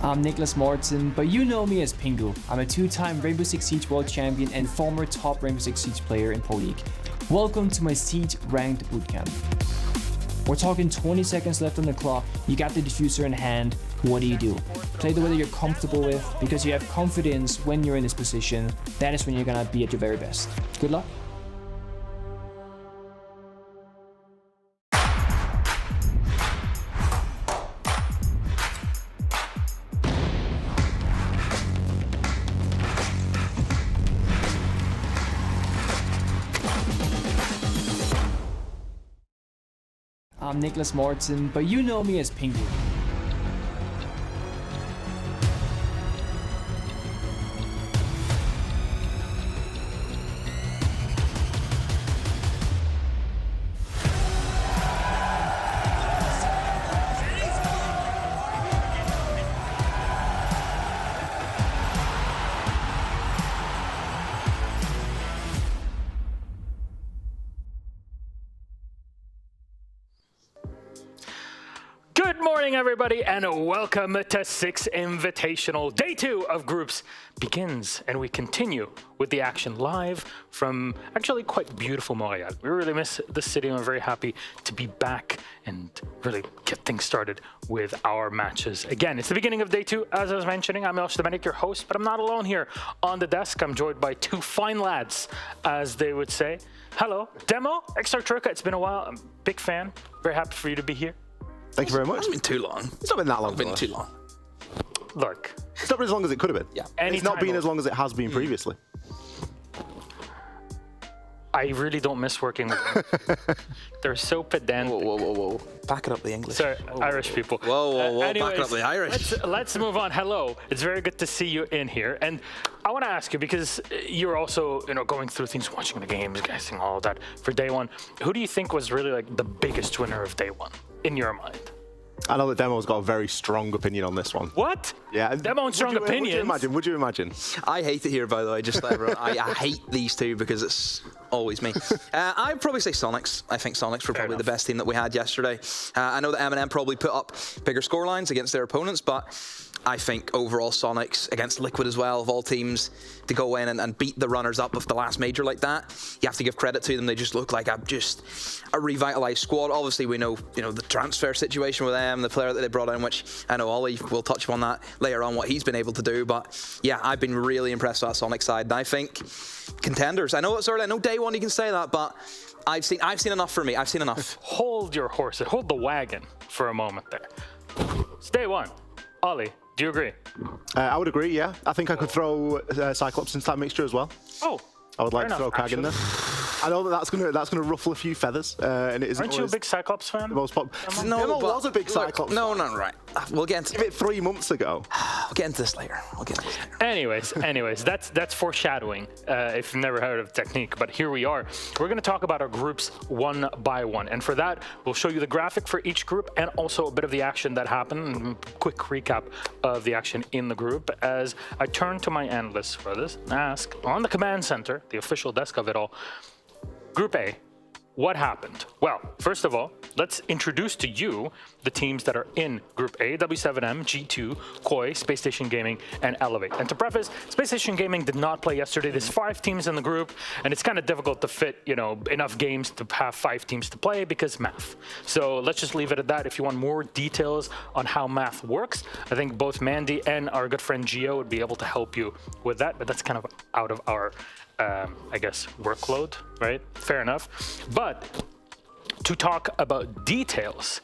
I'm Nicholas Morton, but you know me as Pingu. I'm a two-time Rainbow Six Siege World Champion and former top Rainbow Six Siege player in Pro League. Welcome to my Siege Ranked Bootcamp. We're talking 20 seconds left on the clock, you got the diffuser in hand, what do? Play the way that you're comfortable with, because you have confidence when you're in this position, that is when you're gonna be at your very best. Good luck. I'm Nicholas Morton, but you know me as Pingu. Good morning, everybody, and welcome to Six Invitational. Day 2 of groups begins, and we continue with the action live from actually quite beautiful Montreal. We really miss the city, and we're very happy to be back and really get things started with our matches. Again, it's the beginning of day 2, as I was mentioning. I'm Elsh Domenic, your host, but I'm not alone here on the desk. I'm joined by two fine lads, as they would say. Hello, Demo, Extra Turka. It's been a while. I'm a big fan. Very happy for you to be here. Thank you very much. It's been too long. It's not been that long. It's been too long. Look. It's not been as long as it could have been. Yeah. It's not been as long as it has been previously. I really don't miss working with them. They're so pedantic. Whoa. Back it up the English. Sorry, Irish people. Whoa. Anyways, back it up the Irish. Let's move on. Hello. It's very good to see you in here. And I want to ask you, because you're also, going through things, watching the games, guessing all of that for day 1. Who do you think was really like the biggest winner of day 1 in your mind? I know that Demo's got a very strong opinion on this one. What? Yeah. Demo and strong opinions? Would you imagine? I hate it here, by the way. Just let everyone, I hate these two because it's always me. I'd probably say Soniqs. I think Soniqs were probably the best team that we had yesterday. I know that M&M probably put up bigger score lines against their opponents, but I think overall Soniqs against Liquid as well, of all teams, to go in and beat the runners-up of the last major like that, you have to give credit to them. They just look like a revitalized squad. Obviously, we know, the transfer situation with them, the player that they brought in, which I know Ollie will touch upon that later on, what he's been able to do. But yeah, I've been really impressed with that Sonic side. And I think contenders, I know it's early, I know day 1 you can say that, but I've seen enough for me. I've seen enough. Hold your horses, hold the wagon for a moment there. It's day 1. Ollie, do you agree? I would agree, yeah. I think I could throw Cyclops into that mixture as well. Oh, I would like to throw Kag in there. I know that's gonna ruffle a few feathers, and it isn't. Aren't you a big Cyclops fan? The most Demo was a big Cyclops. No, not right. We'll get into Give it 3 months ago. We'll get into this later. Anyways, that's foreshadowing. If you've never heard of technique, but here we are. We're going to talk about our groups one by one, and for that, we'll show you the graphic for each group and also a bit of the action that happened. And quick recap of the action in the group as I turn to my analysts for this and ask on the command center, the official desk of it all. Group A, what happened? Well, first of all, let's introduce to you the teams that are in Group A: W7M, G2, Koi, Space Station Gaming, and Elevate. And to preface, Space Station Gaming did not play yesterday. There's 5 teams in the group, and it's kind of difficult to fit, enough games to have 5 teams to play because math. So let's just leave it at that. If you want more details on how math works, I think both Mandy and our good friend Gio would be able to help you with that, but that's kind of out of our workload, right? Fair enough. But to talk about details,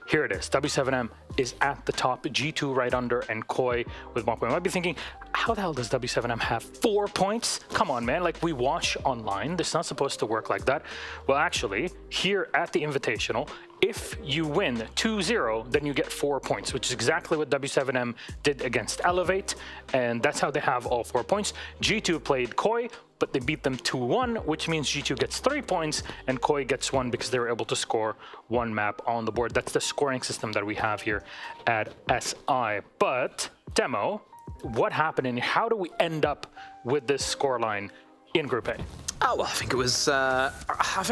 here it is. W7M is at the top, G2 right under, and Koi with 1 point. You might be thinking, how the hell does W7M have 4 points? Come on, man. Like, we watch online. This is not supposed to work like that. Well, actually, here at the Invitational, if you win 2-0, then you get 4 points, which is exactly what W7M did against Elevate, and that's how they have all 4 points. G2 played Koi, but they beat them 2-1, which means G2 gets 3 points and Koi gets 1 because they were able to score 1 map on the board. That's the scoring system that we have here at SI. But, Demo, what happened and how do we end up with this scoreline in Group A? Oh, well, I think it was, a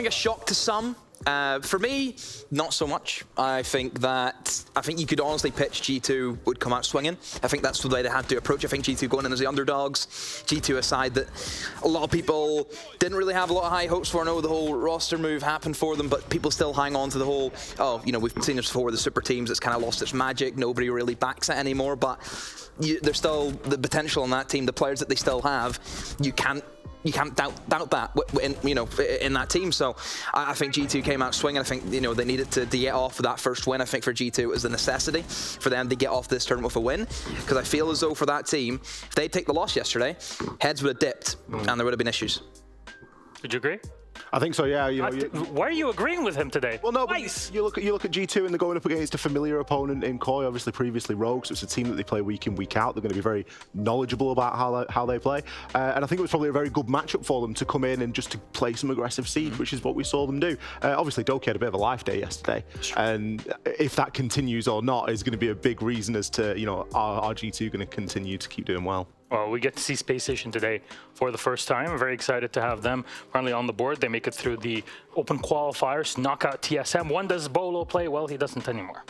shock to some. For me, not so much. I think you could honestly pitch G2 would come out swinging. I think that's the way they had to approach. I think G2 going in as the underdogs. G2 a side that a lot of people didn't really have a lot of high hopes for. I know the whole roster move happened for them, but people still hang on to the whole, we've seen this before, the super teams, it's kind of lost its magic. Nobody really backs it anymore, but there's still the potential in that team, the players that they still have. You can't doubt that in that team. So I think G2 came out swinging. I think they needed to get off with that first win. I think for G2 it was a necessity for them to get off this tournament with a win, because I feel as though for that team, if they'd take the loss yesterday, heads would have dipped and there would have been issues. Did you agree? I think so, yeah. Why are you agreeing with him today? Well, no, Nice. but you look at G2 and they're going up against a familiar opponent in Koi, obviously previously Rogue, so it's a team that they play week in, week out. They're going to be very knowledgeable about how they play. And I think it was probably a very good matchup for them to come in and just to play some aggressive siege, which is what we saw them do. Obviously, Doki had a bit of a life day yesterday. And if that continues or not is going to be a big reason as to, are G2 going to continue to keep doing well? Well, we get to see Space Station today for the first time. I'm very excited to have them currently on the board. They make it through the open qualifiers, knock out TSM. When does Bolo play? Well, he doesn't anymore.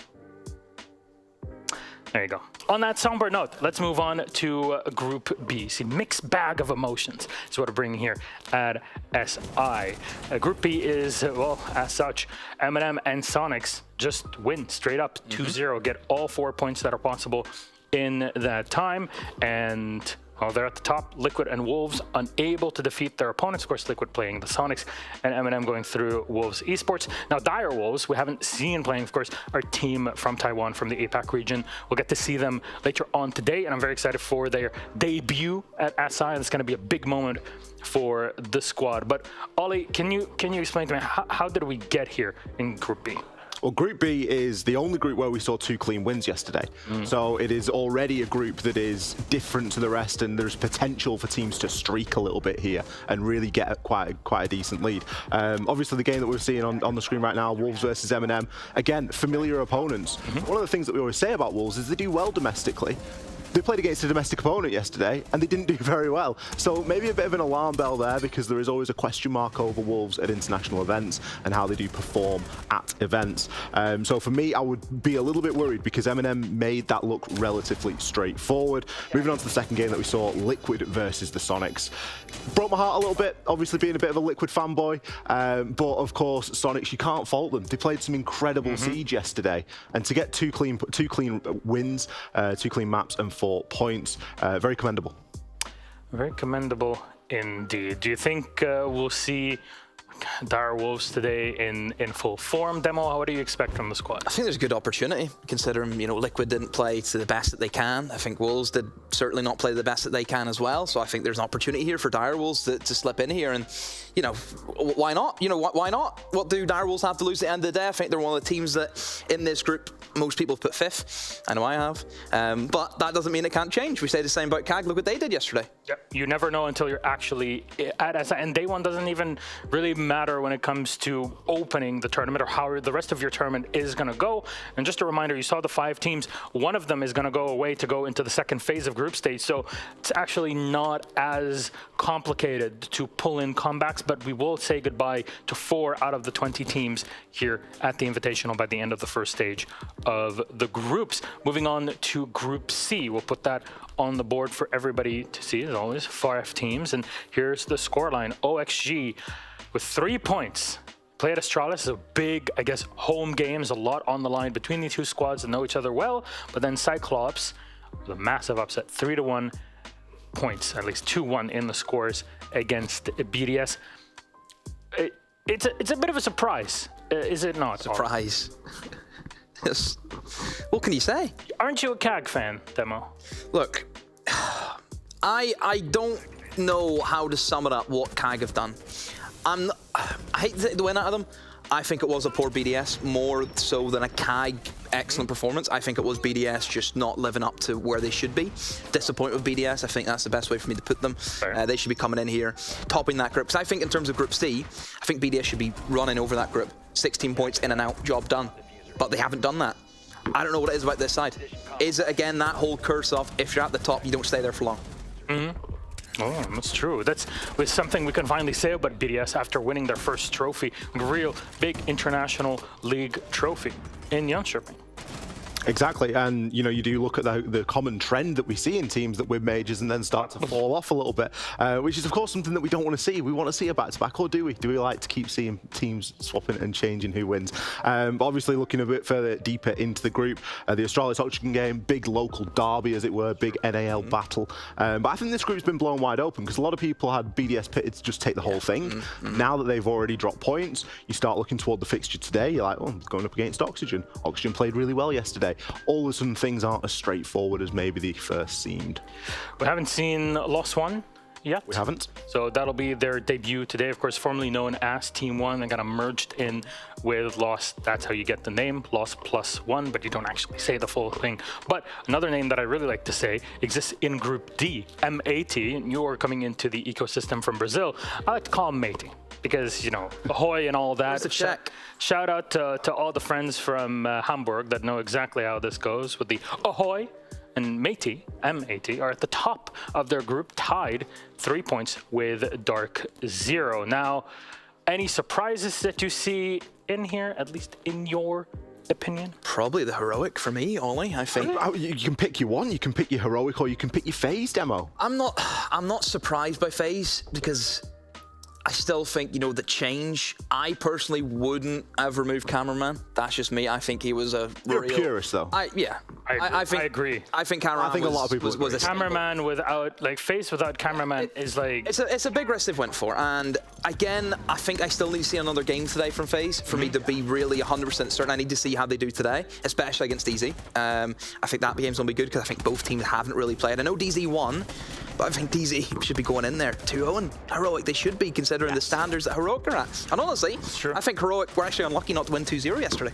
There you go. On that somber note, let's move on to Group B. See, mixed bag of emotions is what we're bringing here at SI. Group B is, well, as such, M&M and Soniqs just win straight up 2-0, get all 4 points that are possible in that time, and they're at the top. Liquid and Wolves unable to defeat their opponents. Of course, Liquid playing the Soniqs and M&M going through Wolves Esports. Now, Dire Wolves, we haven't seen playing, of course, our team from Taiwan, from the APAC region. We'll get to see them later on today, and I'm very excited for their debut at SI. It's going to be a big moment for the squad. But Ollie, can you explain to me, how did we get here in Group B? Well, Group B is the only group where we saw 2 clean wins yesterday. So it is already a group that is different to the rest, and there's potential for teams to streak a little bit here and really get quite a decent lead. Obviously, the game that we're seeing on the screen right now, Wolves versus M&M, again, familiar opponents. One of the things that we always say about Wolves is they do well domestically. They played against a domestic opponent yesterday, and they didn't do very well. So maybe a bit of an alarm bell there, because there is always a question mark over Wolves at international events and how they do perform at events. So for me, I would be a little bit worried, because M&M made that look relatively straightforward. Moving on to the second game that we saw, Liquid versus the Soniqs. Broke my heart a little bit, obviously being a bit of a Liquid fanboy. But of course, Soniqs, you can't fault them. They played some incredible siege yesterday, and to get two clean wins, 2 clean maps, and 4 points. Very commendable. Very commendable indeed. Do you think we'll see Dire Wolves today in full form? Demo, what do you expect from the squad? I think there's a good opportunity, considering Liquid didn't play to the best that they can. I think Wolves did certainly not play the best that they can as well. So I think there's an opportunity here for Dire Wolves to slip in here, and why not? Why not? What do Dire Wolves have to lose at the end of the day? I think they're one of the teams that in this group most people have put 5th. I know I have, but that doesn't mean it can't change. We say the same about CAG. Look what they did yesterday. Yep. You never know until you're actually at SI, and day one doesn't even really matter when it comes to opening the tournament or how the rest of your tournament is going to go. And just a reminder, you saw the 5 teams. One of them is going to go away to go into the second phase of group stage, so it's actually not as complicated to pull in comebacks, but we will say goodbye to 4 out of the 20 teams here at the Invitational by the end of the first stage of the groups. Moving on to Group C, we'll put that on the board for everybody to see, as always, 5 teams, and here's the scoreline. OXG with 3 points. Played Astralis is a big, I guess, home game. There's a lot on the line between the 2 squads that know each other well, but then Cyclops with a massive upset, 3-1 points, at least 2-1 in the scores against BDS. It's a bit of a surprise, is it not? Surprise. Yes. What can you say? Aren't you a CAG fan, Demo? Look, I don't know how to sum it up what CAG have done. I hate to take the win out of them. I think it was a poor BDS, more so than a CAG excellent performance. I think it was BDS just not living up to where they should be. Disappointed with BDS. I think that's the best way for me to put them. They should be coming in here, topping that group. Because I think in terms of Group C, I think BDS should be running over that group. 16 points in and out, job done. But they haven't done that. I don't know what it is about this side. Is it, again, that whole curse of if you're at the top, you don't stay there for long? Oh, that's true. That's was something we can finally say about BDS after winning their first trophy, real big international league trophy in Jönköping. Exactly, and you know, you do look at the common trend that we see in teams that win majors and then start to fall off a little bit, which is of course something that we don't want to see. We want to see a back-to-back, or do we? Do we like to keep seeing teams swapping and changing who wins? But obviously, looking a bit further deeper into the group, the Australis Oxygen game, big local derby as it were, big NAL battle. But I think this group's been blown wide open because a lot of people had BDS pitted to just take the whole thing. Now that they've already dropped points, you start looking toward the fixture today. You're like, oh, going up against Oxygen. Oxygen played really well yesterday. All of a sudden, things aren't as straightforward as maybe they first seemed. We haven't seen Lost One yet. We haven't. So that'll be their debut today, of course, formerly known as Team One. They kind of merged in with Lost. That's how you get the name, Lost plus one, but you don't actually say the full thing. But another name that I really like to say exists in Group D, MAT. You're coming into the ecosystem from Brazil. I like to call them Matey, because, you know, ahoy and all that. Shout out to all the friends from Hamburg that know exactly how this goes with the ahoy. And Matey, MAT, are at the top of their group, tied 3 points with DarkZero. Now, any surprises that you see in here, at least in your opinion? Probably the heroic for me, Ollie, I think. You can pick your one. You can pick your heroic, or you can pick your FaZe demo. I'm not surprised by FaZe because I still think, you know, the change, I personally wouldn't have removed Cameraman. That's just me. I think he was a You're a purist, though. I agree. I think Cameraman a lot of people was a Cameraman without, like, FaZe without Cameraman is like... It's a big risk they've went for. And again, I think I still need to see another game today from FaZe for me to be really 100% certain. I need to see how they do today, especially against DZ. I think that game's going to be good because I think both teams haven't really played. I know DZ won, but I think DZ should be going in there 2-0. Heroic, they should be considering the standards that Heroic are at. And honestly, I think Heroic were actually unlucky not to win 2-0 yesterday.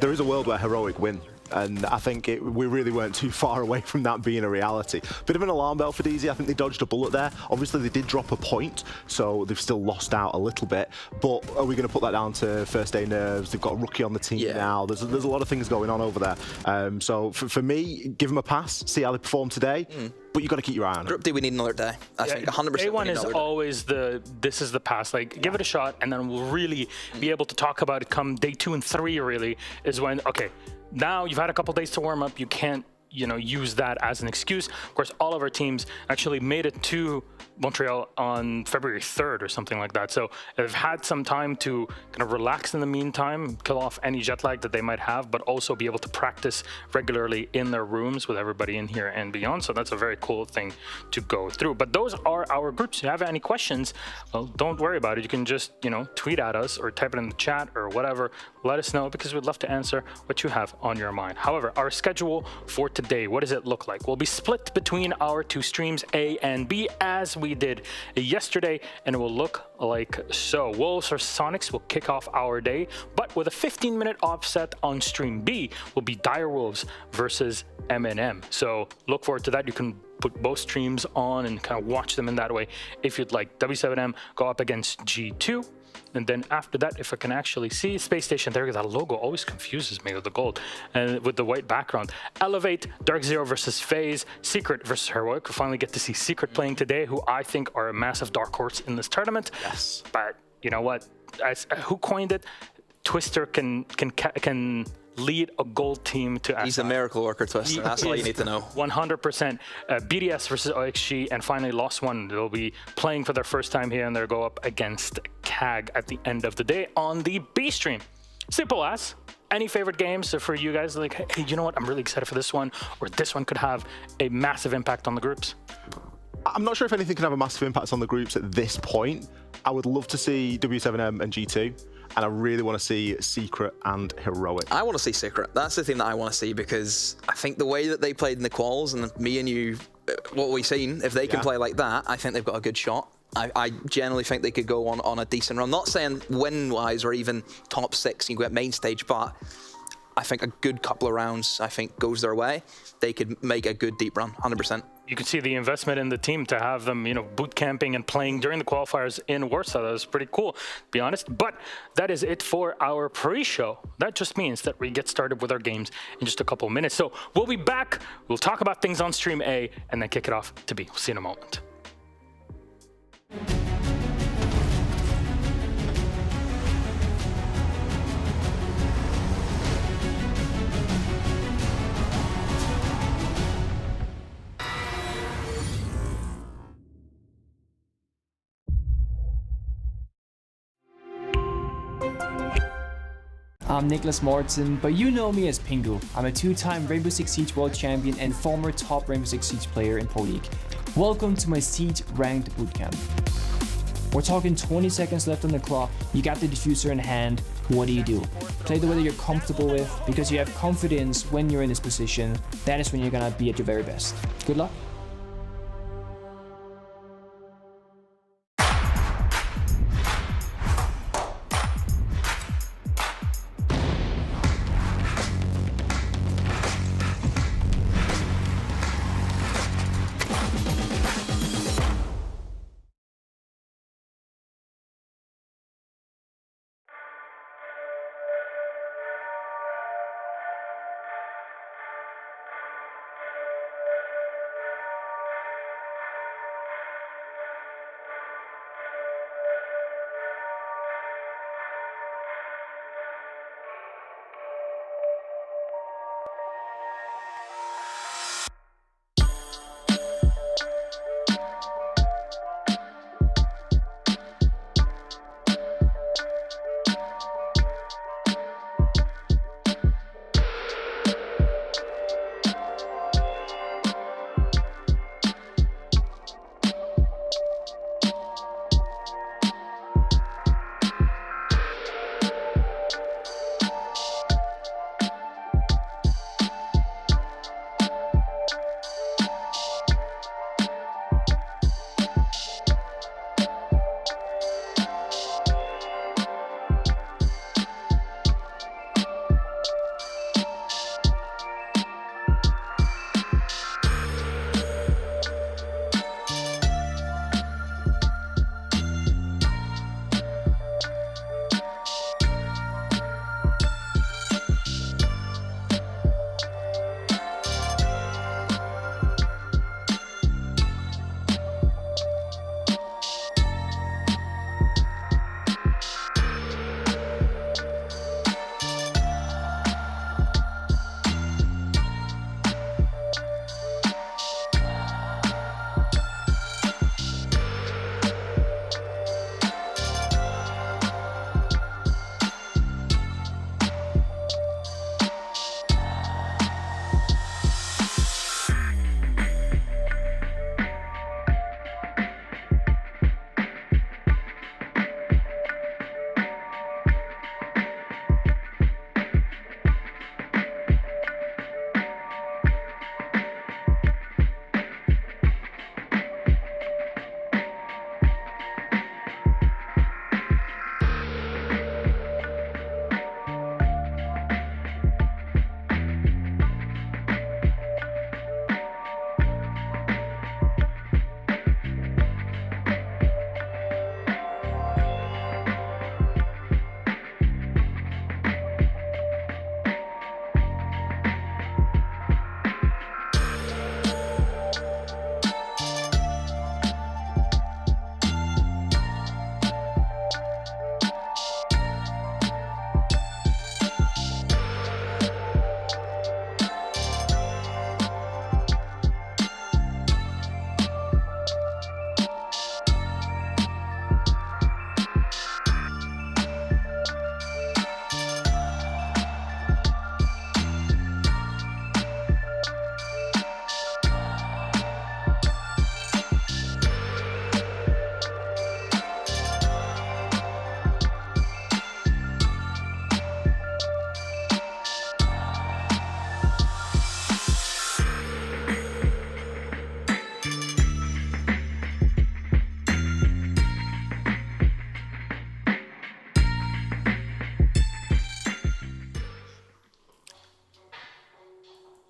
There is a world where Heroic win. And I think we really weren't too far away from that being a reality. Bit of an alarm bell for DZ. I think they dodged a bullet there. Obviously, they did drop a point, so they've still lost out a little bit. But are we going to put that down to first day nerves? They've got a rookie on the team now. There's a lot of things going on over there. So for me, give them a pass, see how they perform today. But you've got to keep your eye on it. Group D, we need another day. I think 100%. A1 is always this is the pass. Like, give it a shot, and then we'll really be able to talk about it come day 2 and 3, really, is when, okay, now you've had a couple days to warm up. You can't, you know, use that as an excuse. Of course, all of our teams actually made it to Montreal on February 3rd or something like that. So they've had some time to kind of relax in the meantime, kill off any jet lag that they might have, but also be able to practice regularly in their rooms with everybody in here and beyond. So that's a very cool thing to go through. But those are our groups. If you have any questions, well, don't worry about it. You can just, you know, tweet at us or type it in the chat or whatever. Let us know, because we'd love to answer what you have on your mind. However, our schedule for today, what does it look like? We'll be split between our 2 streams, A and B, as we did yesterday, and it will look like so. Wolves or Soniqs will kick off our day, but with a 15-minute offset on stream B will be Dire Wolves versus M&M. So look forward to that. You can put both streams on and kind of watch them in that way if you'd like. W7M go up against G2. And then after that, if I can actually see Space Station there, that logo always confuses me with the gold and with the white background. Elevate, DarkZero versus FaZe, Secret versus Heroic. We finally get to see Secret playing today, who I think are a massive dark horse in this tournament. Yes. But you know what? Who coined it? Twister can lead a gold team to He's a miracle worker, Twister. That's all you need to know. 100%. BDS versus OXG, and finally Lost One. They'll be playing for their first time here, and they'll go up against CAG at the end of the day on the B stream. Simple as. Any favorite games for you guys? Like, hey, you know what? I'm really excited for this one, or this one could have a massive impact on the groups. I'm not sure if anything can have a massive impact on the groups at this point. I would love to see W7M and G2. And I really want to see Secret and Heroic. I want to see Secret. That's the thing that I want to see, because I think the way that they played in the quals, and me and you, what we've seen, if they can play like that, I think they've got a good shot. I generally think they could go on a decent run. Not saying win-wise or even top 6, you get main stage, but I think a good couple of rounds, I think, goes their way. They could make a good deep run, 100%. You can see the investment in the team to have them, you know, boot camping and playing during the qualifiers in Warsaw. That was pretty cool, to be honest. But that is it for our pre-show. That just means that we get started with our games in just a couple of minutes. So we'll be back. We'll talk about things on stream A and then kick it off to B. We'll see you in a moment. I'm Nicholas Morton, but you know me as Pingu. I'm a two-time Rainbow Six Siege World Champion and former top Rainbow Six Siege player in Pro League. Welcome to my Siege Ranked Bootcamp. We're talking 20 seconds left on the clock, you got the diffuser in hand, what do you do? Play the way that you're comfortable with, because you have confidence when you're in this position, that is when you're gonna be at your very best. Good luck.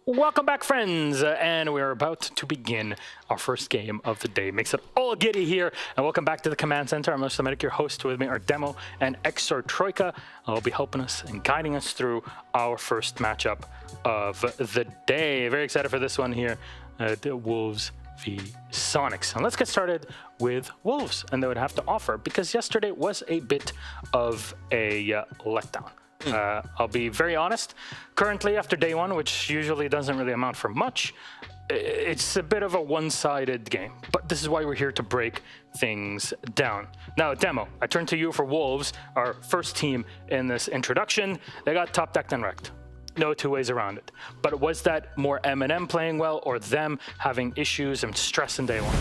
Welcome back, friends, and we're about to begin our first game of the day. Makes it all giddy here, and welcome back to the Command Center. I'm Mr. Medic, your host. With me are Demo and Exor Troika. I'll be helping us and guiding us through our first matchup of the day. Very excited for this one here, the Wolves v Soniqs. And let's get started with Wolves and they would have to offer, because yesterday was a bit of a letdown. I'll be very honest. Currently, after day one, which usually doesn't really amount for much, it's a bit of a one-sided game. But this is why we're here to break things down. Now, Demo, I turn to you for Wolves, our first team in this introduction. They got top decked and wrecked. No two ways around it. But was that more M&M playing well or them having issues and stress in day one?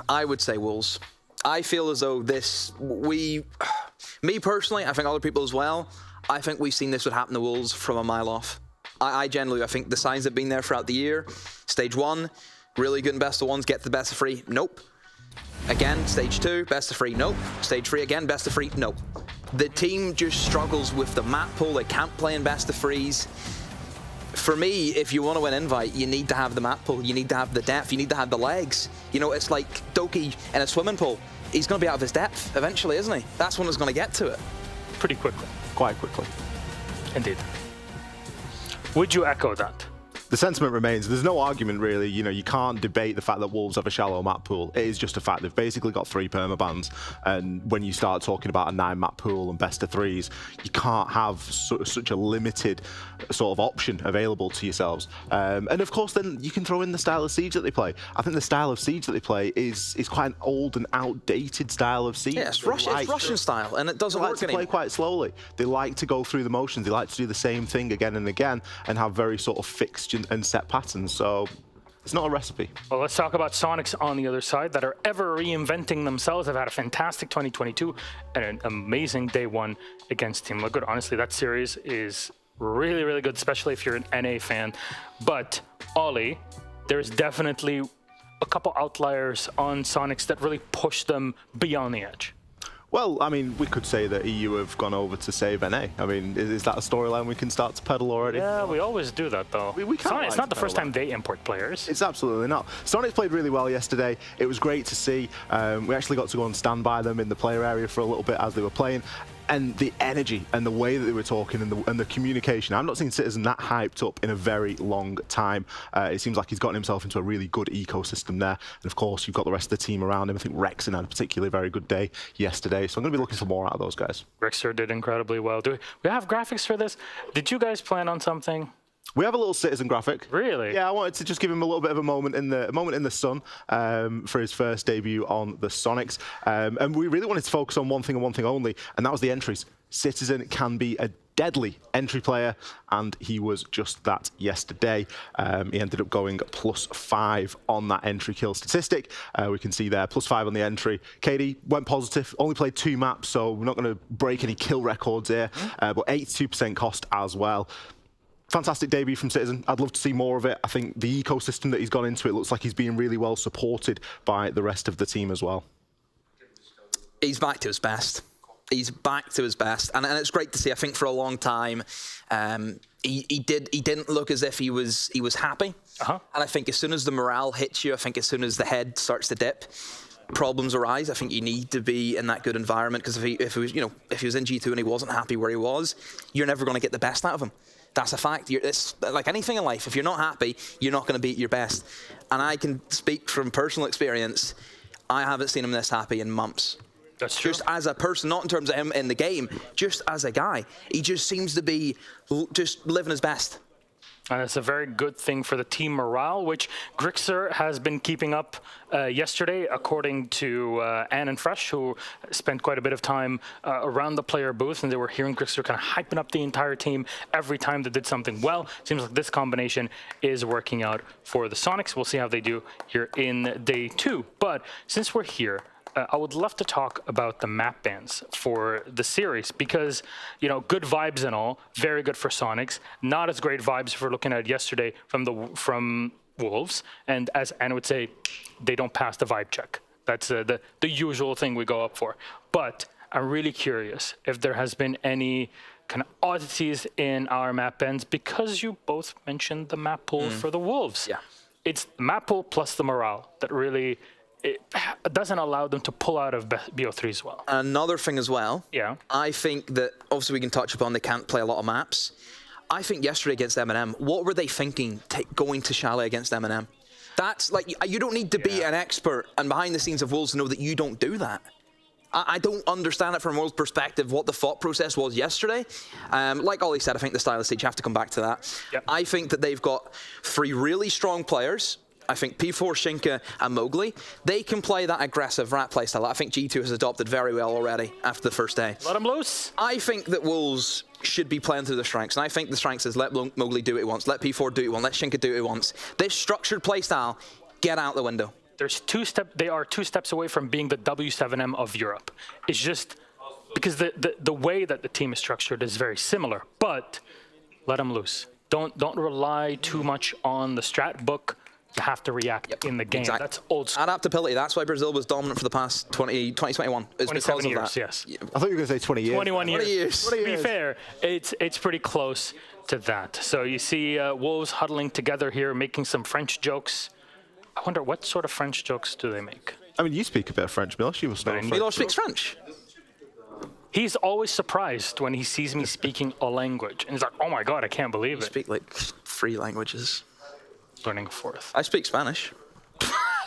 I would say Wolves. I feel as though me personally, I think other people as well, I think we've seen this would happen to Wolves from a mile off. I think the signs have been there throughout the year. Stage 1, really good in best of ones, get to the best of 3, nope. Again, stage 2, best of 3, nope. Stage 3 again, best of 3, nope. The team just struggles with the map pool, they can't play in best of 3s. For me, if you want to win Invite, you need to have the map pool, you need to have the depth, you need to have the legs. You know, it's like Doki in a swimming pool. He's going to be out of his depth eventually, isn't he? That's when it's going to get to it. Pretty quickly. Quite quickly. Indeed. Would you echo that? The sentiment remains. There's no argument, really. You know, you can't debate the fact that Wolves have a shallow map pool. It is just a fact. They've basically got 3 permabans. And when you start talking about a 9 map pool and best of 3s, you can't have such a limited sort of option available to yourselves. And of course, then you can throw in the style of Siege that they play. I think the style of Siege that they play is quite an old and outdated style of Siege. Yeah, it's Russian style, and it doesn't work anymore. They like to play quite slowly. They like to go through the motions. They like to do the same thing again and again and have very sort of fixed and set patterns, so it's not a recipe. Well, let's talk about Soniqs on the other side that are ever reinventing themselves. They've had a fantastic 2022 and an amazing day one against Team Liquid. Honestly, that series is really, really good, especially if you're an NA fan. But Ollie, there's definitely a couple outliers on Soniqs that really push them beyond the edge. Well, I mean, we could say that EU have gone over to save NA. I mean, is that a storyline we can start to peddle already? Yeah, we always do that, though. We can't. It's not the first time they import players. It's absolutely not. Soniqs played really well yesterday. It was great to see. We actually got to go and stand by them in the player area for a little bit as they were playing. And the energy and the way that they were talking and the communication. I've not seen Citizen that hyped up in a very long time. It seems like he's gotten himself into a really good ecosystem there. And of course, you've got the rest of the team around him. I think Rexon had a particularly very good day yesterday. So I'm going to be looking for more out of those guys. Rexer did incredibly well. Do we have graphics for this? Did you guys plan on something? We have a little Citizen graphic. Really? Yeah, I wanted to just give him a little bit of a moment in the sun for his first debut on the Soniqs. And we really wanted to focus on one thing and one thing only, and that was the entries. Citizen can be a deadly entry player, and he was just that yesterday. He ended up going +5 on that entry kill statistic. We can see there, +5 on the entry. KD went positive, only played 2 maps, so we're not going to break any kill records here, but 82% cost as well. Fantastic debut from Citizen. I'd love to see more of it. I think the ecosystem that he's gone into, it looks like he's being really well supported by the rest of the team as well. He's back to his best. He's back to his best, and it's great to see. I think for a long time, he didn't look as if he was happy. And I think as soon as the morale hits you, I think as soon as the head starts to dip, problems arise. I think you need to be in that good environment, because if he was in G2 and he wasn't happy where he was, you're never going to get the best out of him. That's a fact. It's like anything in life. If you're not happy, you're not going to be at your best. And I can speak from personal experience. I haven't seen him this happy in months. That's true. Just as a person, not in terms of him in the game, just as a guy. He just seems to be just living his best. And it's a very good thing for the team morale, which Grixer has been keeping up yesterday, according to Ann and Fresh, who spent quite a bit of time around the player booth, and they were hearing Grixer kind of hyping up the entire team every time they did something well. Seems like this combination is working out for the Soniqs. We'll see how they do here in day 2. But since we're here, I would love to talk about the map bans for the series, because, you know, good vibes and all, very good for Soniqs. Not as great vibes if we're looking at yesterday from Wolves. And as Anna would say, they don't pass the vibe check. That's the usual thing we go up for. But I'm really curious if there has been any kind of oddities in our map bans, because you both mentioned the map pool for the Wolves. Yeah. It's the map pool plus the morale that really... it doesn't allow them to pull out of BO3 as well. Another thing as well, I think that, obviously we can touch upon they can't play a lot of maps. I think yesterday against M&M, what were they thinking going to Chalet against M&M? That's like, you don't need to be an expert and behind the scenes of Wolves to know that you don't do that. I don't understand it from World's perspective what the thought process was yesterday. Like Ollie said, I think the style of stage, you have to come back to that. Yep. I think that they've got 3 really strong players. I think P4, Shinka, and Mowgli, they can play that aggressive rat playstyle that I think G2 has adopted very well already after the first day. Let them loose. I think that Wolves should be playing through the strengths, and I think the strengths is let Mowgli do what he wants, let P4 do what he wants, let Shinka do what he wants. This structured playstyle, get out the window. They are 2 steps away from being the W7M of Europe. It's just because the way that the team is structured is very similar, but let them loose. Don't rely too much on the strat book. You have to react in the game. Exactly. That's old school. Adaptability. That's why Brazil was dominant for the past 2021. It's 27 because years, of that. yes. I thought you were going to say 20 years. 21 years. 20 years. To be fair, it's pretty close to that. So you see Wolves huddling together here, making some French jokes. I wonder what sort of French jokes do they make? I mean, you speak a bit of French, Milosh. You must know French. Milosh speaks French. He's always surprised when he sees me speaking a language. And he's like, oh my God, I can't believe I it. speak like 3 languages. Learning a 4th. I speak Spanish.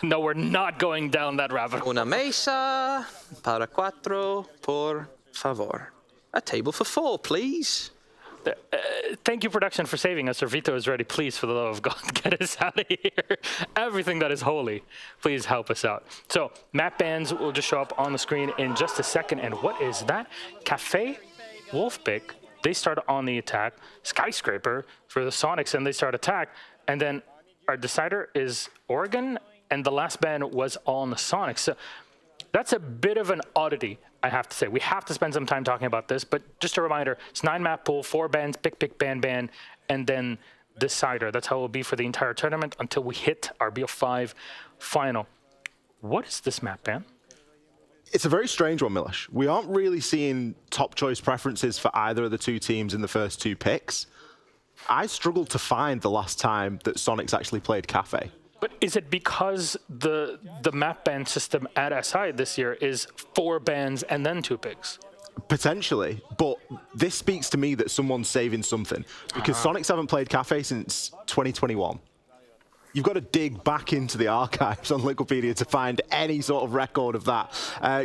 No, we're not going down that rabbit hole. Una mesa para 4, por favor. A table for 4, please. Thank you, production, for saving us. Or Vito is ready. Please, for the love of God, get us out of here. Everything that is holy, please help us out. So map bans will just show up on the screen in just a second. And what is that? Cafe, Wolfpick, they start on the attack. Skyscraper for the Soniqs, and they start attack. And then our decider is Oregon, and the last ban was on the Soniqs. So that's a bit of an oddity, I have to say. We have to spend some time talking about this, but just a reminder, it's 9-map pool, 4 bans, pick, ban, and then decider. That's how it will be for the entire tournament until we hit our BO5 final. What is this map ban? It's a very strange one, Milosh. We aren't really seeing top choice preferences for either of the 2 teams in the first 2 picks. I struggled to find the last time that Soniqs actually played Cafe. But is it because the map ban system at SI this year is 4 bans and then 2 picks? Potentially, but this speaks to me that someone's saving something, because Soniqs haven't played Cafe since 2021. You've got to dig back into the archives on Wikipedia to find any sort of record of that.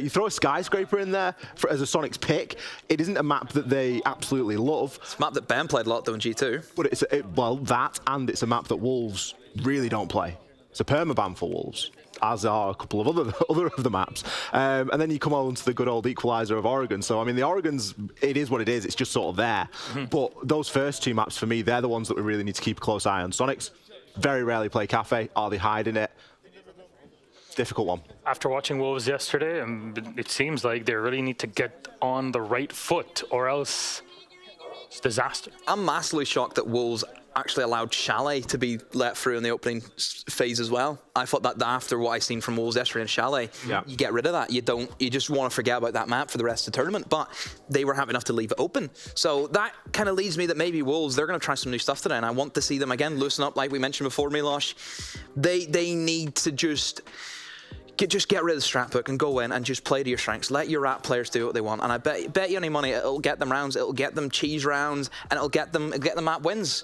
You throw a Skyscraper in there as a Soniqs pick. It isn't a map that they absolutely love. It's a map that Ben played a lot though in G2. But it's well, that, and it's a map that Wolves really don't play. It's a permaban for Wolves, as are a couple of other of the maps. And then you come on to the good old equalizer of Oregon. So, I mean, the Oregon's, it is what it is. It's just sort of there. But those first 2 maps, for me, they're the ones that we really need to keep a close eye on. Soniqs very rarely play Cafe. Are they hiding it? Difficult one. After watching Wolves yesterday, it seems like they really need to get on the right foot, or else it's disaster. I'm massively shocked that Wolves actually allowed Chalet to be let through in the opening phase as well. I thought that after what I seen from Wolves yesterday in Chalet, you get rid of that. You just want to forget about that map for the rest of the tournament, but they were happy enough to leave it open. So that kind of leads me that maybe Wolves, they're going to try some new stuff today, and I want to see them again loosen up like we mentioned before, Milosh. They need to just get rid of the strat book and go in and just play to your strengths. Let your rat players do what they want, and I bet you any money it'll get them rounds, it'll get them cheese rounds, and it'll get them map wins.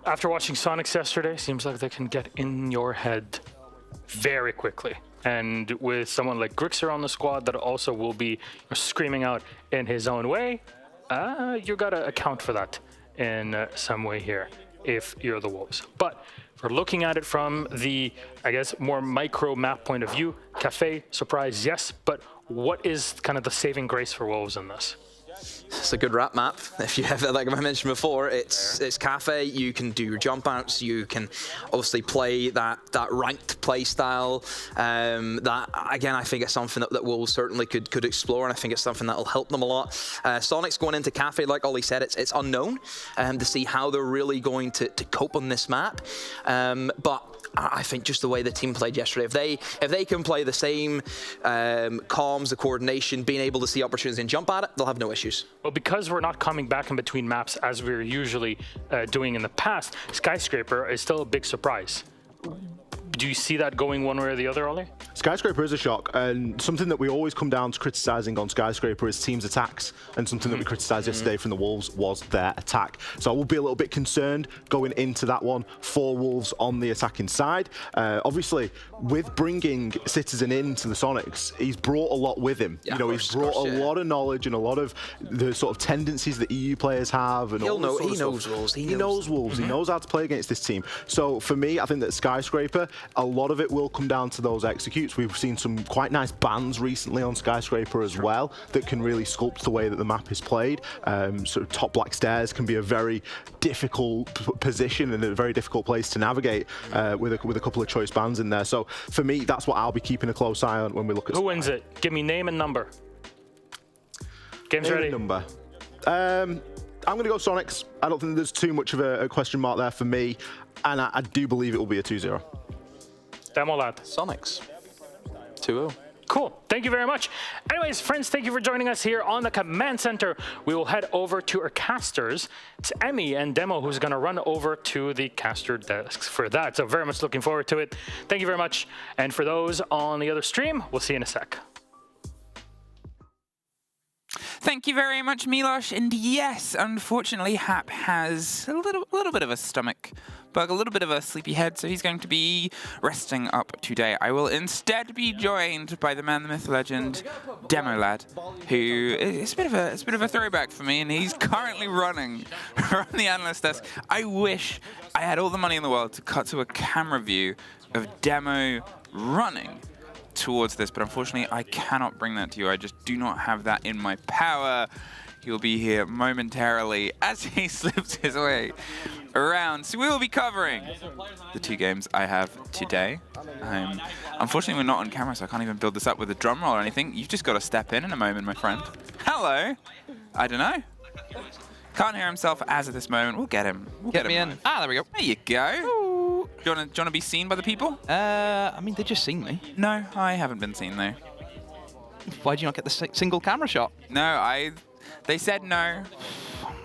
After watching Soniqs yesterday, seems like they can get in your head very quickly. And with someone like Grixer on the squad that also will be screaming out in his own way, you gotta account for that in some way here if you're the Wolves. But if we're looking at it from the, I guess, more micro map point of view, Cafe, surprise, yes, but what is kind of the saving grace for Wolves in this? It's a good rat map. If you have it, like I mentioned before, it's Cafe. You can do your jump outs. You can obviously play that ranked play style. That again, I think it's something that Wolves certainly could explore, and I think it's something that will help them a lot. Soniqs going into Cafe, like Ollie said, it's unknown to see how they're really going to cope on this map. But I think just the way the team played yesterday, if they can play the same comms, the coordination, being able to see opportunities and jump at it, they'll have no issues. Well, because we're not coming back in between maps as we were usually doing in the past, Skyscraper is still a big surprise. Do you see that going one way or the other, Ollie? Skyscraper is a shock, and something that we always come down to criticising on Skyscraper is teams' attacks, and something that we criticised yesterday from the Wolves was their attack. So I will be a little bit concerned going into that one for Wolves on the attacking side. Obviously, with bringing Citizen into the Soniqs, he's brought a lot with him. Yeah, he's brought a lot of knowledge and a lot of the sort of tendencies that EU players have. And He all knows Wolves. Wolves. He knows Wolves. He knows how to play against this team. So for me, I think that Skyscraper, a lot of it will come down to those executes. We've seen some quite nice bans recently on Skyscraper as well that can really sculpt the way that the map is played. So top black stairs can be a very difficult position and a very difficult place to navigate with a couple of choice bans in there. So for me, that's what I'll be keeping a close eye on when we look at. Who wins it? Give me name and number. Game's ready. Number. I'm going to go Soniqs. I don't think there's too much of a question mark there for me, and I do believe it will be a 2-0. Demo lad. Soniqs. 2-0. Cool. Thank you very much. Anyways, friends, thank you for joining us here on the Command Center. We will head over to our casters. It's Emmy and Demo who's going to run over to the caster desks for that. So very much looking forward to it. Thank you very much. And for those on the other stream, we'll see you in a sec. Thank you very much, Milos. And yes, unfortunately, Hap has a little bit of a stomach bug, a little bit of a sleepy head, so he's going to be resting up today. I will instead be joined by the man, the myth, legend, Demo Lad, who is a bit of a throwback for me, and he's currently running the analyst desk. I wish I had all the money in the world to cut to a camera view of Demo running towards this, but unfortunately I cannot bring that to you. I just do not have that in my power. He'll be here momentarily as he slips his way around. So we will be covering the 2 games I have today. Unfortunately, we're not on camera, so I can't even build this up with a drum roll or anything. You've just got to step in a moment, my friend. Hello. I don't know. Can't hear himself as of this moment. We'll get him. Get me in. Ah, there we go. There you go. Do you want to be seen by the people? I mean, they just seen me. No, I haven't been seen though. Why did you not get the single camera shot? No, they said no.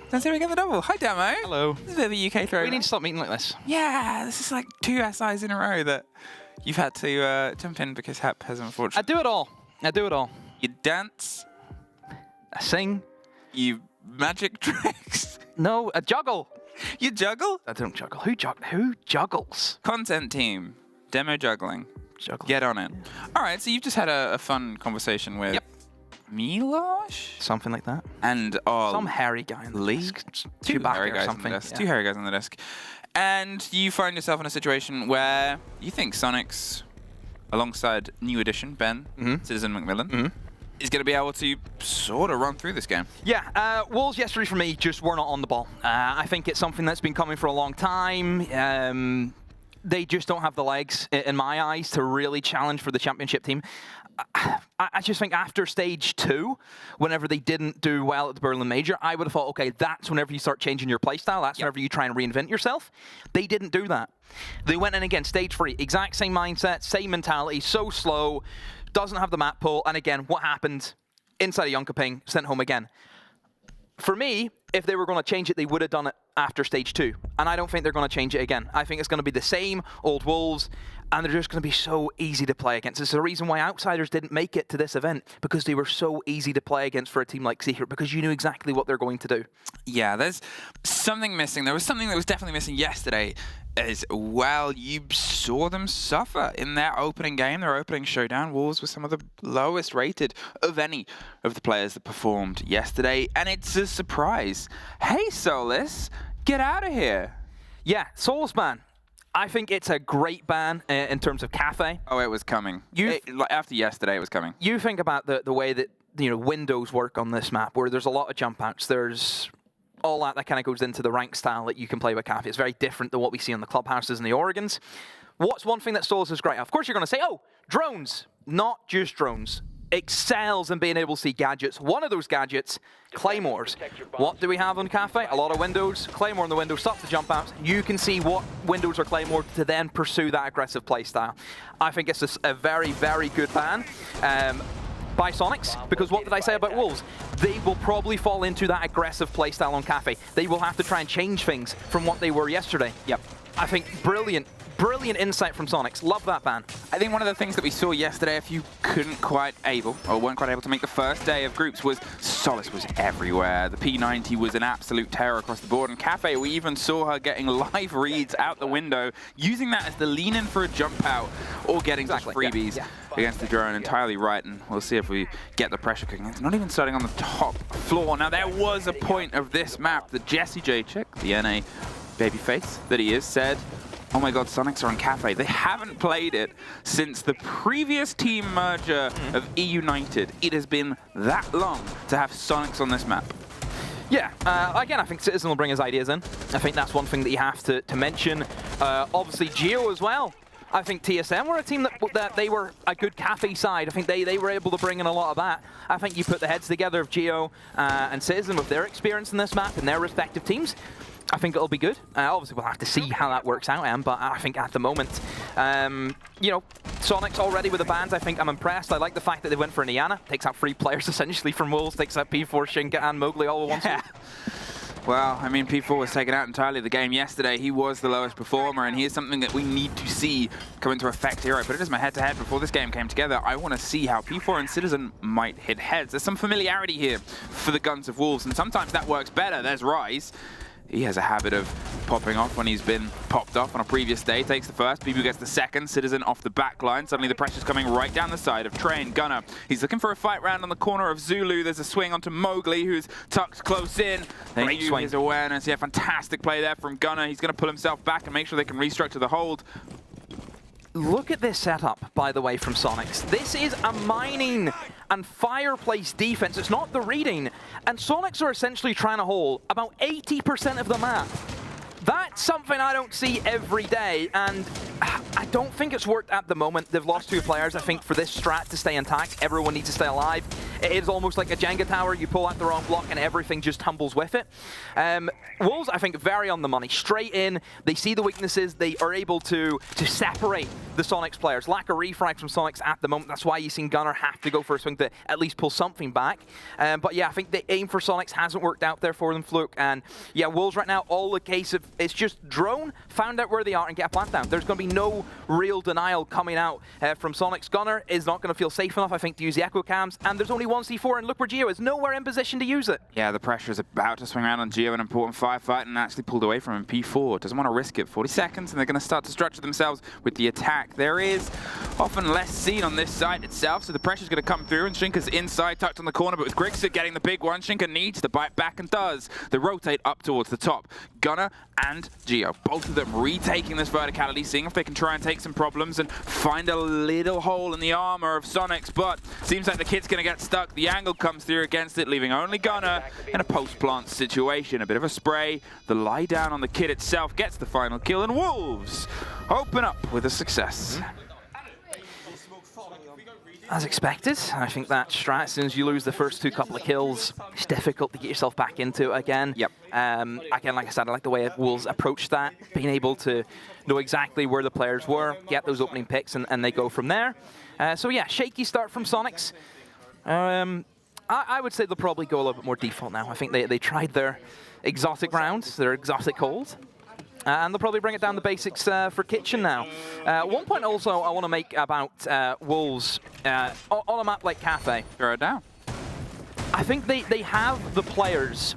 Then see we get the double. Hi, Demo. Hello. This is a bit of a UK throw. We need to stop meeting like this. Yeah, this is like 2 SIs in a row that you've had to jump in because Hep has unfortunately. I do it all. I do it all. You dance. I sing. You magic tricks. No, I juggle. You juggle? I don't juggle. Who juggles? Content team. Demo juggling. Juggle. Get on it. All right, so you've just had a fun conversation with Milos? Something like that. And some hairy guy in the Lee? desk. Two hairy or guys something. on the desk. Yeah. 2 hairy guys on the desk. And you find yourself in a situation where you think Soniqs, alongside new addition, Ben, Citizen Macmillan, is going to be able to sort of run through this game. Yeah, Wolves yesterday for me just were not on the ball. I think it's something that's been coming for a long time. They just don't have the legs, in my eyes, to really challenge for the championship team. I just think after stage 2, whenever they didn't do well at the Berlin Major, I would have thought, okay, that's whenever you start changing your playstyle. That's whenever you try and reinvent yourself. They didn't do that. They went in again, stage 3, exact same mindset, same mentality, so slow, doesn't have the map pull, and again, what happened? Inside of Yonkaping, sent home again. For me, if they were going to change it, they would have done it after stage 2. And I don't think they're going to change it again. I think it's going to be the same old Wolves, and they're just going to be so easy to play against. It's the reason why Outsiders didn't make it to this event, because they were so easy to play against for a team like Secret, because you knew exactly what they're going to do. Yeah, there's something missing. There was something that was definitely missing yesterday as well. You saw them suffer in their opening game, their opening showdown. Wolves were some of the lowest rated of any of the players that performed yesterday, and it's a surprise. Hey, Solus, get out of here. Yeah, Solus ban. I think it's a great ban in terms of Cafe. Oh, it was coming. After yesterday, it was coming. You think about the way that windows work on this map, where there's a lot of jump outs. There's all that kind of goes into the rank style that you can play with Cafe. It's very different than what we see on the clubhouses and the Oregons. What's one thing that Solus is great at? Of course, you're going to say, oh, drones. Not just drones. Excels in being able to see gadgets. One of those gadgets, Claymores. What do we have on Cafe? A lot of windows. Claymore in the window stops the jump outs. You can see what windows are Claymore to then pursue that aggressive playstyle. I think it's a very, very good ban. By Soniqs, because what did I say about Wolves? They will probably fall into that aggressive playstyle on Cafe. They will have to try and change things from what they were yesterday. Yep. I think brilliant Brilliant insight from Soniqs. Love that ban. I think one of the things that we saw yesterday, if you weren't quite able to make the first day of groups, was Solace was everywhere. The P90 was an absolute terror across the board, and Cafe, we even saw her getting live reads out the window, using that as the lean-in for a jump out, or getting just freebies against the drone. Entirely right, and we'll see if we get the pressure cooking. It's not even starting on the top floor. Now, there was a point of this map that Jesse J, the NA babyface that he is, said, oh my god, Soniqs are on Cafe. They haven't played it since the previous team merger of E-United. It has been that long to have Soniqs on this map. Yeah, again, I think Citizen will bring his ideas in. I think that's one thing that you have to mention. Obviously, Geo as well. I think TSM were a team that they were a good Cafe side. I think they were able to bring in a lot of that. I think you put the heads together of Geo and Citizen with their experience in this map and their respective teams. I think it'll be good. Obviously, we'll have to see how that works out, but I think at the moment, you know, Soniqs already with the bans, I think I'm impressed. I like the fact that they went for Niana. Takes out 3 players essentially from Wolves, takes out P4, Shinka, and Mowgli all at once. Well, I mean, P4 was taken out entirely the game yesterday. He was the lowest performer, and here's something that we need to see come into effect here. I put it as my head-to-head before this game came together. I want to see how P4 and Citizen might hit heads. There's some familiarity here for the Guns of Wolves, and sometimes that works better. There's Rise. He has a habit of popping off when he's been popped off on a previous day. Takes the first, BB gets the second, Citizen off the back line. Suddenly the pressure's coming right down the side of Train. Gunner, he's looking for a fight round on the corner of Zulu. There's a swing onto Mowgli, who's tucked close in. Great swing. His awareness. Yeah, fantastic play there from Gunner. He's going to pull himself back and make sure they can restructure the hold. Look at this setup, by the way, from Soniqs. This is a mining and fireplace defense. It's not the reading. And Soniqs are essentially trying to hold about 80% of the map. That's something I don't see every day, and I don't think it's worked at the moment. They've lost 2 players. I think for this strat to stay intact, everyone needs to stay alive. It is almost like a Jenga tower. You pull out the wrong block and everything just tumbles with it. Wolves, I think, very on the money. Straight in, they see the weaknesses. They are able to separate the Soniqs players. Lack of refrags from Soniqs at the moment. That's why you've seen Gunner have to go for a swing to at least pull something back. But yeah, I think the aim for Soniqs hasn't worked out there for them, Fluke. And yeah, Wolves right now, all the case of it's just drone, found out where they are and get a plant down. There's going to be no real denial coming out from Soniqs. Gunner is not going to feel safe enough, I think, to use the echo cams. And there's only one C4, and look where Geo is. Nowhere in position to use it. Yeah, the pressure is about to swing around on Geo, an important firefight, and actually pulled away from him. P4 doesn't want to risk it. 40 seconds, and they're going to start to structure themselves with the attack. There is often less seen on this side itself, so the pressure's going to come through, and Shinka's inside, tucked on the corner, but with Grixis getting the big one, Shinka needs to bite back and does. They rotate up towards the top. Gunner and Geo, both of them retaking this verticality, seeing if they can try and take some problems and find a little hole in the armor of Soniqs, but seems like the kid's going to get stuck. The angle comes through against it, leaving only Gunner in a post-plant situation. A bit of a spray, the lie down on the kid itself gets the final kill, and Wolves open up with a success. As expected, I think that strat, as soon as you lose the first couple of kills, it's difficult to get yourself back into it again. Yep. Again, like I said, I like the way Wolves approached that, being able to know exactly where the players were, get those opening picks, and they go from there. So yeah, shaky start from Soniqs. I would say they'll probably go a little bit more default now. I think they tried their exotic rounds, their exotic hold. And they'll probably bring it down the basics for Kitchen now. One point also I want to make about Wolves on a map like Cafe. Throw it down. I think they have the players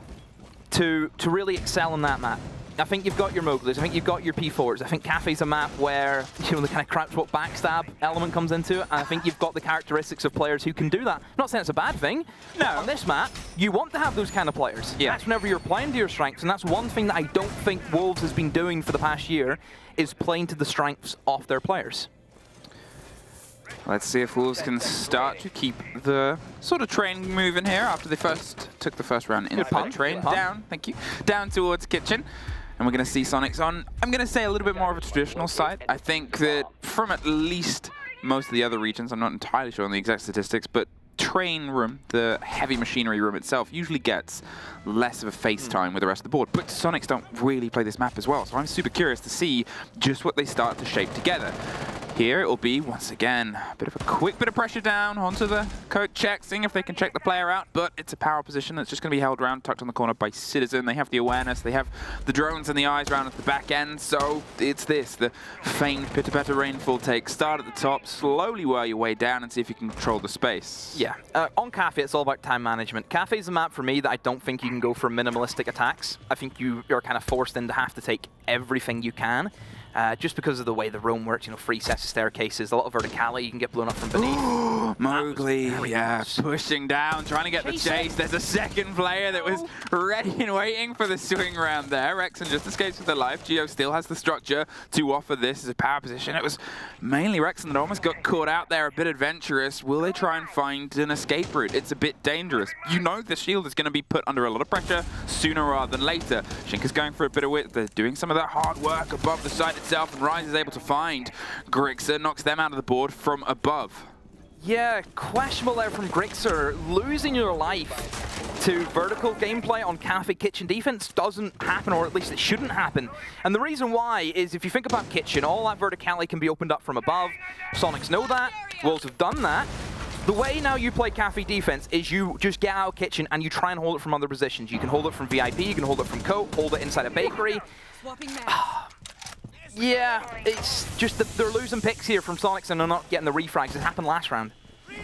to really excel in that map. I think you've got your Mowglis, I think you've got your P4s. I think Cafe's a map where, you know, the kind of crouch walk backstab element comes into it, and I think you've got the characteristics of players who can do that. I'm not saying it's a bad thing. No. On this map, you want to have those kind of players. Yeah. That's whenever you're playing to your strengths, and that's one thing that I don't think Wolves has been doing for the past year, is playing to the strengths of their players. Let's see if Wolves can start to keep the sort of train moving here after they took the first round in the train down. Thank you. Down towards Kitchen. And we're going to see Soniqs on, I'm going to say, a little bit more of a traditional side. I think that from at least most of the other regions, I'm not entirely sure on the exact statistics, but train room, the heavy machinery room itself, usually gets less of a face time with the rest of the board. But Soniqs don't really play this map as well, so I'm super curious to see just what they start to shape together. here it will be, once again, a bit of a quick bit of pressure down onto the coke check, seeing if they can check the player out, but it's a power position that's just going to be held around, tucked on the corner by Citizen. They have the awareness, they have the drones and the eyes around at the back end, so it's this, the famed pitter-patter rainfall take. Start at the top, slowly work your way down and see if you can control the space. Yeah, on Cafe, it's all about time management. Cafe is a map for me that I don't think you can go for minimalistic attacks. I think you're kind of forced in to have to take everything you can. Just because of the way the roam works, you know, 3 sets of staircases, a lot of verticality, you can get blown up from beneath. Mowgli, yeah, pushing down, trying to get the chase. There's a second player that was ready and waiting for the swing round there. Rexon just escapes with their life. Geo still has the structure to offer this as a power position. It was mainly Rexon that almost got caught out there, a bit adventurous. Will they try and find an escape route? It's a bit dangerous. You know the shield is going to be put under a lot of pressure sooner rather than later. Shinka's going for a bit of width. They're doing some of that hard work above the side itself, and Rise is able to find Grixer, knocks them out of the board from above. Yeah, questionable there from Grixer. Losing your life to vertical gameplay on Cafe Kitchen defense doesn't happen, or at least it shouldn't happen. And the reason why is if you think about Kitchen, all that verticality can be opened up from above. Soniqs know that, Wolves have done that. The way now you play Cafe defense is you just get out of Kitchen and you try and hold it from other positions. You can hold it from VIP, you can hold it from Coke, hold it inside a bakery. Yeah, it's just that they're losing picks here from Soniqs and they're not getting the refrags. It happened last round.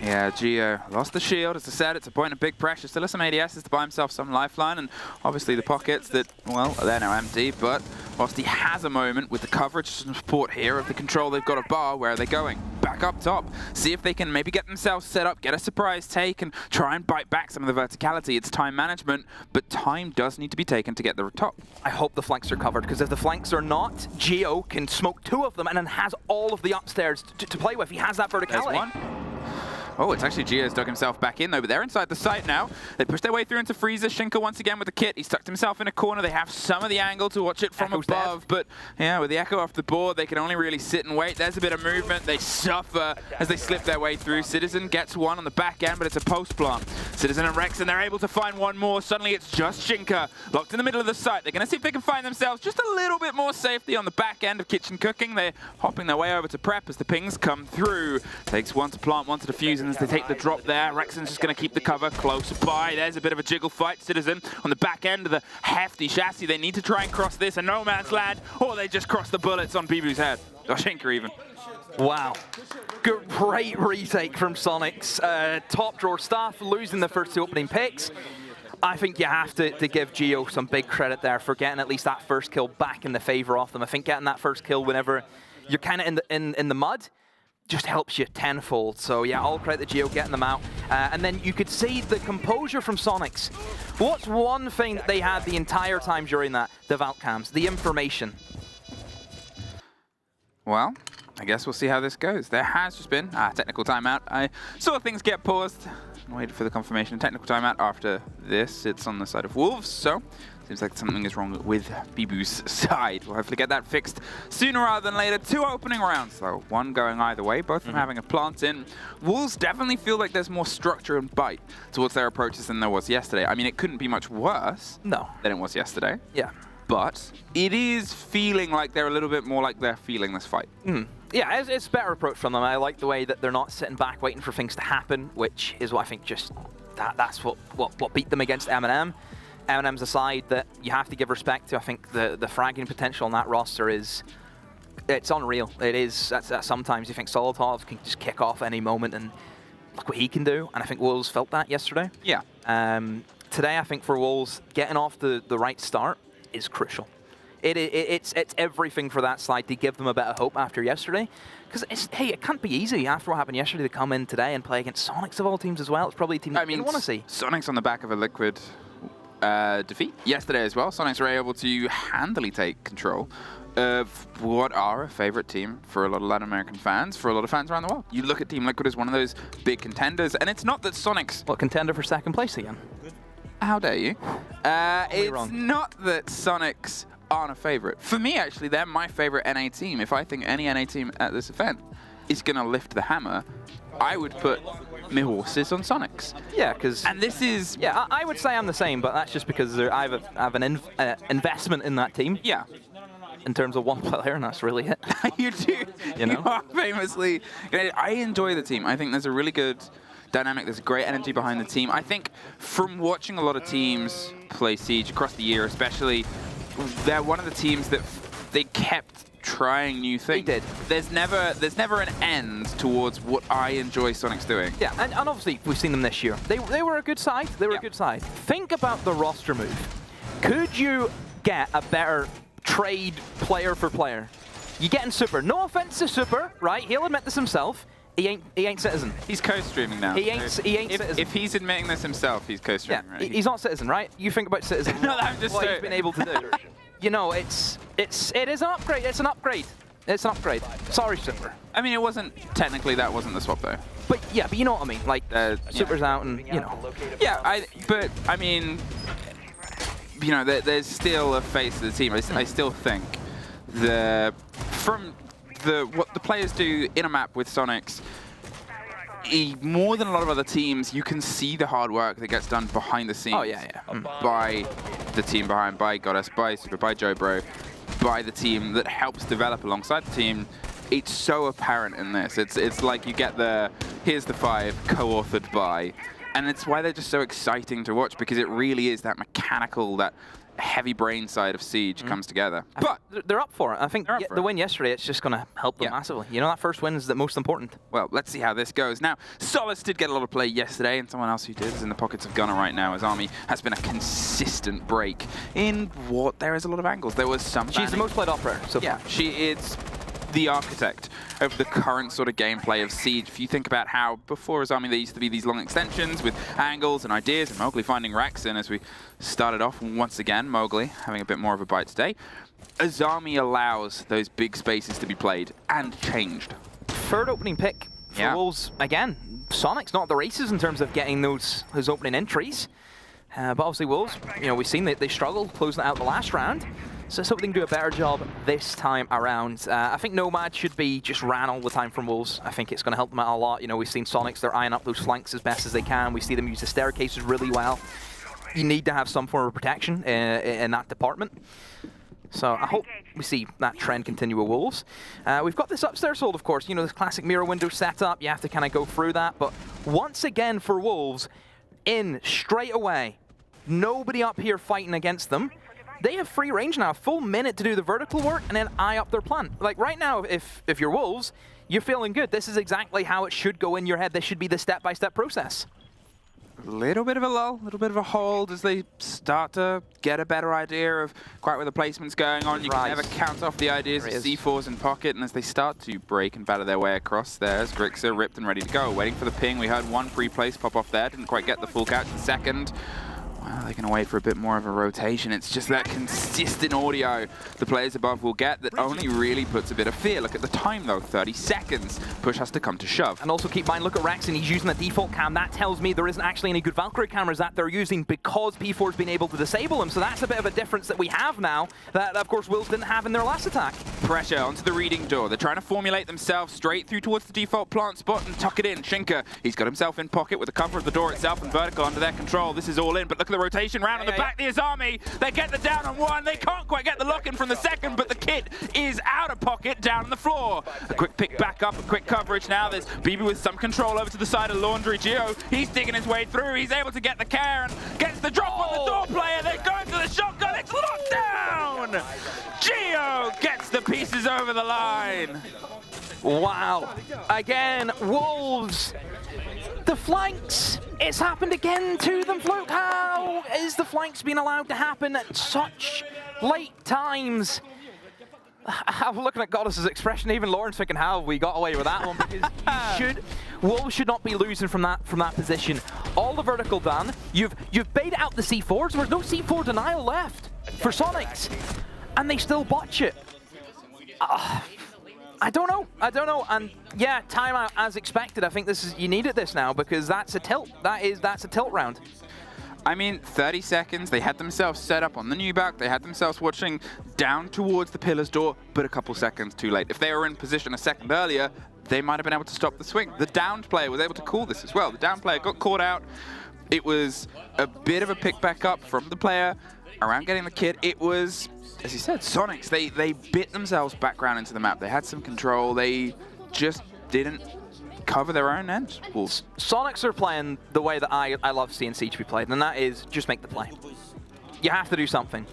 Yeah, Geo lost the shield. As I said, it's a point of big pressure. Still has some ADSs to buy himself some lifeline, and obviously the pockets that, well, they're now empty, but whilst he has a moment with the coverage and support here of the control they've got a bar, where are they going? Back up top. See if they can maybe get themselves set up, get a surprise take, and try and bite back some of the verticality. It's time management, but time does need to be taken to get the top. I hope the flanks are covered, because if the flanks are not, Geo can smoke 2 of them and then has all of the upstairs to play with. He has that verticality. There's one. Oh, it's actually Gio's dug himself back in, though, but they're inside the site now. They push their way through into Freezer. Shinka once again with the kit. He's tucked himself in a corner. They have some of the angle to watch it from above, but yeah, with the Echo off the board, they can only really sit and wait. There's a bit of movement. They suffer as they slip their way through. Citizen gets one on the back end, but it's a post plant. Citizen and Rex, and they're able to find one more. Suddenly it's just Shinka locked in the middle of the site. They're going to see if they can find themselves just a little bit more safety on the back end of Kitchen Cooking. They're hopping their way over to prep as the pings come through. Takes one to plant, one to defuse, and as they take the drop there, Rexon's just going to keep the cover close by. There's a bit of a jiggle fight. Citizen on the back end of the hefty chassis. They need to try and cross this, a no man's land, or they just cross the bullets on Bibu's head. Or Shinka even. Wow. Great retake from Soniqs. Top drawer stuff, losing the first 2 opening picks. I think you have to give Geo some big credit there for getting at least that first kill back in the favor of them. I think getting that first kill whenever you're kind of in the mud just helps you tenfold. So yeah, all credit to Geo getting them out. And then you could see the composure from Soniqs. What's one thing that they had the entire time during that? The Valk cams, the information. Well, I guess we'll see how this goes. There has just been a technical timeout. I saw things get paused. Waited for the confirmation. Technical timeout after this. It's on the side of Wolves, so seems like something is wrong with Bibu's side. We'll hopefully get that fixed sooner rather than later. 2 opening rounds, though. One going either way, both of them having a plant in. Wolves definitely feel like there's more structure and bite towards their approaches than there was yesterday. I mean, it couldn't be much worse than it was yesterday. Yeah. But it is feeling like they're a little bit more like they're feeling this fight. Yeah, it's a better approach from them. I like the way that they're not sitting back waiting for things to happen, which is what I think just that's what beat them against M&M. M&M's a side that you have to give respect to. I think the fragging potential on that roster it's unreal. It is. That's sometimes you think Solotov can just kick off any moment, and look what he can do. And I think Wolves felt that yesterday. Yeah. Today, I think for Wolves, getting off the right start is crucial. It's everything for that side to give them a bit of hope after yesterday. Because, hey, it can't be easy after what happened yesterday to come in today and play against Soniqs of all teams as well. It's probably a team that you want to see. Soniqs on the back of a Liquid defeat yesterday as well. Soniqs were able to handily take control of what are a favorite team for a lot of Latin American fans, for a lot of fans around the world. You look at Team Liquid as one of those big contenders, and it's not that Soniqs... Well, contender for second place again. How dare you? It's not that Soniqs aren't a favorite. For me, actually, they're my favorite NA team. If I think any NA team at this event is going to lift the hammer, I would put my horses on Soniqs. Yeah, because... And this is... Yeah, I would say I'm the same, but that's just because I have an investment in that team. Yeah. in terms of one player, and that's really it. You do. You know? You are famously. I enjoy the team. I think there's a really good dynamic. There's great energy behind the team. I think from watching a lot of teams play Siege across the year, especially, they're one of the teams that they kept trying new things. They did. There's never an end towards what I enjoy Soniqs doing. Yeah, and obviously we've seen them this year. They were a good side. They were a good side. Think about the roster move. Could you get a better trade player for player? You getting Super. No offense to Super, right? He'll admit this himself. He ain't Citizen. He's co-streaming now. He ain't Citizen. If he's admitting this himself, he's co-streaming. Yeah, right? he's not Citizen, right? You think about Citizen. No, I'm just what he's been able to do. You know, it is an upgrade. It's an upgrade. It's an upgrade. Sorry, Super. I mean, it wasn't technically that wasn't the swap though. But yeah, but you know what I mean. Like Super's out, and you know. Yeah, but I mean, you know, there's still a face of the team. I still think what the players do in a map with Soniqs, more than a lot of other teams, you can see the hard work that gets done behind the scenes. Oh yeah, yeah. By the team behind, by Goddess, by Super, by Joe Bro, by the team that helps develop alongside the team. It's so apparent in this. It's like you get here's the 5 co-authored by, and it's why they're just so exciting to watch, because it really is that mechanical, that heavy brain side of Siege comes together. But they're up for it. I think the win yesterday, it's just going to help them Yeah. massively. You know, that first win is the most important. Well, let's see how this goes. Now, Solace did get a lot of play yesterday, and someone else who did is in the pockets of Gunner right now, as Army has been a consistent break in what there is a lot of angles. There was some She's the most played operator so Yeah, far. she is the architect of the current sort of gameplay of Siege. If you think about how before Azami there used to be these long extensions with angles and ideas, and Mowgli finding racks in as we started off, and once again Mowgli having a bit more of a bite today. Azami allows those big spaces to be played and changed. Third opening pick for Wolves again. Soniqs not the races in terms of getting those opening entries. But obviously Wolves, you know, we've seen that they struggled closing it out the last round. So let's hope they can do a better job this time around. I think Nomad should be just ran all the time from Wolves. I think it's going to help them out a lot. You know, we've seen Soniqs, they're eyeing up those flanks as best as they can. We see them use the staircases really well. You need to have some form of protection in that department. So I hope we see that trend continue with Wolves. We've got this upstairs hold, of course. You know, this classic mirror window setup. You have to kind of go through that. But once again for Wolves, in straight away. Nobody up here fighting against them. They have free range now, a full minute to do the vertical work and then eye up their plant. Like right now, if you're Wolves, you're feeling good. This is exactly how it should go in your head. This should be the step-by-step process. A little bit of a lull, a little bit of a hold as they start to get a better idea of quite where the placement's going on. You can never count off the ideas of C4s in pocket, and as they start to break and batter their way across there, as Grixer ripped and ready to go. Waiting for the ping, we heard one pre-place pop off there, didn't quite get the full catch. The second, well, they're going to wait for a bit more of a rotation. It's just that consistent audio the players above will get that only really puts a bit of fear. Look at the time, though, 30 seconds. Push has to come to shove. And also keep in mind, look at Rex, and he's using the default cam. That tells me there isn't actually any good Valkyrie cameras that they're using because P4's been able to disable them. So that's a bit of a difference that we have now that, of course, Wills didn't have in their last attack. Pressure onto the reading door. They're trying to formulate themselves straight through towards the default plant spot and tuck it in. Shinka, he's got himself in pocket with the cover of the door itself and vertical under their control. This is all in, but look at the rotation round on the back. The Azami, they get the down on one. They can't quite get the lock in from the second, but the kit is out of pocket down on the floor. A quick pick back up, a quick coverage now. There's BB with some control over to the side of Laundry. Geo, he's digging his way through. He's able to get the care and gets the drop on the door player. They go into the shotgun. It's locked down. Geo gets the pieces over the line. Wow. Again, Wolves. The flanks, it's happened again to them, Fluke. How is the flanks being allowed to happen at such late times? I'm looking at Goddess's expression, even Lauren's thinking, how have we got away with that one? Because Wolves should not be losing from that position. All the vertical done. You've baited out the C4s. There's no C4 denial left for Soniqs, and they still botch it. I don't know. And yeah, timeout as expected. I think you needed this now because that's a tilt. That's a tilt round. I mean, 30 seconds, they had themselves set up on the new back, they had themselves watching down towards the pillar's door, but a couple seconds too late. If they were in position a second earlier, they might have been able to stop the swing. The downed player was able to call this as well. The downed player got caught out. It was a bit of a pick back up from the player, around getting the kit. It was, as you said, Soniqs. They bit themselves background into the map. They had some control. They just didn't cover their own end. Wolves. Soniqs are playing the way that I love seeing Siege be played, and that is just make the play. You have to do something.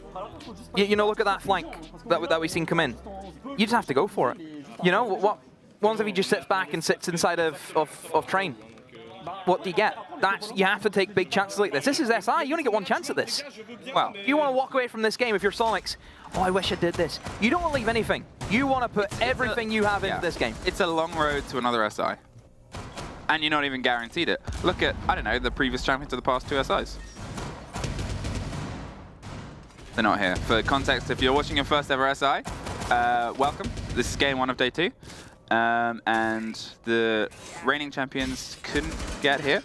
You know, look at that flank that we've seen come in. You just have to go for it. You know, what ones if he just sits back and sits inside of train? What do you get? You have to take big chances like this. This is SI, you only get one chance at this. Well, if you want to walk away from this game, if you're Soniqs, oh, I wish I did this. You don't want to leave anything. You want to put everything you have into this game. It's a long road to another SI. And you're not even guaranteed it. Look at, I don't know, the previous champions of the past 2 SIs. They're not here. For context, if you're watching your first ever SI, welcome. This is game 1 of day 2. And the reigning champions couldn't get here,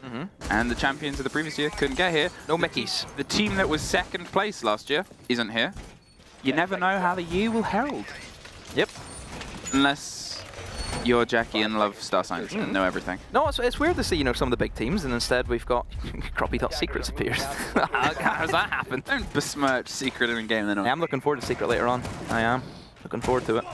and the champions of the previous year couldn't get here. No Mickeys. The team that was 2nd place last year isn't here. You never know how the year will herald. Yep. Unless you're Jackie and love star signs and know everything. No, it's weird to see, you know, some of the big teams, and instead we've got Crappy.Secrets appears. How does that happen? Don't besmirch Secret in a game, then. I'm looking forward to Secret later on. I am. Looking forward to it.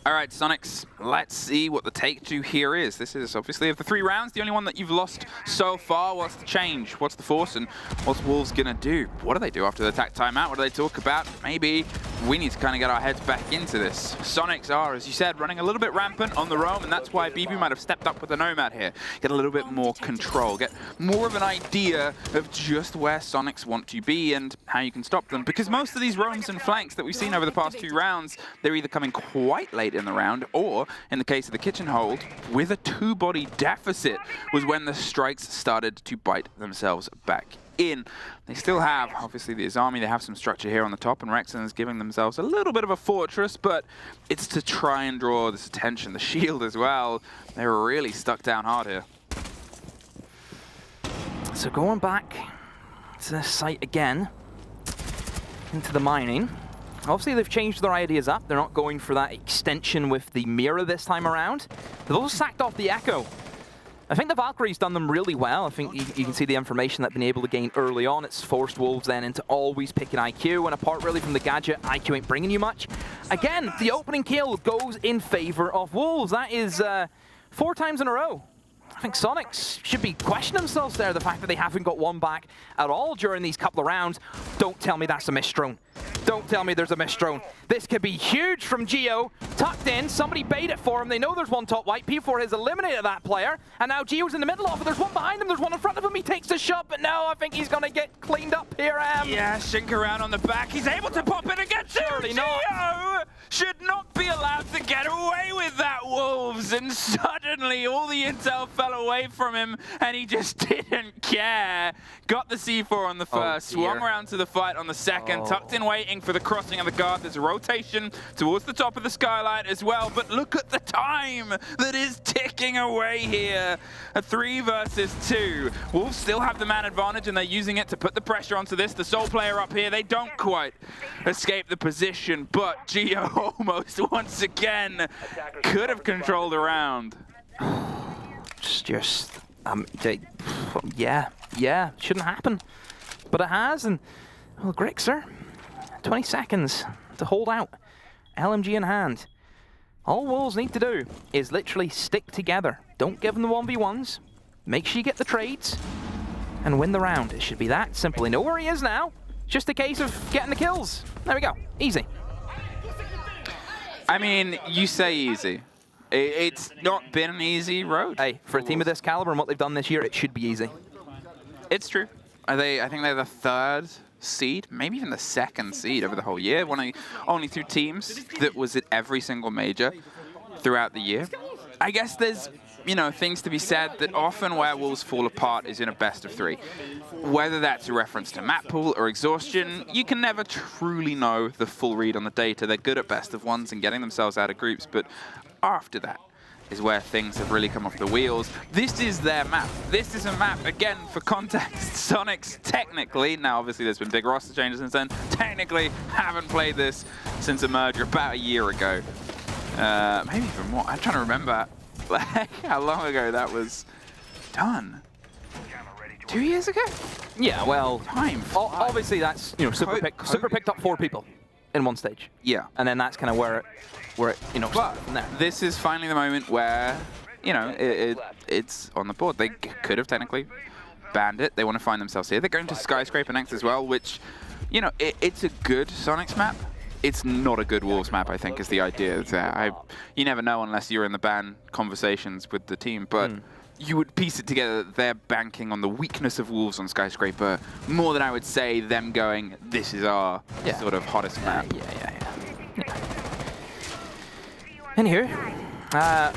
All right, Soniqs, let's see what the take-two here is. This is obviously, of the 3 rounds, the only one that you've lost so far. What's the change? What's the force? And what's Wolves going to do? What do they do after the attack timeout? What do they talk about? Maybe we need to kind of get our heads back into this. Soniqs are, as you said, running a little bit rampant on the roam, and that's why BB might have stepped up with the Nomad here. Get a little bit more control. Get more of an idea of just where Soniqs want to be and how you can stop them. Because most of these roams and flanks that we've seen over the past 2 rounds, they're either coming quite late in the round, or in the case of the kitchen hold, with a 2-body deficit was when the strikes started to bite themselves back in. They still have, obviously, the Izami. They have some structure here on the top, and Rexon is giving themselves a little bit of a fortress, but it's to try and draw this attention. The shield as well. They're really stuck down hard here. So going back to the site again, into the mining. Obviously, they've changed their ideas up. They're not going for that extension with the mirror this time around. They've also sacked off the Echo. I think the Valkyrie's done them really well. I think you can see the information they've been able to gain early on. It's forced Wolves then into always picking IQ, and apart really from the gadget, IQ ain't bringing you much. Again, the opening kill goes in favor of Wolves. That is 4 times in a row. I think Soniqs should be questioning themselves there, the fact that they haven't got one back at all during these couple of rounds. Don't tell me that's a missed drone. Don't tell me there's a missed drone. This could be huge from Geo. Tucked in, somebody bait it for him. They know there's one top white. P4 has eliminated that player. And now Geo's in the middle of it. There's one behind him. There's one in front of him. He takes the shot, but no, I think he's going to get cleaned up here. Yeah, Shink around on the back. He's able to pop in and get two. Surely Geo not. should not be allowed to get away with that, Wolves. And suddenly all the intel fell away from him, and he just didn't care. Got the C4 on the first, swung around to the fight on the second, tucked in waiting for the crossing of the guard. There's a rotation towards the top of the skylight as well, but look at the time that is ticking away here. A 3 versus 2. Wolves still have the man advantage, and they're using it to put the pressure onto this. The sole player up here, they don't quite escape the position, but Geo almost once again could have controlled the round. Yeah, shouldn't happen. But it has, and, well, Grixer, 20 seconds to hold out. LMG in hand. All Wolves need to do is literally stick together. Don't give them the 1v1s. Make sure you get the trades and win the round. It should be that simple. They know where he is now. Just a case of getting the kills. There we go. Easy. I mean, you say easy. It's not been an easy road. Hey, for a team of this caliber and what they've done this year, it should be easy. It's true. I think they're the 3rd seed, maybe even the 2nd seed over the whole year. One of only 2 teams that was at every single major throughout the year. I guess there's, you know, things to be said that often where Wolves fall apart is in a best of 3. Whether that's a reference to map pool or exhaustion, you can never truly know the full read on the data. They're good at best of 1s and getting themselves out of groups, but after that is where things have really come off the wheels. This is their map. This is a map, again, for context. Soniqs technically, now obviously there's been big roster changes since then, technically haven't played this since a merger about a year ago. Maybe even more. I'm trying to remember like how long ago that was done. 2 years ago? Yeah, well, Time obviously that's, you know, Super picked up 4 people in one stage. Yeah. And then that's kind of where it, you know, But started from there. this is finally the moment where, you know, it's on the board. They could have technically banned it. They want to find themselves here. They're going to Skyscraper next as well, which, you know, it's a good Sonics map. It's not a good Wolves map, I think, is the idea there. You never know unless you're in the ban conversations with the team, but you would piece it together that they're banking on the weakness of Wolves on Skyscraper more than I would say them going, this is our sort of hottest map. Yeah. Anywho, I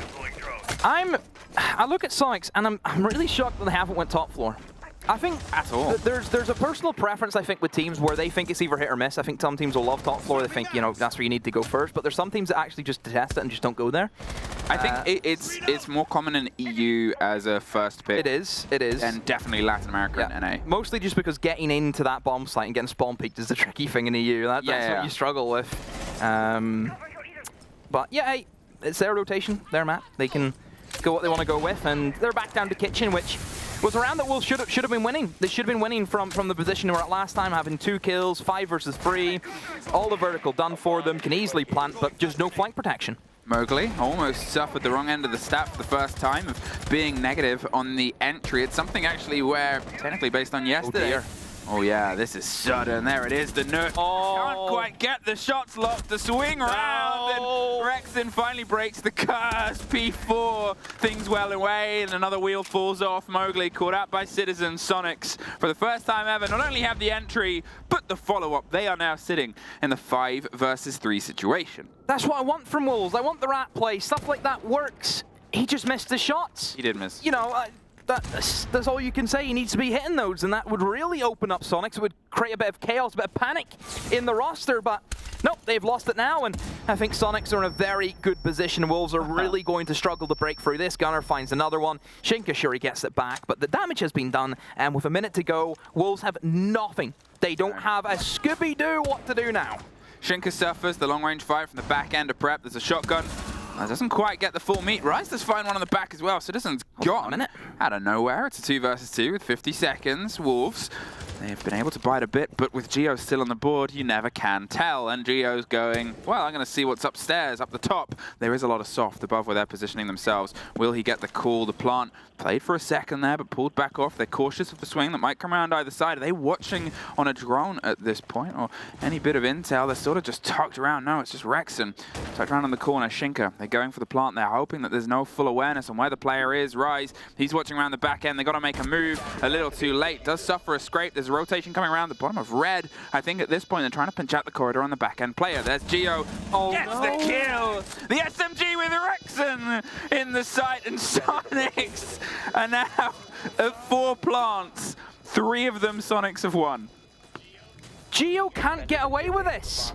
look at Sonics and I'm really shocked that they haven't went top floor. I think At all. there's a personal preference, I think, with teams where they think it's either hit or miss. I think some teams will love top floor. They think, you know, that's where you need to go first. But there's some teams that actually just detest it and just don't go there. I think it's more common in EU as a first pick. It is. And definitely Latin America and NA. Mostly just because getting into that bomb site and getting spawn peaked is the tricky thing in EU. That's what you struggle with. But yeah, hey, it's their rotation, their map. They can go what they want to go with, and they're back down to Kitchen, which was a round that Wolves should have been winning. They should have been winning from the position they were at last time, having 2 kills, 5 versus 3. All the vertical done for them, can easily plant, but just no flank protection. Mowgli almost suffered the wrong end of the stat for the first time of being negative on the entry. It's something actually where, technically based on yesterday. Oh yeah, this is sudden. There it is, the nerf. Can't quite get the shots locked, the swing round, and Rexon finally breaks the curse. P4, things well away, and another wheel falls off. Mowgli caught out by Citizen. Sonics, for the first time ever, not only have the entry, but the follow-up. They are now sitting in the 5 versus 3 situation. That's what I want from Wolves. I want the rat play. Stuff like that works. He just missed the shots. He did miss. You know, that's all you can say. He needs to be hitting those, and that would really open up Sonics. It would create a bit of chaos, a bit of panic in the roster, but nope, they've lost it now, and I think Sonics are in a very good position. Wolves are really going to struggle to break through this. Gunner finds another one. Shinka sure he gets it back, but the damage has been done, and with a minute to go, Wolves have nothing. They don't have a Scooby-Doo what to do now. Shinka suffers the long-range fire from the back end of prep. There's a shotgun. Doesn't quite get the full meat. Rice does find one on the back as well. Citizen's gone out of nowhere. It's a 2 versus 2 with 50 seconds. Wolves, they've been able to bite a bit, but with Geo still on the board, you never can tell. And Geo's going, well, I'm going to see what's upstairs, up the top. There is a lot of soft above where they're positioning themselves. Will he get the call? The plant played for a second there, but pulled back off. They're cautious of the swing that might come around either side. Are they watching on a drone at this point, or any bit of intel? They're sort of just tucked around. No, it's just Rexon. Tucked around in the corner. Shinka, they're going for the plant. They're hoping that there's no full awareness on where the player is. Rise, he's watching around the back end. They've got to make a move a little too late. Does suffer a scrape. There's a rotation coming around the bottom of red. I think at this point they're trying to pinch out the corridor on the back end player. There's Geo. Gets the kill. The SMG with Rexon in the sight, and Sonics are now at 4 plants. 3 of them Sonics have won. Geo can't get away with this.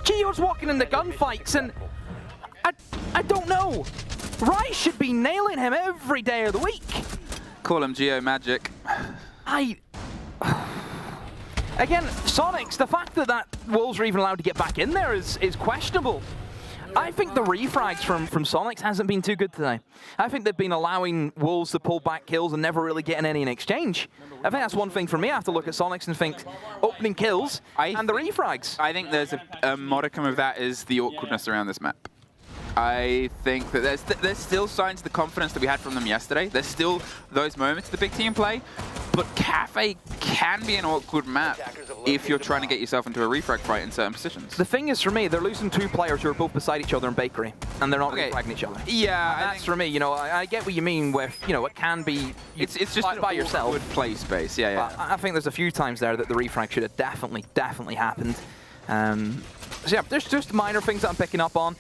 Geo's walking in the gunfights, and I don't know. Rice should be nailing him every day of the week. Call him Geo Magic. Again, Sonics, the fact that Wolves are even allowed to get back in there is questionable. I think the refrags from Sonics hasn't been too good today. I think they've been allowing Wolves to pull back kills and never really getting any in exchange. I think that's one thing for me. I have to look at Sonics and think opening kills and the refrags. I think there's a modicum of that is the awkwardness around this map. I think that there's still signs of the confidence that we had from them yesterday. There's still those moments the big team play, but Cafe can be an awkward map if you're trying to get yourself into a refrag fight in certain positions. The thing is, for me, they're losing 2 players who are both beside each other in Bakery, and they're not refragging each other. Yeah, that's for me. You know, I get what you mean with, you know, it can be it's just by yourself. Good play space. Yeah. I think there's a few times there that the refrag should have definitely happened. So yeah, there's just minor things that I'm picking up on.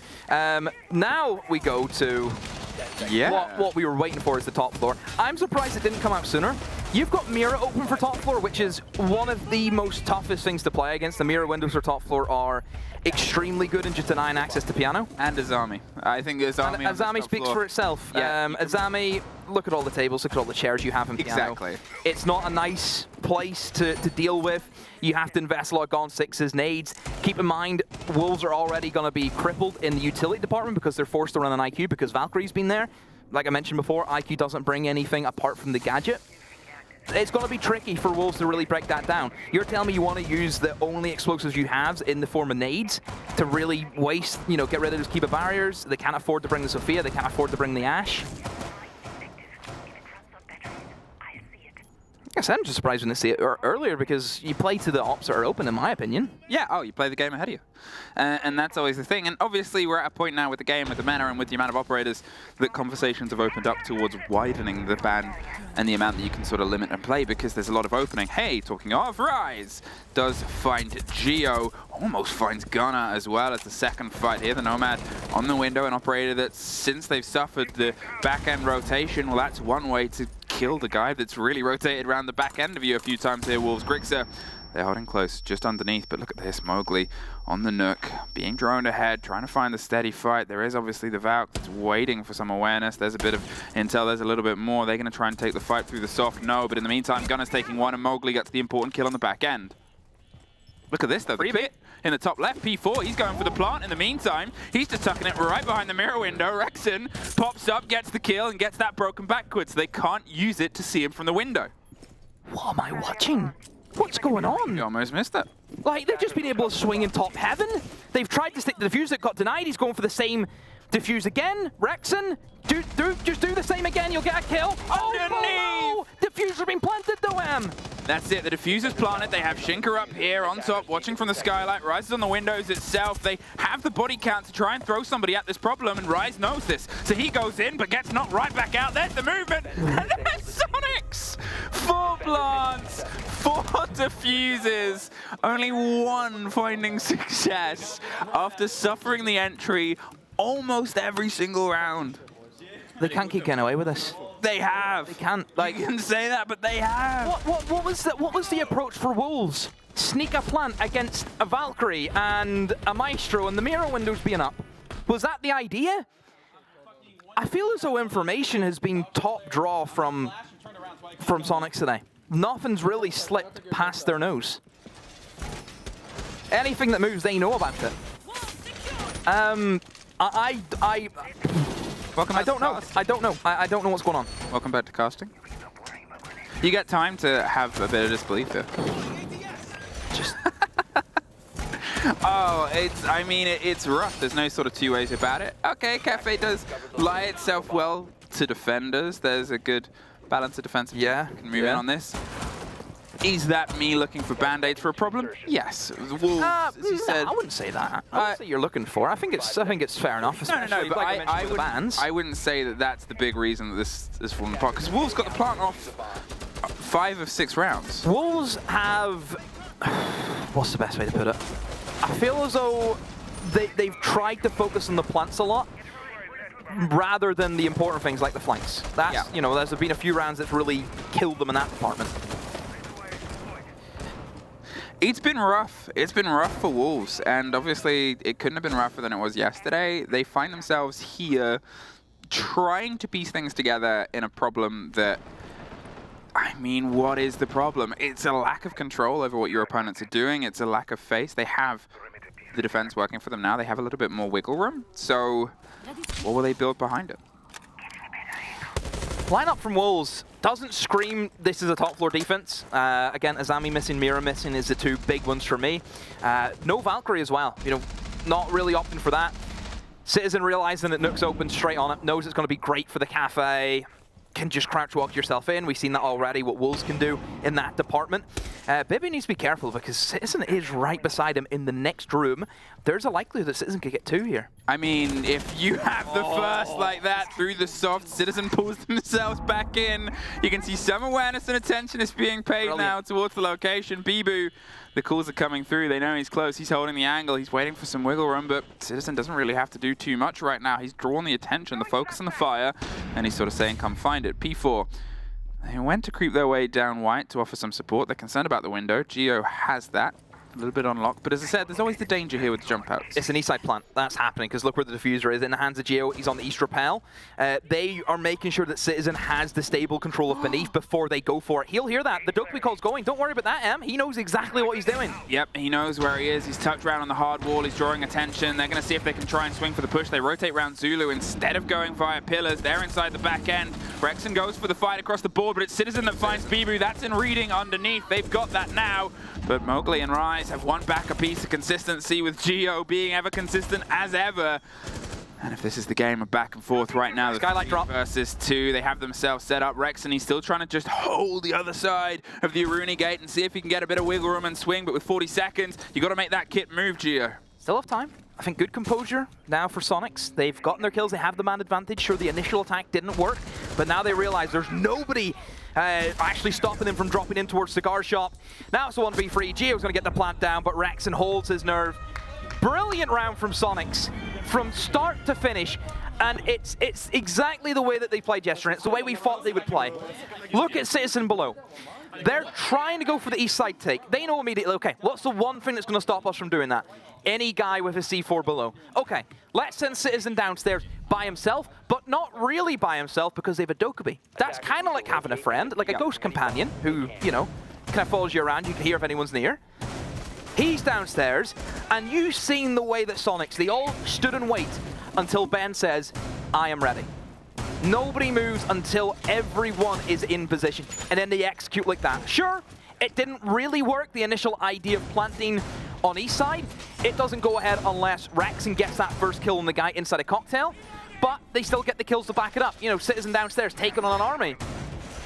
Now we go to what we were waiting for is the top floor. I'm surprised it didn't come out sooner. You've got Mira open for top floor, which is one of the most toughest things to play against. The Mira windows for top floor are extremely good in just denying access to piano. And Azami. I think Azami. Azami speaks for itself. Yeah, Azami, look at all the tables, look at all the chairs you have in piano. Exactly. It's not a nice place to deal with. You have to invest a lot of Gone 6s, nades. Keep in mind, Wolves are already going to be crippled in the utility department because they're forced to run an IQ because Valkyrie's been there. Like I mentioned before, IQ doesn't bring anything apart from the gadget. it's going to be tricky for Wolves to really break that down. You're telling me you want to use the only explosives you have in the form of nades to really waste, you know, get rid of those Kiba barriers. They can't afford to bring the Sophia, they can't afford to bring the Ashe. I guess I'm just surprised when they see it earlier, because you play to the ops that are open, in my opinion. Yeah, oh, you play the game ahead of you. And that's always the thing. And obviously, we're at a point now with the game, with the meta, and with the amount of operators, that conversations have opened up towards widening the ban and the amount that you can sort of limit and play, because there's a lot of opening. Hey, talking of, Rise does find Geo, almost finds Gunnar as well as the second fight here. The Nomad on the window, an operator that, since they've suffered the back-end rotation, well, that's one way to kill the guy that's really rotated around the back end of you a few times here, Wolves. Grixer, they're holding close just underneath, but look at this, Mowgli on the Nook, being droned ahead, trying to find the steady fight. There is obviously the Valk that's waiting for some awareness. There's a bit of intel, there's a little bit more. They're going to try and take the fight through the soft, no, but in the meantime, Gunnar's taking one, and Mowgli gets the important kill on the back end. Look at this though, the pit in the top left, P4, he's going for the plant. In the meantime, he's just tucking it right behind the mirror window. Rexon pops up, gets the kill, and gets that broken backwards. They can't use it to see him from the window. What am I watching? What's going on? You almost missed it. Like, they've just been able to swing in top heaven. They've tried to stick the defuse that got denied. He's going for the same defuse again. Rexon, just do the same again, you'll get a kill. Oh, no! Diffuser being planted though, That's it, the diffuser's planted. They have Shinka up here on top, watching from the skylight. Rise is on the windows itself. They have the body count to try and throw somebody at this problem, and Rise knows this. So he goes in, but gets knocked right back out. There's the movement, and there's Soniqs! 4 plants, 4 diffusers, only 1 finding success after suffering the entry almost every single round. They can't keep getting away with this. They have. They can't. Like, you can say that, but they have. What was the approach for Wolves? Sneak a plant against a Valkyrie and a Maestro and the mirror windows being up. Was that the idea? I feel as though information has been top draw from Soniqs today. Nothing's really slipped past their nose. Anything that moves, they know about it. Welcome I don't know. I don't know. I don't know what's going on. Welcome back to casting. You get time to have a bit of disbelief here. Just oh, it's rough. There's no sort of two ways about it. Okay, Cafe does lie itself well to defenders. There's a good balance of defensive. Yeah. Can move in on this. Is that me looking for band-aids for a problem? Yes. Wolves, as you said. I wouldn't say that. I wouldn't say you're looking for. I think it's fair enough. No, but I wouldn't say that that's the big reason that this is falling apart, because Wolves got the plant off 5 of 6 rounds. Wolves have, what's the best way to put it? I feel as though they've tried to focus on the plants a lot, rather than the important things like the flanks. That's, you know, there's been a few rounds that's really killed them in that department. It's been rough. It's been rough for Wolves, and obviously it couldn't have been rougher than it was yesterday. They find themselves here trying to piece things together in a problem that, I mean, what is the problem? It's a lack of control over what your opponents are doing. It's a lack of face. They have the defense working for them now. They have a little bit more wiggle room. So what will they build behind it? Lineup from Wolves doesn't scream this is a top floor defense. Again, Azami missing, Mira missing is the 2 big ones for me. No Valkyrie as well. You know, not really opting for that. Citizen realizing that Nook's open straight on it, knows it's going to be great for the cafe. Can just crouch walk yourself in. We've seen that already, what Wolves can do in that department. Bibi needs to be careful because Citizen is right beside him in the next room. There's a likelihood that Citizen could get 2 here. I mean, if you have the first like that through the soft, Citizen pulls themselves back in. You can see some awareness and attention is being paid now towards the location. Bibu, the calls are coming through. They know he's close. He's holding the angle. He's waiting for some wiggle room, but Citizen doesn't really have to do too much right now. He's drawn the attention, the focus on the fire, and he's sort of saying, come find it. P4, they went to creep their way down white to offer some support. They're concerned about the window. Geo has that. a little bit unlocked. But as I said, there's always the danger here with jump outs. It's an east side plant. That's happening because look where the diffuser is in the hands of Geo. He's on the east rappel. They are making sure that Citizen has the stable control of beneath before they go for it. He'll hear that. The Dokkaebi call's going. Don't worry about that, Em. He knows exactly what he's doing. Yep, he knows where he is. He's tucked around on the hard wall. He's drawing attention. They're going to see if they can try and swing for the push. They rotate around Zulu instead of going via pillars. They're inside the back end. Rexon goes for the fight across the board, but it's Citizen that finds Bibu. That's in reading underneath. They've got that now. But Mowgli and Rise have one back a piece of consistency, with Geo being ever consistent as ever. And if this is the game of back and forth right now, the Skylight drop versus 2, they have themselves set up. Rex, and he's still trying to just hold the other side of the Aruni gate and see if he can get a bit of wiggle room and swing. But with 40 seconds, you got to make that kit move, Geo. Still have time. I think good composure now for Soniqs. They've gotten their kills. They have the man advantage. Sure, the initial attack didn't work, but now they realize there's nobody actually stopping him from dropping in towards Cigar Shop. Now it's a 1v3. Geo's going to get the plant down, but Rexon holds his nerve. Brilliant round from Soniqs from start to finish. And it's exactly the way that they played yesterday. It's the way we thought they would play. Look at Citizen below. They're trying to go for the east side take. They know immediately, okay, what's the one thing that's going to stop us from doing that? Any guy with a C4 below. Okay, let's send Citizen downstairs by himself, but not really by himself because they have a Dokkaebi. That's kind of like having a friend, like a ghost companion who, you know, kind of follows you around. You can hear if anyone's near. He's downstairs, and you've seen the way that Soniqs, they all stood and wait until Ben says, I am ready. Nobody moves until everyone is in position, and then they execute like that. Sure, it didn't really work, the initial idea of planting on east side. It doesn't go ahead unless Rexon gets that first kill on the guy inside a cocktail, but they still get the kills to back it up. You know, Citizen downstairs taking on an army.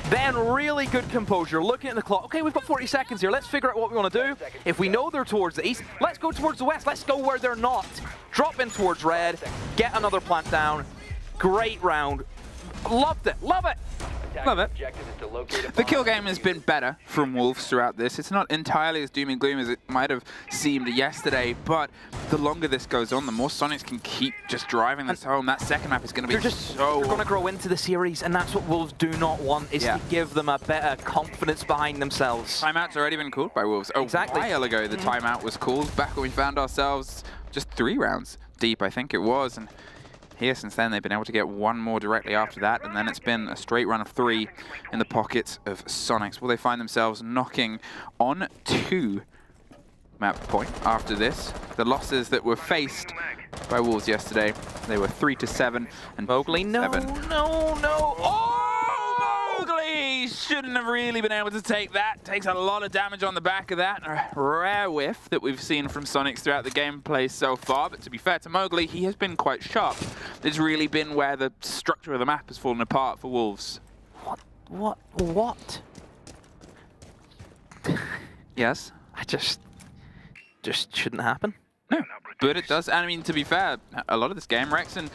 Then really good composure, looking at the clock. Okay, we've got 40 seconds here. Let's figure out what we want to do. If we know they're towards the east, let's go towards the west. Let's go where they're not. Drop in towards red, get another plant down. Great round. Loved it. Love it. Love it. The kill game has been better from Wolves throughout this. It's not entirely as doom and gloom as it might have seemed yesterday, but the longer this goes on, the more Soniqs can keep just driving this home. That second map is going to be they're going to grow into the series, and that's what Wolves do not want, is to give them a better confidence behind themselves. Timeout's already been called by Wolves. Exactly. A while ago, the timeout was called back when we found ourselves just 3 rounds deep, I think it was, and here, since then, they've been able to get one more directly after that, and then it's been a straight run of 3 in the pockets of Soniqs. Will they find themselves knocking on 2 map point after this? The losses that were faced by Wolves yesterday, they were 3-7 and Mowgli, no. Oh, Mowgli shouldn't have really been able to take that. Takes a lot of damage on the back of that. A rare whiff that we've seen from Soniqs throughout the gameplay so far. But to be fair to Mowgli, he has been quite sharp. It's really been where the structure of the map has fallen apart for Wolves. What? Yes? I just shouldn't happen. No, but it does. And I mean, to be fair, a lot of this game, Rexon,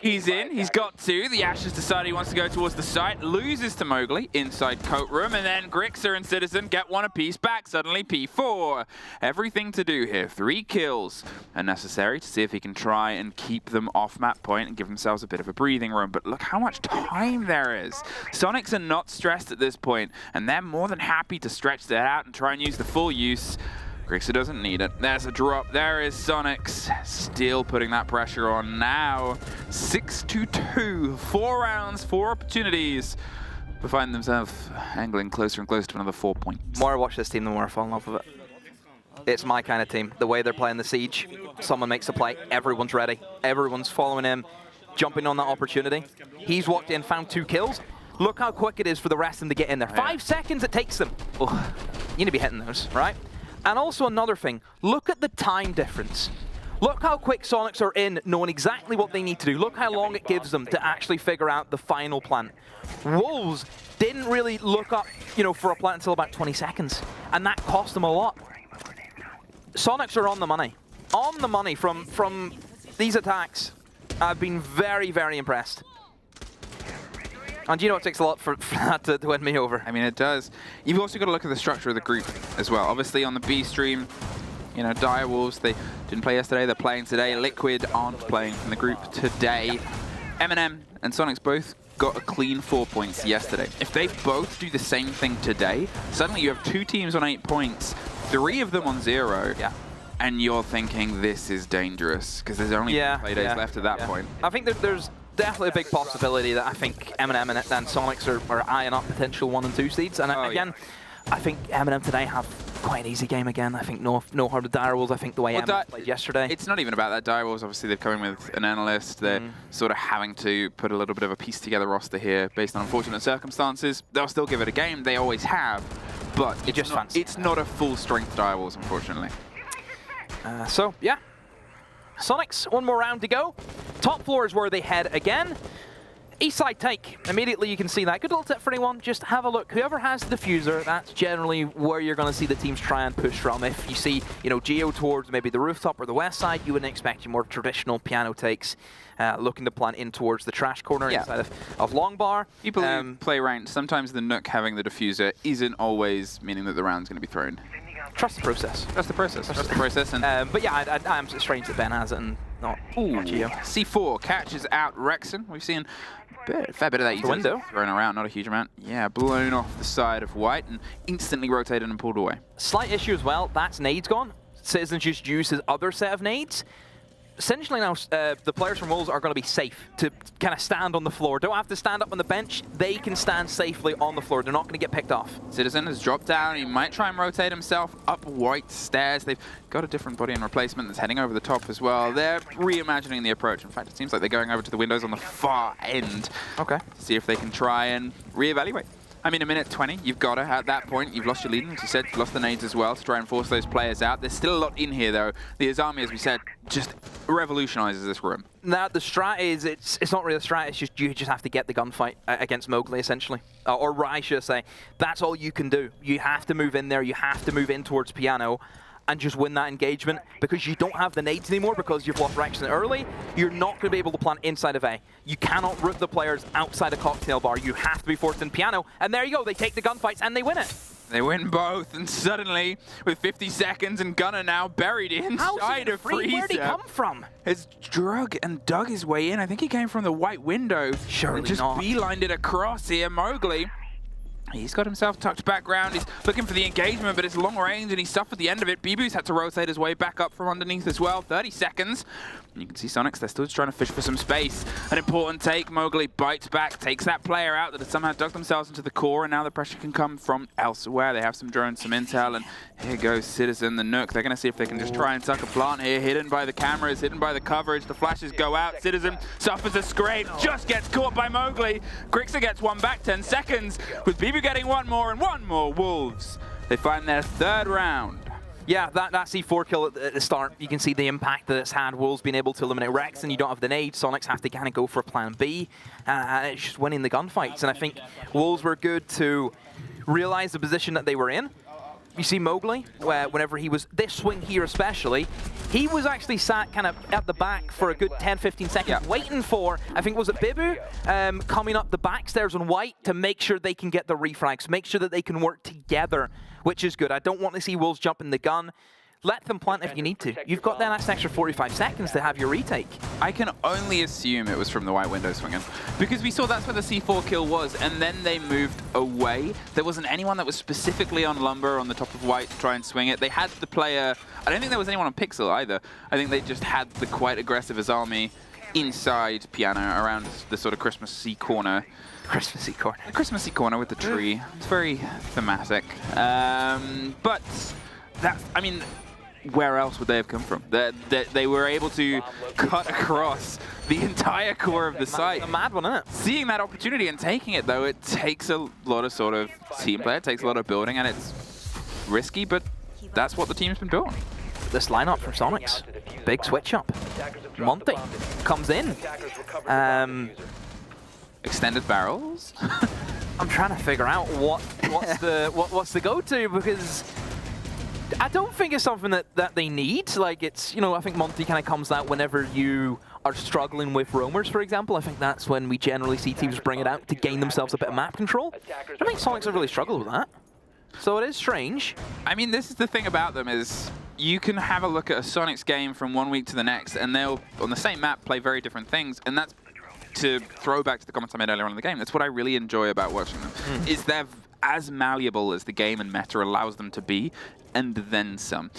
he's in. He's got 2. The Ashes decide he wants to go towards the site, loses to Mowgli inside coat room, and then Grixer and Citizen get one apiece back. Suddenly P4. Everything to do here. 3 kills are necessary to see if he can try and keep them off map point and give themselves a bit of a breathing room. But look how much time there is. Soniqs are not stressed at this point, and they're more than happy to stretch that out and try and use the full use. Grixer doesn't need it. There's a drop. There is Soniqs. Still putting that pressure on now. 6-2. 4 rounds, 4 opportunities. But find themselves angling closer and closer to another 4 points. The more I watch this team, the more I fall in love with it. It's my kind of team. The way they're playing the siege, someone makes a play, everyone's ready. Everyone's following him, jumping on that opportunity. He's walked in, found 2 kills. Look how quick it is for the rest of them to get in there. 5 seconds it takes them. Oh, you need to be hitting those, right? And also another thing, look at the time difference. Look how quick Soniqs are in, knowing exactly what they need to do. Look how long it gives them to actually figure out the final plan. Wolves didn't really look up, for a plan until about 20 seconds, and that cost them a lot. Soniqs are on the money. On the money from these attacks. I've been very, very impressed. And it takes a lot for that to win me over. I mean, it does. You've also got to look at the structure of the group as well. Obviously, on the B stream, Dire Wolves, they didn't play yesterday, they're playing today. Liquid aren't playing from the group today. M&M and Soniqs both got a clean 4 points yesterday. If they both do the same thing today, suddenly you have 2 teams on 8 points 3 of them on 0. Yeah. And you're thinking this is dangerous because there's only play days left at that point. I think that there's definitely a big possibility that I think M&M and Soniqs are eyeing up potential 1 and 2 seeds. And again, I think M&M today have quite an easy game again. I think no hard to DarkZero. I think the way M&M played yesterday. It's not even about that. DarkZero, obviously, they've come in with an analyst. They're sort of having to put a little bit of a piece together roster here based on unfortunate circumstances. They'll still give it a game. They always have. But it's not a full-strength DarkZero, unfortunately. So, yeah. Soniqs, 1 more round to go. Top floor is where they head again. East side take. Immediately you can see that. Good little tip for anyone. Just have a look. Whoever has the diffuser, that's generally where you're going to see the teams try and push from. If you see, Geo towards maybe the rooftop or the west side, you wouldn't expect your more traditional piano takes looking to plant in towards the trash corner inside of long bar. People who play ranked, sometimes the Nook having the diffuser isn't always meaning that the round's going to be thrown. Trust the process. Trust the process. Trust the process. And but yeah, I'm strange that Ben has it and not Geo. C4 catches out Rexon. We've seen a fair bit of that window thrown around, not a huge amount. Yeah, blown off the side of White and instantly rotated and pulled away. Slight issue as well, that's nades gone. Citizen just used his other set of nades. Essentially now, the players from Wolves are going to be safe to kind of stand on the floor. Don't have to stand up on the bench. They can stand safely on the floor. They're not going to get picked off. Citizen has dropped down. He might try and rotate himself up White stairs. They've got a different body and replacement that's heading over the top as well. They're reimagining the approach. In fact, it seems like they're going over to the windows on the far end. Okay. To see if they can try and reevaluate. I mean, a minute 20, you've got to, at that point, you've lost your lead, as you said, you've lost the nades as well to try and force those players out. There's still a lot in here, though. The Azami, as we said, just revolutionizes this room. Now, the strat is, it's not really a strat, it's just you just have to get the gunfight against Mowgli, essentially. Or Rai, should I say. That's all you can do. You have to move in there, you have to move in towards Piano, and just win that engagement, because you don't have the nades anymore because you've lost Rexon early. You're not going to be able to plant inside of A. You cannot root the players outside a cocktail bar. You have to be forced in Piano, and there you go. They take the gunfights and they win it. They win both, and suddenly, with 50 seconds and Gunner now buried inside of Freezer. Where'd he come from? Has drug and dug his way in. I think he came from the white window. Surely just not. beelined it across here. Mowgli. He's got himself tucked background. He's looking for the engagement, but it's long range, and he suffered the end of it. Bibu's had to rotate his way back up from underneath as well. 30 seconds. And you can see Soniqs, they're still just trying to fish for some space. An important take. Mowgli bites back, takes that player out that had somehow dug themselves into the core, and now the pressure can come from elsewhere. They have some drones, some intel, and here goes Citizen, the Nook. They're going to see if they can just try and tuck a plant here. Hidden by the cameras, hidden by the coverage. The flashes go out. Citizen suffers a scrape, just gets caught by Mowgli. Grixer gets one back, 10 seconds, with Bibu getting one more and one more. Wolves, they find their 3rd round. Yeah, that C4 kill at the start, you can see the impact that it's had. Wolves being able to eliminate Rex, and you don't have the nade. Soniqs have to kind of go for plan B. It's just winning the gunfights. And I think Wolves were good to realize the position that they were in. You see Mowgli, whenever he was, this swing here especially, he was actually sat kind of at the back for a good 10, 15 seconds, waiting for, I think was it Bibu, coming up the back stairs on White to make sure they can get the refrags, make sure that they can work together, which is good. I don't want to see Wolves jumping the gun. Let them plant if you need to. You've got that next extra 45 seconds to have your retake. I can only assume it was from the white window swinging, because we saw that's where the C4 kill was, and then they moved away. There wasn't anyone that was specifically on Lumber on the top of White to try and swing it. They had the player, I don't think there was anyone on Pixel either. I think they just had the quite aggressive Azami inside Piano around the sort of Christmassy corner. Christmassy corner. The Christmassy corner with the tree. It's very thematic. But that's, I mean, where else would they have come from? They were able to cut across the entire core of the site. A mad one, isn't it? Seeing that opportunity and taking it, though, it takes a lot of sort of team play, it takes a lot of building, and it's risky, but that's what the team's been built on. This lineup from Soniqs, big switch up. Monty comes in. Extended barrels? I'm trying to figure out what's the go-to, because I don't think it's something that they need. Like, it's, you know, I think Monty kind of comes out whenever you are struggling with roamers, for example. I think that's when we generally see teams bring it out to gain themselves a bit of map control. I think Soniqs have really struggled with that. So it is strange. I mean, this is the thing about them is you can have a look at a Soniqs game from one week to the next, and they'll, on the same map, play very different things, and that's to throw back to the comments I made earlier on in the game. That's what I really enjoy about watching them, is they're as malleable as the game and meta allows them to be, and then some.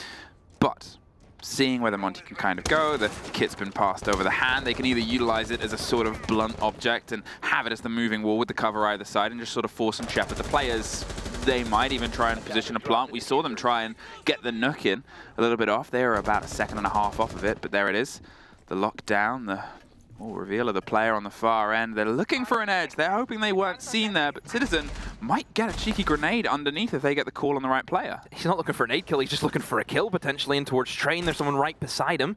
But seeing where the Monty can kind of go, the kit's been passed over the hand, they can either utilize it as a sort of blunt object and have it as the moving wall with the cover either side and just sort of force and shepherd the players. They might even try and position a plant. We saw them try and get the Nook in a little bit off. They were about a second and a half off of it, but there it is. The lockdown, the reveal of the player on the far end. They're looking for an edge. They're hoping they weren't seen there, but Citizen might get a cheeky grenade underneath if they get the call on the right player. He's not looking for an 8 kill, he's just looking for a kill potentially in towards Train. There's someone right beside him.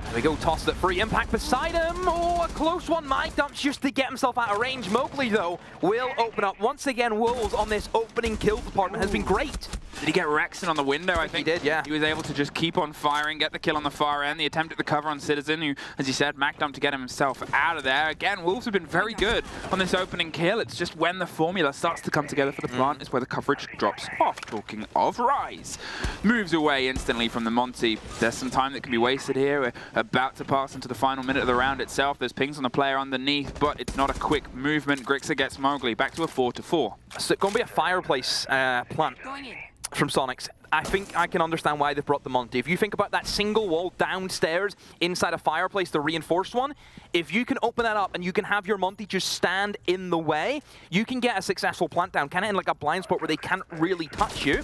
There we go, tossed it free. Impact beside him. Oh, a close one. Mike dumps just to get himself out of range. Mowgli, though, will open up. Once again, Wolves on this opening kill department has been great. Did he get Rexon on the window? I think he did, yeah. He was able to just keep on firing, get the kill on the far end. The attempt at the cover on Citizen, who, as he said, Mac dumped to get himself out of there. Again, Wolves have been very good on this opening kill. It's just when the formula starts to come together for the plant is where the coverage drops off. Talking of Rise, moves away instantly from the Monty. There's some time that can be wasted here. We're about to pass into the final minute of the round itself. There's pings on the player underneath, but it's not a quick movement. Grixer gets Mowgli back to a 4-4. So it's going to be a fireplace plant from Soniqs. I think I can understand why they've brought the Monty. If you think about that single wall downstairs inside a fireplace, the reinforced one, if you can open that up and you can have your Monty just stand in the way, you can get a successful plant down, kind of in like a blind spot where they can't really touch you.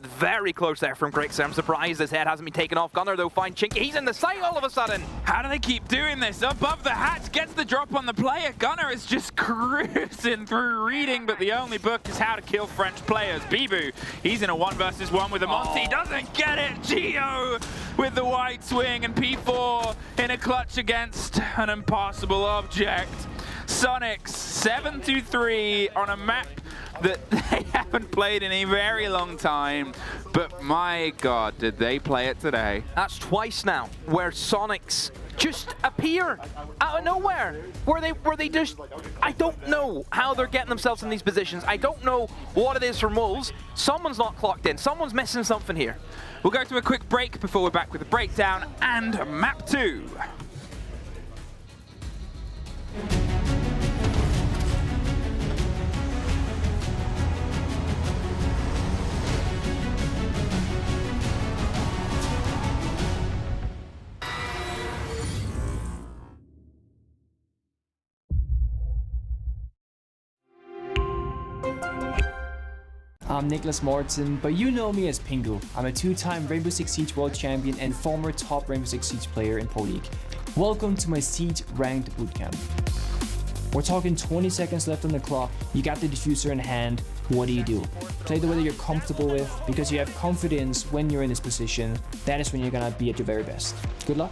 Very close there from Grixer. I'm surprised his head hasn't been taken off. Gunner, though, fine chink. He's in the sight all of a sudden. How do they keep doing this? Above the hatch, gets the drop on the player. Gunner is just cruising through reading, but the only book is how to kill French players. Bibu, he's in a 1v1 with a Monty. Doesn't get it. Geo with the white swing, and P4 in a clutch against an impossible object. Soniqs 7-3 on a map that they haven't played in a very long time, but my god, did they play it today. That's twice now where Soniqs just appear out of nowhere, where they just, I don't know how they're getting themselves in these positions. I don't know what it is from Wolves. Someone's not clocked in. Someone's missing something here. We'll go to a quick break before we're back with the breakdown and map 2. I'm Nicholas Morton, but you know me as Pingu. I'm a 2-time Rainbow Six Siege World Champion and former top Rainbow Six Siege player in Pro League. Welcome to my Siege Ranked Bootcamp. We're talking 20 seconds left on the clock, you got the diffuser in hand, what do? Play the way that you're comfortable with, because you have confidence when you're in this position. That is when you're gonna be at your very best. Good luck.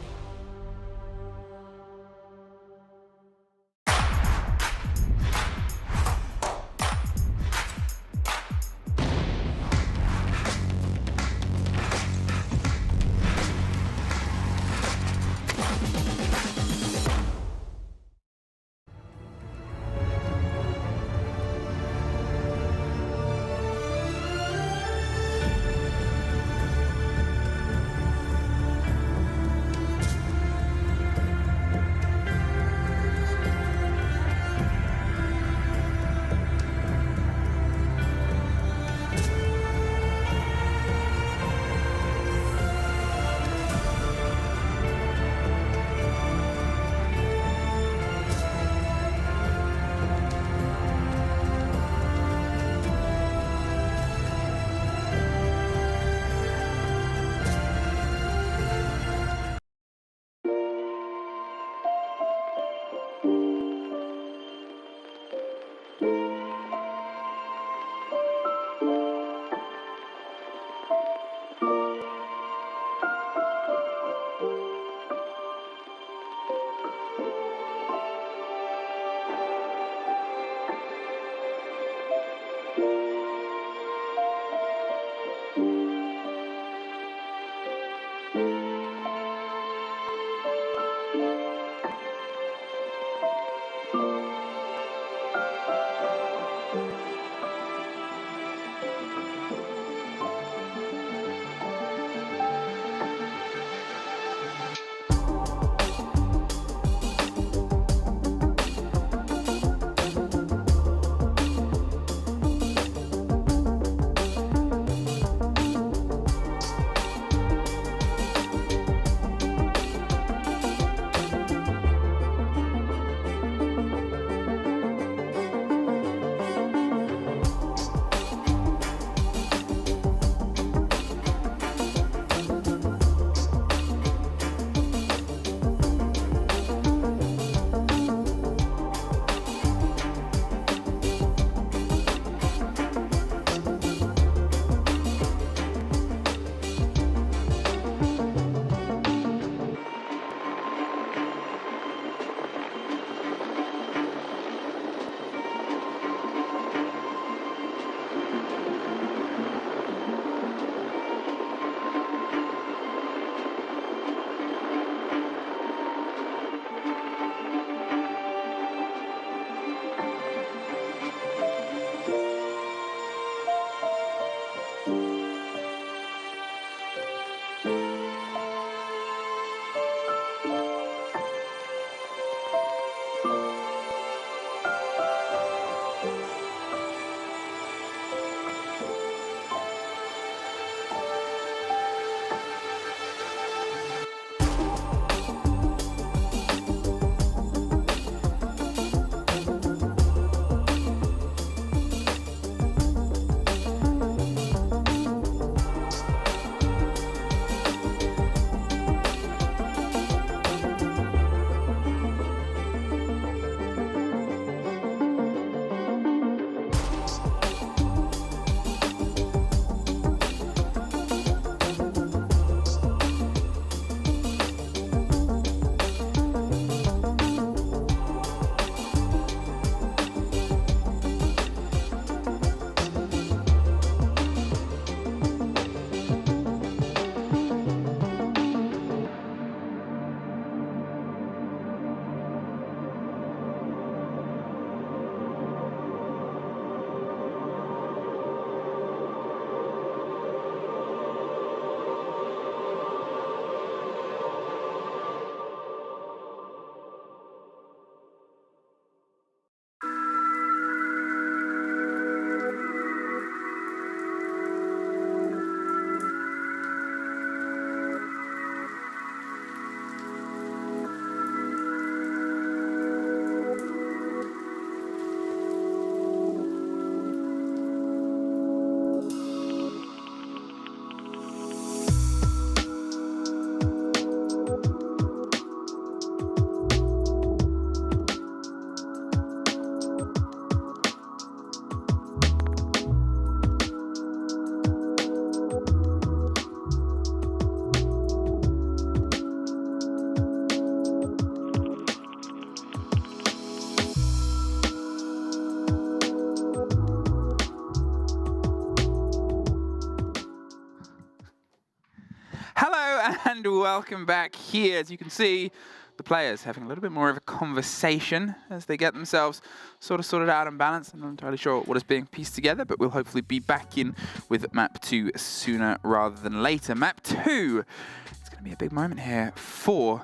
and welcome back here. As you can see, the players having a little bit more of a conversation as they get themselves sort of sorted out and balanced. I'm not entirely sure what is being pieced together, but we'll hopefully be back in with map 2 sooner rather than later. Map 2, it's going to be a big moment here for,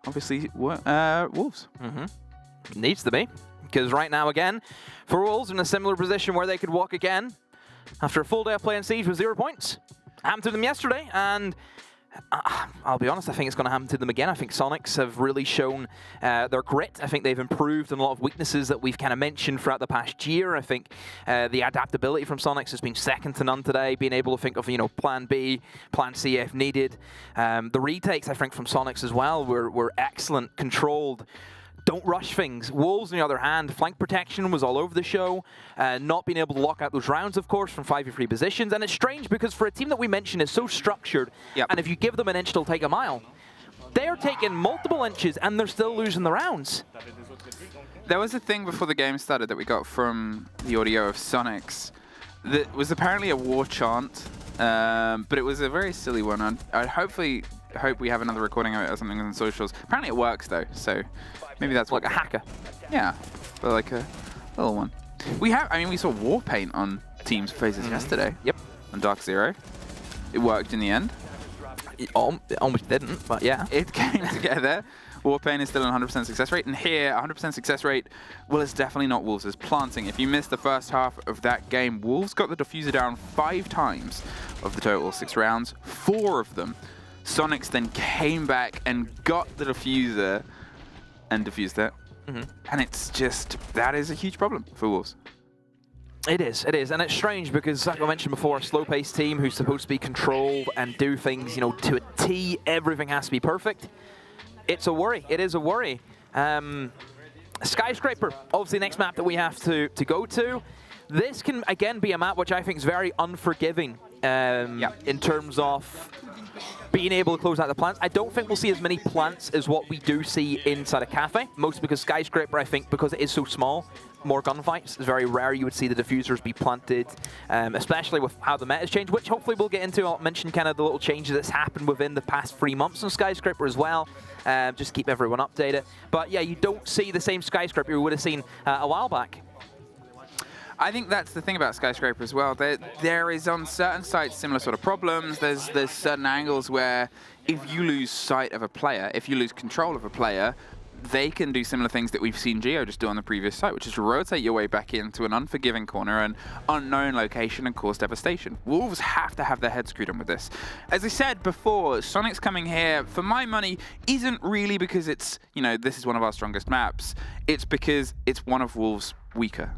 obviously, Wolves. Needs to be, because right now, again, for Wolves in a similar position where they could walk again after a full day of playing Siege with 0 points. Happened to them yesterday, and I'll be honest, I think it's going to happen to them again. I think Soniqs have really shown their grit. I think they've improved on a lot of weaknesses that we've kind of mentioned throughout the past year. I think the adaptability from Soniqs has been second to none today, being able to think of, plan B, plan C if needed. The retakes, I think, from Soniqs as well were excellent, controlled. Don't rush things. Wolves, on the other hand, flank protection was all over the show. Not being able to lock out those rounds, of course, from 5v3 positions. And it's strange because for a team that we mentioned is so structured, and if you give them an inch, they'll take a mile. They're taking multiple inches and they're still losing the rounds. There was a thing before the game started that we got from the audio of Soniqs that was apparently a war chant, but it was a very silly one. I'd hope we have another recording of it or something on socials. Apparently it works though, so maybe that's like a hacker. Yeah, but like a little one. We saw war paint on teams' faces yesterday. Yep. On DarkZero. It worked in the end. It almost didn't, but yeah. It came together. Warpaint is still an 100% success rate, and here, 100% success rate, well, it's definitely not Wolves. It's planting. If you missed the first half of that game, Wolves got the diffuser down 5 times of the total 6 rounds, 4 of them. Soniqs then came back and got the diffuser and diffused it. And it's just, that is a huge problem for Wolves. It is, and it's strange because, like I mentioned before, a slow-paced team who's supposed to be controlled and do things, to a T, everything has to be perfect. It's a worry. It is a worry. Skyscraper, obviously the next map that we have to go to. This can, again, be a map which I think is very unforgiving in terms of being able to close out the plants. I don't think we'll see as many plants as what we do see inside a cafe, mostly because Skyscraper, I think, because it is so small, more gunfights. It's very rare you would see the diffusers be planted, especially with how the meta's changed, which hopefully we'll get into. I'll mention kind of the little changes that's happened within the past 3 months on Skyscraper as well, just keep everyone updated. But yeah, you don't see the same Skyscraper you would have seen a while back. I think that's the thing about Skyscraper as well. There is on certain sites similar sort of problems. There's certain angles where if you lose sight of a player, if you lose control of a player, they can do similar things that we've seen Geo just do on the previous site, which is rotate your way back into an unforgiving corner, an unknown location, and cause devastation. Wolves have to have their heads screwed on with this. As I said before, Soniqs coming here, for my money, isn't really because it's, this is one of our strongest maps. It's because it's one of Wolves' weaker.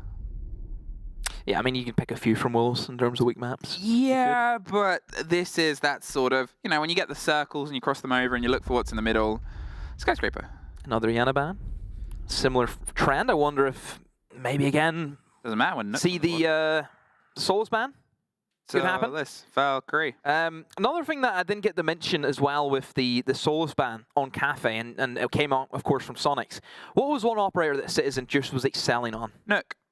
Yeah, I mean, you can pick a few from Wolves in terms of weak maps. Yeah, but this is that sort of, when you get the circles and you cross them over and you look for what's in the middle, Skyscraper. Another Yana ban. Similar trend. I wonder if maybe again... Doesn't matter when... See the Souls ban? Could happen. This, Valkyrie. Another thing that I didn't get to mention as well with the Souls ban on Cafe, and it came out, of course, from Soniqs. What was one operator that Citizen just was excelling on?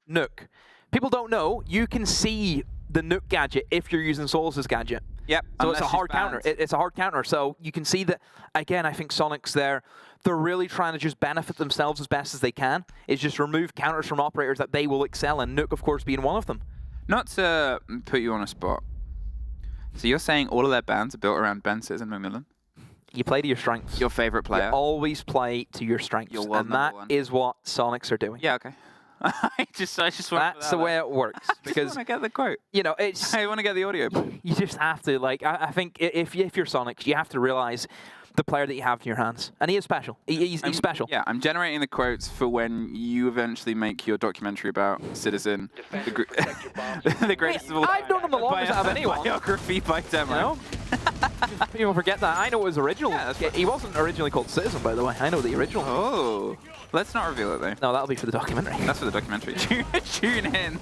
Nook. People don't know, you can see the Nook gadget if you're using Souls' gadget. Yep. So it's a hard counter. It's a hard counter. So you can see that, again, I think Soniqs they're really trying to just benefit themselves as best as they can. It's just remove counters from operators that they will excel in, Nook, of course, being one of them. Not to put you on a spot. So you're saying all of their bans are built around Bences and Macmillan? You play to your strengths. Your favorite player? You always play to your strengths. And that is what Soniqs are doing. Yeah, okay. I just want That's the way it works. Because I want to get the quote. It's. I want to get the audio. You just have to, I think if you're Soniqs, you have to realize the player that you have in your hands. And he is special. He's special. Yeah, I'm generating the quotes for when you eventually make your documentary about Citizen, the greatest of all. I've known him the longest out of anyone. Biography by Demo. People forget that. I know it was original. Yeah, he wasn't originally called Citizen, by the way. I know the original. Oh. Let's not reveal it, though. No, that'll be for the documentary. That's for the documentary. Tune in.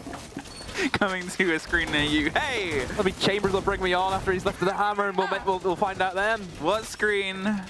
Coming to a screen near you. Hey! Maybe Chambers will bring me on after he's lifted the hammer, and we'll find out then. What screen?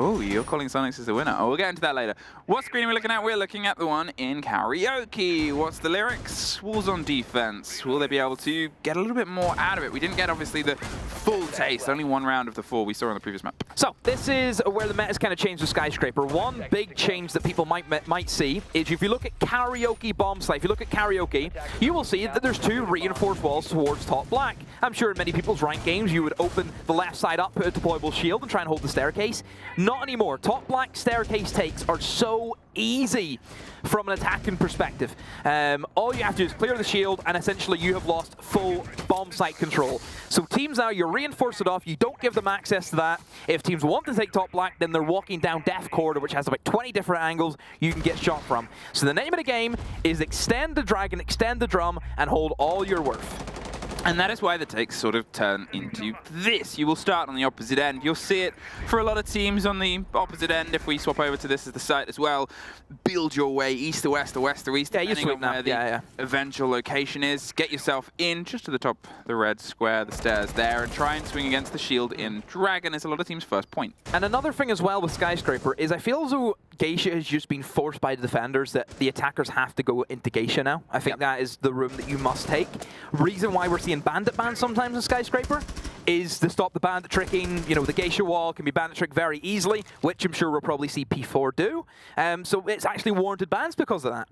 Oh, you're calling Soniqs as the winner. Oh, we'll get into that later. What screen are we looking at? We're looking at the one in karaoke. What's the lyrics? Wolves on defense. Will they be able to get a little bit more out of it? We didn't get, obviously, the full taste. Only one round of the 4 we saw on the previous map. So this is where the meta's kind of changed with Skyscraper. One big change that people might see is if you look at karaoke bomb site, if you look at karaoke, you will see that there's 2 reinforced walls towards top black. I'm sure in many people's ranked games you would open the left side up, put a deployable shield and try and hold the staircase. Not anymore. Top black staircase takes are so easy from an attacking perspective. All you have to do is clear the shield and essentially you have lost full bomb site control. So teams now, you reinforce it off, you don't give them access to that. If teams want to take top black, then they're walking down Death Corridor, which has about 20 different angles you can get shot from. So the name of the game is extend the dragon, extend the drum, and hold all your worth. And that is why the takes sort of turn into this. You will start on the opposite end. You'll see it for a lot of teams on the opposite end. If we swap over to this as the site as well, build your way east to west to west to east, depending on where the eventual location is. Get yourself in just to the top, the red square, the stairs there, and try and swing against the shield in Dragon is a lot of teams' first point. And another thing as well with Skyscraper is I feel as though Geisha has just been forced by the defenders that the attackers have to go into Geisha now. I think that is the room that you must take. Reason why we're seeing bandit bans sometimes in Skyscraper is to stop the bandit tricking. You know, the Geisha wall can be bandit tricked very easily, which I'm sure we'll probably see P4 do. So it's actually warranted bans because of that.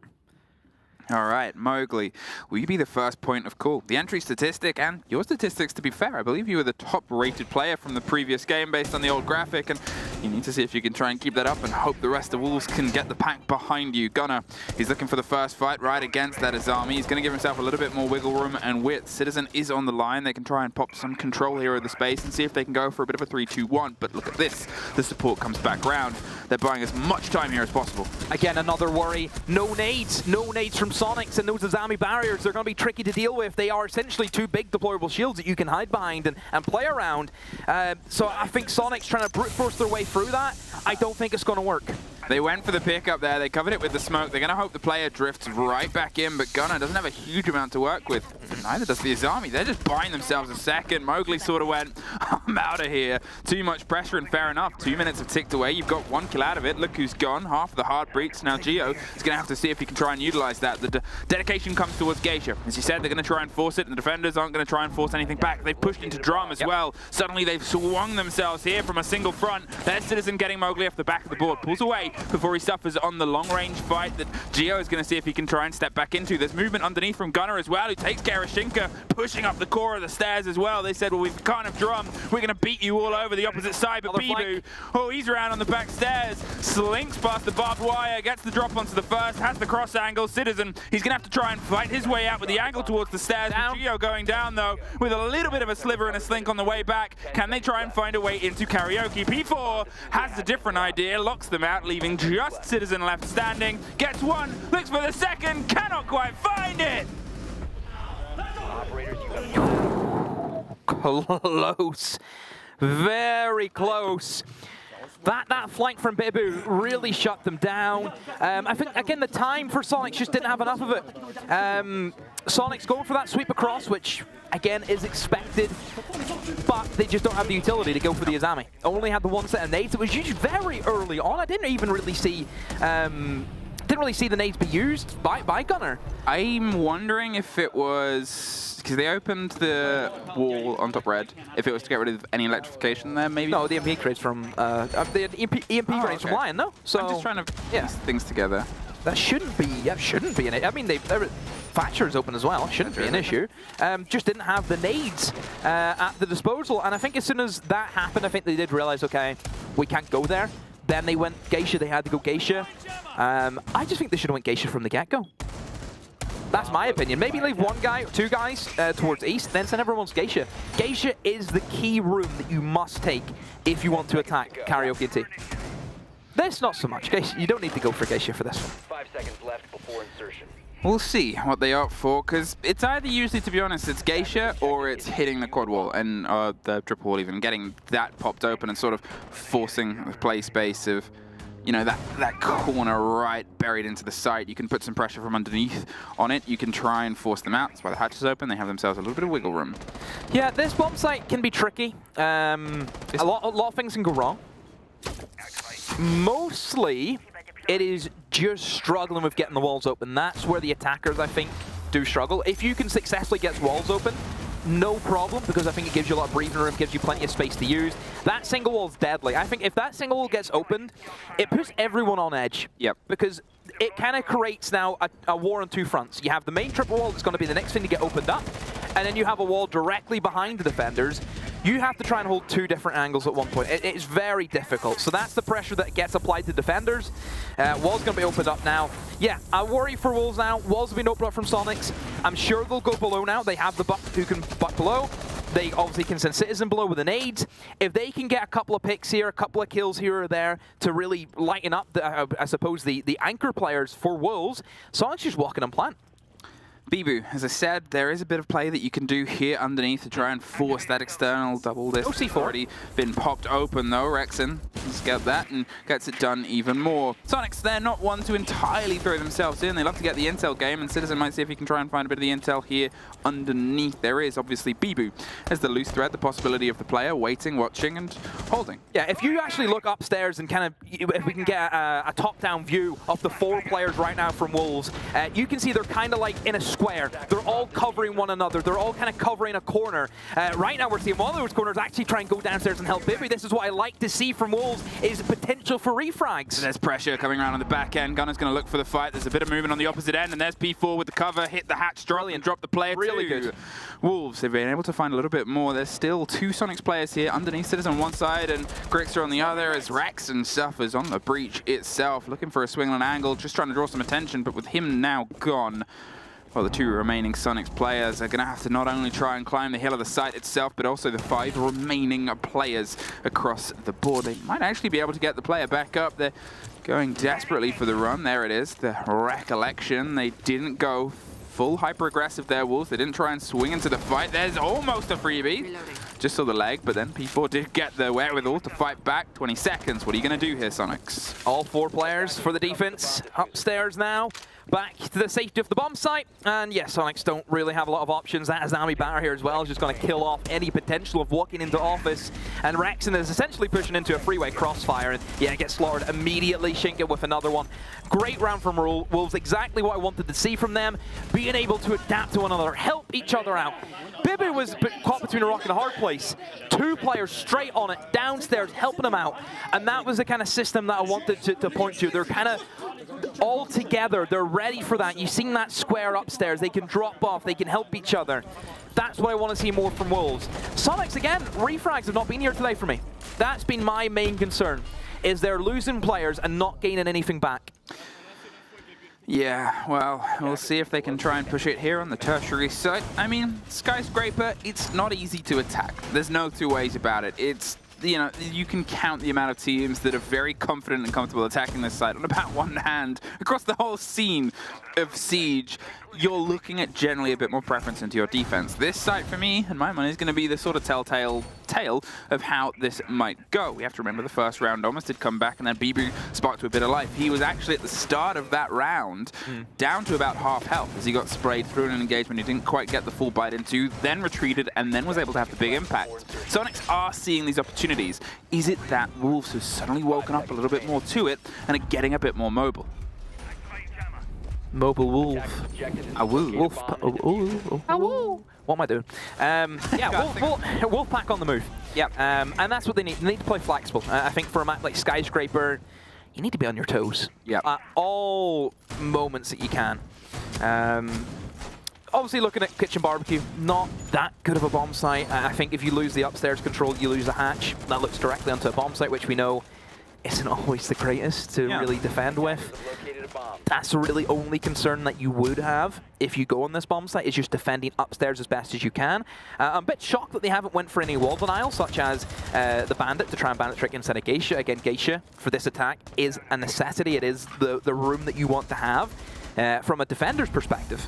All right, Mowgli, will you be the first point of call? The entry statistic, and your statistics, to be fair, I believe you were the top-rated player from the previous game based on the old graphic, and you need to see if you can try and keep that up and hope the rest of Wolves can get the pack behind you. Gunner, he's looking for the first fight right against that Azami. He's going to give himself a little bit more wiggle room and width. Citizen is on the line. They can try and pop some control here of the space and see if they can go for a bit of a 3-2-1, but look at this. The support comes back round. They're buying as much time here as possible. Again, another worry. No nades from Soniqs, and those Azami barriers are going to be tricky to deal with. They are essentially 2 big deployable shields that you can hide behind and play around. So I think Soniqs trying to brute force their way through that. I don't think it's going to work. They went for the pickup there. They covered it with the smoke. They're going to hope the player drifts right back in, but Gunner doesn't have a huge amount to work with. Neither does the Azami. They're just buying themselves a second. Mowgli sort of went, I'm out of here. Too much pressure, and fair enough. 2 minutes have ticked away. You've got 1 kill out of it. Look who's gone. Half of the hard breach. Now Geo is going to have to see if he can try and utilize that. The dedication comes towards Geisha. As you said, they're going to try and force it, and the defenders aren't going to try and force anything back. They've pushed into drum as well. Suddenly they've swung themselves here from a single front. There's Citizen getting Mowgli off the back of the board. Pulls away before he suffers on the long-range fight that Geo is going to see if he can try and step back into. There's movement underneath from Gunner as well, who takes care of Shinka, pushing up the core of the stairs as well. They said, well, we can't have drum. We're going to beat you all over the opposite side. But Bibu, oh, he's around on the back stairs, slinks past the barbed wire, gets the drop onto the first, has the cross angle. Citizen, he's going to have to try and fight his way out with the angle towards the stairs. Geo going down, though, with a little bit of a sliver and a slink on the way back. Can they try and find a way into karaoke? P4 has a different idea, locks them out, leaving just Citizen left standing, gets 1, looks for the second, cannot quite find it! Close. Very close. That flank from Bibu really shut them down. I think, again, the time for Soniqs just didn't have enough of it. Soniqs going for that sweep across, which, again, is expected, but they just don't have the utility to go for the Azami. Only had the 1 set of nades. It was used very early on. I didn't even really see... didn't really see the nades be used by Gunner. I'm wondering if it was... because they opened the wall on top red. If it was to get rid of any electrification there, maybe? No, the EMP crates from... the EMP crates from Lion, no? So, I'm just trying to piece things together. That shouldn't be... Yeah, shouldn't be an... I mean, Thatcher's open as well. Shouldn't be an issue. Just didn't have the nades at the disposal. And I think as soon as that happened, I think they did realize, okay, we can't go there. Then they went Geisha. They had to go Geisha. I just think they should have went Geisha from the get-go. That's my opinion. Maybe leave 1 guy, 2 guys towards east, then send everyone to Geisha. Geisha is the key room that you must take if you want to attack Karaoke T. This, not so much. Geisha, you don't need to go for Geisha for this one. 5 seconds left before insertion. We'll see what they opt for, because it's either usually, to be honest, it's Geisha or it's hitting the quad wall and the triple wall, even getting that popped open and sort of forcing the play space of, you know, that corner right buried into the site. You can put some pressure from underneath on it. You can try and force them out. That's why the hatch is open. They have themselves a little bit of wiggle room. Yeah, this bomb site can be tricky. A lot of things can go wrong. Mostly, it is just struggling with getting the walls open. That's where the attackers, I think, do struggle. If you can successfully get walls open, no problem, because I think it gives you a lot of breathing room, gives you plenty of space to use. That single wall's deadly. I think if that single wall gets opened, it puts everyone on edge. Yep. Because it kind of creates now a war on two fronts. You have the main triple wall that's going to be the next thing to get opened up, and then you have a wall directly behind the defenders. You have to try and hold two different angles at one point. It's very difficult. So that's the pressure that gets applied to defenders. Wall's going to be opened up now. Yeah, I worry for Wolves now. Walls have been opened up from Soniqs. I'm sure they'll go below now. They have the buck who can buck below. They obviously can send Citizen below with the nades. If they can get a couple of picks here, a couple of kills here or there to really lighten up, I suppose, the anchor players for Wolves, Soniqs just walking on plan. Bibu, as I said, there is a bit of play that you can do here underneath to try and force that external double. This has already been popped open though. Rexon has got that and gets it done even more. Soniqs, they're not one to entirely throw themselves in. They love to get the intel game, and Citizen might see if he can try and find a bit of the intel here underneath. There is obviously Bibu as the loose thread, the possibility of the player waiting, watching, and holding. Yeah, if you actually look upstairs and kind of, if we can get a top-down view of the four players right now from Wolves, you can see they're kind of like in a square. They're all covering one another. They're all kind of covering a corner. Right now we're seeing one of those corners actually try and go downstairs and help Bibu. This is what I like to see from Wolves, is potential for refrags. So there's pressure coming around on the back end. Gunner's going to look for the fight. There's a bit of movement on the opposite end, and there's P4 with the cover. Hit the hatch drop and drop the player Really too. good. Wolves, they've been able to find a little bit more. There's still two Soniqs players here underneath Citizen on one side and Grixer on the other, as Rex and suffers on the breach itself, looking for a swing on an angle, just trying to draw some attention, but with him now gone, well, the two remaining Soniqs players are going to have to not only try and climb the hill of the site itself, but also the 5 remaining players across the board. They might actually be able to get the player back up. They're going desperately for the run. There it is, the recollection. They didn't go full hyper-aggressive there, Wolves. They didn't try and swing into the fight. There's almost a freebie. Reloading. Just saw the leg, but then P4 did get the wherewithal to fight back. 20 seconds. What are you going to do here, Soniqs? All 4 players for the defense upstairs now. Back to the safety of the bomb site. And yes, Soniqs don't really have a lot of options. That Azami Batter here as well is just going to kill off any potential of walking into office. And Rexon is essentially pushing into a freeway crossfire. And yeah, gets slaughtered immediately. Shinka with another one. Great round from Wolves. Exactly what I wanted to see from them. Being able to adapt to one another. Help each other out. Bibu was caught between a rock and a hard place. 2 players straight on it, downstairs, helping him out. And that was the kind of system that I wanted to point to. They're kind of all together. They're ready for that. You've seen that square upstairs. They can drop off. They can help each other. That's what I want to see more from Wolves. Soniqs, again, refrags have not been here today for me. That's been my main concern, is they're losing players and not gaining anything back. Yeah, well, we'll see if they can try and push it here on the tertiary site. I mean, Skyscraper, it's not easy to attack. There's no two ways about it. It's, you know, you can count the amount of teams that are very confident and comfortable attacking this site on about one hand. Across the whole scene of Siege, you're looking at generally a bit more preference into your defense. This site, for me, and my money, is going to be the sort of telltale tale of how this might go. We have to remember the first round almost did come back, and then Bibu sparked to a bit of life. He was actually at the start of that round down to about half health as he got sprayed through an engagement he didn't quite get the full bite into, then retreated, and then was able to have the big impact. Soniqs are seeing these opportunities. Is it that Wolves have suddenly woken up a little bit more to it and are getting a bit more mobile? Mobile Wolf. Wolf. What am I doing? Yeah, Wolf pack on the move. Yep. And that's what they need. They need to play flexible. I think for a map like Skyscraper, you need to be on your toes. Yep. At all moments that you can. Obviously, looking at Kitchen Barbecue, not that good of a bomb site. I think if you lose the upstairs control, you lose the hatch. That looks directly onto a bomb site, which we know isn't always the greatest to really defend with. That's the really only concern that you would have if you go on this bomb site, is just defending upstairs as best as you can. I'm a bit shocked that they haven't went for any wall denial, such as the Bandit, to try and Bandit trick inside of Geisha. Again, Geisha, for this attack, is a necessity. It is the room that you want to have from a defender's perspective.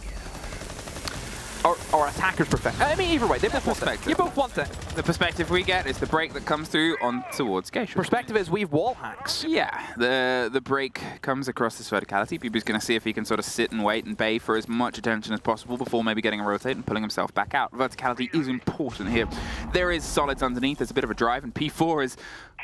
Or attacker's perspective. I mean, either way, they both want it. You both want it. The perspective we get is the break that comes through on towards Geisha. Perspective is we've wall hacks. Yeah, the break comes across this verticality. Bibu's going to see if he can sort of sit and wait and bay for as much attention as possible before maybe getting a rotate and pulling himself back out. Verticality is important here. There is solids underneath. There's a bit of a drive, and P4 is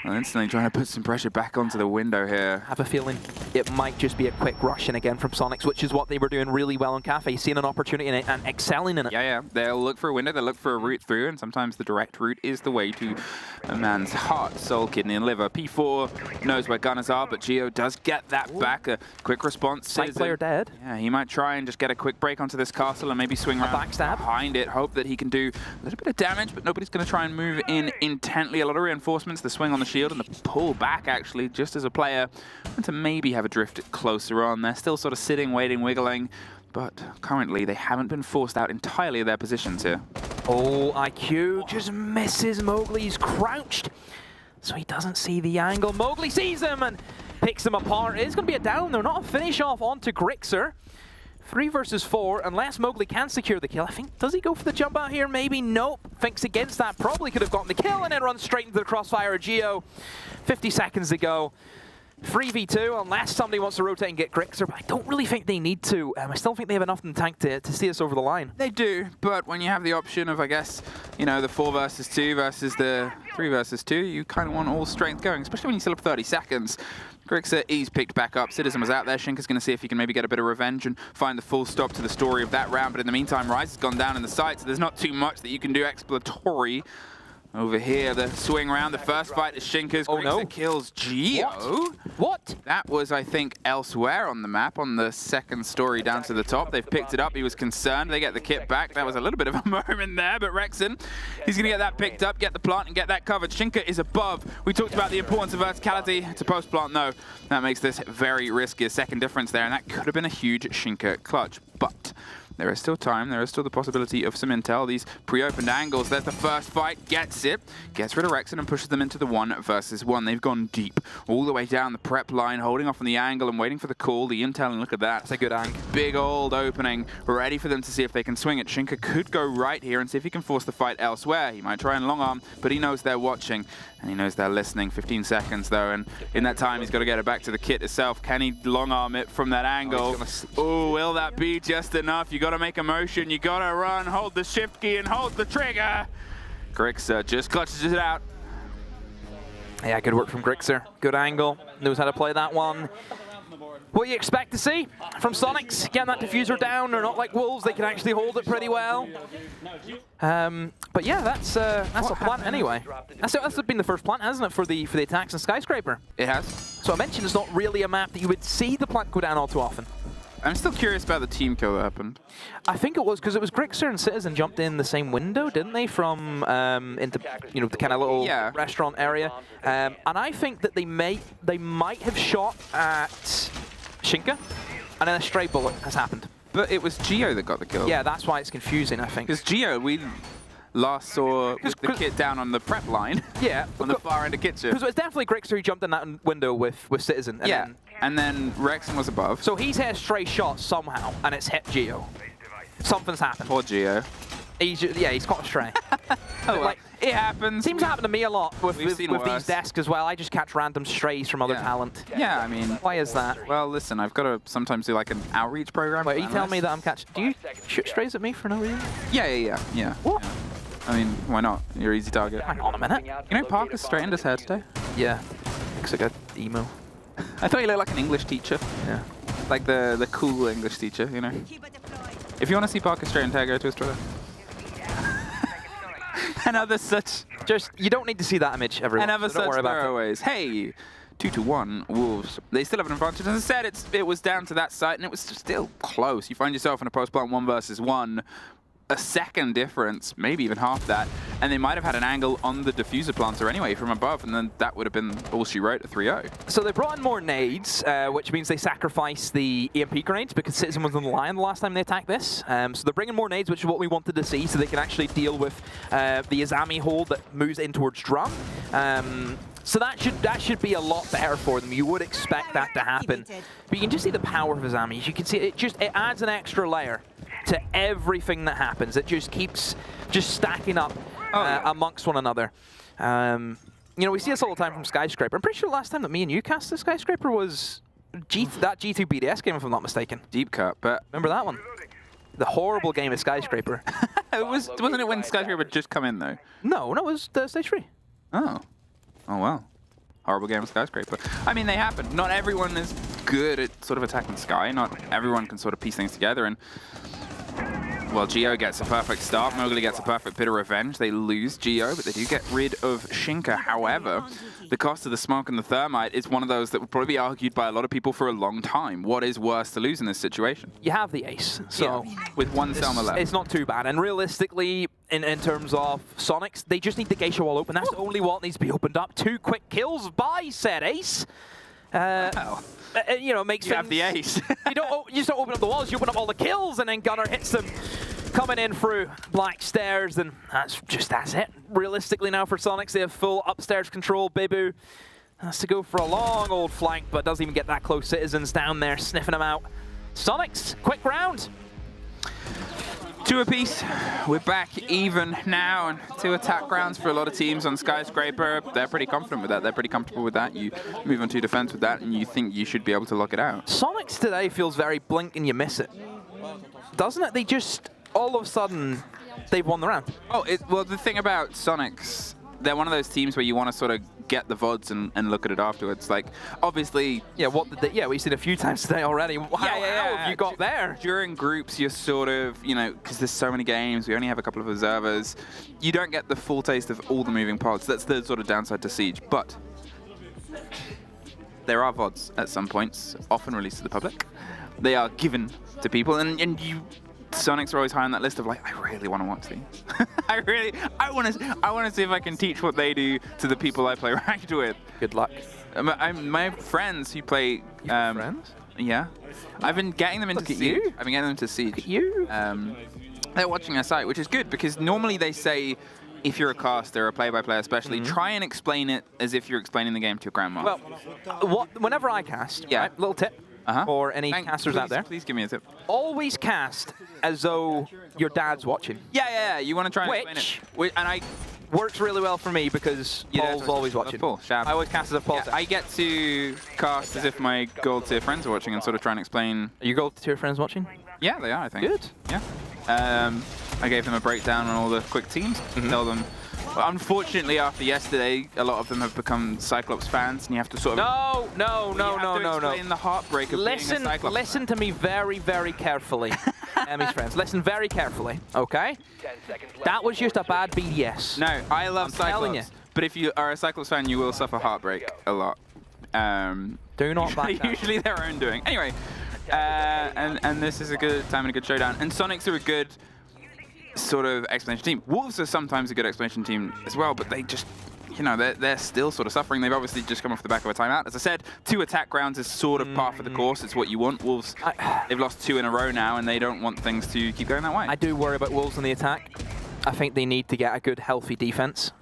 Well, instantly trying to put some pressure back onto the window here. I have a feeling it might just be a quick rush in again from Soniqs, which is what they were doing really well on Cafe, seeing an opportunity in it and excelling in it. Yeah. They'll look for a window, they'll look for a route through, and sometimes the direct route is the way to a man's heart, soul, kidney, and liver. P4 knows where gunners are, but Geo does get that back. A quick response. Side player dead. Yeah, he might try and just get a quick break onto this castle and maybe swing around backstab behind it. Hope that he can do a little bit of damage, but nobody's going to try and move in intently. A lot of reinforcements, the swing on the shield and the pull back, actually, just as a player, and to maybe have a drift closer on. They're still sort of sitting, waiting, wiggling, but currently they haven't been forced out entirely of their positions here. Oh, IQ just misses Mowgli. He's crouched, so he doesn't see the angle. Mowgli sees him and picks him apart. It's going to be a down, though, not a finish off onto Grixer. 3 versus 4, unless Mowgli can secure the kill. I think, does he go for the jump out here? Maybe, nope. Thinks against that, probably could have gotten the kill and then runs straight into the crossfire of Geo. 50 seconds to go. 3v2, unless somebody wants to rotate and get Grixer, but I don't really think they need to. I still think they have enough in the tank to see us over the line. They do, but when you have the option of, I guess, you know, the 4 versus 2 versus the 3 versus 2, you kind of want all strength going, especially when you still have 30 seconds. Grixer is picked back up. Citizen was out there. Shinka's going to see if he can maybe get a bit of revenge and find the full stop to the story of that round. But in the meantime, Rise has gone down in the site, so there's not too much that you can do exploratory. Over here, the swing round, the first fight is Shinka's. Oh, no. Grixer kills Geo. What? That was, I think, elsewhere on the map, on the second story down to the top. They've picked it up. He was concerned. They get the kit back. That was a little bit of a moment there, but Rexon, he's going to get that picked up, get the plant, and get that covered. Shinka is above. We talked about the importance of verticality to post-plant. No, that makes this very risky. A second difference there, and that could have been a huge Shinka clutch. But there is still time. There is still the possibility of some intel. These pre-opened angles. There's the first fight. Gets it. Gets rid of Rexon and pushes them into the 1 versus 1. They've gone deep. All the way down the prep line, holding off on the angle and waiting for the call. The intel, and look at that. That's a good angle. Big old opening. Ready for them to see if they can swing it. Shinka could go right here and see if he can force the fight elsewhere. He might try and long arm, but he knows they're watching. And he knows they're listening. 15 seconds, though. And in that time, he's got to get it back to the kit itself. Can he long arm it from that angle? Oh, will that be just enough? You got to make a motion. You got to run. Hold the shift key and hold the trigger. Grixer just clutches it out. Yeah, good work from Grixer. Good angle. Knows how to play that one. What you expect to see from Soniqs, getting that diffuser down. They're not like Wolves, they can actually hold it pretty well. But yeah, that's a plant anyway. That's been the first plant, hasn't it, for the attacks in Skyscraper? It has. So I mentioned it's not really a map that you would see the plant go down all too often. I'm still curious about the team kill that happened. I think it was because it was Grixer and Citizen jumped in the same window, didn't they? From into the kind of little restaurant area, and I think that they might have shot at Shinka, and then a stray bullet has happened. But it was Geo that got the kill. Yeah, that's why it's confusing, I think. Because Geo, we last saw with the kit down on the prep line. Yeah. On the far end of kitchen. Because it was definitely Grixer who jumped in that window with Citizen. And then Rexon was above. So he's hit a stray shot somehow, and it's hit Geo. Something's happened. Poor Geo. He's caught a stray. Oh, like, it happens. Seems to happen to me a lot with these desks as well. I just catch random strays from other talent. Yeah, I mean... Why is that? Well, listen, I've got to sometimes do like an outreach program. Wait, are you telling me that I'm catching... Do you shoot strays at me for no reason? Yeah. What? Yeah. I mean, why not? You're an easy target. Hang on a minute. You know Parker's straightened his hair today? Yeah. Looks like a emo. I thought you looked like an English teacher. Yeah. Like the cool English teacher, you know? If you want to see Parker straightened hair, go to his Twitter. And other such... Just, you don't need to see that image, everyone. And other so don't such worry about throwaways. Hey, 2-1 Wolves. They still have an advantage. As I said, it was down to that site, and it was still close. You find yourself in a post-plant 1 versus 1. A second difference, maybe even half that, and they might have had an angle on the diffuser planter anyway from above, and then that would have been all she wrote at 3-0. So they brought in more nades, which means they sacrificed the EMP grenades because Citizen was on the line the last time they attacked this. So they're bringing more nades, which is what we wanted to see, so they can actually deal with the Azami hold that moves in towards drum. So that should be a lot better for them. You would expect that to happen. But you can just see the power of Azami. You can see it adds an extra layer to everything that happens. It just keeps stacking up amongst one another. We see this all the time from Skyscraper. I'm pretty sure the last time that me and you cast the Skyscraper was that G2 BDS game, if I'm not mistaken. Deep cut, but... Remember that one? The horrible game of Skyscraper. Wasn't it when Skyscraper had just come in, though? No, it was the stage 3. Oh. Oh, wow. horrible game of Skyscraper. I mean, they happen. Not everyone is good at sort of attacking Sky. Not everyone can sort of piece things together. And well, Geo gets a perfect start. Mowgli gets a perfect bit of revenge. They lose Geo, but they do get rid of Shinka. However, the cost of the smoke and the thermite is one of those that would probably be argued by a lot of people for a long time. What is worse to lose in this situation? You have the ace, so with one Selma left. It's not too bad. And realistically, in terms of Soniqs, they just need the geisha wall open. That's the only wall that needs to be opened up. 2 quick kills by said ace. Wow. You know, it makes You have the ace. you just don't open up the walls, you open up all the kills, and then Gunnar hits them coming in through black stairs, and that's it. Realistically now for Soniqs, they have full upstairs control. Bibu has to go for a long old flank, but doesn't even get that close. Citizens down there sniffing them out. Soniqs, quick round. 2 apiece. We're back even now, and 2 attack rounds for a lot of teams on Skyscraper. They're pretty confident with that. They're pretty comfortable with that. You move on to defense with that, and you think you should be able to lock it out. Soniqs today feels very blink and you miss it, doesn't it? They just, all of a sudden, they've won the round. Oh, well, the thing about Soniqs, they're one of those teams where you want to sort of get the VODs and look at it afterwards. Like, obviously... Yeah, we've seen a few times today already. How have you got there? During groups, you're sort of, you know, because there's so many games, we only have a couple of observers, you don't get the full taste of all the moving parts. That's the sort of downside to Siege. But there are VODs at some points, often released to the public. They are given to people, and you... Soniqs are always high on that list of like, I really want to watch these. I want to see if I can teach what they do to the people I play ranked with. Good luck. My friends who play... friends? Yeah. I've been getting them into Siege. I've been getting them to Siege. Look at you. They're watching our site, which is good because normally they say, if you're a caster, a play-by-play especially, try and explain it as if you're explaining the game to your grandma. Well, whenever I cast, right, little tip for any casters out there. Please give me a tip. Always cast as though your dad's watching. Yeah. You want to try and explain it. And I works really well for me because Paul's always watching. I always cast as if Paul's I get to cast as if my gold tier friends are watching and sort of try and explain. Are your gold tier friends watching? Yeah, they are, I think. Good. Yeah. I gave them a breakdown on all the quick teams. Tell them. Well, unfortunately, after yesterday, a lot of them have become Cyclops fans, and you have to sort of... No. Explain the heartbreak of being a Cyclops Listen to me very, very carefully, Emmy's friends. Listen very carefully, okay? 10 seconds left. That was just a bad BDS. No, I love Cyclops. telling you. But if you are a Cyclops fan, you will suffer heartbreak a lot. Do not back down. Usually their own doing. Anyway, and this is a good time and a good showdown. And Soniqs are a good sort of explanation team. Wolves are sometimes a good explanation team as well, but they just, you know, they're still sort of suffering. They've obviously just come off the back of a timeout. As I said, 2 attack rounds is sort of par for the course. It's what you want. Wolves, they've lost 2 in a row now, and they don't want things to keep going that way. I do worry about Wolves in the attack. I think they need to get a good, healthy defense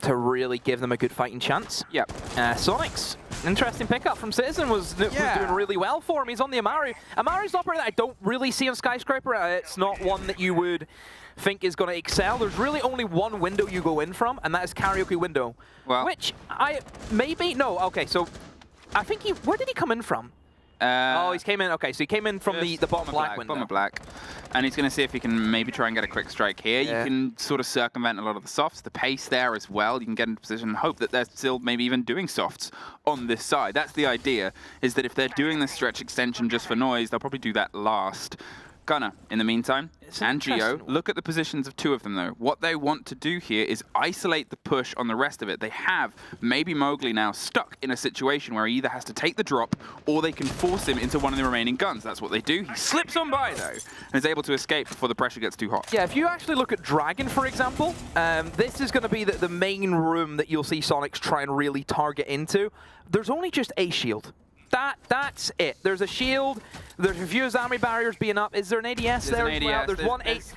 to really give them a good fighting chance. Yep. Soniqs, interesting pickup from Citizen, was doing really well for him. He's on the Amari. Amari's an operator that I don't really see on Skyscraper. It's not one that you would think is going to excel. There's really only one window you go in from, and that is karaoke window. Well, which okay, so I think where did he come in from? He's came in, okay, so he came in from the bottom black window. Bottom black. And he's going to see if he can maybe try and get a quick strike here. Yeah. You can sort of circumvent a lot of the softs, the pace there as well. You can get into position and hope that they're still maybe even doing softs on this side. That's the idea, is that if they're doing the stretch extension just for noise, they'll probably do that last. Gunnar, in the meantime, and Geo, look at the positions of 2 of them though. What they want to do here is isolate the push on the rest of it. They have maybe Mowgli now stuck in a situation where he either has to take the drop or they can force him into one of the remaining guns. That's what they do. He slips on by though and is able to escape before the pressure gets too hot. Yeah, if you actually look at Dragon, for example, this is going to be the main room that you'll see Soniqs try and really target into. There's only just a shield. That's it. There's a shield. There's a few Zami barriers being up. Is there an ADS there as well? There's one ADS.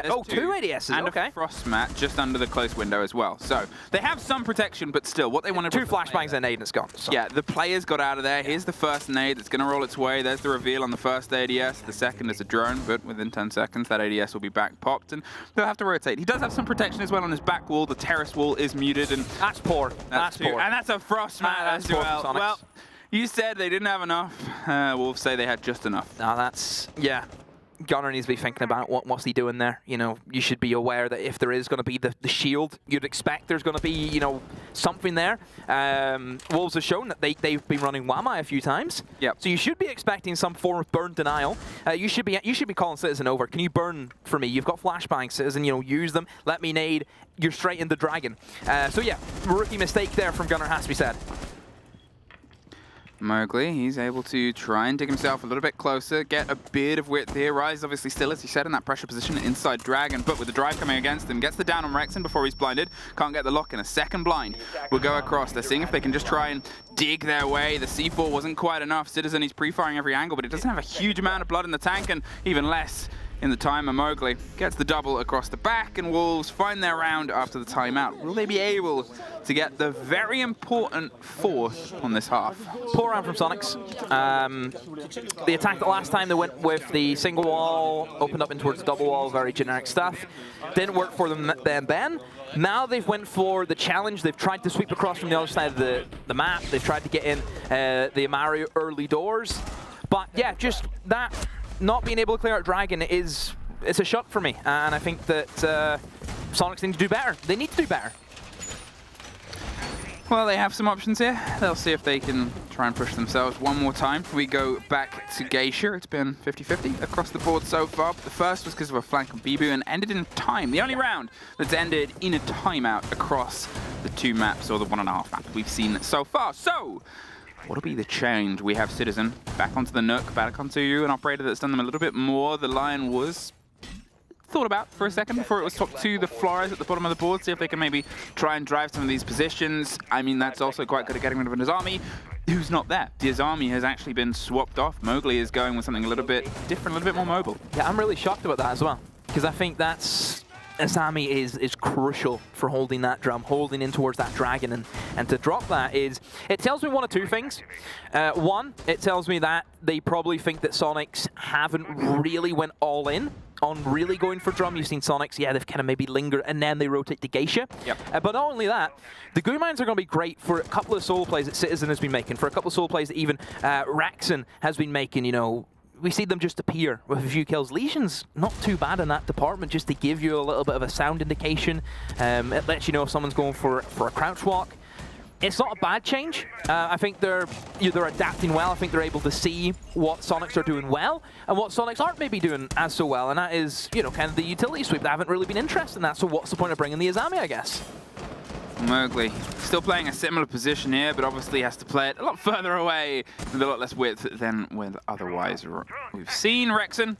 Oh, 2 ADSs. And okay. a frost mat just under the close window as well. So they have some protection, but still, what they want to 2 flashbangs and a nade and it's gone. So. Yeah, the players got out of there. Here's the first nade that's going to roll its way. There's the reveal on the first ADS. The second is a drone, but within 10 seconds, that ADS will be back popped, and they'll have to rotate. He does have some protection as well on his back wall. The terrace wall is muted, and that's poor. That's poor. And that's a frost mat as well. Well, you said they didn't have enough. Wolves say they had just enough. No, that's, yeah. Gunnar needs to be thinking about what's he doing there. You know, you should be aware that if there is going to be the shield, you'd expect there's going to be, you know, something there. Wolves have shown that they've been running Wamai a few times. Yep. So you should be expecting some form of burn denial. You should be calling Citizen over. Can you burn for me? You've got flashbangs, Citizen. You know, use them. Let me nade. You're straight into Dragon. So yeah, rookie mistake there from Gunnar has to be said. Mowgli, he's able to try and dig himself a little bit closer, get a bit of width here. Rise obviously still, as he said, in that pressure position inside Dragon, but with the drive coming against him, gets the down on Rexon before he's blinded. Can't get the lock in. A second blind will go across. They're seeing if they can just try and dig their way. The C4 wasn't quite enough. Citizen, he's pre-firing every angle, but it doesn't have a huge amount of blood in the tank, and even less in the timer. Mowgli gets the double across the back, and Wolves find their round after the timeout. Will they be able to get the very important fourth on this half? Poor round from Soniqs. The attack the last time they went with the single wall, opened up in towards the double wall, very generic stuff. Didn't work for them then. Now they've went for the challenge. They've tried to sweep across from the other side of the map. They've tried to get in the Amari early doors. But yeah, just that not being able to clear out Dragon it's a shock for me. And I think that Soniqs need to do better. They need to do better. Well, they have some options here. They'll see if they can try and push themselves one more time. We go back to Geisha. It's been 50-50 across the board so far. But the first was because of a flank on Bibu and ended in time. The only round that's ended in a timeout across the two maps, or the 1.5 maps we've seen so far. So, what'll be the change? We have Citizen back onto the Nook, back onto an operator that's done them a little bit more. The Lion was thought about for a second before it was swapped to the Flores at the bottom of the board, see if they can maybe try and drive some of these positions. I mean, that's also quite good at getting rid of an Azami who's not there. The Azami has actually been swapped off. Mowgli is going with something a little bit different, a little bit more mobile. Yeah, I'm really shocked about that as well, because I think that's Azami is crucial for holding that drum, holding in towards that Dragon, and to drop that it tells me one of two things. One, it tells me that they probably think that Soniqs haven't really went all in on really going for drum. You've seen Soniqs, yeah, they've kind of maybe lingered, and then they rotate to Geisha. Yep. But not only that, the Goo Mines are going to be great for a couple of solo plays that Citizen has been making, for a couple of solo plays that even Rexon has been making, you know. We see them just appear with a few kills. Legion's not too bad in that department, just to give you a little bit of a sound indication. It lets you know if someone's going for a crouch walk. It's not a bad change. I think they're adapting well. I think they're able to see what Soniqs are doing well and what Soniqs aren't maybe doing as so well, and that is, you know, kind of the utility sweep. They haven't really been interested in that, so what's the point of bringing the Azami, I guess? Mowgli still playing a similar position here, but obviously has to play it a lot further away with a lot less width than with otherwise. We've seen Rexon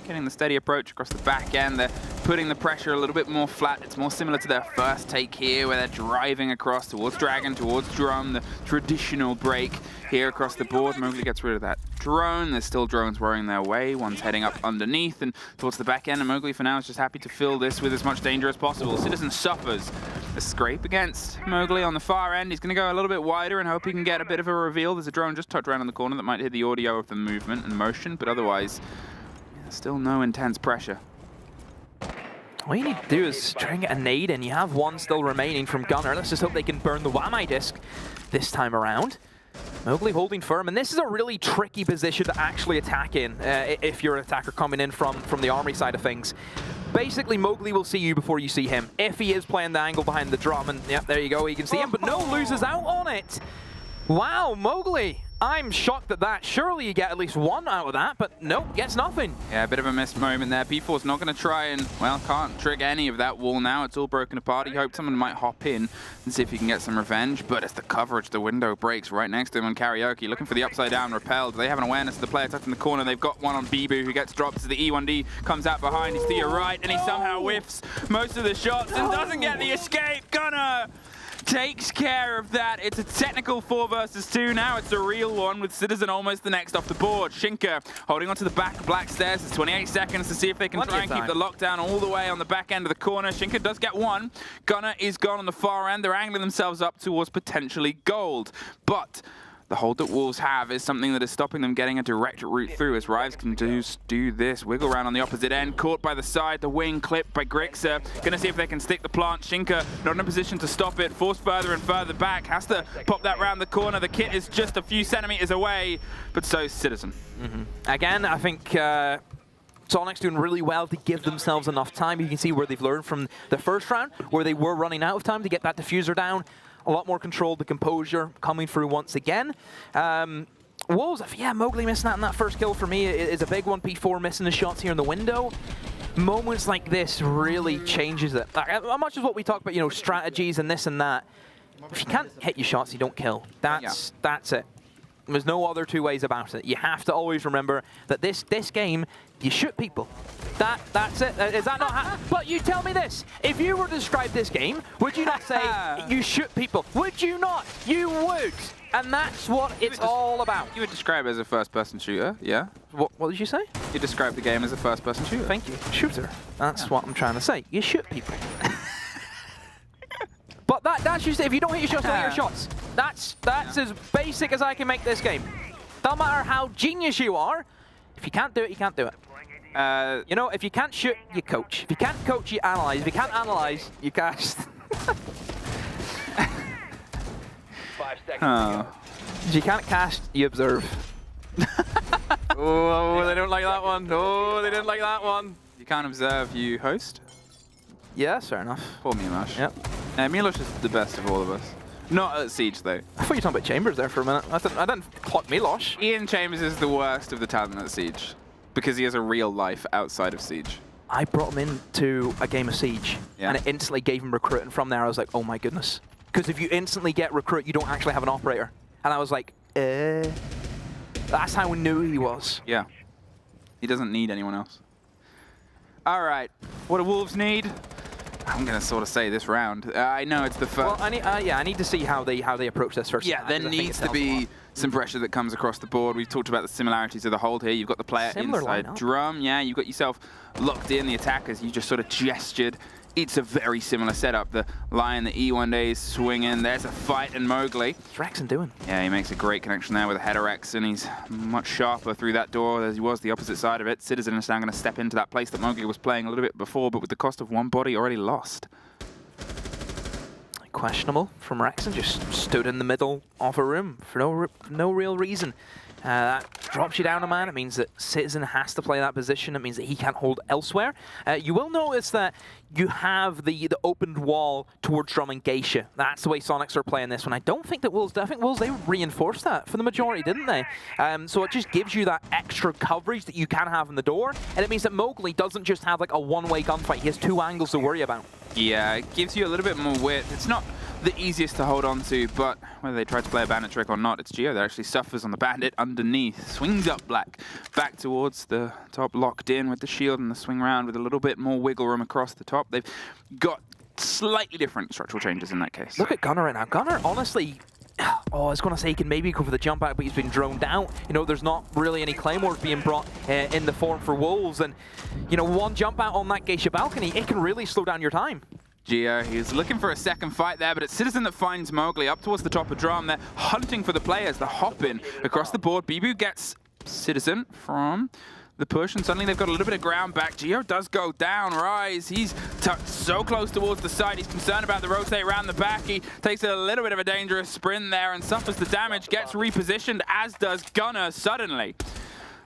getting the steady approach across the back end. They're putting the pressure a little bit more flat. It's more similar to their first take here, where they're driving across towards Dragon, towards Drum, the traditional break here across the board. Mowgli gets rid of that drone. There's still drones worrying their way. One's heading up underneath and towards the back end, and Mowgli for now is just happy to fill this with as much danger as possible. Citizen suffers a scrape against Mowgli on the far end. He's going to go a little bit wider and hope he can get a bit of a reveal. There's a drone just tucked around in the corner that might hit the audio of the movement and motion, but otherwise, still no intense pressure. All you need to do is try and get a nade, and you have one still remaining from Gunnar. Let's just hope they can burn the Wamai disc this time around. Mowgli holding firm, and this is a really tricky position to actually attack in if you're an attacker coming in from the armory side of things. Basically, Mowgli will see you before you see him, if he is playing the angle behind the drum, and yep, there you go, you can see him, but no, loses out on it. Wow, Mowgli. I'm shocked at that. Surely you get at least one out of that, but nope, gets nothing. Yeah, a bit of a missed moment there. P4's not going to try and, well, can't trick any of that wall now. It's all broken apart. He hoped someone might hop in and see if he can get some revenge, but as the coverage, the window breaks right next to him on Karaoke, looking for the upside down repelled. They have an awareness of the player tucked in the corner. They've got one on Bibu who gets dropped as the E1D comes out behind. He's to your right, and he somehow whiffs most of the shots and doesn't get the escape. Gunnar takes care of that. It's a technical 4 versus 2 now. It's a real one with Citizen almost the next off the board. Shinka holding onto the back of Black Stairs. It's 28 seconds to see if they can try and keep the lockdown all the way on the back end of the corner. Shinka does get one. Gunnar is gone on the far end. They're angling themselves up towards potentially gold. But the hold that Wolves have is something that is stopping them getting a direct route through, as Rives can do this. Wiggle round on the opposite end, caught by the side, the wing clipped by Grixer. Gonna see if they can stick the plant. Shinka not in a position to stop it, forced further and further back, has to pop that round the corner. The kit is just a few centimeters away, but so is Citizen. Again, I think Soniqs doing really well to give themselves enough time. You can see where they've learned from the first round, where they were running out of time to get that diffuser down. A lot more control, the composure coming through once again. Wolves, yeah, Mowgli missing out on that first kill for me is a big one. P4 missing the shots here in the window. Moments like this really changes it. Like, much as what we talk about, you know, strategies and this and that. If you can't hit your shots, you don't kill. That's it. There's no other two ways about it. You have to always remember that this game, you shoot people. That's it. Is that not how? But you tell me this. If you were to describe this game, would you not say you shoot people? Would you not? You would. And that's what it's all about. You would describe it as a first-person shooter, yeah? What did you say? You describe the game as a first-person shooter. Thank you. Shooter. That's what I'm trying to say. You shoot people. But that's just it. If you don't hit your shots, don't hit your shots. That's as basic as I can make this game. Don't matter how genius you are. If you can't do it, you can't do it. You know, if you can't shoot, you coach. If you can't coach, you analyze. If you can't analyze, you cast. 5 seconds. If you can't cast, you observe. Oh, they don't like that one. Oh, they didn't like that one. You can't observe, you host. Yeah, fair enough. Poor Milosh. Yep. Milosh is the best of all of us. Not at Siege, though. I thought you were talking about Chambers there for a minute. I didn't clock Milosh. Ian Chambers is the worst of the talent at Siege because he has a real life outside of Siege. I brought him into a game of Siege, and it instantly gave him recruit, and from there I was like, oh my goodness. Because if you instantly get recruit, you don't actually have an operator. And I was like, That's how we knew he was. Yeah. He doesn't need anyone else. All right. What do Wolves need? I'm going to sort of say this round. I know it's the first. Well, I need to see how they approach this first. Yeah, there needs to be some pressure that comes across the board. We've talked about the similarities of the hold here. You've got the player inside drum. Yeah, you've got yourself locked in. The attackers, you just sort of gestured. It's a very similar setup. The Lion, the E1 day is swinging. There's a fight and Mowgli. What's Rexon doing? Yeah, he makes a great connection there with a header Rexon. He's much sharper through that door as he was the opposite side of it. Citizen is now going to step into that place that Mowgli was playing a little bit before, but with the cost of one body already lost. Questionable from Rexon. Just stood in the middle of a room for no real reason. That drops you down a man. It means that Citizen has to play that position. It means that he can't hold elsewhere. You will notice that you have the opened wall towards Drum and Geisha. That's the way Soniqs are playing this one. I don't think that Wolves, they reinforced that for the majority, didn't they? So it just gives you that extra coverage that you can have in the door. And it means that Mowgli doesn't just have like a one-way gunfight. He has two angles to worry about. Yeah, it gives you a little bit more width. It's not the easiest to hold on to, but whether they try to play a bandit trick or not, it's Geo that actually suffers on the bandit underneath. Swings up Black, back towards the top, locked in with the shield and the swing round with a little bit more wiggle room across the top. They've got slightly different structural changes in that case. Look at Gunnar right now. Gunnar, honestly, I was going to say he can maybe go for the jump out, but he's been droned out. You know, there's not really any claymores being brought in the form for Wolves, and, you know, one jump out on that Geisha balcony, it can really slow down your time. Geo, he's looking for a second fight there, but it's Citizen that finds Mowgli up towards the top of drum. They're hunting for the players, the hop-in across the board. Bibu gets Citizen from the push, and suddenly they've got a little bit of ground back. Geo does go down, Rise. He's tucked so close towards the side. He's concerned about the rotate around the back. He takes a little bit of a dangerous sprint there and suffers the damage, gets repositioned, as does Gunnar suddenly.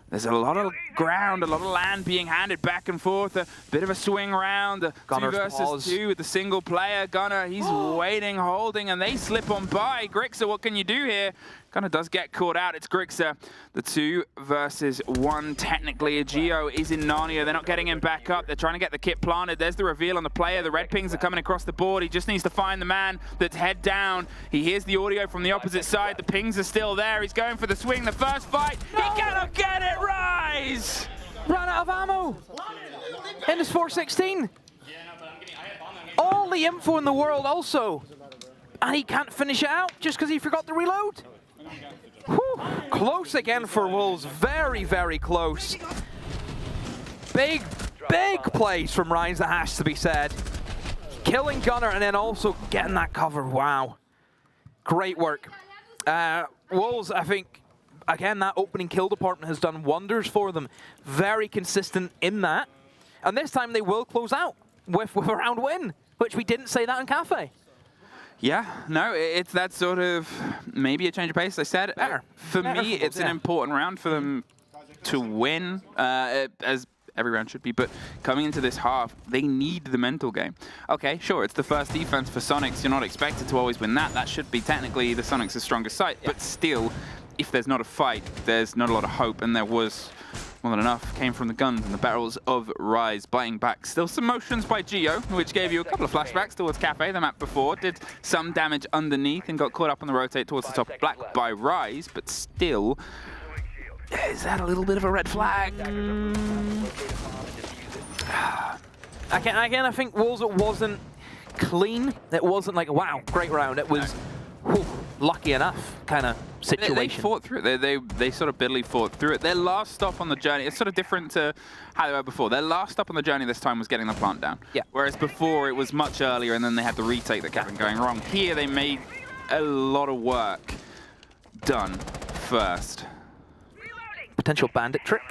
There's a lot of ground, a lot of land being handed back and forth. A bit of a swing round. Gunner's 2 versus 2 with the single player. Gunnar, he's waiting, holding, and they slip on by. Grixer, what can you do here? Gunnar does get caught out. It's Grixer. The 2 versus 1. Technically, Geo is in Narnia. They're not getting him back up. They're trying to get the kit planted. There's the reveal on the player. The red pings are coming across the board. He just needs to find the man that's head down. He hears the audio from the opposite side. The pings are still there. He's going for the swing. The first fight. No! He cannot get it. Rise! Ran out of ammo. In this 416. All the info in the world also. And he can't finish it out just because he forgot to reload. Whew. Close again for Wolves. Very, very close. Big plays from Ryans that has to be said. Killing Gunnar and then also getting that cover. Wow. Great work. Wolves, I think, again, that opening kill department has done wonders for them. Very consistent in that. And this time they will close out with a round win, which we didn't say that in Cafe. Yeah, no, it's that sort of maybe a change of pace. I said for me, it's an important round for them to win. As every round should be, but coming into this half, they need the mental game. Okay, sure, it's the first defense for Soniqs. You're not expected to always win that. That should be technically the Soniqs' strongest side, but still, if there's not a fight, there's not a lot of hope, and there was more than enough came from the guns and the barrels of Rise, biting back. Still some motions by Geo, which gave you a couple of flashbacks towards Cafe, the map before. Did some damage underneath and got caught up on the rotate towards the top Black by Rise, but still, is that a little bit of a red flag? Again, I think Wolves, it wasn't clean. It wasn't like, wow, great round. It was lucky enough kind of situation. They fought through it. They sort of bitterly fought through it. Their last stop on the journey, it's sort of different to how they were before. Their last stop on the journey this time was getting the plant down. Yeah. Whereas before it was much earlier and then they had the retake that kept them going wrong. Here they made a lot of work done first. Potential bandit trick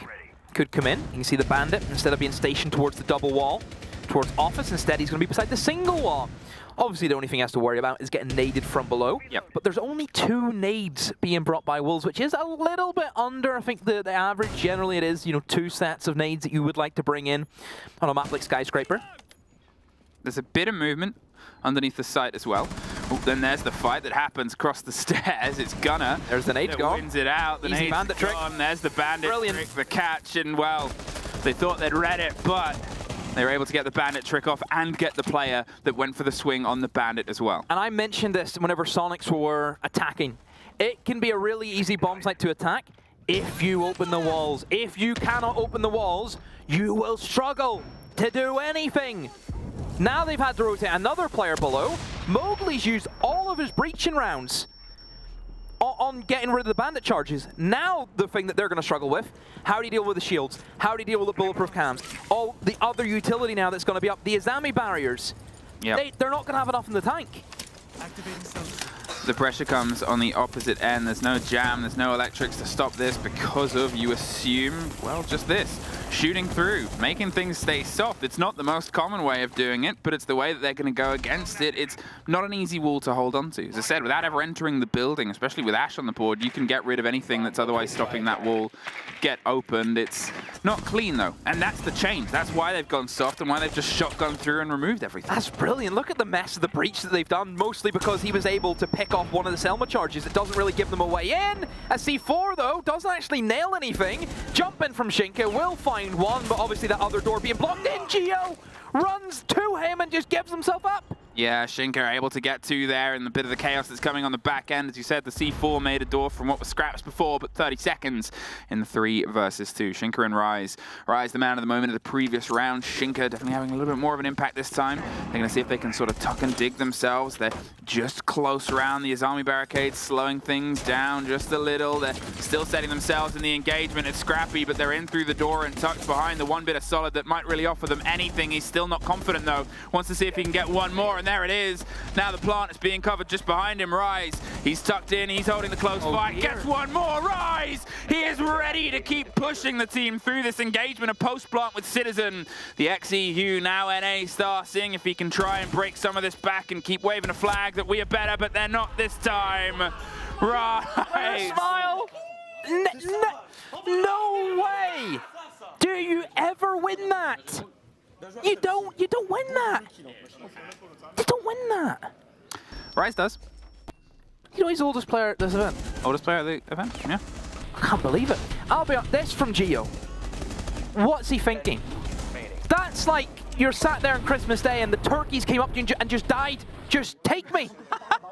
could come in. You can see the bandit, instead of being stationed towards the double wall, towards office, instead he's going to be beside the single wall. Obviously, the only thing he has to worry about is getting naded from below. Yep. But there's only 2 nades being brought by Wolves, which is a little bit under, I think, the average. Generally, it is, 2 sets of nades that you would like to bring in on a map like Skyscraper. There's a bit of movement underneath the site as well. Oh, then there's the fight that happens across the stairs. It's Gunner. There's the nade gone. Wins it out. The Easy nade's bandit trick. gone. There's the bandit Brilliant. trick, the catch, and well, they thought they'd read it, but they were able to get the bandit trick off and get the player that went for the swing on the bandit as well. And I mentioned this whenever Soniqs were attacking. It can be a really easy bomb site to attack if you open the walls. If you cannot open the walls, you will struggle to do anything. Now they've had to rotate another player below. Mowgli's used all of his breaching rounds on getting rid of the bandit charges. Now the thing that they're going to struggle with, how do you deal with the shields? How do you deal with the bulletproof cams? All the other utility now that's going to be up, the Azami barriers. Yep. They're not going to have enough in the tank. The pressure comes on the opposite end. There's no jam, there's no electrics to stop this because of, you assume, well, just this. Shooting through, making things stay soft. It's not the most common way of doing it, but it's the way that they're going to go against it. It's not an easy wall to hold on to. As I said, without ever entering the building, especially with Ash on the board, you can get rid of anything that's otherwise stopping that wall get opened. It's not clean, though, and that's the change. That's why they've gone soft and why they've just shotgun through and removed everything. That's brilliant. Look at the mess of the breach that they've done, mostly because he was able to pick off one of the Selma charges. It doesn't really give them a way in. A C4, though, doesn't actually nail anything. Jump in from Shinka, will find one, but obviously that other door being blocked in. Geo runs to him and just gives himself up. Yeah, Shinka able to get to there and the bit of the chaos that's coming on the back end. As you said, the C4 made a door from what was scraps before, but 30 seconds in the 3 versus 2. Shinka and Rise. Rise, the man of the moment of the previous round. Shinka definitely having a little bit more of an impact this time. They're going to see if they can sort of tuck and dig themselves. They're just close around the Azami barricades, slowing things down just a little. They're still setting themselves in the engagement. It's scrappy, but they're in through the door and tucked behind the one bit of solid that might really offer them anything. He's still not confident, though. Wants to see if he can get one more, and there it is. Now the plant is being covered just behind him. Rise, he's tucked in, he's holding the close fight. Dear. Gets one more. Rise, he is ready to keep pushing the team through this engagement. A post-plant with Citizen. The XEU now NA star, seeing if he can try and break some of this back and keep waving a flag that we are better, but they're not this time. Rise. Smile. No way. Do you ever win that? You don't win that. You don't win that. Rise does. He's the oldest player at this event. Oldest player at the event, yeah. I can't believe it. I'll be honest, this from Geo. What's he thinking? That's like you're sat there on Christmas Day and the turkeys came up to you and just died. Just take me.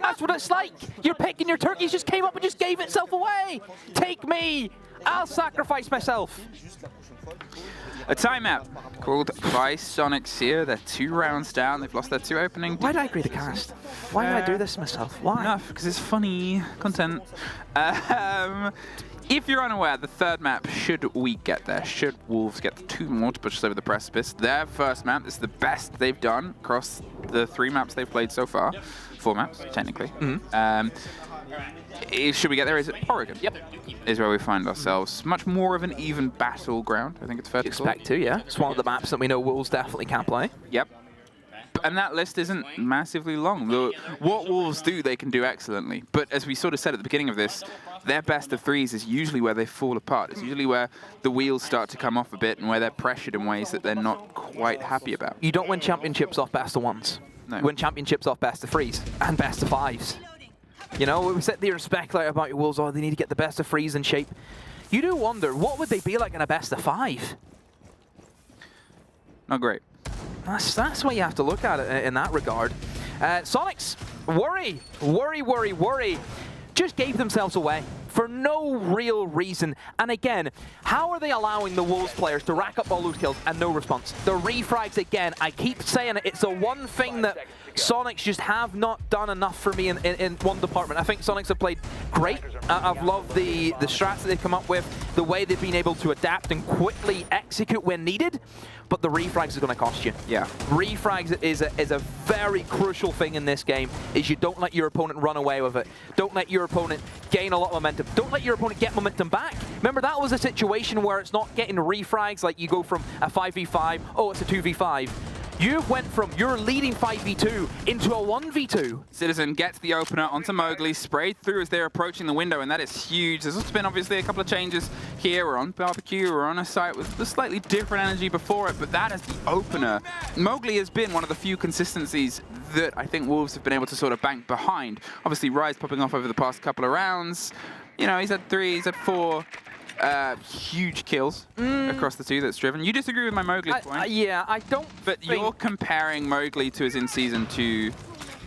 That's what it's like. You're picking your turkeys, just came up and just gave itself away. Take me. I'll sacrifice myself. A timeout called by Soniqs here. They're 2 rounds down. They've lost their 2 opening. Why did I agree to cast? Why did I do this to myself? Why? Enough, because it's funny content. If you're unaware, the 3rd map, should we get there, should Wolves get 2 more to push us over the precipice, their first map is the best they've done across the 3 maps they've played so far. 4 maps, technically. Should we get there, is it Oregon? Yep. Is where we find ourselves. Much more of an even battleground, I think it's fair to call it. Expect to, yeah. It's one of the maps that we know Wolves definitely can't play. Yep. And that list isn't massively long. What Wolves do, they can do excellently. But as we sort of said at the beginning of this, their best of threes is usually where they fall apart. It's usually where the wheels start to come off a bit and where they're pressured in ways that they're not quite happy about. You don't win championships off best of ones. No. You win championships off best of threes and best of fives. You know, we sit there and speculate about your Wolves, oh, they need to get the best of threes in shape. You do wonder, what would they be like in a best of five? Not great. That's what you have to look at it in that regard. Soniqs, worry. Just gave themselves away for no real reason. And again, how are they allowing the Wolves players to rack up all those kills and no response? The refrags again, I keep saying it, it's the one thing that Soniqs just have not done enough for me in one department. I think Soniqs have played great. I've loved the strats that they've come up with, the way they've been able to adapt and quickly execute when needed. But the refrags are going to cost you. Yeah. Refrags is a very crucial thing in this game, is you don't let your opponent run away with it. Don't let your opponent gain a lot of momentum. Don't let your opponent get momentum back. Remember, that was a situation where it's not getting refrags, like you go from a 5v5, oh, it's a 2v5. You went from your leading 5v2 into a 1v2. Citizen gets the opener onto Mowgli, sprayed through as they're approaching the window, and that is huge. There's also been obviously a couple of changes here. We're on barbecue, we're on a site with a slightly different energy before it, but that is the opener. Mowgli has been one of the few consistencies that I think Wolves have been able to sort of bank behind. Obviously, Rise popping off over the past couple of rounds. You know, he's had 3, he's had 4. Huge kills across the two that's driven. You disagree with my Mowgli point? Yeah, I don't. But you're comparing Mowgli to his in-season 2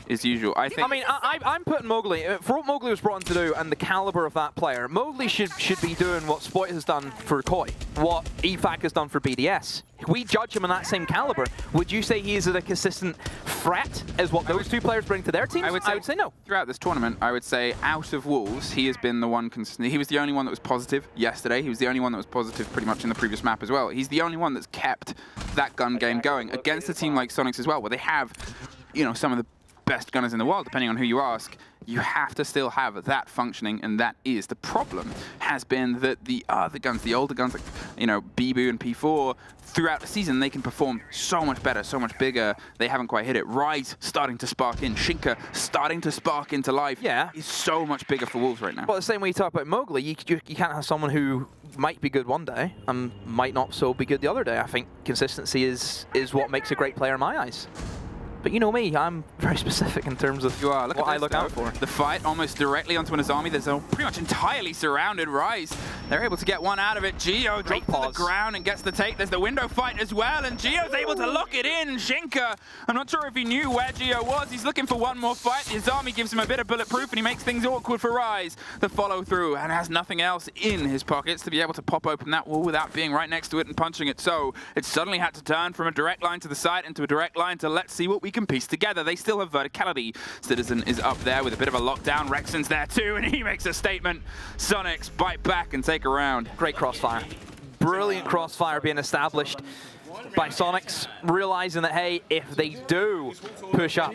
as usual. I mean, I'm putting Mowgli, for what Mowgli was brought in to do and the caliber of that player, Mowgli should be doing what Spoit has done for Koi, what EFAC has done for BDS. If we judge him on that same caliber, would you say he is a consistent threat as what those two players bring to their teams? I would say no. Throughout this tournament, I would say out of Wolves, he has been the one consistent. He was the only one that was positive yesterday. He was the only one that was positive pretty much in the previous map as well. He's the only one that's kept that gun game going against a team like Soniqs as well, where they have, you know, some of the best gunners in the world, depending on who you ask. You have to still have that functioning, and that is the problem. Has been that the other guns, the older guns like, you know, Bibu and P4, throughout the season they can perform so much better, so much bigger. They haven't quite hit it. Rise starting to spark in, Shinka starting to spark into life. Yeah, he's so much bigger for Wolves right now. Well, the same way you talk about Mowgli, you can't have someone who might be good one day and might not so be good the other day. I think consistency is what makes a great player in my eyes. But you know me, I'm very specific in terms of what I look out for. The fight almost directly onto an Azami. There's a pretty much entirely surrounded Rise. They're able to get one out of it. Geo drops to the ground and gets the take. There's the window fight as well, and Geo's able to lock it in. Shinka, I'm not sure if he knew where Geo was. He's looking for one more fight. The Azami gives him a bit of bulletproof, and he makes things awkward for Rise. The follow through, and has nothing else in his pockets to be able to pop open that wall without being right next to it and punching it. So it suddenly had to turn from a direct line to the side into a direct line to let's see what we can piece together. They still have verticality. Citizen is up there with a bit of a lockdown. Rexon's there too, and he makes a statement. Soniqs bite back and take a round. Great crossfire. Brilliant crossfire being established by Soniqs, realizing that, hey, if they do push up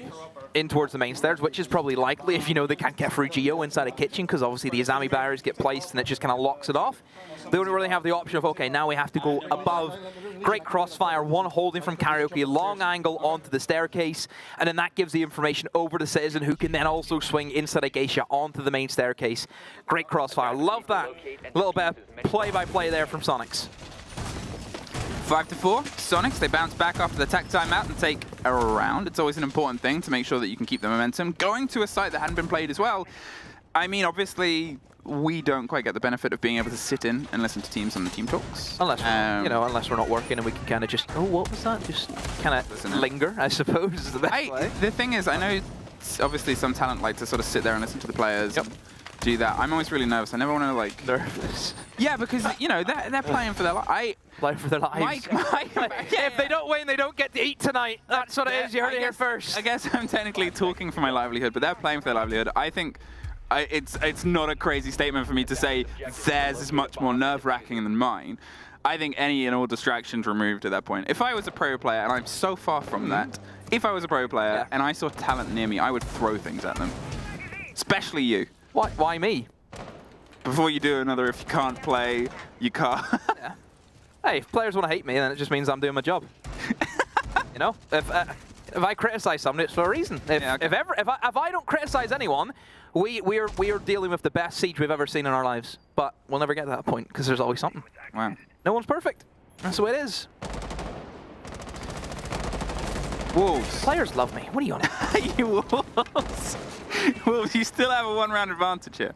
in towards the main stairs, which is probably likely if you know they can't get through Geo inside a kitchen, because obviously the Azami barriers get placed and it just kind of locks it off. They don't really have the option of, okay, now we have to go above. Great crossfire, one holding from Karaoke, long angle onto the staircase, and then that gives the information over to Citizen, who can then also swing inside a geisha onto the main staircase. Great crossfire, love that. A little bit of play-by-play there from Soniqs. 5-4, Soniqs, they bounce back after the tech timeout and take a round. It's always an important thing to make sure that you can keep the momentum. Going to a site that hadn't been played as well, I mean, obviously, we don't quite get the benefit of being able to sit in and listen to teams on the team talks. Unless, you know, unless we're not working and we can kind of just, oh, what was that? Just kind of linger, I suppose, is the best way. The thing is, I know obviously some talent like to sort of sit there and listen to the players. Yep. Do that. I'm always really nervous. I never want to like nervous. Yeah, because you know they're playing for their life. Playing for their lives. Yeah, if they don't win, they don't get to eat tonight. That's what it is. You heard it here first. I guess I'm technically talking for my livelihood, but they're playing for their livelihood. I think it's not a crazy statement for me to say theirs is much more nerve-wracking than mine. I think any and all distractions removed at that point. If I was a pro player, and I'm so far from that, if I was a pro player and I saw talent near me, I would throw things at them. Especially you. Why me? Before you do another, if you can't play, you can't. Yeah. Hey, if players want to hate me, then it just means I'm doing my job. You know, if I criticize somebody, it's for a reason. If I don't criticize anyone, We are dealing with the best siege we've ever seen in our lives, but we'll never get to that point because there's always something. Wow. No one's perfect. That's the way it is. Wolves. Players love me. What are you on? You Wolves. Wolves, you still have a one-round advantage here.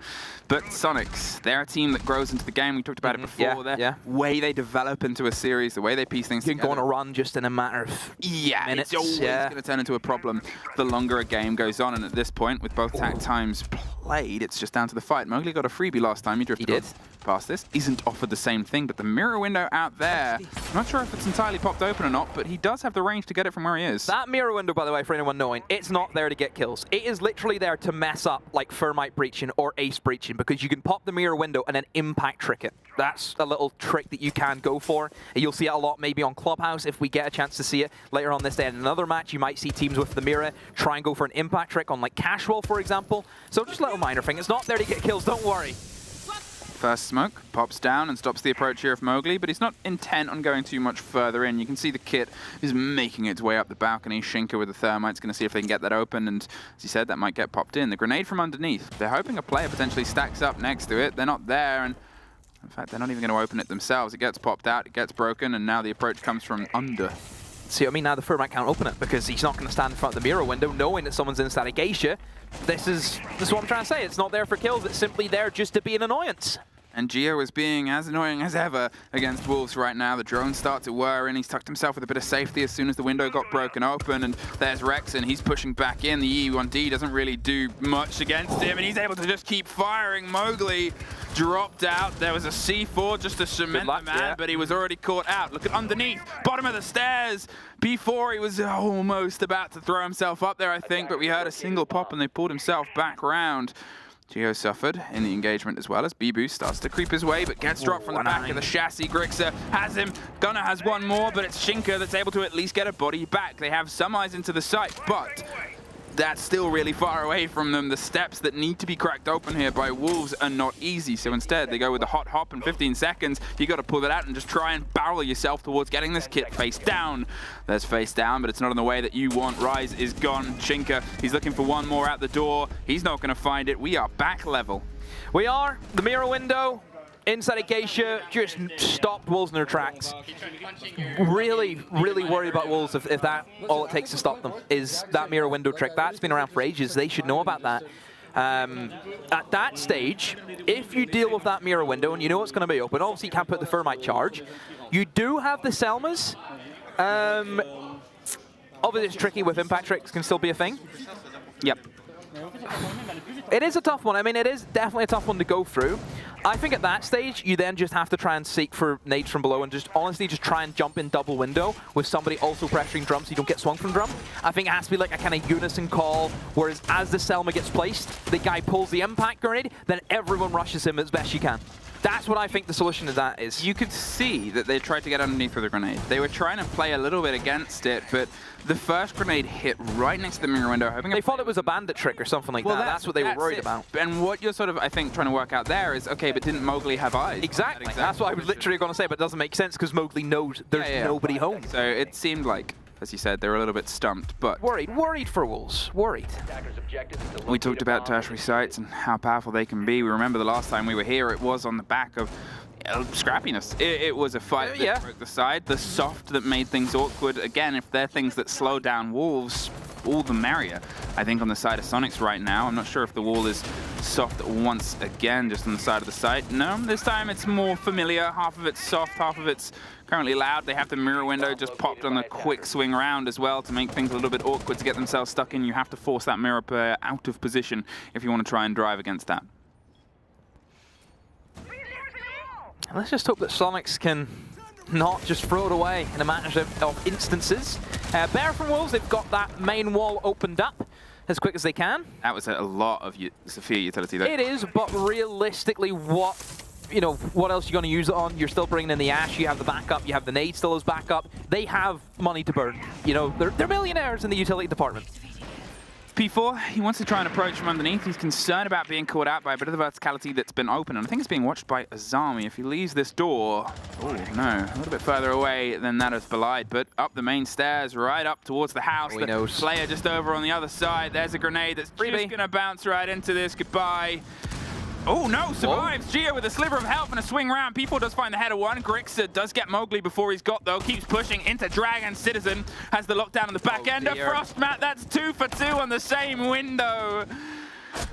But Soniqs, they're a team that grows into the game. We talked about it before. The way they develop into a series, the way they piece things You can together. go on a run just in a matter of minutes. It's always going to turn into a problem the longer a game goes on. And at this point, with both tag times played, it's just down to the fight. Mowgli got a freebie last time. He drifted past this. Isn't offered the same thing, but the mirror window out there, I'm not sure if it's entirely popped open or not, but he does have the range to get it from where he is. That mirror window, by the way, for anyone knowing, it's not there to get kills. It is literally there to mess up like Thermite breaching or Ace breaching, because you can pop the mirror window and then impact trick it. That's a little trick that you can go for. You'll see it a lot maybe on Clubhouse if we get a chance to see it later on this day. In another match, you might see teams with the mirror try and go for an impact trick on like Casual, for example. So just a little minor thing. It's not there to get kills, don't worry. First smoke pops down and stops the approach here of Mowgli, but he's not intent on going too much further in. You can see the kit is making its way up the balcony. Shinka with the Thermite's going to see if they can get that open, and as you said, that might get popped in. The grenade from underneath. They're hoping a player potentially stacks up next to it. They're not there, and in fact, they're not even going to open it themselves. It gets popped out, it gets broken, and now the approach comes from under. See what I mean? Now the Thermite can't open it because he's not going to stand in front of the mirror window knowing that someone's inside a geisha. This is what I'm trying to say. It's not there for kills. It's simply there just to be an annoyance. And Geo is being as annoying as ever against Wolves right now. The drones start to whir in. He's tucked himself with a bit of safety as soon as the window got broken open. And there's Rex, and he's pushing back in. The E1D doesn't really do much against him, and he's able to just keep firing. Mowgli dropped out. There was a C4 just to cement the man, but he was already caught out. Look at underneath, bottom of the stairs. Before he was almost about to throw himself up there, I think, but we heard a single pop, and they pulled himself back round. Geo suffered in the engagement as well as Bibu starts to creep his way, but gets dropped from the back of the chassis. Grixer has him. Gunnar has one more, but it's Shinka that's able to at least get a body back. They have some eyes into the site, but that's still really far away from them. The steps that need to be cracked open here by Wolves are not easy, so instead they go with the hot hop in 15 seconds. You got to pull it out and just try and barrel yourself towards getting this kit face down. There's face down, but it's not in the way that you want. Rise is gone. Shinka, he's looking for one more out the door. He's not going to find it. We are back level. We are. The mirror window inside a geisha just stopped Wolves in their tracks. Really worried about Wolves if that all it takes to stop them is that mirror window trick. That's been around for ages. They should know about that. At that stage, if you deal with that mirror window and you know it's going to be open, obviously you can't put the Thermite charge. You do have the Selmas. Obviously it's tricky with impact tricks, can still be a thing. Yep. It is a tough one. I mean, it is definitely a tough one to go through. I think at that stage, you then just have to try and seek for nades from below and just honestly just try and jump in double window with somebody also pressuring drum so you don't get swung from drum. I think it has to be like a kind of unison call, whereas as the Selma gets placed, the guy pulls the impact grenade, then everyone rushes him as best you can. That's what I think the solution to that is. You could see that they tried to get underneath with a grenade. They were trying to play a little bit against it, but the first grenade hit right next to the mirror window. Hoping they thought it was a bandit trick or something like that. That's what they were worried about. And what you're sort of, I think, trying to work out there is, okay, but didn't Mowgli have eyes? Exactly. That's what I was literally going to say, but it doesn't make sense because Mowgli knows there's nobody home. So it seemed like, as you said, they were a little bit stumped, but... Worried for Wolves. Worried. We talked about tertiary sites and how powerful they can be. We remember the last time we were here, it was on the back of scrappiness. It was a fight that broke the side. The soft that made things awkward. Again, if they're things that slow down Wolves, all the merrier. I think on the side of Soniqs right now, I'm not sure if the wall is soft once again, just on the side of the site. No, this time it's more familiar. Half of it's soft, half of it's currently loud. They have the mirror window just popped on a quick swing round as well to make things a little bit awkward to get themselves stuck in. You have to force that mirror player out of position if you want to try and drive against that. Let's just hope that Soniqs can not just throw it away in a matter of instances. Bear from Wolves, they've got that main wall opened up as quick as they can. That was a lot of Sophia utility though. It is, but realistically, what else are you going to use it on? You're still bringing in the Ash, you have the backup, you have the nade still as backup. They have money to burn. You know, they're millionaires in the utility department. P4, he wants to try and approach from underneath. He's concerned about being caught out by a bit of the verticality that's been open, and I think it's being watched by Azami. If he leaves this door, oh no, a little bit further away than that is Belied, but up the main stairs, right up towards the house. He the knows. Player just over on the other side. There's a grenade that's just gonna bounce right into this. Goodbye. Oh no, survives. Gio with a sliver of health and a swing round. P4 does find the header one. Grixer does get Mowgli before he's got though. Keeps pushing into Dragon. Citizen has the lockdown on the back end of Frostmat. That's 2 for 2 on the same window.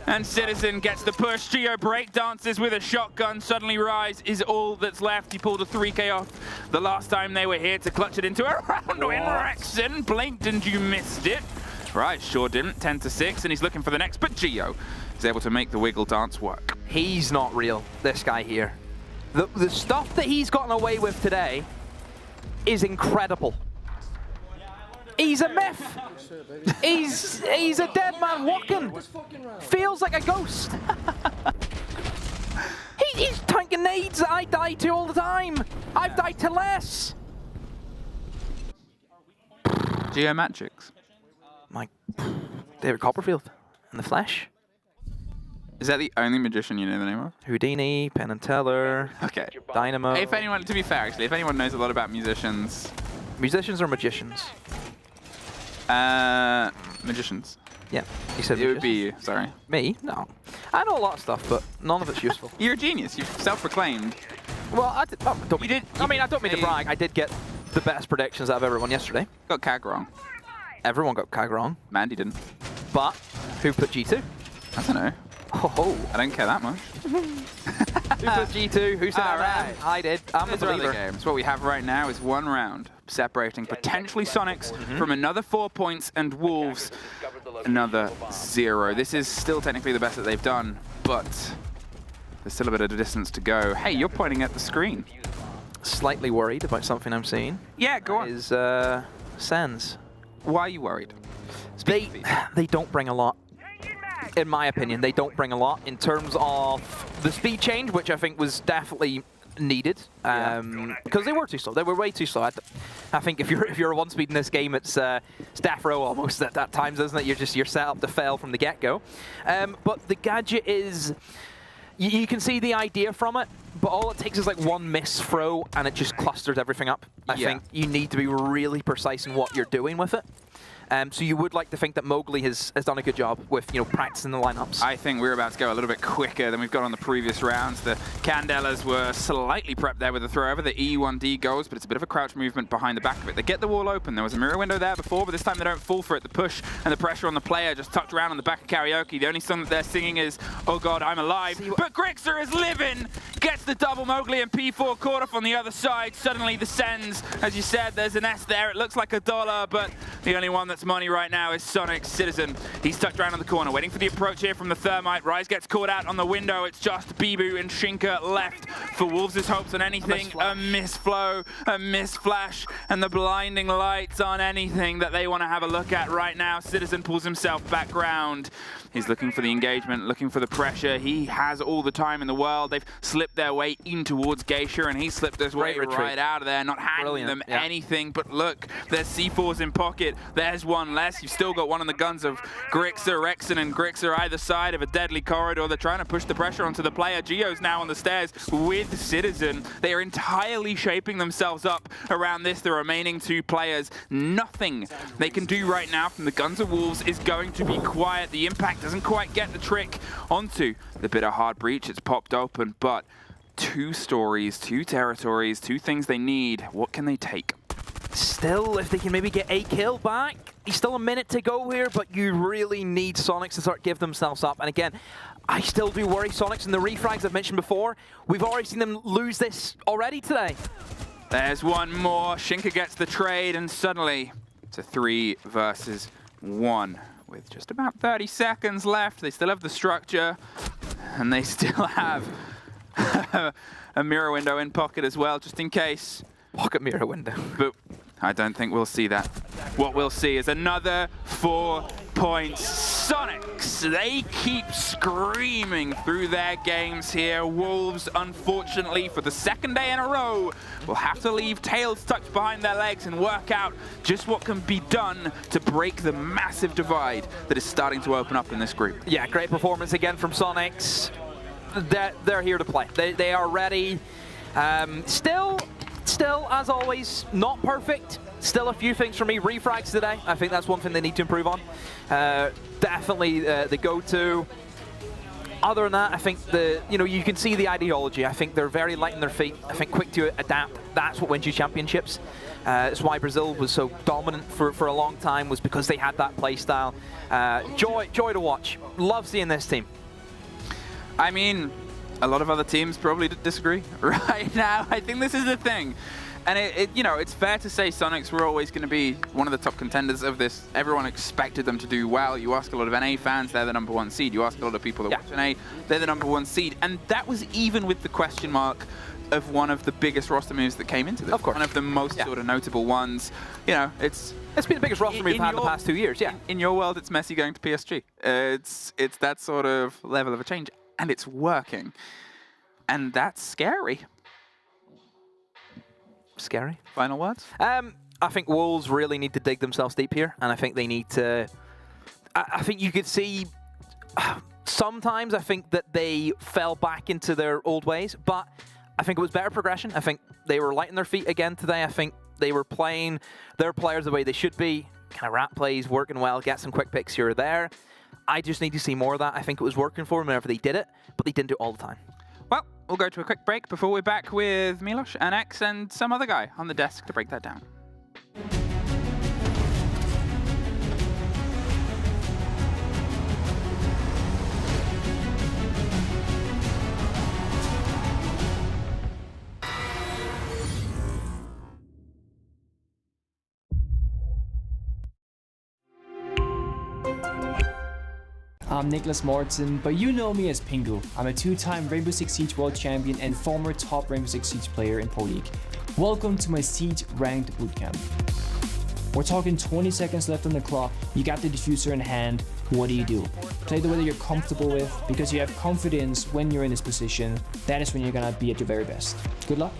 And Citizen gets the push. Gio breakdances with a shotgun. Suddenly Rise is all that's left. He pulled a 3K off the last time they were here to clutch it into a round win. Rexon blinked and you missed it. Rise sure didn't. 10 to 6 and he's looking for the next, but Gio is able to make the wiggle dance work. He's not real, this guy here. The stuff that he's gotten away with today is incredible. He's a myth. He's a dead man walking. Feels like a ghost. He's tanking nades that I die to all the time. I've died to less. Geo Magics. My David Copperfield in the flesh. Is that the only magician you know the name of? Houdini, Penn and Teller, Okay. Dynamo. If anyone, to be fair, actually, if anyone knows a lot about musicians, Musicians or magicians? magicians. Yeah, you said It would magicians. be you, sorry. Me? No. I know a lot of stuff, but none of it's useful. You're a genius, you've self-proclaimed. Well, I did, oh, don't mean, did- I mean, I don't mean to you- brag. I did get the best predictions out of everyone yesterday. Got CAG wrong. Everyone got CAG wrong. Mandy didn't. But who put G2? I don't know. Oh, I don't care that much. who put G2? Who said Alright. I did. I'm a Those are other believer. games. What we have right now is one round separating potentially Soniqs from another 4 points and Wolves another 0. This is still technically the best that they've done, but there's still a bit of a distance to go. Hey, you're pointing at the screen. Slightly worried about something I'm seeing. Yeah, go on. Is Sens. Why are you worried? They don't bring a lot. In my opinion, they don't bring a lot in terms of the speed change, which I think was definitely needed, because they were too slow. They were way too slow. I think if you're a one speed in this game, it's death row almost at times, isn't it? You're set up to fail from the get-go. But the gadget is, you can see the idea from it, but all it takes is like one miss throw and it just clusters everything up. I think you need to be really precise in what you're doing with it. So you would like to think that Mowgli has done a good job with, practicing the lineups. I think we're about to go a little bit quicker than we've got on the previous rounds. The Candelas were slightly prepped there with the throw over. The E1D goes, but it's a bit of a crouch movement behind the back of it. They get the wall open. There was a mirror window there before, but this time they don't fall for it. The push and the pressure on the player just tucked around on the back of Karaoke. The only song that they're singing is, "Oh God, I'm Alive." But Grixer is living! Gets the double. Mowgli and P4 caught off on the other side. Suddenly the Sens, as you said, there's an S there. It looks like $1, but the only one that's money right now is Soniqs. Citizen. He's tucked around on the corner, waiting for the approach here from the Thermite. Rise gets caught out on the window. It's just Bibu and Shinka left for Wolves' hopes on anything. A miss flow, a miss flash, and the blinding lights on anything that they want to have a look at right now. Citizen pulls himself back round. He's looking for the engagement, looking for the pressure. He has all the time in the world. They've slipped their way in towards Geisha, and he slipped his way right out of there, not handing them anything. But look, there's C4s in pocket. There's one less. You've still got one on the guns of Grixer, Rexon, and Grixer either side of a deadly corridor. They're trying to push the pressure onto the player. Gio's now on the stairs with Citizen. They are entirely shaping themselves up around this. The remaining two players, nothing they can do right now from the guns of Wolves is going to be quiet. The impact doesn't quite get the trick onto the bit of hard breach. It's popped open, but 2 stories, 2 territories, 2 things they need. What can they take? Still, if they can maybe get a kill back, there's still a minute to go here, but you really need Soniqs to start give themselves up. And again, I still do worry Soniqs and the refrags I've mentioned before. We've already seen them lose this already today. There's one more. Shinka gets the trade, and suddenly it's a 3 versus 1. With just about 30 seconds left, they still have the structure, and they still have a mirror window in pocket as well, just in case. Pocket mirror window. But I don't think we'll see that. What we'll see is another 4 points. Soniqs, they keep screaming through their games here. Wolves, unfortunately, for the second day in a row, will have to leave tails tucked behind their legs and work out just what can be done to break the massive divide that is starting to open up in this group. Yeah, great performance again from Soniqs. They're here to play. They are ready. Still, as always, not perfect. Still a few things for me. Refrags today. I think that's one thing they need to improve on. Definitely the go-to. Other than that, I think you can see the ideology. I think they're very light on their feet. I think quick to adapt. That's what wins you championships. It's why Brazil was so dominant for a long time, was because they had that play style. Joy to watch. Love seeing this team. I mean, a lot of other teams probably disagree right now. I think this is the thing. And it's fair to say Soniqs were always going to be one of the top contenders of this. Everyone expected them to do well. You ask a lot of NA fans, they're the #1 seed. You ask a lot of people that watch NA, they're the #1 seed. And that was even with the question mark of one of the biggest roster moves that came into this. Of course. One of the most sort of notable ones. It's been the biggest roster move we've had in the past 2 years, yeah. In your world, it's Messi going to PSG. It's that sort of level of a change. And it's working. And that's scary. Scary. Final words? I think Wolves really need to dig themselves deep here, and I think they need to... I think you could see... Sometimes I think that they fell back into their old ways, but I think it was better progression. I think they were light on their feet again today. I think they were playing their players the way they should be. Kind of rat plays, working well, get some quick picks here or there. I just need to see more of that. I think it was working for them whenever they did it, but they didn't do it all the time. Well, we'll go to a quick break before we're back with Milos and X and some other guy on the desk to break that down. I'm Nicholas Morton, but you know me as Pingu. I'm a two-time Rainbow Six Siege World Champion and former top Rainbow Six Siege player in Pro League. Welcome to my Siege Ranked Bootcamp. We're talking 20 seconds left on the clock, you got the diffuser in hand, what do? Play the way that you're comfortable with, because you have confidence when you're in this position. That is when you're gonna be at your very best. Good luck.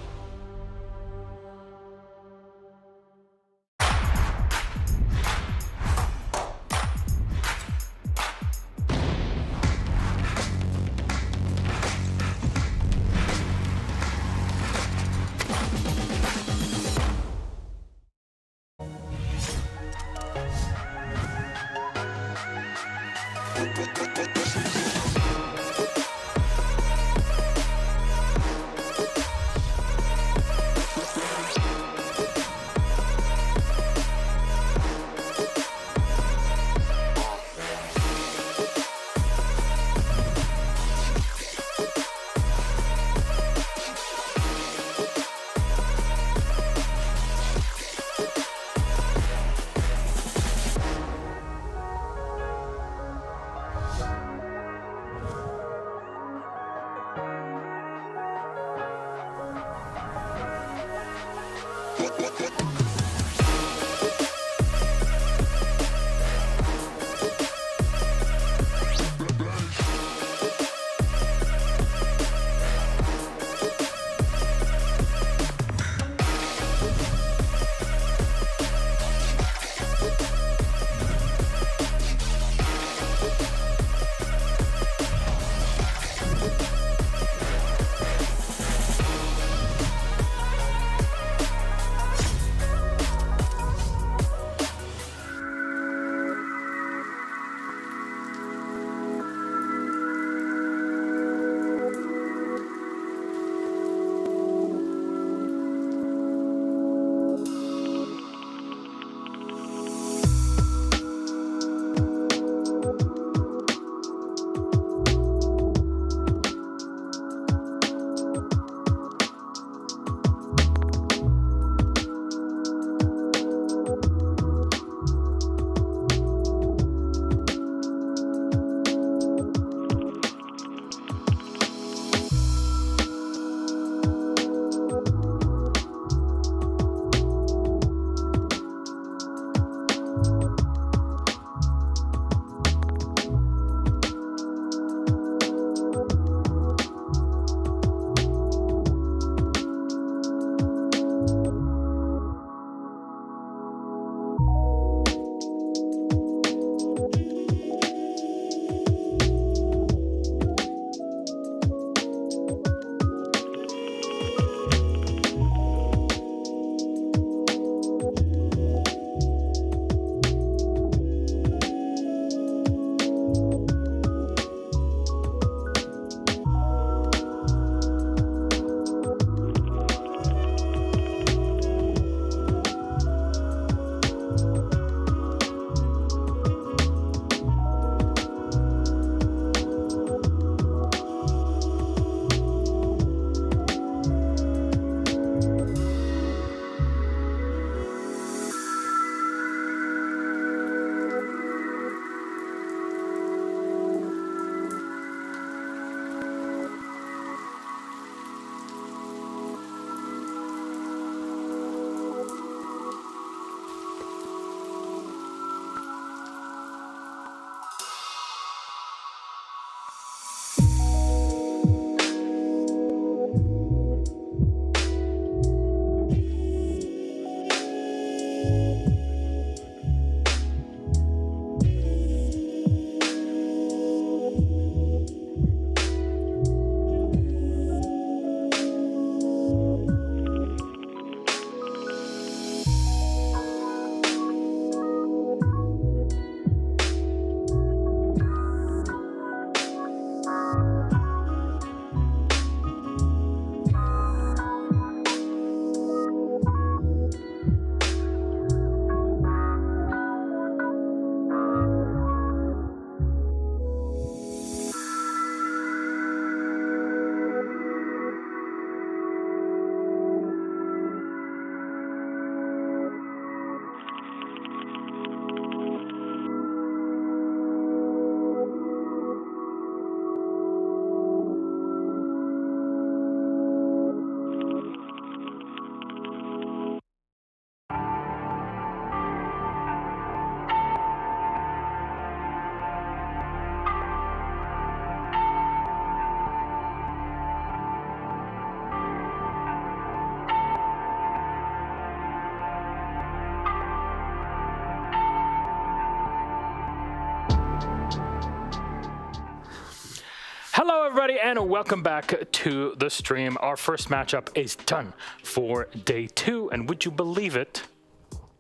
Hello, everybody, and welcome back to the stream. Our first matchup is done for day 2, and would you believe it?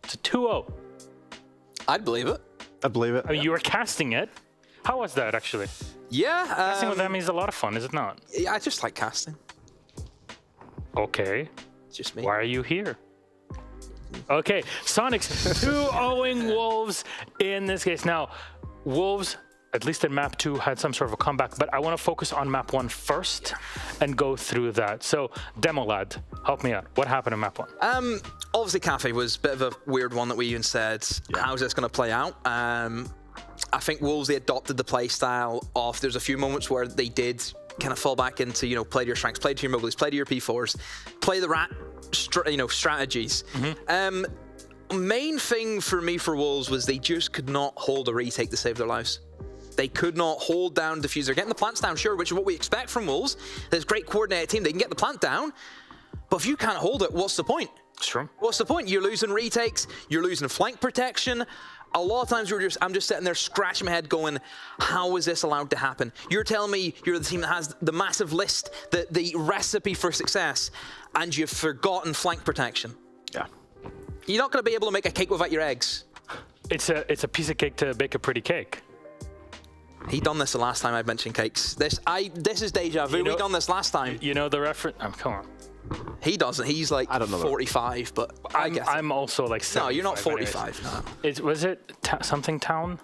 It's a 2-0. I'd believe it. I believe it. I mean, you were casting it. How was that, actually? Yeah. Casting with Emmy is a lot of fun, is it not? Yeah, I just like casting. Okay. It's just me. Why are you here? Okay, Soniqs 2-0ing Wolves in this case. Now, Wolves, at least in map 2, had some sort of a comeback, but I want to focus on map 1 first and go through that. So, Demo Lad, help me out. What happened in map 1? Obviously, Cafe was a bit of a weird one that we even said, how's this going to play out? I think Wolves, they adopted the play style of, there's a few moments where they did kind of fall back into, you know, play to your strengths, play to your mobilities, play to your P4s, play the rat, strategies. Main thing for me for Wolves was they just could not hold a retake to save their lives. They could not hold down Diffuser. Getting the plants down, sure, which is what we expect from Wolves. There's a great coordinated team. They can get the plant down, but if you can't hold it, what's the point? Sure. What's the point? You're losing retakes, you're losing flank protection. A lot of times I'm just sitting there scratching my head going, how is this allowed to happen? You're telling me you're the team that has the massive list, the recipe for success, and you've forgotten flank protection. Yeah. You're not going to be able to make a cake without your eggs. It's a piece of cake to bake a pretty cake. He done this the last time I mentioned cakes. This is deja vu. We done this last time. You know the reference? Come on. He doesn't. He's like I don't know 45, but I guess. I'm also like 75. No, you're not 45. No. Was it something town?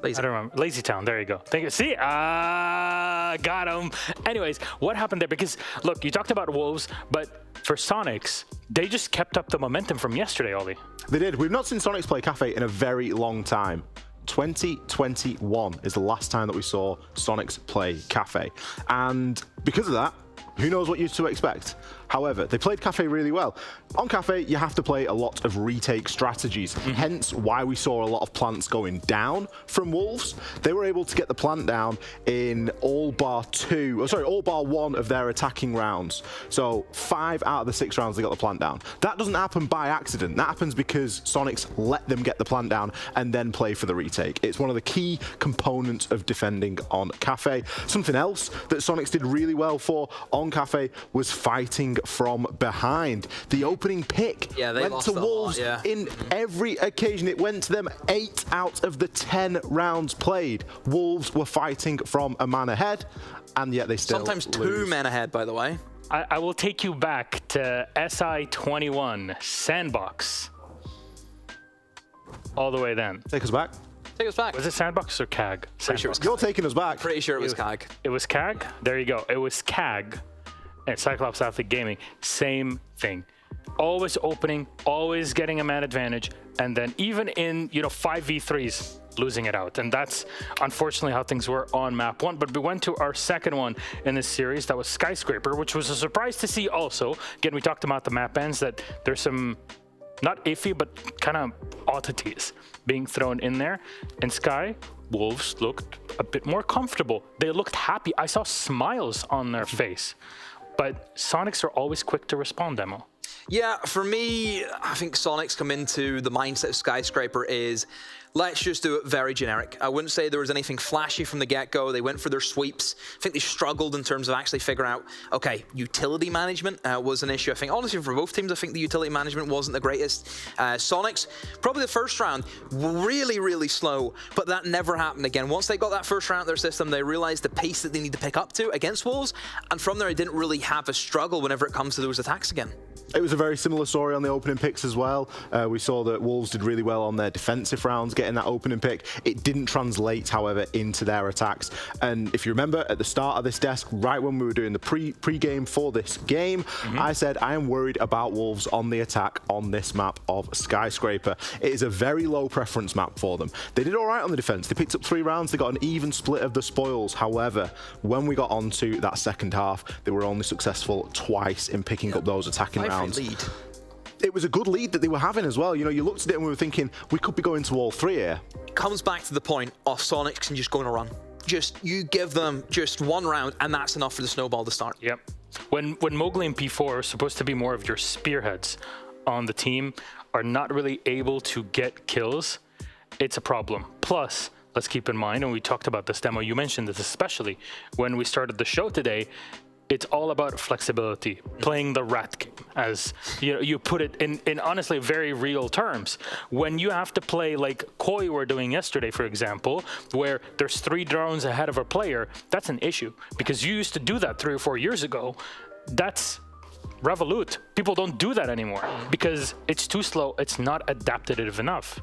Lazy. I don't remember. Lazy Town. There you go. Thank you. See? Got him. Anyways, what happened there? Because, look, you talked about Wolves, but for Soniqs, they just kept up the momentum from yesterday, Ollie. They did. We've not seen Soniqs play Cafe in a very long time. 2021 is the last time that we saw Soniqs play Cafe. And because of that, who knows what you're to expect. However, they played Cafe really well. On Cafe, you have to play a lot of retake strategies, hence why we saw a lot of plants going down from Wolves. They were able to get the plant down in all bar 1 of their attacking rounds. So 5 out of the 6 rounds they got the plant down. That doesn't happen by accident. That happens because Soniqs let them get the plant down and then play for the retake. It's one of the key components of defending on Cafe. Something else that Soniqs did really well for on Cafe was fighting from behind. The opening pick went to Wolves in every occasion. It went to them 8 out of the 10 rounds played. Wolves were fighting from a man ahead, and yet they still sometimes lose. 2 men ahead, by the way. I will take you back to SI21 Sandbox. All the way then. Take us back. Take us back. Was it Sandbox or CAG? Pretty sure it was You're taking us back. Pretty sure it was CAG. It was CAG? There you go. It was CAG. And Cyclops Athlete Gaming, same thing. Always opening, always getting a man advantage, and then even in 5v3s, losing it out. And that's unfortunately how things were on map 1. But we went to our second one in this series. That was Skyscraper, which was a surprise to see also. Again, we talked about the map ends, that there's some not iffy, but kind of oddities being thrown in there. In Sky, Wolves looked a bit more comfortable. They looked happy. I saw smiles on their face. But Soniqs are always quick to respond, Demo. Yeah, for me, I think Soniqs come into the mindset of Skyscraper is, let's just do it very generic. I wouldn't say there was anything flashy from the get-go. They went for their sweeps. I think they struggled in terms of actually figuring out, okay, utility management was an issue. I think, honestly, for both teams, I think the utility management wasn't the greatest. Soniqs, probably the first round, really, really slow, but that never happened again. Once they got that first round of their system, they realized the pace that they need to pick up to against Wolves, and from there, they didn't really have a struggle whenever it comes to those attacks again. It was a very similar story on the opening picks as well. We saw that Wolves did really well on their defensive rounds, getting that opening pick. It didn't translate, however, into their attacks. And if you remember at the start of this desk, right when we were doing the pre-game for this game, I said I am worried about Wolves on the attack on this map of Skyscraper. It is a very low preference map for them. They did all right on the defense. They picked up 3 rounds. They got an even split of the spoils. However, when we got onto that second half, they were only successful twice in picking up those attacking rounds. Lead. It was a good lead that they were having as well. You looked at it and we were thinking, we could be going to all 3 here. It comes back to the point of Soniqs and just going to run. You give them just 1 round, and that's enough for the snowball to start. Yep. When Mowgli and P4 are supposed to be more of your spearheads on the team, are not really able to get kills, it's a problem. Plus, let's keep in mind, and we talked about this demo, you mentioned this especially when we started the show today, it's all about flexibility, playing the rat game, as you put it in honestly very real terms. When you have to play like Koi were doing yesterday, for example, where there's 3 drones ahead of a player, that's an issue because you used to do that 3 or 4 years ago. That's Revolut. People don't do that anymore because it's too slow. It's not adaptive enough.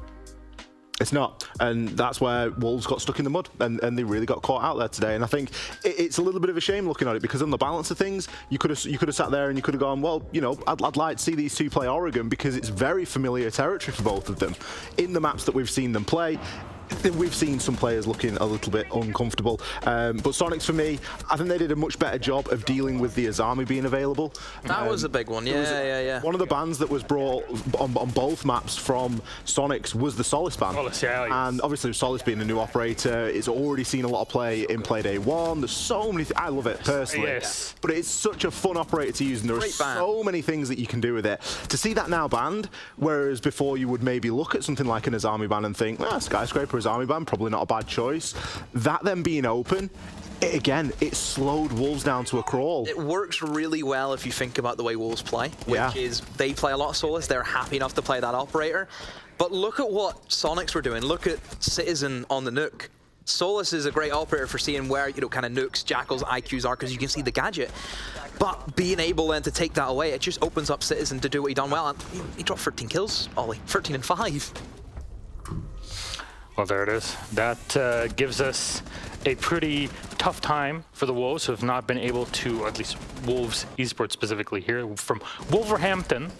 It's not, and that's where Wolves got stuck in the mud, and they really got caught out there today. And I think it's a little bit of a shame looking at it because on the balance of things, you could have sat there and you could have gone, well, I'd like to see these two play Oregon because it's very familiar territory for both of them. In the maps that we've seen them play, we've seen some players looking a little bit uncomfortable, but Soniqs for me, I think they did a much better job of dealing with the Azami being available. That was a big one, yeah. One of the bans that was brought on both maps from Soniqs was the Solace ban. Solace, yeah. And obviously Solace being a new operator, it's already seen a lot of play in Play Day 1. There's so many I love it personally. Yes. But it's such a fun operator to use and there are so many things that you can do with it. To see that now banned, whereas before you would maybe look at something like an Azami ban and think, Skyscraper Azami ban, probably not a bad choice. That then being open, it slowed Wolves down to a crawl. It works really well if you think about the way Wolves play, which is they play a lot of Solace, they're happy enough to play that operator. But look at what Soniqs were doing. Look at Citizen on the Nuke. Solace is a great operator for seeing where, kind of Nukes, Jackals, IQs are, because you can see the gadget. But being able then to take that away, it just opens up Citizen to do what he done well. And he dropped 13 kills, Ollie. 13 and 5. Well, there it is. That gives us a pretty tough time for the Wolves, who have not been able to, at least Wolves Esports specifically here, from Wolverhampton,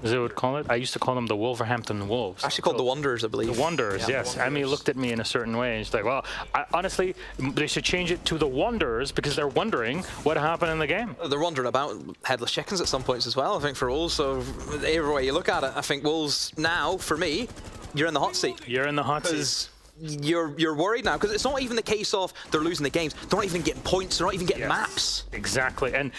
as I would call it. I used to call them the Wolverhampton Wolves. Actually called the Wanderers, I believe. The Wanderers, yes. Amy looked at me in a certain way, and she's like, well, honestly, they should change it to the Wanderers because they're wondering what happened in the game. They're wondering about headless chickens at some points as well, I think, for Wolves. So every way you look at it, I think Wolves now, for me, you're in the hot seat. You're in the hot seat. You're worried now because it's not even the case of they're losing the games. They're not even getting points. They're not even getting maps. Exactly, and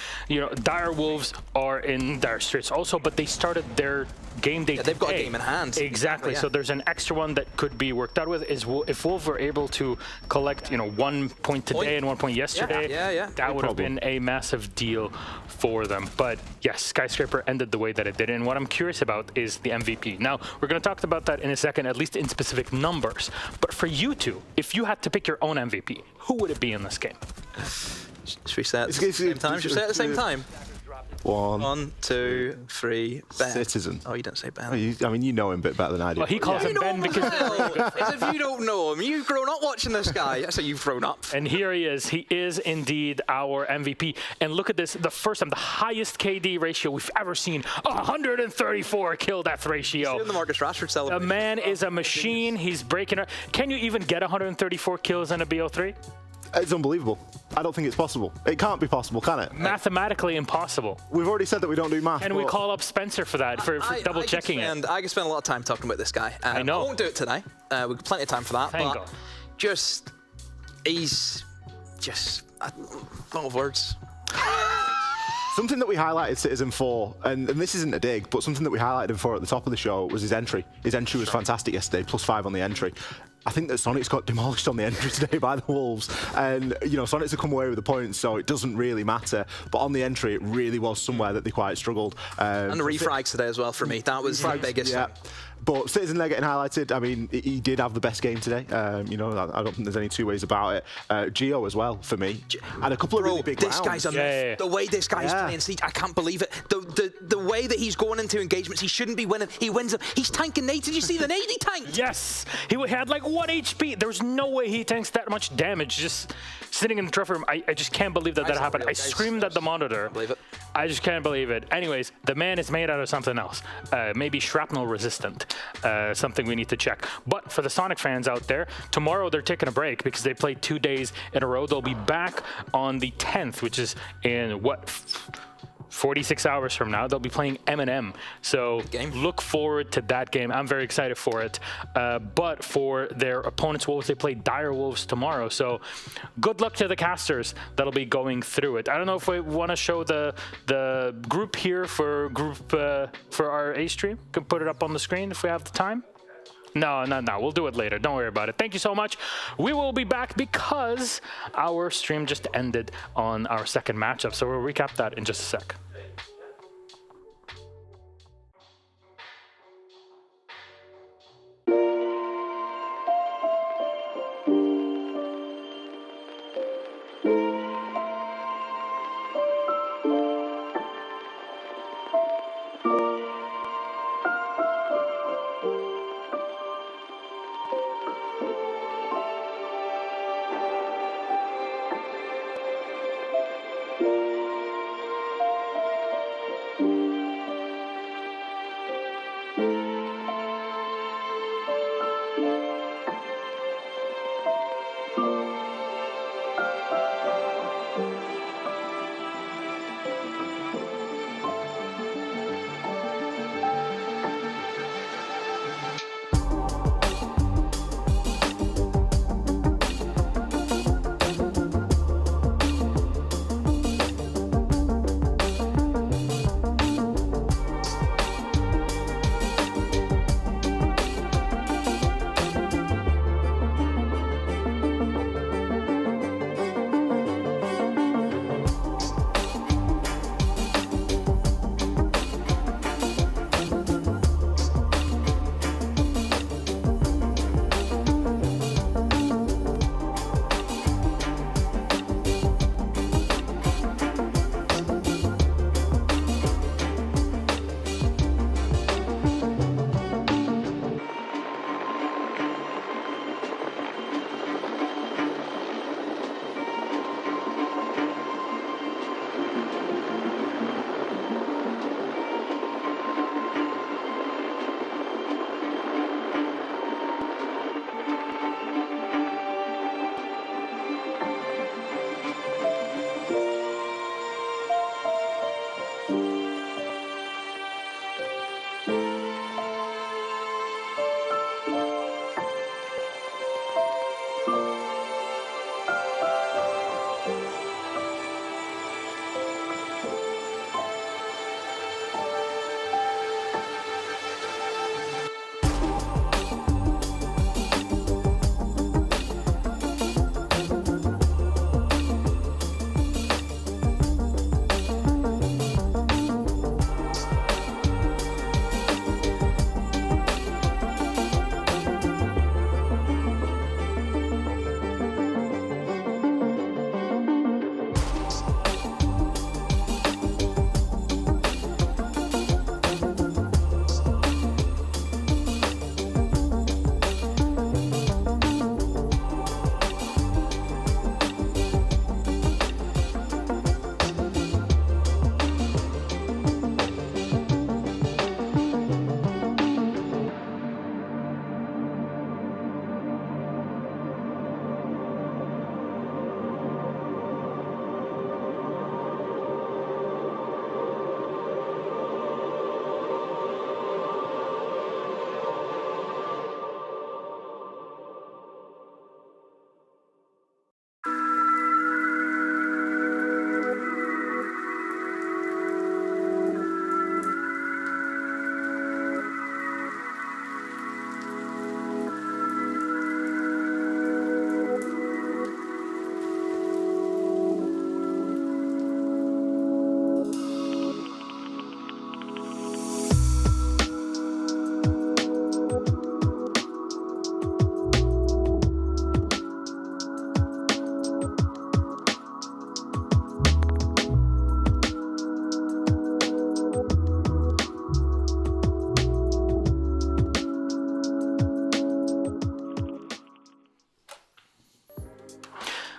Dire Wolves are in dire straits also, but they started their game day. They've got a game in hand. Exactly. So there's an extra one that could be worked out with. Is if Wolves were able to collect 1 point today and 1 point yesterday, that would have been a massive deal for them. But yes, Skyscraper ended the way that it did, and what I'm curious about is the MVP. Now we're going to talk about that in a second, at least in specific numbers. But for you two, if you had to pick your own MVP, who would it be in this game? Should we say it at the same time? Should we say it at the same time? 1, 2, 3, Ben. Citizen. Oh, you didn't say Ben. You know him a bit better than I do. Well, he calls him Ben because as if you don't know him. You've grown up watching this guy. That's how you've grown up. And here he is. He is indeed our MVP. And look at this. The first time, the highest KD ratio we've ever seen. 134 kill death ratio. He's doing the Marcus Rashford celebration. The man is a machine. He's breaking it. Can you even get 134 kills in a BO3? It's unbelievable. I don't think it's possible. It can't be possible, can it? Mathematically impossible. We've already said that we don't do math. Can we call up Spencer for that, for double checking it? I can spend a lot of time talking about this guy. I know. I won't do it today. We've got plenty of time for that. Thank but God. He's just a lot of words. Something that we highlighted Citizen for, and this isn't a dig, but something that we highlighted him for at the top of the show was his entry. His entry was fantastic yesterday, +5 on the entry. I think that Soniqs got demolished on the entry today by the Wolves, and Soniqs have come away with the points, so it doesn't really matter. But on the entry, it really was somewhere that they quite struggled. And the refrags today as well for me. That was the biggest. Yeah. But Citizen there getting highlighted. I mean, he did have the best game today. I don't think there's any two ways about it. Geo as well for me, and a couple of really big rounds. Guy's a myth. The way this guy's playing Siege, I can't believe it. The way that he's going into engagements, he shouldn't be winning. He wins them. He's tanking nades. Did you see the nade he tanked? Yes, he had like 1 HP. There's no way he tanks that much damage just sitting in the trophy room. I just can't believe that happened. I screamed at the monitor. Believe it. I just can't believe it. Anyways, the man is made out of something else. Maybe shrapnel resistant. Something we need to check. But for the Sonic fans out there, tomorrow they're taking a break because they played 2 days in a row. They'll be back on the 10th, which is in 46 hours from now. They'll be playing M&M. So look forward to that game. I'm very excited for it. But for their opponents, Wolves, they play Dire Wolves tomorrow. So good luck to the casters that'll be going through it. I don't know if we want to show the group here for our A stream. Can put it up on the screen if we have the time. No. We'll do it later. Don't worry about it. Thank you so much. We will be back because our stream just ended on our second matchup. So we'll recap that in just a sec.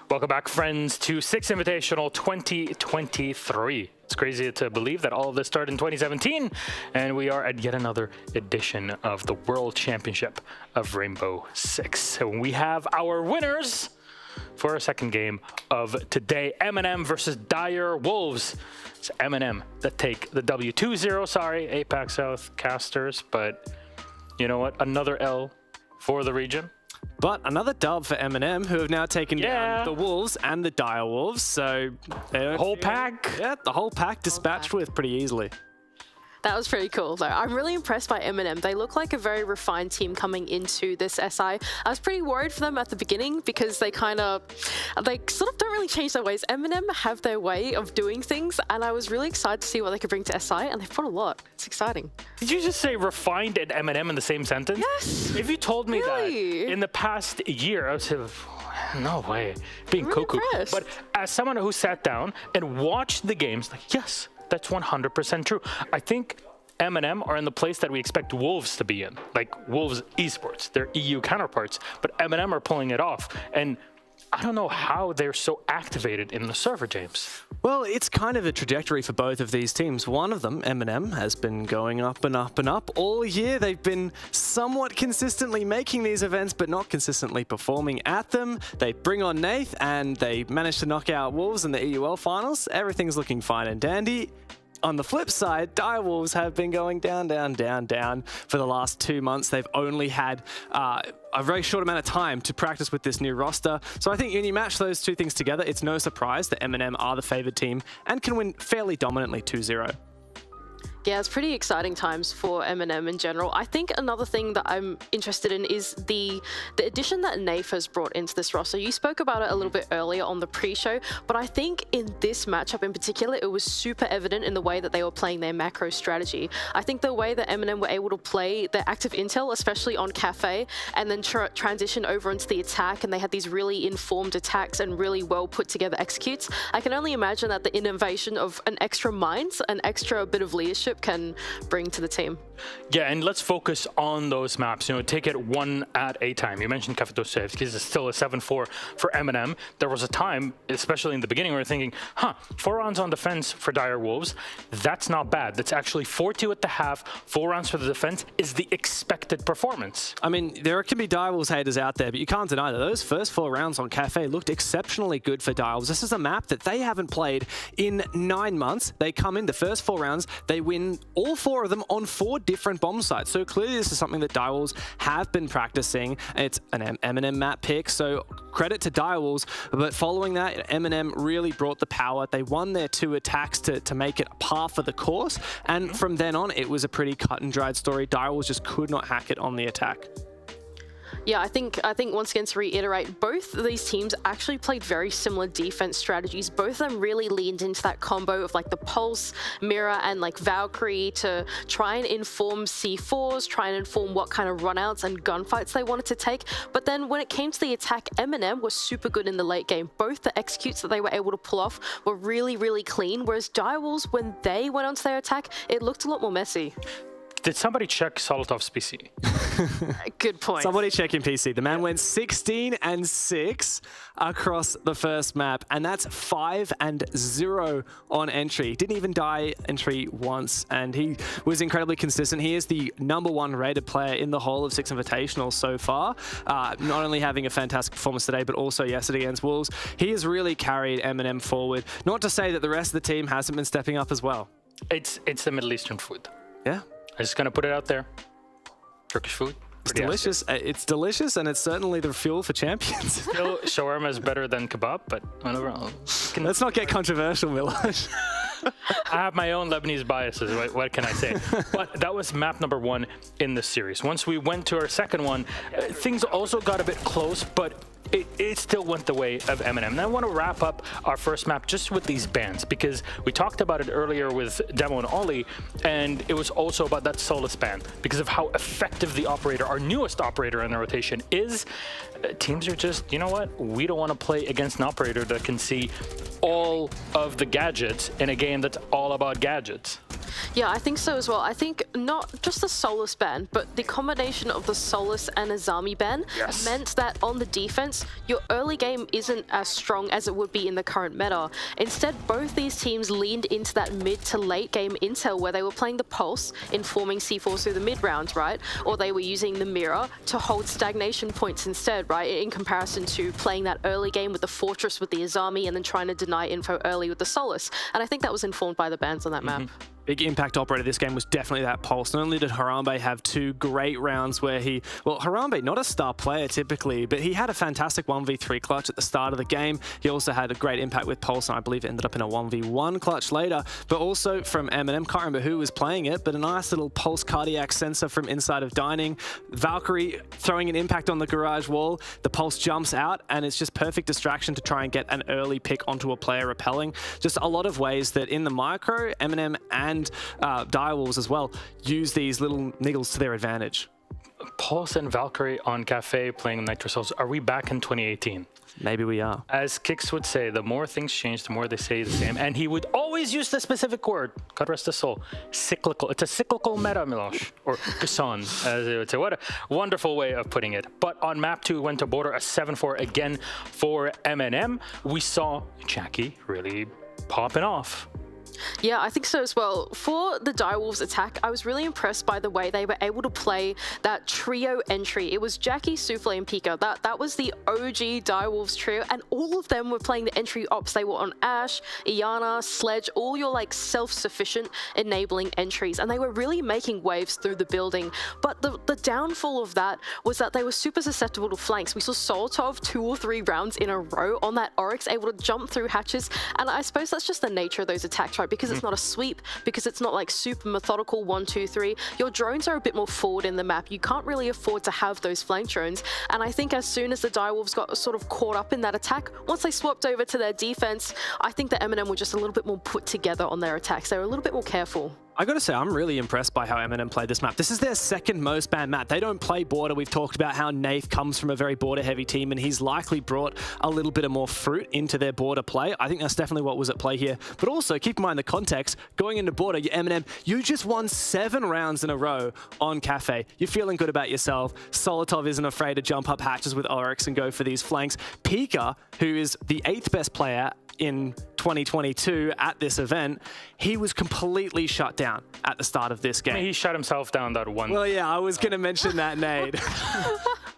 Welcome back, friends, to Six Invitational 2023. It's crazy to believe that all of this started in 2017, and we are at yet another edition of the World Championship of Rainbow Six. So we have our winners for our second game of today. M&M versus Dire Wolves. It's M&M that take the W. 2-0, sorry, APAC South casters, but you know what? Another L for the region. But another dub for M&M, who have now taken down the Wolves and the Dire Wolves. So the whole pack. Yeah, the whole pack dispatched with pretty easily. That was pretty cool, though. I'm really impressed by M&M. They look like a very refined team coming into this SI. I was pretty worried for them at the beginning because they sort of don't really change their ways. M&M have their way of doing things, and I was really excited to see what they could bring to SI, and they've put a lot. It's exciting. Did you just say refined and M&M in the same sentence? Yes. If you told me Really? that in the past year, I would say, no way, being really cuckoo. impressed. But as someone who sat down and watched the games, like, yes, that's 100% true. I think M&M are in the place that we expect Wolves to be in, like Wolves Esports, their EU counterparts, but M&M are pulling it off. And I don't know how they're so activated in the server, James. Well, it's kind of a trajectory for both of these teams. One of them, M&M, has been going up and up and up all year. They've been somewhat consistently making these events, but not consistently performing at them. They bring on Nath, and they manage to knock out Wolves in the EUL finals. Everything's looking fine and dandy. On the flip side, Direwolves have been going down, down, down, down for the last 2 months. They've only had a very short amount of time to practice with this new roster. So I think when you match those two things together, it's no surprise that M&M are the favored team and can win fairly dominantly 2-0. Yeah, it's pretty exciting times for M&M in general. I think another thing that I'm interested in is the addition that Nath has brought into this roster. You spoke about it a little bit earlier on the pre-show, but I think in this matchup in particular, it was super evident in the way that they were playing their macro strategy. I think the way that M&M were able to play their active intel, especially on Cafe, and then transition over into the attack, and they had these really informed attacks and really well put together executes. I can only imagine that the innovation of an extra mind, an extra bit of leadership can bring to the team. Yeah, and let's focus on those maps. Take it one at a time. You mentioned Kafetosevsky is still a 7-4 for M&M. There was a time, especially in the beginning, where we're thinking, 4 rounds on defense for Dire Wolves. That's not bad. That's actually 4-2 at the half, 4 rounds for the defense is the expected performance. I mean, there can be Dire Wolves haters out there, but you can't deny that those first 4 rounds on Cafe looked exceptionally good for Dire Wolves. This is a map that they haven't played in 9 months. They come in the first 4 rounds, they win all 4 of them on 4 different bomb sites. So clearly this is something that Direwolves have been practicing. It's an M&M map pick, so credit to Direwolves. But following that, M&M really brought the power. They won their 2 attacks to make it par for the course. And from then on, it was a pretty cut and dried story. Direwolves just could not hack it on the attack. Yeah, I think once again, to reiterate, both of these teams actually played very similar defense strategies. Both of them really leaned into that combo of like the Pulse, Mirror, and like Valkyrie to try and inform C4s, try and inform what kind of runouts and gunfights they wanted to take. But then when it came to the attack, M&M was super good in the late game. Both the executes that they were able to pull off were really, really clean, whereas Direwolves, when they went onto their attack, it looked a lot more messy. Did somebody check Solotov's PC? Good point. Somebody check in PC. The man went 16-6 across the first map, and that's 5-0 on entry. Didn't even die entry once, and he was incredibly consistent. He is the #1 rated player in the whole of 6 Invitational so far. Not only having a fantastic performance today, but also yesterday against Wolves. He has really carried M&M forward. Not to say that the rest of the team hasn't been stepping up as well. It's the Middle Eastern food. Yeah. I'm just gonna put it out there. Turkish food. It's delicious. It's delicious, and it's certainly the fuel for champions. Still, shawarma is better than kebab, but whatever. Let's not get controversial, Milosh. I have my own Lebanese biases. What can I say? But that was map #1 in the series. Once we went to our second one, things also got a bit close, but it still went the way of M&M. And I want to wrap up our first map just with these bans, because we talked about it earlier with Demo and Ollie, and it was also about that Solus ban because of how effective the operator, our newest operator in the rotation, is. Teams are just, you know what? We don't want to play against an operator that can see all of the gadgets in a game that's all about gadgets. Yeah, I think so as well. I think not just the Solus ban, but the combination of the Solus and Azami ban meant that on the defense, your early game isn't as strong as it would be in the current meta. Instead, both these teams leaned into that mid to late game intel where they were playing the Pulse, informing C4s through the mid rounds, right? Or they were using the Mirror to hold stagnation points instead, right? In comparison to playing that early game with the Fortress with the Azami and then trying to deny info early with the Solus. And I think that was informed by the bans on that map. big impact operator this game was definitely that Pulse. Not only did Harambe have 2 great rounds where Harambe, not a star player typically, but he had a fantastic 1v3 clutch at the start of the game. He also had a great impact with Pulse, and I believe it ended up in a 1v1 clutch later. But also from MNM, can't remember who was playing it, but a nice little Pulse cardiac sensor from inside of Dining. Valkyrie throwing an impact on the garage wall. The Pulse jumps out, and it's just perfect distraction to try and get an early pick onto a player repelling. Just a lot of ways that in the micro, MNM and Direwolves as well use these little niggles to their advantage. Pulse and Valkyrie on Cafe playing Nitro Souls. Are we back in 2018? Maybe we are. As Kix would say, the more things change, the more they say the same. And he would always use the specific word, God rest his soul, cyclical. It's a cyclical meta, Milosh, or Kasan, as they would say. What a wonderful way of putting it. But on map 2, went to border, a 7-4 again for MNM. We saw Jackie really popping off. Yeah, I think so as well. For the Direwolves attack, I was really impressed by the way they were able to play that trio entry. It was Jackie, Souffle, and Pika. That was the OG Direwolves trio, and all of them were playing the entry ops. They were on Ashe, Iana, Sledge, all your like self-sufficient enabling entries, and they were really making waves through the building. But the downfall of that was that they were super susceptible to flanks. We saw Solotov 2 or 3 rounds in a row on that Oryx, able to jump through hatches, and I suppose that's just the nature of those attacks, right? Because it's not a sweep, because it's not like super methodical 1, 2, 3. Your drones are a bit more forward in the map. You can't really afford to have those flank drones. And I think as soon as the Direwolves got sort of caught up in that attack, once they swapped over to their defense, I think the MNM were just a little bit more put together on their attacks. They were a little bit more careful. I gotta say, I'm really impressed by how MNM played this map. This is their second most banned map. They don't play border. We've talked about how Nath comes from a very border-heavy team, and he's likely brought a little bit of more fruit into their border play. I think that's definitely what was at play here. But also, keep in mind the context. Going into border, you MNM, you just won 7 rounds in a row on Cafe. You're feeling good about yourself. Solotov isn't afraid to jump up hatches with Oryx and go for these flanks. Pika, who is the 8th best player in 2022 at this event, he was completely shut down at the start of this game. I mean, he shut himself down that one. Well, yeah, I was going to mention that, Nade.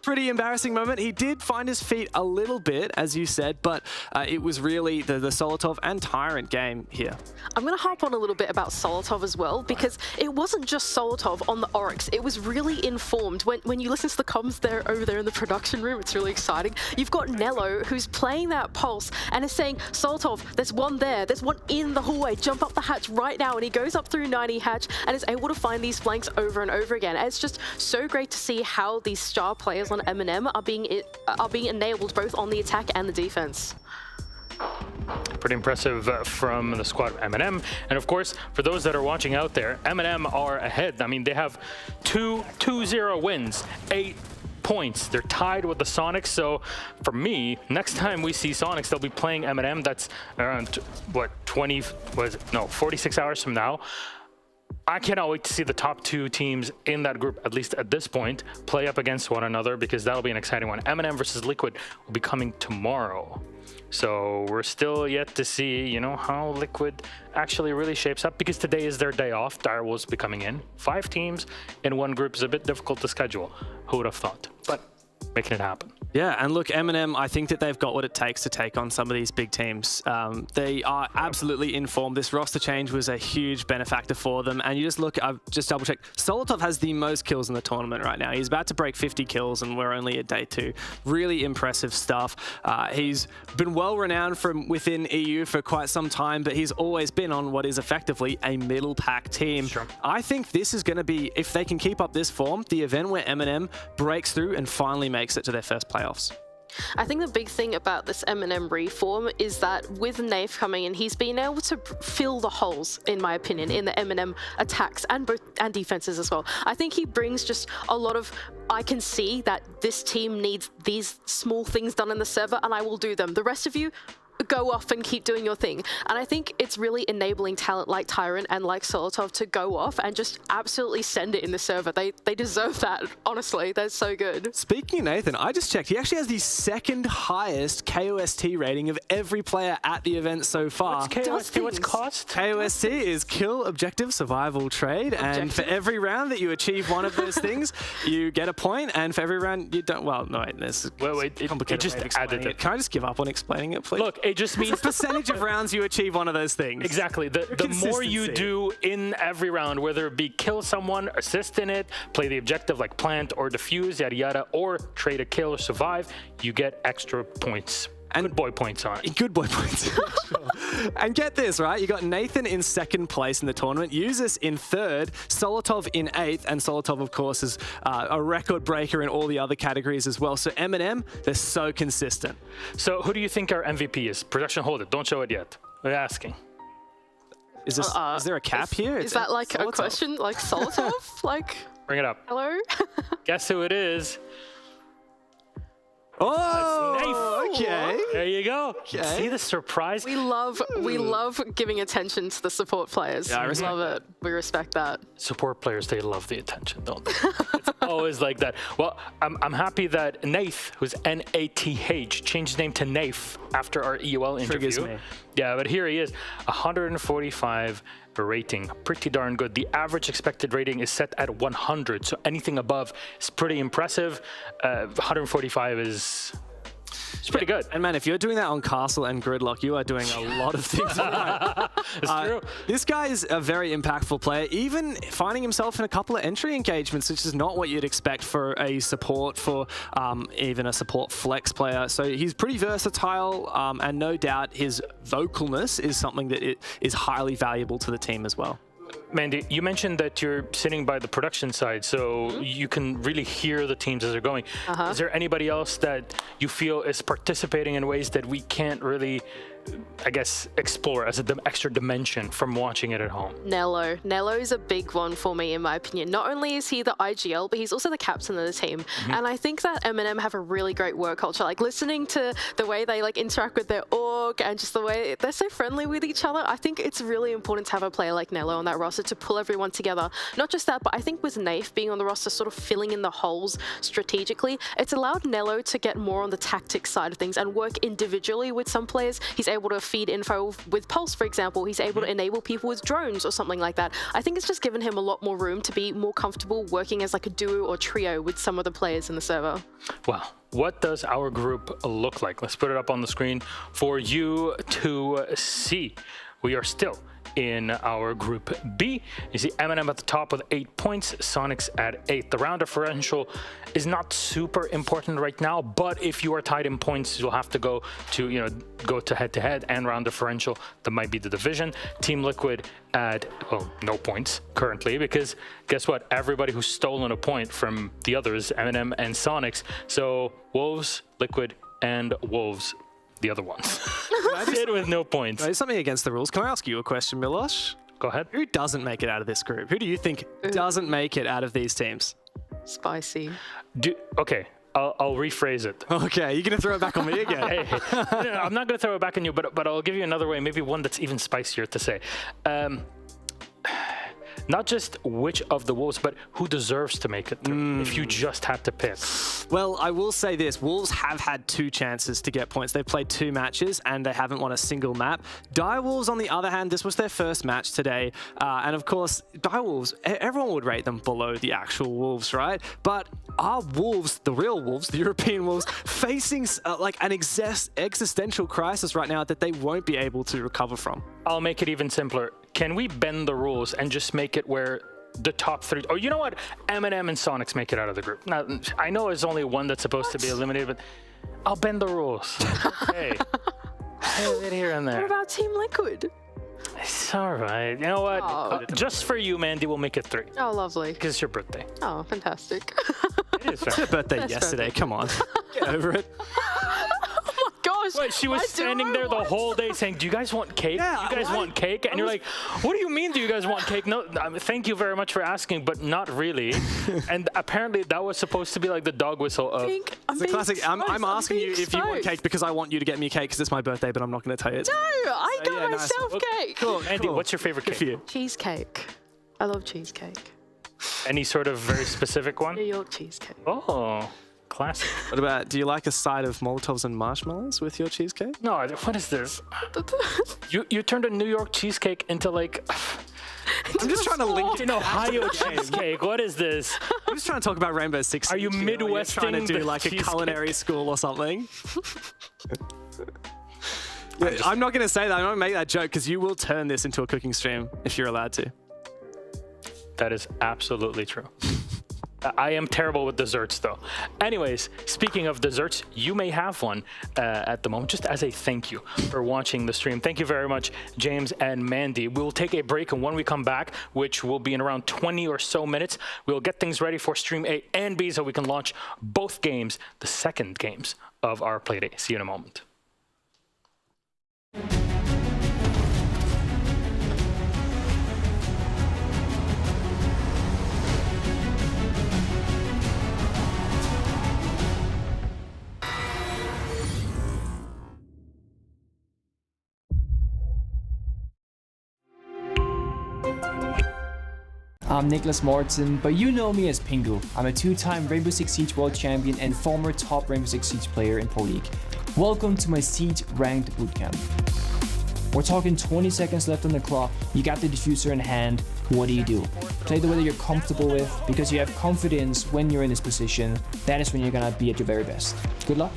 Pretty embarrassing moment. He did find his feet a little bit, as you said, but it was really the Solotov and Tyrant game here. I'm going to harp on a little bit about Solotov as well, because it wasn't just Solotov on the Oryx. It was really informed. When you listen to the comms over there in the production room, it's really exciting. You've got Nello, who's playing that Pulse, and is saying, Solotov, there's one there. There's one in the hallway. Jump up the hatch right now. And he goes up through 90 hatch and is able to find these flanks over and over again. And it's just so great to see how these star players on MNM are being enabled both on the attack and the defense. Pretty impressive from the squad of MNM. And of course, for those that are watching out there, MNM are ahead. I mean, they have 2-0 wins, 8 points. They're tied with the Soniqs. So for me, next time we see Soniqs, they'll be playing MNM. That's around, what, 46 hours from now. I cannot wait to see the top 2 teams in that group, at least at this point, play up against one another, because that'll be an exciting one. MNM versus Liquid will be coming tomorrow. So we're still yet to see, you know, how Liquid actually really shapes up, because today is their day off. Direwolves will be coming in. 5 teams in one group is a bit difficult to schedule. Who would have thought? But making it happen. Yeah, and look, MNM, I think that they've got what it takes to take on some of these big teams. They are absolutely informed. This roster change was a huge benefactor for them. And you just look, I've just double-checked, Solotov has the most kills in the tournament right now. He's about to break 50 kills, and we're only at day 2. Really impressive stuff. He's been well-renowned from within EU for quite some time, but he's always been on what is effectively a middle-pack team. Sure. I think this is going to be, if they can keep up this form, the event where MNM breaks through and finally makes it to their first playoffs. I think the big thing about this MNM reform is that with Nath coming in, he's been able to fill the holes, in my opinion, in the MNM attacks and defenses as well. I think he brings just a lot of, I can see that this team needs these small things done in the server, and I will do them. The rest of you, go off and keep doing your thing. And I think it's really enabling talent like Tyrant and like Solotov to go off and just absolutely send it in the server. They deserve that, honestly. They're so good. Speaking of Nathan, I just checked. He actually has the second highest KOST rating of every player at the event so far. What's KOST? What's cost? KOST is Kill, Objective, Survival, Trade. And for every round that you achieve one of those things, you get a point. And for every round you don't, well, no, wait, there's wait, complicated. it just added it. Can I just give up on explaining it, please? Look, it just means percentage of rounds you achieve one of those things. Exactly. The more you do in every round, whether it be kill someone, assist in it, play the objective like plant or defuse, yada yada, or trade a kill or survive, you get extra points. And good boy points on it. Good boy points. Sure. And get this, right? You got Nathan in 2nd place in the tournament, Uzus in 3rd, Solotov in 8th, and Solotov, of course, is a record breaker in all the other categories as well. So M&M, they're so consistent. So who do you think our MVP is? Production, hold it. Don't show it yet. We're asking. Is there a cap here? Is that like Solotov. A question? Like Solotov? Like, bring it up. Hello? Guess who it is? Oh, okay. There you go. Okay. See the surprise? We love giving attention to the support players. Yeah, I love it. We respect that. Support players, they love the attention, don't they? It's always like that. Well, I'm happy that Nath, who's N-A-T-H, changed his name to Nath after our EUL interview. Triggers me. Yeah, but here he is, 145 rating, pretty darn good. The average expected rating is set at 100, so anything above is pretty impressive. 145 is pretty good. And man, if you're doing that on Castle and Gridlock, you are doing a lot of things right. It's true. This guy is a very impactful player, even finding himself in a couple of entry engagements, which is not what you'd expect for a support, for even a support flex player. So he's pretty versatile, and no doubt his vocalness is something that is highly valuable to the team as well. Mandy, you mentioned that you're sitting by the production side, so you can really hear the teams as they're going. Is there anybody else that you feel is participating in ways that we can't really, I guess, explore as an extra dimension from watching it at home? Nello. Nello is a big one for me, in my opinion. Not only is he the IGL, but he's also the captain of the team. And I think that M&M have a really great work culture. Like, listening to the way they like interact with their org and just the way they're so friendly with each other, I think it's really important to have a player like Nello on that roster to pull everyone together. Not just that, but I think with Nath being on the roster, sort of filling in the holes strategically, it's allowed Nello to get more on the tactics side of things and work individually with some players. He's able to feed info with Pulse, for example. He's able to enable people with drones or something like that. I think it's just given him a lot more room to be more comfortable working as like a duo or trio with some of the players in the server. Well, what does our group look like? Let's put it up on the screen for you to see. We are still in our Group B. You see M&M at the top with 8 points, Soniqs at 8. The round differential is not super important right now, but if you are tied in points, you'll have to go to, go to head-to-head and round differential. That might be the division. Team Liquid at, well, no points currently, because guess what? Everybody who's stolen a point from the others, M&M and Soniqs. So Wolves, Liquid, and Wolves, the other ones. Did with no points. There's something against the rules. Can I ask you a question, Milosh? Go ahead. Who doesn't make it out of this group? Who do you think doesn't make it out of these teams? Spicy. Okay, I'll rephrase it. Okay, you're going to throw it back on me again. Hey. No, I'm not going to throw it back on you, but I'll give you another way, maybe one that's even spicier to say. Not just which of the Wolves, but who deserves to make it through, if you just had to pick. Well, I will say this. Wolves have had 2 chances to get points. They've played 2 matches, and they haven't won a single map. Direwolves, on the other hand, this was their first match today. And of course, Direwolves, everyone would rate them below the actual Wolves, right? But are Wolves, the real Wolves, the European Wolves, facing like an existential crisis right now that they won't be able to recover from? I'll make it even simpler. Can we bend the rules and just make it where the top 3, or you know what, M&M and Soniqs make it out of the group? Now, I know there's only one that's supposed to be eliminated, but I'll bend the rules. Okay. A bit here and there. What about Team Liquid? It's all right. You know what? Just for you, Mandy, we'll make it 3. Oh, lovely. Because it's your birthday. Oh, fantastic. It is It's your birthday yesterday. Come on. Get over it. Gosh, wait, she was standing there the whole day saying, do you guys want cake? Yeah, you guys want cake? And you're like, what do you mean, do you guys want cake? No, thank you very much for asking, but not really. And apparently that was supposed to be like the dog whistle of... It's a classic. I'm asking you if you want cake because I want you to get me cake because it's my birthday, but I'm not going to tell you. No, I got myself cake. Cool. Andy, what's your favorite cake? For you. Cheesecake. I love cheesecake. Any sort of very specific one? New York cheesecake. Oh, classic. What about, do you like a side of Molotovs and marshmallows with your cheesecake? No, what is this? You turned a New York cheesecake into like... I'm just trying to link it. An Ohio cheesecake. What is this? I'm just trying to talk about Rainbow Six. Are you Midwesting trying to do like a cheesecake? culinary school or something? I'm not going to say that. I'm not going to make that joke because you will turn this into a cooking stream if you're allowed to. That is absolutely true. I am terrible with desserts, though. Anyways, speaking of desserts, you may have one at the moment, just as a thank you for watching the stream. Thank you very much, James and Mandy. We will take a break, and when we come back, which will be in around 20 or so minutes, we'll get things ready for stream A and B so we can launch both games, the second games of our Playdate. See you in a moment. I'm Nicholas Morton, but you know me as Pingu. I'm a two-time Rainbow Six Siege World Champion and former top Rainbow Six Siege player in Pro League. Welcome to my Siege Ranked Bootcamp. We're talking 20 seconds left on the clock, you got the diffuser in hand, what do? Play the way that you're comfortable with, because you have confidence when you're in this position, that is when you're gonna be at your very best. Good luck.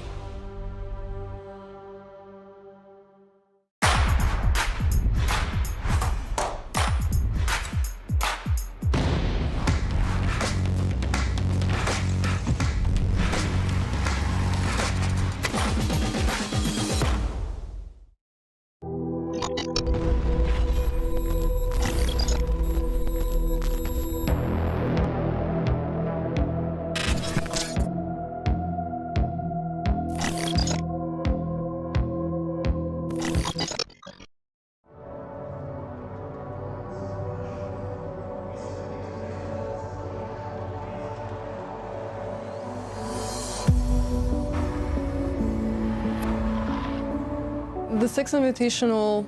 The Six Invitational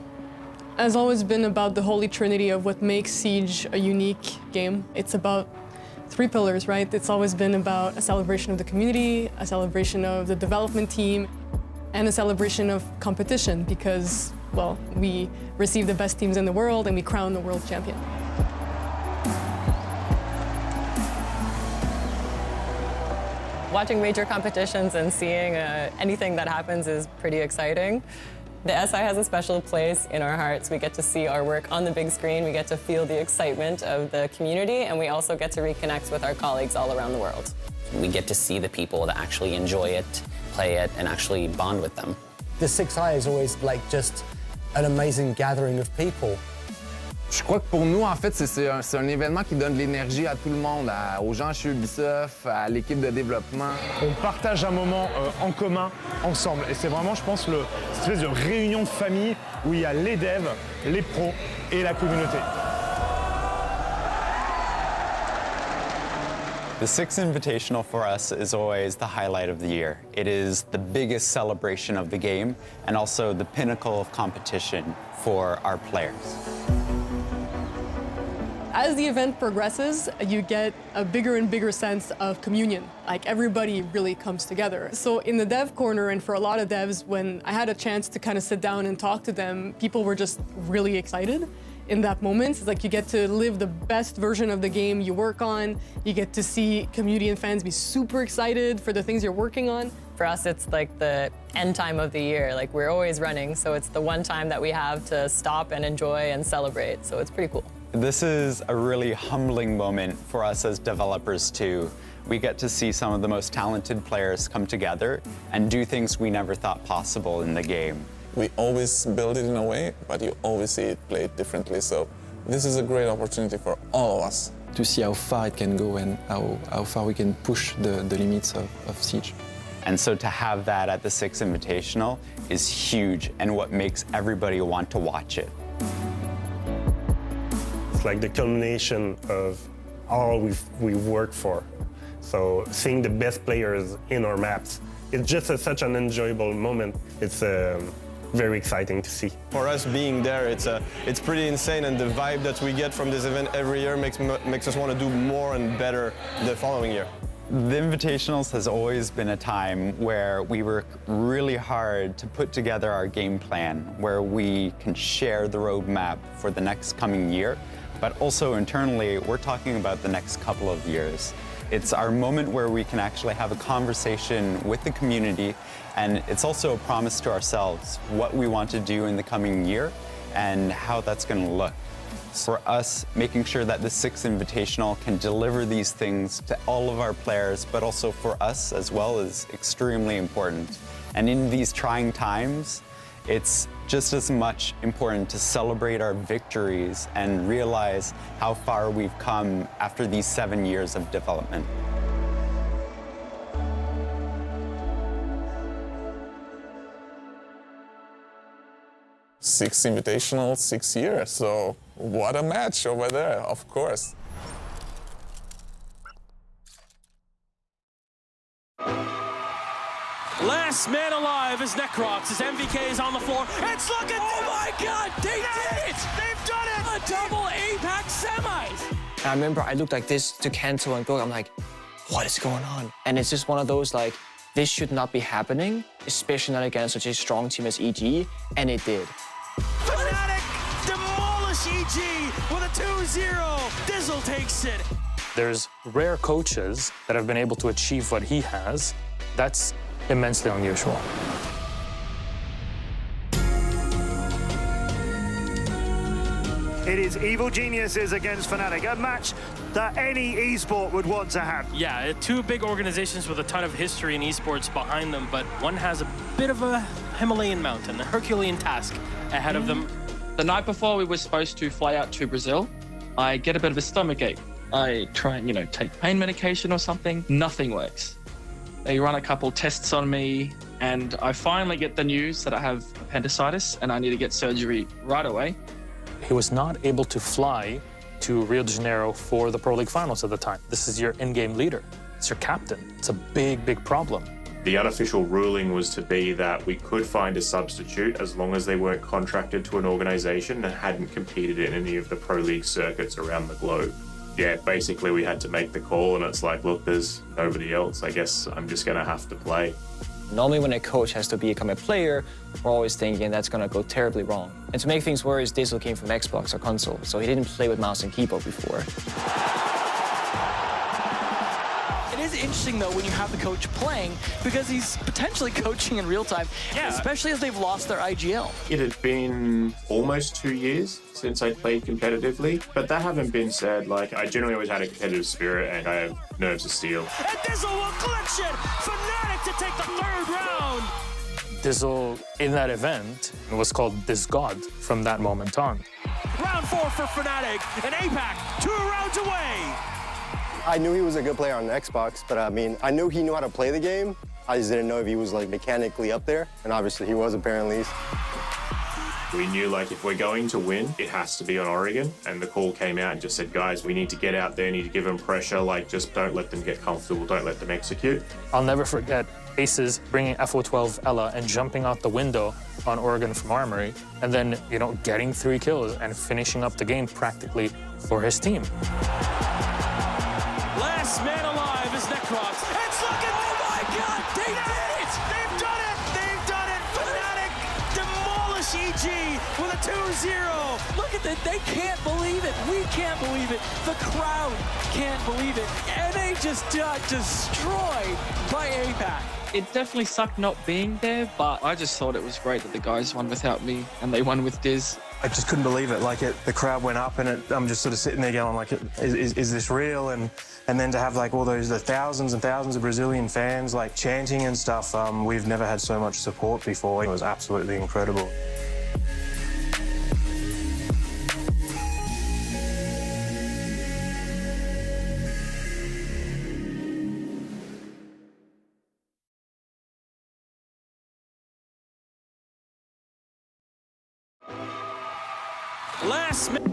has always been about the holy trinity of what makes Siege a unique game. It's about three pillars, right? It's always been about a celebration of the community, a celebration of the development team, and a celebration of competition because, well, we receive the best teams in the world and we crown the world champion. Watching major competitions and seeing anything that happens is pretty exciting. The SI has a special place in our hearts. We get to see our work on the big screen, we get to feel the excitement of the community, and we also get to reconnect with our colleagues all around the world. We get to see the people that actually enjoy it, play it, and actually bond with them. The 6i is always like just an amazing gathering of people. Je crois que pour nous, en fait, c'est un événement qui donne de l'énergie à tout le monde, aux gens chez Ubisoft, à l'équipe de développement. On partage un moment en commun, ensemble. Et c'est vraiment, je pense, cette espèce de réunion de famille où il y a les devs, les pros et la communauté. The Six Invitational for us is always the highlight of the year. It is the biggest celebration of the game and also the pinnacle of competition for our players. As the event progresses, you get a bigger and bigger sense of communion. Like everybody really comes together. So in the dev corner and for a lot of devs, when I had a chance to kind of sit down and talk to them, people were just really excited in that moment. It's like you get to live the best version of the game you work on. You get to see community and fans be super excited for the things you're working on. For us, it's like the end time of the year. Like we're always running, so it's the one time that we have to stop and enjoy and celebrate. So it's pretty cool. This is a really humbling moment for us as developers too. We get to see some of the most talented players come together and do things we never thought possible in the game. We always build it in a way, but you always see it played differently. So this is a great opportunity for all of us. To see how far it can go and how far we can push the limits of Siege. And so to have that at the Six Invitational is huge and what makes everybody want to watch it. It's like the culmination of all we've worked for. So seeing the best players in our maps, it's just such an enjoyable moment. It's very exciting to see. For us being there, it's pretty insane, and the vibe that we get from this event every year makes us want to do more and better the following year. The Invitationals has always been a time where we work really hard to put together our game plan, where we can share the roadmap for the next coming year, but also internally, we're talking about the next couple of years. It's our moment where we can actually have a conversation with the community And it's also a promise to ourselves what we want to do in the coming year and how that's going to look. For us, making sure that the 6th Invitational can deliver these things to all of our players, but also for us as well, is extremely important. And in these trying times, it's just as much important to celebrate our victories and realize how far we've come after these 7 years of development. Six Invitational, 6 years. So what a match over there, of course. Last man alive is Necrox as MVK is on the floor. It's looking. Oh my God! They did it! They've done it! A double APAC semis. I remember I looked like this to Kanto and Book. I'm like, what is going on? And it's just one of those like, this should not be happening, especially not against such a strong team as EG, and it did. Fnatic demolish EG with a 2-0. Dizzle takes it. There's rare coaches that have been able to achieve what he has. That's immensely unusual. It is Evil Geniuses against Fnatic, a match that any esport would want to have. Yeah, two big organizations with a ton of history in esports behind them, but one has a bit of a Himalayan mountain, a Herculean task ahead of them. The night before we were supposed to fly out to Brazil, I get a bit of a stomachache. I try and, take pain medication or something. Nothing works. They run a couple tests on me, and I finally get the news that I have appendicitis and I need to get surgery right away. He was not able to fly to Rio de Janeiro for the Pro League Finals at the time. This is your in-game leader. It's your captain. It's a big, big problem. The unofficial ruling was to be that we could find a substitute as long as they weren't contracted to an organization and hadn't competed in any of the Pro League circuits around the globe. Yeah, basically we had to make the call, and it's like, look, there's nobody else. I guess I'm just going to have to play. Normally when a coach has to become a player, we're always thinking that's going to go terribly wrong. And to make things worse, Dizzle came from Xbox or console, so he didn't play with mouse and keyboard before. It is interesting, though, when you have the coach playing, because he's potentially coaching in real time, especially as they've lost their IGL. It had been almost 2 years since I played competitively, but that having been said, I generally always had a competitive spirit and I have nerves of steel. And Dizzle will clutch it! Fnatic to take the 3rd round! Dizzle, in that event, was called Diz God from that moment on. Round 4 for Fnatic, and APAC 2 rounds away! I knew he was a good player on Xbox, but I knew he knew how to play the game. I just didn't know if he was mechanically up there, and obviously he was apparently. We knew if we're going to win, it has to be on Oregon, and the call came out and just said, guys, we need to get out there, need to give them pressure, just don't let them get comfortable, don't let them execute. I'll never forget Aces bringing FO12 Ella and jumping out the window on Oregon from Armory, and then, getting 3 kills and finishing up the game practically for his team. Last man alive is Necrox. It's looking. Oh my God! They did it! They've done it! They've done it! Fnatic demolish EG with a 2-0. Look at that! They can't believe it. We can't believe it. The crowd can't believe it. And they just got destroyed by APAC. It definitely sucked not being there, but I just thought it was great that the guys won without me and they won with Diz. I just couldn't believe it. The crowd went up, and I'm just sort of sitting there going, is this real? And then to have all the thousands and thousands of Brazilian fans chanting and stuff. We've never had so much support before. It was absolutely incredible. Last minute.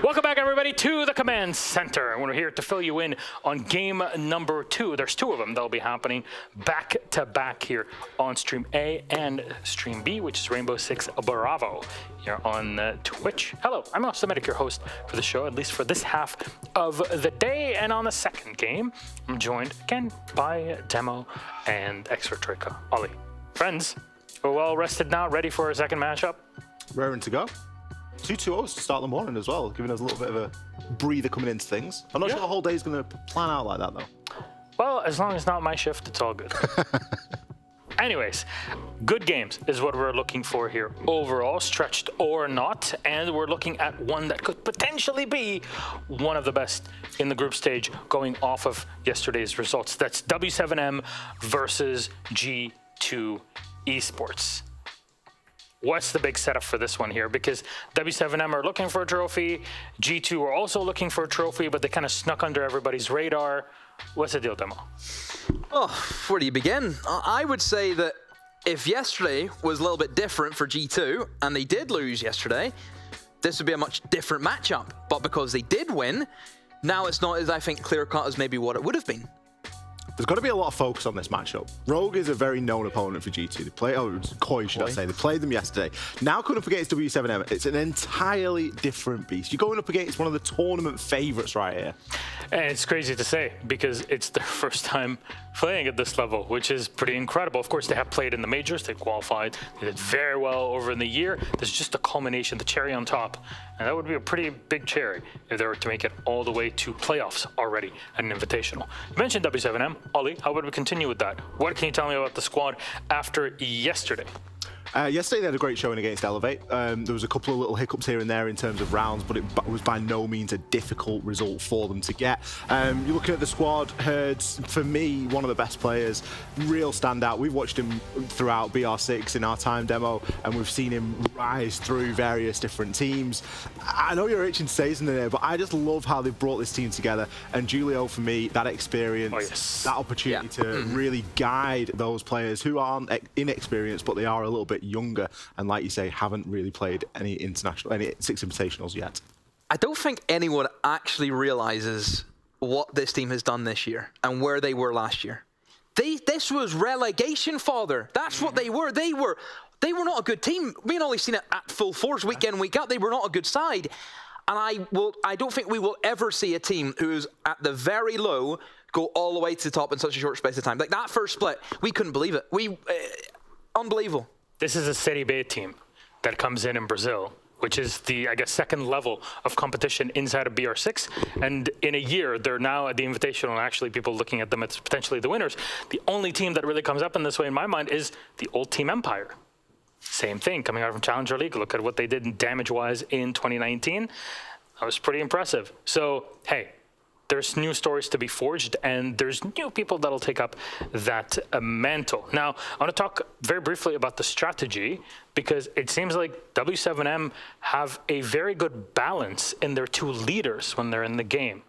Welcome back, everybody, to the Command Center. And we're here to fill you in on game number 2. There's 2 of them. They'll be happening back-to-back here on Stream A and Stream B, which is Rainbow Six Bravo here on Twitch. Hello, I'm Soniqs, your host for the show, at least for this half of the day. And on the second game, I'm joined again by Demo and Extratrica. Ollie, friends, we're well rested now, ready for our second matchup? Raring to go. 2-2-0s to start the morning as well, giving us a little bit of a breather coming into things. I'm not sure the whole day is going to plan out like that, though. Well, as long as it's not my shift, it's all good. Anyways, good games is what we're looking for here overall, stretched or not. And we're looking at one that could potentially be one of the best in the group stage going off of yesterday's results. That's W7M versus G2 Esports. What's the big setup for this one here? Because W7M are looking for a trophy. G2 are also looking for a trophy, but they kind of snuck under everybody's radar. What's the deal, Demo? Oh, where do you begin? I would say that if yesterday was a little bit different for G2, and they did lose yesterday, this would be a much different matchup. But because they did win, now it's not as, I think, clear-cut as maybe what it would have been. There's got to be a lot of focus on this matchup. Rogue is a very known opponent for G2. They play, Koi, should I say. They played them yesterday. Now coming up against W7M, it's an entirely different beast. You're going up against one of the tournament favorites right here. And it's crazy to say because it's their first time playing at this level, which is pretty incredible. Of course, they have played in the majors. They qualified. They did very well over in the year. There's just a culmination, the cherry on top. And that would be a pretty big cherry if they were to make it all the way to playoffs already at an invitational. You mentioned W7M. Ollie, how would we continue with that? What can you tell me about the squad after yesterday? Yesterday they had a great showing against Elevate. There was a couple of little hiccups here and there in terms of rounds, but it was by no means a difficult result for them to get. You're looking at the squad. Herd's, for me, one of the best players. Real standout. We've watched him throughout BR6 in our time demo, and we've seen him rise through various different teams. I know you're itching to say something there, but I just love how they've brought this team together. And Julio, for me, that experience, that opportunity to really guide those players who aren't inexperienced, but they are a little bit younger, and like you say, haven't really played any Six Invitationals yet. I don't think anyone actually realizes what this team has done this year and where they were last year. This was relegation fodder. That's what they were. They were not a good team. We've only seen it at full force week in, week out. They were not a good side. And I don't think we will ever see a team who's at the very low go all the way to the top in such a short space of time. Like that first split, we couldn't believe it. Unbelievable. This is a Série B team that comes in Brazil, which is the, I guess, second level of competition inside of BR6. And in a year, they're now at the Invitational, and actually people looking at them as potentially the winners. The only team that really comes up in this way, in my mind, is the old Team Empire. Same thing, coming out from Challenger League. Look at what they did damage-wise in 2019. That was pretty impressive. So, hey, there's new stories to be forged, and there's new people that'll take up that mantle. Now, I want to talk very briefly about the strategy, because it seems like W7M have a very good balance in their two leaders when they're in the game.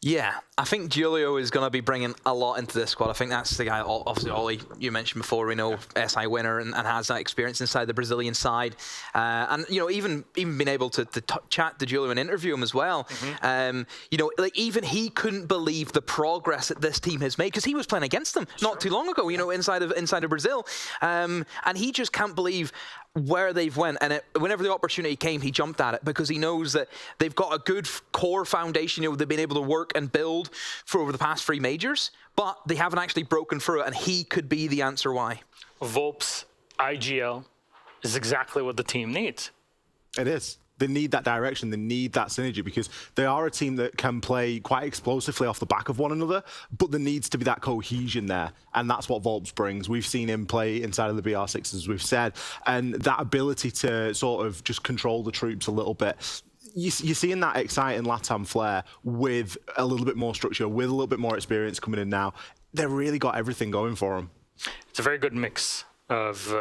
Yeah, I think Julio is going to be bringing a lot into this squad. I think that's the guy, obviously, Ollie, you mentioned before, we know SI winner and has that experience inside the Brazilian side. And, you know, even being able to chat to Julio and interview him as well. You know, like even he couldn't believe the progress that this team has made because he was playing against them not too long ago, you know, inside of Brazil. And he just can't believe where they've went, and whenever the opportunity came, he jumped at it because he knows that they've got a good core foundation. You know, they've been able to work and build for over the past 3 majors, but they haven't actually broken through it, and he could be the answer why. Volp's IGL is exactly what the team needs. It is. They need that direction. They need that synergy because they are a team that can play quite explosively off the back of one another, but there needs to be that cohesion there. And that's what Volps brings. We've seen him play inside of the BR6, as we've said, and that ability to sort of just control the troops a little bit. You're seeing that exciting LATAM flair with a little bit more structure, with a little bit more experience coming in now. They've really got everything going for them. It's a very good mix of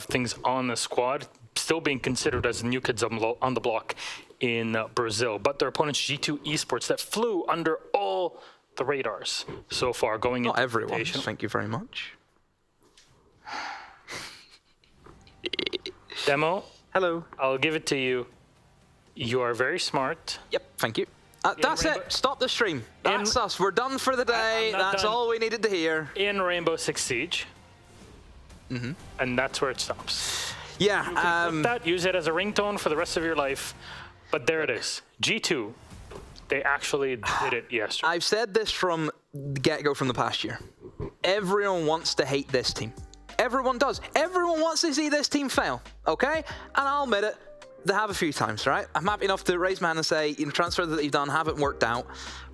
things on the squad. Still being considered as new kids on the block in Brazil, but their opponents G2 Esports that flew under all the radars so far going into everyone. Thank you very much. Demo. Hello. I'll give it to you. You are very smart. Yep. Thank you. That's it. Stop the stream. That's us. We're done for the day. That's all we needed to hear. In Rainbow Six Siege. And that's where it stops. Yeah. You can flip that, use it as a ringtone for the rest of your life. But there it is. G2, they actually did it yesterday. I've said this from the get-go from the past year. Everyone wants to hate this team. Everyone does. Everyone wants to see this team fail, okay? And I'll admit it, they have a few times, right? I'm happy enough to raise my hand and say, you know, transfers that you've done haven't worked out.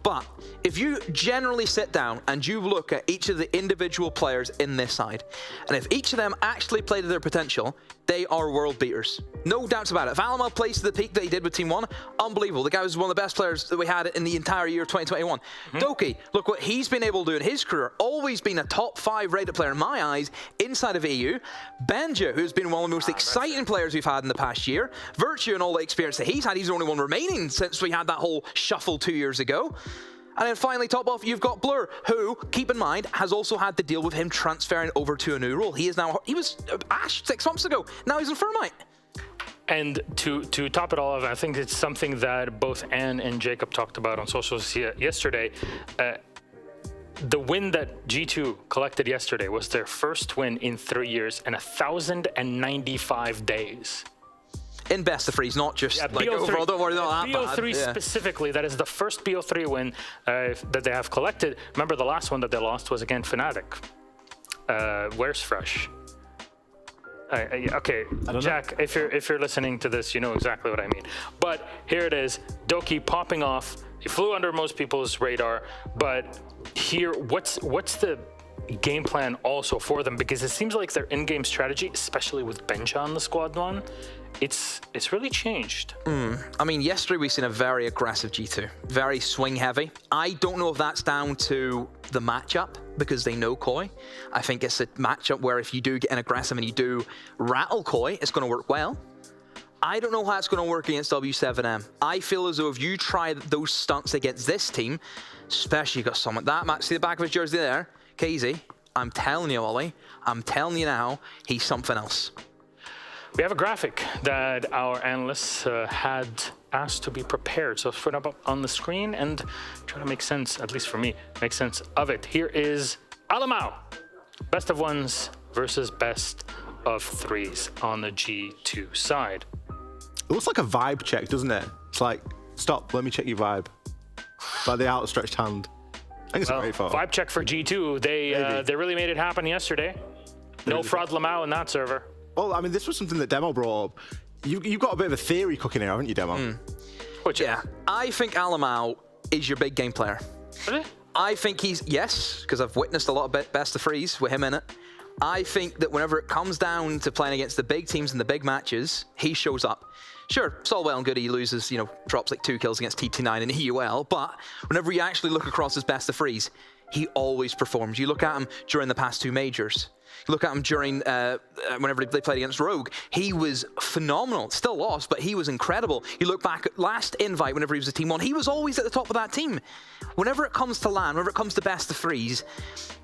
But if you generally sit down and you look at each of the individual players in this side, and if each of them actually play to their potential, they are world beaters. No doubts about it. If Alamo plays to the peak that he did with Team 1, unbelievable. The guy was one of the best players that we had in the entire year of 2021. Doki, look what he's been able to do in his career. Always been a top 5 rated player in my eyes inside of EU. Benja, who's been one of the most exciting players we've had in the past year. Virtue and all the experience that he's had, he's the only one remaining since we had that whole shuffle 2 years ago. And then finally, top off, you've got Blur, who, keep in mind, has also had to deal with him transferring over to a new role. He was Ash 6 months ago. Now he's in Firmite. And to top it all off, I think it's something that both Anne and Jacob talked about on socials yesterday. The win that G2 collected yesterday was their first win in 3 years and 1,095 days. In best of threes, not just like BO3, overall, don't worry, not that BO3 bad. specifically, that is the first BO3 win that they have collected. Remember, the last one that they lost was against Fnatic. Where's Fresh? Okay, Jack, if you're listening to this, you know exactly what I mean. But here it is, Doki popping off. He flew under most people's radar, but here, what's the game plan also for them? Because it seems like their in-game strategy, especially with Benja on the squad one, it's really changed. I mean, yesterday we've seen a very aggressive G2, very swing heavy. I don't know if that's down to the matchup because they know Koi. I think it's a matchup where if you do get an aggressive and you do rattle Koi, it's going to work well. I don't know how it's going to work against W7M. I feel as though if you try those stunts against this team, especially you got someone that match, see the back of his jersey there, KZ, I'm telling you, Ollie, I'm telling you now, he's something else. We have a graphic that our analysts had asked to be prepared. So let's put it up on the screen and try to make sense, at least for me, make sense of it. Here is Alamau. Best of ones versus best of threes on the G2 side. It looks like a vibe check, doesn't it? It's like, stop, let me check your vibe. Like the outstretched hand. I think it's a great photo. Vibe check for G2. They really made it happen yesterday. No fraud Lamau in that server. Well, I mean, this was something that Demo brought up. You've got a bit of a theory cooking here, haven't you, Demo? Yeah, I think Alamau is your big game player. Really? I think he's, yes, because I've witnessed a lot of best of threes with him in it. I think that whenever it comes down to playing against the big teams and the big matches, he shows up. Sure, it's all well and good he loses, drops like 2 kills against T29 in EUL, but whenever you actually look across his best of threes, he always performs. You look at him during the past 2 majors. You look at him during whenever they played against Rogue, he was phenomenal. Still lost, but he was incredible. You look back at last invite, whenever he was a team 1, he was always at the top of that team. Whenever it comes to LAN, whenever it comes to best of 3s,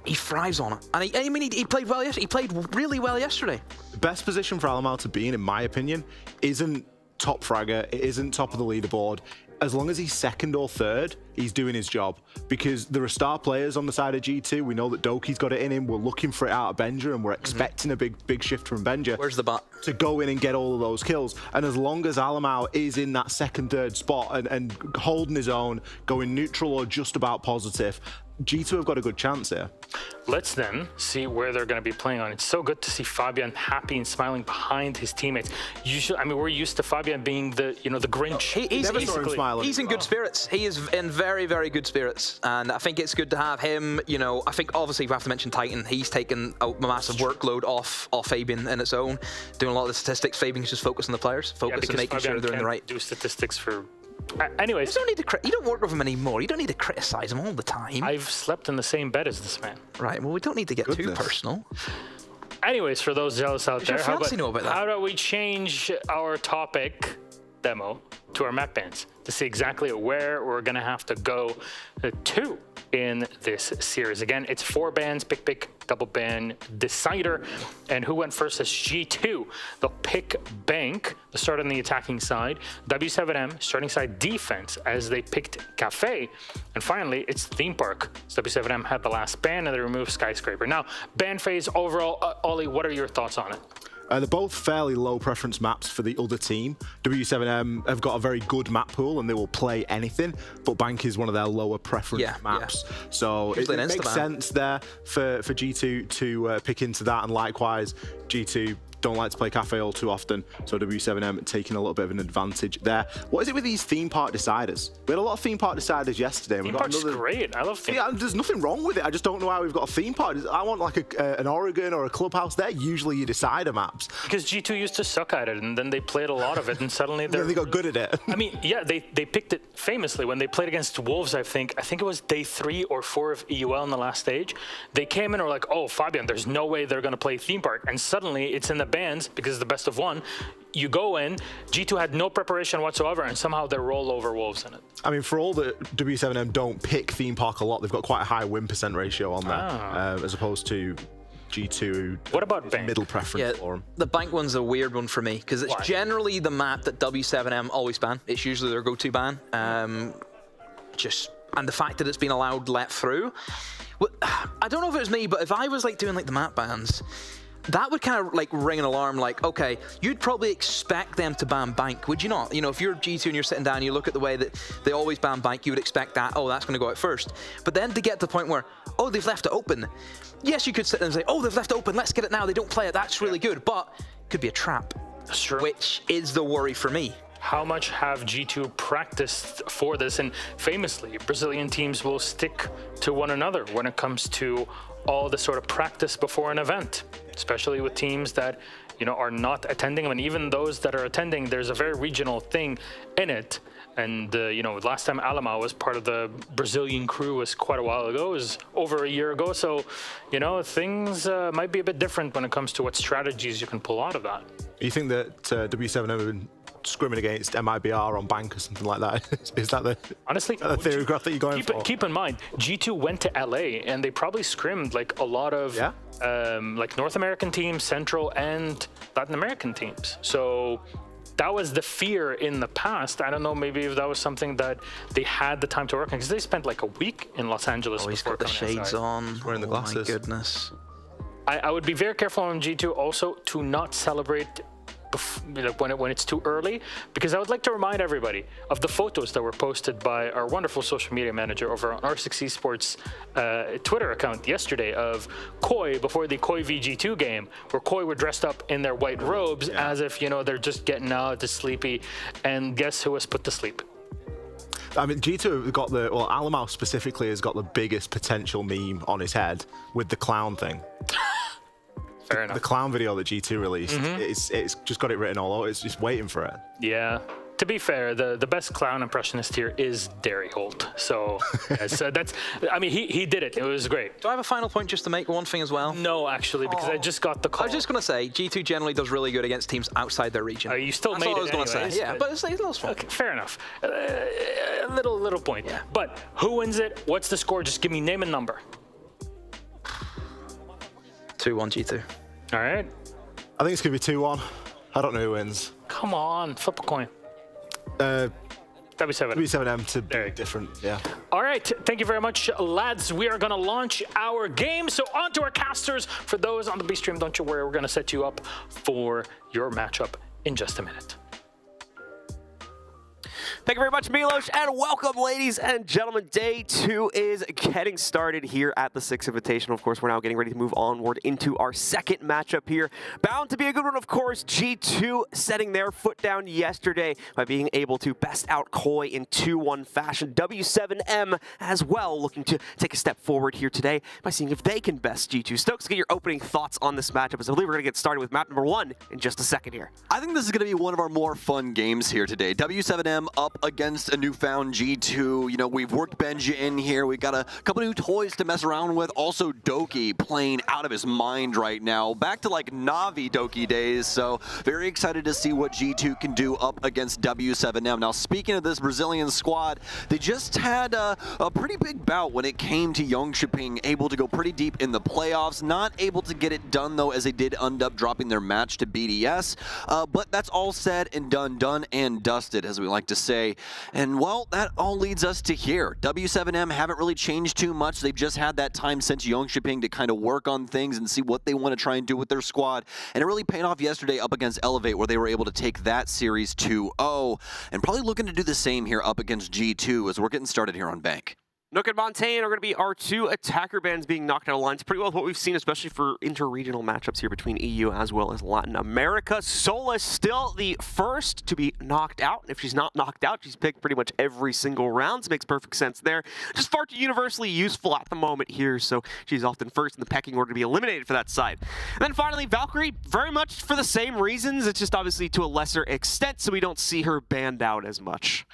he thrives on it. And he played well yesterday. He played really well yesterday. The best position for Alamau to be in my opinion, isn't top fragger. It isn't top of the leaderboard. As long as he's 2nd or 3rd, he's doing his job. Because there are star players on the side of G2. We know that Doki's got it in him. We're looking for it out of Benja, and we're expecting a big shift from Benja. Where's the butt? To go in and get all of those kills. And as long as Alamau is in that 2nd, 3rd spot and holding his own, going neutral or just about positive, G2 have got a good chance here. Let's then see where they're going to be playing on. It's so good to see Fabian happy and smiling behind his teammates. Usually, I mean, we're used to Fabian being the Grinch. He's in good spirits. He is in very, very good spirits, and I think it's good to have him. I think obviously we have to mention Titan. He's taken a massive workload off Fabian in its own, doing a lot of the statistics. Fabian's just focused on the players, focused on making sure they're in the right. Do statistics for. Anyways, you don't work with him anymore. You don't need to criticize him all the time. I've slept in the same bed as this man. Right. Well, we don't need to get too personal. Anyways, for those jealous out there, how about do we change our topic demo to our map bans to see exactly where we're going to have to go to in this series? Again, it's 4 bans, pick, double ban, decider. And who went first is G2. They'll pick Bank, the start on the attacking side. W7M, starting side defense, as they picked Cafe. And finally, it's Theme Park. So W7M had the last ban, and they removed Skyscraper. Now, ban phase overall, Ollie, what are your thoughts on it? They're both fairly low preference maps for the other team. W7M have got a very good map pool and they will play anything, but Bank is one of their lower preference maps. Yeah. So it makes sense there for G2 to pick into that, and likewise, G2 don't like to play Cafe all too often, so W7M taking a little bit of an advantage there. What is it with these theme park deciders? We had a lot of theme park deciders yesterday. Theme park's great. I love theme park. There's nothing wrong with it. I just don't know why we've got a theme park. I want like an Oregon or a Clubhouse. They're usually your decider maps. Because G2 used to suck at it, and then they played a lot of it, and suddenly they got good at it. I mean, yeah, they picked it famously when they played against Wolves. I think it was day 3 or 4 of EUL in the last stage. They came in and were like, "Oh, Fabian, there's no way they're going to play theme park," and suddenly it's in the bans because it's the best of 1. You go in, G2 had no preparation whatsoever, and somehow they roll over Wolves in it. I mean, for all that W7M don't pick theme park a lot, they've got quite a high win % ratio on there, as opposed to G2. What about Bank? Middle preference for them. The Bank one's a weird one for me, because it's generally the map that W7M always ban. It's usually their go-to ban. And the fact that it's been allowed let through. Well, I don't know if it was me, but if I was like doing like the map bans, that would kind of like ring an alarm, like, okay, you'd probably expect them to ban Bank, would you not? If you're G2 and you're sitting down, you look at the way that they always ban Bank, you would expect that, oh, that's going to go out first. But then to get to the point where, oh, they've left it open. Yes, you could sit there and say, oh, they've left it open, let's get it now. They don't play it, that's really good. But it could be a trap, which is the worry for me. How much have G2 practiced for this? And famously, Brazilian teams will stick to one another when it comes to all the sort of practice before an event, especially with teams that are not attending. I mean, even those that are attending, there's a very regional thing in it. And last time Alamau was part of the Brazilian crew was quite a while ago. It was over a year ago. So, things might be a bit different when it comes to what strategies you can pull out of that. You think that W7 have been scrimming against MIBR on Bank or something like that? Is that the theory graph that you're going for? Keep in mind, G2 went to LA and they probably scrimmed like a lot of like North American teams, Central and Latin American teams. So that was the fear in the past. I don't know, maybe if that was something that they had the time to work on, because they spent like a week in Los Angeles. Oh, he's got the shades on. Wearing the glasses. Oh my goodness. I would be very careful on G2 also to not celebrate when it's too early, because I would like to remind everybody of the photos that were posted by our wonderful social media manager over on R6 Esports Twitter account yesterday of Koi before the Koi VG2 game, where Koi were dressed up in their white robes as if they're just getting out, just sleepy, and guess who was put to sleep? I mean, G2 have got Alamau specifically has got the biggest potential meme on his head with the clown thing. Fair enough. The clown video that G2 released, it's just got it written all over. It's just waiting for it. Yeah. To be fair, the best clown impressionist here is Derry Holt. So that's, I mean, he did it. It was great. Do I have a final point just to make one thing as well? No, actually, because I just got the call. I was just going to say, G2 generally does really good against teams outside their region. You still That's made all it I was going to anyways, say. Yeah, but it's a little fun. Okay, fair enough. A little point. Yeah. But who wins it? What's the score? Just give me name and number. 2-1 G2. All right. I think it's going to be 2-1. I don't know who wins. Come on, flip a coin. W7. W7M to be different, yeah. All right, thank you very much, lads. We are going to launch our game. So on to our casters. For those on the B stream, don't you worry. We're going to set you up for your matchup in just a minute. Thank you very much, Milos, and welcome, ladies and gentlemen. Day 2 is getting started here at the Six Invitational. Of course, we're now getting ready to move onward into our second matchup here. Bound to be a good one, of course. G2 setting their foot down yesterday by being able to best out Koi in 2-1 fashion. W7M as well looking to take a step forward here today by seeing if they can best G2. Stokes, get your opening thoughts on this matchup, as I believe we're going to get started with map number 1 in just a second here. I think this is going to be one of our more fun games here today. W7M up against a newfound G2. You know, we've worked Benja in here. We got a couple new toys to mess around with. Also, Doki playing out of his mind right now. Back to like Navi Doki days. So very excited to see what G2 can do up against W7M. Now, speaking of this Brazilian squad, they just had a pretty big bout when it came to Jönköping, able to go pretty deep in the playoffs. Not able to get it done, though, as they did end up dropping their match to BDS. But that's all said and done and dusted, as we like to say. And, well, that all leads us to here. W7M haven't really changed too much. They've just had that time since Jönköping to kind of work on things and see what they want to try and do with their squad. And it really paid off yesterday up against Elevate, where they were able to take that series 2-0. And probably looking to do the same here up against G2 as we're getting started here on Bank. Nook and Montaigne are going to be our two attacker bands being knocked out of lines. Pretty well what we've seen, especially for inter-regional matchups here between EU as well as Latin America. Sola still the first to be knocked out. If she's not knocked out, she's picked pretty much every single round. So makes perfect sense there. Just far too universally useful at the moment here, so she's often first in the pecking order to be eliminated for that side. And then finally, Valkyrie, very much for the same reasons. It's just obviously to a lesser extent, so we don't see her banned out as much.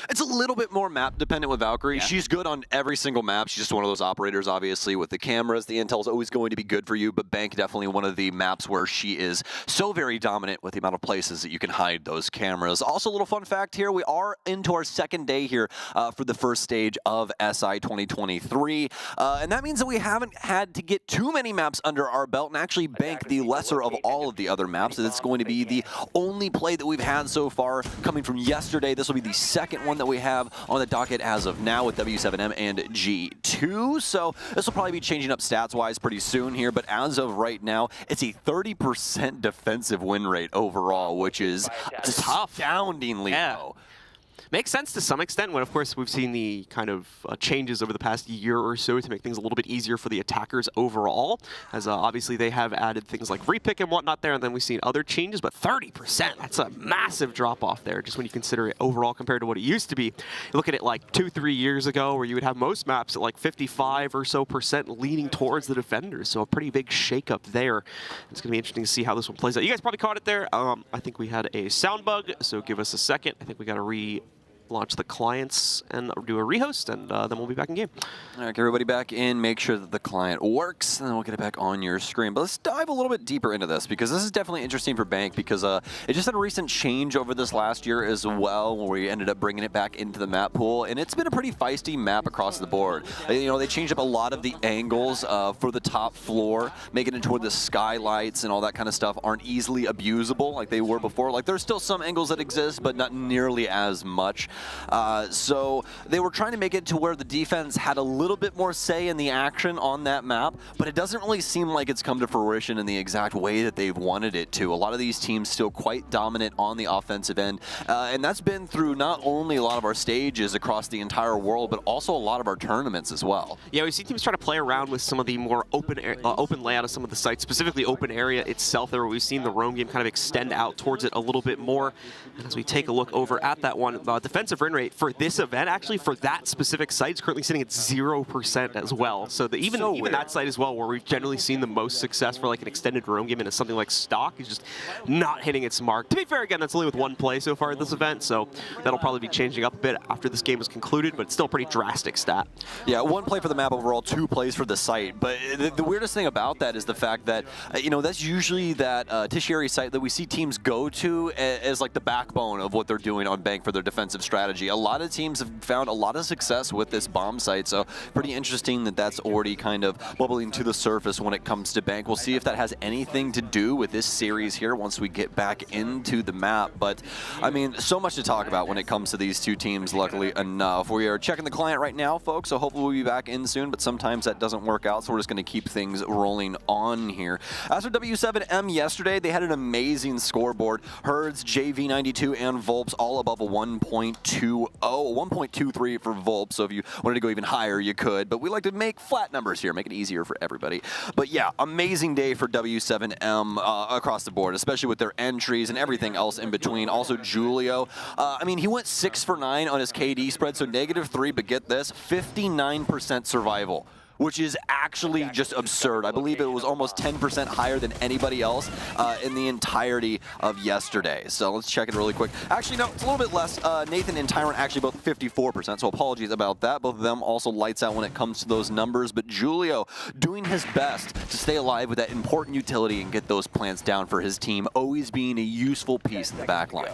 It's a little bit more map dependent with Valkyrie. Yeah. She's good on every single map. She's just one of those operators, obviously, with the cameras. The intel's always going to be good for you, but Bank definitely one of the maps where she is so very dominant with the amount of places that you can hide those cameras. Also, a little fun fact here, we are into our second day here for the first stage of SI 2023, and that means that we haven't had to get too many maps under our belt and actually Bank the lesser of all of the other maps. It's going to be the only play that we've had so far coming from yesterday. This will be the second one that we have on the docket as of now with W7M and G2. So this will probably be changing up stats-wise pretty soon here, but as of right now, it's a 30% defensive win rate overall, which is astoundingly low. Makes sense to some extent when, of course, we've seen the kind of changes over the past year or so to make things a little bit easier for the attackers overall, as obviously they have added things like repick and whatnot there, and then we've seen other changes, but 30%, that's a massive drop-off there, just when you consider it overall compared to what it used to be. You look at it like 2-3 years ago, where you would have most maps at like 55% or so leaning towards the defenders, so a pretty big shakeup there. It's going to be interesting to see how this one plays out. You guys probably caught it there. I think we had a sound bug, so give us a second. I think we got to launch the clients and do a rehost, and then we'll be back in game. All right, get everybody back in, make sure that the client works, and then we'll get it back on your screen. But let's dive a little bit deeper into this, because this is definitely interesting for Bank, because it just had a recent change over this last year as well, where we ended up bringing it back into the map pool, and it's been a pretty feisty map across the board. You know, they changed up a lot of the angles for the top floor, making it to where the skylights and all that kind of stuff aren't easily abusable like they were before. Like, there's still some angles that exist, but not nearly as much. So they were trying to make it to where the defense had a little bit more say in the action on that map, but it doesn't really seem like it's come to fruition in the exact way that they've wanted it to. A lot of these teams still quite dominant on the offensive end, and that's been through not only a lot of our stages across the entire world, but also a lot of our tournaments as well. Yeah, we've seen teams try to play around with some of the more open layout of some of the sites, specifically open area itself there, where we've seen the roam game kind of extend out towards it a little bit more. And as we take a look over at that one, defense defensive win rate for this event, actually for that specific site, is currently sitting at 0% as well. So even that site as well, where we've generally seen the most success for like an extended roam game into something like stock, is just not hitting its mark. To be fair, again, that's only with one play so far at this event, so that'll probably be changing up a bit after this game is concluded, but it's still a pretty drastic stat. Yeah, 1 play for the map overall, 2 plays for the site. But the weirdest thing about that is the fact that, you know, that's usually that tertiary site that we see teams go to as like the backbone of what they're doing on Bank for their defensive strategy. A lot of teams have found a lot of success with this bomb site, so pretty interesting that that's already kind of bubbling to the surface when it comes to Bank. We'll see if that has anything to do with this series here once we get back into the map. But, I mean, so much to talk about when it comes to these two teams, luckily enough. We are checking the client right now, folks, so hopefully we'll be back in soon, but sometimes that doesn't work out, so we're just going to keep things rolling on here. As for W7M yesterday, they had an amazing scoreboard. Herds, JV92, and Volps all above a 1.20, 1.23 for Volps, so if you wanted to go even higher, you could, but we like to make flat numbers here, make it easier for everybody. But yeah, amazing day for W7M across the board, especially with their entries and everything else in between. Also, Julio, I mean, he went 6 for 9 on his KD spread, so -3, but get this, 59% survival, which is actually just absurd. I believe it was almost 10% higher than anybody else in the entirety of yesterday. So let's check it really quick. Actually, no, it's a little bit less. Nathan and Tyrant actually both 54%, so apologies about that. Both of them also lights out when it comes to those numbers, but Julio doing his best to stay alive with that important utility and get those plants down for his team, always being a useful piece in the back line.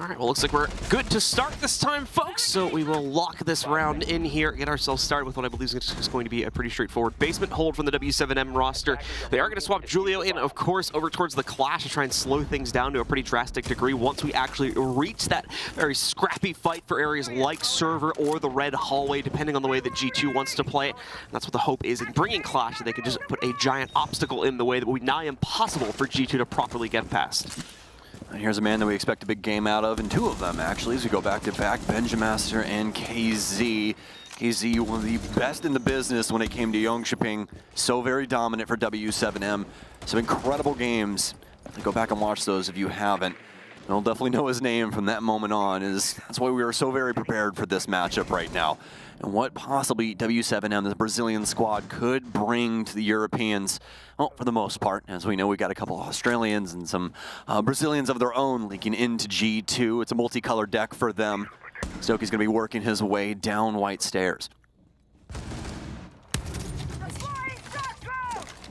All right, well, looks like we're good to start this time, folks. So we will lock this round in here, get ourselves started with what I believe is going to be a pretty straightforward basement hold from the W7M roster. They are going to swap Julio in, of course, over towards the Clash to try and slow things down to a pretty drastic degree once we actually reach that very scrappy fight for areas like server or the red hallway, depending on the way that G2 wants to play it. And that's what the hope is in bringing Clash, that they can just put a giant obstacle in the way that would be nigh impossible for G2 to properly get past. And here's a man that we expect a big game out of, and 2 of them actually, as we go back-to-back, Benjamaster and KZ. KZ, one of the best in the business when it came to Yongshiping, so very dominant for W7M. Some incredible games. Go back and watch those if you haven't. You'll definitely know his name from that moment on. That's why we are so very prepared for this matchup right now. And what possibly W7M, the Brazilian squad, could bring to the Europeans, well, for the most part. As we know, we got a couple of Australians and some Brazilians of their own leaking into G2. It's a multicolored deck for them. Stokkey's going to be working his way down white stairs.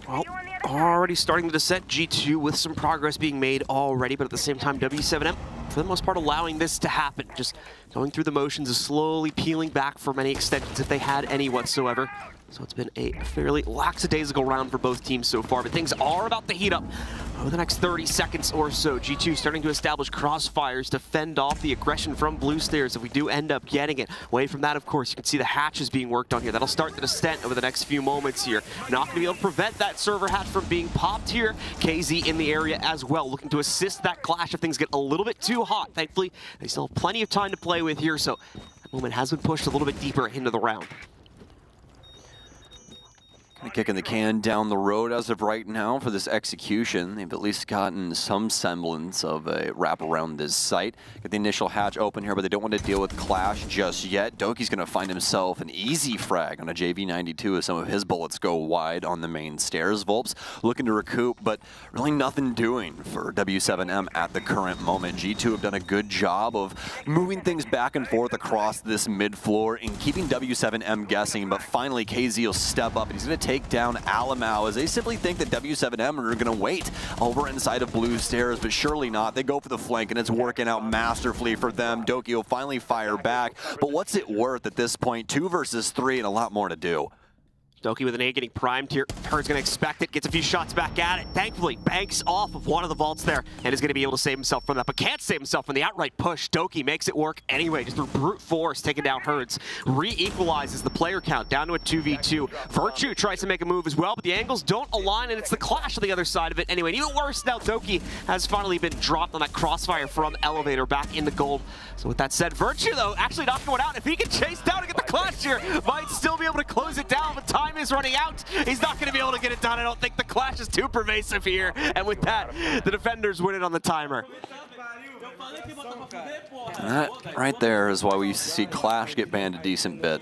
Well, already starting the descent, G2 with some progress being made already, but at the same time, W7M, for the most part, allowing this to happen. Just going through the motions of slowly peeling back from any extensions if they had any whatsoever. So it's been a fairly lackadaisical round for both teams so far, but things are about to heat up over the next 30 seconds or so. G2 starting to establish crossfires to fend off the aggression from blue stairs if we do end up getting it. Away from that, of course, you can see the hatches being worked on here. That'll start the descent over the next few moments here. Not going to be able to prevent that server hatch from being popped here. KZ in the area as well, looking to assist that Clash if things get a little bit too hot. Thankfully, they still have plenty of time to play with here, so that moment has been pushed a little bit deeper into the round. Kicking the can down the road as of right now for this execution. They've at least gotten some semblance of a wrap around this site. Get the initial hatch open here, but they don't want to deal with Clash just yet. Doki's going to find himself an easy frag on a JV92 as some of his bullets go wide on the main stairs. Volps looking to recoup, but really nothing doing for W7M at the current moment. G2 have done a good job of moving things back and forth across this mid-floor and keeping W7M guessing, but finally KZ will step up and he's going to take down Alamau as they simply think that W7M are going to wait over inside of blue stairs, but surely not. They go for the flank and it's working out masterfully for them. Doki will finally fire back, but what's it worth at this point? 2 versus 3 and a lot more to do. Doki with an A getting primed here. Herd's going to expect it, gets a few shots back at it. Thankfully, banks off of one of the vaults there and is going to be able to save himself from that, but can't save himself from the outright push. Doki makes it work anyway, just through brute force, taking down Herds. Re-equalizes the player count down to a 2v2. Virtue tries to make a move as well, but the angles don't align and it's the Clash on the other side of it anyway. And even worse now, Doki has finally been dropped on that crossfire from Elevator back in the gold. So with that said, Virtue though, actually not going out. If he can chase down and get the Clash here, might still be able to close it down, but time is running out. He's not going to be able to get it done. I don't think the Clash is too pervasive here. And with that, the defenders win it on the timer. And that right there is why we used to see Clash get banned a decent bit.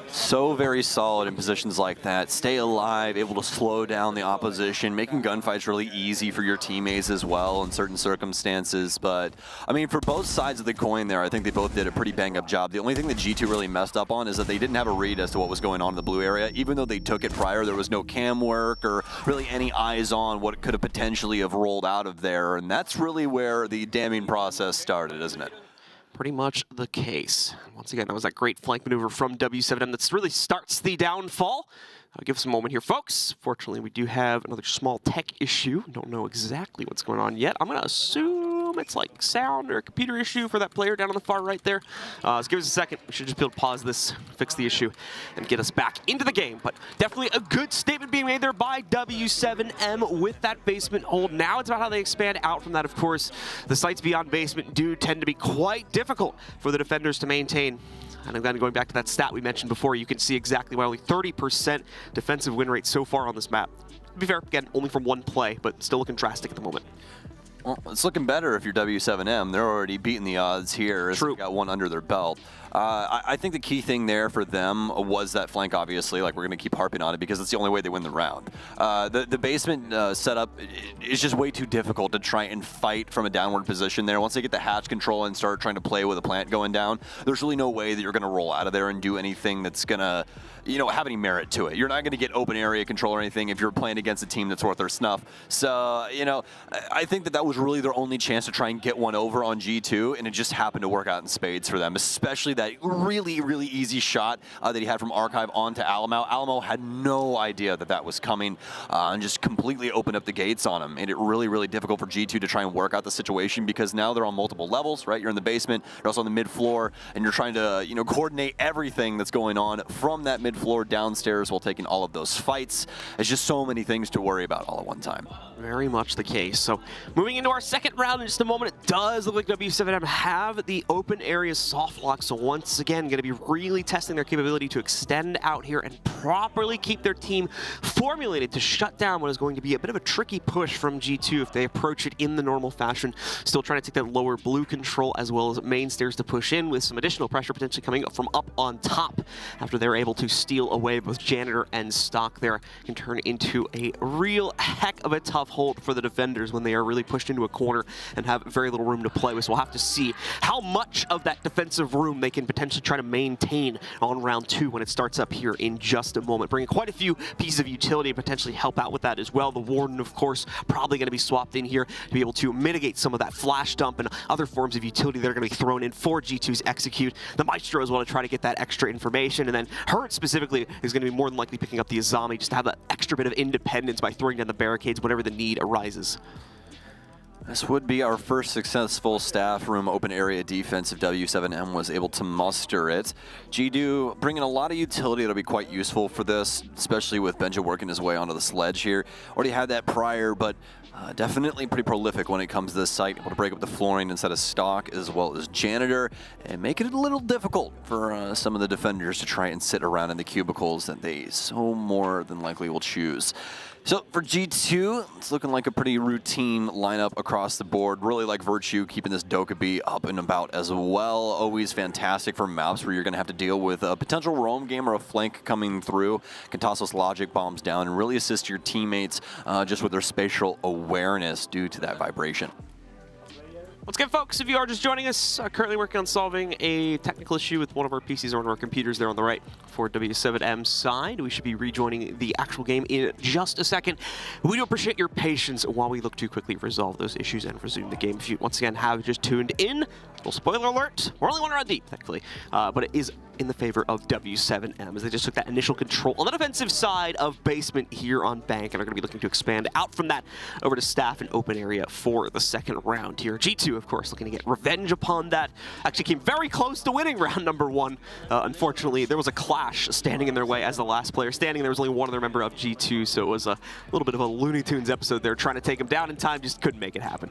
So very solid in positions like that. Stay alive, able to slow down the opposition, making gunfights really easy for your teammates as well in certain circumstances. But, I mean, for both sides of the coin there, I think they both did a pretty bang-up job. The only thing that G2 really messed up on is that they didn't have a read as to what was going on in the blue area. Even though they took it prior, there was no cam work or really any eyes on what could have potentially have rolled out of there. And that's really where the damning process started, isn't it? Pretty much the case. Once again, that was that great flank maneuver from W7M that really starts the downfall. I'll give us a moment here, folks. Fortunately, we do have another small tech issue. Don't know exactly what's going on yet. I'm going to assume it's like sound or a computer issue for that player down on the far right there. So give us a second. We should just be able to pause this, fix the issue, and get us back into the game. But definitely a good statement being made there by W7M with that basement hold. Now it's about how they expand out from that, of course. The sites beyond basement do tend to be quite difficult for the defenders to maintain. And again, going back to that stat we mentioned before, you can see exactly why only 30% defensive win rate so far on this map. To be fair, again, only from one play, but still looking drastic at the moment. Well, it's looking better if you're W7M. They're already beating the odds here. True. They got one under their belt. I think the key thing there for them was that flank, obviously. Like, we're going to keep harping on it because it's the only way they win the round. The basement setup is just way too difficult to try and fight from a downward position there. Once they get the hatch control and start trying to play with a plant going down, there's really no way that you're going to roll out of there and do anything that's going to, you know, have any merit to it. You're not going to get open area control or anything if you're playing against a team that's worth their snuff. So, you know, I think that was really their only chance to try and get one over on G2, and it just happened to work out in spades for them, especially that really, really easy shot that he had from Archive onto Alamo. Alamo had no idea that that was coming and just completely opened up the gates on him. Made it really, really difficult for G2 to try and work out the situation because now they're on multiple levels, right? You're in the basement, you're also on the mid floor, and you're trying to, you know, coordinate everything that's going on from that mid floor downstairs while taking all of those fights. It's just so many things to worry about all at one time. Very much the case. So moving into our second round in just a moment, it does look like W7M have the open area soft lock. So once again, going to be really testing their capability to extend out here and properly keep their team formulated to shut down what is going to be a bit of a tricky push from G2 if they approach it in the normal fashion. Still trying to take that lower blue control as well as main stairs to push in with some additional pressure potentially coming up from up on top after they're able to steal away both Janitor and Stock there. Can turn into a real heck of a tough hold for the defenders when they are really pushed into a corner and have very little room to play with. So we'll have to see how much of that defensive room they can potentially try to maintain on round 2 when it starts up here in just a moment. Bringing quite a few pieces of utility to potentially help out with that as well. The Warden, of course, probably going to be swapped in here to be able to mitigate some of that flash dump and other forms of utility that are going to be thrown in for G2's execute. The Maestro as well to try to get that extra information, and then Hurt specifically is going to be more than likely picking up the Azami just to have that extra bit of independence by throwing down the barricades whenever the need arises. This would be our first successful staff room open area defense if W7M was able to muster it. G2 bringing a lot of utility that'll be quite useful for this, especially with Benja working his way onto the sledge here. Already had that prior, but definitely pretty prolific when it comes to this site. Able to break up the flooring instead of Stock as well as Janitor and make it a little difficult for some of the defenders to try and sit around in the cubicles that they so more than likely will choose. So for G2, it's looking like a pretty routine lineup across the board. Really like Virtue keeping this Dokkaebi up and about as well. Always fantastic for maps where you're going to have to deal with a potential roam game or a flank coming through. Can toss those logic bombs down and really assist your teammates just with their spatial awareness due to that vibration. Once again, folks, if you are just joining us, currently working on solving a technical issue with one of our PCs or one of our computers there on the right for W7M's side. We should be rejoining the actual game in just a second. We do appreciate your patience while we look to quickly resolve those issues and resume the game. If you, once again, have just tuned in, little spoiler alert, we're only one round deep, thankfully, but it is in the favor of W7M as they just took that initial control on the defensive side of basement here on Bank and are going to be looking to expand out from that over to staff and open area for the second round here. G2, of course, looking to get revenge upon that. Actually came very close to winning round number 1. Unfortunately, there was a clash standing in their way as the last player standing. There was only one other member of G2, so it was a little bit of a Looney Tunes episode there trying to take him down in time, just couldn't make it happen.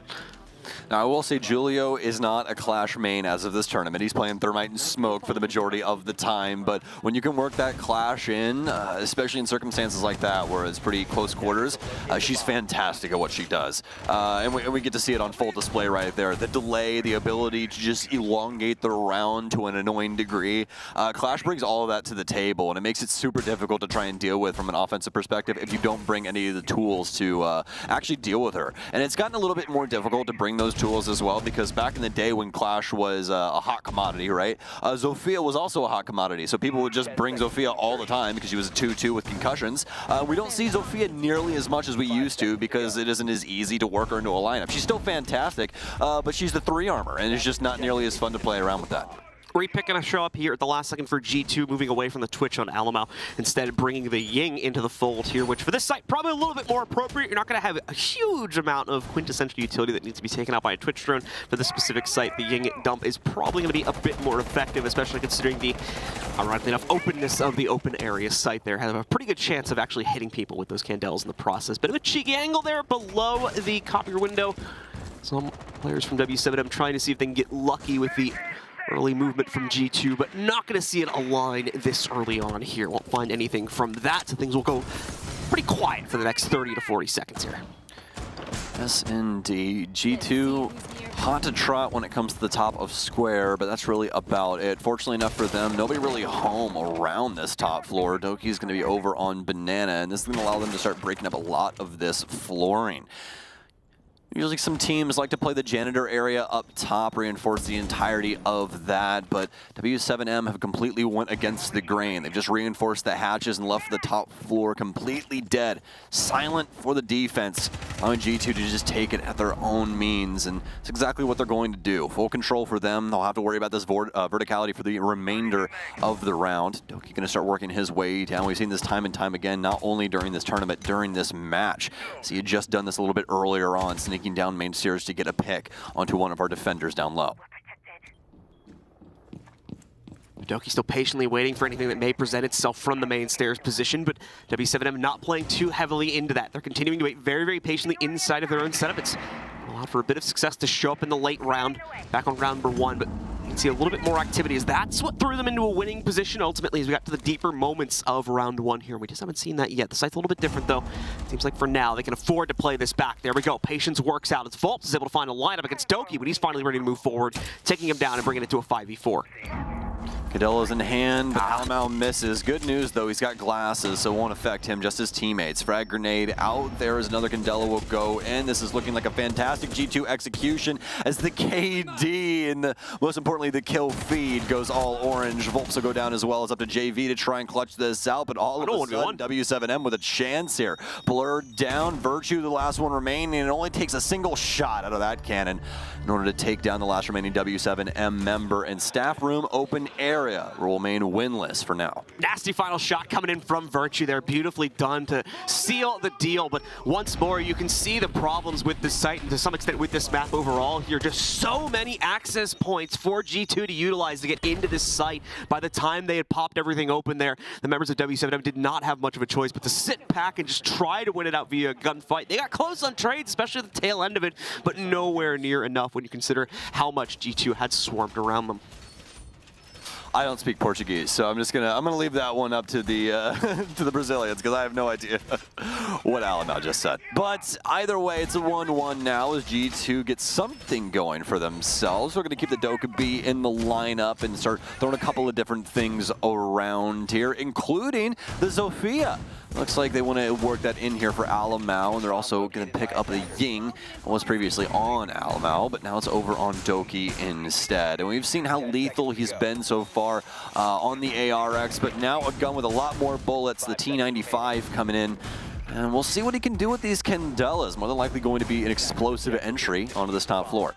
Now, I will say Julio is not a Clash main as of this tournament. He's playing Thermite and Smoke for the majority of the time, but when you can work that Clash in, especially in circumstances like that where it's pretty close quarters, she's fantastic at what she does. And we get to see it on full display right there. The delay, the ability to just elongate the round to an annoying degree. Clash brings all of that to the table, and it makes it super difficult to try and deal with from an offensive perspective if you don't bring any of the tools to actually deal with her. And it's gotten a little bit more difficult to bring those tools as well, because back in the day when Clash was a hot commodity, right? Zofia was also a hot commodity, so people would just bring Zofia all the time because she was a 2-2 with concussions. We don't see Zofia nearly as much as we used to because it isn't as easy to work her into a lineup. She's still fantastic, but she's the 3 armor, and it's just not nearly as fun to play around with that. Repick gonna show up here at the last second for G2, moving away from the Twitch on Alamau, instead bringing the Ying into the fold here, which for this site, probably a little bit more appropriate. You're not gonna have a huge amount of quintessential utility that needs to be taken out by a Twitch drone. For this specific site, the Ying dump is probably gonna be a bit more effective, especially considering the, ironically enough, openness of the open area site there. Have a pretty good chance of actually hitting people with those candles in the process. Bit of a cheeky angle there below the copier window. Some players from W7M trying to see if they can get lucky with the early movement from G2, but not going to see it align this early on here. Won't find anything from that, so things will go pretty quiet for the next 30 to 40 seconds here. Yes, indeed. G2, hot to trot when it comes to the top of square, but that's really about it. Fortunately enough for them, nobody really home around this top floor. Doki's going to be over on Banana, and this is going to allow them to start breaking up a lot of this flooring. Usually some teams like to play the janitor area up top, reinforce the entirety of that, but W7M have completely went against the grain. They've just reinforced the hatches and left the top floor completely dead, silent for the defense, allowing G2 to just take it at their own means, and it's exactly what they're going to do. Full control for them. They'll have to worry about this verticality for the remainder of the round. Doki going to start working his way down. We've seen this time and time again, not only during this tournament, during this match. So he had just done this a little bit earlier on, sneaking down main stairs to get a pick onto one of our defenders down low. Doki still patiently waiting for anything that may present itself from the main stairs position, but W7M not playing too heavily into that. They're continuing to wait very, very patiently inside of their own setup. It's allowed for a bit of success to show up in the late round, back on round number 1, but you can see a little bit more activity as that's what threw them into a winning position ultimately as we got to the deeper moments of round 1 here. We just haven't seen that yet. The site's a little bit different though. Seems like for now they can afford to play this back. There we go. Patience works out. As Volps is able to find a lineup against Doki, but he's finally ready to move forward, taking him down and bringing it to a 5v4. Cadella's in hand, but Alamau misses. Good news, though, he's got glasses, so it won't affect him, just his teammates. Frag grenade out there as another Candela will go in. This is looking like a fantastic G2 execution as the KD and, most importantly, the kill feed goes all orange. Volps will go down as well. It's up to JV to try and clutch this out, but all of a sudden, W7M with a chance here. Blurred down, Virtue, the last one remaining, and it only takes a single shot out of that cannon in order to take down the last remaining W7M member. And staff room open area will remain winless for now. Nasty final shot coming in from Virtue there. Beautifully done to seal the deal. But once more, you can see the problems with this site and to some extent with this map overall here. Just so many access points for G2 to utilize to get into this site. By the time they had popped everything open there, the members of W7M did not have much of a choice but to sit back and just try to win it out via a gunfight. They got close on trades, especially at the tail end of it, but nowhere near enough when you consider how much G2 had swarmed around them. I don't speak Portuguese, so I'm gonna leave that one up to the to the Brazilians because I have no idea what Alamau just said. But either way, it's a 1-1 now as G2 gets something going for themselves. We're gonna keep the Dokkaebi in the lineup and start throwing a couple of different things around here, including the Zofia. Looks like they want to work that in here for Alamau, and they're also going to pick up the Ying. It was previously on Alamau, but now it's over on Doki instead. And we've seen how lethal he's been so far on the ARX, but now a gun with a lot more bullets, the T95 coming in. And we'll see what he can do with these Candelas. More than likely going to be an explosive entry onto this top floor.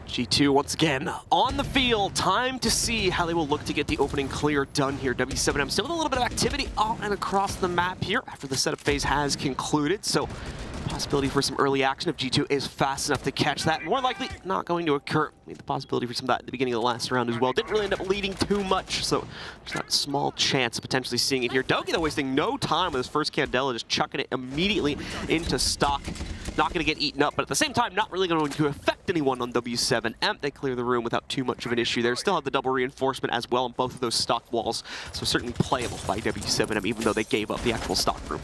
G2 once again on the field. Time to see how they will look to get the opening clear done here. W7M still with a little bit of activity on and across the map here after the setup phase has concluded. So Possibility for some early action if G2 is fast enough to catch that. More likely not going to occur. The possibility for some of that at the beginning of the last round as well. Didn't really end up leading too much, so there's that small chance of potentially seeing it here. Doki, though, wasting no time with his first Candela, just chucking it immediately into stock. Not going to get eaten up, but at the same time, not really going to affect anyone on W7M. They clear the room without too much of an issue there. Still have the double reinforcement as well on both of those stock walls, so certainly playable by W7M, even though they gave up the actual stock room.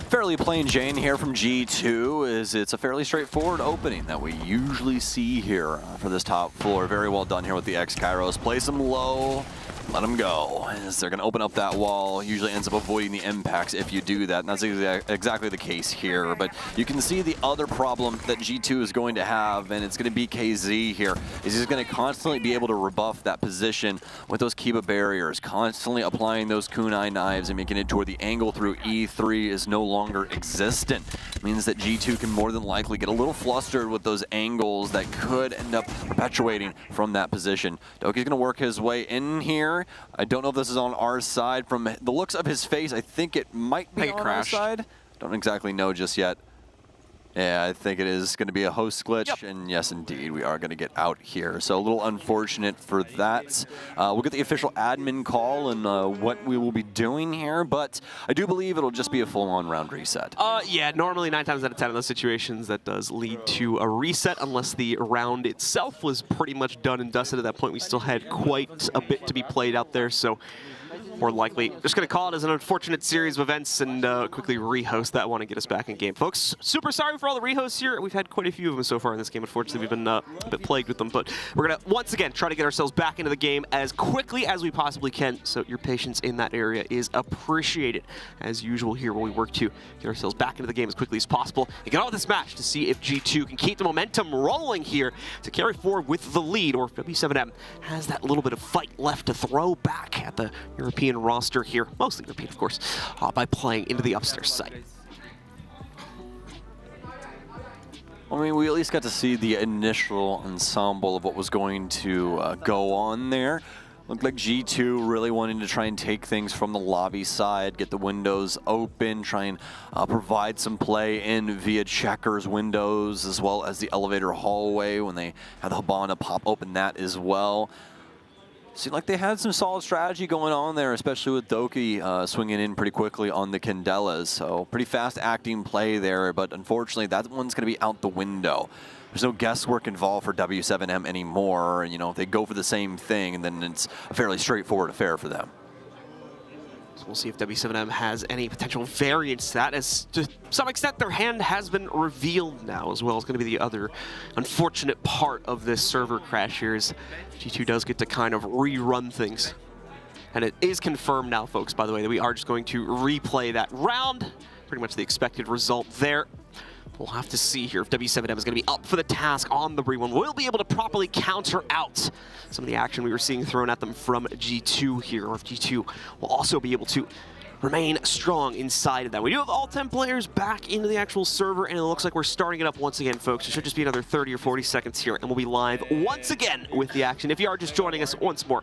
Fairly plain Jane here from G2 is it's a fairly straightforward opening that we usually see here for this top floor. Very well done here with the X-Kairos. Place them low, let them go. As they're going to open up that wall, usually ends up avoiding the impacts if you do that. And that's exactly the case here. But you can see the other problem that G2 is going to have, and it's going to be KZ here, is he's going to constantly be able to rebuff that position with those Kiba barriers, constantly applying those kunai knives and making it to where the angle through E3 is no longer existent. It means that G2 can more than likely get a little flustered with those angles that could end up perpetuating from that position. Doki's going to work his way in here. I don't know if this is on our side. From the looks of his face, I think it might be on our side. Don't exactly know just yet. Yeah, I think it is going to be a host glitch, and yes, indeed, we are going to get out here. So a little unfortunate for that. We'll get the official admin call and what we will be doing here, but I do believe it'll just be a full-on round reset. Yeah, normally 9 times out of 10 in those situations, that does lead to a reset, unless the round itself was pretty much done and dusted at that point. We still had quite a bit to be played out there, so more likely just going to call it as an unfortunate series of events and quickly rehost that one and get us back in game. Folks, super sorry for all the rehosts here. We've had quite a few of them so far in this game. Unfortunately, we've been a bit plagued with them, but we're going to once again try to get ourselves back into the game as quickly as we possibly can, so your patience in that area is appreciated. As usual here, when we work to get ourselves back into the game as quickly as possible and get out of this match to see if G2 can keep the momentum rolling here to carry forward with the lead, or if W7M has that little bit of fight left to throw back at the European roster here, mostly European, of course, by playing into the upstairs site. I mean, we at least got to see the initial ensemble of what was going to go on there. Looked like G2 really wanting to try and take things from the lobby side, get the windows open, try and provide some play in via checkers windows, as well as the elevator hallway when they had the Habana pop open that as well. Seemed like they had some solid strategy going on there, especially with Doki swinging in pretty quickly on the Candelas. So pretty fast acting play there, but unfortunately that one's going to be out the window. There's no guesswork involved for W7M anymore. You know, they go for the same thing, and then it's a fairly straightforward affair for them. So we'll see if W7M has any potential variance to that, as to some extent their hand has been revealed now as well. It's going to be the other unfortunate part of this server crash here, is G2 does get to kind of rerun things. And it is confirmed now, folks, by the way, that we are just going to replay that round. Pretty much the expected result there. We'll have to see here if W7M is going to be up for the task on the re-one. We'll be able to properly counter out some of the action we were seeing thrown at them from G2 here, or if G2 will also be able to remain strong inside of that. We do have all 10 players back into the actual server, and it looks like we're starting it up once again, folks. It should just be another 30 or 40 seconds here, and we'll be live once again with the action. If you are just joining us once more,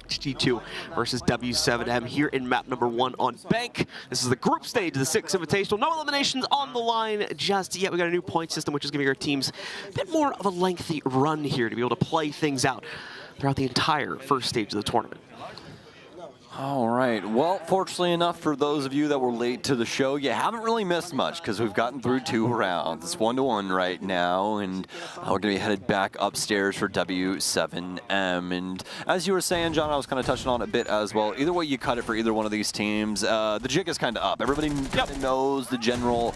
G2 versus W7M here in map number 1 on Bank. This is the group stage of the 6 Invitational. No eliminations on the line just yet. We got a new point system, which is going to give our teams a bit more of a lengthy run here to be able to play things out throughout the entire first stage of the tournament. All right. Well, fortunately enough, for those of you that were late to the show, you haven't really missed much because we've gotten through 2 rounds. It's 1-1 right now, and we're going to be headed back upstairs for W7M. And as you were saying, John, I was kind of touching on it a bit as well. Either way you cut it for either one of these teams, the jig is kind of up. Everybody kind of knows the general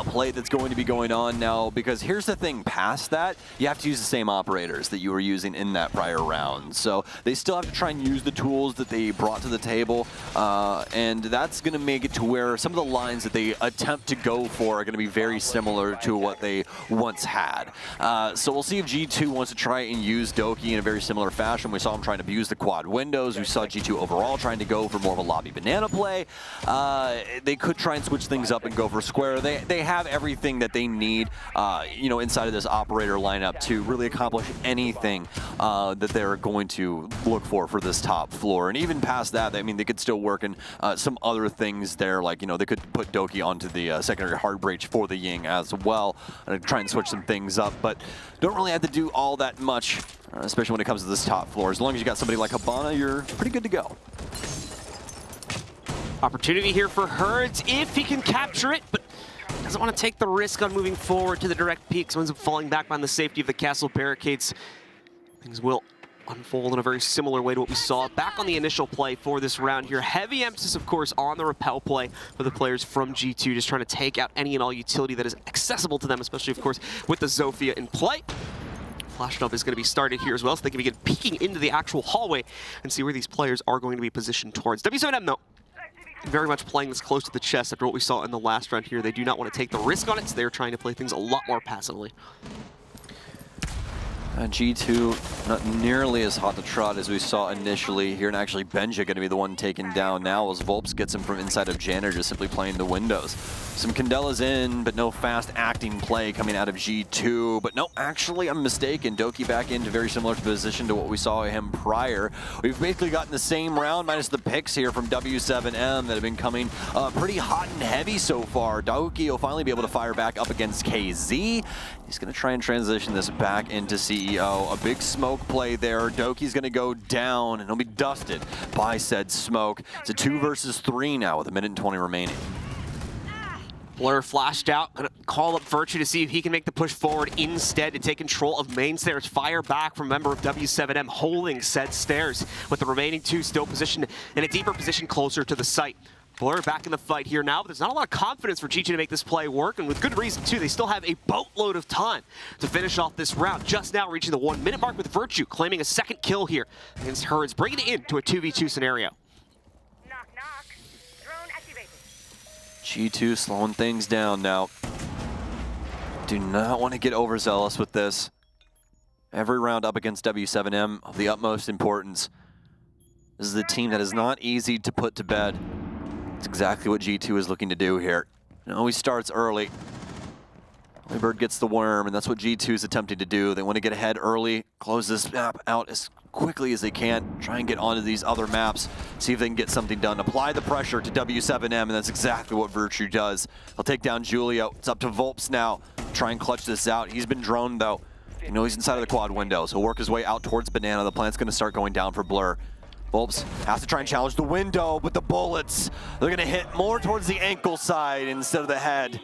play that's going to be going on now, because here's the thing. Past that, you have to use the same operators that you were using in that prior round. So they still have to try and use the tools that they brought to the table, and that's going to make it to where some of the lines that they attempt to go for are going to be very similar to what they once had. So we'll see if G2 wants to try and use Doki in a very similar fashion. We saw him trying to abuse the quad windows. We saw G2 overall trying to go for more of a lobby banana play. They could try and switch things up and go for square. They have everything that they need, you know, inside of this operator lineup to really accomplish anything that they're going to look for this top floor. And even past that, I mean, they could still work in some other things there, like, you know, they could put Doki onto the secondary hard breach for the Ying as well, and try and switch some things up, but don't really have to do all that much, especially when it comes to this top floor. As long as you got somebody like Habana, you're pretty good to go. Opportunity here for Herds if he can capture it, but doesn't want to take the risk on moving forward to the direct peak, so ends up falling back behind the safety of the castle barricades. Things will unfold in a very similar way to what we saw back on the initial play for this round here. Heavy emphasis, of course, on the repel play for the players from G2, just trying to take out any and all utility that is accessible to them, especially, of course, with the Zofia in play. Flash Nova is going to be started here as well, so they can begin peeking into the actual hallway and see where these players are going to be positioned towards. W7M, though, very much playing this close to the chest after what we saw in the last round here. They do not want to take the risk on it, so they're trying to play things a lot more passively. G2 not nearly as hot to trot as we saw initially here, and actually Benja going to be the one taken down now as Volps gets him from inside of Janitor, just simply playing the windows. Some Candelas in, but no fast acting play coming out of G2. But no, actually I'm mistaken. Doki back into very similar position to what we saw him prior. We've basically gotten the same round minus the picks here from W7M that have been coming pretty hot and heavy so far. Doki will finally be able to fire back up against KZ. He's going to try and transition this back into CEO. A big smoke play there. Doki's going to go down, and he'll be dusted by said smoke. It's a 2 versus 3 now with 1:20 remaining. Blur flashed out, gonna call up Virtue to see if he can make the push forward instead to take control of main stairs. Fire back from member of W7M holding said stairs, with the remaining 2 still positioned in a deeper position closer to the site. Blur back in the fight here now, but there's not a lot of confidence for G2 to make this play work, and with good reason too. They still have a boatload of time to finish off this round, just now reaching the 1 minute mark with Virtue claiming a second kill here against Herds, bringing it into a 2v2 scenario. G2 slowing things down now. Do not want to get overzealous with this. Every round up against W7M of the utmost importance. This is a team that is not easy to put to bed. It's exactly what G2 is looking to do here. It always starts early. Bird gets the worm, and that's what G2 is attempting to do. They want to get ahead early, close this map out as quickly as they can, try and get onto these other maps, see if they can get something done. Apply the pressure to W7M, and that's exactly what Virtue does. They'll take down Julio. It's up to Volps now. Try and clutch this out. He's been droned, though. You know he's inside of the quad window, so he'll work his way out towards Banana. The plant's going to start going down for Blur. Volps has to try and challenge the window, but the bullets, they're going to hit more towards the ankle side instead of the head.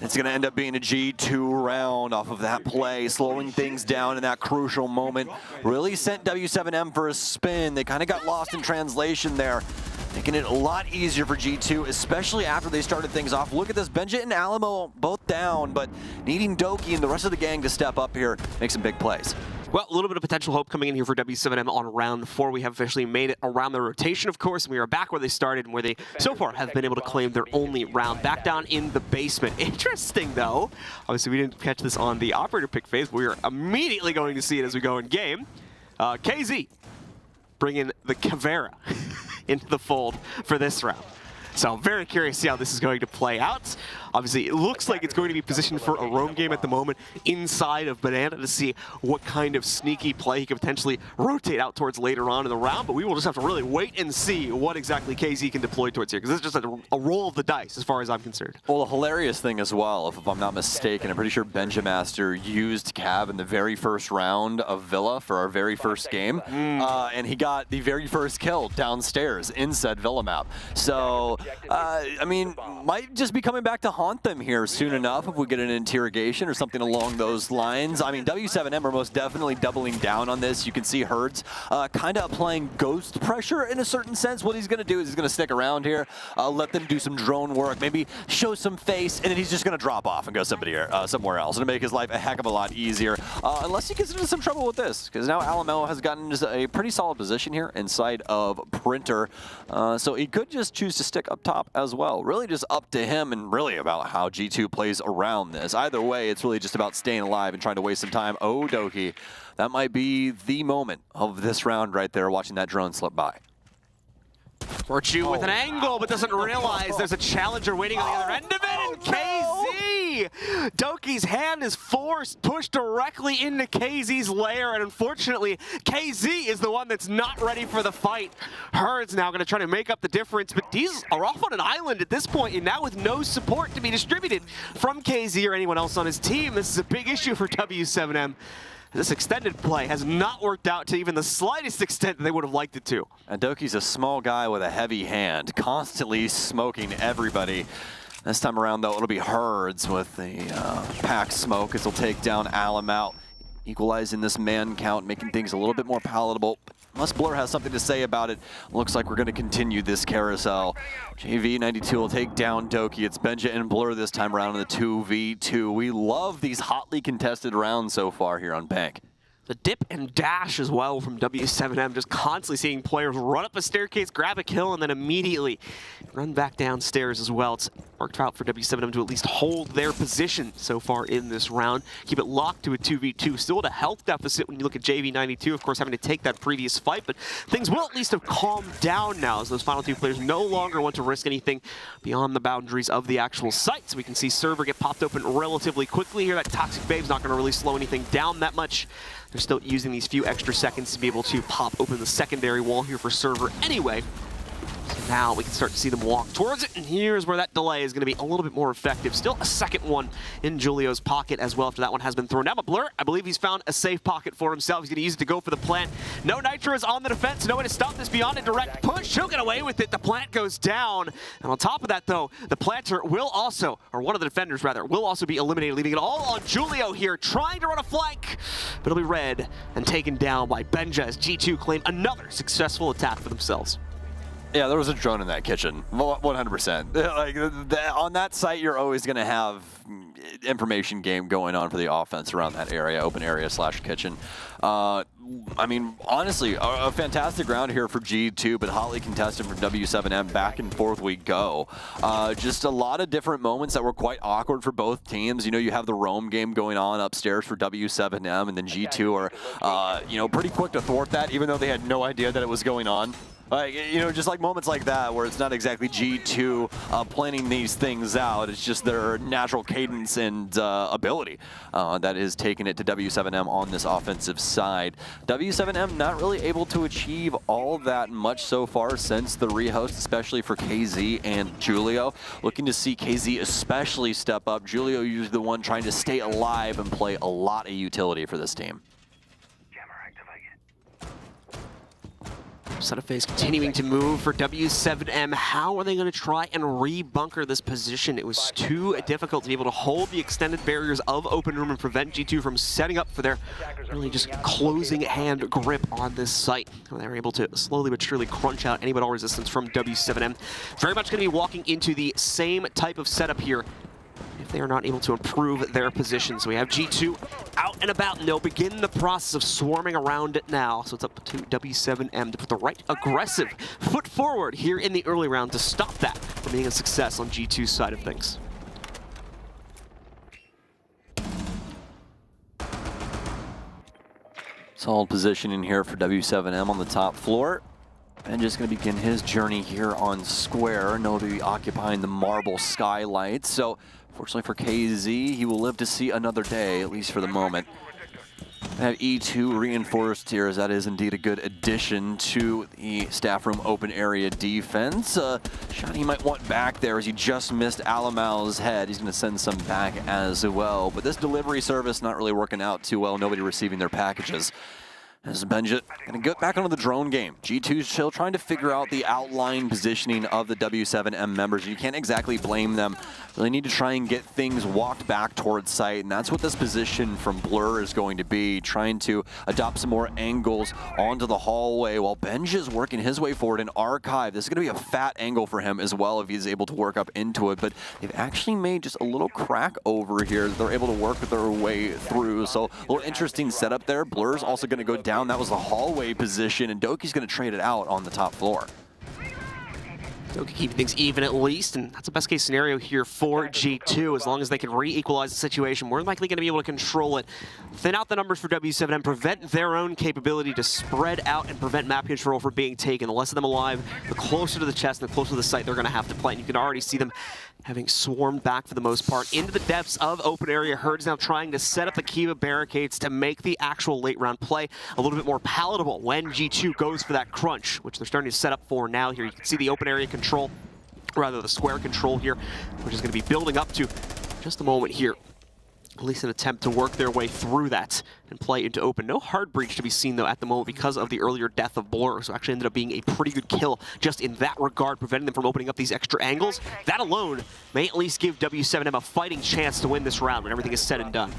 It's going to end up being a G2 round off of that play, slowing things down in that crucial moment. Really sent W7M for a spin. They kind of got lost in translation there, making it a lot easier for G2, especially after they started things off. Look at this, Benja and Alamo both down, but needing Doki and the rest of the gang to step up here, make some big plays. Well, a little bit of potential hope coming in here for W7M on round 4. We have officially made it around the rotation, of course, and we are back where they started and where they, so far, have been able to claim their only round. Back down in the basement. Interesting, though. Obviously, we didn't catch this on the operator pick phase, but we are immediately going to see it as we go in game. KZ bringing the Caveira into the fold for this round. So I'm very curious to see how this is going to play out. Obviously, it looks like it's going to be positioned for a roam game at the moment inside of Banana to see what kind of sneaky play he could potentially rotate out towards later on in the round, but we will just have to really wait and see what exactly KZ can deploy towards here, because this is just a roll of the dice as far as I'm concerned. Well, the hilarious thing as well, if I'm not mistaken, I'm pretty sure Benjamaster used Cab in the very first round of Villa for our very first game, and he got the very first kill downstairs in said Villa map. So, I mean, might just be coming back to haunt them here soon enough if we get an interrogation or something along those lines. I mean, W7M are most definitely doubling down on this. You can see Herds kind of applying ghost pressure in a certain sense. What he's going to do is he's going to stick around here, let them do some drone work, maybe show some face, and then he's just going to drop off and go somewhere else to make his life a heck of a lot easier. Unless he gets into some trouble with this, because now Alamo has gotten into a pretty solid position here inside of Printer. So he could just choose to stick up top as well. Really just up to him and really about how G2 plays around this. Either way, it's really just about staying alive and trying to waste some time. Oh, Doki, that might be the moment of this round right there, watching that drone slip by. Virtue with an angle, but doesn't realize there's a challenger waiting on the other end of it, and KZ 3. Doki's hand is forced, pushed directly into KZ's lair, and unfortunately, KZ is the one that's not ready for the fight. Herd's now going to try to make up the difference, but these are off on an island at this point, and now with no support to be distributed from KZ or anyone else on his team, this is a big issue for W7M. This extended play has not worked out to even the slightest extent that they would have liked it to. And Doki's a small guy with a heavy hand, constantly smoking everybody. This time around, though, it'll be Herds with the pack smoke as he'll take down Alum out, equalizing this man count, making things a little bit more palatable. Unless Blur has something to say about it, looks like we're going to continue this carousel. JV92 will take down Doki. It's Benja and Blur this time around in the 2v2. We love these hotly contested rounds so far here on Bank. The dip and dash as well from W7M, just constantly seeing players run up a staircase, grab a kill, and then immediately run back downstairs as well. It's worked out for W7M to at least hold their position so far in this round. Keep it locked to a 2v2. Still at a health deficit when you look at JV92, of course, having to take that previous fight, but things will at least have calmed down now as those final two players no longer want to risk anything beyond the boundaries of the actual site. So we can see server get popped open relatively quickly here. That Toxic Babe's not going to really slow anything down that much. They're still using these few extra seconds to be able to pop open the secondary wall here for server anyway. So now we can start to see them walk towards it, and here's where that delay is going to be a little bit more effective. Still a second one in Julio's pocket as well after that one has been thrown down. But Blur, I believe he's found a safe pocket for himself. He's going to use it to go for the plant. No Nitro is on the defense. No way to stop this beyond a direct push. He'll get away with it. The plant goes down. And on top of that, though, the planter will also, or one of the defenders rather, will also be eliminated, leaving it all on Julio here, trying to run a flank. But it'll be read and taken down by Benja as G2 claim another successful attack for themselves. Yeah, there was a drone in that kitchen, 100%. Like, on that site, you're always going to have information game going on for the offense around that area, open area / kitchen. I mean, honestly, a fantastic round here for G2, but hotly contested for W7M. Back and forth we go. Just a lot of different moments that were quite awkward for both teams. You know, you have the roam game going on upstairs for W7M, and then G2 are, you know, pretty quick to thwart that, even though they had no idea that it was going on. Like, you know, just like moments like that where it's not exactly G2 planning these things out. It's just their natural cadence and ability that is taking it to W7M on this offensive side. W7M not really able to achieve all that much so far since the rehost, especially for KZ and Julio. Looking to see KZ especially step up. Julio usually the one trying to stay alive and play a lot of utility for this team. Son of FaZe continuing to move for W7M. How are they going to try and re-bunker this position? It was too difficult to be able to hold the extended barriers of open room and prevent G2 from setting up for their really just closing hand grip on this site. They were able to slowly but surely crunch out any but all resistance from W7M. Very much going to be walking into the same type of setup here if they are not able to improve their position. So we have G2 out and about, and they'll begin the process of swarming around it now. So it's up to W7M to put the right aggressive foot forward here in the early round to stop that from being a success on G2's side of things. Solid position in here for W7M on the top floor. And just going to begin his journey here on Square. No to be occupying the marble skylight. So, fortunately for KZ, he will live to see another day, at least for the moment. I have E2 reinforced here, as that is indeed a good addition to the staff room open area defense. Shot he might want back there as he just missed Alamal's head. He's going to send some back as well. But this delivery service not really working out too well. Nobody receiving their packages. As Benja going to get back onto the drone game. G2's still trying to figure out the outline positioning of the W7M members. You can't exactly blame them. Really need to try and get things walked back towards site, and that's what this position from Blur is going to be, trying to adopt some more angles onto the hallway while Benja's working his way forward in Archive. This is going to be a fat angle for him as well if he's able to work up into it, but they've actually made just a little crack over here that they're able to work their way through. So a little interesting setup there. Blur's also going to go down. That was the hallway position, and Doki's going to trade it out on the top floor. Doki keeping things even at least, and that's a best case scenario here for G2. As long as they can re-equalize the situation, we're likely going to be able to control it, thin out the numbers for W7M, prevent their own capability to spread out and prevent map control from being taken. The less of them alive, the closer to the chest and the closer to the site they're going to have to play. And you can already see them having swarmed back for the most part into the depths of open area. Herd's now trying to set up the Kiva barricades to make the actual late round play a little bit more palatable when G2 goes for that crunch, which they're starting to set up for now here. You can see the open area control, rather the square control here, which is going to be building up to just a moment here. At least an attempt to work their way through that and play into open. No hard breach to be seen, though, at the moment because of the earlier death of Blur, so actually ended up being a pretty good kill just in that regard, preventing them from opening up these extra angles. That alone may at least give W7M a fighting chance to win this round when everything is said and done.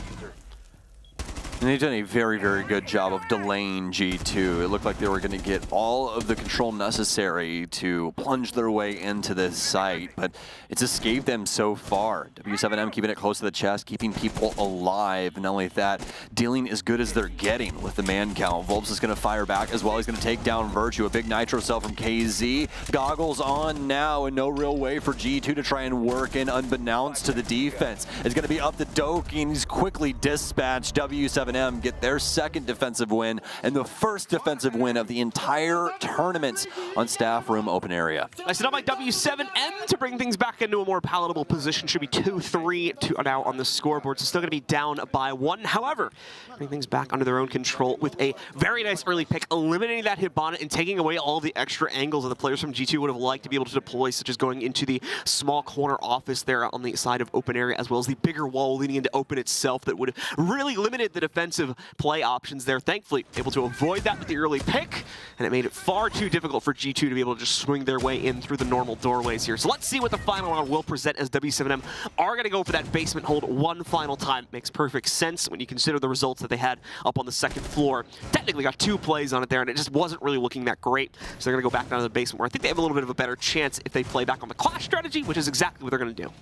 And they've done a very, very good job of delaying G2. It looked like they were going to get all of the control necessary to plunge their way into this site, but it's escaped them so far. W7M keeping it close to the chest, keeping people alive. And not only that, dealing as good as they're getting with the man count. Volps is going to fire back as well. He's going to take down Virtue. A big Nitro cell from KZ. Goggles on now, and no real way for G2 to try and work in unbeknownst to the defense. It's going to be up to Doki, and he's quickly dispatched. W7M get their second defensive win and the first defensive win of the entire tournament on Staff Room Open Area. Nice enough by W7M to bring things back into a more palatable position. Should be 2-3 now on the scoreboard, so still going to be down by 1. However, bring things back under their own control with a very nice early pick, eliminating that Hibana and taking away all the extra angles that the players from G2 would have liked to be able to deploy, such as going into the small corner office there on the side of open area, as well as the bigger wall leading into open itself that would have really limited the defensive play options there. Thankfully, able to avoid that with the early pick, and it made it far too difficult for G2 to be able to just swing their way in through the normal doorways here. So let's see what the final round will present, as W7M are going to go for that basement hold one final time. Makes perfect sense when you consider the results that they had up on the second floor. Technically got 2 plays on it there, and it just wasn't really looking that great. So they're going to go back down to the basement, where I think they have a little bit of a better chance if they play back on the clash strategy, which is exactly what they're going to do.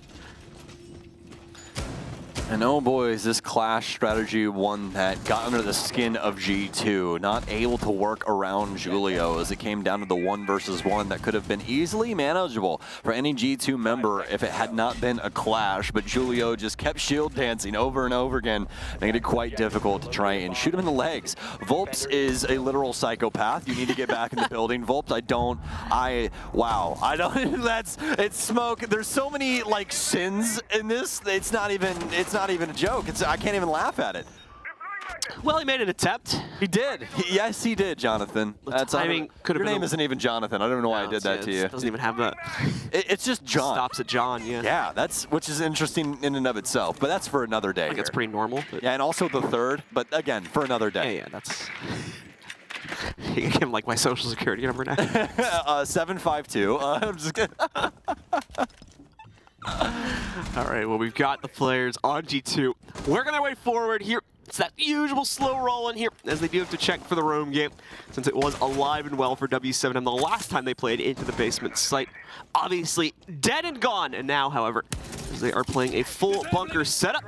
And oh boy, is this clash strategy one that got under the skin of G2. Not able to work around Julio, as it came down to the 1 versus 1 that could have been easily manageable for any G2 member if it had not been a clash. But Julio just kept shield dancing over and over again, making it quite difficult to try and shoot him in the legs. Volps is a literal psychopath. You need to get back in the building. Volps, it's smoke. There's so many like sins in this. It's not even a joke. I can't even laugh at it. Well, he made an attempt. He did. Yes, he did, Jonathan. Your name isn't even Jonathan. I don't know why I did that to you. Doesn't even have that. It's just John. Stops at John, yeah. Yeah, which is interesting in and of itself, but that's for another day. I think it's pretty normal. But... Yeah, and also the 3rd, but again, for another day. Yeah, that's... You can give him like my social security number now. 752. I'm just kidding. All right, well, we've got the players on G2 working their way forward here. It's that usual slow roll in here, as they do have to check for the roam game, since it was alive and well for W7M the last time they played into the basement site. Obviously dead and gone, and now, however, as they are playing a full bunker setup.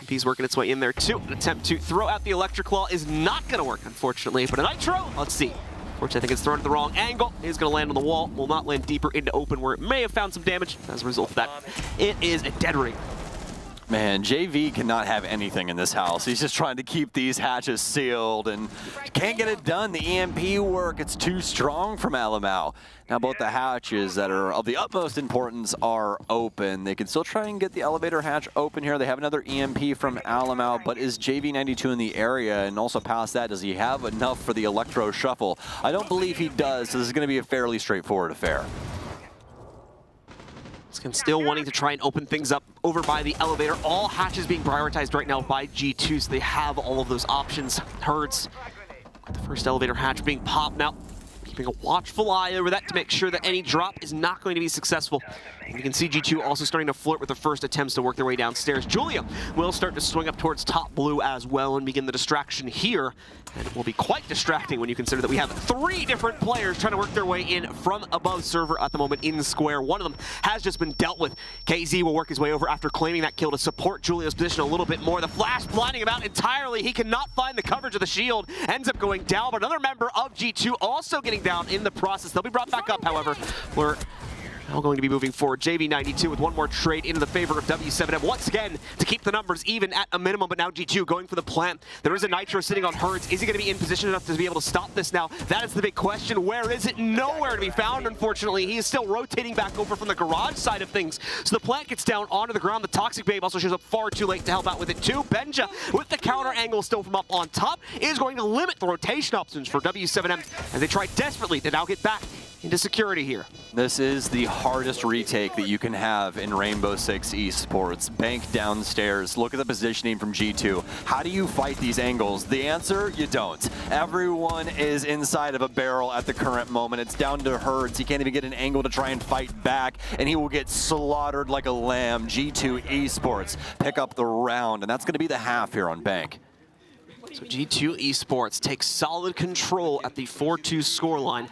He's working its way in there too. An attempt to throw out the Electric Claw is not going to work, unfortunately, but a Nitro, let's see. Unfortunately, I think it's thrown at the wrong angle. It's going to land on the wall. Will not land deeper into open, where it may have found some damage. As a result of that, it is a dead ring. Man, JV cannot have anything in this house. He's just trying to keep these hatches sealed and can't get it done. The EMP work, it's too strong from Alamau. Now both the hatches that are of the utmost importance are open. They can still try and get the elevator hatch open here. They have another EMP from Alamau, but is JV92 in the area? And also past that, does he have enough for the Electro Shuffle? I don't believe he does, so this is going to be a fairly straightforward affair. Still wanting to try and open things up over by the elevator. All hatches being prioritized right now by G2, so they have all of those options. Herds, the first elevator hatch being popped now. Keeping a watchful eye over that to make sure that any drop is not going to be successful. And you can see G2 also starting to flirt with the first attempts to work their way downstairs. Julia will start to swing up towards top blue as well and begin the distraction here. And it will be quite distracting when you consider that we have 3 different players trying to work their way in from above server at the moment in square. One of them has just been dealt with. KZ will work his way over after claiming that kill to support Julia's position a little bit more. The flash blinding him out entirely. He cannot find the coverage of the shield. Ends up going down, but another member of G2 also getting down in the process. They'll be brought back up, however. We're Now going to be moving forward. JV92 with one more trade into the favor of W7M once again to keep the numbers even at a minimum, but now G2 going for the plant. There is a Nitro sitting on Herds. Is he going to be in position enough to be able to stop this now? That is the big question. Where is it? Nowhere to be found, unfortunately. He is still rotating back over from the garage side of things. So the plant gets down onto the ground. The Toxic Babe also shows up far too late to help out with it too. Benja, with the counter angle still from up on top, is going to limit the rotation options for W7M as they try desperately to now get back into security here. This is the hardest retake that you can have in Rainbow Six Esports. Bank downstairs, look at the positioning from G2. How do you fight these angles? The answer, you don't. Everyone is inside of a barrel at the current moment. It's down to Herds. He can't even get an angle to try and fight back, and he will get slaughtered like a lamb. G2 Esports pick up the round, and that's going to be the half here on Bank. So G2 Esports takes solid control at the 4-2 scoreline.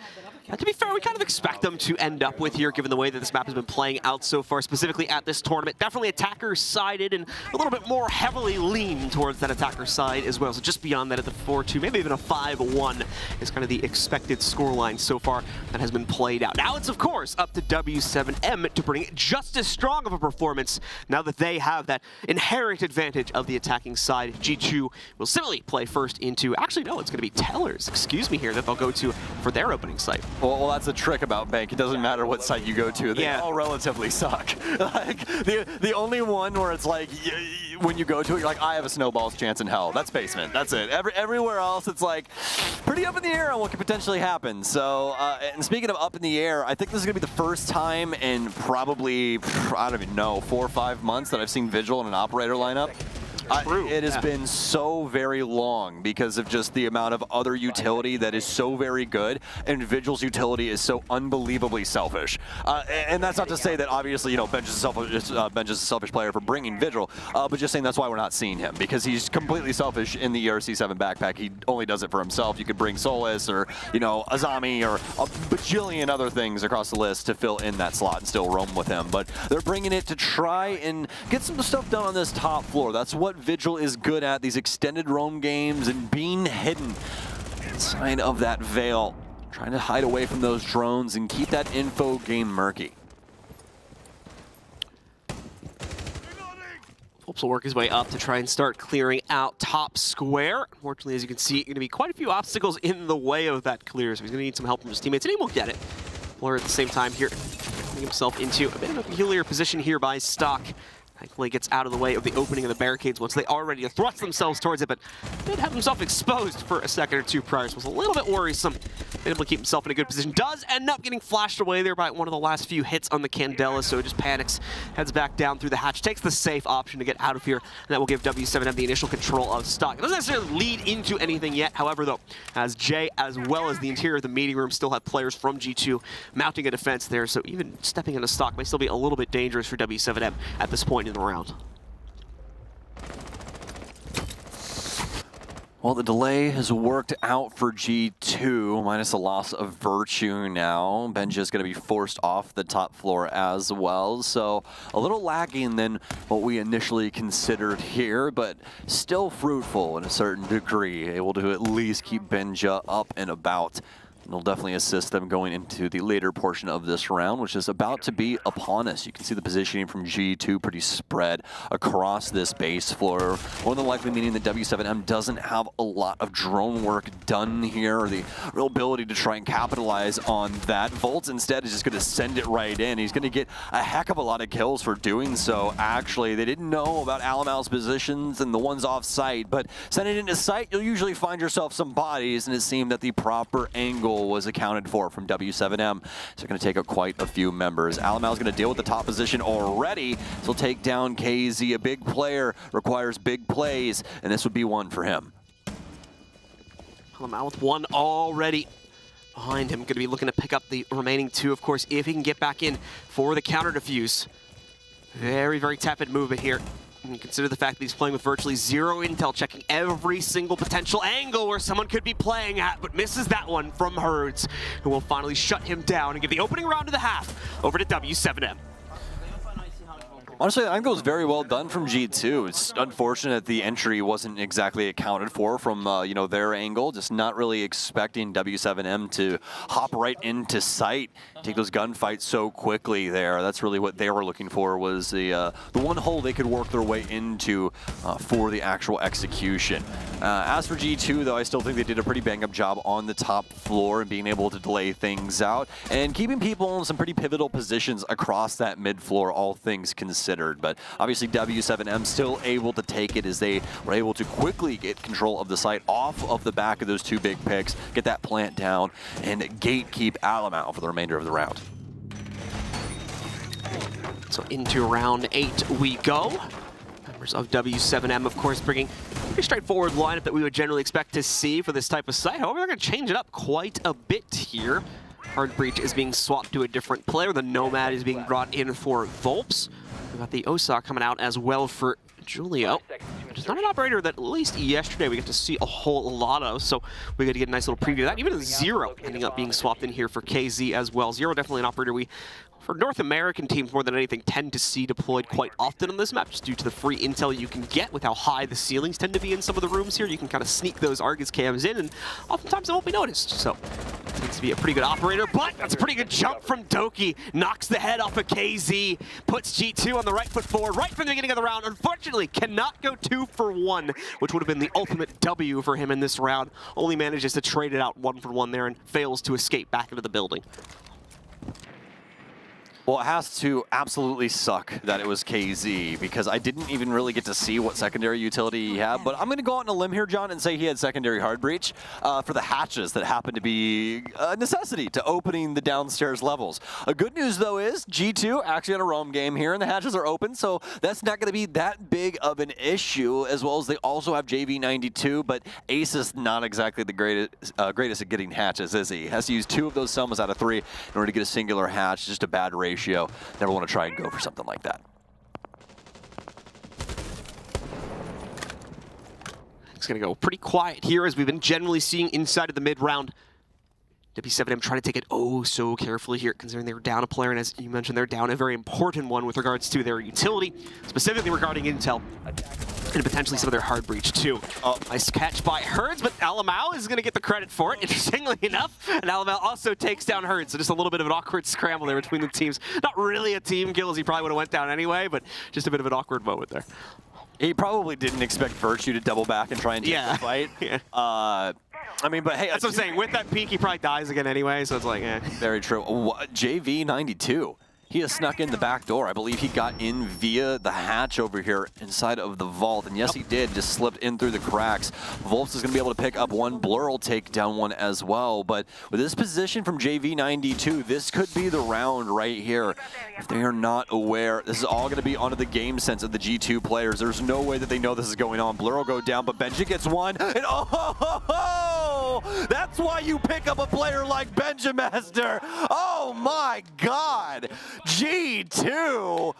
And to be fair, we kind of expect them to end up with here, given the way that this map has been playing out so far, specifically at this tournament. Definitely attacker-sided and a little bit more heavily leaned towards that attacker side as well. So just beyond that at the 4-2, maybe even a 5-1 is kind of the expected scoreline so far that has been played out. Now it's, of course, up to W7M to bring just as strong of a performance now that they have that inherent advantage of the attacking side. G2 will similarly play first into, actually, no, it's going to be Tellers, excuse me here, that they'll go to for their opening site. Well, that's the trick about Bank. It doesn't matter what site you go to. They all relatively suck. Like, the only one where it's like, when you go to it, you're like, I have a snowball's chance in hell. That's Basement. That's it. Everywhere else, it's like pretty up in the air on what could potentially happen. So, and speaking of up in the air, I think this is going to be the first time in probably, I don't even know, 4 or 5 months that I've seen Vigil in an operator lineup. It has been so very long because of just the amount of other utility that is so very good, and Vigil's utility is so unbelievably selfish. And that's not to say that obviously, you know, Benj is a selfish player for bringing Vigil, but just saying that's why we're not seeing him, because he's completely selfish in the ERC7 backpack. He only does it for himself. You could bring Solus or, you know, Azami or a bajillion other things across the list to fill in that slot and still roam with him. But they're bringing it to try and get some stuff done on this top floor. That's what Vigil is good at, these extended roam games and being hidden inside of that veil, trying to hide away from those drones and keep that info game murky. Phillips will work his way up to try and start clearing out top square. Unfortunately, as you can see, going to be quite a few obstacles in the way of that clear, so he's going to need some help from his teammates, and he will get it. Blur at the same time here, getting himself into a bit of a peculiar position here by Stock. Thankfully gets out of the way of the opening of the barricades once they already thrust themselves towards it, but did have himself exposed for a second or two prior, so it was a little bit worrisome. Been able to keep himself in a good position. Does end up getting flashed away there by one of the last few hits on the Candela, so just panics, heads back down through the hatch, takes the safe option to get out of here, and that will give W7M the initial control of Stock. It doesn't necessarily lead into anything yet, however, though, as Jay as well as the interior of the meeting room still have players from G2 mounting a defense there, so even stepping into Stock may still be a little bit dangerous for W7M at this point in the round. Well, the delay has worked out for G2, minus a loss of Virtue now. Benja is going to be forced off the top floor as well, so a little lagging than what we initially considered here, but still fruitful in a certain degree, able to at least keep Benja up and about. It'll definitely assist them going into the later portion of this round, which is about to be upon us. You can see the positioning from G2 pretty spread across this base floor. More than likely meaning that W7M doesn't have a lot of drone work done here, or the real ability to try and capitalize on that. Volts instead is just going to send it right in. He's going to get a heck of a lot of kills for doing so, actually. They didn't know about Alamal's positions and the ones off site, but sending it into sight, you'll usually find yourself some bodies, and it seemed that the proper angle was accounted for from W7M. So going to take quite a few members. Alamal's going to deal with the top position already. So he'll take down KZ. A big player requires big plays, and this would be one for him. Alamal with one already behind him. Going to be looking to pick up the remaining two, of course, if he can get back in for the counter defuse. Very, very tepid movement here. And consider the fact that he's playing with virtually zero intel, checking every single potential angle where someone could be playing at, but misses that one from Herds, who will finally shut him down and give the opening round of the half over to W7M. Honestly, I think it was very well done from G2. It's unfortunate the entry wasn't exactly accounted for from you know, their angle. Just not really expecting W7M to hop right into sight, take those gunfights so quickly there. That's really what they were looking for, was the one hole they could work their way into for the actual execution. As for G2, though, I still think they did a pretty bang-up job on the top floor and being able to delay things out and keeping people in some pretty pivotal positions across that mid-floor, all things considered. But obviously W7M still able to take it as they were able to quickly get control of the site off of the back of those two big picks, get that plant down, and gatekeep Alamau for the remainder of the round. So into round 8 we go. Members of W7M, of course, bringing a pretty straightforward lineup that we would generally expect to see for this type of site. However, they're going to change it up quite a bit here. Hard Breach is being swapped to a different player. The Nomad is being brought in for Volps. We've got the Osa coming out as well for Julio, which is not an operator that at least yesterday we got to see a whole lot of, so we got to get a nice little preview of that. Even Zero ending up being swapped in here for KZ as well. Zero definitely an operator we, for North American teams more than anything, tend to see deployed quite often on this map, just due to the free intel you can get with how high the ceilings tend to be in some of the rooms here. You can kind of sneak those Argus cams in, and oftentimes it won't be noticed. So it seems to be a pretty good operator, but that's a pretty good jump from Doki. Knocks the head off of KZ, puts G2 on the right foot forward right from the beginning of the round. Unfortunately, cannot go 2 for 1, which would have been the ultimate W for him in this round. Only manages to trade it out 1 for 1 there and fails to escape back into the building. Well, it has to absolutely suck that it was KZ, because I didn't even really get to see what secondary utility he had. But I'm going to go out on a limb here, John, and say he had secondary hard breach for the hatches that happened to be a necessity to opening the downstairs levels. Good news, though, is G2 actually had a roam game here, and the hatches are open, so that's not going to be that big of an issue, as well as they also have JV92, but Ace is not exactly the greatest at getting hatches, is he? Has to use 2 of those Selmas out of 3 in order to get a singular hatch, just a bad ratio. Never want to try and go for something like that. It's going to go pretty quiet here, as we've been generally seeing inside of the mid-round. W7M trying to take it oh so carefully here, considering they were down a player, and as you mentioned, they're down a very important one with regards to their utility, specifically regarding intel, and potentially some of their hard breach too. Nice catch by Herds, but Alamau is going to get the credit for it, interestingly enough, and Alamau also takes down Herds, so just a little bit of an awkward scramble there between the teams. Not really a team kill, as he probably would have went down anyway, but just a bit of an awkward moment there. He probably didn't expect Virtue to double back and try and take the fight. I mean, but hey, that's what I'm saying. With that peek, he probably dies again anyway, so it's like, eh. Very true. JV92. He has snuck in the back door. I believe he got in via the hatch over here inside of the vault. And yes, he did. Just slipped in through the cracks. Volps is going to be able to pick up one. Blur will take down one as well. But with this position from JV92, this could be the round right here. If they are not aware, this is all going to be onto the game sense of the G2 players. There's no way that they know this is going on. Blur will go down, but Benji gets one. And that's why you pick up a player like Benjamaster. Oh my God. G2,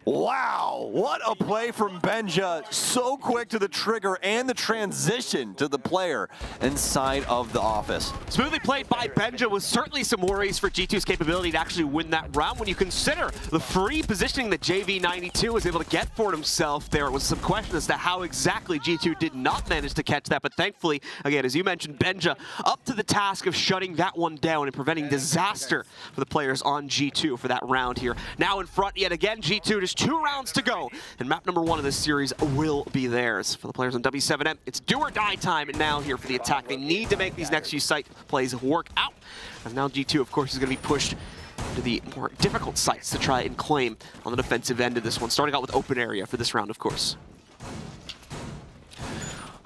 wow, what a play from Benja. So quick to the trigger and the transition to the player inside of the office. Smoothly played by Benja, with certainly some worries for G2's capability to actually win that round. When you consider the free positioning that JV92 was able to get for himself, there was some question as to how exactly G2 did not manage to catch that. But thankfully, again, as you mentioned, Benja up to the task of shutting that one down and preventing disaster for the players on G2 for that round here. Now in front yet again, G2 just 2 rounds to go, and map number 1 of this series will be theirs. For the players on W7M, it's do or die time now here for the attack. They need to make these next few site plays work out. And now G2, of course, is going to be pushed to the more difficult sites to try and claim on the defensive end of this one, starting out with open area for this round, of course.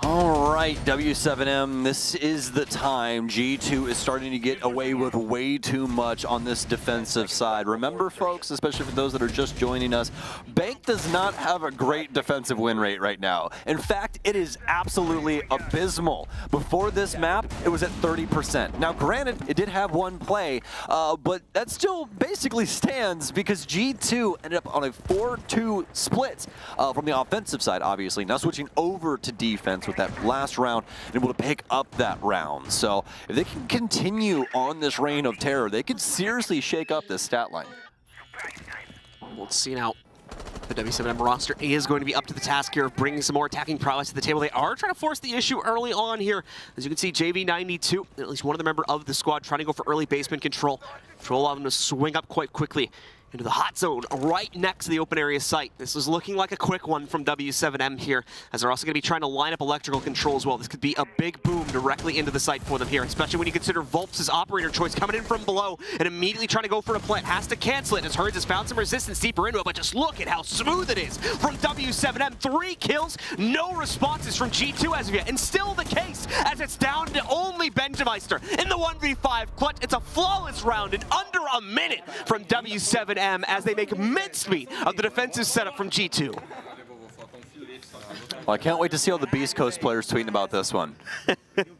All right, W7M, this is the time. G2 is starting to get away with way too much on this defensive side. Remember, folks, especially for those that are just joining us, Bank does not have a great defensive win rate right now. In fact, it is absolutely abysmal. Before this map, it was at 30%. Now, granted, it did have one play, but that still basically stands because G2 ended up on a 4-2 split from the offensive side, obviously. Now switching over to defense with that last round and able to pick up that round. So if they can continue on this reign of terror, they could seriously shake up this stat line. We'll see now. The W7M roster is going to be up to the task here of bringing some more attacking prowess to the table. They are trying to force the issue early on here. As you can see, JV92, at least one of the member of the squad, trying to go for early basement control. Control allowing them to swing up quite quickly into the hot zone right next to the open area site. This is looking like a quick one from W7M here, as they're also going to be trying to line up electrical control as well. This could be a big boom directly into the site for them here, especially when you consider Volps' operator choice coming in from below and immediately trying to go for a plant. Has to cancel it as Herds has found some resistance deeper into it, but just look at how smooth it is from W7M. 3 kills, no responses from G2 as of yet, and still the case as it's down to only Benjameister in the 1v5 clutch. It's a flawless round in under a minute from W7M as they make mincemeat of the defensive setup from G2. Well, I can't wait to see all the Beast Coast players tweeting about this one.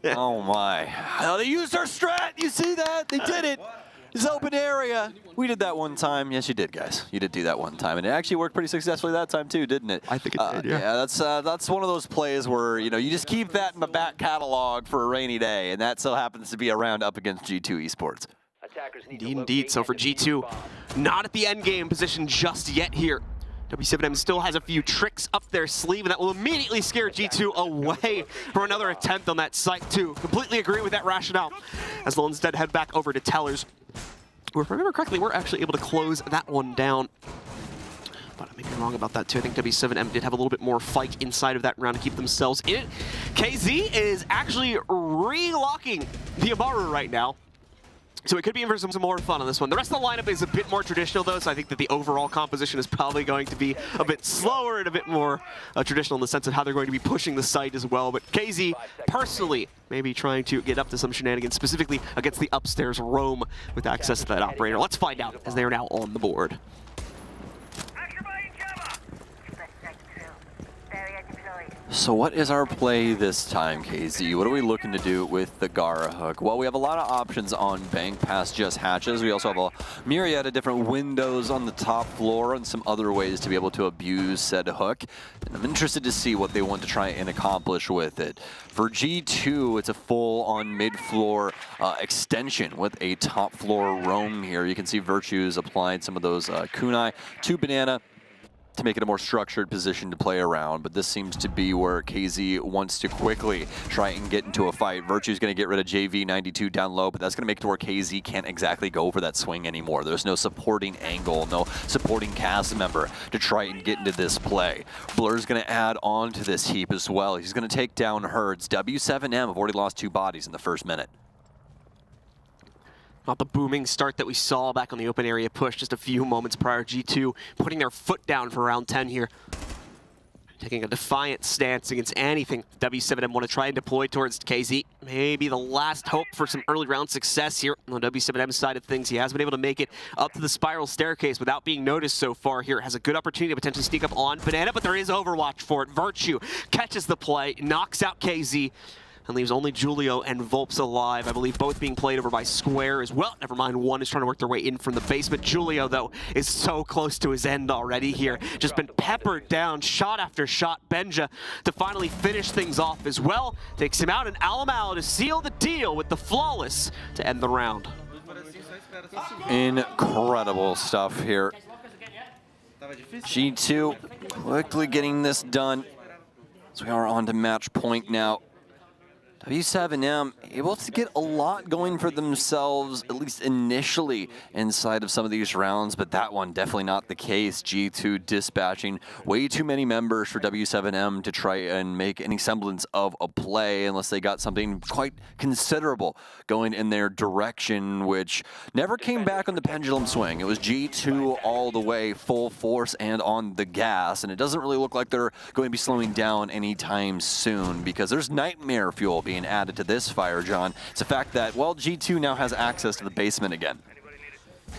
Oh my. Oh, they used our strat! You see that? They did it! This open area. We did that one time. Yes, you did, guys. You did do that one time. And it actually worked pretty successfully that time too, didn't it? I think it did, yeah. Yeah, that's one of those plays where, you know, you just keep that in the back catalog for a rainy day, and that still happens to be a round up against G2 Esports. Indeed. So for G2, not at the end game position just yet here. W7M still has a few tricks up their sleeve, and that will immediately scare G2 away from another attempt on that site too. Completely agree with that rationale, as they'll instead head back over to Tellers. If I remember correctly, we're actually able to close that one down. But I may be wrong about that too. I think W7M did have a little bit more fight inside of that round to keep themselves in it. KZ is actually relocking the Amaru right now. So it could be in for some more fun on this one. The rest of the lineup is a bit more traditional though, so I think that the overall composition is probably going to be a bit slower and a bit more traditional in the sense of how they're going to be pushing the site as well. But KZ, personally, maybe trying to get up to some shenanigans, specifically against the upstairs roam with access to that operator. Let's find out, as they are now on the board. So what is our play this time, KZ? What are we looking to do with the Gara hook? Well, we have a lot of options on bank past just hatches. We also have a myriad of different windows on the top floor and some other ways to be able to abuse said hook. And I'm interested to see what they want to try and accomplish with it. For G2, it's a full-on mid-floor extension with a top-floor roam here. You can see Virtue's applied some of those kunai to Banana to make it a more structured position to play around, but this seems to be where KZ wants to quickly try and get into a fight. Virtue's going to get rid of JV92 down low, but that's going to make it to where KZ can't exactly go for that swing anymore. There's no supporting angle, no supporting cast member to try and get into this play. Blur's going to add on to this heap as well. He's going to take down Herds. W7M have already lost 2 bodies in the first minute. Not the booming start that we saw back on the open area push just a few moments prior. G2 putting their foot down for round 10 here. Taking a defiant stance against anything W7M want to try and deploy towards KZ. Maybe the last hope for some early round success here on the W7M side of things. He has been able to make it up to the spiral staircase without being noticed so far here. Has a good opportunity to potentially sneak up on Banana, but there is Overwatch for it. Virtue catches the play, knocks out KZ, and leaves only Julio and Volps alive. I believe both being played over by Square as well. Never mind, one is trying to work their way in from the basement. Julio, though, is so close to his end already here. Just been peppered down, shot after shot. Benja to finally finish things off as well. Takes him out, and Alamau to seal the deal with the flawless to end the round. Incredible stuff here. G2 quickly getting this done. So we are on to match point now. W7M able to get a lot going for themselves, at least initially, inside of some of these rounds, but that one definitely not the case. G2 dispatching way too many members for W7M to try and make any semblance of a play unless they got something quite considerable going in their direction, which never came back on the pendulum swing. It was G2 all the way, full force and on the gas, and it doesn't really look like they're going to be slowing down anytime soon because there's nightmare fuel being added to this fire, John. It's a fact that, well, G2 now has access to the basement again.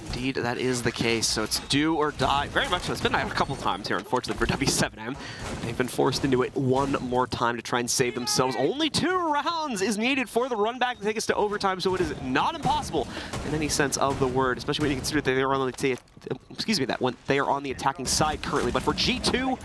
Indeed, that is the case. So it's do or die. Very much so. It's been a couple times here, unfortunately, for W7M. They've been forced into it one more time to try and save themselves. Only 2 rounds is needed for the run back to take us to overtime, so it is not impossible in any sense of the word, especially when you consider that they are on the, when they are on the attacking side currently. But for G2,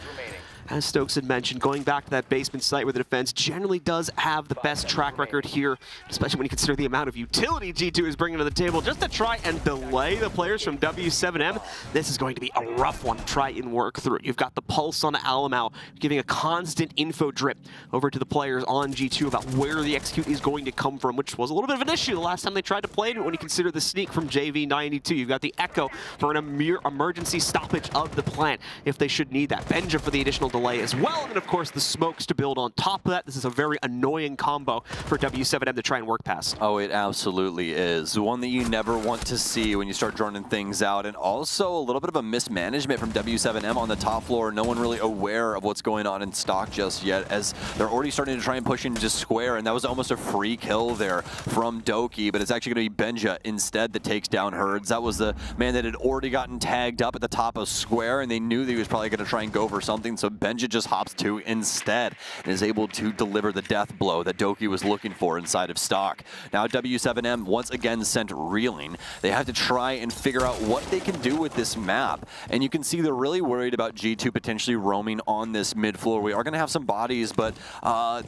As Stokes had mentioned, going back to that basement site where the defense generally does have the best track record here, especially when you consider the amount of utility G2 is bringing to the table just to try and delay the players from W7M. This is going to be a rough one to try and work through. You've got the pulse on Alamau giving a constant info drip over to the players on G2 about where the execute is going to come from, which was a little bit of an issue the last time they tried to play it. When you consider the sneak from JV92, you've got the Echo for an emergency stoppage of the plant if they should need that. Benja for the additional delay as well, and of course the smokes to build on top of that. This is a very annoying combo for W7M to try and work past. Oh, it absolutely is. One that you never want to see when you start droning things out, and also a little bit of a mismanagement from W7M on the top floor. No one really aware of what's going on in stock just yet, as they're already starting to try and push into square, and that was almost a free kill there from Doki, but it's actually going to be Benja instead that takes down Herds. That was the man that had already gotten tagged up at the top of square, and they knew that he was probably going to try and go for something, so Benja just hops to instead and is able to deliver the death blow that Doki was looking for inside of stock. Now W7M once again sent reeling. They have to try and figure out what they can do with this map, and you can see they're really worried about G2 potentially roaming on this mid floor. We are going to have some bodies, but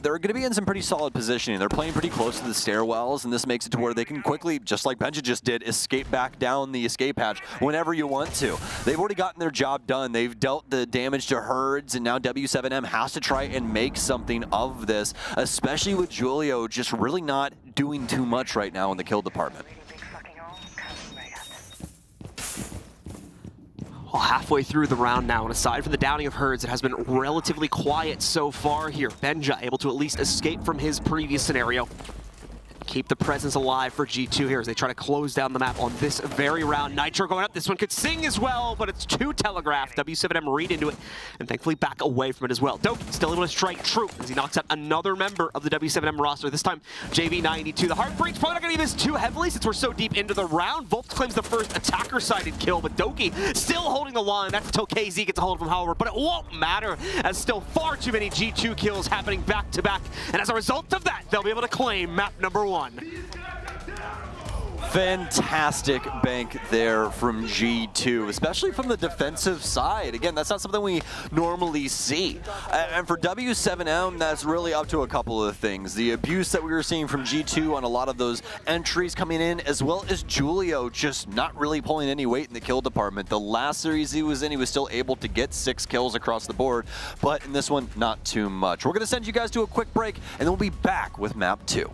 they're going to be in some pretty solid positioning. They're playing pretty close to the stairwells, and this makes it to where they can quickly, just like Benja just did, escape back down the escape hatch whenever you want to. They've already gotten their job done. They've dealt the damage to Herds, and now W7M has to try and make something of this, especially with Julio just really not doing too much right now in the kill department. Well, halfway through the round now, and aside from the downing of Herds, it has been relatively quiet so far here. Benja able to at least escape from his previous scenario. Keep the presence alive for G2 here as they try to close down the map on this very round. Nitro going up. This one could sing as well, but it's too telegraphed. W7M read into it and thankfully back away from it as well. Doki still able to strike true as he knocks out another member of the W7M roster, this time JV92. The Heartbreak's probably not going to be this too heavily since we're so deep into the round. Volts claims the first attacker-sided kill, but Doki still holding the line. That's until KZ gets a hold of him, however, but it won't matter as still far too many G2 kills happening back-to-back, and as a result of that, they'll be able to claim map number 1. Fantastic bank there from G2, especially from the defensive side. Again, that's not something we normally see. And for W7M, that's really up to a couple of things. The abuse that we were seeing from G2 on a lot of those entries coming in, as well as Julio just not really pulling any weight in the kill department. The last series he was in, he was still able to get 6 kills across the board, but in this one, not too much. We're going to send you guys to a quick break, and then we'll be back with map 2.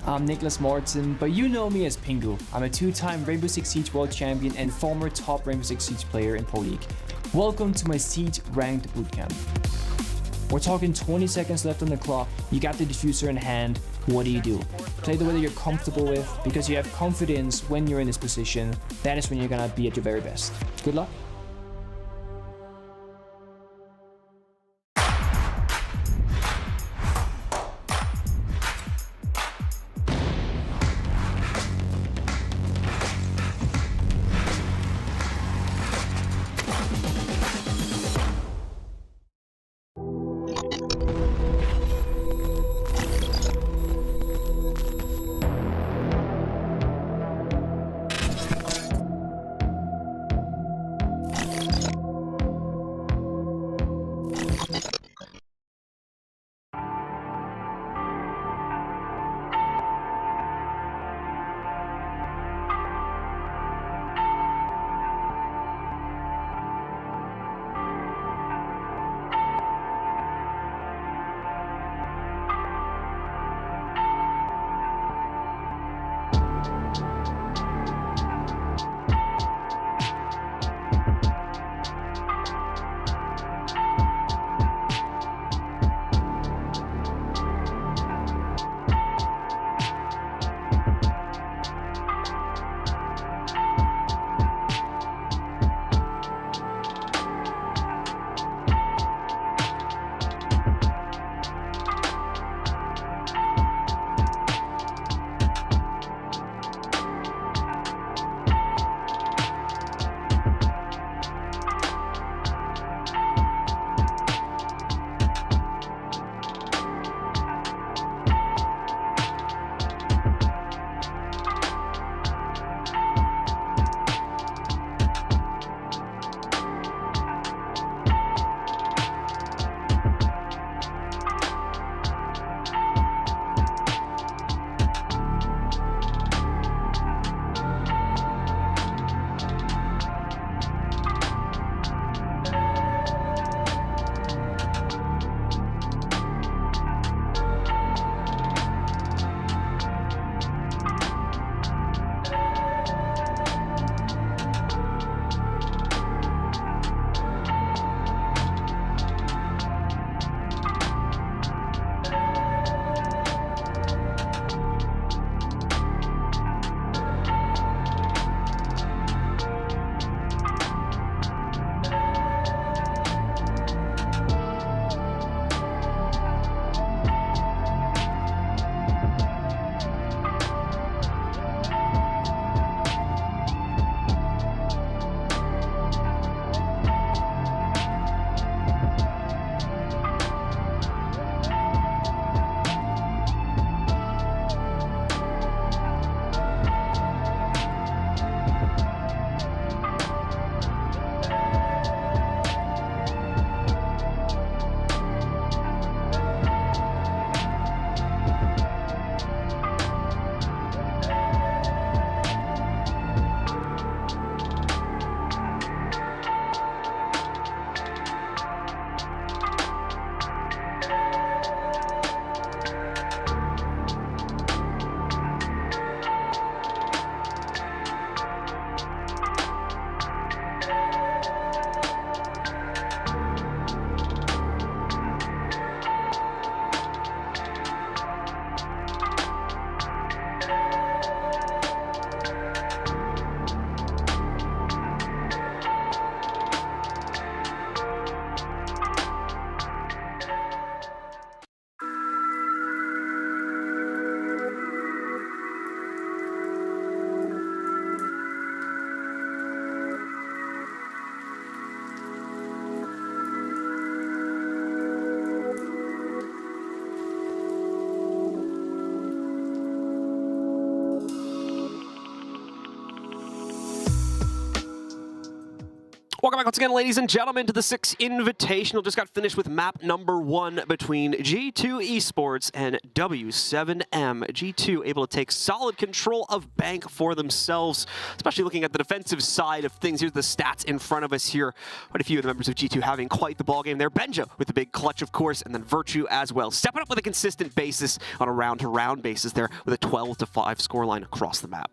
I'm Nicholas Morton, but you know me as Pingu. I'm a 2-time Rainbow Six Siege World Champion and former top Rainbow Six Siege player in Pro League. Welcome to my Siege Ranked Bootcamp. We're talking 20 seconds left on the clock, you got the diffuser in hand, what do? Play the way that you're comfortable with, because you have confidence when you're in this position, that is when you're gonna be at your very best. Good luck. Welcome back once again, ladies and gentlemen, to the Six Invitational. Just got finished with map number 1 between G2 Esports and W7M. G2 able to take solid control of Bank for themselves, especially looking at the defensive side of things. Here's the stats in front of us here. Quite a few of the members of G2 having quite the ball game there. Benja with the big clutch, of course, and then Virtue as well. Stepping up with a consistent basis on a round-to-round basis there with a 12-5 scoreline across the map.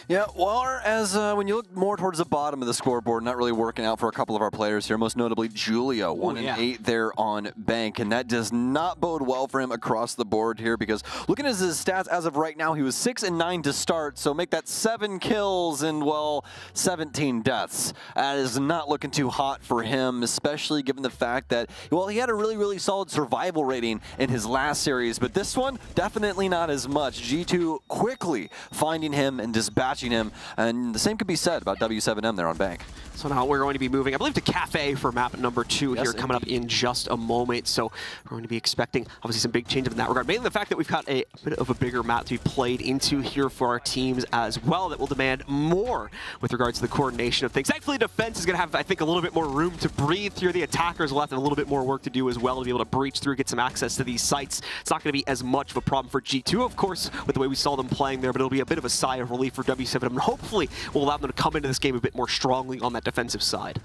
Yeah, well, as when you look more towards the bottom of the scoreboard, not really working out for a couple of our players here, most notably Julio, 1-8 there on Bank, and that does not bode well for him across the board here, because looking at his stats as of right now, he was 6-9 to start, so make that 7 kills and, well, 17 deaths. That is not looking too hot for him, especially given the fact that, well, he had a really, really solid survival rating in his last series, but this one, definitely not as much. G2 quickly finding him and dispatching him, and the same could be said about W7M there on Bank. So now we're going to be moving, I believe, to Cafe for map number 2 here, coming up in just a moment. So we're going to be expecting, obviously, some big changes in that regard. Mainly the fact that we've got a bit of a bigger map to be played into here for our teams as well that will demand more with regards to the coordination of things. Thankfully, defense is going to have, I think, a little bit more room to breathe here. The attackers will have a little bit more work to do as well to be able to breach through, get some access to these sites. It's not going to be as much of a problem for G2, of course, with the way we saw them playing there, but it'll be a bit of a sigh of relief for W7M, and hopefully will allow them to come into this game a bit more strongly on that defensive side.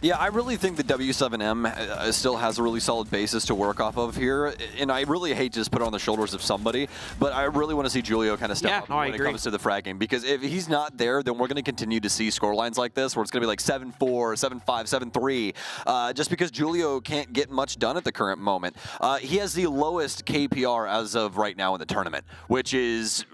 Yeah, I really think that W7M still has a really solid basis to work off of here, and I really hate to just put it on the shoulders of somebody, but I really want to see Julio kind of step up when it comes to the frag game, because if he's not there, then we're going to continue to see score lines like this, where it's going to be like 7-4, 7-5, 7-3, just because Julio can't get much done at the current moment. He has the lowest KPR as of right now in the tournament, which is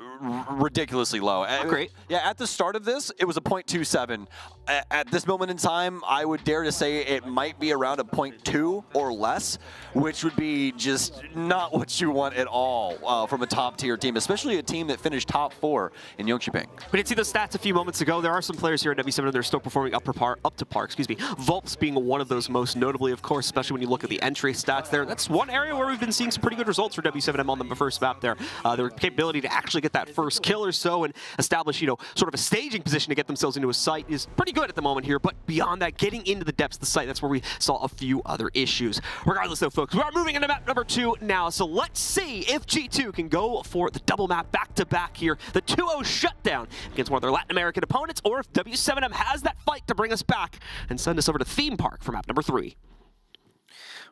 ridiculously low. Great. Yeah, at the start of this, it was a 0.27. At this moment in time, I would dare to say it might be around a 0.2 or less, which would be just not what you want at all from a top-tier team, especially a team that finished top 4 in Yeongchiping. We did see the stats a few moments ago. There are some players here at W7 that are still performing up to par. Volps being one of those most notably, of course, especially when you look at the entry stats there. That's one area where we've been seeing some pretty good results for W7M on the first map there. Their capability to actually get that first kill or so and establish, you know, sort of a staging position to get themselves into a site is pretty good at the moment here, but beyond that, getting into the depths of the site, that's where we saw a few other issues. Regardless though, folks, we are moving into map number 2 now, so let's see if G2 can go for the double map back-to-back here, the 2-0 shutdown against one of their Latin American opponents, or if W7M has that fight to bring us back and send us over to Theme Park for map number 3.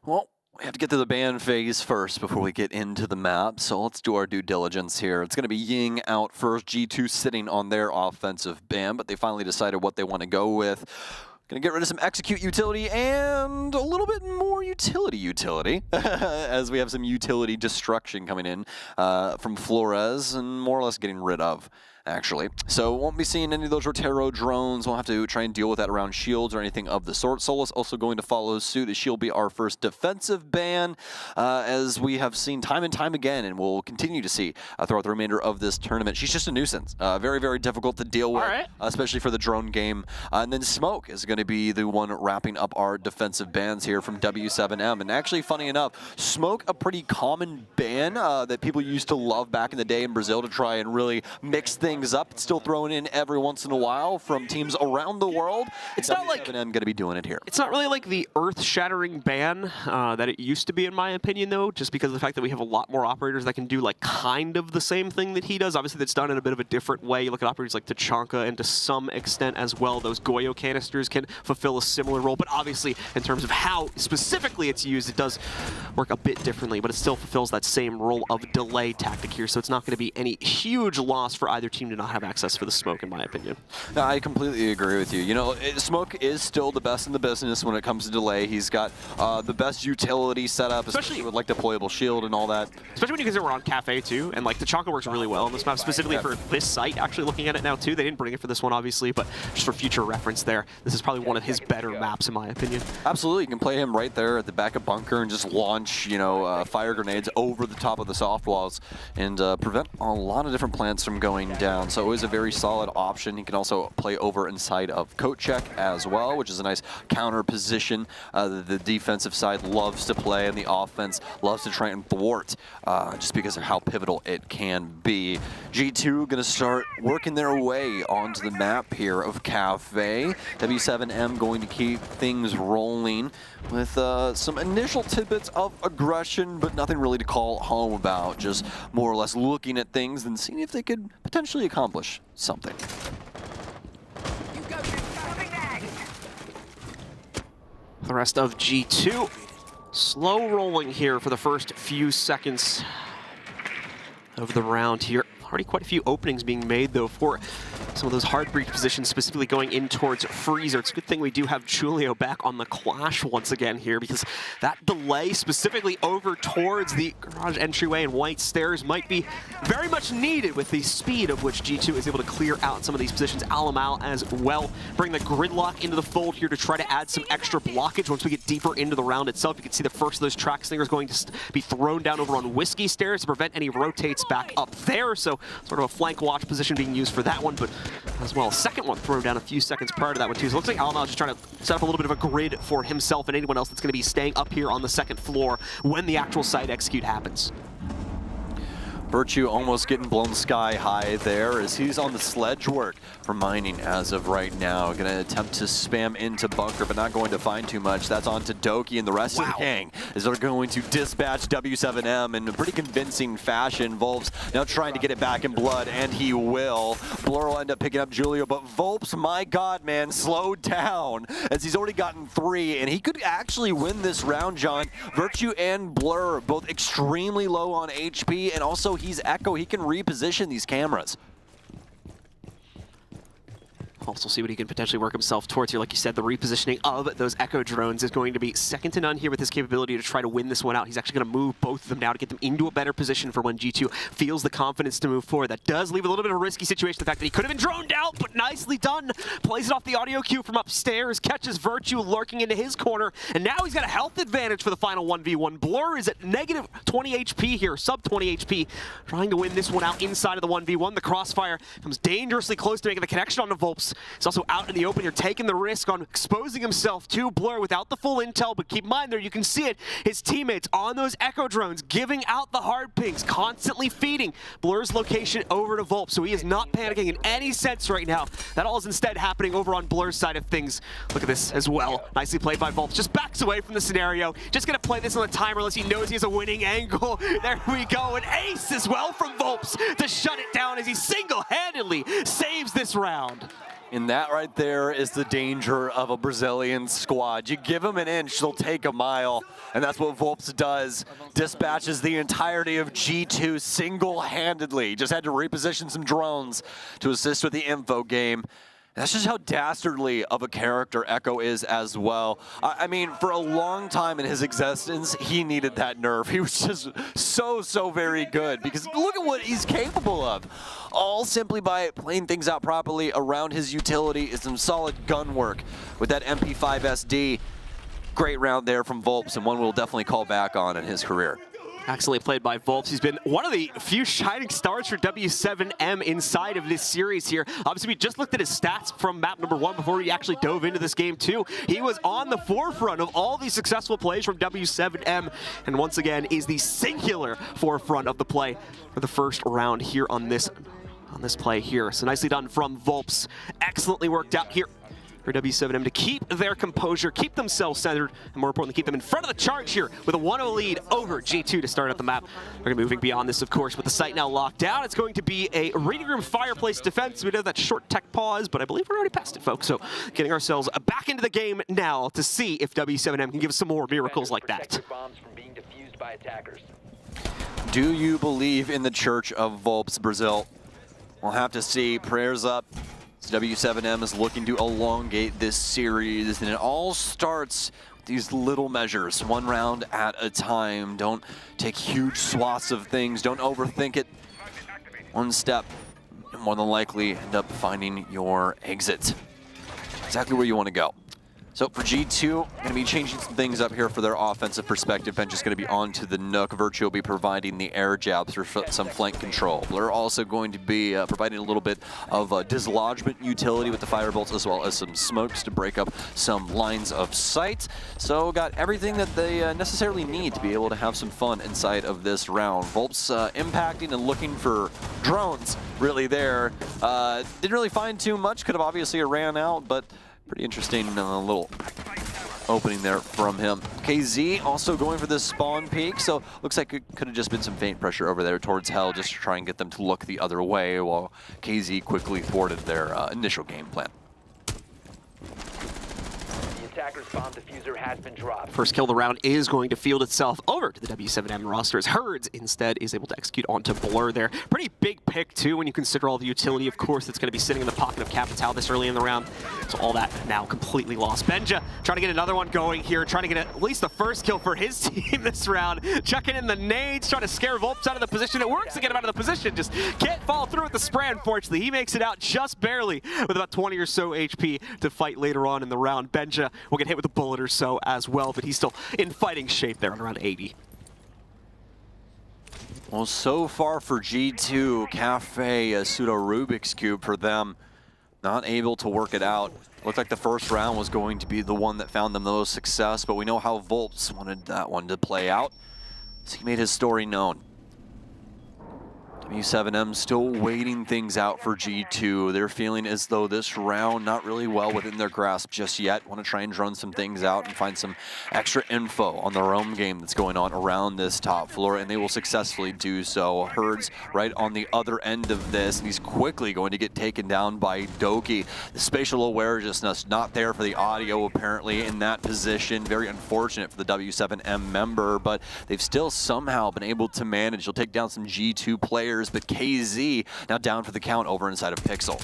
Well, we have to get to the ban phase first before we get into the map, so let's do our due diligence here. It's going to be Ying out first, G2 sitting on their offensive ban, but they finally decided what they want to go with. Going to get rid of some execute utility and a little bit more utility, as we have some utility destruction coming in from Flores and more or less getting rid of, actually. So won't be seeing any of those Rotero drones. We'll have to try and deal with that around shields or anything of the sort. Solus also going to follow suit, as she'll be our first defensive ban, as we have seen time and time again, and we'll continue to see throughout the remainder of this tournament. She's just a nuisance. Very, very difficult to deal with, especially for the drone game. And then Smoke is going to be the one wrapping up our defensive bans here from W7M. And actually, funny enough, Smoke, a pretty common ban that people used to love back in the day in Brazil to try and really mix things up. It's still thrown in every once in a while from teams around the world. It's not like I'm going to be doing it here. It's not really like the earth-shattering ban that it used to be, in my opinion, though, just because of the fact that we have a lot more operators that can do like kind of the same thing that he does. Obviously, that's done in a bit of a different way. You look at operators like Tachanka, and to some extent as well, those Goyo canisters can fulfill a similar role. But obviously, in terms of how specifically it's used, it does work a bit differently, but it still fulfills that same role of delay tactic here. So it's not going to be any huge loss for either team to not have access for the Smoke, in my opinion. No, I completely agree with you. You know, Smoke is still the best in the business when it comes to delay. He's got the best utility setup, especially with like deployable shield and all that. Especially when you consider we're on Cafe too, and like Tachanka works really well on this map, specifically for this site. Actually looking at it now too, they didn't bring it for this one obviously, but just for future reference there, this is probably one of his better maps in my opinion. Absolutely, you can play him right there at the back of bunker and just launch, you know, fire grenades over the top of the soft walls and prevent a lot of different plants from going down. down. So always a very solid option. He can also play over inside of coat check as well, which is a nice counter position. The defensive side loves to play, and the offense loves to try and thwart just because of how pivotal it can be. G2 going to start working their way onto the map here of Cafe. W7M going to keep things rolling with some initial tidbits of aggression, but nothing really to call home about. Just more or less looking at things and seeing if they could potentially accomplish something. The rest of G2 slow rolling here for the first few seconds of the round here. Already quite a few openings being made, though, for some of those hard breach positions, specifically going in towards Freezer. It's a good thing we do have Julio back on the Clash once again here, because that delay specifically over towards the garage entryway and white stairs might be very much needed with the speed of which G2 is able to clear out some of these positions. Alamal as well. Bring the gridlock into the fold here to try to add some extra blockage once we get deeper into the round itself. You can see the first of those track slingers going to be thrown down over on Whiskey Stairs to prevent any rotates back up there. So sort of a flank watch position being used for that one, but as well, second one thrown down a few seconds prior to that one too. So it looks like Alamal just trying to set up a little bit of a grid for himself and anyone else that's going to be staying up here on the second floor when the actual site execute happens. Virtue almost getting blown sky high there as he's on the sledge work for mining as of right now. Going to attempt to spam into bunker, but not going to find too much. That's on to Doki and the rest of the gang as they're going to dispatch W7M in a pretty convincing fashion. Volps now trying to get it back in blood, and he will. Blur will end up picking up Julio, but Volps, my God, man, slowed down as he's already gotten 3, and he could actually win this round, John. Virtue and Blur both extremely low on HP, and also he's Echo. He can reposition these cameras. Also see what he can potentially work himself towards here. Like you said, the repositioning of those Echo drones is going to be second to none here with his capability to try to win this one out. He's actually going to move both of them now to get them into a better position for when G2 feels the confidence to move forward. That does leave a little bit of a risky situation. The fact that he could have been droned out, but nicely done. Plays it off the audio cue from upstairs, catches Virtue lurking into his corner, and now he's got a health advantage for the final 1v1. Blur is at negative 20 HP here, sub 20 HP, trying to win this one out inside of the 1v1. The crossfire comes dangerously close to making the connection onto Volps. He's also out in the open here, taking the risk on exposing himself to Blur without the full intel, but keep in mind there, you can see it, his teammates on those Echo drones giving out the hard pings, constantly feeding Blur's location over to Volp, so he is not panicking in any sense right now. That all is instead happening over on Blur's side of things. Look at this as well. Nicely played by Volp. Just backs away from the scenario. Just going to play this on the timer unless he knows he has a winning angle. There we go. An ace as well from Volps to shut it down as he single-handedly saves this round. And that right there is the danger of a Brazilian squad. You give them an inch, they'll take a mile. And that's what Volps does. Dispatches the entirety of G2 single-handedly. Just had to reposition some drones to assist with the info game. That's just how dastardly of a character Echo is as well. I mean, for a long time in his existence, he needed that nerf. He was just so very good because look at what he's capable of. All simply by playing things out properly around his utility is some solid gun work with that MP5 SD. Great round there from Volps, and one we'll definitely call back on in his career. Excellently played by Volps. He's been one of the few shining stars for W7M inside of this series here. Obviously, we just looked at his stats from map number 1 before he actually dove into this game too. He was on the forefront of all these successful plays from W7M, and once again is the singular forefront of the play for the first round here on this play here. So nicely done from Volps. Excellently worked out here for W7M to keep their composure, keep themselves centered, and more importantly, keep them in front of the charge here with a 1-0 lead over G2 to start at the map. We're going to be moving beyond this, of course, with the site now locked down. It's going to be a reading room fireplace defense. We did that short tech pause, but I believe we're already past it, folks. So getting ourselves back into the game now to see if W7M can give us some more miracles like that. Do you believe in the Church of Volps, Brazil? We'll have to see. Prayers up. W7M is looking to elongate this series, and it all starts with these little measures, one round at a time. Don't take huge swaths of things. Don't overthink it. One step, more than likely end up finding your exit. Exactly where you want to go. So for G2, going to be changing some things up here for their offensive perspective. Bench is going to be onto the Nook. Virtue will be providing the air jabs for some flank control. Blur also going to be providing a little bit of dislodgement utility with the firebolts, as well as some smokes to break up some lines of sight. So got everything that they necessarily need to be able to have some fun inside of this round. Volps impacting and looking for drones really there. Didn't really find too much. Could have obviously ran out, but pretty interesting little opening there from him. KZ also going for this spawn peek, so looks like it could have just been some feint pressure over there towards Hell just to try and get them to look the other way, while KZ quickly thwarted their initial game plan. Attacker's bomb diffuser has been dropped. First kill of the round is going to field itself over to the W7M roster, as Herds instead is able to execute onto Blur there. Pretty big pick too when you consider all the utility, of course, that's going to be sitting in the pocket of Capital this early in the round. So all that now completely lost. Benja trying to get another one going here, trying to get at least the first kill for his team this round. Chucking in the nades, trying to scare Volps out of the position. It works to get him out of the position, just can't follow through with the spray, unfortunately. He makes it out just barely with about 20 or so HP to fight later on in the round. Benja will get hit with a bullet or so as well, but he's still in fighting shape there at around 80. Well, so far for G2, Cafe, a pseudo Rubik's Cube for them. Not able to work it out. Looked like the first round was going to be the one that found them the most success, but we know how Volps wanted that one to play out, so he made his story known. W7M still waiting things out for G2. They're feeling as though this round not really well within their grasp just yet. Want to try and drone some things out and find some extra info on their own game that's going on around this top floor, and they will successfully do so. Herds right on the other end of this, and he's quickly going to get taken down by Doki. The spatial awareness not there for the audio apparently in that position. Very unfortunate for the W7M member, but they've still somehow been able to manage. He'll take down some G2 players, but KZ now down for the count over inside of Pixel.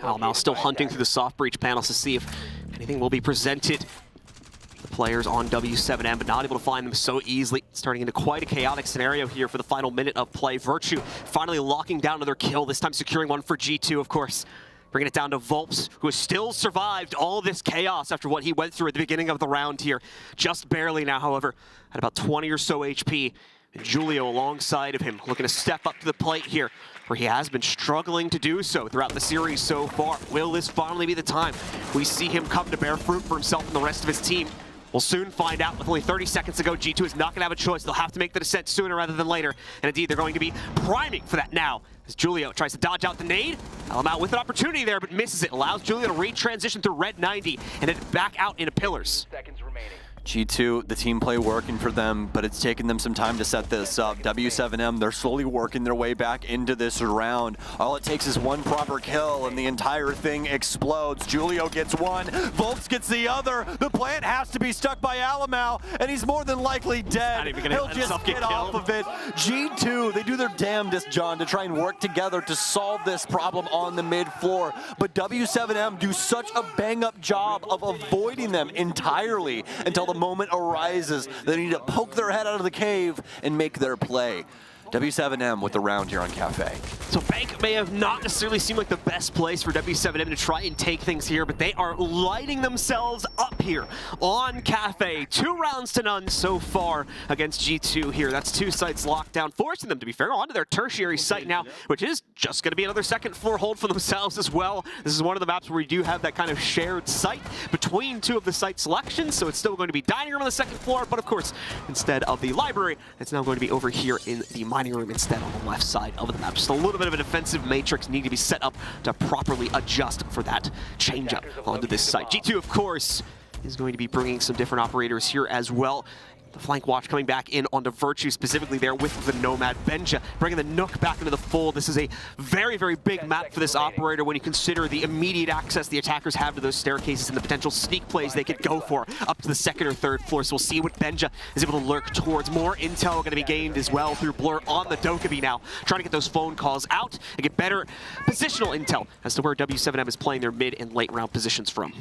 Almal still hunting through the soft breach panels to see if anything will be presented to the players on W7M, but not able to find them so easily. Starting into quite a chaotic scenario here for the final minute of play. Virtue finally locking down another kill, this time securing one for G2, of course. Bringing it down to Volps, who has still survived all this chaos after what he went through at the beginning of the round here. Just barely now, however, at about 20 or so HP. And Julio alongside of him, looking to step up to the plate here, where he has been struggling to do so throughout the series so far. Will this finally be the time we see him come to bear fruit for himself and the rest of his team? We'll soon find out. With only 30 seconds to go, G2 is not going to have a choice. They'll have to make the descent sooner rather than later. And indeed, they're going to be priming for that now, as Julio tries to dodge out the nade. Almal with an opportunity there, but misses it. Allows Julio to re-transition through red 90 and then back out into pillars. Seconds remaining. G2, the team play working for them, but it's taken them some time to set this up. W7M, they're slowly working their way back into this round. All it takes is one proper kill and the entire thing explodes. Julio gets one, Volps gets the other. The plant has to be stuck by Almal, and he's more than likely dead. He'll just get off of it. G2, they do their damnedest, John, to try and work together to solve this problem on the mid floor, but W7M do such a bang-up job of avoiding them entirely until the moment arises. They need to poke their head out of the cave and make their play. W7M with the round here on Cafe. So Bank may have not necessarily seemed like the best place for W7M to try and take things here, but they are lighting themselves up here on Cafe. 2 rounds to none so far against G2 here. That's 2 sites locked down, forcing them, to be fair, onto their tertiary site now, which is just going to be another second floor hold for themselves as well. This is one of the maps where we do have that kind of shared site between 2 of the site selections, so it's still going to be dining room on the second floor, but of course, instead of the library, it's now going to be over here in the mining room instead on the left side of the map. Just a little bit of a defensive matrix needing to be set up to properly adjust for that change up onto this site. G2, of course, is going to be bringing some different operators here as well. The flank watch coming back in onto Virtue, specifically there with the Nomad. Benja bringing the Nook back into the fold. This is a very, very big map for this operator when you consider the immediate access the attackers have to those staircases and the potential sneak plays they could go for up to the 2nd or 3rd floor. So we'll see what Benja is able to lurk towards. More intel going to be gained as well through Blur on the Dokkaebi now, trying to get those phone calls out and get better positional intel as to where W7M is playing their mid and late round positions from.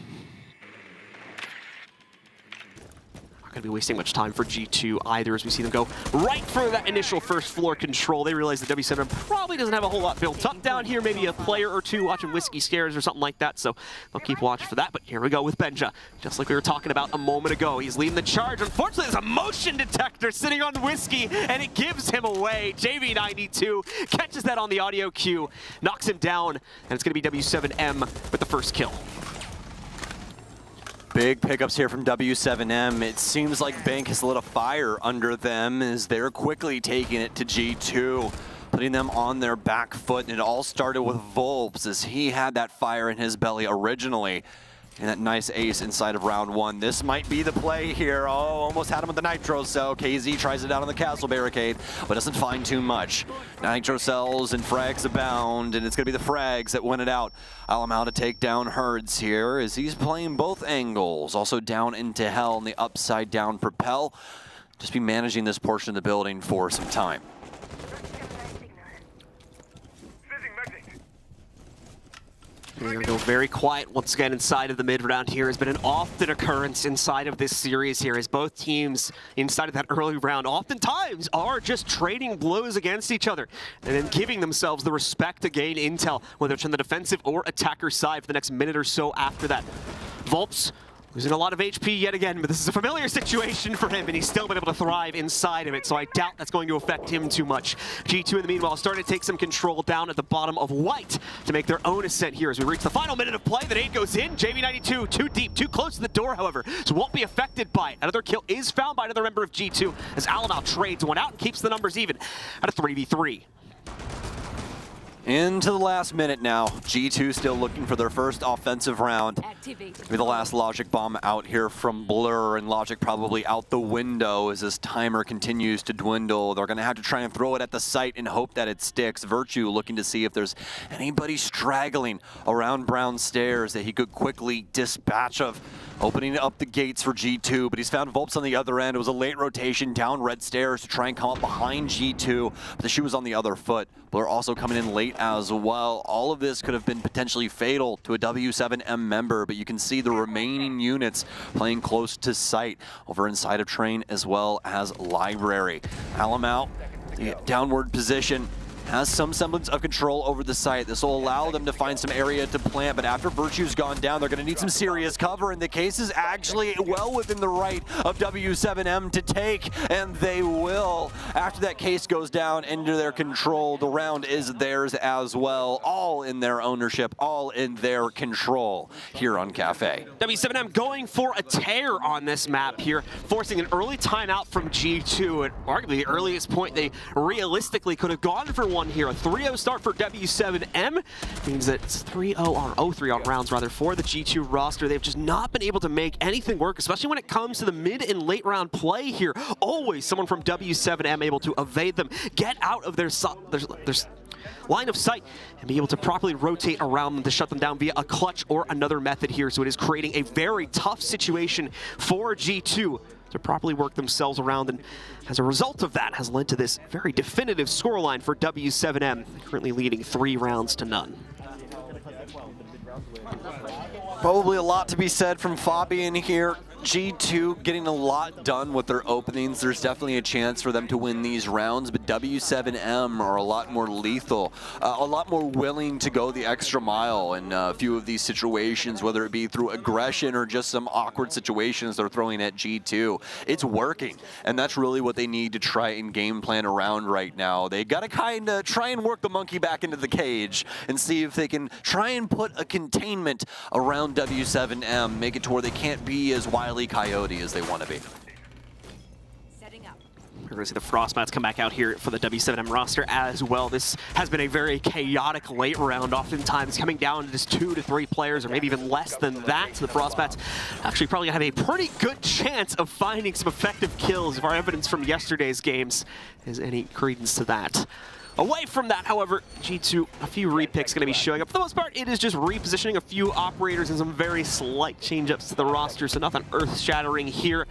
going to be wasting much time for G2 either, as we see them go right for that initial first floor control. They realize the W7 probably doesn't have a whole lot built up down here, maybe a player or two watching Whiskey Scares or something like that, so they'll keep watch for that. But here we go with Benja, just like we were talking about a moment ago. He's leading the charge. Unfortunately, there's a motion detector sitting on Whiskey, and it gives him away. JV92 catches that on the audio cue, knocks him down, and it's going to be W7M with the first kill. Big pickups here from W7M. It seems like Bank has lit a fire under them as they're quickly taking it to G2, putting them on their back foot. And it all started with Volps as he had that fire in his belly originally. And that nice ace inside of round one. This might be the play here. Oh, almost had him with the Nitro Cell. KZ tries it out on the castle barricade, but doesn't find too much. Nitro Cells and frags abound, and it's going to be the frags that win it out. Alamau to take down Herds here as he's playing both angles. Also down into Hell on the upside down Propel. Just be managing this portion of the building for some time. We're going to go very quiet once again inside of the mid round here. Has been an often occurrence inside of this series here, as both teams inside of that early round oftentimes are just trading blows against each other and then giving themselves the respect to gain intel, whether it's on the defensive or attacker side for the next minute or so after that. Volps losing a lot of HP yet again, but this is a familiar situation for him, and he's still been able to thrive inside of it, so I doubt that's going to affect him too much. G2 in the meanwhile starting to take some control down at the bottom of White to make their own ascent here as we reach the final minute of play. The nade goes in. JV92 too deep, too close to the door, however, so won't be affected by it. Another kill is found by another member of G2 as Alamau trades one out and keeps the numbers even at a 3v3. Into the last minute now. G2 still looking for their first offensive round. Maybe the last Logic bomb out here from Blur, and Logic probably out the window as this timer continues to dwindle. They're going to have to try and throw it at the site and hope that it sticks. Virtue looking to see if there's anybody straggling around Brown Stairs that he could quickly dispatch of. Opening up the gates for G2, but he's found Volps on the other end. It was a late rotation down Red Stairs to try and come up behind G2, but the shoe was on the other foot. Blur also coming in late as well. All of this could have been potentially fatal to a W7M member, but you can see the remaining units playing close to site over inside of Train as well as Library. Alamau, the downward position, has some semblance of control over the site. This will allow them to find some area to plant, but after Virtue's gone down, they're going to need some serious cover, and the case is actually well within the right of W7M to take, and they will. After that case goes down into their control, the round is theirs as well, all in their ownership, all in their control here on Cafe. W7M going for a tear on this map here, forcing an early timeout from G2 at arguably the earliest point they realistically could have gone for one here. A 3-0 start for W7M means that it's 3-0 or 0-3 on rounds rather for the G2 roster. They've just not been able to make anything work, especially when it comes to the mid and late round play here. Always someone from W7M able to evade them, get out of their line of sight, and be able to properly rotate around them to shut them down via a clutch or another method here. So it is creating a very tough situation for G2 to properly work themselves around, and as a result of that has led to this very definitive scoreline for W7M, currently leading 3-0. Probably a lot to be said from Fabian here. G2 getting a lot done with their openings. There's definitely a chance for them to win these rounds, but W7M are a lot more lethal, a lot more willing to go the extra mile in a few of these situations, whether it be through aggression or just some awkward situations they're throwing at G2. It's working, and that's really what they need to try and game plan around right now. They got to kind of try and work the monkey back into the cage and see if they can try and put a containment around W7M, make it to where they can't be as wily coyote as they want to be. We're going to see the Frostbats come back out here for the W7M roster as well. This has been a very chaotic late round, oftentimes coming down to just 2 to 3 players, or maybe even less than that. So the Frostbats actually probably have a pretty good chance of finding some effective kills if our evidence from yesterday's games has any credence to that. Away from that, however, G2, a few repicks going to be showing up. For the most part, it is just repositioning a few operators and some very slight change-ups to the roster, so nothing earth-shattering here.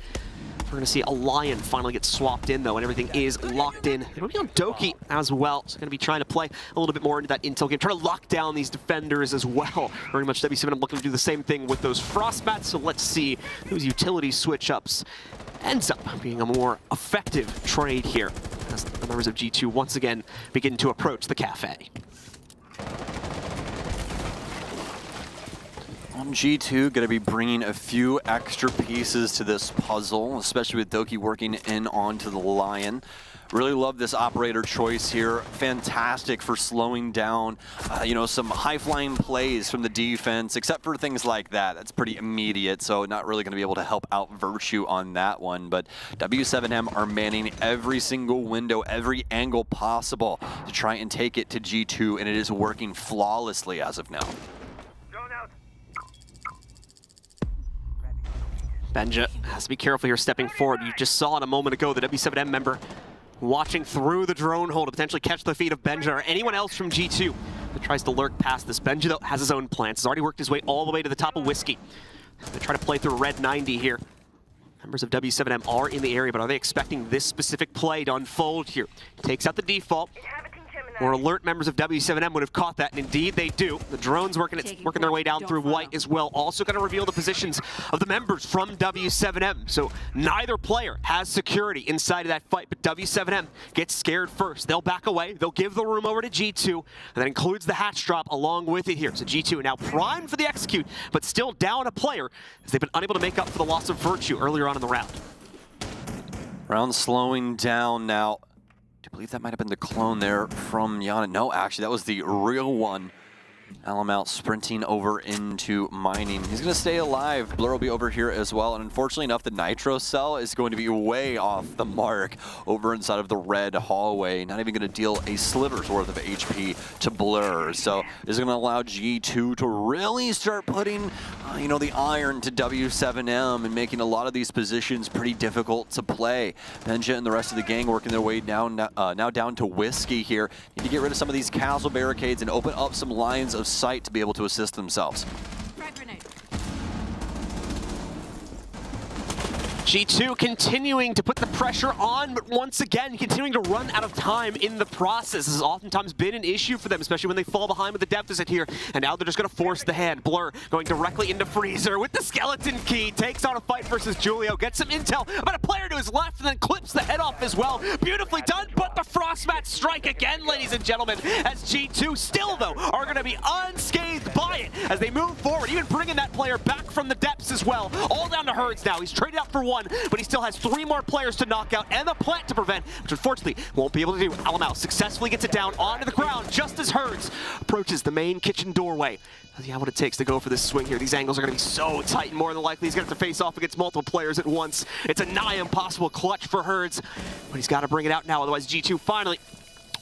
We're going to see a Lion finally get swapped in, though, and everything is locked in. It'll be on Doki as well. So going to be trying to play a little bit more into that intel game, trying to lock down these defenders as well. Very much W7M looking to do the same thing with those Frostbats, so let's see those utility switch-ups ends up being a more effective trade here as the members of G2 once again begin to approach the cafe. G2 going to be bringing a few extra pieces to this puzzle, especially with Doki working in onto the Lion. Really love this operator choice here. Fantastic for slowing down, some high-flying plays from the defense, except for things like that. That's pretty immediate, so not really going to be able to help out Virtue on that one. But W7M are manning every single window, every angle possible to try and take it to G2, and it is working flawlessly as of now. Benja has to be careful here stepping forward. You just saw it a moment ago, the W7M member watching through the drone hole to potentially catch the feet of Benja or anyone else from G2 that tries to lurk past this. Benja, though, has his own plans. He's already worked his way all the way to the top of Whiskey. They try to play through Red 90 here. Members of W7M are in the area, but are they expecting this specific play to unfold here? Takes out the default. More alert members of W7M would have caught that, and indeed they do. The drone's working their way down through White as well. Also going to reveal the positions of the members from W7M. So neither player has security inside of that fight, but W7M gets scared first. They'll back away. They'll give the room over to G2, and that includes the hatch drop along with it here. So G2 now primed for the execute, but still down a player as they've been unable to make up for the loss of Virtue earlier on in the round. Round slowing down now. I believe that might have been the clone there from Yana. No, actually, that was the real one. Alamount sprinting over into mining. He's going to stay alive. Blur will be over here as well. And unfortunately enough, the Nitro cell is going to be way off the mark over inside of the red hallway. Not even going to deal a sliver's worth of HP to Blur. So this is going to allow G2 to really start putting, the iron to W7M and making a lot of these positions pretty difficult to play. Benja and the rest of the gang working their way down now down to Whiskey here. Need to get rid of some of these castle barricades and open up some lines of sight to be able to assist themselves. G2 continuing to put the pressure on, but once again continuing to run out of time in the process. This has oftentimes been an issue for them, especially when they fall behind with the deficit here. And now they're just going to force the hand. Blur going directly into Freezer with the skeleton key. Takes on a fight versus Julio. Gets some intel about a player to his left and then clips the head off as well. Beautifully done, but the Frostmat strike again, ladies and gentlemen, as G2 still, though, are going to be unscathed by it as they move forward, even bringing that player back from the depths as well. All down to Herds now. He's traded out for one, but he still has 3 more players to knock out and the plant to prevent, which unfortunately won't be able to do. Alamau successfully gets it down onto the ground just as Herds approaches the main kitchen doorway. Does he have what it takes to go for this swing here? These angles are going to be so tight, and more than likely he's going to have to face off against multiple players at once. It's a nigh impossible clutch for Herds, but he's got to bring it out now, otherwise G2 finally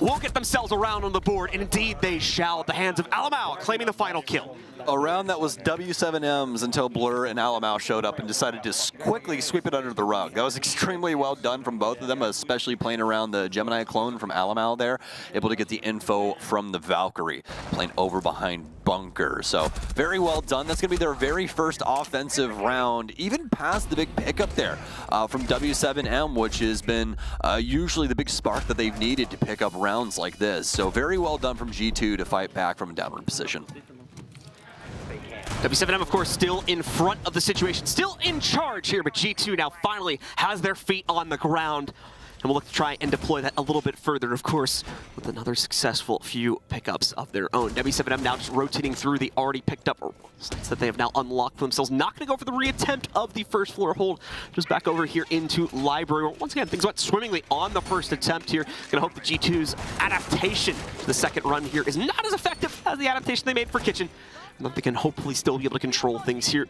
will get themselves around on the board, and indeed they shall, at the hands of Alamau claiming the final kill. A round that was W7M's until Blur and Alamau showed up and decided to quickly sweep it under the rug. That was extremely well done from both of them, especially playing around the Gemini clone from Alamau there, able to get the info from the Valkyrie, playing over behind Bunker. So very well done. That's going to be their very first offensive round, even past the big pickup there from W7M, which has been usually the big spark that they've needed to pick up rounds like this. So very well done from G2 to fight back from a downward position. W7M, of course, still in front of the situation, still in charge here, but G2 now finally has their feet on the ground. And we'll look to try and deploy that a little bit further, of course, with another successful few pickups of their own. W7M now just rotating through the already picked up sites that they have now unlocked for themselves. Not going to go for the reattempt of the first floor hold, just back over here into Library. Once again, things went swimmingly on the first attempt here. Going to hope that G2's adaptation to the second run here is not as effective as the adaptation they made for Kitchen. And that they can hopefully still be able to control things here.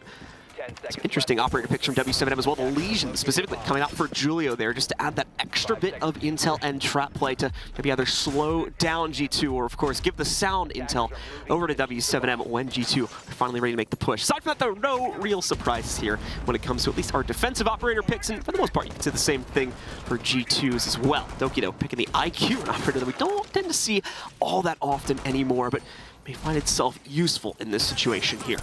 Some interesting operator picks from W7M as well. The Legion specifically coming out for Julio there just to add that extra bit of intel and trap play to maybe either slow down G2 or, of course, give the sound intel over to W7M when G2 are finally ready to make the push. Aside from that, though, no real surprises here when it comes to at least our defensive operator picks. And for the most part, you can say the same thing for G2s as well. Doki, though, picking the IQ operator that we don't tend to see all that often anymore, but may find itself useful in this situation here.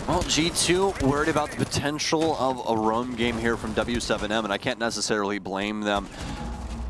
Well, G2 worried about the potential of a roam game here from W7M, and I can't necessarily blame them.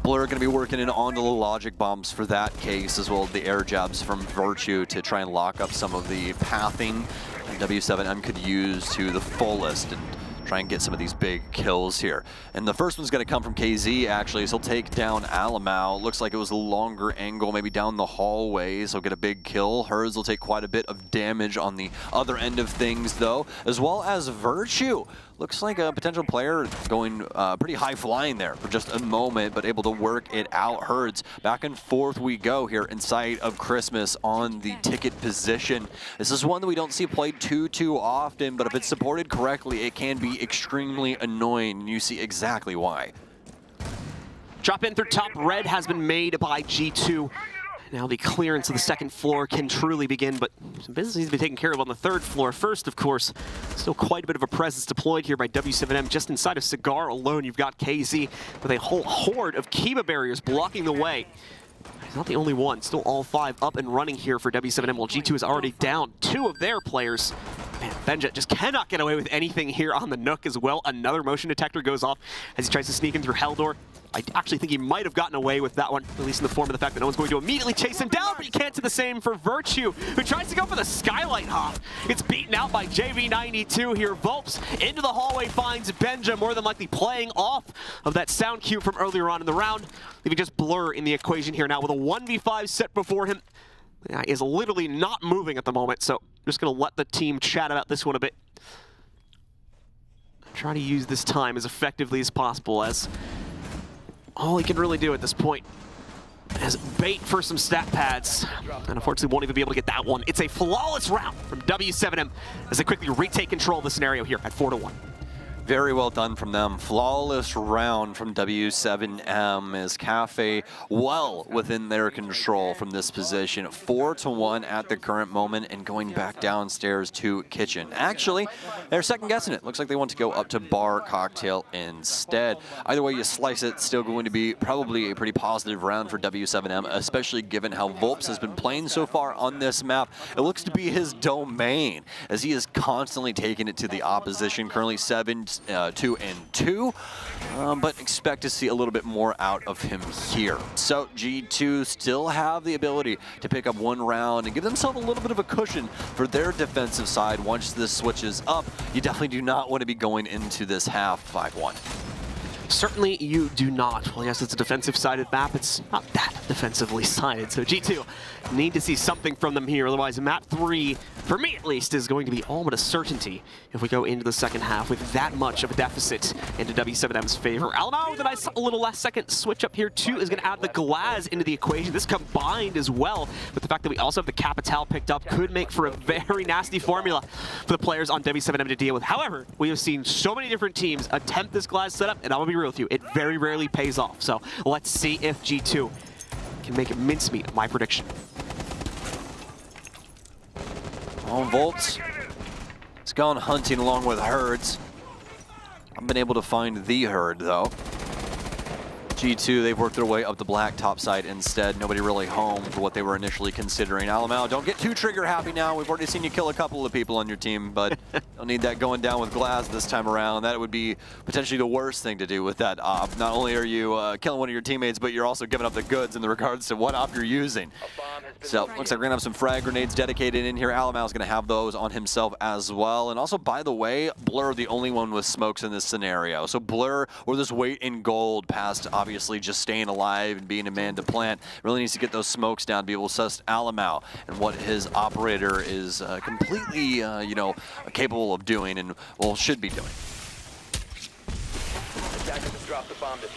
Blur going to be working in onto the logic bombs for that case, as well as the air jabs from Virtue to try and lock up some of the pathing that W7M could use to the fullest and try and get some of these big kills here. And the first one's going to come from KZ, actually, so he'll take down Alamau. Looks like it was a longer angle, maybe down the hallway, so he'll get a big kill. Herds will take quite a bit of damage on the other end of things, though, as well as Virtue. Looks like a potential player going pretty high flying there for just a moment, but able to work it out. Herds, back and forth we go here inside of Christmas on the ticket position. This is one that we don't see played too often, but if it's supported correctly, it can be extremely annoying, and you see exactly why. Drop in through top. Red has been made by G2. Now the clearance of the second floor can truly begin, but some business needs to be taken care of on the third floor. First, of course, still quite a bit of a presence deployed here by W7M. Just inside of Cigar alone, you've got KZ with a whole horde of Kiba barriers blocking the way. He's not the only one. Still all 5 up and running here for W7M, while G2 is already down 2 of their players. Man, Benja just cannot get away with anything here on the Nook as well. Another motion detector goes off as he tries to sneak in through Haldor. I actually think he might have gotten away with that one, at least in the form of the fact that no one's going to immediately chase him down, but he can't do the same for Virtue, who tries to go for the skylight hop. It's beaten out by JV92 here. Volps into the hallway finds Benja, more than likely playing off of that sound cue from earlier on in the round, leaving just Blur in the equation here now with a 1v5 set before him. Yeah, is literally not moving at the moment, so I'm just going to let the team chat about this one a bit. Try to use this time as effectively as possible, as all he can really do at this point is bait for some stat pads, and unfortunately won't even be able to get that one. It's a flawless round from W7M as they quickly retake control of the scenario here at 4-1. Very well done from them. Flawless round from W7M as Cafe well within their control from this position. 4-1 at the current moment and going back downstairs to Kitchen. Actually, they're second guessing it. Looks like they want to go up to Bar Cocktail instead. Either way you slice it, still going to be probably a pretty positive round for W7M, especially given how Volps has been playing so far on this map. It looks to be his domain as he is constantly taking it to the opposition. Currently 2-2, but expect to see a little bit more out of him here. So G2 still have the ability to pick up one round and give themselves a little bit of a cushion for their defensive side. Once this switches up, you definitely do not want to be going into this half 5-1. Certainly you do not. Well, yes, it's a defensive-sided map. It's not that defensively sided. So G2 need to see something from them here. Otherwise, map 3, for me at least, is going to be all but a certainty if we go into the second half with that much of a deficit into W7M's favor. Alamau with a nice little last-second switch up here, too, is going to add the Glass into the equation. This combined as well with the fact that we also have the Capital picked up could make for a very nasty formula for the players on W7M to deal with. However, we have seen so many different teams attempt this Glass setup, and I'm going to be real with you, it very rarely pays off. So let's see if G2 can make it mincemeat of my prediction. Oh, Volts has gone hunting along with Herds. I've been able to find the Herd, though. G2, they've worked their way up the black top side instead. Nobody really home for what they were initially considering. Alamau, don't get too trigger happy now. We've already seen you kill a couple of people on your team, but don't need that going down with Glass this time around. That would be potentially the worst thing to do with that op. Not only are you killing one of your teammates, but you're also giving up the goods in regards to what op you're using. So looks like we're gonna have some frag grenades dedicated in here. Alamau's gonna have those on himself as well. And also, by the way, Blur the only one with smokes in this scenario. So Blur, or this weight in gold past obviously just staying alive and being a man to plant, really needs to get those smokes down to be able to assess Alamau and what his operator is completely, you know, capable of doing and, well, should be doing.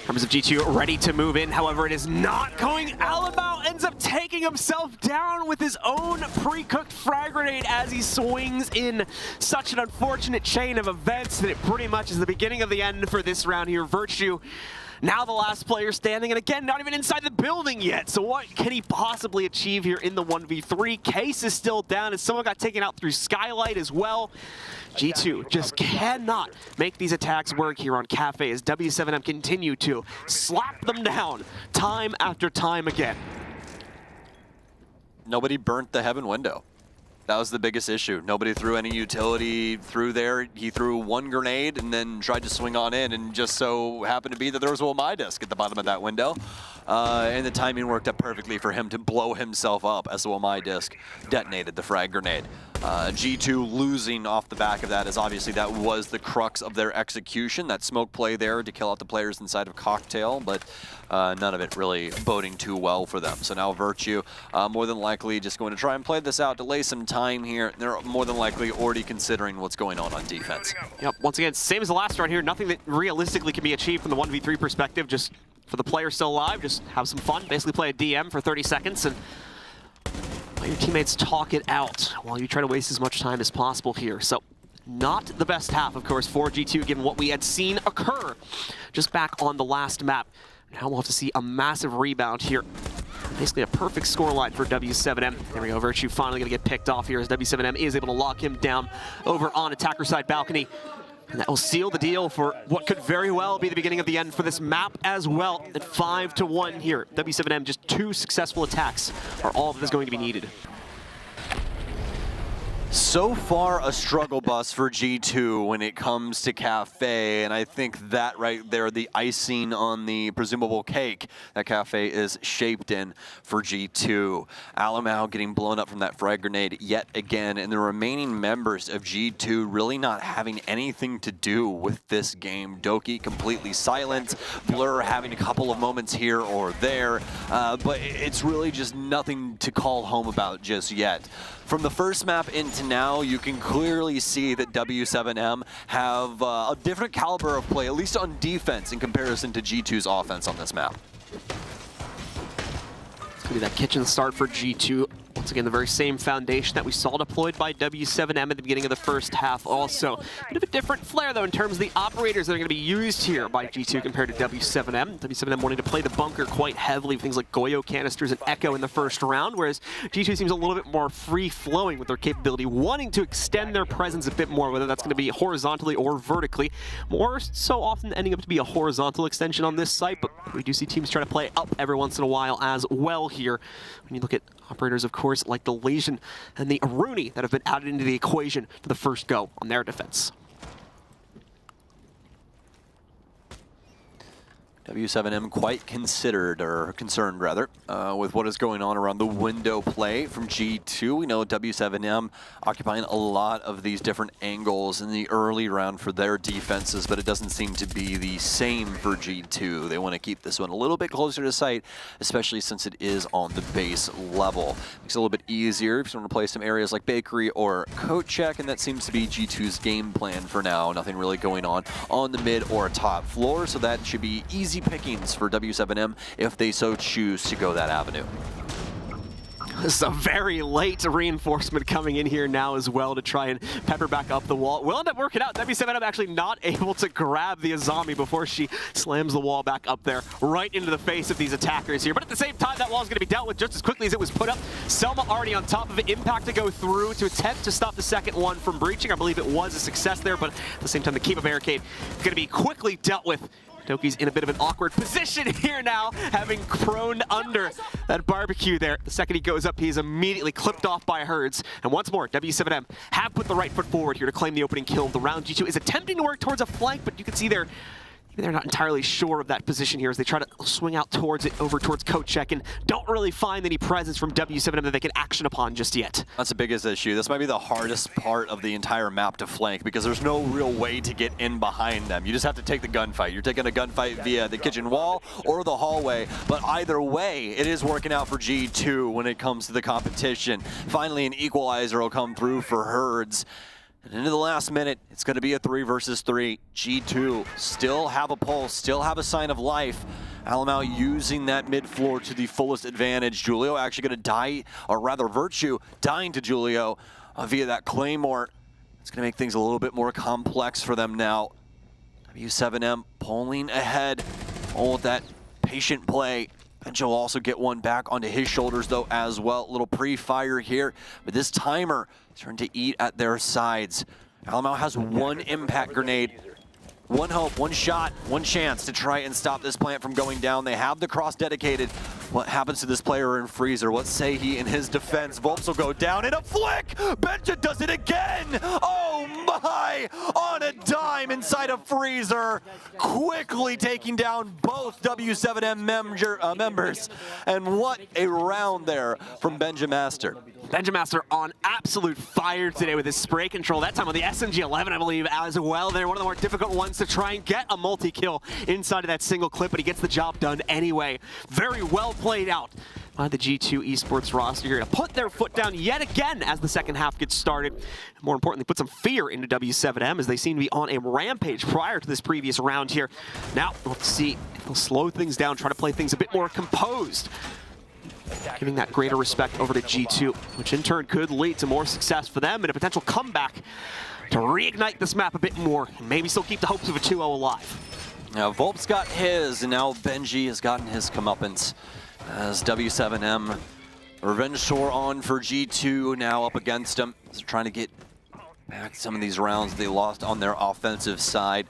Members of G2 ready to move in, however, it is not going. Alamau ends up taking himself down with his own pre-cooked frag grenade as he swings in. Such an unfortunate chain of events that it pretty much is the beginning of the end for this round here. Virtue, now the last player standing, and again, not even inside the building yet. So what can he possibly achieve here in the 1v3? Case is still down, and someone got taken out through Skylight as well. G2 just cannot make these attacks work here on Cafe as W7M continue to slap them down time after time again. Nobody burnt the heaven window. That was the biggest issue. Nobody threw any utility through there. He threw one grenade and then tried to swing on in, and just so happened to be that there was a my disc at the bottom of that window. And the timing worked out perfectly for him to blow himself up as the my disc detonated the frag grenade. G2 losing off the back of that, as obviously that was the crux of their execution. That smoke play there to kill out the players inside of Cocktail, but none of it really boding too well for them. So now Virtue, more than likely just going to try and play this out, delay some time here. They're more than likely already considering what's going on defense. Yep, once again, same as the last round here. Nothing that realistically can be achieved from the 1v3 perspective. Just for the player still alive, just have some fun. Basically play a DM for 30 seconds and let your teammates talk it out while you try to waste as much time as possible here. So not the best half, of course, for G2, given what we had seen occur just back on the last map. Now we'll have to see a massive rebound here. Basically a perfect scoreline for W7M. There we go, Virtue finally going to get picked off here as W7M is able to lock him down over on attacker side balcony. And that will seal the deal for what could very well be the beginning of the end for this map as well. At 5-1 here. W7M, just 2 successful attacks are all that is going to be needed. So far, a struggle bus for G2 when it comes to Cafe, and I think that right there, the icing on the presumable cake that Cafe is shaped in for G2. Alamau getting blown up from that frag grenade yet again, and the remaining members of G2 really not having anything to do with this game. Doki completely silent, Blur having a couple of moments here or there, but it's really just nothing to call home about just yet. From the first map into now, you can clearly see that W7M have a different caliber of play, at least on defense, in comparison to G2's offense on this map. It's going to be that kitchen start for G2. Once again, the very same foundation that we saw deployed by W7M at the beginning of the first half. Also, a bit of a different flair, though, in terms of the operators that are going to be used here by G2 compared to W7M. W7M wanting to play the bunker quite heavily with things like Goyo canisters and Echo in the first round, whereas G2 seems a little bit more free-flowing with their capability, wanting to extend their presence a bit more, whether that's going to be horizontally or vertically. More so often ending up to be a horizontal extension on this site, but we do see teams try to play up every once in a while as well here. When you look at operators, of course, like the Lesion and the Aruni that have been added into the equation for the first go on their defense. W7M quite concerned rather, with what is going on around the window play from G2. We know W7M occupying a lot of these different angles in the early round for their defenses, but it doesn't seem to be the same for G2. They want to keep this one a little bit closer to sight, especially since it is on the base level. Makes it a little bit easier if you want to play some areas like Bakery or Coat Check, and that seems to be G2's game plan for now. Nothing really going on the mid or top floor, so that should be easy pickings for W7M if they so choose to go that avenue. This is a very late reinforcement coming in here now as well to try and pepper back up the wall. Will end up working out. W7M actually not able to grab the Azami before she slams the wall back up there right into the face of these attackers here. But at the same time, that wall is going to be dealt with just as quickly as it was put up. Selma already on top of it. Impact to go through to attempt to stop the second one from breaching. I believe it was a success there, but at the same time, the Kiva barricade is going to be quickly dealt with. Doki's in a bit of an awkward position here now, having prone under that barbecue there. The second he goes up, he is immediately clipped off by Herds. And once more, W7M have put the right foot forward here to claim the opening kill of the round. G2 is attempting to work towards a flank, but you can see they're not entirely sure of that position here as they try to swing out towards it, over towards Coat Check, and don't really find any presence from W7M that they can action upon just yet. That's the biggest issue. This might be the hardest part of the entire map to flank because there's no real way to get in behind them. You just have to take the gunfight. You're taking a gunfight via the kitchen wall or the hallway, but either way, it is working out for G2 when it comes to the competition. Finally, an equalizer will come through for Herds. And into the last minute, it's going to be a 3 versus 3. G2 still have a pulse, still have a sign of life. Alamau using that mid floor to the fullest advantage. Julio actually going to die, or rather Virtue dying to Julio via that Claymore. It's going to make things a little bit more complex for them now. W7M pulling ahead. All with that patient play. Benjo will also get one back onto his shoulders though as well. A little pre-fire here, but this timer is starting to eat at their sides. Alamau has one impact grenade, one hope, one shot, one chance to try and stop this plant from going down. They have the cross dedicated, What happens to this player in Freezer? What say he in his defense? Volps will go down in a flick! Benja does it again! Oh my! On a dime inside of Freezer, quickly taking down both W7M members. And what a round there from Benja Master. Benja Master on absolute fire today with his spray control, that time on the SMG-11, I believe, as well. They're one of the more difficult ones to try and get a multi-kill inside of that single clip, but he gets the job done anyway. Very well played out by the G2 Esports roster here to put their foot down yet again as the second half gets started. More importantly, put some fear into W7M as they seem to be on a rampage prior to this previous round here. Now, we'll have to see if they'll slow things down, try to play things a bit more composed, giving that greater respect over to G2, which in turn could lead to more success for them and a potential comeback to reignite this map a bit more and maybe still keep the hopes of a 2-0 alive. Now, Volps got his, and now Benji has gotten his comeuppance as W7M revenge tour on for G2, now up against him. They're trying to get back some of these rounds they lost on their offensive side.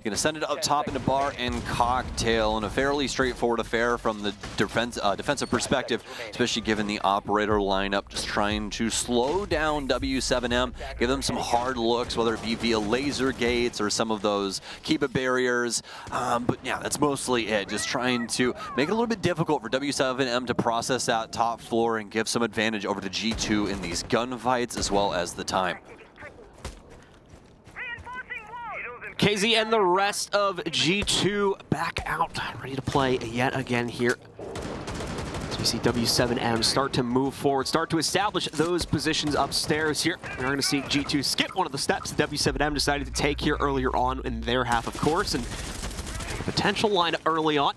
Going to send it up top into Bar and Cocktail in a fairly straightforward affair from the defensive perspective, especially given the operator lineup, just trying to slow down W7M, give them some hard looks, whether it be via laser gates or some of those Kiba barriers. But yeah, that's mostly it, just trying to make it a little bit difficult for W7M to process that top floor and give some advantage over to G2 in these gunfights as well as the time. KZ and the rest of G2 back out, ready to play yet again here. So we see W7M start to move forward, start to establish those positions upstairs here. We're going to see G2 skip one of the steps W7M decided to take here earlier on in their half, of course, and potential lineup early on.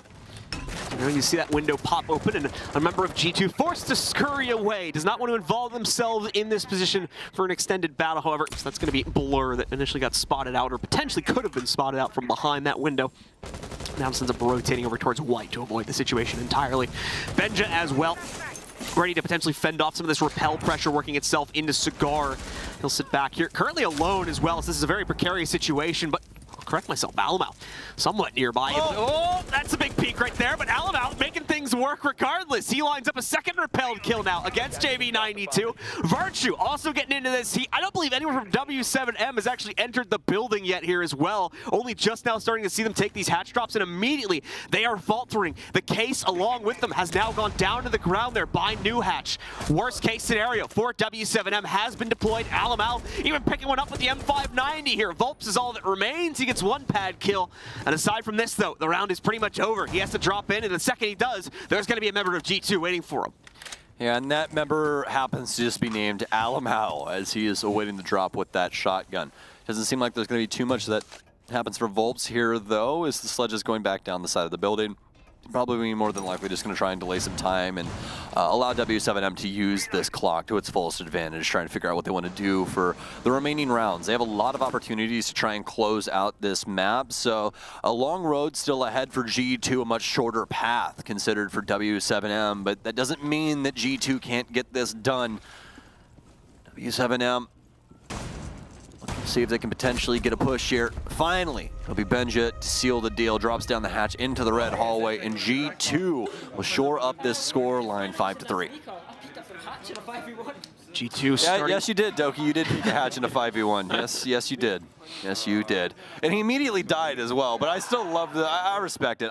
You see that window pop open, and a member of G2 forced to scurry away. Does not want to involve themselves in this position for an extended battle, however. So that's going to be Blur that initially got spotted out, or potentially could have been spotted out from behind that window. Now ends up rotating over towards White to avoid the situation entirely. Benja as well, ready to potentially fend off some of this repel pressure working itself into Cigar. He'll sit back here, currently alone as well, so this is a very precarious situation, but correct myself, Alamau somewhat nearby. Oh, that's a big peek right there, but Alamau making things work regardless. He lines up a second repelled kill now against JV92. Virtue also getting into this. I don't believe anyone from W7M has actually entered the building yet here as well. Only just now starting to see them take these hatch drops, and immediately they are faltering. The case along with them has now gone down to the ground there by New Hatch. Worst case scenario for W7M has been deployed. Alamau even picking one up with the M590 here. Volps is all that remains. He gets one pad kill, and aside from this though, the round is pretty much over. He has to drop in, and the second he does, there's going to be a member of G2 waiting for him. Yeah, and that member happens to just be named Alamau as he is awaiting the drop with that shotgun. Doesn't seem like there's going to be too much that happens for Volps here though, as the sledge is going back down the side of the building. Probably more than likely just going to try and delay some time and allow W7M to use this clock to its fullest advantage, trying to figure out what they want to do for the remaining rounds. They have a lot of opportunities to try and close out this map, so a long road still ahead for G2, a much shorter path considered for W7M, but that doesn't mean that G2 can't get this done. W7M, let's see if they can potentially get a push here. Finally, it'll be Benja to seal the deal, drops down the hatch into the red hallway, and G2 will shore up this score line 5-3. G2 starting. Yes, you did, Doki. You did peek a hatch in a 5v1. Yes, you did. Yes, you did. And he immediately died as well, but I still love the, I respect it.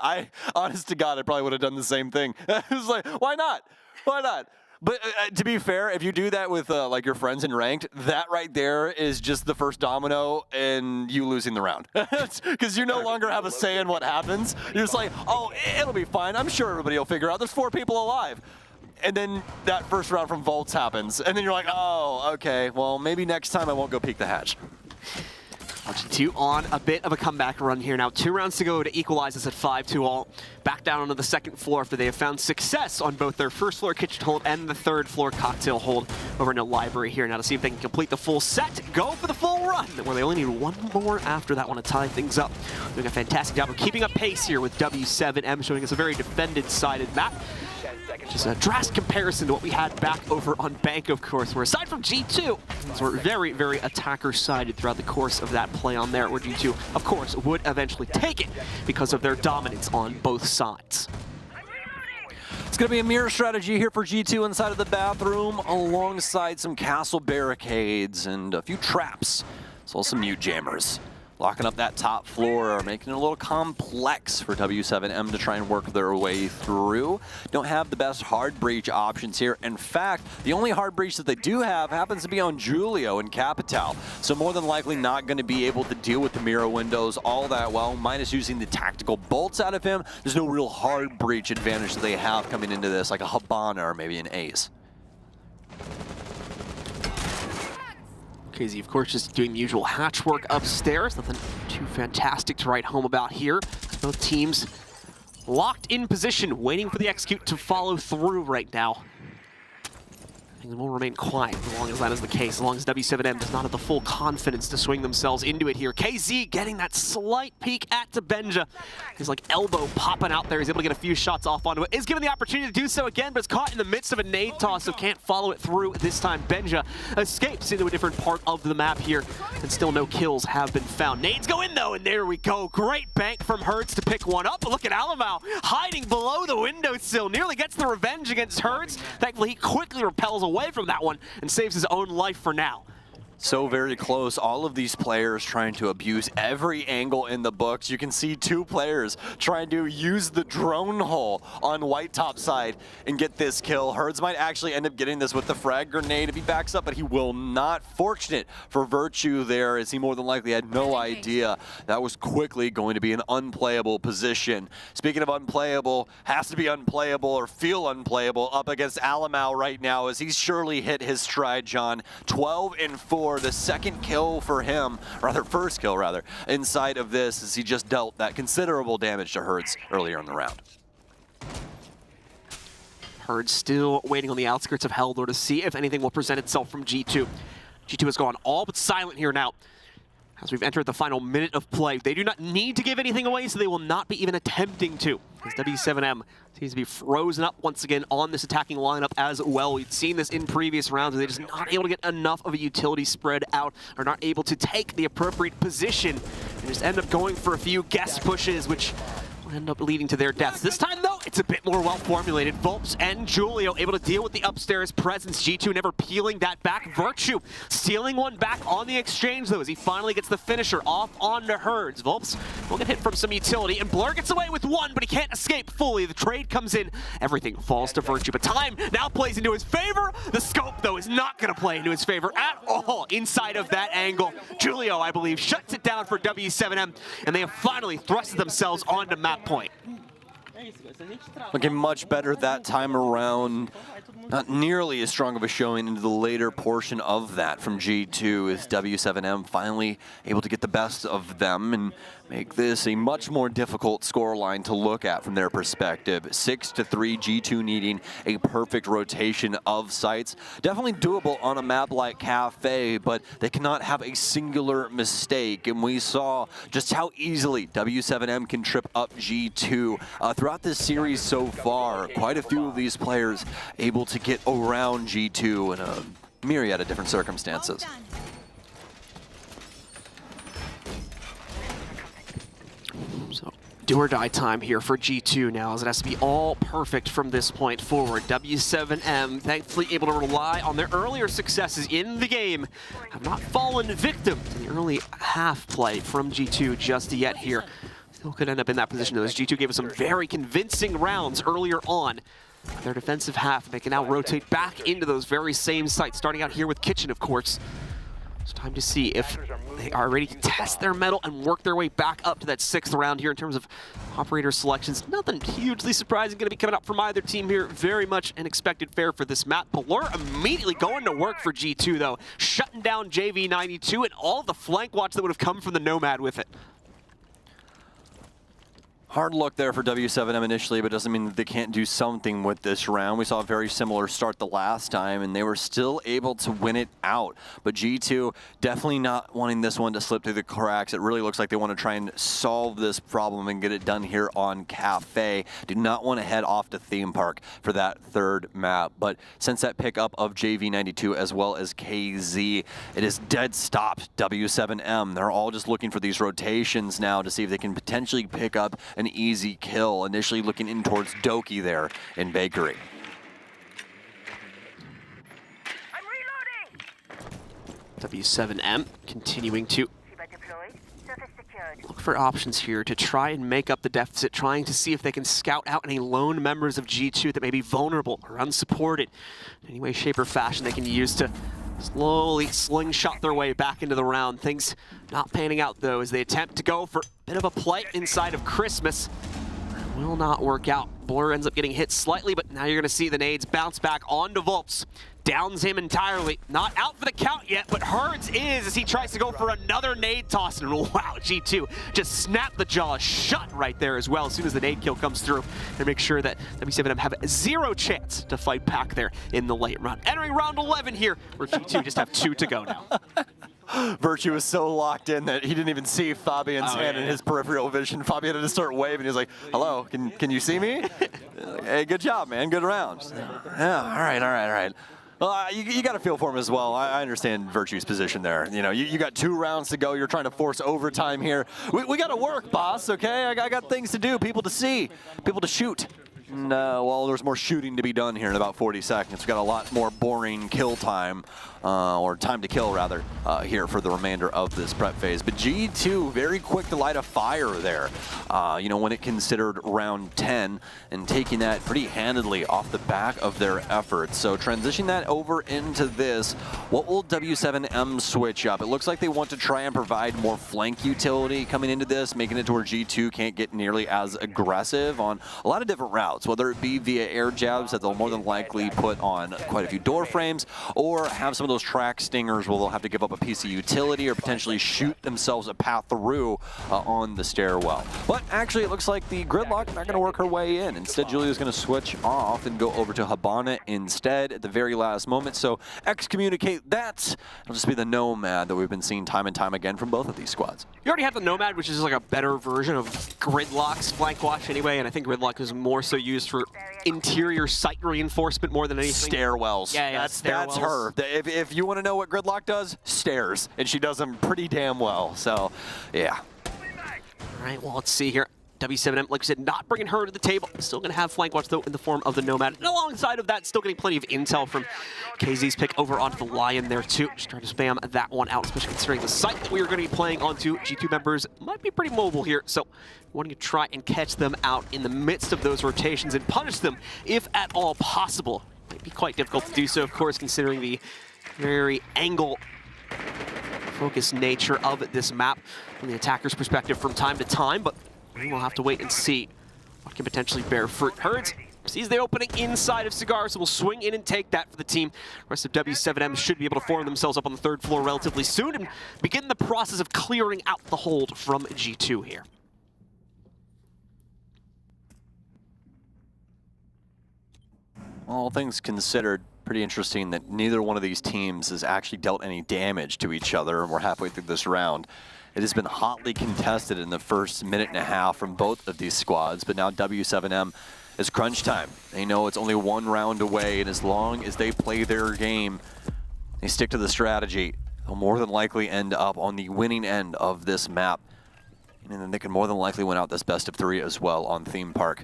Honest to God, I probably would have done the same thing. It was like, why not? Why not? But to be fair, if you do that with like your friends in ranked, that right there is just the first domino and you losing the round. Because you no longer have a say in what happens. You're just like, oh, it'll be fine. I'm sure everybody will figure out. There's 4 people alive. And then that first round from Volts happens. And then you're like, oh, okay, well, maybe next time I won't go peek the hatch. G2 on a bit of a comeback run here now. 2 rounds to go to equalize this at 5-2 all. Back down onto the second floor after they have found success on both their first floor kitchen hold and the third floor cocktail hold over in the library here now to see if they can complete the full set, go for the full run, where they only need one more after that one to tie things up. Doing a fantastic job of keeping up pace here with W7M, showing us a very defended-sided map. Just a drastic comparison to what we had back over on Bank, of course, where aside from G2, things were very, very attacker-sided throughout the course of that play on there, where G2, of course, would eventually take it because of their dominance on both sides. going to be a mirror strategy here for G2 inside of the bathroom, alongside some castle barricades and a few traps, as well as some mute jammers. Locking up that top floor, making it a little complex for W7M to try and work their way through. Don't have the best hard breach options here. In fact, the only hard breach that they do have happens to be on Julio and Capital. So more than likely not going to be able to deal with the mirror windows all that well, minus using the tactical bolts out of him. There's no real hard breach advantage that they have coming into this, like a Habana or maybe an Ace. KZ, of course, just doing the usual hatch work upstairs. Nothing too fantastic to write home about here. Both teams locked in position, waiting for the execute to follow through right now. Things will remain quiet as long as that is the case, as long as W7M does not have the full confidence to swing themselves into it here. KZ getting that slight peek at Benja. His like elbow popping out there. He's able to get a few shots off onto it. Is given the opportunity to do so again, but it's caught in the midst of a nade toss, so can't follow it through this time. Benja escapes into a different part of the map here, and still no kills have been found. Nades go in though, and there we go. Great bank from Herds to pick one up. But look at Alamau hiding below the windowsill. Nearly gets the revenge against Herds. Thankfully, he quickly repels away from that one and saves his own life for now. So very close. All of these players trying to abuse every angle in the books. You can see two players trying to use the drone hole on white top side and get this kill. Herds might actually end up getting this with the frag grenade if he backs up, but he will not. Fortunate for Virtue there, as he more than likely had no idea that was quickly going to be an unplayable position. Speaking of unplayable, has to be unplayable or feel unplayable up against Alamau right now, as he's surely hit his stride, John. 12 and 4. The second kill for him, rather first kill rather, inside of this, as he just dealt that considerable damage to Herds earlier in the round. Herds still waiting on the outskirts of Helldoor to see if anything will present itself from G2. G2 has gone all but silent here now. As we've entered the final minute of play, they do not need to give anything away, so they will not be even attempting to. As W7M seems to be frozen up once again on this attacking lineup as well. We've seen this in previous rounds, where they're just not able to get enough of a utility spread out, or not able to take the appropriate position, and just end up going for a few guest pushes, which will end up leading to their deaths. This time, though, it's a bit more well-formulated. Volps and Julio able to deal with the upstairs presence. G2 never peeling that back. Virtue stealing one back on the exchange, though, as he finally gets the finisher off onto Herds. Volps will get hit from some utility, and Blur gets away with one, but he can't escape fully. The trade comes in. Everything falls to Virtue, but time now plays into his favor. The scope, though, is not going to play into his favor at all inside of that angle. Julio, I believe, shuts it down for W7M, and they have finally thrusted themselves onto map point. Looking much better that time around. Not nearly as strong of a showing into the later portion of that from G2, as W7M finally able to get the best of them and make this a much more difficult scoreline to look at from their perspective. 6-3, G2 needing a perfect rotation of sites. Definitely doable on a map like Cafe, but they cannot have a singular mistake. And we saw just how easily W7M can trip up G2 throughout this series so far. Quite a few of these players able to get around G2 in a myriad of different circumstances. So, do or die time here for G2 now, as it has to be all perfect from this point forward. W7M thankfully able to rely on their earlier successes in the game, have not fallen victim to the early half play from G2 just yet here. Still could end up in that position though, as G2 gave us some very convincing rounds earlier on. Their defensive half, they can now rotate back into those very same sites, starting out here with Kitchen, of course. It's time to see if they are ready to test their mettle and work their way back up to that 6th round here in terms of operator selections. Nothing hugely surprising going to be coming up from either team here. Very much an expected fare for this map. Blur immediately going to work for G2 though, shutting down JV92 and all the flank watch that would have come from the Nomad with it. Hard look there for W7M initially, but doesn't mean that they can't do something with this round. We saw a very similar start the last time, and they were still able to win it out. But G2 definitely not wanting this one to slip through the cracks. It really looks like they want to try and solve this problem and get it done here on Cafe. Do not want to head off to Theme Park for that 3rd map. But since that pickup of JV92 as well as KZ, it is dead stopped W7M. They're all just looking for these rotations now to see if they can potentially pick up an easy kill, initially looking in towards Doki there in Bakery. W7M continuing to look for options here to try and make up the deficit, trying to see if they can scout out any lone members of G2 that may be vulnerable or unsupported in any way, shape, or fashion they can use to slowly slingshot their way back into the round. Things not panning out, though, as they attempt to go for a bit of a play inside of Christmas. Will not work out. Blur ends up getting hit slightly, but now you're going to see the nades bounce back onto Volps. Downs him entirely. Not out for the count yet, but Herds is as he tries to go for another nade toss. And wow, G2 just snapped the jaw shut right there as well as soon as the nade kill comes through. And make sure that W7M have zero chance to fight back there in the late run. Entering round 11 here, where G2 just have 2 to go now. Virtue was so locked in that he didn't even see Fabian's hand in his peripheral vision. Fabian had to start waving. He was like, hello, can you see me? Hey, good job, man. Good round. Yeah, all right. Well, you got to feel for him as well. I understand Virtue's position there. You know, you got 2 rounds to go. You're trying to force overtime here. We got to work, boss, okay? I got things to do, people to see, people to shoot. And, well, there's more shooting to be done here in about 40 seconds. We've got a lot more boring kill time, or time to kill, rather, here for the remainder of this prep phase. But G2, very quick to light a fire there, you know, when it considered round 10 and taking that pretty handedly off the back of their efforts. So transitioning that over into this, what will W7M switch up? It looks like they want to try and provide more flank utility coming into this, making it to where G2 can't get nearly as aggressive on a lot of different routes, whether it be via air jabs that they'll more than likely put on quite a few door frames, or have some of those track stingers where they'll have to give up a piece of utility or potentially shoot themselves a path through on the stairwell. But actually it looks like the Gridlock not going to work her way in. Instead, Julia's going to switch off and go over to Habana instead at the very last moment. So excommunicate that. It'll just be the Nomad that we've been seeing time and time again from both of these squads. You already have the Nomad, which is like a better version of Gridlock's flank watch anyway, and I think Gridlock is more so used for interior site reinforcement more than anything. Stairwells. Yeah, that's stairwells. her. If you want to know what Gridlock does, stairs, and she does them pretty damn well. So, yeah. All right, well, let's see here. W7M, like I said, not bringing her to the table. Still going to have flank watch, though, in the form of the Nomad. And alongside of that, still getting plenty of intel from KZ's pick over onto the Lion there, too. Just trying to spam that one out, especially considering the site that we are going to be playing onto. G2 members might be pretty mobile here, so wanting to try and catch them out in the midst of those rotations and punish them, if at all possible. Might be quite difficult to do so, of course, considering the very angle-focused nature of this map from the attacker's perspective from time to time, but we'll have to wait and see what can potentially bear fruit. Herds sees the opening inside of Cigar, so we'll swing in and take that for the team. The rest of W7M should be able to form themselves up on the 3rd floor relatively soon and begin the process of clearing out the hold from G2 here. All things considered, pretty interesting that neither one of these teams has actually dealt any damage to each other, and we're halfway through this round. It has been hotly contested in the first minute and a half from both of these squads, but now W7M is crunch time. They know it's only 1 round away, and as long as they play their game, they stick to the strategy, they'll more than likely end up on the winning end of this map. And then they can more than likely win out this best of 3 as well on Theme Park.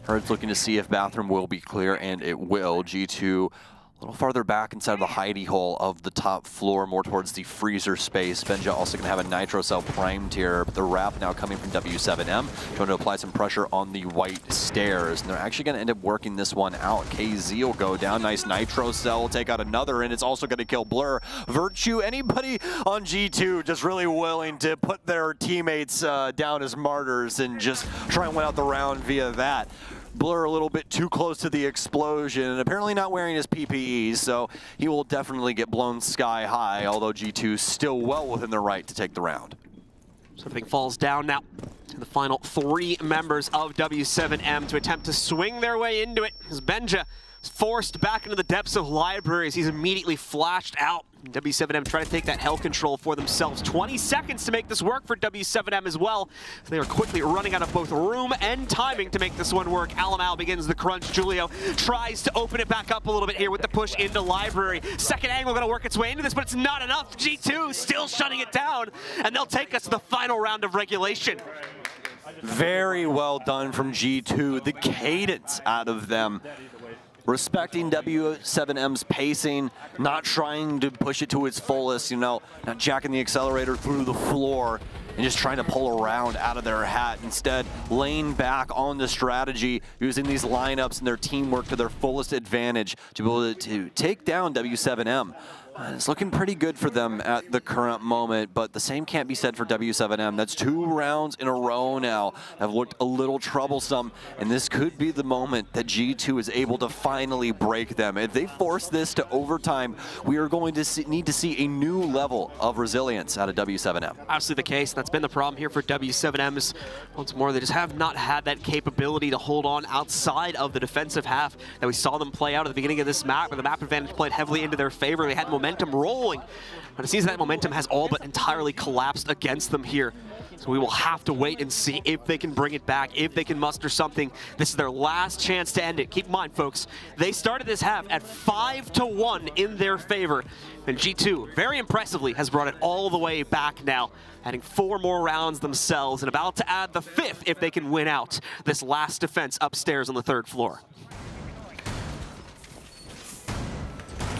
Herds looking to see if bathroom will be clear, and it will. G2 a little farther back inside of the hidey hole of the top floor, more towards the freezer space. Benja also going to have a Nitro Cell primed here, but the wrap now coming from W7M, trying to apply some pressure on the white stairs. And they're actually going to end up working this one out. KZ will go down, nice Nitro Cell, take out another, and it's also going to kill Blur. Virtue, anybody on G2 just really willing to put their teammates down as martyrs and just try and win out the round via that. Blur a little bit too close to the explosion, and apparently not wearing his PPE, so he will definitely get blown sky high, although G2 still well within their right to take the round. Something falls down now to the final 3 members of W7M to attempt to swing their way into it, as Benja is forced back into the depths of libraries. He's immediately flashed out. W7M trying to take that hell control for themselves. 20 seconds to make this work for W7M as well. So they are quickly running out of both room and timing to make this one work. Alamau begins the crunch. Julio tries to open it back up a little bit here with the push into library. Second angle going to work its way into this, but it's not enough. G2 still shutting it down, and they'll take us to the final round of regulation. Very well done from G2. The cadence out of them. Respecting W7M's pacing, not trying to push it to its fullest, not jacking the accelerator through the floor and just trying to pull around out of their hat. Instead, laying back on the strategy, using these lineups and their teamwork to their fullest advantage to be able to take down W7M. It's looking pretty good for them at the current moment, but the same can't be said for W7M. That's 2 rounds in a row now have looked a little troublesome, and this could be the moment that G2 is able to finally break them. If they force this to overtime, we are going to need to see a new level of resilience out of W7M. Absolutely the case. That's been the problem here for W7M is, once more, they just have not had that capability to hold on outside of the defensive half that we saw them play out at the beginning of this map, where the map advantage played heavily into their favor. They had momentum rolling, but it seems that momentum has all but entirely collapsed against them here. So we will have to wait and see if they can bring it back, if they can muster something. This is their last chance to end it. Keep in mind, folks, they started this half at 5-1 in their favor. And G2, very impressively, has brought it all the way back now, adding 4 more rounds themselves and about to add the 5th if they can win out this last defense upstairs on the 3rd floor.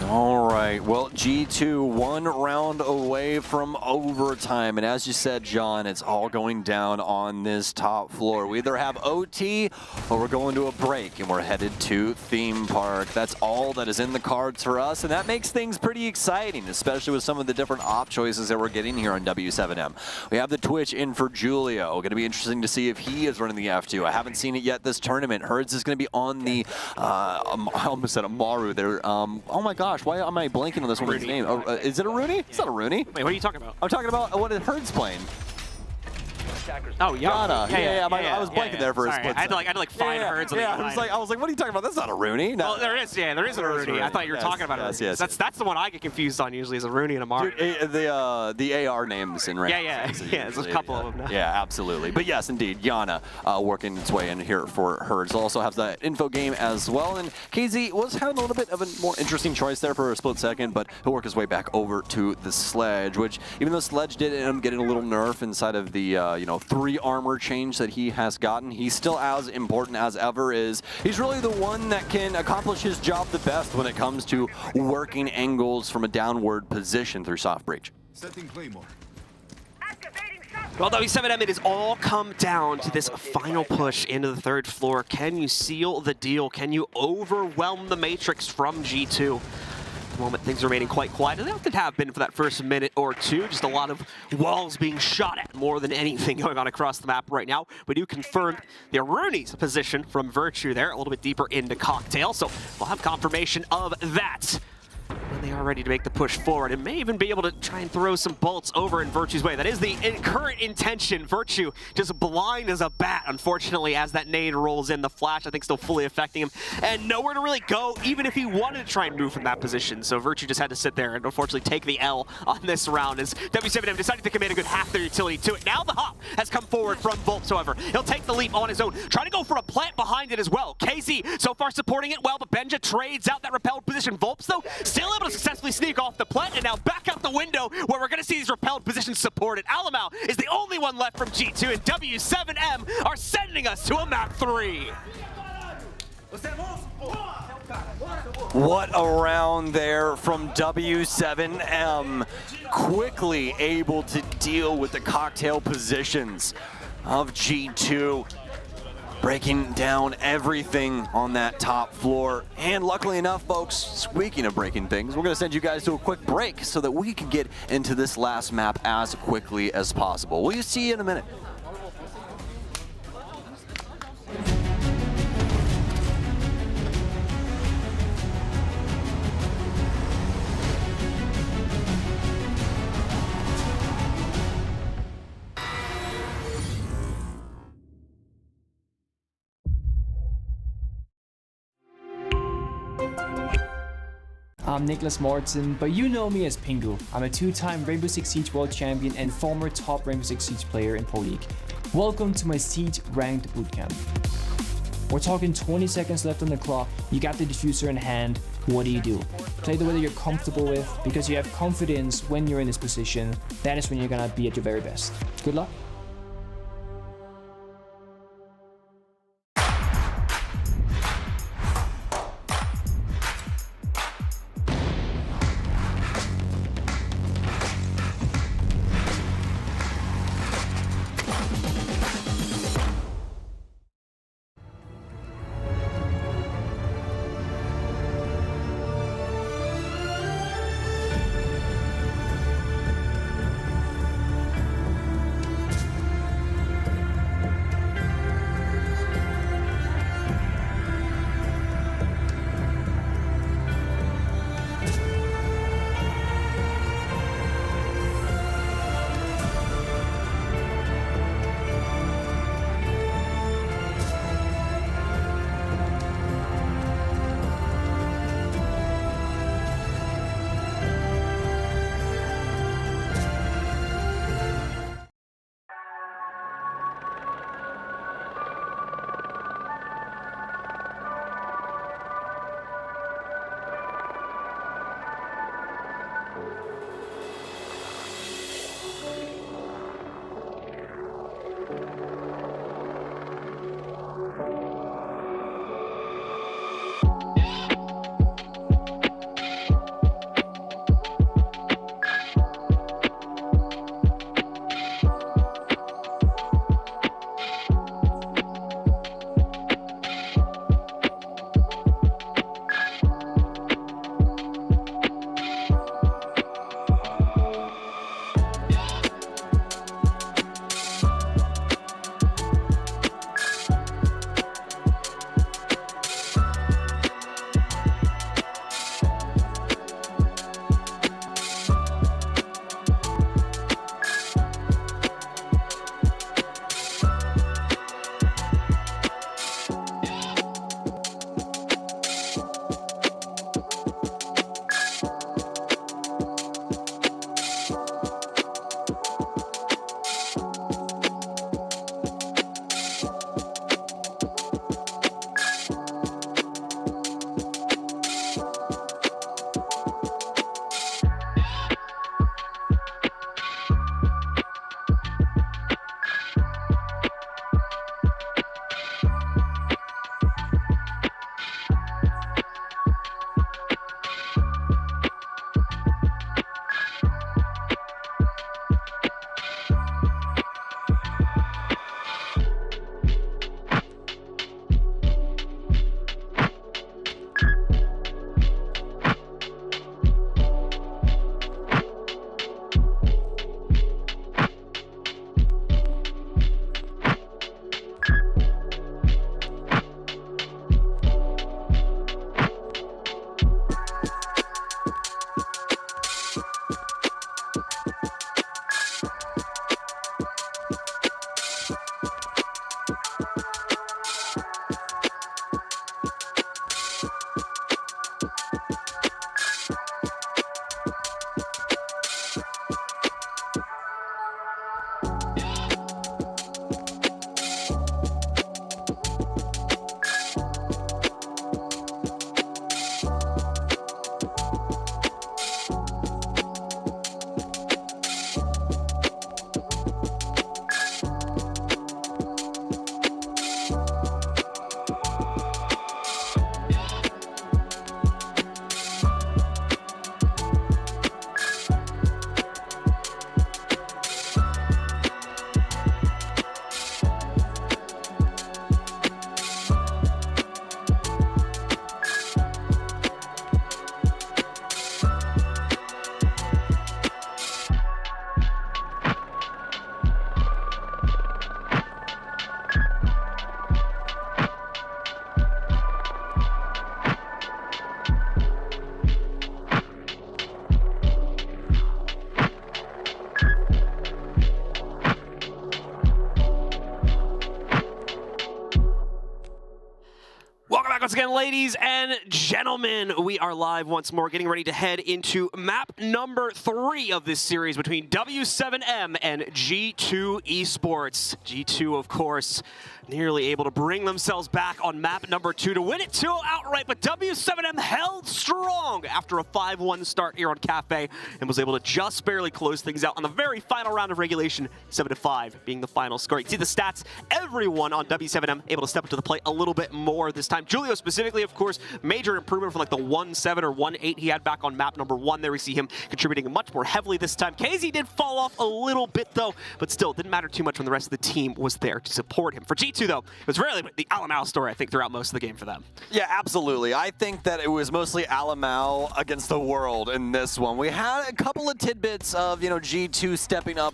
All right, well, G2 1 round away from overtime, and as you said, John, it's all going down on this top floor. We either have OT or we're going to a break, and we're headed to Theme Park. That's all that is in the cards for us, and that makes things pretty exciting, especially with some of the different op choices that we're getting here on W7M. We have the Twitch in for Julio. Going to be interesting to see if he is running the F2. I haven't seen it yet this tournament. Herds is going to be on the, I almost said Amaru there. Oh my gosh. Why am I blanking on this one's name? Is it a Rooney? It's not a Rooney. Wait, what are you talking about? I'm talking about what Herd's playing. Oh, Yana. Yeah, I was blanking there for a split second. I had to find Herds. I was like, what are you talking about? That's not a Rooney. No. Well, there is a Rooney. I thought you were talking about it. Yes. That's the one I get confused on usually, is a Rooney and a Mario. The AR names in rank. Yeah, there's a couple of them now. Yeah, absolutely. But yes, indeed, Yana working its way in here for Herds. Also has that info game as well. And KZ was having a little bit of a more interesting choice there for a split second, but he'll work his way back over to the Sledge, which even though Sledge did end up getting a little nerf inside of the 3 armor change that he has gotten, he's still as important as ever. He's really the one that can accomplish his job the best when it comes to working angles from a downward position through soft breach. Well, W7M, it has all come down to this final push into the 3rd floor. Can you seal the deal? Can you overwhelm the Matrix from G2? At the moment, things are remaining quite quiet, and they often have been for that first minute or two. Just a lot of walls being shot at more than anything going on across the map right now. We do confirm the Rooney's position from Virtue there, a little bit deeper into Cocktail, so we'll have confirmation of that. And they are ready to make the push forward and may even be able to try and throw some bolts over in Virtue's way. That is the current intention. Virtue just blind as a bat, unfortunately, as that nade rolls in. The flash, I think, still fully affecting him. And nowhere to really go, even if he wanted to try and move from that position. So Virtue just had to sit there and unfortunately take the L on this round as W7M decided to commit a good half their utility to it. Now the hop has come forward from Volps, however. He'll take the leap on his own. Trying to go for a plant behind it as well. KZ so far supporting it well, but Benja trades out that repelled position. Volps, though, still able to successfully sneak off the plant and now back out the window where we're going to see these repelled positions supported. Alamau is the only one left from G2, and W7M are sending us to a map 3. What a round there from W7M. Quickly able to deal with the cocktail positions of G2. Breaking down everything on that top floor. And luckily enough, folks, speaking of breaking things, we're going to send you guys to a quick break so that we can get into this last map as quickly as possible. We'll see you in a minute. I'm Nicholas Morton, but you know me as Pingu. I'm a 2-time Rainbow Six Siege World Champion and former top Rainbow Six Siege player in Pro League. Welcome to my Siege Ranked Bootcamp. We're talking 20 seconds left on the clock, you got the diffuser in hand, what do? Play the way that you're comfortable with, because you have confidence when you're in this position, that is when you're gonna be at your very best. Good luck. What a round there from W7M. Quickly able to deal with the cocktail positions of G2. Once again, ladies and gentlemen, we are live once more, getting ready to head into map number 3 of this series between W7M and G2 Esports. G2, of course, nearly able to bring themselves back on map number 2 to win it 2-0 outright, but W7M held strong after a 5-1 start here on Cafe and was able to just barely close things out on the very final round of regulation, 7-5 being the final score. You can see the stats, everyone on W7M able to step up to the plate a little bit more this time. Julio specifically, of course, major improvement from like the 1-7 or 1-8 he had back on map number 1. There we see him contributing much more heavily this time. KZ did fall off a little bit though, but still didn't matter too much when the rest of the team was there to support him. For G2 though, it was really the Alamau story, I think, throughout most of the game for them. Yeah, absolutely. I think that it was mostly Alamau against the world in this one. We had a couple of tidbits of, G2 stepping up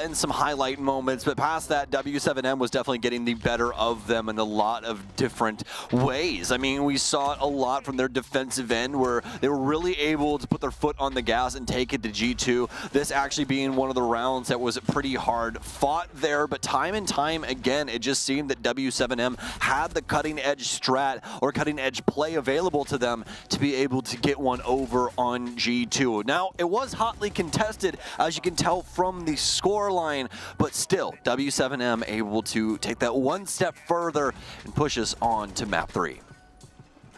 in some highlight moments, but past that, W7M was definitely getting the better of them in a lot of different ways. I mean, we saw it a lot from their defensive end where they were really able to put their foot on the gas and take it to G2. This actually being one of the rounds that was pretty hard fought there, but time and time again, it just seemed that W7M had the cutting edge strat or cutting edge play available to them to be able to get one over on G2. Now, it was hotly contested, as you can tell from the scoreline, but still, W7M able to take that one step further and push us on to map 3.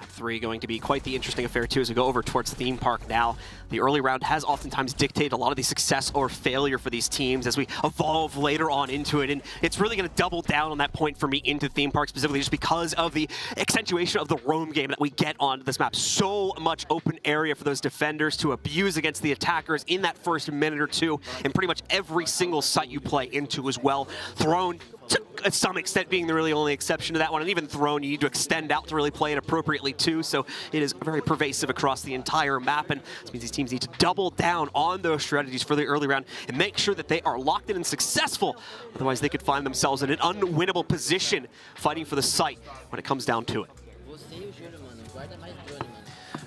3 going to be quite the interesting affair too as we go over towards Theme Park now. The early round has oftentimes dictated a lot of the success or failure for these teams as we evolve later on into it, and it's really going to double down on that point for me into Theme Park specifically just because of the accentuation of the roam game that we get on this map. So much open area for those defenders to abuse against the attackers in that first minute or two, and pretty much every single site you play into as well. Throne, to some extent, being the really only exception to that one, and even Throne, you need to extend out to really play it appropriately too, so it is very pervasive across the entire map, and this means these teams need to double down on those strategies for the early round and make sure that they are locked in and successful. Otherwise, they could find themselves in an unwinnable position fighting for the site when it comes down to it.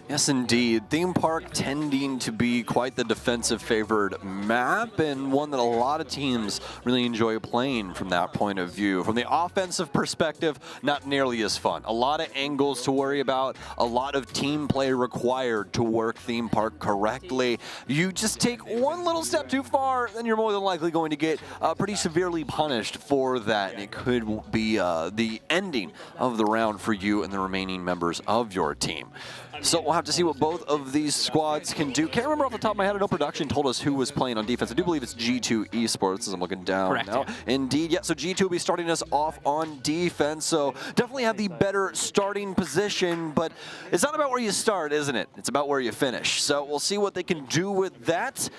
Yes, indeed. Theme Park tending to be quite the defensive favored map, and one that a lot of teams really enjoy playing from that point of view. From the offensive perspective, not nearly as fun. A lot of angles to worry about, a lot of team play required to work Theme Park correctly. You just take one little step too far, then you're more than likely going to get pretty severely punished for that, and it could be the ending of the round for you and the remaining members of your team. So we'll have to see what both of these squads can do. Can't remember off the top of my head. I know production told us who was playing on defense. I do believe it's G2 Esports as I'm looking down. Correct, now. Yeah. Indeed, yeah, so G2 will be starting us off on defense. So definitely have the better starting position, but it's not about where you start, isn't it? It's about where you finish. So we'll see what they can do with that.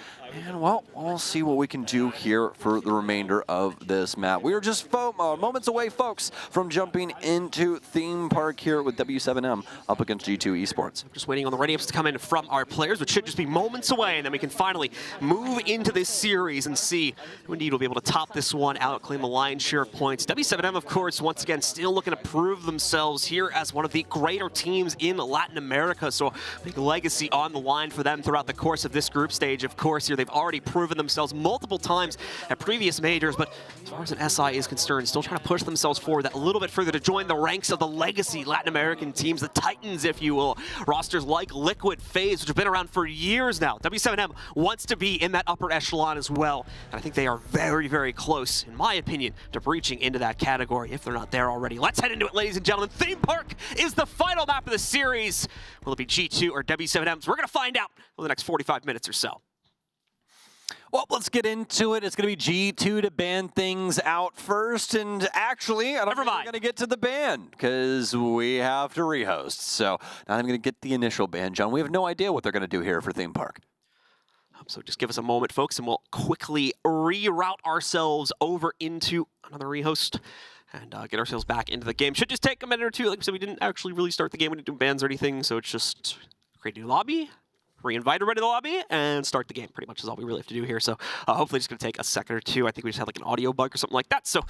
And, well, we'll see what we can do here for the remainder of this map. We are just moments away, folks, from jumping into Theme Park here with W7M up against G2 Esports. Just waiting on the ready-ups to come in from our players, which should just be moments away, and then we can finally move into this series and see who indeed will be able to top this one out, claim the lion's share of points. W7M, of course, once again, still looking to prove themselves here as one of the greater teams in Latin America, so a big legacy on the line for them throughout the course of this group stage. Of course, here they've already proven themselves multiple times at previous majors, but as far as an SI is concerned, still trying to push themselves forward that little bit further to join the ranks of the legacy Latin American teams, the Titans, if you will. Rosters like Liquid, FaZe, which have been around for years now. W7M wants to be in that upper echelon as well, and I think they are very, very close, in my opinion, to breaching into that category if they're not there already. Let's head into it, ladies and gentlemen. Theme Park is the final map of the series. Will it be G2 or W7M? So we're going to find out over the next 45 minutes or so. Well, let's get into it. It's going to be G2 to ban things out first. And actually, I don't think we're going to get to the ban because we have to rehost. So now I'm going to get the initial ban, John. We have no idea what they're going to do here for Theme Park. So just give us a moment, folks, and we'll quickly reroute ourselves over into another rehost and get ourselves back into the game. Should just take a minute or two. Like I said, we didn't actually really start the game. We didn't do bans or anything, so it's just create a new lobby, re-invite everybody to the lobby, and start the game. Pretty much is all we really have to do here. So hopefully it's going to take a second or two. I think we just had like an audio bug or something like that. So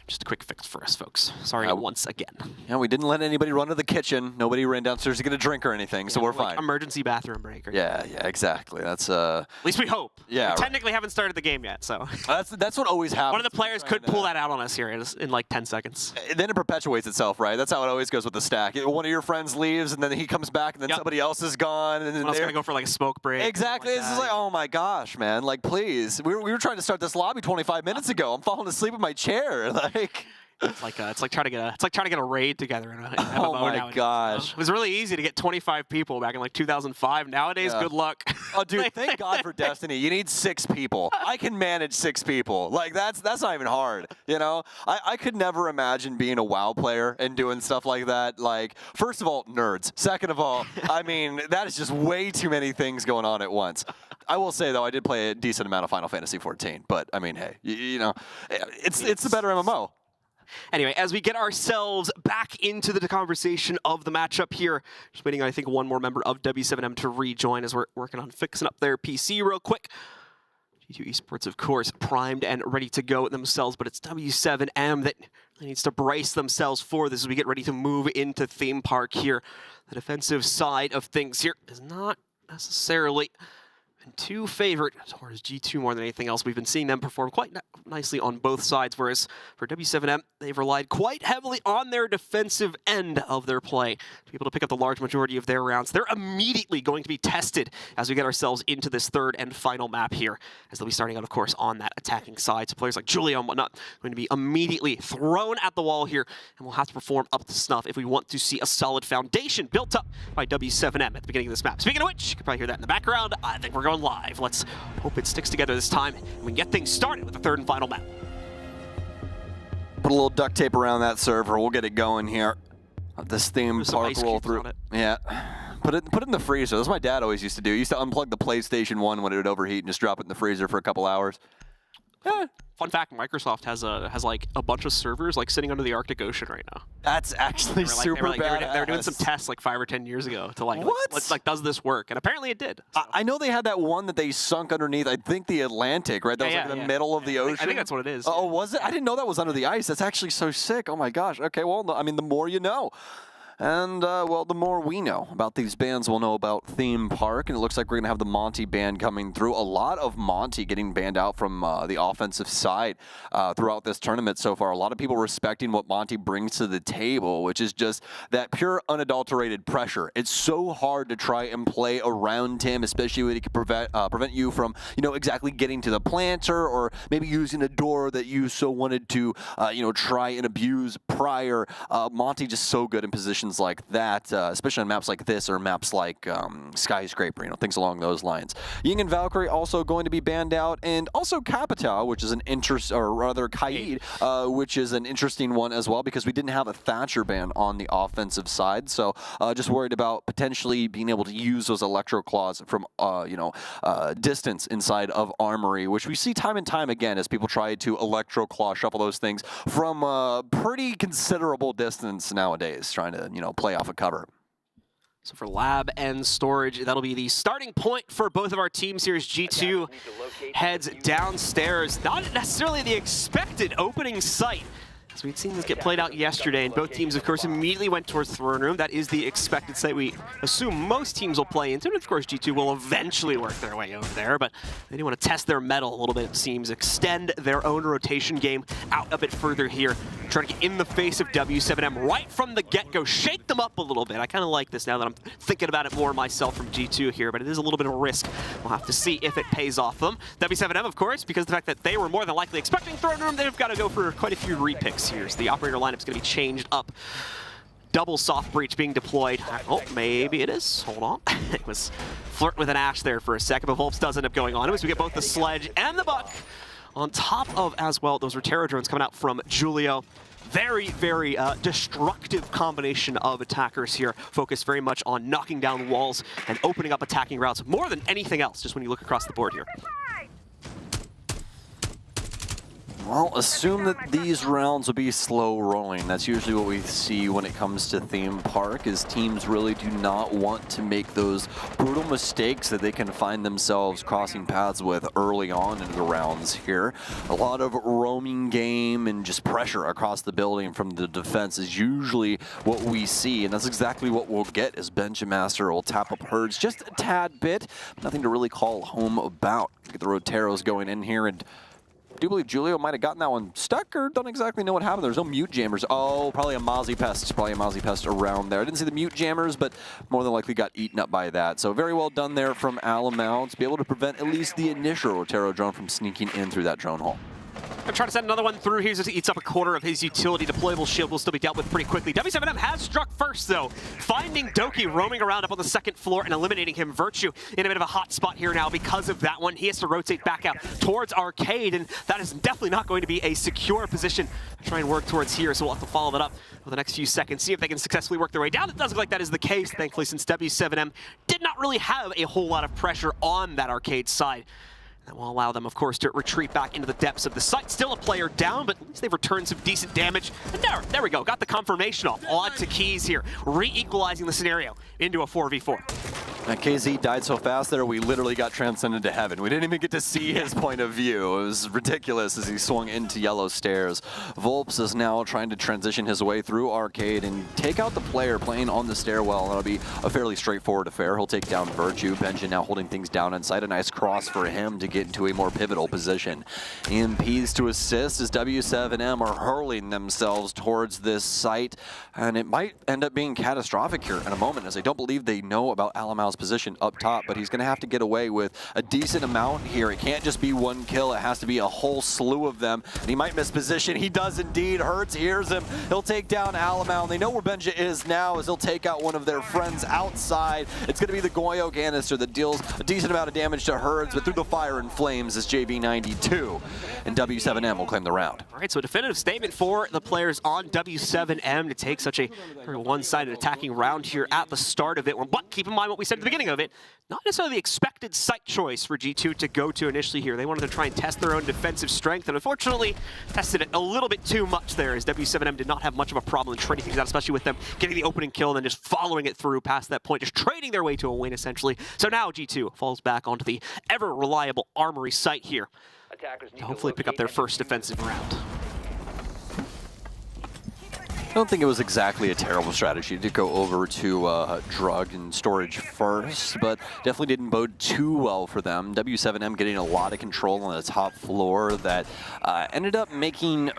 Just a quick fix for us, folks. Sorry once again. Yeah, we didn't let anybody run to the kitchen. Nobody ran downstairs to get a drink or anything, so we're fine. Emergency bathroom break. Yeah, exactly. That's At least we hope. Yeah. We technically haven't started the game yet, so. That's what always happens. One of the players could pull that out on us here in like 10 seconds. Then it perpetuates itself, right? That's how it always goes with the stack. One of your friends leaves, and then he comes back, and then somebody else is gone. And then someone's gonna go for like a smoke break. Exactly. This is like, oh my gosh, man. Like, please. We were trying to start this lobby 25 minutes ago. I'm falling asleep in my chair. Like. It's like trying to get a raid together in a MMO. Oh my nowadays, gosh! It was really easy to get 25 people back in like 2005. Nowadays, good luck. Oh, dude, thank God for Destiny. You need 6 people. I can manage 6 people. Like that's not even hard. You know, I could never imagine being a WoW player and doing stuff like that. Like, first of all, nerds. Second of all, I mean, that is just way too many things going on at once. I will say though, I did play a decent amount of Final Fantasy 14, but I mean, hey, you know, it's the better MMO. Anyway, as we get ourselves back into the conversation of the matchup here, just waiting on, I think, one more member of W7M to rejoin as we're working on fixing up their PC real quick. G2 Esports, of course, primed and ready to go themselves, but it's W7M that needs to brace themselves for this as we get ready to move into Theme Park here. The defensive side of things here is not necessarily too favored towards G2 more than anything else. We've been seeing them perform quite nicely on both sides, whereas for W7M, they've relied quite heavily on their defensive end of their play to be able to pick up the large majority of their rounds. They're immediately going to be tested as we get ourselves into this third and final map here, as they'll be starting out, of course, on that attacking side. So players like Julio and whatnot going to be immediately thrown at the wall here, and we'll have to perform up to snuff if we want to see a solid foundation built up by W7M at the beginning of this map. Speaking of which, you can probably hear that in the background. I think we're going live. Let's hope it sticks together this time and we can get things started with the third and final map. Put a little duct tape around that server. We'll get it going here. Let this Theme Park roll through. Yeah. Put it in the freezer. That's what my dad always used to do. He used to unplug the PlayStation 1 when it would overheat and just drop it in the freezer for a couple hours. Yeah. Fun fact, Microsoft has like a bunch of servers like sitting under the Arctic Ocean right now. That's actually super badass. They were doing some tests like 5 or 10 years ago to like, does this work? And apparently it did. So. I know they had that one that they sunk underneath, I think the Atlantic, right? That was like in the middle of the ocean. I think that's what it is. Oh, was it? I didn't know that was under the ice. That's actually so sick. Oh my gosh. Okay, well, I mean, the more you know. And, well, the more we know about these bands, we'll know about Theme Park. And it looks like we're going to have the Monty band coming through. A lot of Monty getting banned out from the offensive side throughout this tournament so far. A lot of people respecting what Monty brings to the table, which is just that pure, unadulterated pressure. It's so hard to try and play around him, especially when he can prevent you from, you know, exactly getting to the planter or maybe using a door that you so wanted to, you know, try and abuse prior. Monty just so good in positions like that, especially on maps like this or maps like Skyscraper, you know, things along those lines. Ying and Valkyrie also going to be banned out, and also Capitao, which is an Kaid, which is an interesting one as well, because we didn't have a Thatcher ban on the offensive side, so just worried about potentially being able to use those Electro Claws from, you know, distance inside of Armory, which we see time and time again as people try to Electro Claw shuffle those things from a pretty considerable distance nowadays, trying to, you know, play off a cover. So for lab and storage, that'll be the starting point for both of our teams here as G2 heads downstairs. Not necessarily the expected opening sight. So we'd seen this get played out yesterday, and both teams, of course, immediately went towards Throne Room. That is the expected site we assume most teams will play into, and of course G2 will eventually work their way over there, but they do want to test their mettle a little bit, it seems, extend their own rotation game out a bit further here, trying to get in the face of W7M right from the get-go, shake them up a little bit. I kind of like this now that I'm thinking about it more myself from G2 here, but it is a little bit of a risk. We'll have to see if it pays off them. W7M, of course, because of the fact that they were more than likely expecting Throne Room, they've got to go for quite a few repicks here. So the operator lineup's going to be changed up. Double soft breach being deployed. Oh, maybe it is. Hold on. It was flirt with an Ash there for a second, but Volps does end up going on. As we get both the Sledge and the Buck on top of, as well, those Rotero drones coming out from Julio. Very, very destructive combination of attackers here, focused very much on knocking down walls and opening up attacking routes more than anything else, just when you look across the board here. Well, assume that these rounds will be slow rolling. That's usually what we see when it comes to Theme Park, is teams really do not want to make those brutal mistakes that they can find themselves crossing paths with early on in the rounds here. A lot of roaming game and just pressure across the building from the defense is usually what we see, and that's exactly what we'll get as Benjamin Master will tap up Herds just a tad bit. Nothing to really call home about. Get the Roteros going in here, and I do believe Julio might have gotten that one stuck or don't exactly know what happened. There's no mute jammers. Oh, probably a Mozzie Pest. Probably a Mozzie Pest around there. I didn't see the mute jammers, but more than likely got eaten up by that. So very well done there from Alamau to be able to prevent at least the initial Rotero drone from sneaking in through that drone hole. I'm trying to send another one through here as he eats up a quarter of his utility. Deployable shield will still be dealt with pretty quickly. W7M has struck first, though, finding Doki roaming around up on the second floor and eliminating him. Virtue in a bit of a hot spot here now because of that one. He has to rotate back out towards Arcade, and that is definitely not going to be a secure position to try and work towards here, so we'll have to follow that up for the next few seconds, see if they can successfully work their way down. It does look like that is the case, thankfully, since W7M did not really have a whole lot of pressure on that Arcade side. That will allow them, of course, to retreat back into the depths of the site. Still a player down, but at least they've returned some decent damage. And there we go. Got the confirmation off. On to Keys here, re-equalizing the scenario into a 4v4. And KZ died so fast there, we literally got transcended to heaven. We didn't even get to see his point of view. It was ridiculous as he swung into yellow stairs. Volps is now trying to transition his way through Arcade and take out the player playing on the stairwell. That'll be a fairly straightforward affair. He'll take down Virtue. Benji now holding things down inside. A nice cross for him to get into a more pivotal position. EMPs to assist as W7M are hurling themselves towards this site, and it might end up being catastrophic here in a moment, as I don't believe they know about Alamau's position up top, but he's going to have to get away with a decent amount here. It can't just be one kill, it has to be a whole slew of them, and he might miss position. He does indeed. Hertz hears him. He'll take down Alamau, and they know where Benja is now, as he'll take out one of their friends outside. It's going to be the Goyo canister that deals a decent amount of damage to Hertz, but through the fire and flames is JV92, and W7M will claim the round. All right, so a definitive statement for the players on W7M to take such a one-sided attacking round here at the start of it. But keep in mind what we said at the beginning of it, not necessarily the expected site choice for G2 to go to initially here. They wanted to try and test their own defensive strength, and unfortunately tested it a little bit too much there, as W7M did not have much of a problem in trading things out, especially with them getting the opening kill and then just following it through past that point, just trading their way to a win essentially. So now G2 falls back onto the ever-reliable Armory site here to hopefully pick up their first defensive round. I don't think it was exactly a terrible strategy to go over to drug and storage first, but definitely didn't bode too well for them. W7M getting a lot of control on the top floor that ended up making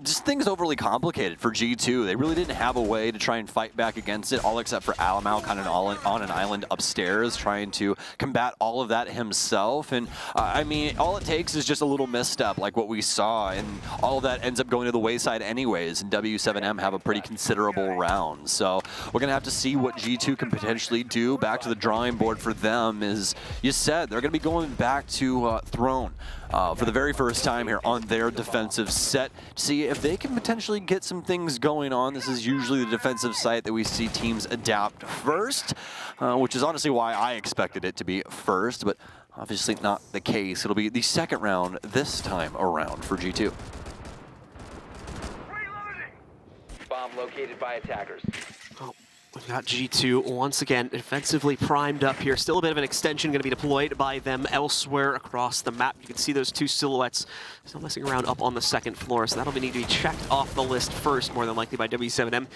just things overly complicated for G2. They really didn't have a way to try and fight back against it, all except for Alamau kind of on an island upstairs trying to combat all of that himself. And I mean, all it takes is just a little misstep like what we saw, and all of that ends up going to the wayside anyways, and W7M have a pretty considerable round. So we're gonna have to see what G2 can potentially do. Back to the drawing board for them, is you said they're gonna be going back to Throne for the very first time here on their defensive set, to see if they can potentially get some things going on. This is usually the defensive site that we see teams adapt first, which is honestly why I expected it to be first, but obviously not the case. It'll be the second round this time around for G2. Bomb located by attackers. Oh. We've got G2 once again defensively primed up here. Still a bit of an extension going to be deployed by them elsewhere across the map. You can see those two silhouettes still messing around up on the second floor, so that'll need to be checked off the list first, more than likely by W7M,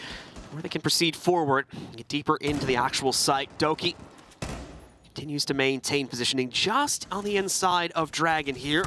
where they can proceed forward, get deeper into the actual site. Doki continues to maintain positioning just on the inside of Dragon here.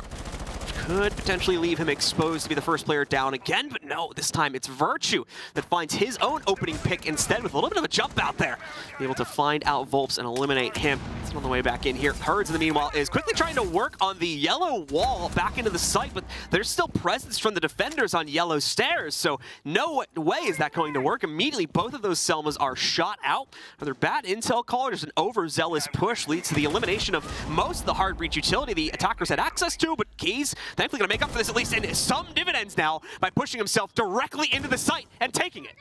Could potentially leave him exposed to be the first player down again, but no, this time it's Virtue that finds his own opening pick instead with a little bit of a jump out there. Able to find out Volps and eliminate him. It's on the way back in here. Herds, in the meanwhile, is quickly trying to work on the yellow wall back into the site, but there's still presence from the defenders on yellow stairs, so no way is that going to work. Immediately, both of those Selmas are shot out. Another bad intel call, just an overzealous push leads to the elimination of most of the hard breach utility the attackers had access to, but Keys thankfully going to make up for this at least in some dividends now by pushing himself directly into the site and taking it.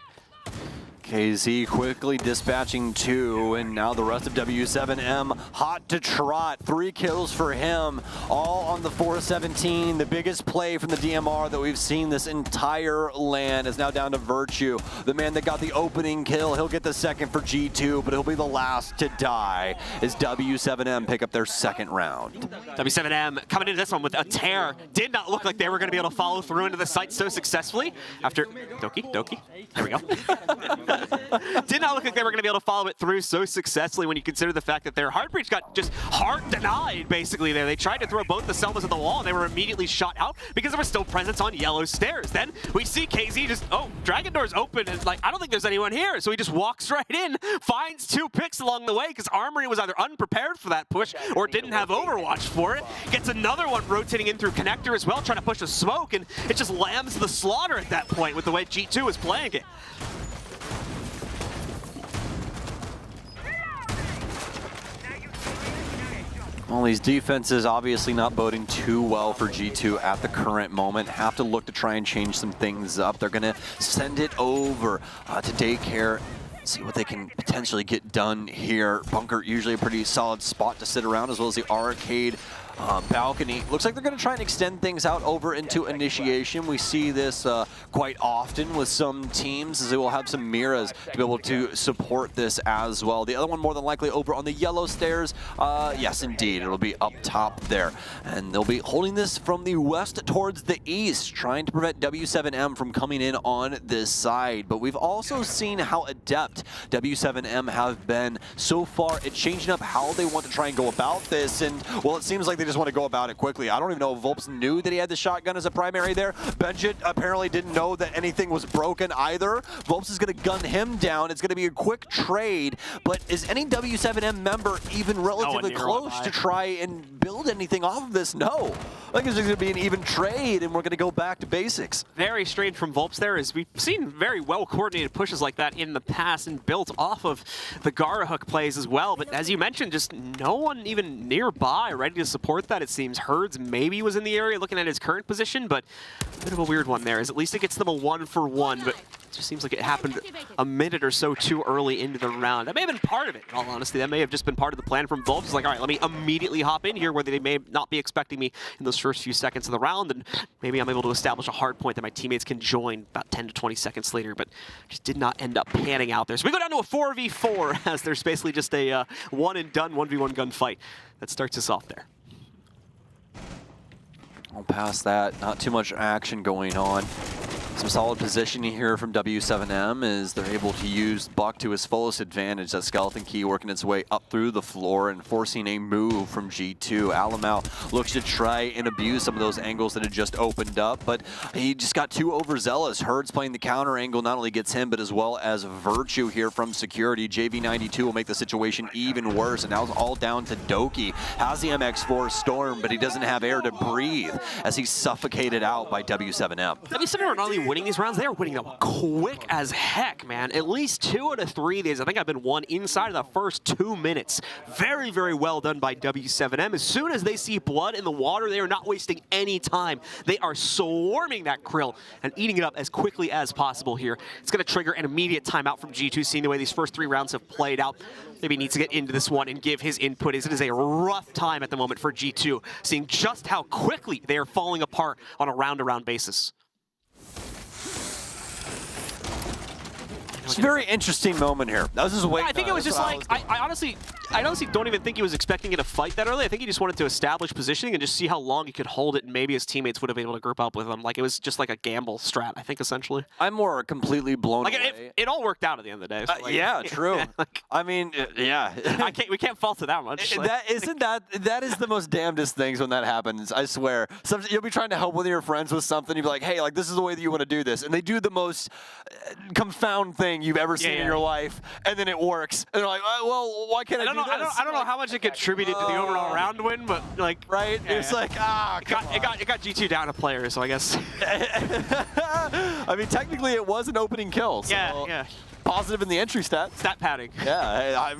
KZ quickly dispatching 2, and now the rest of W7M hot to trot. 3 kills for him, all on the 417. The biggest play from the DMR that we've seen this entire LAN is now down to Virtue, the man that got the opening kill. He'll get the second for G2, but he'll be the last to die as W7M pick up their second round. W7M coming into this one with a tear. Did not look like they were going to be able to follow through into the site so successfully after Doki. There we go. Did not look like they were going to be able to follow it through so successfully when you consider the fact that their hard breach got just hard denied basically there. They tried to throw both the Selmas at the wall and they were immediately shot out because there was still presence on yellow stairs. Then we see KZ just, Dragon Door's open and like, I don't think there's anyone here. So he just walks right in, finds 2 picks along the way because Armory was either unprepared for that push or didn't have Overwatch for it. Gets another one rotating in through connector as well, trying to push a smoke, and it just lambs the slaughter at that point with the way G2 is playing it. Well, these defenses obviously not boding too well for G2 at the current moment. Have to look to try and change some things up. They're going to send it over to Daycare. See what they can potentially get done here. Bunker, usually a pretty solid spot to sit around, as well as the arcade balcony. Looks like they're going to try and extend things out over into initiation. We see this quite often with some teams, as they will have some mirrors to be able to support this as well. The other one more than likely over on the yellow stairs. Yes, indeed. It'll be up top there. And they'll be holding this from the west towards the east, trying to prevent W7M from coming in on this side. But we've also seen how adept W7M have been so far at changing up how they want to try and go about this. And, well, it seems like they just want to go about it quickly. I don't even know if Volps knew that he had the shotgun as a primary there. Benjit apparently didn't know that anything was broken either. Volps is going to gun him down. It's going to be a quick trade, but is any W7M member even relatively close to try and build anything off of this? No. I think it's going to be an even trade, and we're going to go back to basics. Very strange from Volps there, is we've seen very well-coordinated pushes like that in the past and built off of the Gara hook plays as well, but as you mentioned, just no one even nearby ready to support that. It seems Herds maybe was in the area looking at his current position, but a bit of a weird one there, as at least it gets them a 1-for-1, but it just seems like it happened a minute or so too early into the round. That may have been part of it, in all honesty. That may have just been part of the plan from Volps. It's like, all right, let me immediately hop in here where they may not be expecting me in those first few seconds of the round, and maybe I'm able to establish a hard point that my teammates can join about 10 to 20 seconds later, but just did not end up panning out there. So we go down to a 4v4 as there's basically just a one-and-done 1v1 gunfight that starts us off there. Past that, not too much action going on. Some solid positioning here from W7M as they're able to use Buck to his fullest advantage. That Skeleton Key working its way up through the floor and forcing a move from G2. Alamau looks to try and abuse some of those angles that had just opened up, but he just got too overzealous. Herds playing the counter angle not only gets him, but as well as Virtue here from security. JV92 will make the situation even worse, and now it's all down to Doki. Has the MX4 Storm, but he doesn't have air to breathe as he's suffocated out by W7M. W7M are not only winning these rounds, they are winning them quick as heck, man. At least 2 out of 3 of these, I think I've been won inside of the first 2 minutes. Very, very well done by W7M. As soon as they see blood in the water, they are not wasting any time. They are swarming that krill and eating it up as quickly as possible here. It's going to trigger an immediate timeout from G2, seeing the way these first 3 rounds have played out. Maybe he needs to get into this one and give his input, as it is a rough time at the moment for G2, seeing just how quickly they are falling apart on a round-to-round basis. It's a very interesting moment here. I was just waiting. I think it was just like, I honestly don't even think he was expecting it to fight that early. I think he just wanted to establish positioning and just see how long he could hold it, and maybe his teammates would have been able to group up with him. Like, it was just like a gamble strat, I think, essentially. I'm more completely blown away. It all worked out at the end of the day. So yeah, true. I mean, yeah. We can't fault it that much. That is the most damnedest things when that happens, I swear. You'll be trying to help one of your friends with something, you'll be like, hey, like, this is the way that you want to do this, and they do the most confound thing you've ever seen in your life, and then it works. And they're like, well, why can't I do this? I don't know how much it contributed to the overall round win, but like, right? Yeah. It's like, it got G2 down a player, so I guess. I mean, technically it was an opening kill. So yeah. Positive in the entry stat. Stat padding. Yeah,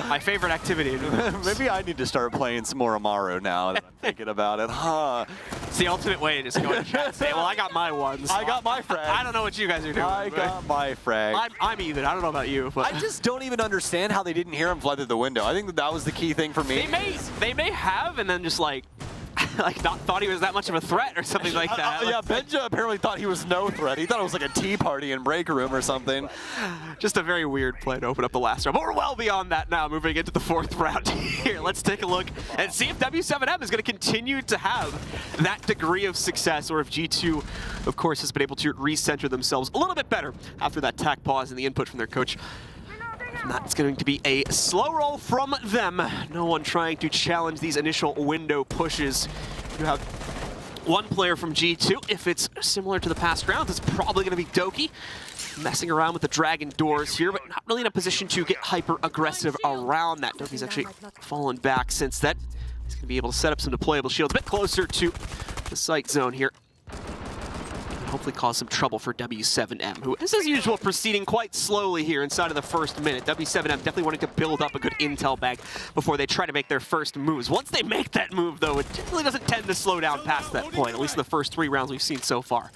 My favorite activity. Maybe I need to start playing some more Amaru now that I'm thinking about it, huh? It's the ultimate way to just go in chat and say, well, I got my ones. I got my frag. I don't know what you guys are doing. I got my frag. I'm even. I don't know about you, but I just don't even understand how they didn't hear him fly through the window. I think that was the key thing for me. They may have, and then just like not thought he was that much of a threat or something like that. Yeah, Benja apparently thought he was no threat. He thought it was like a tea party in break room or something. Just a very weird play to open up the last round. But we're well beyond that now, moving into the 4th round here. Let's take a look and see if W7M is going to continue to have that degree of success, or if G2, of course, has been able to recenter themselves a little bit better after that tack pause and the input from their coach. And that's going to be a slow roll from them. No one trying to challenge these initial window pushes. You have one player from G2. If it's similar to the past rounds, it's probably going to be Doki. Messing around with the dragon doors here, but not really in a position to get hyper-aggressive around that. Doki's actually fallen back since then. He's going to be able to set up some deployable shields a bit closer to the sight zone here. Hopefully cause some trouble for W7M, who is, as usual, proceeding quite slowly here inside of the first minute. W7M definitely wanting to build up a good intel bag before they try to make their first moves. Once they make that move, though, it really doesn't tend to slow down past that point, at least in the first 3 rounds we've seen so far.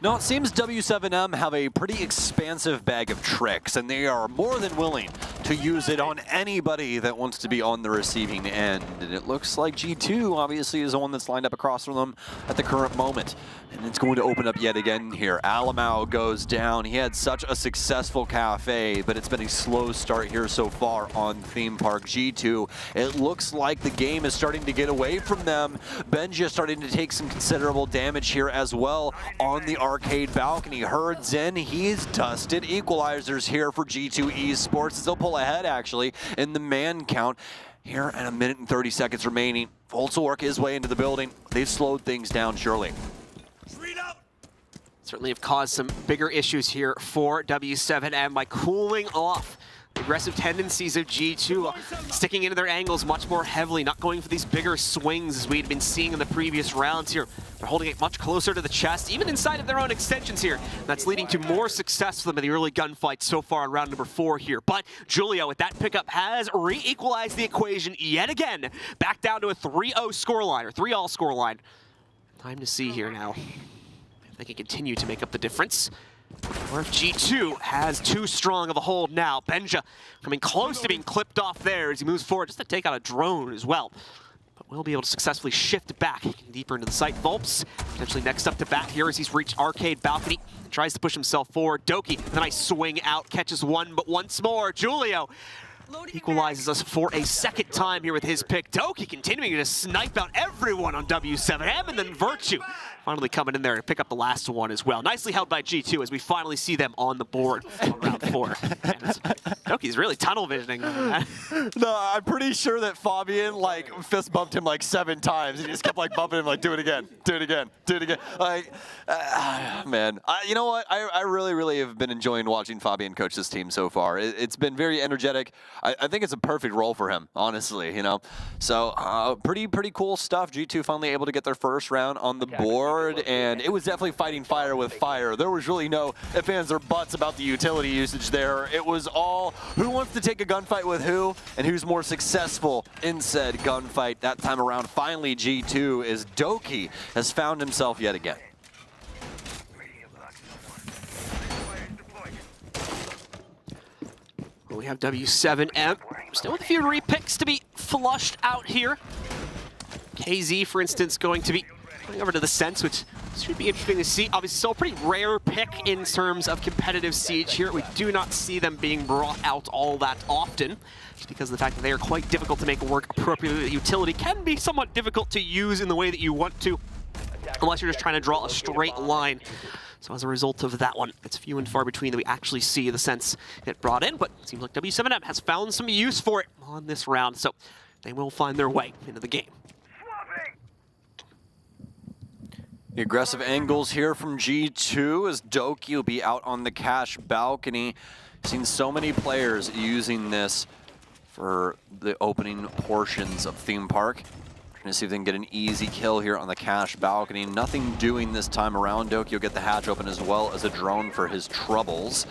No, it seems W7M have a pretty expansive bag of tricks, and they are more than willing to use it on anybody that wants to be on the receiving end. And it looks like G2 obviously is the one that's lined up across from them at the current moment. And it's going to open up yet again here. Alamau goes down. He had such a successful cafe, but it's been a slow start here so far on Theme Park. G2, it looks like the game is starting to get away from them. Benja starting to take some considerable damage here as well on the arcade balcony. Herd's in. He's dusted. Equalizers here for G2 Esports as they'll pull ahead actually in the man count. Here at 1 minute and 30 seconds remaining. Volts will work his way into the building. They've slowed things down surely. Certainly have caused some bigger issues here for W7M by cooling off the aggressive tendencies of G2, sticking into their angles much more heavily, not going for these bigger swings as we'd been seeing in the previous rounds here. They're holding it much closer to the chest, even inside of their own extensions here. That's leading to more success for them in the early gunfights so far in round number 4 here. But Julio, with that pickup, has re-equalized the equation yet again, back down to a 3-0 scoreline, or 3-all scoreline. Time to see here now they can continue to make up the difference, or if G2 has too strong of a hold now. Benja coming close to being clipped off there as he moves forward just to take out a drone as well. But will be able to successfully shift back deeper into the site. Volps potentially next up to bat here as he's reached arcade balcony. Tries to push himself forward. Doki, a nice swing out, catches one, but once more, Julio equalizes us for a second time here with his pick. Doki continuing to snipe out everyone on W7M, and then Virtue finally coming in there to pick up the last one as well. Nicely held by G2 as we finally see them on the board on round 4. Doki's really tunnel visioning. No, I'm pretty sure that Fabian like fist bumped him like 7 times. He just kept like bumping him like, do it again, do it again, do it again. Like, man, you know what? I really have been enjoying watching Fabian coach this team so far. It's been very energetic. I think it's a perfect role for him, honestly, you know. So pretty cool stuff. G2 finally able to get their first round on the board, and it was definitely fighting fire with fire. There was really no ifs, ands, or buts about the utility usage there. It was all who wants to take a gunfight with who, and who's more successful in said gunfight. That time around, finally G2 is Doki has found himself yet again. We have W7M, still with a few repicks to be flushed out here. KZ, for instance, going to be going over to the Sense, which should be interesting to see. Obviously, still a pretty rare pick in terms of competitive Siege here. We do not see them being brought out all that often, just because of the fact that they are quite difficult to make work appropriately. The utility can be somewhat difficult to use in the way that you want to, unless you're just trying to draw a straight line. So as a result of that one, it's few and far between that we actually see the Sense get brought in, but it seems like W7M has found some use for it on this round, so they will find their way into the game. The aggressive angles here from G2 as Doki will be out on the cash balcony. Seen so many players using this for the opening portions of Theme Park. Trying to see if they can get an easy kill here on the cash balcony. Nothing doing this time around. Doki will get the hatch open as well as a drone for his troubles.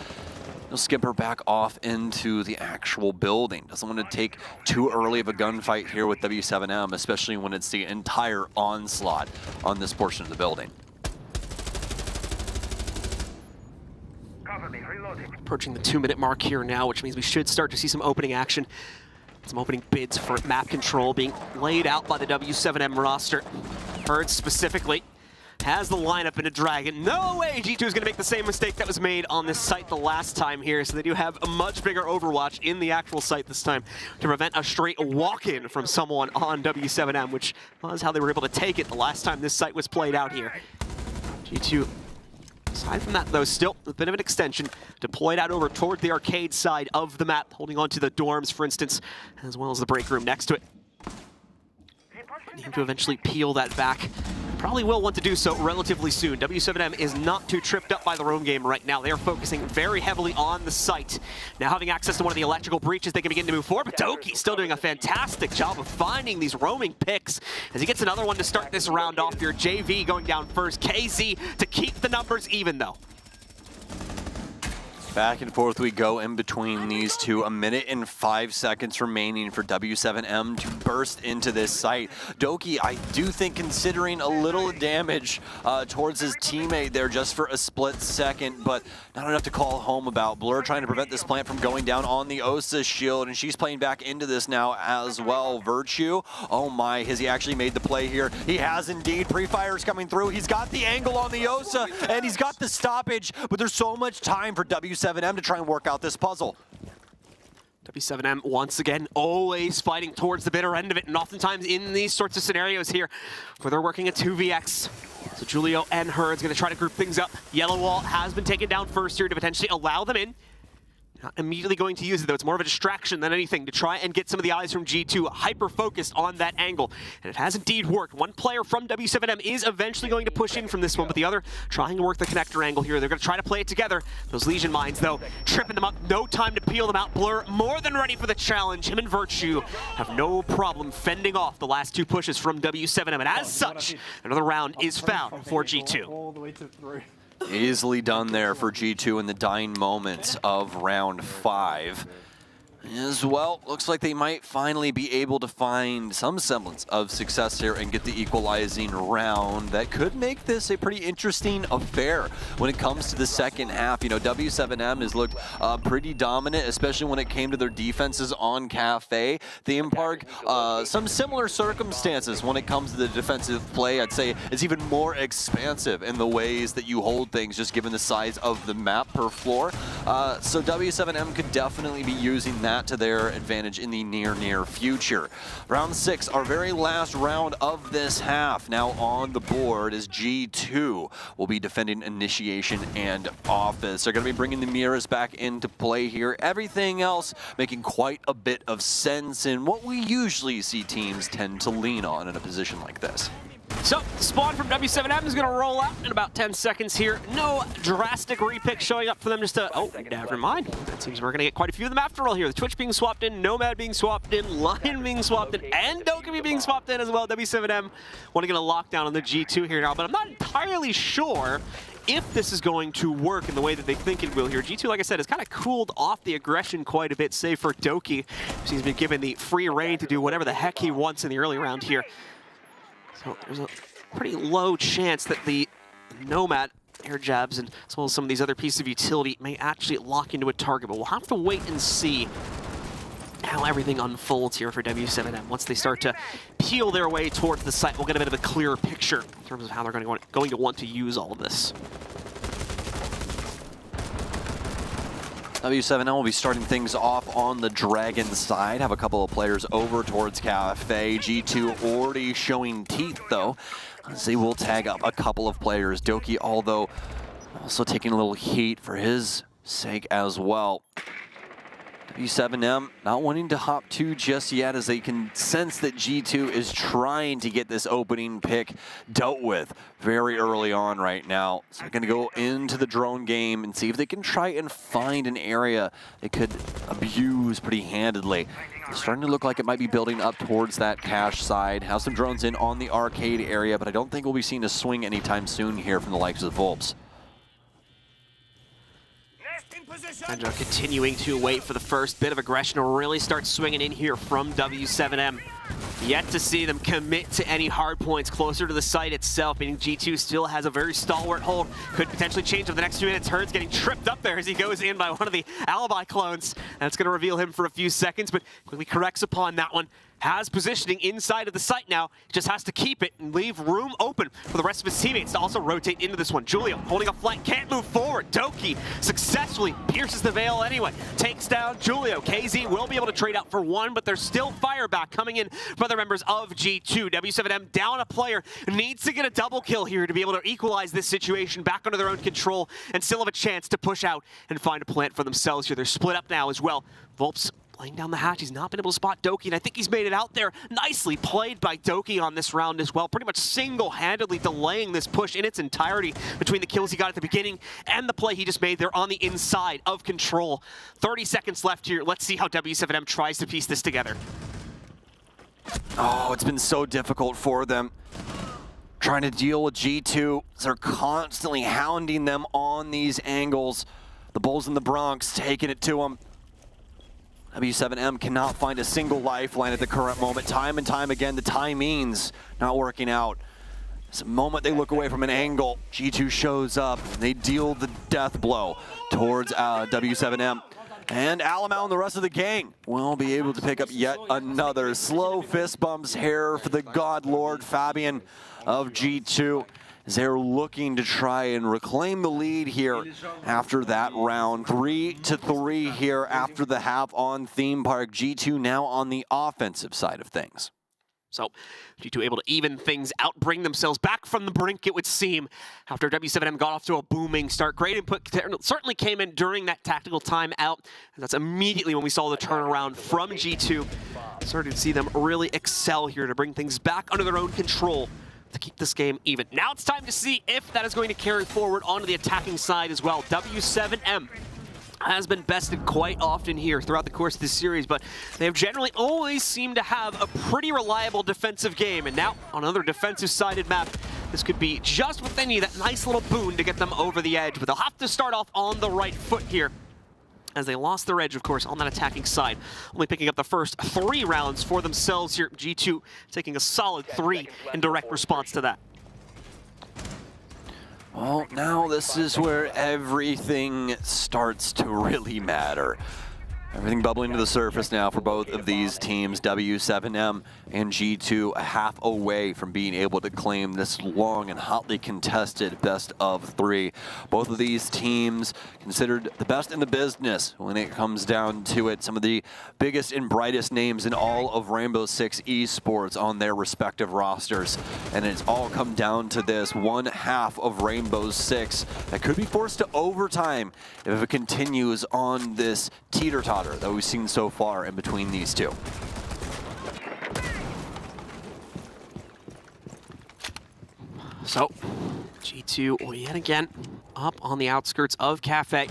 He'll skipper back off into the actual building. Doesn't want to take too early of a gunfight here with W7M, especially when it's the entire onslaught on this portion of the building. Approaching the 2-minute mark here now, which means we should start to see some opening action. Some opening bids for map control being laid out by the W7M roster. Bird specifically has the lineup in a Dragon. No way G2 is going to make the same mistake that was made on this site the last time here, so they do have a much bigger overwatch in the actual site this time to prevent a straight walk-in from someone on W7M, which was how they were able to take it the last time this site was played out here. G2, aside from that, though, still a bit of an extension, deployed out over toward the arcade side of the map, holding on to the dorms, for instance, as well as the break room next to it. Need to eventually peel that back. Probably will want to do so relatively soon. W7M is not too tripped up by the roam game right now. They are focusing very heavily on the site. Now having access to one of the electrical breaches, they can begin to move forward, but Doki still doing a fantastic job of finding these roaming picks as he gets another one to start this round off here. JV going down first. KZ to keep the numbers even, though. Back and forth we go in between these two. 1 minute and 5 seconds remaining for W7M to burst into this site. Doki, I do think, considering a little damage towards his teammate there just for a split second, but not enough to call home about. Blur trying to prevent this plant from going down on the Osa shield, and she's playing back into this now as well. Virtue, oh my, has he actually made the play here? He has indeed. Pre-fire's coming through. He's got the angle on the Osa, and he's got the stoppage, but there's so much time for W7M to try and work out this puzzle. W7M, once again, always fighting towards the bitter end of it, and oftentimes in these sorts of scenarios here, where they're working a 2vx. So Julio and Herd's going to try to group things up. Yellow Wall has been taken down first here to potentially allow them in. Not immediately going to use it, though. It's more of a distraction than anything to try and get some of the eyes from G2 hyper-focused on that angle. And it has indeed worked. One player from W7M is eventually going to push in from this one, but the other trying to work the connector angle here. They're going to try to play it together. Those Legion mines, though, tripping them up. No time to peel them out. Blur more than ready for the challenge. Him and Virtue have no problem fending off the last two pushes from W7M. And as such, another round is found for G2. All the way to 3. Easily done there for G2 in the dying moments of round 5. As well, looks like they might finally be able to find some semblance of success here and get the equalizing round that could make this a pretty interesting affair when it comes to the second half. You know, W7M has looked pretty dominant, especially when it came to their defenses on Cafe. Theme Park, some similar circumstances when it comes to the defensive play. I'd say it's even more expansive in the ways that you hold things, just given the size of the map per floor. So W7M could definitely be using that to their advantage in the near future. Round 6, our very last round of this half. Now on the board is G2 will be defending Initiation and Office. They're going to be bringing the mirrors back into play here. Everything else making quite a bit of sense in what we usually see teams tend to lean on in a position like this. So, spawn from W7M is going to roll out in about 10 seconds here. No drastic repick showing up for them just to... Oh, never mind. It seems we're going to get quite a few of them after all here. The Twitch being swapped in, Nomad being swapped in, Lion being swapped in, and Dokumi being swapped in as well. W7M want to get a lockdown on the G2 here now, but I'm not entirely sure if this is going to work in the way that they think it will here. G2, like I said, has kind of cooled off the aggression quite a bit, save for Doki. He's been given the free reign to do whatever the heck he wants in the early round here. So there's a pretty low chance that the Nomad air jabs and as well as some of these other pieces of utility may actually lock into a target, but we'll have to wait and see how everything unfolds here for W7M. Once they start to peel their way towards the site, we'll get a bit of a clearer picture in terms of how they're going to want to use all of this. W7M will be starting things off on the Dragon side. Have a couple of players over towards Cafe. G2 already showing teeth, though. Let's see, we'll tag up a couple of players. Doki, although, also taking a little heat for his sake as well. W7M not wanting to hop to just yet, as they can sense that G2 is trying to get this opening pick dealt with very early on right now. So they're going to go into the drone game and see if they can try and find an area they could abuse pretty handedly. It's starting to look like it might be building up towards that cache side. Have some drones in on the arcade area, but I don't think we'll be seeing a swing anytime soon here from the likes of Volps. And continuing to wait for the first bit of aggression to really start swinging in here from W7M. Yet to see them commit to any hard points closer to the site itself, meaning G2 still has a very stalwart hold. Could potentially change over the next few minutes. Herd's getting tripped up there as he goes in by one of the Alibi clones. That's going to reveal him for a few seconds, but quickly corrects upon that one. Has positioning inside of the site now. Just has to keep it and leave room open for the rest of his teammates to also rotate into this one. Julio holding a flank, can't move forward. Doki successfully pierces the veil anyway. Takes down Julio. KZ will be able to trade out for one, but there's still fire back coming in for other members of G2. W7M down a player. Needs to get a double kill here to be able to equalize this situation back under their own control and still have a chance to push out and find a plant for themselves here. They're split up now as well. Volps laying down the hatch. He's not been able to spot Doki, and I think he's made it out there. Nicely played by Doki on this round as well. Pretty much single-handedly delaying this push in its entirety between the kills he got at the beginning and the play he just made there on the inside of control. 30 seconds left here. Let's see how W7M tries to piece this together. Oh, it's been so difficult for them. Trying to deal with G2. They're constantly hounding them on these angles. The Bulls in the Bronx taking it to them. W7M cannot find a single lifeline at the current moment. Time and time again, the timing's not working out. It's a moment they look away from an angle. G2 shows up. They deal the death blow towards W7M. And Alamau and the rest of the gang will be able to pick up yet another slow fist bumps here for the God Lord Fabian of G2. They're looking to try and reclaim the lead here after that round. 3-3 here after the half on Theme Park. G2 now on the offensive side of things. So G2 able to even things out, bring themselves back from the brink, it would seem, after W7M got off to a booming start. Great input certainly came in during that tactical timeout. And that's immediately when we saw the turnaround from G2. Started to see them really excel here to bring things back under their own control to keep this game even. Now it's time to see if that is going to carry forward onto the attacking side as well. W7M has been bested quite often here throughout the course of this series, but they have generally always seemed to have a pretty reliable defensive game. And now on another defensive-sided map, this could be just what they need, that nice little boon to get them over the edge. But they'll have to start off on the right foot here, as they lost their edge, of course, on that attacking side. Only picking up the first 3 rounds for themselves here. G2 taking a solid 3 in direct response to that. Well, now this is where everything starts to really matter. Everything bubbling to the surface now for both of these teams. W7M and G2 a half away from being able to claim this long and hotly contested best of 3. Both of these teams considered the best in the business when it comes down to it. Some of the biggest and brightest names in all of Rainbow Six Esports on their respective rosters. And it's all come down to this one half of Rainbow Six that could be forced to overtime if it continues on this teeter-totter that we've seen so far in between these two. So, G2 yet again up on the outskirts of Cafe.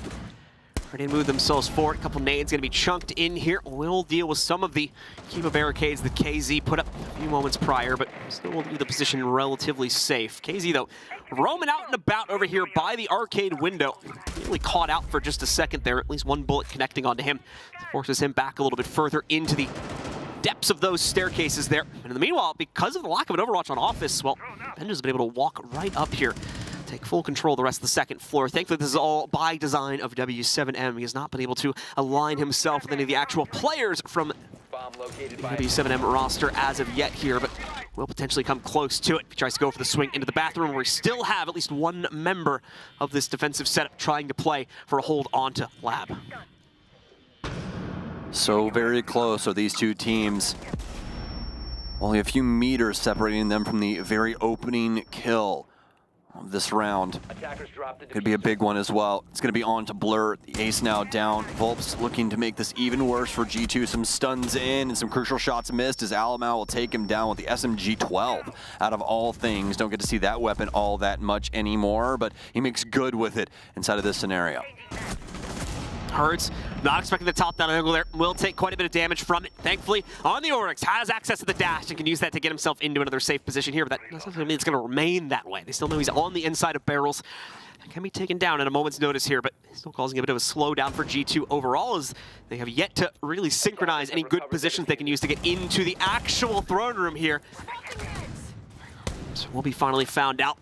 Ready to move themselves forward. A couple nades going to be chunked in here. We'll deal with some of the Kiva barricades that KZ put up a few moments prior, but still will leave the position relatively safe. KZ, though, roaming out and about over here by the arcade window. Really caught out for just a second there. At least one bullet connecting onto him. Forces him back a little bit further into the depths of those staircases there. And in the meanwhile, because of the lack of an Overwatch on Office, well, Benja's been able to walk right up here, take full control of the rest of the second floor. Thankfully, this is all by design of W7M. He has not been able to align himself with any of the actual players from the W7M roster as of yet here, but will potentially come close to it. He tries to go for the swing into the bathroom, where we still have at least one member of this defensive setup trying to play for a hold onto Lab. So very close are these two teams. Only a few meters separating them from the very opening kill of this round. Could be a big one as well. It's going to be on to Blur. The ace now down. Volps looking to make this even worse for G2. Some stuns in and some crucial shots missed as Alamau will take him down with the SMG-12. Out of all things, don't get to see that weapon all that much anymore, but he makes good with it inside of this scenario. Hurts, not expecting to top that angle there. Will take quite a bit of damage from it. Thankfully, on the Oryx, has access to the dash and can use that to get himself into another safe position here, but that doesn't mean it's going to remain that way. They still know he's on the inside of barrels. can be taken down at a moment's notice here, but still causing a bit of a slowdown for G2 overall, as they have yet to really synchronize any good positions they can use to get into the actual throne room here. So will be finally found out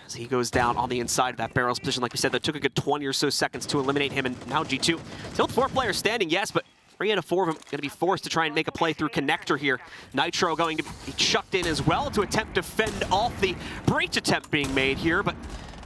as he goes down on the inside of that barrels position. Like we said, that took a good 20 or so seconds to eliminate him, and now G2 still 4 players standing, yes, but 3 out of 4 of them going to be forced to try and make a play through connector here. Nitro going to be chucked in as well to attempt to fend off the breach attempt being made here, but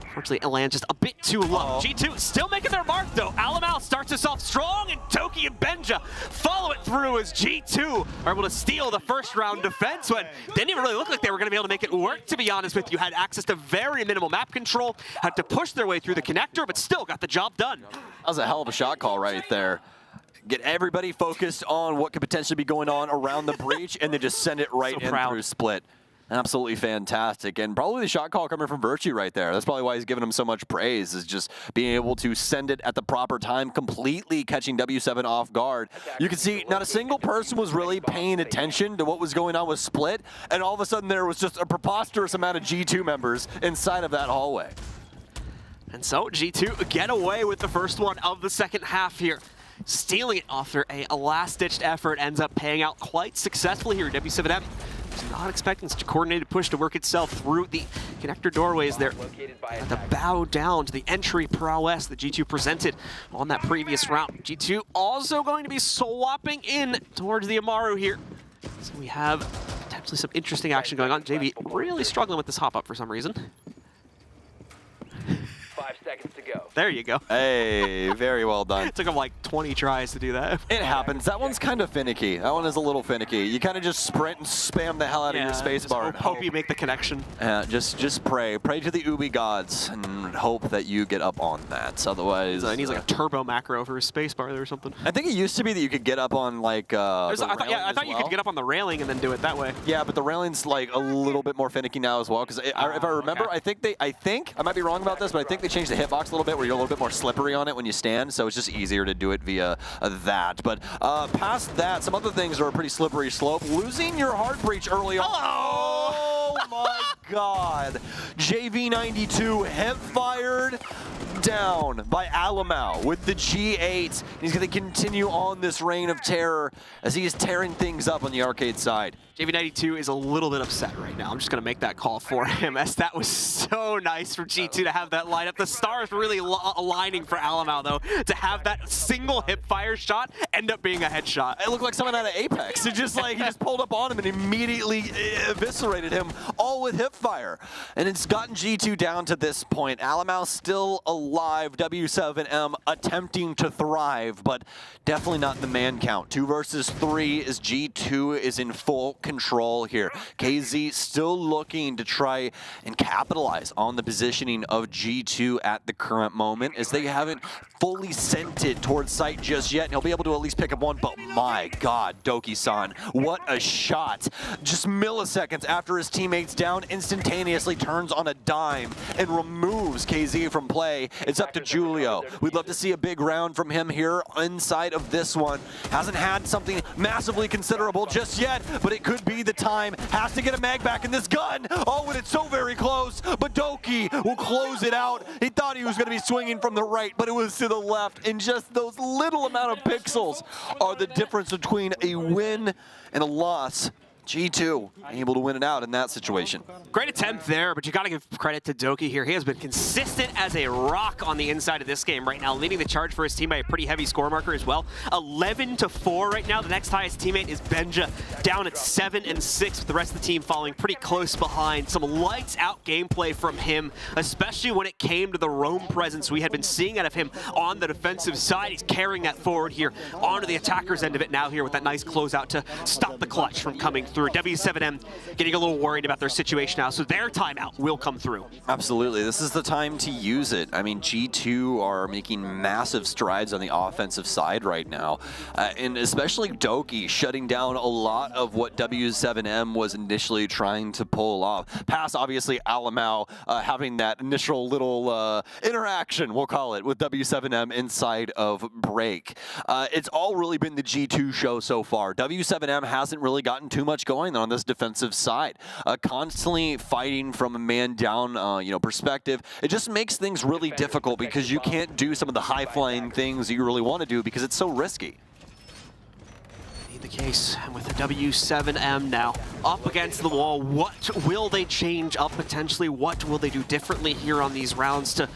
unfortunately it lands just a bit too low. G2 still making their mark though. Alamau starts us off strong, and Toki and Benja follow it through as G2 are able to steal the first round defense when didn't even really look like they were going to be able to make it work, to be honest with you. Had access to very minimal map control, had to push their way through the connector, but still got the job done. That was a hell of a shot call right there. Get everybody focused on what could potentially be going on around the breach, and then just send it right in through split. Absolutely fantastic, and probably the shot call coming from Virtue right there. That's probably why he's giving him so much praise, is just being able to send it at the proper time, completely catching W7 off guard. You can see not a single person was really paying attention to what was going on with split, and all of a sudden there was just a preposterous amount of G2 members inside of that hallway. And so G2 get away with the first one of the second half here. Stealing it after a last-ditched effort ends up paying out quite successfully here. W7M was not expecting such a coordinated push to work itself through the connector doorways there. Had to bow down to the entry prowess that G2 presented on that previous round. G2 also going to be swapping in towards the Amaru here. So we have potentially some interesting action going on. JV really struggling with this hop-up for some reason. 5 seconds to go. There you go. Hey, very well done. It took him like 20 tries to do that. It happens. That one's kind of finicky. That one is a little finicky. You kind of just sprint and spam the hell out of your space bar. Hope you make the connection. Just pray. Pray to the Ubi gods and hope that you get up on that. Otherwise... he needs like a turbo macro for his space bar there or something. I think it used to be that you could get up on like I thought you could get up on the railing and then do it that way. Yeah, but the railing's like a little bit more finicky now as well. Because if I remember, I might be wrong about this, but I think they changed the hitbox a little bit where you're a little bit more slippery on it when you stand, so it's just easier to do it via that. But past that, some other things are a pretty slippery slope. Losing your hard breach early on. Oh my god. JV92 hip fired down by Alamau with the G8. He's going to continue on this reign of terror as he is tearing things up on the arcade side. JV92 is a little bit upset right now. I'm just going to make that call for him, as that was so nice from G2 to have that lineup. The stars really aligning for Alamau, though, to have that single hip fire shot end up being a headshot. It looked like someone out of Apex. It just like he just pulled up on him and immediately eviscerated him, all with hip fire. And it's gotten G2 down to this point. Alamau still alive. W7M attempting to thrive, but definitely not in the man count. 2 versus 3 as G2 is in full control here. KZ still looking to try and capitalize on the positioning of G2 at the current moment, as they haven't fully sent it towards site just yet, and he'll be able to at least pick up one. But my god, Doki-san, what a shot. Just milliseconds after his teammate's down, instantaneously turns on a dime and removes KZ from play. It's up to Julio. We'd love to see a big round from him here inside of this one. Hasn't had something massively considerable just yet, but it could be the time. Has to get a mag back in this gun. Oh, and it's so very close, but Doki will close it out. He thought he was going to be swinging from the right, but it was to the left, and just those little amount of pixels are the difference between a win and a loss. G2 able to win it out in that situation. Great attempt there, but you got to give credit to Doki here. He has been consistent as a rock on the inside of this game right now, leading the charge for his team by a pretty heavy score marker as well. 11-4 right now. The next highest teammate is Benja, down at 7-6, with the rest of the team following pretty close behind. Some lights out gameplay from him, especially when it came to the roam presence we had been seeing out of him on the defensive side. He's carrying that forward here onto the attacker's end of it now here with that nice closeout to stop the clutch from coming through. W7M getting a little worried about their situation now, so their timeout will come through. Absolutely. This is the time to use it. I mean, G2 are making massive strides on the offensive side right now, and especially Doki shutting down a lot of what W7M was initially trying to pull off. Past, obviously, Alamau having that initial little interaction, we'll call it, with W7M inside of break. It's all really been the G2 show so far. W7M hasn't really gotten too much much going on this defensive side. Constantly fighting from a man down, perspective. It just makes things really difficult because you can't do some of the high-flying things that you really want to do because it's so risky. The case, and with the W7M now up against the wall, what will they change up potentially? What will they do differently here on these rounds to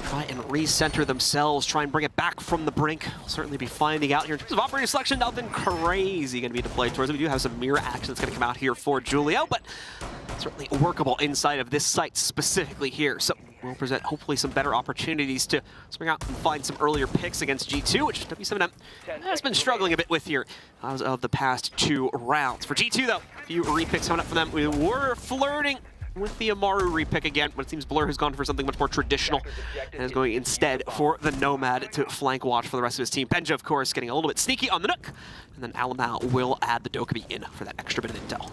try and recenter themselves, try and bring it back from the brink? We'll certainly be finding out here. In terms of operator selection, nothing crazy going to be deployed towards it. We do have some mirror action that's going to come out here for Julio, but certainly workable inside of this site specifically here. So we'll present hopefully some better opportunities to swing out and find some earlier picks against G2, which W7M has been struggling a bit with here as of the past 2 rounds. For G2 though, a few repicks coming up for them. We were flirting with the Amaru repick again, but it seems Blur has gone for something much more traditional and is going instead for the Nomad to flank watch for the rest of his team. Benja, of course, getting a little bit sneaky on the Nook, and then Alamau will add the Dokkaebi in for that extra bit of intel.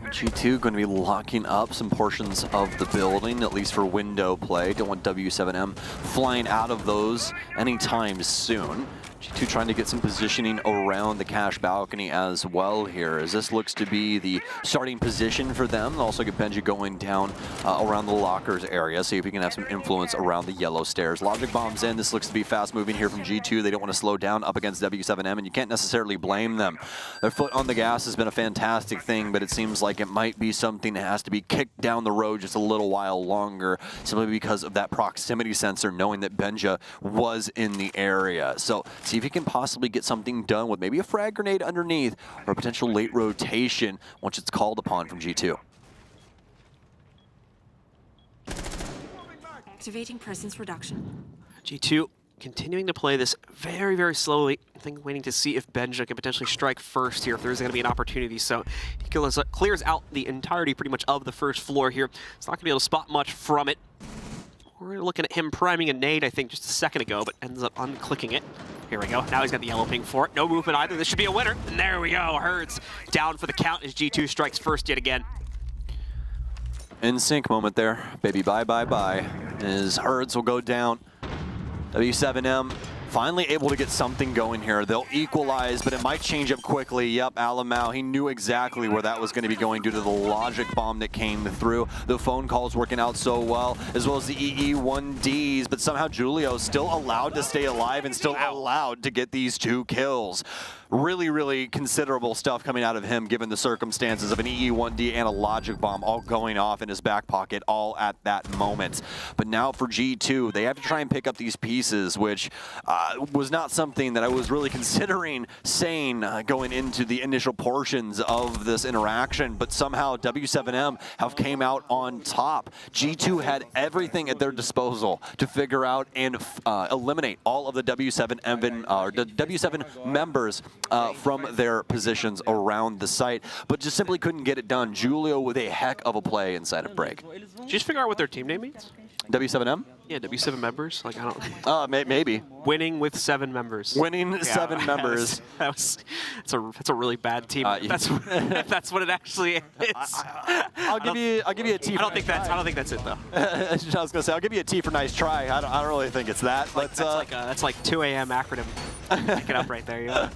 G2 going to be locking up some portions of the building, at least for window play. Don't want W7M flying out of those anytime soon. G2 trying to get some positioning around the cash balcony as well here, as this looks to be the starting position for them. They'll also get Benji going down around the lockers area, see if we can have some influence around the yellow stairs. Logic bombs in. This looks to be fast moving here from G2. They don't want to slow down up against W7M, and you can't necessarily blame them. Their foot on the gas has been a fantastic thing, but it seems like it might be something that has to be kicked down the road just a little while longer, simply because of that proximity sensor, knowing that Benja was in the area. So see if you can possibly get something done with maybe a frag grenade underneath or a potential late rotation once it's called upon from G2. Activating presence reduction. G2 continuing to play this very, very slowly. I think waiting to see if Benja can potentially strike first here, if there's going to be an opportunity. So he clears out the entirety pretty much of the first floor here. It's not going to be able to spot much from it. We're looking at him priming a nade, I think, just a second ago, but ends up unclicking it. Here we go. Now he's got the yellow ping for it. No movement either. This should be a winner. And there we go. Herds down for the count as G2 strikes first yet again. In sync moment there. Baby, bye, bye, bye. As Herds will go down. W7M finally able to get something going here. They'll equalize, but it might change up quickly. Yep, Alamau, he knew exactly where that was going to be going due to the logic bomb that came through. The phone calls working out so well, as well as the EE1Ds, but somehow Julio's still allowed to stay alive and still allowed to get these 2 kills. Really, really considerable stuff coming out of him given the circumstances of an EE1D and a logic bomb all going off in his back pocket all at that moment. But now for G2, they have to try and pick up these pieces, which was not something that I was really considering saying going into the initial portions of this interaction, but somehow W7M have came out on top. G2 had everything at their disposal to figure out and eliminate all of the W7 members from their positions around the site, but just simply couldn't get it done. Julio with a heck of a play inside of break. Did you just figure out what their team name means? W7M? Yeah, W7 members. Like, I don't... maybe. Winning with 7 members. Winning 7 members. That's a really bad team. That's what it actually is. I'll give you a T. I don't think that's it though. I was gonna say I'll give you a T for nice try. I don't really think it's that. But that's like 2 a.m. acronym. Pick it up right there. Yeah.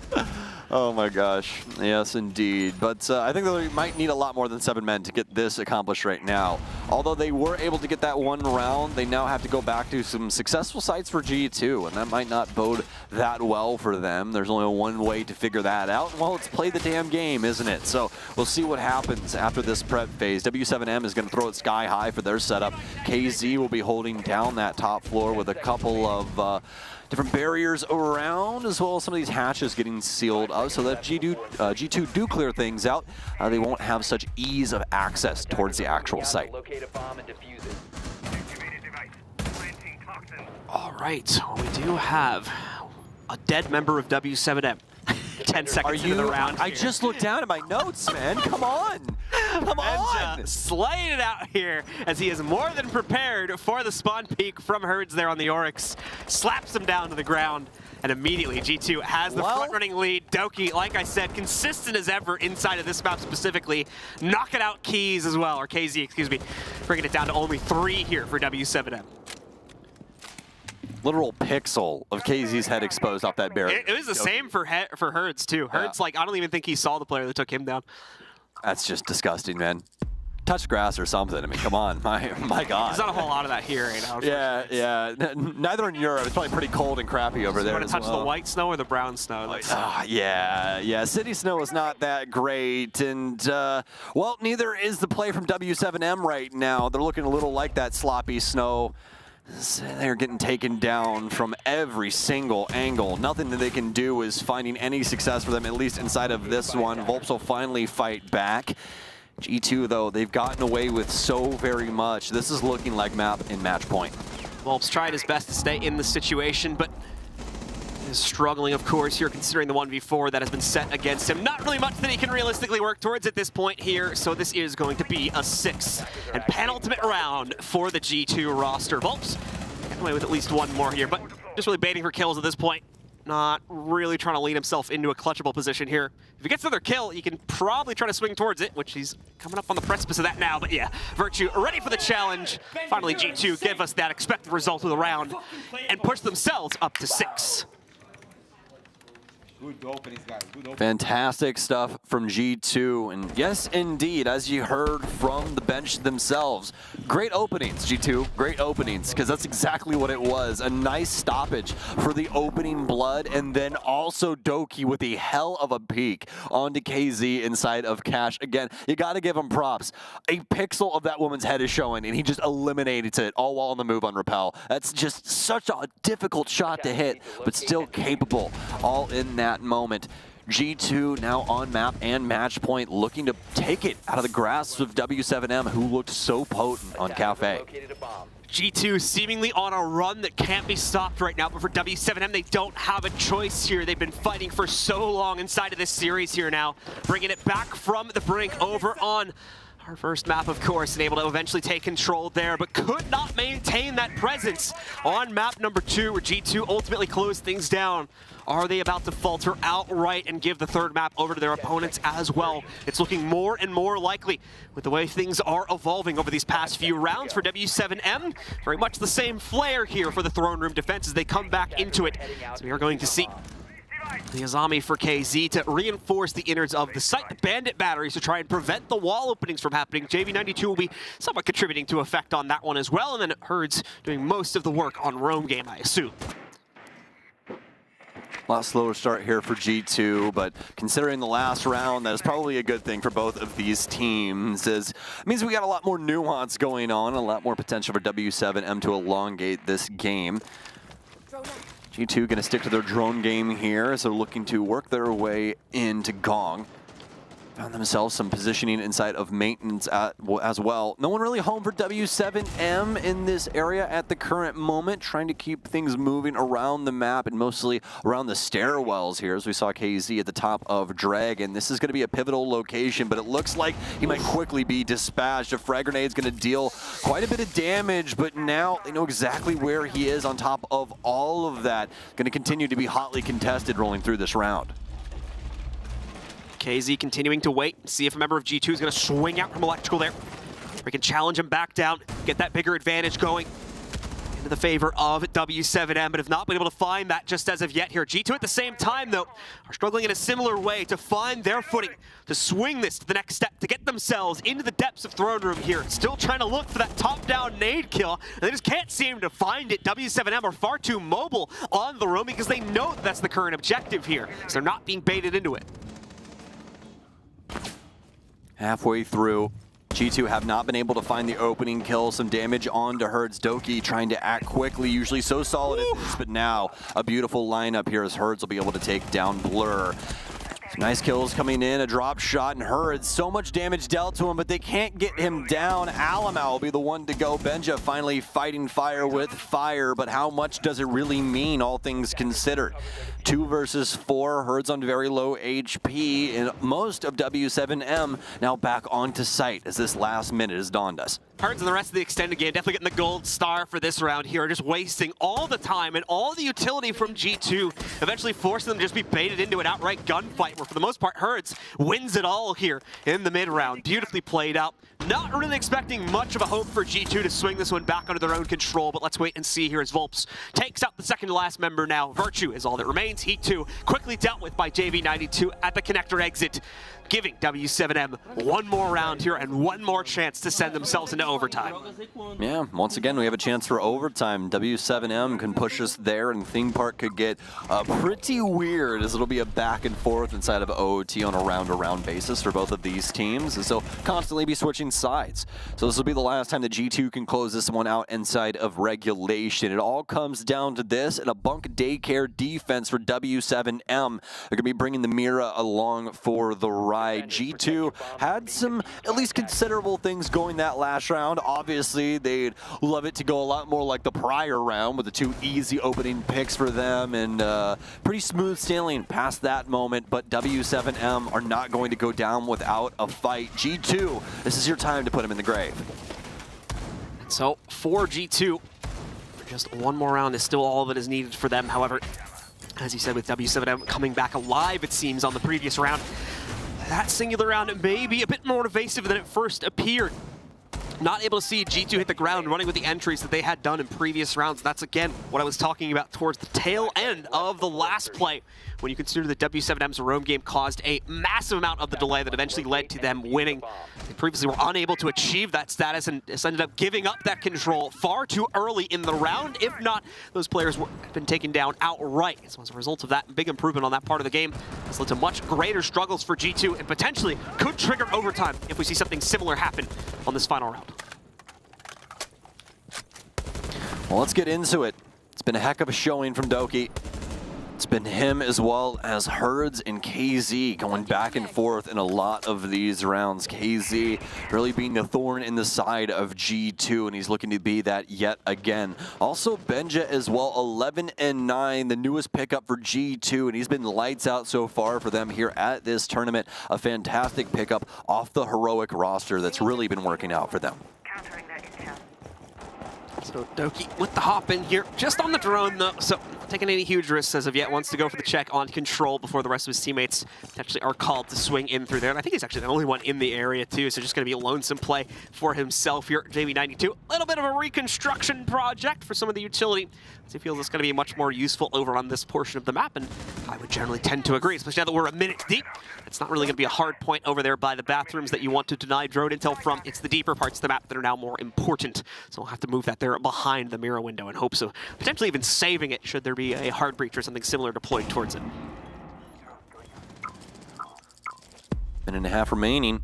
Oh my gosh, yes indeed. But I think they might need a lot more than 7 men to get this accomplished right now. Although they were able to get that 1 round, they now have to go back to some successful sites for G2, and that might not bode that well for them. There's only one way to figure that out. Well, it's play the damn game, isn't it? So we'll see what happens after this prep phase. W7M is going to throw it sky high for their setup. KZ will be holding down that top floor with a couple of different barriers around, as well as some of these hatches getting sealed up so that G2 do clear things out. They won't have such ease of access towards the actual site. All right, well, we do have a dead member of W7M. 10 seconds into the round. I just looked down at my notes, man. Come on. Come on. Slaying it out here as he is more than prepared for the spawn peek from Herds there on the Oryx. Slaps him down to the ground, and immediately G2 has the front-running lead. Doki, like I said, consistent as ever inside of this map specifically. Knocking out Keys as well, or KZ, excuse me. Bringing it down to only 3 here for W7M. literal pixel of KZ's head exposed off that barrier. It was the same for Herds too. Herds, like, I don't even think he saw the player that took him down. That's just disgusting, man. Touch grass or something. I mean, come on, my God. There's not a whole lot of that here, you know. Yeah. Neither in Europe. It's probably pretty cold and crappy over there. You want to touch the white snow or the brown snow? Yeah. City snow is not that great, and well, neither is the play from W7M right now. They're looking a little like that sloppy snow. They're getting taken down from every single angle. Nothing that they can do is finding any success for them, at least inside of this one. Volps will finally fight back. G2, though, they've gotten away with so very much. This is looking like map in match point. Volps tried his best to stay in the situation, but is struggling, of course, here, considering the 1v4 that has been set against him. Not really much that he can realistically work towards at this point here, so this is going to be a 6th and penultimate round for the G2 roster. Volps getting away with at least one more here, but just really baiting for kills at this point. Not really trying to lead himself into a clutchable position here. If he gets another kill, he can probably try to swing towards it, which he's coming up on the precipice of that now. But yeah, Virtue ready for the challenge. Finally, G2 give us that expected result of the round and push themselves up to 6. Good openings, guys. Good openings. Fantastic stuff from G2, and yes, indeed, as you heard from the bench themselves, great openings, G2, great openings, because that's exactly what it was. A nice stoppage for the opening blood, and then also Doki with a hell of a peek onto KZ inside of Cash. Again, you got to give him props. A pixel of that woman's head is showing, and he just eliminated it, all while on the move on Repel. That's just such a difficult shot to hit, but still capable, all in that moment. G2 now on map and match point, looking to take it out of the grasp of W7M, who looked so potent on Cafe. G2 seemingly on a run that can't be stopped right now, but for W7M, they don't have a choice here. They've been fighting for so long inside of this series here now, bringing it back from the brink over on our first map, of course, and able to eventually take control there, but could not maintain that presence on map number 2, where G2 ultimately closed things down. Are they about to falter outright and give the third map over to their opponents as well? It's looking more and more likely with the way things are evolving over these past few rounds for W7M. Very much the same flair here for the throne room defense as they come back into it. So we are going to see the Azami for KZ to reinforce the innards of the site, the bandit batteries to try and prevent the wall openings from happening. JV92 will be somewhat contributing to effect on that one as well, and then Herds doing most of the work on roam game, I assume. A lot slower start here for G2, but considering the last round, that is probably a good thing for both of these teams, as it means we got a lot more nuance going on, a lot more potential for W7M to elongate this game. G2 going to stick to their drone game here, so looking to work their way into Gong. Found themselves some positioning inside of maintenance as well. No one really home for W7M in this area at the current moment, trying to keep things moving around the map and mostly around the stairwells here, as we saw KZ at the top of Dragon. This is going to be a pivotal location, but it looks like he might quickly be dispatched. A frag grenade is going to deal quite a bit of damage, but now they know exactly where he is on top of all of that. Going to continue to be hotly contested rolling through this round. KZ continuing to wait, see if a member of G2 is going to swing out from electrical there. We can challenge him back down, get that bigger advantage going into the favor of W7M, but have not been able to find that just as of yet here. G2 at the same time, though, are struggling in a similar way to find their footing, to swing this to the next step, to get themselves into the depths of throne room here. Still trying to look for that top-down nade kill, and they just can't seem to find it. W7M are far too mobile on the roam because they know that that's the current objective here, so they're not being baited into it. Halfway through, G2 have not been able to find the opening kill. Some damage onto Herds. Doki trying to act quickly, usually so solid at this, but now a beautiful lineup here as Herds will be able to take down Blur. Some nice kills coming in, a drop shot, and Herds, so much damage dealt to him, but they can't get him down. Alamau will be the one to go. Benja finally fighting fire with fire, but how much does it really mean, all things considered? 2 versus 4, Herds on very low HP, and most of W7M now back onto site as this last minute has dawned us. Herds and the rest of the extended game definitely getting the gold star for this round here, just wasting all the time and all the utility from G2, eventually forcing them to just be baited into an outright gunfight, where for the most part, Herds wins it all here in the mid-round. Beautifully played out. Not really expecting much of a hope for G2 to swing this one back under their own control, but let's wait and see here as Volps takes out the second to last member now. Virtue is all that remains. Heat 2 quickly dealt with by JV92 at the connector exit, giving W7M one more round here and one more chance to send themselves into overtime. Yeah, once again, we have a chance for overtime. W7M can push us there, and Theme Park could get pretty weird, as it'll be a back and forth inside of OOT on a round-to-round basis for both of these teams, and so constantly be switching sides. So this will be the last time that G2 can close this one out inside of regulation. It all comes down to this, and a bunk daycare defense for W7M. They're going to be bringing the Mira along for the ride. G2 had some at least considerable things going that last round. Obviously, they'd love it to go a lot more like the prior round with the 2 easy opening picks for them and pretty smooth sailing past that moment, but W7M are not going to go down without a fight. G2, this is your time to put them in the grave. So for G2, just one more round is still all that is needed for them. However, as you said, with W7M coming back alive, it seems, on the previous round, that singular round may be a bit more evasive than it first appeared. Not able to see G2 hit the ground running with the entries that they had done in previous rounds. That's, again, what I was talking about towards the tail end of the last play, when you consider that W7M's roam game caused a massive amount of the delay that eventually led to them winning. They previously were unable to achieve that status and just ended up giving up that control far too early in the round. If not, those players had been taken down outright. So as a result of that big improvement on that part of the game, this led to much greater struggles for G2 and potentially could trigger overtime if we see something similar happen on this final round. Well, let's get into it. It's been a heck of a showing from Doki. It's been him as well as Herds and KZ going back and forth in a lot of these rounds. KZ really being the thorn in the side of G2, and he's looking to be that yet again. Also, Benja as well, 11-9, the newest pickup for G2, and he's been lights out so far for them here at this tournament. A fantastic pickup off the heroic roster that's really been working out for them. So Doki with the hop in here, just on the drone though, so not taking any huge risks as of yet. Wants to go for the check on control before the rest of his teammates potentially are called to swing in through there. And I think he's actually the only one in the area too, so just going to be a lonesome play for himself here. JV92, a little bit of a reconstruction project for some of the utility, as he feels it's going to be much more useful over on this portion of the map, and I would generally tend to agree, especially now that we're a minute deep. It's not really going to be a hard point over there by the bathrooms that you want to deny drone intel from. It's the deeper parts of the map that are now more important, so we'll have to move that there behind the mirror window in hopes of potentially even saving it should there be a hard breach or something similar deployed towards it. Minute and a half remaining.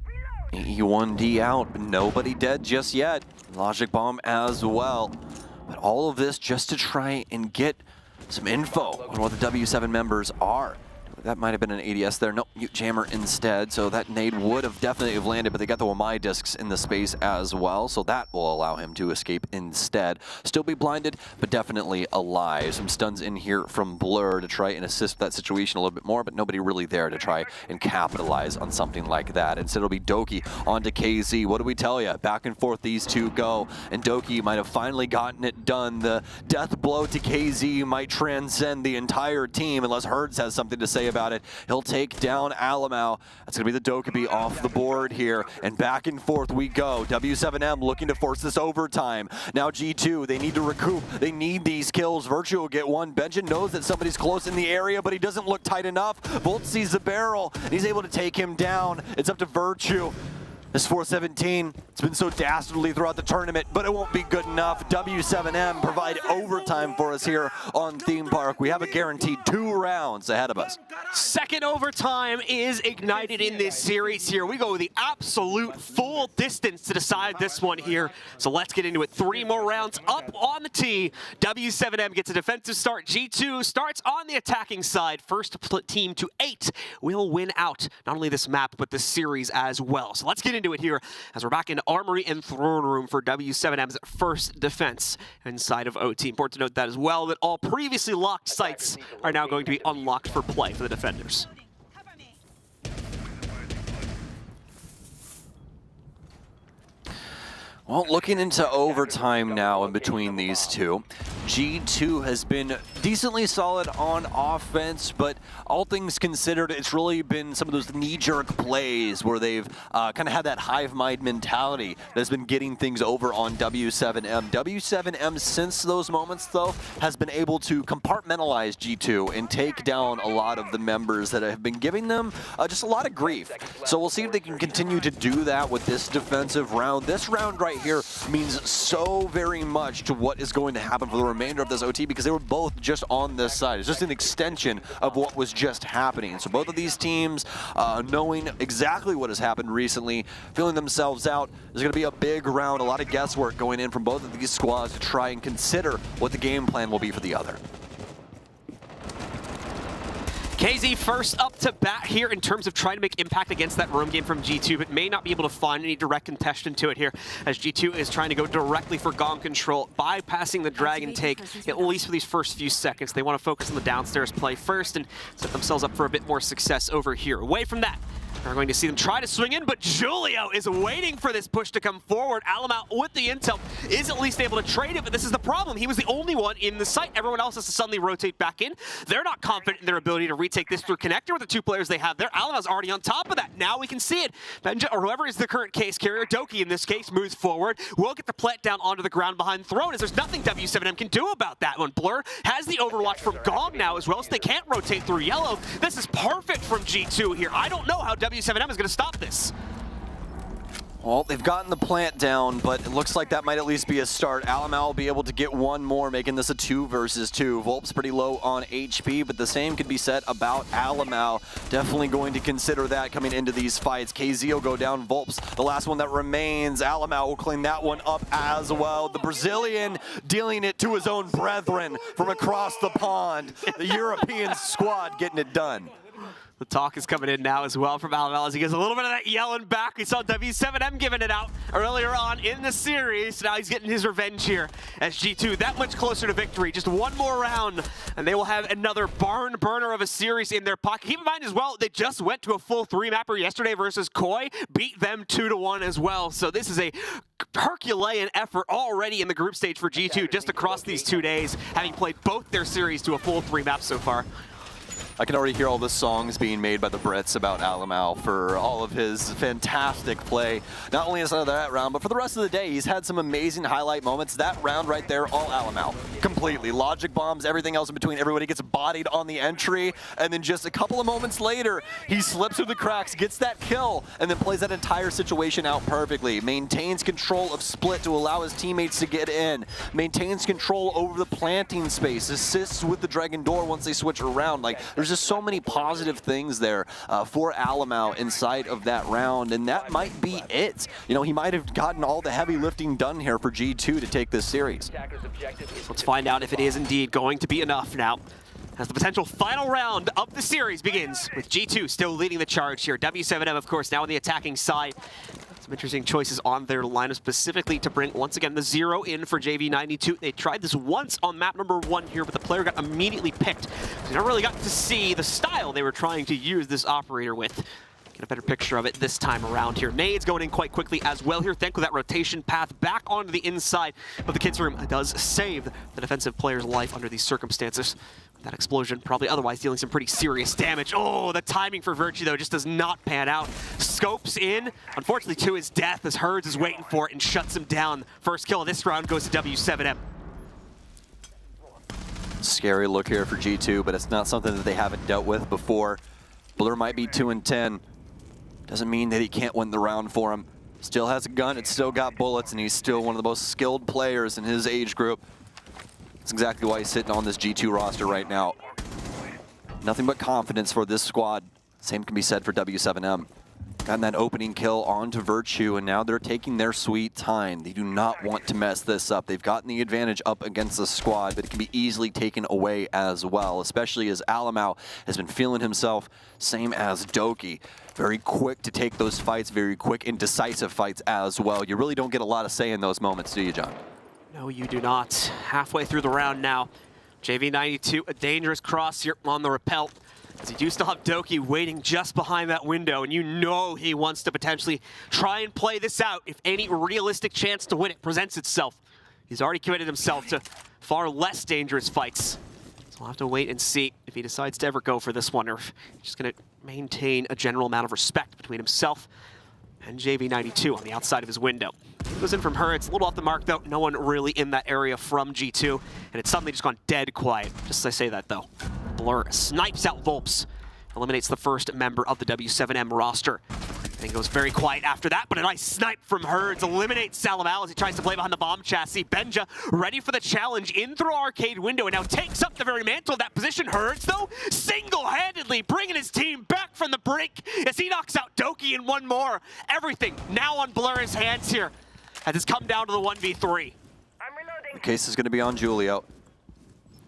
E1D out, but nobody dead just yet. Logic bomb as well. But all of this just to try and get some info on what the W7 members are. That might have been an ADS there. Nope, Mute Jammer instead. So that nade would have definitely have landed, but they got the Wamai discs in the space as well. So that will allow him to escape instead. Still be blinded, but definitely alive. Some stuns in here from Blur to try and assist that situation a little bit more, but nobody really there to try and capitalize on something like that. Instead, it'll be Doki onto KZ. What do we tell you? Back and forth these two go, and Doki might have finally gotten it done. The death blow to KZ might transcend the entire team unless Herds has something to say about it. He'll take down Alamau. That's going to be the Dokkaebi off the board here, and back and forth we go. W7M looking to force this overtime. Now G2, they need to recoup. They need these kills. Virtue will get one. Benjamin knows that somebody's close in the area, but he doesn't look tight enough. Volt sees the barrel, and he's able to take him down. It's up to Virtue. This 417, it's been so dastardly throughout the tournament, but it won't be good enough. W7M provide overtime for us here on Theme Park. We have a guaranteed 2 rounds ahead of us. Second overtime is ignited in this series here. We go the absolute full distance to decide this one here. So let's get into it. 3 more rounds up on the tee. W7M gets a defensive start. G2 starts on the attacking side. First team to 8 will win out not only this map, but this series as well. So let's get into it here as we're back into Armory and Throne Room for W7M's first defense inside of OT. Important to note that as well, that all previously locked sites are now going to be unlocked for play for the defenders. Well, looking into overtime now in between these two, G2 has been decently solid on offense, but all things considered, it's really been some of those knee-jerk plays where they've kind of had that hive mind mentality that has been getting things over on W7M. W7M, since those moments, though, has been able to compartmentalize G2 and take down a lot of the members that have been giving them just a lot of grief. So we'll see if they can continue to do that with this defensive round. This round right here means so very much to what is going to happen for the remainder of this OT, because they were both just on this side. It's just an extension of what was just happening. So both of these teams, knowing exactly what has happened recently, feeling themselves out. There's going to be a big round, a lot of guesswork going in from both of these squads to try and consider what the game plan will be for the other. KZ first up to bat here in terms of trying to make impact against that roam game from G2, but may not be able to find any direct contestant to it here, as G2 is trying to go directly for Gong control, bypassing the Dragon take, at least for these first few seconds. They want to focus on the downstairs play first and set themselves up for a bit more success over here. Away from that, we're going to see them try to swing in, but Julio is waiting for this push to come forward. Alamau with the intel is at least able to trade it, but this is the problem. He was the only one in the site. Everyone else has to suddenly rotate back in. They're not confident in their ability to retake this through connector with the two players they have there. Alamau's already on top of that. Now we can see it. Benja, or whoever is the current case carrier, Doki in this case, moves forward. We'll get the plant down onto the ground behind Throne, as there's nothing W7M can do about that one. Blur has the overwatch from Gong now as well, so they can't rotate through yellow. This is perfect from G2 here. I don't know how W7M is going to stop this. Well, they've gotten the plant down, but it looks like that might at least be a start. Alamau will be able to get one more, making this a 2 versus 2. Volp's pretty low on HP, but the same could be said about Alamau. Definitely going to consider that coming into these fights. KZ will go down. Volp's the last one that remains. Alamau will clean that one up as well. The Brazilian dealing it to his own brethren from across the pond. The European squad getting it done. The talk is coming in now as well from Alamau as he gets a little bit of that yelling back. We saw W7M giving it out earlier on in the series. Now he's getting his revenge here as G2 that much closer to victory. Just one more round and they will have another barn burner of a series in their pocket. Keep in mind as well, they just went to a full 3-mapper yesterday versus Koi, beat them 2-1 as well. So this is a Herculean effort already in the group stage for G2 just across these 2 days, having played both their series to a full 3 maps so far. I can already hear all the songs being made by the Brits about Alamau for all of his fantastic play. Not only inside of that round, but for the rest of the day, he's had some amazing highlight moments. That round right there, all Alamau. Completely. Logic bombs, everything else in between. Everybody gets bodied on the entry, and then just a couple of moments later, he slips through the cracks, gets that kill, and then plays that entire situation out perfectly. Maintains control of split to allow his teammates to get in. Maintains control over the planting space. Assists with the Dragon Door once they switch around. Like, there's just so many positive things there for Alamau inside of that round, and that might be it. You know, he might have gotten all the heavy lifting done here for G2 to take this series. Let's find out if it is indeed going to be enough now, as the potential final round of the series begins with G2 still leading the charge here. W7M, of course, now on the attacking side. Some interesting choices on their lineup, specifically to bring, once again, the Zero in for JV92. They tried this once on map number 1 here, but the player got immediately picked. So you never really got to see the style they were trying to use this operator with. Get a better picture of it this time around here. Nades going in quite quickly as well here. Thankfully, that rotation path back onto the inside of the kids' room does save the defensive player's life under these circumstances. That explosion probably otherwise dealing some pretty serious damage. Oh, the timing for Virtue, though, just does not pan out. Scopes in, unfortunately, to his death as Herds is waiting for it and shuts him down. First kill of this round goes to W7M. Scary look here for G2, but it's not something that they haven't dealt with before. Blur might be 2-10. Doesn't mean that he can't win the round for him. Still has a gun, it's still got bullets, and he's still one of the most skilled players in his age group. That's exactly why he's sitting on this G2 roster right now. Nothing but confidence for this squad. Same can be said for W7M. Gotten that opening kill onto Virtue, and now they're taking their sweet time. They do not want to mess this up. They've gotten the advantage up against the squad, but it can be easily taken away as well, especially as Alamau has been feeling himself, same as Doki. Very quick to take those fights, very quick and decisive fights as well. You really don't get a lot of say in those moments, do you, John? No, you do not. Halfway through the round now. JV92, a dangerous cross here on the rappel. As you do still have Doki waiting just behind that window, and you know he wants to potentially try and play this out if any realistic chance to win it presents itself. He's already committed himself to far less dangerous fights. So we'll have to wait and see if he decides to ever go for this one, or if he's just going to maintain a general amount of respect between himself and JV92 on the outside of his window. He goes in from her. It's a little off the mark, though. No one really in that area from G2, and it's suddenly just gone dead quiet. Just as I say that, though. Blur snipes out Volps, eliminates the first member of the W7M roster. And goes very quiet after that, but a nice snipe from Herds eliminates Salamal as he tries to play behind the bomb chassis. Benja ready for the challenge in through arcade window and now takes up the very mantle of that position. Herds, though, single-handedly bringing his team back from the brink as he knocks out Doki and one more. Everything now on Blur's hands here as it's come down to the 1v3. The case is going to be on Julio.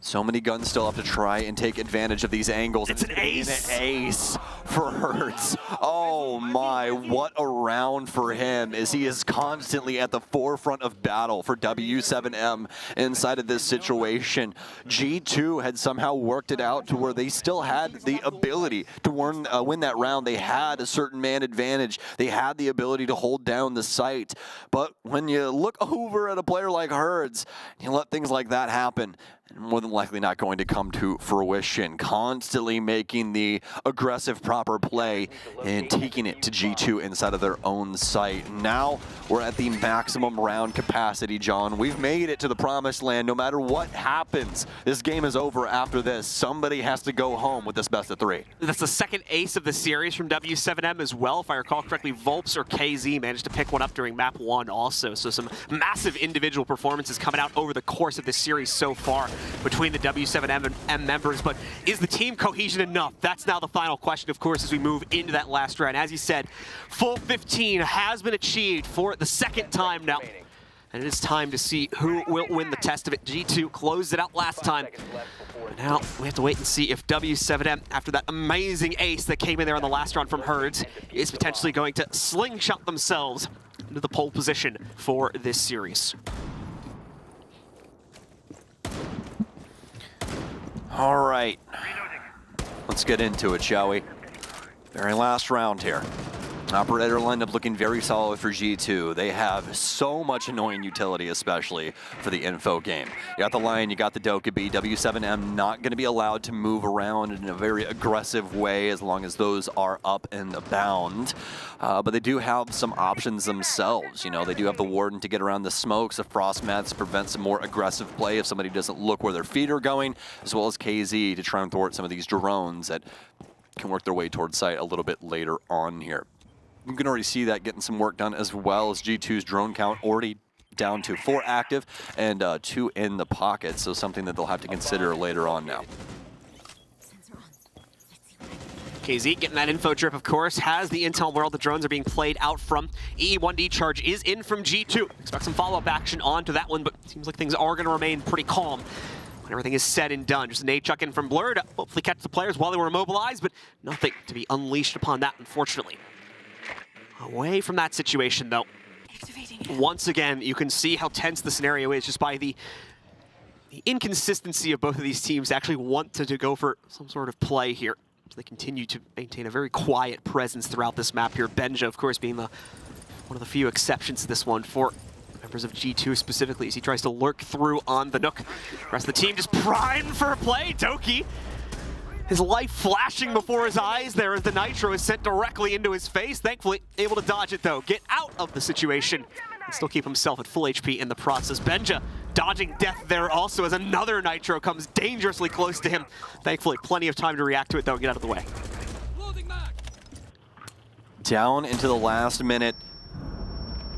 So many guns still have to try and take advantage of these angles. It's an ace. An ace for Hertz. Oh my, what a round for him as he is constantly at the forefront of battle for W7M inside of this situation. G2 had somehow worked it out to where they still had the ability to win that round. They had a certain man advantage. They had the ability to hold down the site. But when you look over at a player like Hertz, you let things like that happen, and more than likely not going to come to fruition. Constantly making the aggressive proper play and taking it to G2 inside of their own site. Now we're at the maximum round capacity, John. We've made it to the promised land. No matter what happens, this game is over after this. Somebody has to go home with this best of 3. That's the second ace of the series from W7M as well. If I recall correctly, Volps or KZ managed to pick one up during map 1 also. So some massive individual performances coming out over the course of this series so far between the W7M members, but is the team cohesion enough? That's now the final question, of course, as we move into that last round. As you said, full 15 has been achieved for the second time now, and it is time to see who will win the test of it. G2 closed it out last time. But now we have to wait and see if W7M, after that amazing ace that came in there on the last round from Herds, is potentially going to slingshot themselves into the pole position for this series. All right, let's get into it, shall we? Very last round here. Operator lineup looking very solid for G2. They have so much annoying utility, especially for the info game. You got the Lion, you got the Dokkaebi. W7M not going to be allowed to move around in a very aggressive way as long as those are up and abound. But they do have some options themselves. You know, they do have the Warden to get around the smokes, the Frost Mats to prevent some more aggressive play if somebody doesn't look where their feet are going, as well as KZ to try and thwart some of these drones that can work their way towards site a little bit later on here. You can already see that getting some work done, as well as G2's drone count already down to 4 active and 2 in the pocket, so something that they'll have to consider later on now. KZ getting that info drip, of course, has the intel world the drones are being played out from. E1D charge is in from G2. Expect some follow-up action onto that one, but it seems like things are going to remain pretty calm when everything is said and done. Just an nade chuck in from Blur to hopefully catch the players while they were immobilized, but nothing to be unleashed upon that, unfortunately. Away from that situation, though. Once again, you can see how tense the scenario is just by the inconsistency of both of these teams to actually want to go for some sort of play here. So they continue to maintain a very quiet presence throughout this map here. Benja, of course, being one of the few exceptions to this one for members of G2 specifically, as he tries to lurk through on the Nook. The rest of the team just primed for a play. Doki, his life flashing before his eyes there as the Nitro is sent directly into his face. Thankfully, able to dodge it, though. Get out of the situation and still keep himself at full HP in the process. Benja dodging death there also as another Nitro comes dangerously close to him. Thankfully, plenty of time to react to it, though, and get out of the way. Down into the last minute.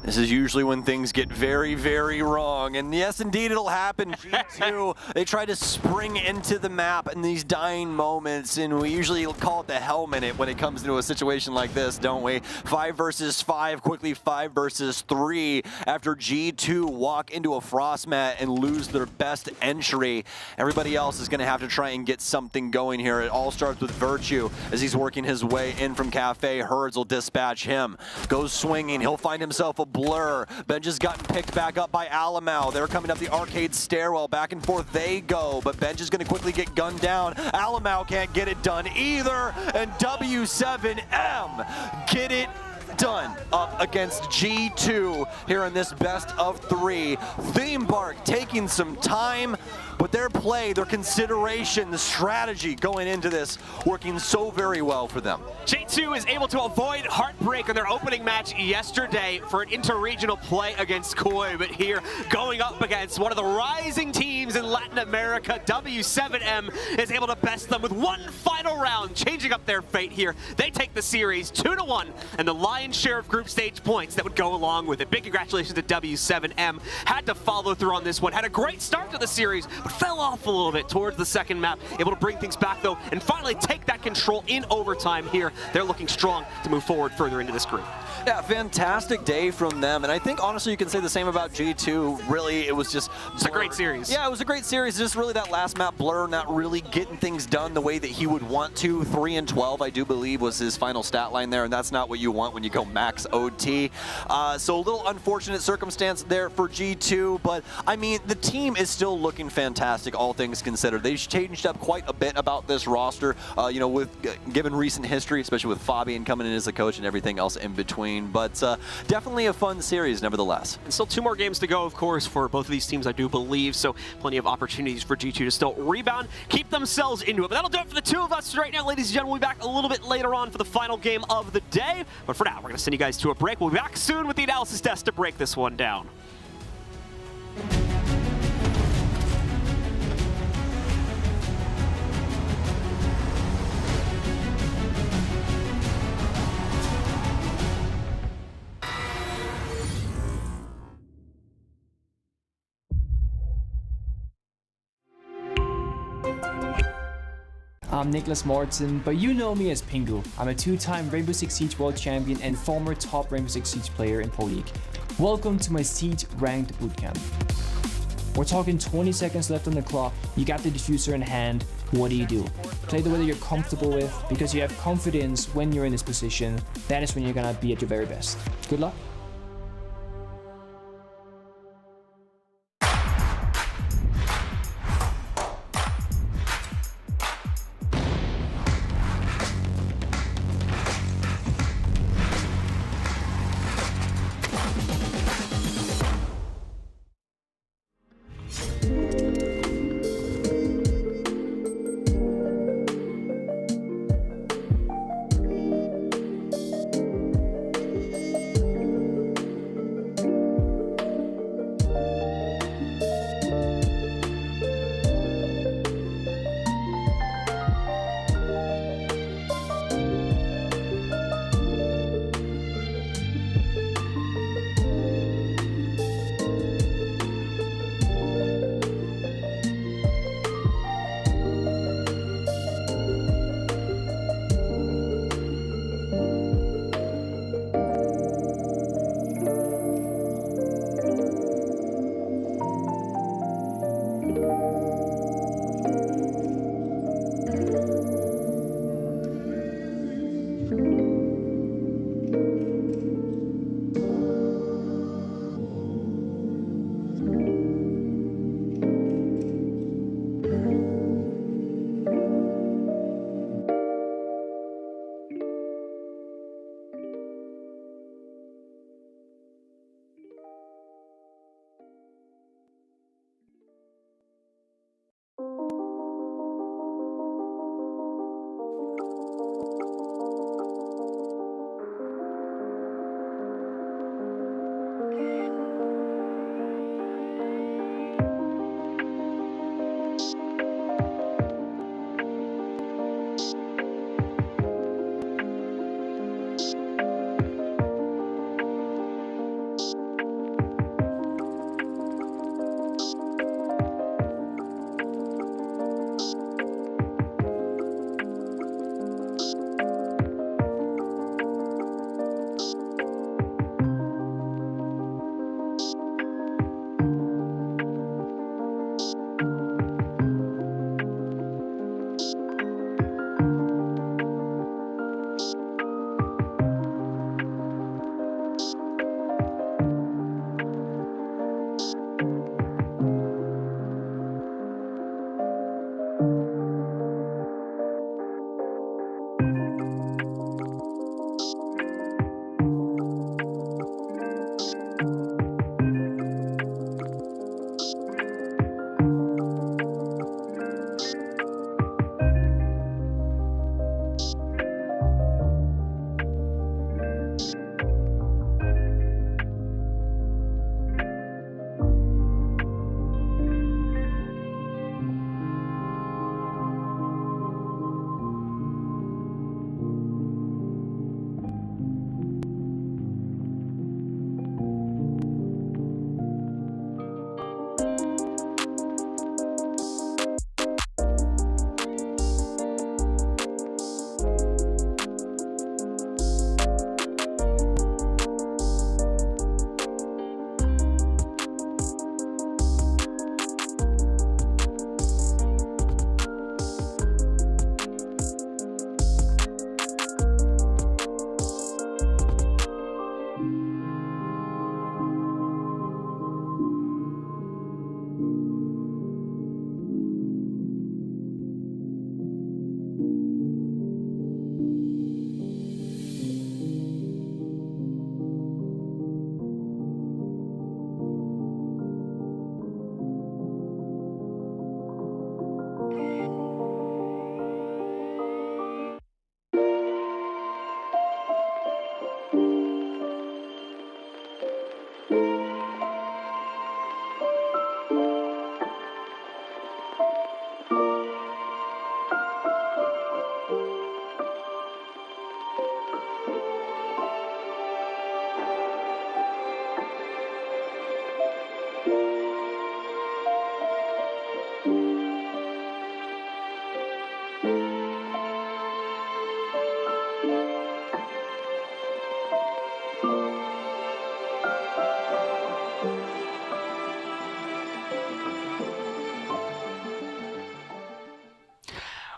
This is usually when things get very, very wrong. And yes, indeed, it'll happen. G2, they try to spring into the map in these dying moments, and we usually call it the hell minute when it comes into a situation like this, don't we? 5 versus 5, quickly 5 versus 3. After G2 walk into a frost mat and lose their best entry, everybody else is going to have to try and get something going here. It all starts with Virtue as he's working his way in from Cafe. Herds will dispatch him. Goes swinging. He'll find himself a Blur. Benj has gotten picked back up by Alamau. They're coming up the arcade stairwell. Back and forth they go, but Benj is going to quickly get gunned down. Alamau can't get it done either, and W7M get it done up against G2 here in this best of 3. Theme Park taking some time, but their play, their consideration, the strategy going into this working so very well for them. G2 is able to avoid heartbreak in their opening match yesterday for an interregional play against Koi, but here going up against one of the rising teams in Latin America, W7M is able to best them with one final round, changing up their fate here. They take the series 2-1 and the lion's share of group stage points that would go along with it. Big congratulations to W7M. Had to follow through on this one, had a great start to the series, but fell off a little bit towards the second map. Able to bring things back though and finally take that control in overtime here. They're looking strong to move forward further into this group. Yeah, fantastic day from them, and I think honestly you can say the same about G2. Really, it was just a great series. Yeah, it was a great series. Just really that last map, Blur not really getting things done the way that he would want to. 3-12, I do believe, was his final stat line there, and that's not what you want when you go max OT. So a little unfortunate circumstance there for G2, but I mean the team is still looking fantastic, all things considered. They've changed up quite a bit about this roster, you know, with given recent history, especially with Fabian coming in as a coach and everything else in between. But definitely a fun series nevertheless. And still 2 more games to go, of course, for both of these teams, I do believe, so plenty of opportunities for G2 to still rebound, keep themselves into it. But that'll do it for the 2 of us right now, ladies and gentlemen. We'll be back a little bit later on for the final game of the day. But for now, we're going to send you guys to a break. We'll be back soon with the analysis desk to break this one down. I'm Nicholas Morton, but you know me as Pingu. I'm a 2-time Rainbow Six Siege World Champion and former top Rainbow Six Siege player in Pro League. Welcome to my Siege Ranked Bootcamp. We're talking 20 seconds left on the clock, you got the diffuser in hand, what do? Play the way that you're comfortable with, because you have confidence when you're in this position. That is when you're gonna be at your very best. Good luck.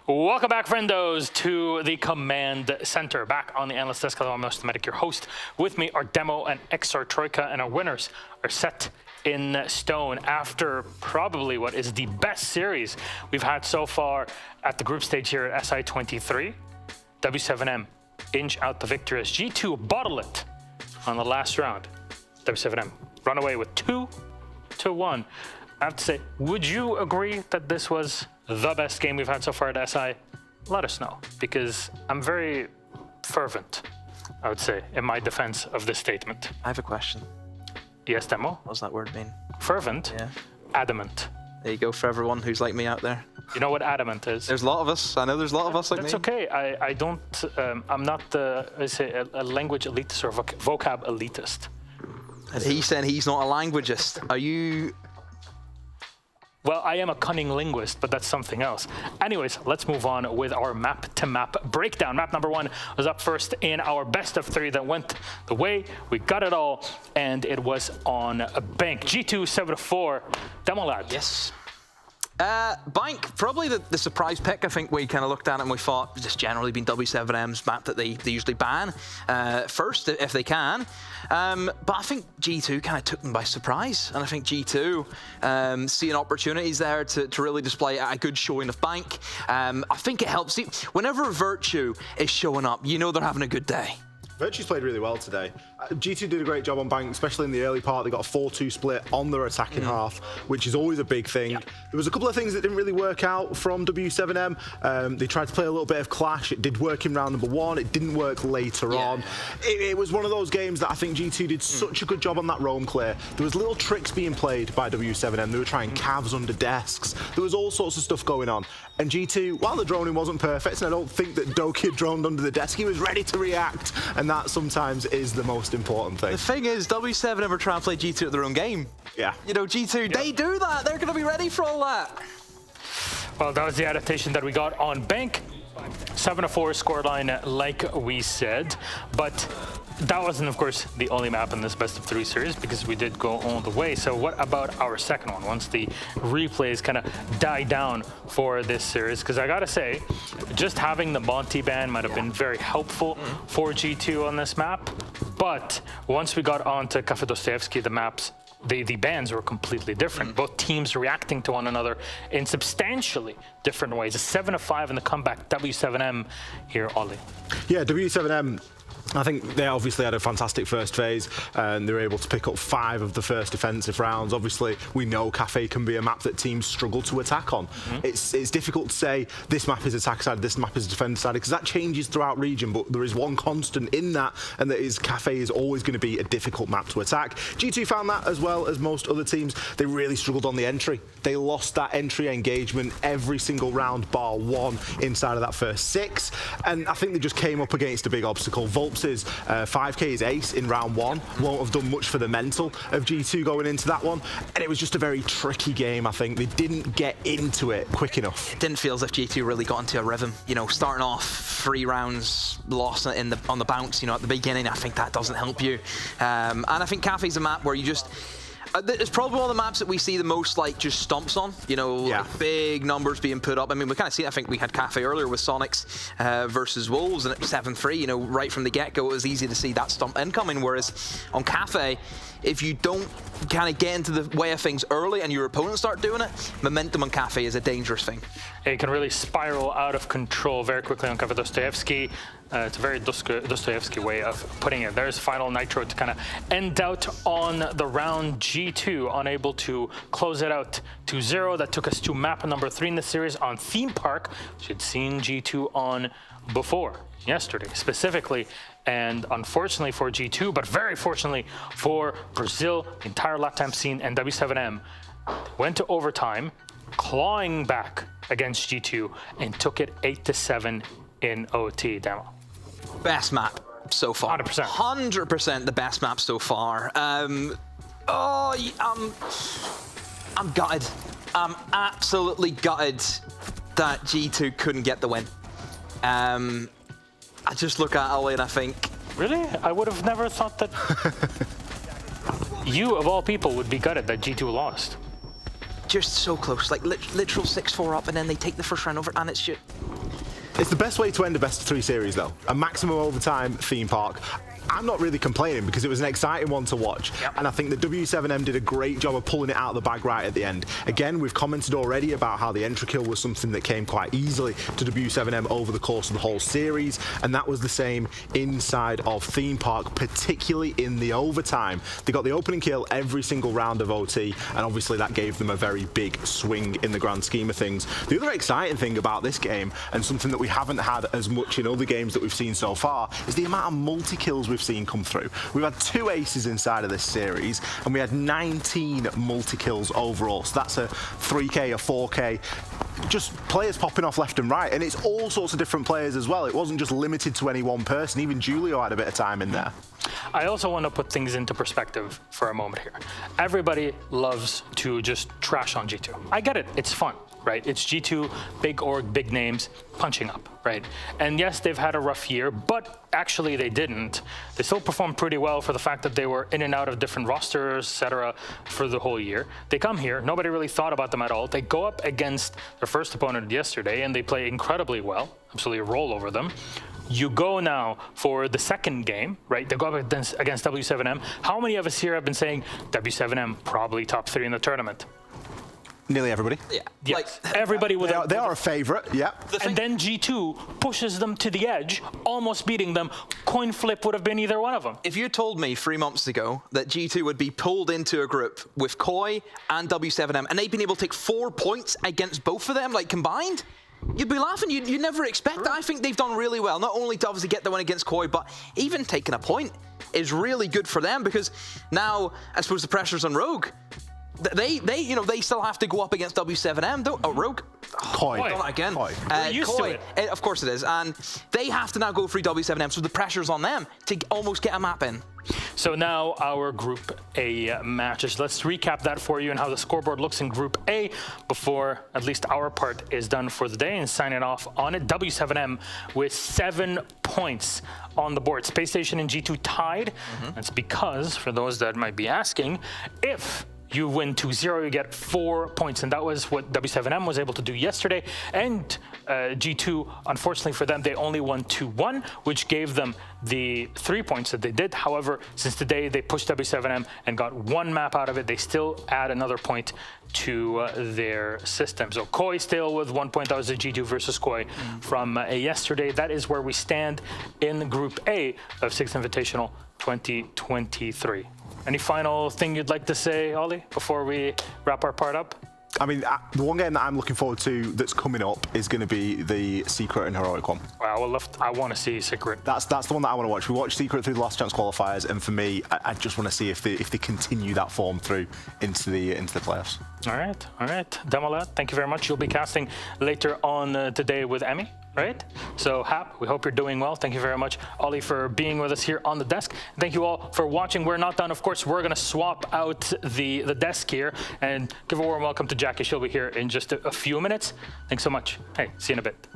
Welcome back, friendos, to the Command Center. Back on the analyst desk, I'm Medic, your host. With me are Demo and XR Troika, and our winners are set in stone after probably what is the best series we've had so far at the group stage here at SI23. W7M inch out the victory as G2 bottle it on the last round. W7M run away with 2-1. I have to say, would you agree that this was the best game we've had so far at SI? Let us know, because I'm very fervent, I would say, in my defense of this statement. I have a question. Yes, Demo? What does that word mean? Fervent? Yeah. Adamant. There you go for everyone who's like me out there. You know what adamant is? There's a lot of us. I know there's a lot of us like That's me. okay. I don't, I'm not a language elitist or vocab elitist. He said he's not a languageist. Are you? Well, I am a cunning linguist, but that's something else. Anyways, let's move on with our map-to-map breakdown. Map number 1 was up first in our best of 3 that went the way. We got it all, and it was on a bank. G2 7-4. Demolad. Yes. Bank, probably the surprise pick. I think we kind of looked at it and we thought just generally been W7M's map that they usually ban first if they can. But I think G2 kind of took them by surprise. And I think G2 seeing opportunities there to really display a good showing of Bank. I think it helps. Whenever Virtue is showing up, you know they're having a good day. Virtue's played really well today. G2 did a great job on Bank, especially in the early part. They got a 4-2 split on their attacking half, which is always a big thing. There was a couple of things that didn't really work out from W7M. They tried to play a little bit of clash. It did work in round number 1. It didn't work later on. It was one of those games that I think G2 did such a good job on that roam clear. There was little tricks being played by W7M. They were trying calves under desks. There was all sorts of stuff going on. And G2, while the droning wasn't perfect, and I don't think that Doki had droned under the desk, he was ready to react. And that sometimes is the most important thing. The thing is, W7 are trying to play G2 at their own game. Yeah. You know, G2, they do that. They're going to be ready for all that. Well, that was the adaptation that we got on Bank. 7-4 scoreline, like we said. But that wasn't, of course, the only map in this best of 3 series, because we did go all the way. So what about our second one, once the replays kind of die down for this series? Because I gotta say, just having the Monty ban might have been very helpful for G2 on this map. But once we got on to Cafe Dostoevsky, the maps, the bans were completely different. Both teams reacting to one another in substantially different ways. A 7-5 in the comeback, W7M here, Ollie. Yeah, W7M, I think they obviously had a fantastic first phase and they were able to pick up 5 of the first defensive rounds. Obviously, we know Cafe can be a map that teams struggle to attack on. It's difficult to say this map is attack side, this map is defense side, because that changes throughout region, but there is one constant in that, and that is Cafe is always going to be a difficult map to attack. G2 found that as well as most other teams. They really struggled on the entry. They lost that entry engagement every single round, bar 1 inside of that first 6, and I think they just came up against a big obstacle. Volps's 5K's ace in round 1 won't have done much for the mental of G2 going into that one, and it was just a very tricky game. I think they didn't get into it quick enough. It didn't feel as if G2 really got into a rhythm. You know, starting off 3 rounds lost on the bounce, you know, at the beginning, I think that doesn't help you. And I think Cafe's a map where you just... it's probably one of the maps that we see the most like just stomps on, you know, like big numbers being put up. I mean, we kind of see, I think we had Cafe earlier with Soniqs versus Wolves, and at 7-3, you know, right from the get-go, it was easy to see that stomp incoming. Whereas on Cafe, if you don't kind of get into the way of things early and your opponents start doing it, momentum on Cafe is a dangerous thing. It can really spiral out of control very quickly on Cafe Dostoevsky. It's a very Dostoevsky way of putting it. There's final Nitro to kind of end out on the round. G2 unable to close it out to 0. That took us to map number 3 in the series on Theme Park, which had seen G2 on before, yesterday specifically. And unfortunately for G2, but very fortunately for Brazil, the entire lap-time scene, and W7M, went to overtime, clawing back against G2, and took it 8-7 in OT. Demo. Best map so far. 100%. 100% the best map so far. I'm gutted. I'm absolutely gutted that G2 couldn't get the win. I just look at Ollie and I think... Really? I would have never thought that you, of all people, would be gutted that G2 lost. Just so close, like literal 6-4 up, and then they take the first round over, and it's just... It's the best way to end a best-of-3 series, though. A maximum overtime theme park. I'm not really complaining because it was an exciting one to watch. And I think the W7M did a great job of pulling it out of the bag right at the end. Again, we've commented already about how the entry kill was something that came quite easily to W7M over the course of the whole series, and that was the same inside of theme park, particularly in the overtime. They got the opening kill every single round of OT, and obviously that gave them a very big swing in the grand scheme of things. The other exciting thing about this game, and something that we haven't had as much in other games that we've seen so far, is the amount of multi-kills we've seen come through. We've had 2 aces inside of this series, and we had 19 multi-kills overall. So that's a 3K, a 4K, just players popping off left and right. And it's all sorts of different players as well. It wasn't just limited to any one person. Even Julio had a bit of time in there. I also want to put things into perspective for a moment here. Everybody loves to just trash on G2. I get it. It's fun, right? It's G2, big org, big names, punching up, right? And yes, they've had a rough year, but actually they didn't. They still performed pretty well for the fact that they were in and out of different rosters, etc., for the whole year. They come here, nobody really thought about them at all. They go up against their first opponent yesterday, and they play incredibly well, absolutely roll over them. You go now for the second game, right? They go up against W7M. How many of us here have been saying W7M probably top 3 in the tournament? Nearly everybody. Yeah. Yes. Everybody with they are a favorite, yeah. And then G2 pushes them to the edge, almost beating them. Coin flip would have been either one of them. If you told me 3 months ago that G2 would be pulled into a group with Koi and W7M, and they'd been able to take 4 points against both of them, like combined, you'd be laughing. You'd never expect that. I think they've done really well. Not only to obviously get the win against Koi, but even taking a point is really good for them, because now I suppose the pressure's on Rogue. They still have to go up against W7M, though. Oh, Rogue. Koi. Done it again. We're used to it. Of course it is. And they have to now go through W7M, so the pressure's on them to almost get a map in. So now our Group A matches. Let's recap that for you and how the scoreboard looks in Group A before at least our part is done for the day, and signing off on it. W7M with 7 points on the board. Space Station and G2 tied. That's because, for those that might be asking, if you win 2-0, you get 4 points, and that was what W7M was able to do yesterday. And G2, unfortunately for them, they only won 2-1, which gave them the 3 points that they did. However, since today they pushed W7M and got 1 map out of it, they still add another point to their system. So Koi still with 1 point. That was the G2 versus Koi from yesterday. That is where we stand in Group A of 6th Invitational 2023. Any final thing you'd like to say, Ollie, before we wrap our part up? I mean, the one game that I'm looking forward to that's coming up is going to be the Secret and Heroic one. Well, I want to see Secret. That's the one that I want to watch. We watched Secret through the last chance qualifiers, and for me, I just want to see if they continue that form through into the playoffs. All right. Demola, thank you very much. You'll be casting later on today with Emmy, right? So Hap, we hope you're doing well. Thank you very much, Ollie, for being with us here on the desk. Thank you all for watching. We're not done. Of course, we're going to swap out the desk here and give a warm welcome to Jackie. She'll be here in just a few minutes. Thanks so much. Hey, see you in a bit.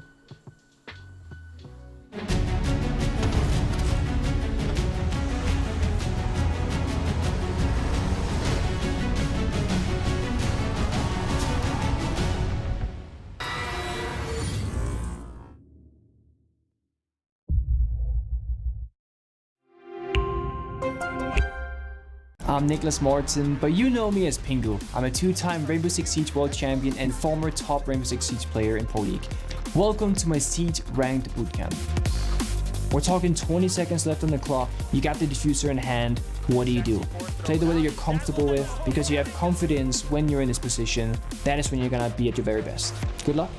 I'm Nicholas Morton, but you know me as Pingu. I'm a 2-time Rainbow Six Siege World Champion and former top Rainbow Six Siege player in Pro League. Welcome to my Siege Ranked Bootcamp. We're talking 20 seconds left on the clock, you got the diffuser in hand, what do? Play the way that you're comfortable with, because you have confidence when you're in this position. That is when you're gonna be at your very best. Good luck.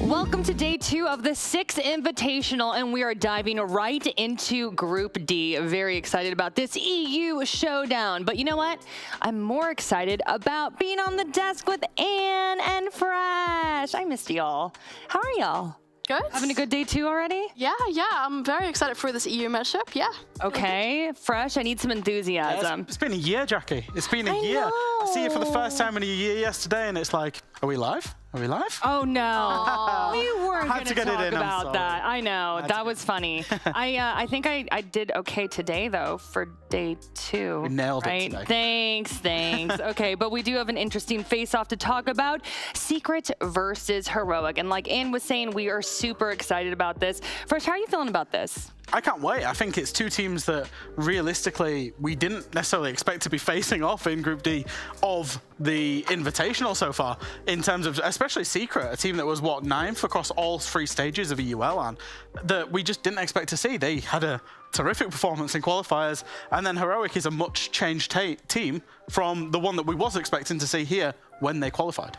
Welcome to day 2 of the 6th Invitational, and we are diving right into Group D. Very excited about this EU showdown. But you know what? I'm more excited about being on the desk with Anne and Fresh. I missed y'all. How are y'all? Good. Having a good day 2 already? Yeah. I'm very excited for this EU matchup. Yeah. Okay, Fresh, I need some enthusiasm. It's been a year, Jackie. It's been a year. I see you for the first time in a year yesterday, and it's like, are we live? Are we live? Oh, no. We weren't going to talk I'm about sorry. that. I know. That was funny. I think I did okay today, though, for day 2. We nailed it right? today. Thanks. Okay, but we do have an interesting face-off to talk about. Secret versus Heroic. And like Anne was saying, we are super excited about this. Fresh, how are you feeling about this? I can't wait. I think it's 2 teams that realistically we didn't necessarily expect to be facing off in Group D of the Invitational so far, in terms of especially Secret, a team that was, what, 9th across all 3 stages of EUL, and that we just didn't expect to see. They had a terrific performance in qualifiers, and then Heroic is a much changed team from the one that we was expecting to see here when they qualified.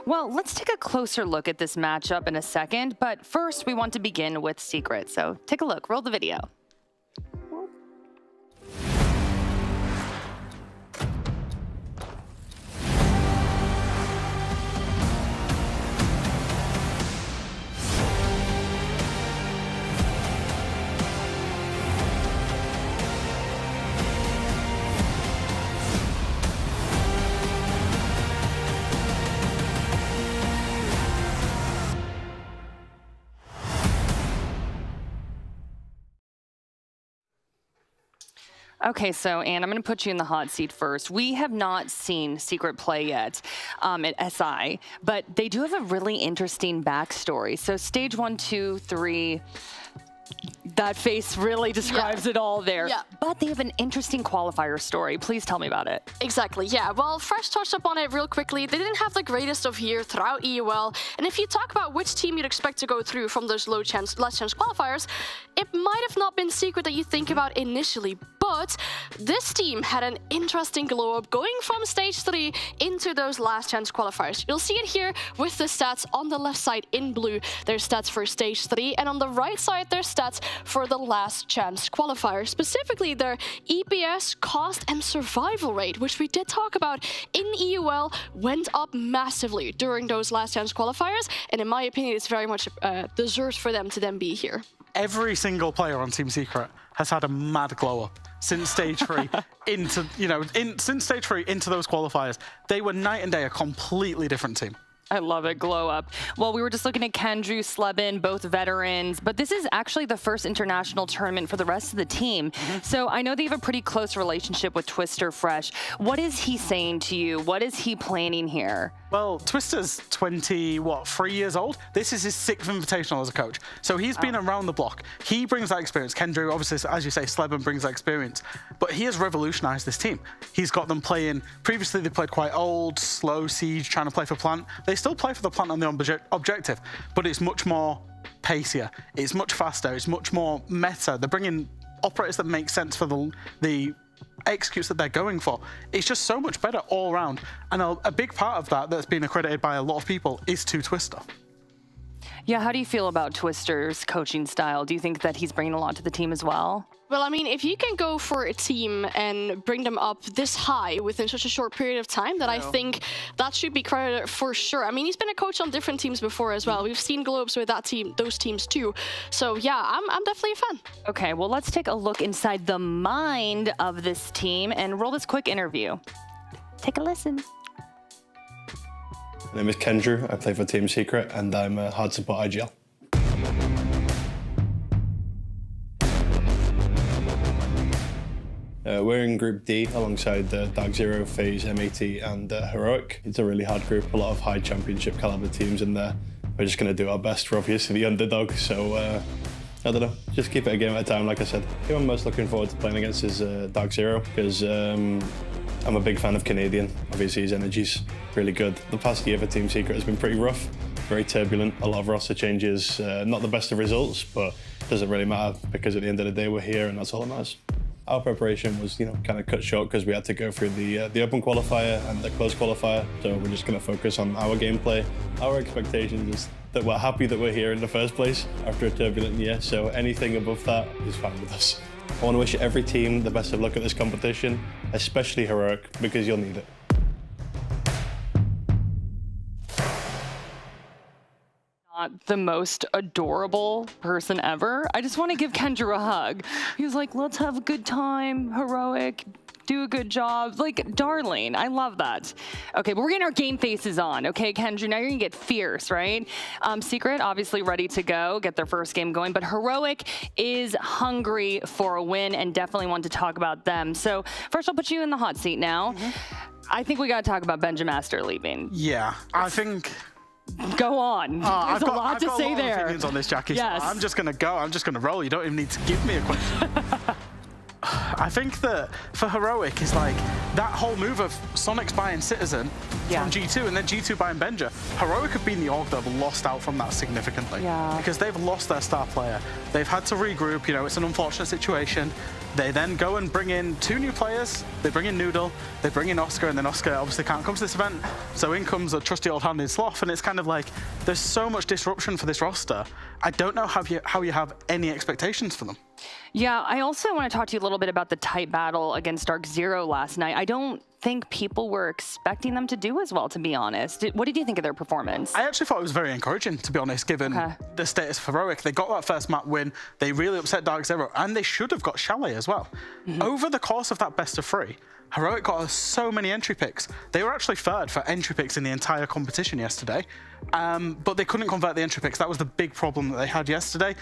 Well, let's take a closer look at this matchup in a second, but first we want to begin with Secret. So take a look, roll the video. Okay, so Anne, I'm going to put you in the hot seat first. We have not seen Secret play yet at SI, but they do have a really interesting backstory. So stage 1, 2, 3, that face really describes it all there. Yeah. But they have an interesting qualifier story. Please tell me about it. Exactly, yeah. Well, Fresh touched upon it real quickly. They didn't have the greatest of year throughout EUL. And if you talk about which team you'd expect to go through from those last chance qualifiers, it might have not been Secret that you think about initially. But this team had an interesting glow up going from stage 3 into those last chance qualifiers. You'll see it here with the stats on the left side in blue. Their stats for stage 3, and on the right side, their stats for the last chance qualifier. Specifically, their EPS, cost, and survival rate, which we did talk about in EUL, went up massively during those last chance qualifiers. And in my opinion, it's very much deserved for them to then be here. Every single player on Team Secret has had a mad glow up since stage 3 into, since stage 3 into those qualifiers. They were night and day a completely different team. I love it, glow up. Well, we were just looking at Kendrew, Slebin, both veterans, but this is actually the first international tournament for the rest of the team. So I know they have a pretty close relationship with Twister Fresh. What is he saying to you? What is he planning here? Well, Twister's 3 years old? This is his 6th Invitational as a coach. So he's been around the block. He brings that experience. Kendrew, obviously, as you say, Slebin brings that experience. But he has revolutionized this team. He's got them playing, previously they played quite old, slow siege, trying to play for plant. They still play for the plant on the objective, but it's much more pacier. It's much faster. It's much more meta. They're bringing operators that make sense for the executes that they're going for. It's just so much better all around. And a big part of that that's been accredited by a lot of people is to Twister. Yeah, how do you feel about Twister's coaching style? Do you think that he's bringing a lot to the team as well? Well, I mean, if you can go for a team and bring them up this high within such a short period of time, then I think that should be credited for sure. I mean, he's been a coach on different teams before as well. We've seen globes with that team, those teams too. So yeah, I'm definitely a fan. Okay, well, let's take a look inside the mind of this team and roll this quick interview. Take a listen. My name is Kendrew. I play for Team Secret, and I'm a hard support IGL. We're in Group D alongside DarkZero, FaZe, MAT, and Heroic. It's a really hard group, a lot of high championship caliber teams in there. We're just going to do our best for obviously the underdog, so I don't know, just keep it a game at a time, like I said. Who I'm most looking forward to playing against is DarkZero, because I'm a big fan of Canadian. Obviously his energy's really good. The past year for Team Secret has been pretty rough, very turbulent, a lot of roster changes, not the best of results, but it doesn't really matter because at the end of the day we're here and that's all that matters. Our preparation was, kind of cut short because we had to go through the open qualifier and the closed qualifier. So we're just going to focus on our gameplay. Our expectation is that we're happy that we're here in the first place after a turbulent year. So anything above that is fine with us. I want to wish every team the best of luck at this competition, especially Heroic, because you'll need it. Not the most adorable person ever. I just want to give Kendra a hug. He was like, let's have a good time, Heroic, do a good job. Like, darling, I love that. Okay, but we're getting our game faces on, okay, Kendra? Now you're gonna get fierce, right? Secret, obviously ready to go, get their first game going, but Heroic is hungry for a win and definitely want to talk about them. So first I'll put you in the hot seat now. I think we gotta talk about Benjamaster leaving. Yeah, I think... Go on. There's a lot to say there. Opinions on this, Jackie. Yes. So I'm just gonna go. I'm just gonna roll. You don't even need to give me a question. I think that for Heroic is like that whole move of Soniqs buying Citizen from G2 and then G2 buying Benja. Heroic have been the org that have lost out from that significantly because they've lost their star player. They've had to regroup. You know, it's an unfortunate situation. They then go and bring in 2 new players. They bring in Noodle, they bring in Oscar, and then Oscar obviously can't come to this event. So in comes a trusty old hand in Sloth, and it's kind of like there's so much disruption for this roster. I don't know how you have any expectations for them. Yeah, I also want to talk to you a little bit about the tight battle against DarkZero last night. I don't think people were expecting them to do as well, to be honest. What did you think of their performance? I actually thought it was very encouraging, to be honest, given the status of Heroic. They got that first map win, they really upset DarkZero, and they should have got Chalet as well. Over the course of that best of 3, Heroic got so many entry picks. They were actually 3rd for entry picks in the entire competition yesterday, but they couldn't convert the entry picks. That was the big problem that they had yesterday.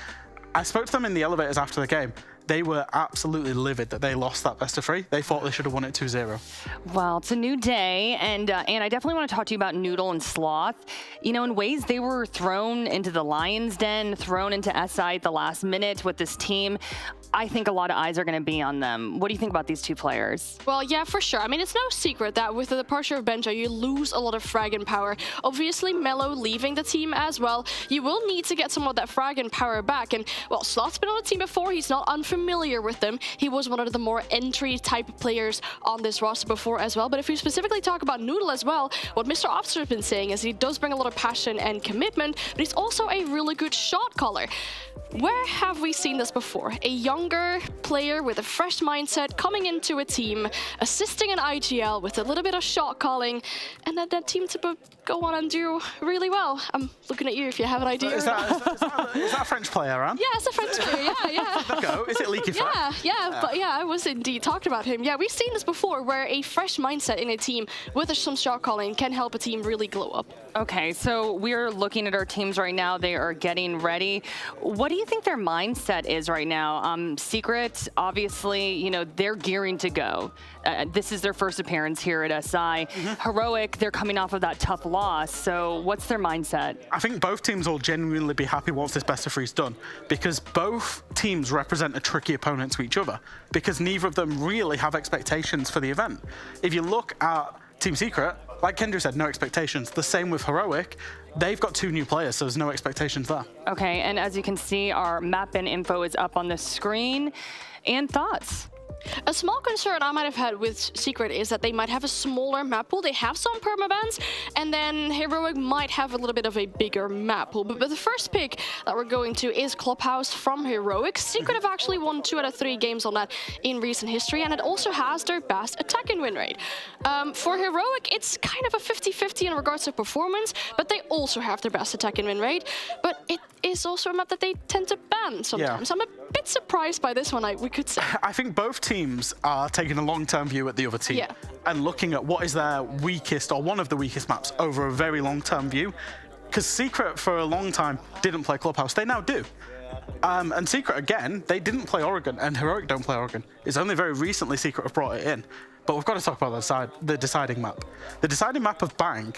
I spoke to them in the elevators after the game. They were absolutely livid that they lost that best of 3. They thought they should have won it 2-0. Well, it's a new day, and I definitely want to talk to you about Noodle and Sloth. You know, in ways they were thrown into the Lion's Den, thrown into SI at the last minute with this team. I think a lot of eyes are going to be on them. What do you think about these 2 players? Well, yeah, for sure. I mean, it's no secret that with the departure of Benja, you lose a lot of frag and power. Obviously, Mello leaving the team as well. You will need to get some of that frag and power back. And, well, Sloth's been on the team before. He's not unfamiliar with them. He was one of the more entry type of players on this roster before as well. But if you specifically talk about Noodle as well, what Mr. Officer has been saying is he does bring a lot of passion and commitment, but he's also a really good shot caller. Where have we seen this before? A younger player with a fresh mindset coming into a team, assisting an IGL with a little bit of shot calling, and then that team to go on and do really well. I'm looking at you if you have an idea. Is that a French player, Anne? Yeah, it's a French player, yeah. Go. Is it Leaky Fat? But I was indeed talking about him. Yeah, we've seen this before where a fresh mindset in a team with some shot calling can help a team really glow up. Okay, so we're looking at our teams right now. They are getting ready. What do you think their mindset is right now? Secret, obviously, you know, they're gearing to go. This is their first appearance here at SI. Heroic, they're coming off of that tough loss. So what's their mindset? I think both teams will genuinely be happy once this best of 3 is done, because both teams represent a tricky opponent to each other, because neither of them really have expectations for the event. If you look at Team Secret, like Kendra said, no expectations. The same with Heroic. They've got 2 new players, so there's no expectations there. Okay, and as you can see, our map and info is up on the screen. And thoughts? A small concern I might have had with Secret is that they might have a smaller map pool. They have some permabans, and then Heroic might have a little bit of a bigger map pool. But the first pick that we're going to is Clubhouse from Heroic. Secret have actually won 2 out of 3 games on that in recent history, and it also has their best attack and win rate. For Heroic, it's kind of a 50-50 in regards to performance, but they also have their best attack and win rate. But it is also a map that they tend to ban sometimes. I'm a bit surprised by this one, we could say. I think both teams are taking a long-term view at the other team and looking at what is their weakest or one of the weakest maps over a very long-term view. Because Secret, for a long time, didn't play Clubhouse. They now do. And Secret, again, they didn't play Oregon, and Heroic don't play Oregon. It's only very recently Secret have brought it in. But we've got to talk about the deciding map. The deciding map of Bang,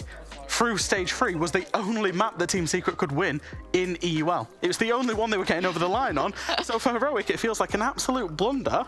through stage 3, was the only map that Team Secret could win in EUL. It was the only one they were getting over the line on. So for Heroic, it feels like an absolute blunder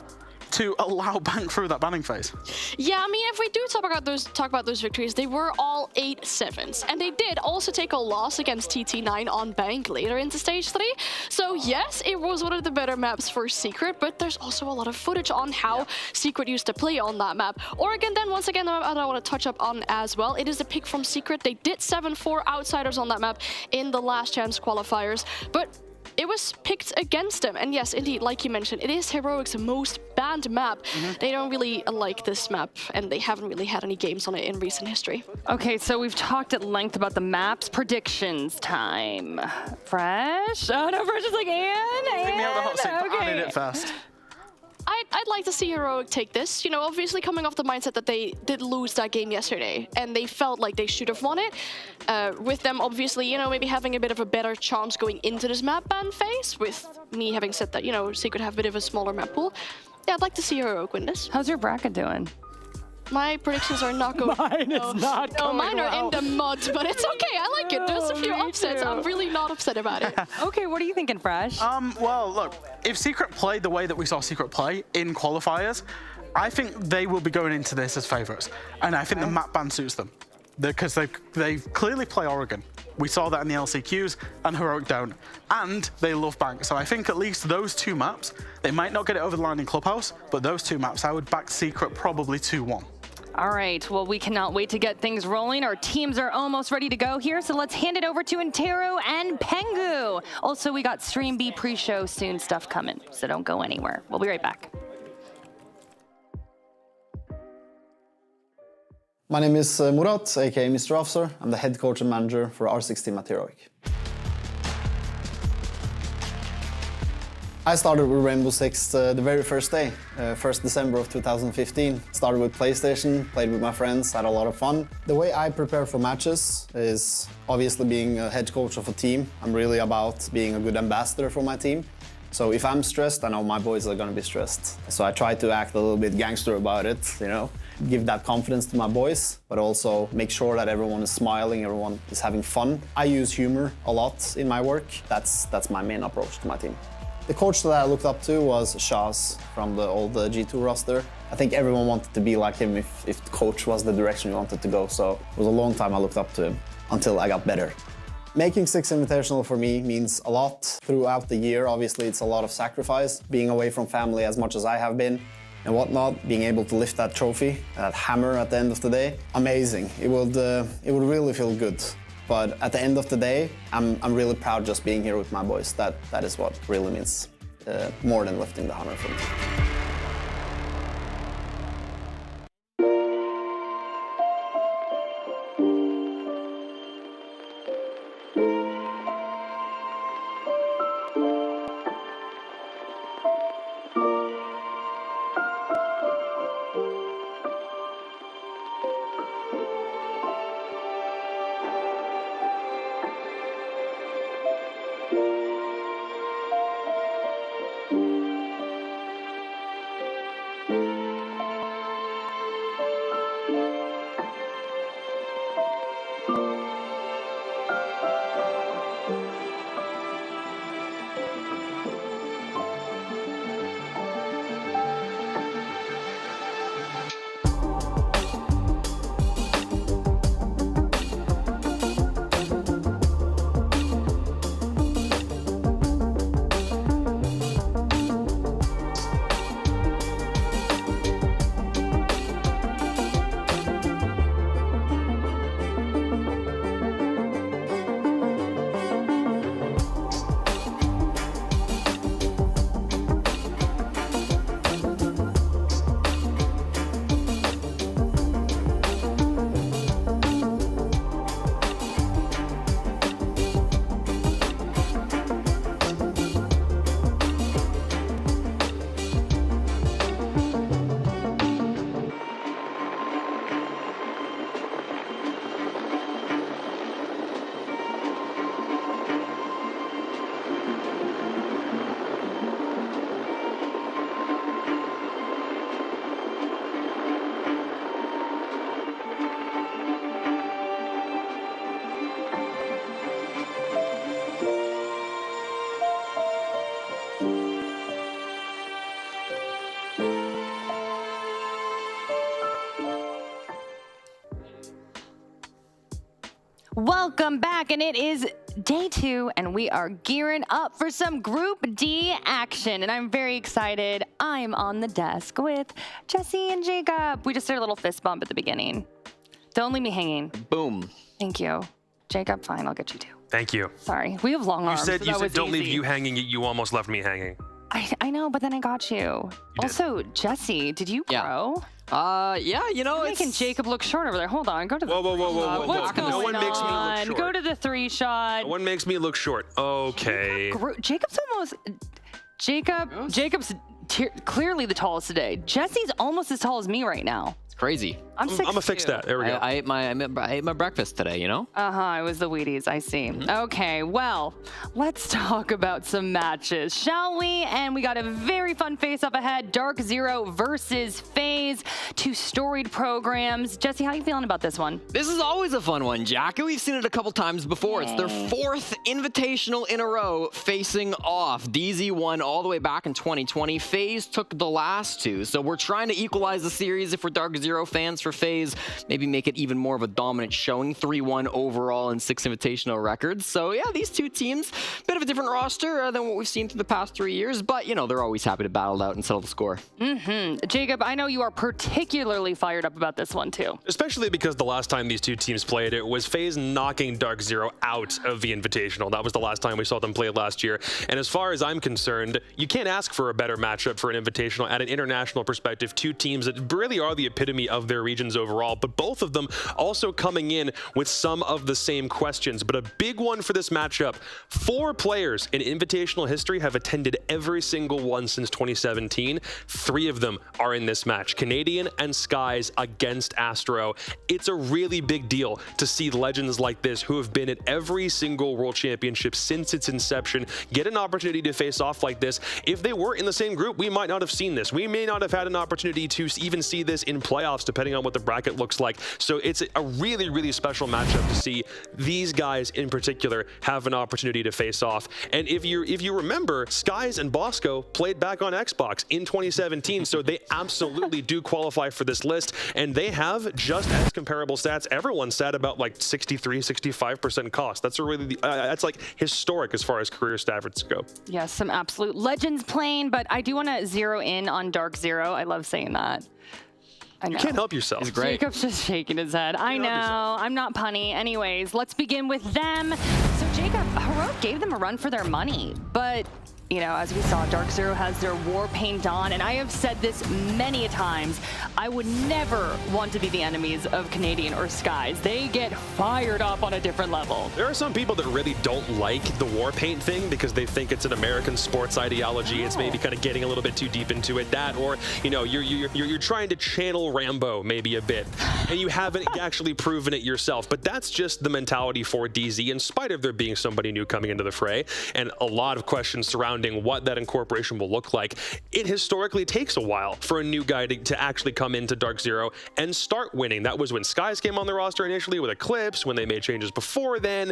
to allow Bank through that banning phase. Yeah, I mean, if we do talk about those victories, they were all 8-7s, and they did also take a loss against TT9 on Bank later into Stage 3. So yes, it was one of the better maps for Secret, but there's also a lot of footage on how Secret used to play on that map. Oregon, then once again, I want to touch up on as well. It is a pick from Secret. They did 7-4 Outsiders on that map in the last chance qualifiers, but it was picked against them. And yes, indeed, like you mentioned, it is Heroic's most banned map. They don't really like this map, and they haven't really had any games on it in recent history. Okay, so we've talked at length about the maps. Predictions time. Fresh? Oh, no, Fresh is like, Take me out the hot seat, but I okay. need it first. I'd like to see Heroic take this. You know, obviously coming off the mindset that they did lose that game yesterday, and they felt like they should have won it. With them, obviously, you know, maybe having a bit of a better chance going into this map ban phase, with me having said that, you know, Secret have a bit of a smaller map pool. Yeah, I'd like to see Heroic win this. How's your bracket doing? My predictions are not going. Mine is not going mine are well. in the mud, but it's okay. I like it. There's a few upsets. too. I'm really not upset about it. Okay, what are you thinking, Fresh? Well, look, if Secret played the way that we saw Secret play in qualifiers, I think they will be going into this as favourites. And I think the map ban suits them. Because they clearly play Oregon. We saw that in the LCQs, and Heroic don't. And they love Bank. So I think at least those two maps, they might not get it over the line in Clubhouse, but those two maps, I would back Secret probably 2-1. All right, well, we cannot wait to get things rolling. Our teams are almost ready to go here, so let's hand it over to Intero and Pengu. Also, we got Stream B pre-show soon stuff coming, so don't go anywhere. We'll be right back. My name is Murat, aka Mr. Officer. I'm the head coach and manager for R6 team at Heroic. I started with Rainbow Six the very first day, 1st December of 2015. Started with PlayStation, played with my friends, had a lot of fun. The way I prepare for matches is obviously being a head coach of a team. I'm really about being a good ambassador for my team. So if I'm stressed, I know my boys are gonna be stressed. So I try to act a little bit gangster about it, you know, give that confidence to my boys, but also make sure that everyone is smiling, everyone is having fun. I use humor a lot in my work. That's my main approach to my team. The coach that I looked up to was Shaz from the old G2 roster. I think everyone wanted to be like him if the coach was the direction we wanted to go, so it was a long time I looked up to him until I got better. Making Six Invitational for me means a lot. Throughout the year, obviously, it's a lot of sacrifice, being away from family as much as I have been and whatnot, being able to lift that trophy, that hammer at the end of the day, amazing. It would really feel good. But at the end of the day, I'm really proud just being here with my boys. That is what really means more than lifting the hammer for me. Welcome back, and it is day 2, and we are gearing up for some Group D action, and I'm very excited. I'm on the desk with Jesse and Jacob. We just did a little fist bump at the beginning. Don't leave me hanging. Boom. Thank you. Jacob, fine, I'll get you 2. Thank you. Sorry, we have long arms. You said so don't leave easy. you hanging, you almost left me hanging. I know, but then I got you. Also, Jesse, did you grow? Yeah, you know, You're it's... making Jacob look short over there. Hold on, go to the Whoa. What's going No one on? makes me look short. Go to the 3 shot. No one makes me look short. Okay. Jacob's almost... Jacob's clearly the tallest today. Jesse's almost as tall as me right now. It's crazy. I'm 6'2". I'm gonna fix that. There we go. I ate my breakfast today, you know? It was the Wheaties, I see. Okay, well, let's talk about some matches, shall we? And we got a very fun face-off ahead. DarkZero versus FaZe, 2 storied programs. Jesse, how are you feeling about this one? This is always a fun one, Jackie. We've seen it a couple times before. It's their 4th invitational in a row facing off. DZ won all the way back in 2020. FaZe took the last 2. So we're trying to equalize the series if we're DarkZero fans for FaZe, maybe make it even more of a dominant showing, 3-1 overall and 6 invitational records. So yeah, these 2 teams, bit of a different roster than what we've seen through the past 3 years, but you know, they're always happy to battle it out and settle the score. Jacob, I know you are particularly fired up about this one too. Especially because the last time these 2 teams played, it was FaZe knocking DarkZero out of the Invitational. That was the last time we saw them play last year. And as far as I'm concerned, you can't ask for a better matchup for an Invitational at an international perspective. 2 teams that really are the epitome of their regions overall, but both of them also coming in with some of the same questions. But a big one for this matchup, 4 players in Invitational history have attended every single one since 2017. 3 of them are in this match, Canadian and Skies against Astro. It's a really big deal to see legends like this who have been at every single World Championship since its inception get an opportunity to face off like this. If they were in the same group, we might not have seen this. We may not have had an opportunity to even see this in playoffs, depending on what the bracket looks like. So it's a really, really special matchup to see these guys in particular have an opportunity to face off. And if you remember, Skies and Bosco played back on Xbox in 2017, so they absolutely do qualify for this list, and they have just as comparable stats. Everyone's sat about like 63-65% cost. That's a really that's like historic as far as career stats go. Yes, some absolute legends playing, but I do want to zero in on DarkZero. I love saying that. I know. You can't help yourself. He's great. Jacob's just shaking his head. I know. I'm not punny. Anyways, let's begin with them. So Jacob, Heroic gave them a run for their money, but you know, as we saw, DarkZero has their war paint on, and I have said this many a times, I would never want to be the enemies of Canadian or Skies. They get fired up on a different level. There are some people that really don't like the war paint thing because they think it's an American sports ideology. It's maybe kind of getting a little bit too deep into it. That, or you know, you're trying to channel Rambo maybe a bit, and you haven't actually proven it yourself. But that's just the mentality for DZ, in spite of there being somebody new coming into the fray, and a lot of questions surrounding what that incorporation will look like. It historically takes a while for a new guy to actually come into DarkZero and start winning. That was when Skies came on the roster initially with Eclipse, when they made changes before then,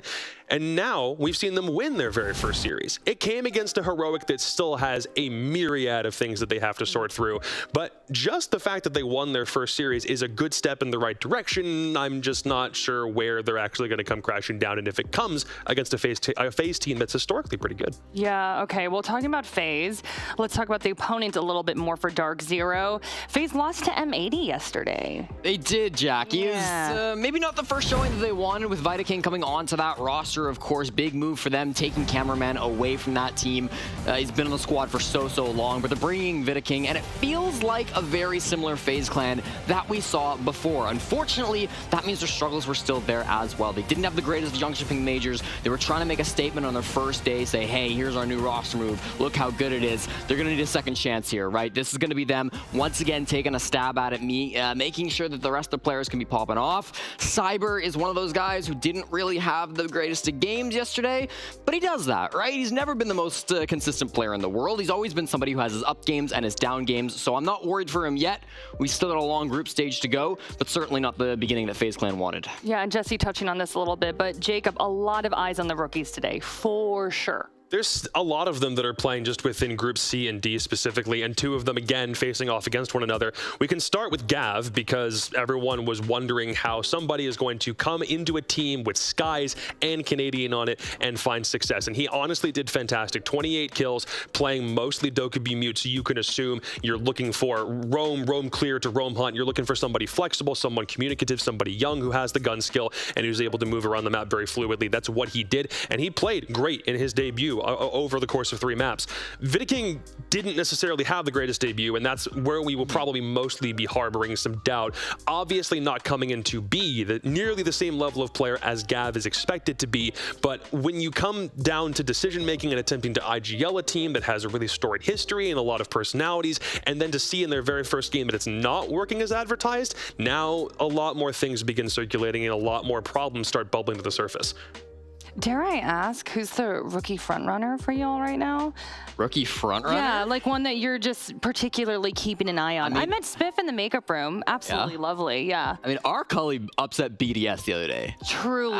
and now we've seen them win their very first series. It came against a Heroic that still has a myriad of things that they have to sort through, but just the fact that they won their first series is a good step in the right direction. I'm just not sure where they're actually going to come crashing down, and if it comes against a FaZe team that's historically pretty good. Yeah, okay, well, talking about FaZe, let's talk about the opponent a little bit more for DarkZero. FaZe lost to M80 yesterday. They did, Jackie. Yeah. It was maybe not the first showing that they wanted with Vitaking coming onto that roster, of course. Big move for them, taking Cameraman away from that team. He's been on the squad for so long, but they're bringing Vitaking, and it feels like a very similar FaZe clan that we saw before. Unfortunately, that means their struggles were still there as well. They didn't have the greatest young shipping majors. They were trying to make a statement on their first day, say, hey, here's our new roster move. Look how good it is. They're going to need a second chance here, right? This is going to be them once again taking a stab at it, making sure that the rest of the players can be popping off. Cyber is one of those guys who didn't really have the greatest of games yesterday, but he does that, right? He's never been the most consistent player in the world. He's always been somebody who has his up games and his down games, so I'm not worried for him yet. We still got a long group stage to go, but certainly not the beginning that FaZe Clan wanted. Yeah, and Jesse touching on this a little bit, but Jacob, a lot of eyes on the rookies today, for sure. There's a lot of them that are playing just within Group C and D specifically, and 2 of them, again, facing off against one another. We can start with Gav, because everyone was wondering how somebody is going to come into a team with Skies and Canadian on it and find success. And he honestly did fantastic. 28 kills, playing mostly Dokkaebi Mute, so you can assume you're looking for roam clear to roam hunt. You're looking for somebody flexible, someone communicative, somebody young who has the gun skill and who's able to move around the map very fluidly. That's what he did, and he played great in his debut over the course of 3 maps. Vidaking didn't necessarily have the greatest debut, and that's where we will probably mostly be harboring some doubt. Obviously not coming into B, nearly the same level of player as Gav is expected to be, but when you come down to decision making and attempting to IGL a team that has a really storied history and a lot of personalities, and then to see in their very first game that it's not working as advertised, now a lot more things begin circulating and a lot more problems start bubbling to the surface. Dare I ask, who's the rookie frontrunner for y'all right now? Rookie frontrunner? Yeah, like one that you're just particularly keeping an eye on. I met Spiff in the makeup room. Absolutely lovely, yeah. I mean, our Cully upset BDS the other day. Truly.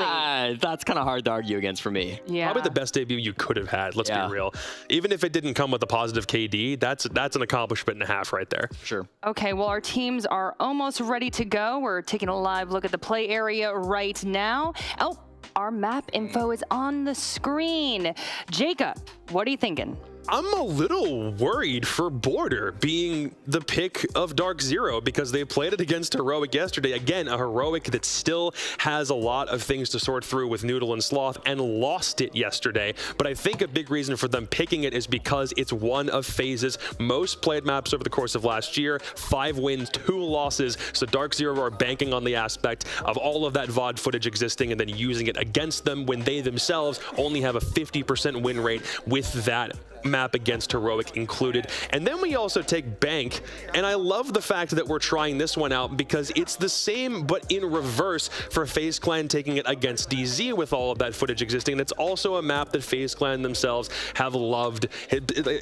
That's kind of hard to argue against for me. Yeah. Probably the best debut you could have had, let's be real. Even if it didn't come with a positive KD, that's an accomplishment and a half right there. Sure. Okay, well, our teams are almost ready to go. We're taking a live look at the play area right now. Oh, our map info is on the screen. Jacob, what are you thinking? I'm a little worried for Border being the pick of DarkZero, because they played it against Heroic yesterday. Again, a Heroic that still has a lot of things to sort through with Noodle and Sloth, and lost it yesterday. But I think a big reason for them picking it is because it's one of FaZe's most played maps over the course of last year. 5 wins, 2 losses. So DarkZero are banking on the aspect of all of that VOD footage existing and then using it against them when they themselves only have a 50% win rate with that map against Heroic included. And then we also take Bank, and I love the fact that we're trying this one out because it's the same but in reverse for FaZe Clan taking it against DZ with all of that footage existing. And it's also a map that FaZe Clan themselves have loved,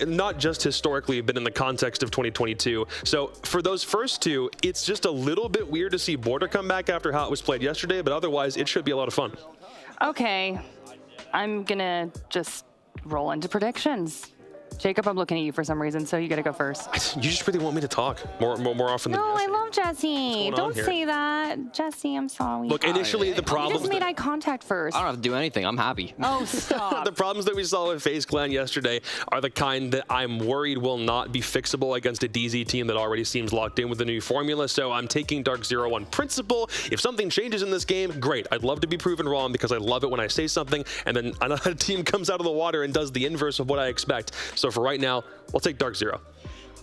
not just historically, but in the context of 2022. So for those first 2, it's just a little bit weird to see Border come back after how it was played yesterday, but otherwise it should be a lot of fun. Okay, I'm gonna just roll into predictions. Jacob, I'm looking at you for some reason, so you gotta go first. You just really want me to talk more often than No, Jesse. I love Jesse. Don't say that. Jesse, I'm sorry. Look, initially the You problems just made eye contact first. I don't have to do anything. I'm happy. Oh, stop. The problems that we saw with FaZe Clan yesterday are the kind that I'm worried will not be fixable against a DZ team that already seems locked in with the new formula. So I'm taking DarkZero on principle. If something changes in this game, great. I'd love to be proven wrong because I love it when I say something and then another team comes out of the water and does the inverse of what I expect. So for right now, I'll take DarkZero.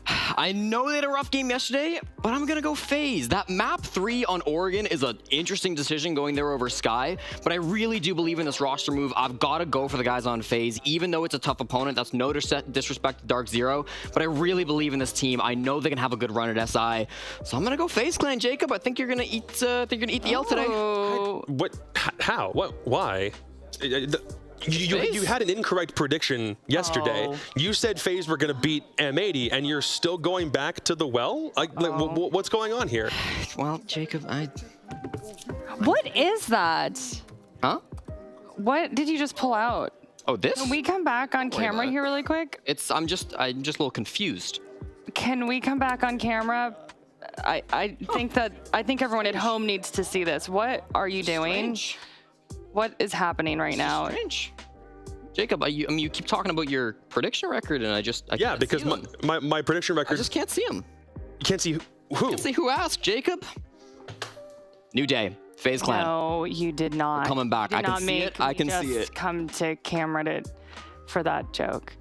I know they had a rough game yesterday, but I'm gonna go FaZe. That map 3 on Oregon is an interesting decision going there over Sky, but I really do believe in this roster move. I've got to go for the guys on FaZe, even though it's a tough opponent. That's no disrespect to DarkZero, but I really believe in this team. I know they can have a good run at SI, so I'm gonna go FaZe Clan. Jacob, I think you're gonna eat. The L today. What? How? What? Why? You had an incorrect prediction yesterday. You said FaZe were going to beat M80, and you're still going back to the well? What's going on here? Well, Jacob, What is that? Huh? What did you just pull out? Oh, this? Can we come back on camera here really quick? I'm just a little confused. Can we come back on camera? I think everyone at home needs to see this. What are you doing? Strange. What is happening right now? Strange. Jacob, you keep talking about your prediction record, and I can't because see them. my prediction record. I just can't see them. You can't see who? Can't see who asked, Jacob. New day, FaZe Clan. No, you did not. We're coming back. I can see it. I can see it. Come to camera for that joke.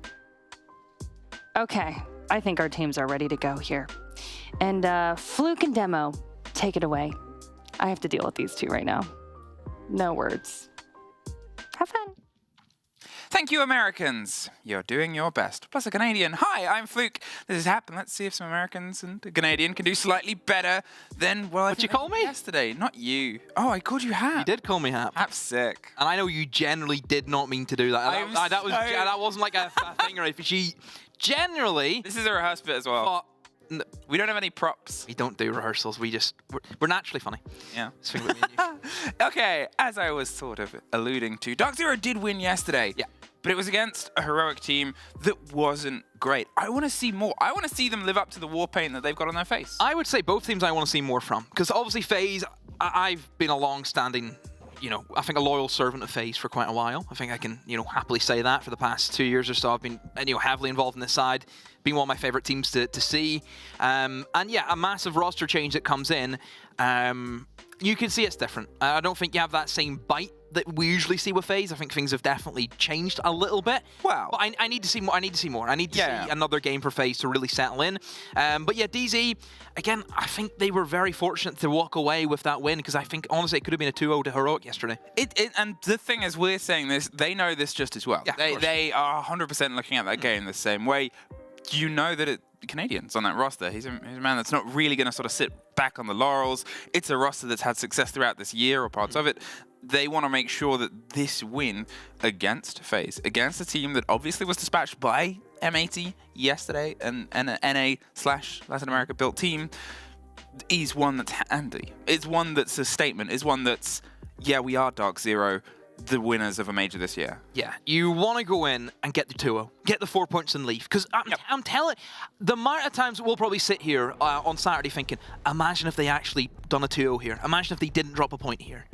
Okay, I think our teams are ready to go here. And Fluke and Demo, take it away. I have to deal with these 2 right now. No words. Have fun. Thank you, Americans. You're doing your best. Plus a Canadian. Hi, I'm Fluke. This has happened. Let's see if some Americans and a Canadian can do slightly better than, well, What'd you call me? Yesterday. Not you. Oh, I called you Hap. You did call me Hap. Hap's sick. And I know you generally did not mean to do that. That wasn't like a thing, right? She generally... This is a rehearsed bit as well. We don't have any props. We don't do rehearsals. We're naturally funny. Yeah. Swing with me and you. Okay, as I was sort of alluding to, DarkZero did win yesterday. Yeah. but it was against a heroic team that wasn't great. I want to see more. I want to see them live up to the war paint that they've got on their face. I would say both teams I want to see more from, because obviously FaZe, I've been a long-standing, I think a loyal servant of FaZe for quite a while. I think I can, happily say that for the past 2 years or so. I've been, heavily involved in this side, being one of my favorite teams to see. And yeah, a massive roster change that comes in. You can see it's different. I don't think you have that same bite that we usually see with FaZe. I think things have definitely changed a little bit. Wow. But I need to see more. I need to see more. I need to see another game for FaZe to really settle in. But yeah, DZ, again, I think they were very fortunate to walk away with that win, because I think, honestly, it could have been a 2-0 to Heroic yesterday. And the thing is, we're saying this, they know this just as well. Yeah, they are 100% looking at that game the same way. You know that Canadians on that roster. He's a man that's not really going to sort of sit back on the laurels. It's a roster that's had success throughout this year, or parts of it. They want to make sure that this win against FaZe, against a team that obviously was dispatched by M80 yesterday, and an NA/Latin America built team, is one that's handy. It's one that's a statement. It's one that's, yeah, we are DarkZero, the winners of a major this year. Yeah, you want to go in and get the 2-0, get the 4 points and leave. Because I'm telling, the amount of times we'll probably sit here on Saturday thinking, imagine if they actually done a 2-0 here. Imagine if they didn't drop a point here.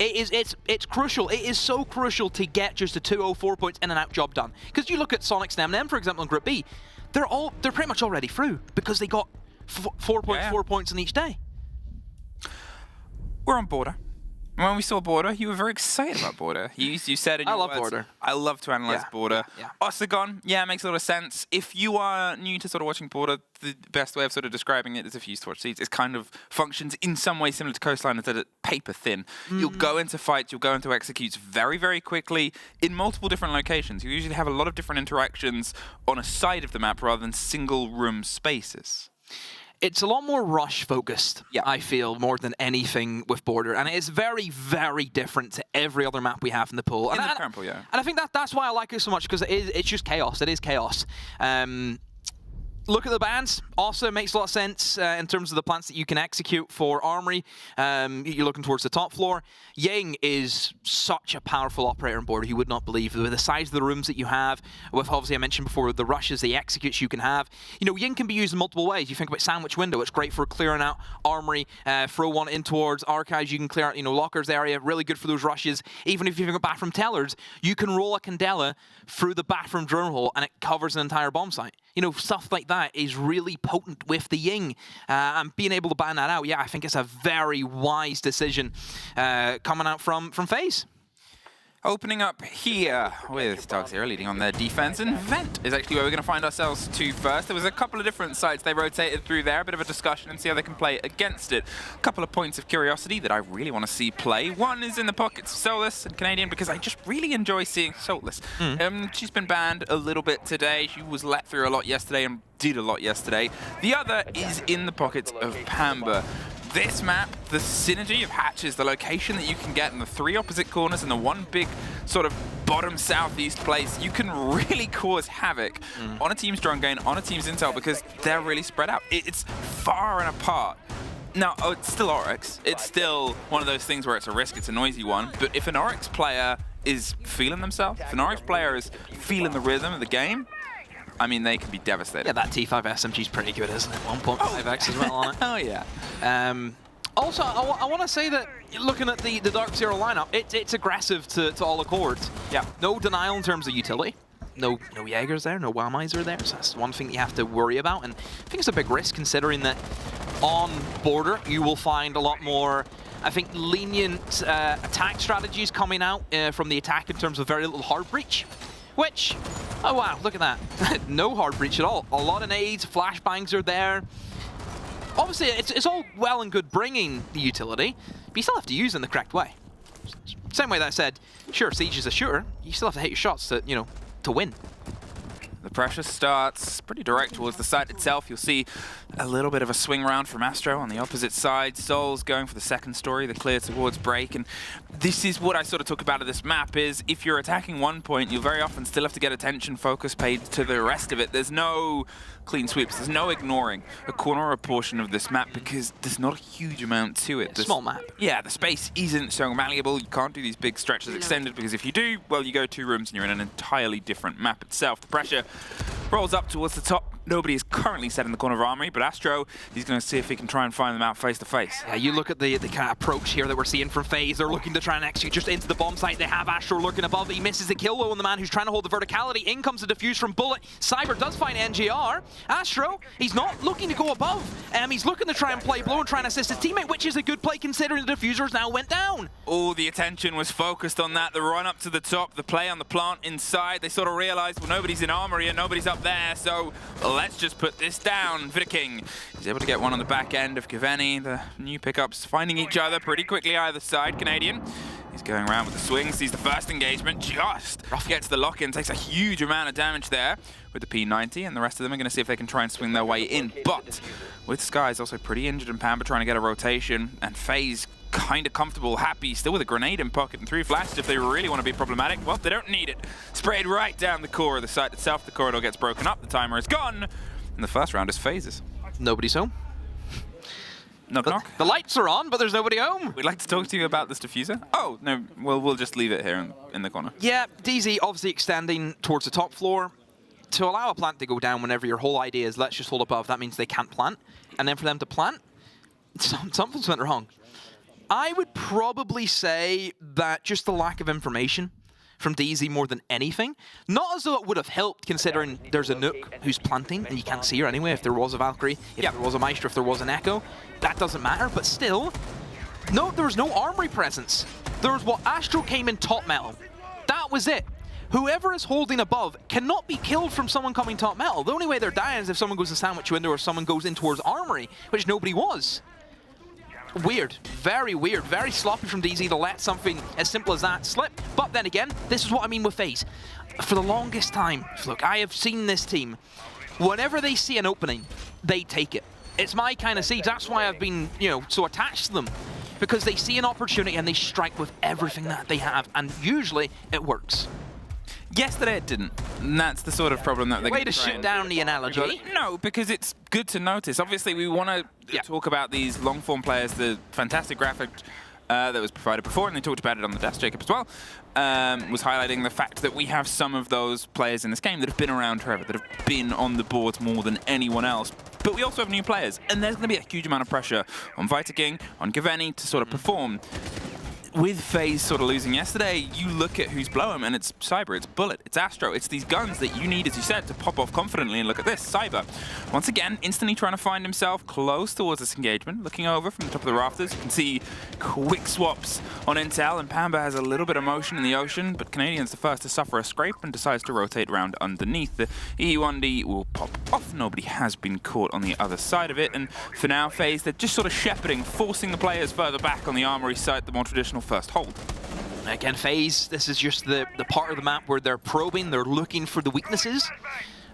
It's crucial. It is so crucial to get just a 2-0, 4 points in and out job done. Because you look at Soniqs and M&M, for example, in Group B, they're pretty much already through because they got 4 points in each day. We're on Border. When we saw Border, you were very excited about Border. You said in your words, Border. I love to analyze Border. Osagon, it makes a lot of sense. If you are new to sort of watching Border, the best way of sort of describing it is if you used to watch Seeds, it kind of functions in some way similar to Coastline, instead of paper thin. You'll go into fights, you'll go into executes very, very quickly in multiple different locations. You usually have a lot of different interactions on a side of the map rather than single room spaces. It's a lot more rush focused, I feel, more than anything with Border. And it is very, very different to every other map we have in the pool. In the current pool, yeah. And I think that's why I like it so much, because it's just chaos. It is chaos. Look at the bans. Also makes a lot of sense in terms of the plans that you can execute for Armory. You're looking towards the top floor. Ying is such a powerful operator on Border, you would not believe. With the size of the rooms that you have, with obviously I mentioned before, the rushes, the executes you can have. Ying can be used in multiple ways. You think about Sandwich Window, it's great for clearing out Armory. Throw one in towards Archives, you can clear out, Lockers area, really good for those rushes. Even if you've got Bathroom Tellers, you can roll a Candela through the bathroom drone hole and it covers an entire bomb site. Stuff like that is really potent with the Ying. And being able to ban that out, I think it's a very wise decision coming out from FaZe. Opening up here with DarkZero leading on their defense, and Vent is actually where we're going to find ourselves to first. There was a couple of different sites they rotated through there, a bit of a discussion and see how they can play against it. A couple of points of curiosity that I really want to see play. One is in the pockets of Soulless and Canadian, because I just really enjoy seeing Soulless. She's been banned a little bit today. She was let through a lot yesterday and did a lot yesterday. The other is in the pockets of Pamba. This map, the synergy of hatches, the location that you can get in the 3 opposite corners and the one big sort of bottom southeast place, you can really cause havoc on a team's drone gain, on a team's intel, because they're really spread out. It's far and apart. Now, it's still Oryx. It's still one of those things where it's a risk, it's a noisy one, but if an Oryx player is feeling themselves, if an Oryx player is feeling the rhythm of the game, I mean, they can be devastated. Yeah, that T5 SMG is pretty good, isn't it? 1.5x as well on it. Oh, yeah. Also, I want to say that looking at the DarkZero lineup, it's aggressive to all accords. Yeah. No denial in terms of utility. No Jaegers there, no Wowmeister there, so that's one thing that you have to worry about. And I think it's a big risk, considering that on Border, you will find a lot more, I think, lenient attack strategies coming out from the attack in terms of very little hard breach. Which, oh wow, look at that. No hard breach at all. A lot of nades, flashbangs are there. Obviously, it's all well and good bringing the utility, but you still have to use it in the correct way. Same way that I said, sure, Siege is a shooter, you still have to hit your shots to, to win. The pressure starts pretty direct towards the site itself. You'll see a little bit of a swing round from Astro on the opposite side. Soul's going for the second story, the clear towards break. And this is what I sort of talk about of this map is if you're attacking one point, you'll very often still have to get attention, focus paid to the rest of it. There's no clean sweeps. There's no ignoring a corner or a portion of this map because there's not a huge amount to it. Small map. Yeah, the space isn't so malleable. You can't do these big stretches extended because if you do, well, you go 2 rooms and you're in an entirely different map itself. The pressure rolls up towards the top. Nobody is currently set in the corner of Armory, but Astro, he's going to see if he can try and find them out face to face. Yeah, you look at the kind of approach here that we're seeing from FaZe. They're looking to try and execute just into the bomb site. They have Astro lurking above. He misses the kill though on the man who's trying to hold the verticality. In comes the defuse from Bullet. Cyber does find NGR. Astro, he's not looking to go above. He's looking to try and play blow and try and assist his teammate, which is a good play considering the diffusers now went down. All the attention was focused on that. The run up to the top, the play on the plant inside. They sort of realized, well, nobody's in Armory and nobody's up there, so let's just put this down. Vidaking, he's able to get one on the back end of Kiveni. The new pickups finding each other pretty quickly either side. Canadian, he's going around with the swing, sees the first engagement, just gets the lock-in, takes a huge amount of damage there with the P90, and the rest of them are going to see if they can try and swing their way in. But with Sky's also pretty injured and Pamba trying to get a rotation, and FaZe kind of comfortable, happy, still with a grenade in pocket and 3 flashes if they really want to be problematic. Well, they don't need it. Sprayed right down the core of the site itself. The corridor gets broken up, the timer is gone, and the first round is FaZe's. Nobody's home. Knock, knock. The lights are on, but there's nobody home. We'd like to talk to you about this diffuser. Oh, no, well, we'll just leave it here in the corner. Yeah, DZ obviously extending towards the top floor. To allow a plant to go down whenever your whole idea is let's just hold above, that means they can't plant. And then for them to plant, something's went wrong. I would probably say that just the lack of information from DZ more than anything. Not as though it would have helped considering there's a Nook who's planting and you can't see her anyway. If there was a Valkyrie, if there was a Maestro, if there was an Echo, that doesn't matter. But still, no, there was no Armory presence. There was what Astro came in top metal. That was it. Whoever is holding above cannot be killed from someone coming top metal. The only way they're dying is if someone goes to sandwich window or someone goes in towards Armory, which nobody was. Weird, very sloppy from DZ to let something as simple as that slip. But then again, this is what I mean with FaZe. For the longest time, look, I have seen this team, whenever they see an opening, they take it. It's my kind of seeds. That's why I've been, so attached to them. Because they see an opportunity and they strike with everything that they have, and usually it works. Yesterday it didn't, and that's the sort of problem that they're going to shoot down the analogy. No, because it's good to notice. Obviously, we want to talk about these long-form players, the fantastic graphic that was provided before, and they talked about it on the desk, Jacob, as well, was highlighting the fact that we have some of those players in this game that have been around forever, that have been on the boards more than anyone else. But we also have new players, and there's going to be a huge amount of pressure on Vidaking, on Kiveni to sort of perform. With FaZe sort of losing yesterday, you look at who's blowing, and it's Cyber, it's Bullet, it's Astro, it's these guns that you need, as you said, to pop off confidently. And look at this, Cyber, once again, instantly trying to find himself close towards this engagement, looking over from the top of the rafters. You can see quick swaps on intel, and Pamba has a little bit of motion in the ocean, but Canadian's the first to suffer a scrape and decides to rotate around underneath. The E1D will pop off. Nobody has been caught on the other side of it, and for now, FaZe, they're just sort of shepherding, forcing the players further back on the Armory site, the more traditional first hold. Again, FaZe, this is just the part of the map where they're probing, they're looking for the weaknesses.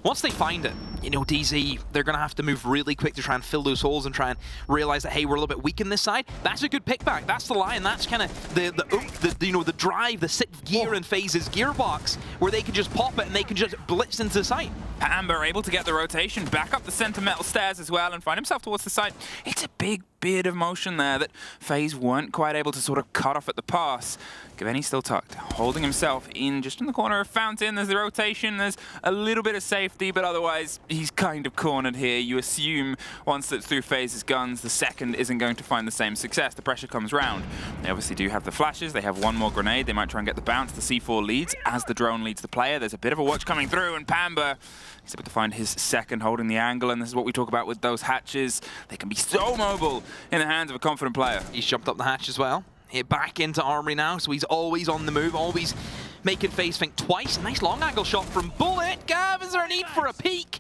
Once they find it, DZ, they're going to have to move really quick to try and fill those holes and try and realize that, hey, we're a little bit weak in this side. That's a good pickback. That's the line. That's kind of the drive, the sixth gear in FaZe's gearbox, where they can just pop it and they can just blitz into the site. Pamba able to get the rotation back up the center metal stairs as well and find himself towards the site. It's a big bit of motion there that FaZe weren't quite able to sort of cut off at the pass. Kiveni still tucked, holding himself in just in the corner of Fountain. There's the rotation, there's a little bit of safety, but otherwise he's kind of cornered here. You assume once that's through FaZe's guns, the second isn't going to find the same success. The pressure comes round. They obviously do have the flashes, they have one more grenade, they might try and get the bounce. The C4 leads as the drone leads the player. There's a bit of a watch coming through, and Pamba, he's able to find his second holding the angle, and this is what we talk about with those hatches. They can be so mobile in the hands of a confident player. He's jumped up the hatch as well. Hit back into Armory now, so he's always on the move, always making FaZe think twice. A nice long angle shot from Bullet. Gav, is there a need for a peek?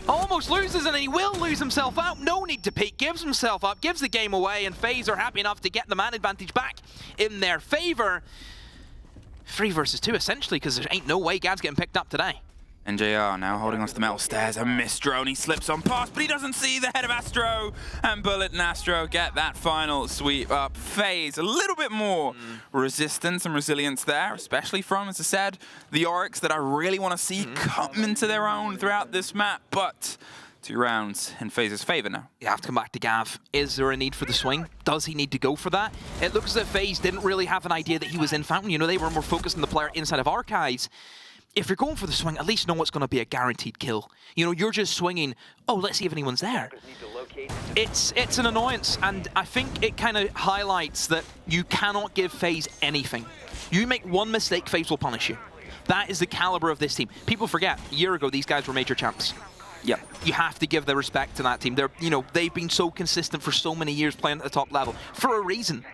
Almost loses, and then he will lose himself out. No need to peek, gives himself up, gives the game away, and FaZe are happy enough to get the man advantage back in their favor. 3 versus 2, essentially, because there ain't no way Gav's getting picked up today. NJR now holding onto the metal stairs. A missed drone. He slips on past, but he doesn't see the head of Astro. And Bullet and Astro get that final sweep up. FaZe, a little bit more resistance and resilience there, especially from, as I said, the Oryx that I really want to see come into their own throughout this map. But 2 rounds in FaZe's favor now. You have to come back to Gav. Is there a need for the swing? Does he need to go for that? It looks as if FaZe didn't really have an idea that he was in Fountain. You know, they were more focused on the player inside of Archives. If you're going for the swing, at least know it's going to be a guaranteed kill. You know, you're just swinging, oh, let's see if anyone's there. It's an annoyance, and I think it kind of highlights that you cannot give FaZe anything. You make one mistake, FaZe will punish you. That is the caliber of this team. People forget, a year ago, these guys were major champs. Yep. You have to give the respect to that team. They're, you know, they've been so consistent for so many years playing at the top level for a reason.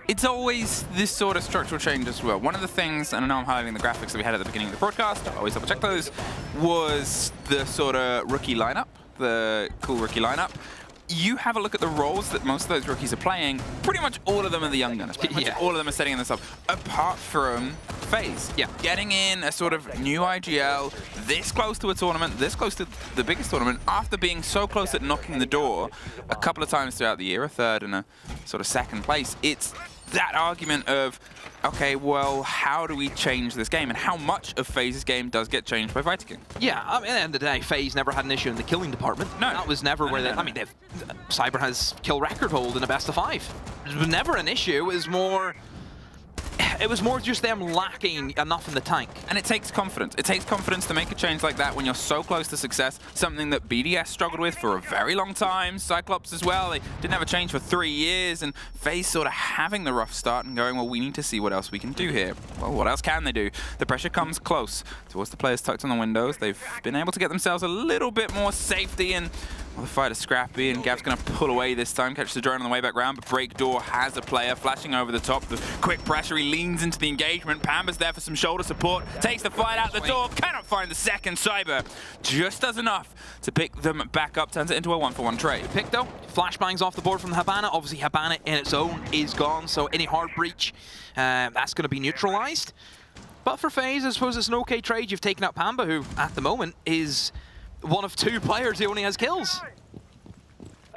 It's always this sort of structural change as well. One of the things, and I know I'm highlighting the graphics that we had at the beginning of the broadcast, I always double check those, was the sort of rookie lineup, the cool rookie lineup. You have a look at the roles that most of those rookies are playing, pretty much all of them are the young gunners. Pretty much all of them are setting this up, apart from FaZe. Yeah. Getting in a sort of new IGL, this close to a tournament, this close to the biggest tournament, after being so close at knocking the door a couple of times throughout the year, a third and a sort of second place. It's that argument of, okay, well, how do we change this game? And how much of FaZe's game does get changed by Vitaking? Yeah, I mean, at the end of the day, FaZe never had an issue in the killing department. No. That was never where they... I mean, Cyber has kill record hold in a best of 5. It was never an issue. It was more... It was more just them lacking enough in the tank. And it takes confidence. It takes confidence to make a change like that when you're so close to success, something that BDS struggled with for a very long time, Cyclops as well. They didn't have a change for 3 years, and FaZe sort of having the rough start and going, well, we need to see what else we can do here. Well, what else can they do? The pressure comes close towards the players tucked on the windows. They've been able to get themselves a little bit more safety, and well, the fight is scrappy, and Gav's going to pull away this time, catch the drone on the way back round, but Break Door has a player flashing over the top. The quick pressure, he leans into the engagement. Pamba's there for some shoulder support, takes the fight out the door, cannot find the second. Cyber just does enough to pick them back up, turns it into a 1-for-1 trade. Pick though, flashbangs off the board from the Habana. Obviously Habana in its own is gone, so any hard breach, that's going to be neutralized. But for FaZe, I suppose it's an okay trade. You've taken out Pamba, who at the moment is one of 2 players who only has kills.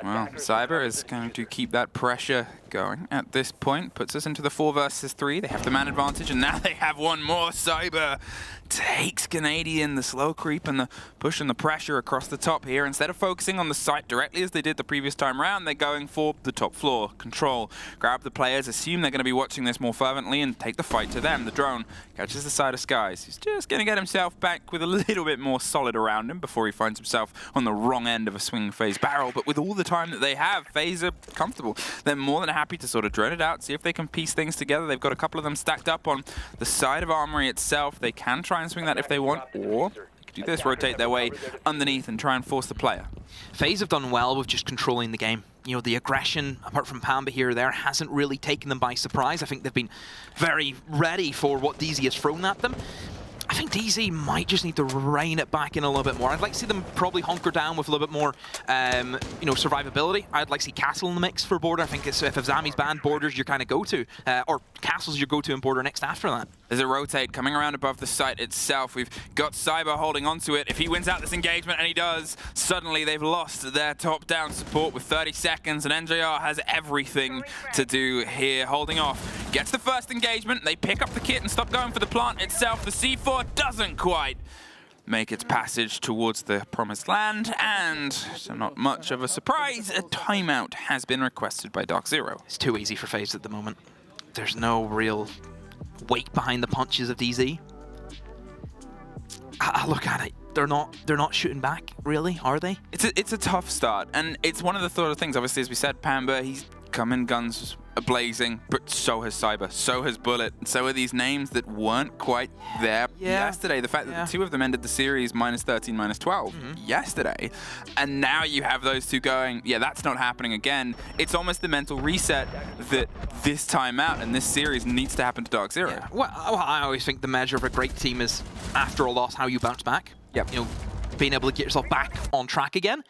Well, Cyber is going to keep that pressure going at this point. Puts us into the 4 versus 3. They have the man advantage, and now they have one more. Cyber takes Canadian, the slow creep and the push and the pressure across the top here. Instead of focusing on the site directly as they did the previous time round, they're going for the top floor. Control, grab the players, assume they're going to be watching this more fervently, and take the fight to them. The drone catches the side of Skies. He's just going to get himself back with a little bit more solid around him before he finds himself on the wrong end of a swinging FaZe barrel. But with all the time that they have, FaZe are comfortable. They're more than happy to sort of drone it out, see if they can piece things together. They've got a couple of them stacked up on the side of Armory itself. They can try and swing that if they want, or they could do this, rotate their way underneath and try and force the player. FaZe have done well with just controlling the game. You know, the aggression, apart from Pamba here or there, hasn't really taken them by surprise. I think they've been very ready for what DZ has thrown at them. I think DZ might just need to rein it back in a little bit more. I'd like to see them probably hunker down with a little bit more, you know, survivability. I'd like to see Castle in the mix for Border. I think it's, if Zami's banned, Border's your kind of go-to, or Castle's your go-to and Border next after that. There's a rotate coming around above the site itself. We've got Cyber holding onto it. If he wins out this engagement, and he does, suddenly they've lost their top-down support with 30 seconds, and NJR has everything to do here, holding off. Gets the first engagement, they pick up the kit and stop going for the plant itself. The C4 doesn't quite make its passage towards the promised land, and so not much of a surprise, a timeout has been requested by DarkZero. It's too easy for FaZe at the moment. There's no real weight behind the punches of DZ. I look at it. They're not shooting back, really, are they? It's a tough start, and it's one of the sort of things. Obviously, as we said, Pamba, he's come in guns blazing, but so has Cyber, so has Bullet, so are these names that weren't quite there yesterday. The fact that the 2 of them ended the series -13, -12 yesterday, and now you have those 2 going, yeah, that's not happening again. It's almost the mental reset that this time out and this series needs to happen to DarkZero. Yeah. Well, I always think the measure of a great team is, after a loss, how you bounce back. Yep. You know, being able to get yourself back on track again.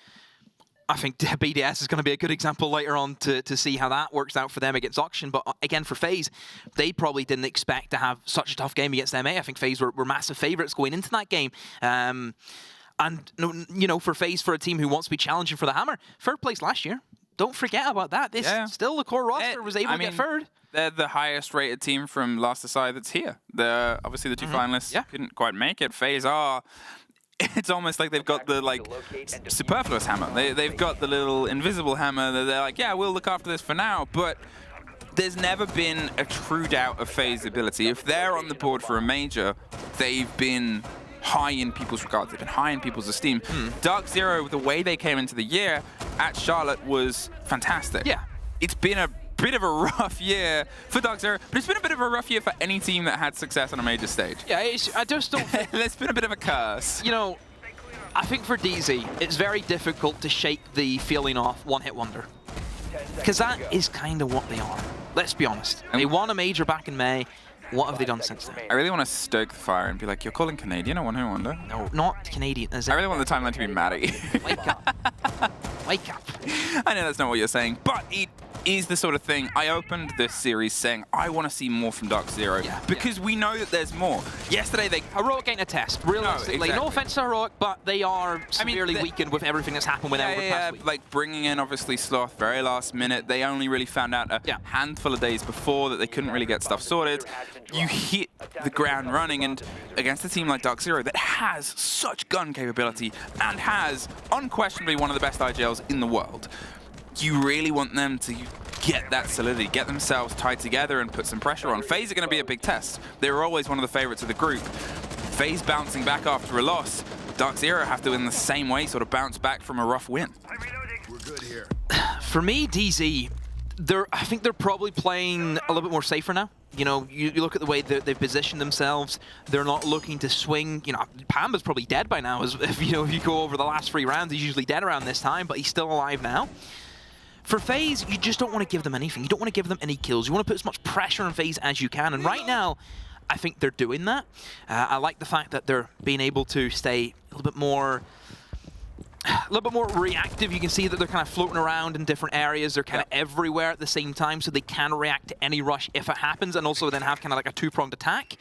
I think BDS is going to be a good example later on to see how that works out for them against Auction. But again, for FaZe, they probably didn't expect to have such a tough game against MA. I think FaZe were massive favourites going into that game. And, you know, for FaZe, for a team who wants to be challenging for the Hammer, 3rd place last year. Don't forget about that. This still the core roster was able to get 3rd. They're the highest rated team from Last Aside that's here. Obviously, the 2 finalists couldn't quite make it. FaZe are it's almost like they've got the like superfluous hammer. They've got the little invisible hammer that they're like, yeah, we'll look after this for now, but there's never been a true doubt of FaZe ability. If they're on the board for a major, they've been high in people's regards. They've been high in people's esteem. DarkZero, the way they came into the year at Charlotte was fantastic. Yeah. It's been a bit of a rough year for DarkZero, but it's been a bit of a rough year for any team that had success on a major stage. Yeah, I just don't think... It's been a bit of a curse. You know, I think for DZ, it's very difficult to shake the feeling off one-hit wonder. Because that is kind of what they are. Let's be honest. They won a major back in May. What have they done since then? I really want to stoke the fire and be like, you're calling Canadian a one-hit wonder? No, not Canadian. I really want the timeline to be Maddie. Wake up. Wake up. I know that's not what you're saying, but it is the sort of thing. I opened this series saying I want to see more from DarkZero because we know that there's more. Yesterday they... Heroic ain't a test, realistically. No offense to Heroic, but they are severely weakened with everything that's happened with them over the past week. Like bringing in obviously Sloth very last minute. They only really found out a handful of days before that they couldn't really get stuff sorted. You hit the ground running, and against a team like DarkZero that has such gun capability and has unquestionably one of the best IGLs in the world, you really want them to get that solidity, get themselves tied together and put some pressure on. FaZe are going to be a big test. They were always one of the favorites of the group. FaZe bouncing back after a loss. DarkZero have to, in the same way, sort of bounce back from a rough win. We're good here. For me, DZ, I think they're probably playing a little bit more safer now. You know, you look at the way they've positioned themselves. They're not looking to swing. You know, Pamba's probably dead by now. If you go over the last 3 rounds, he's usually dead around this time, but he's still alive now. For FaZe, you just don't want to give them anything. You don't want to give them any kills. You want to put as much pressure on FaZe as you can. And right now, I think they're doing that. I like the fact that they're being able to stay a little bit more reactive. You can see that they're kind of floating around in different areas. They're kind of everywhere at the same time, so they can react to any rush if it happens, and also then have kind of like a 2-pronged attack,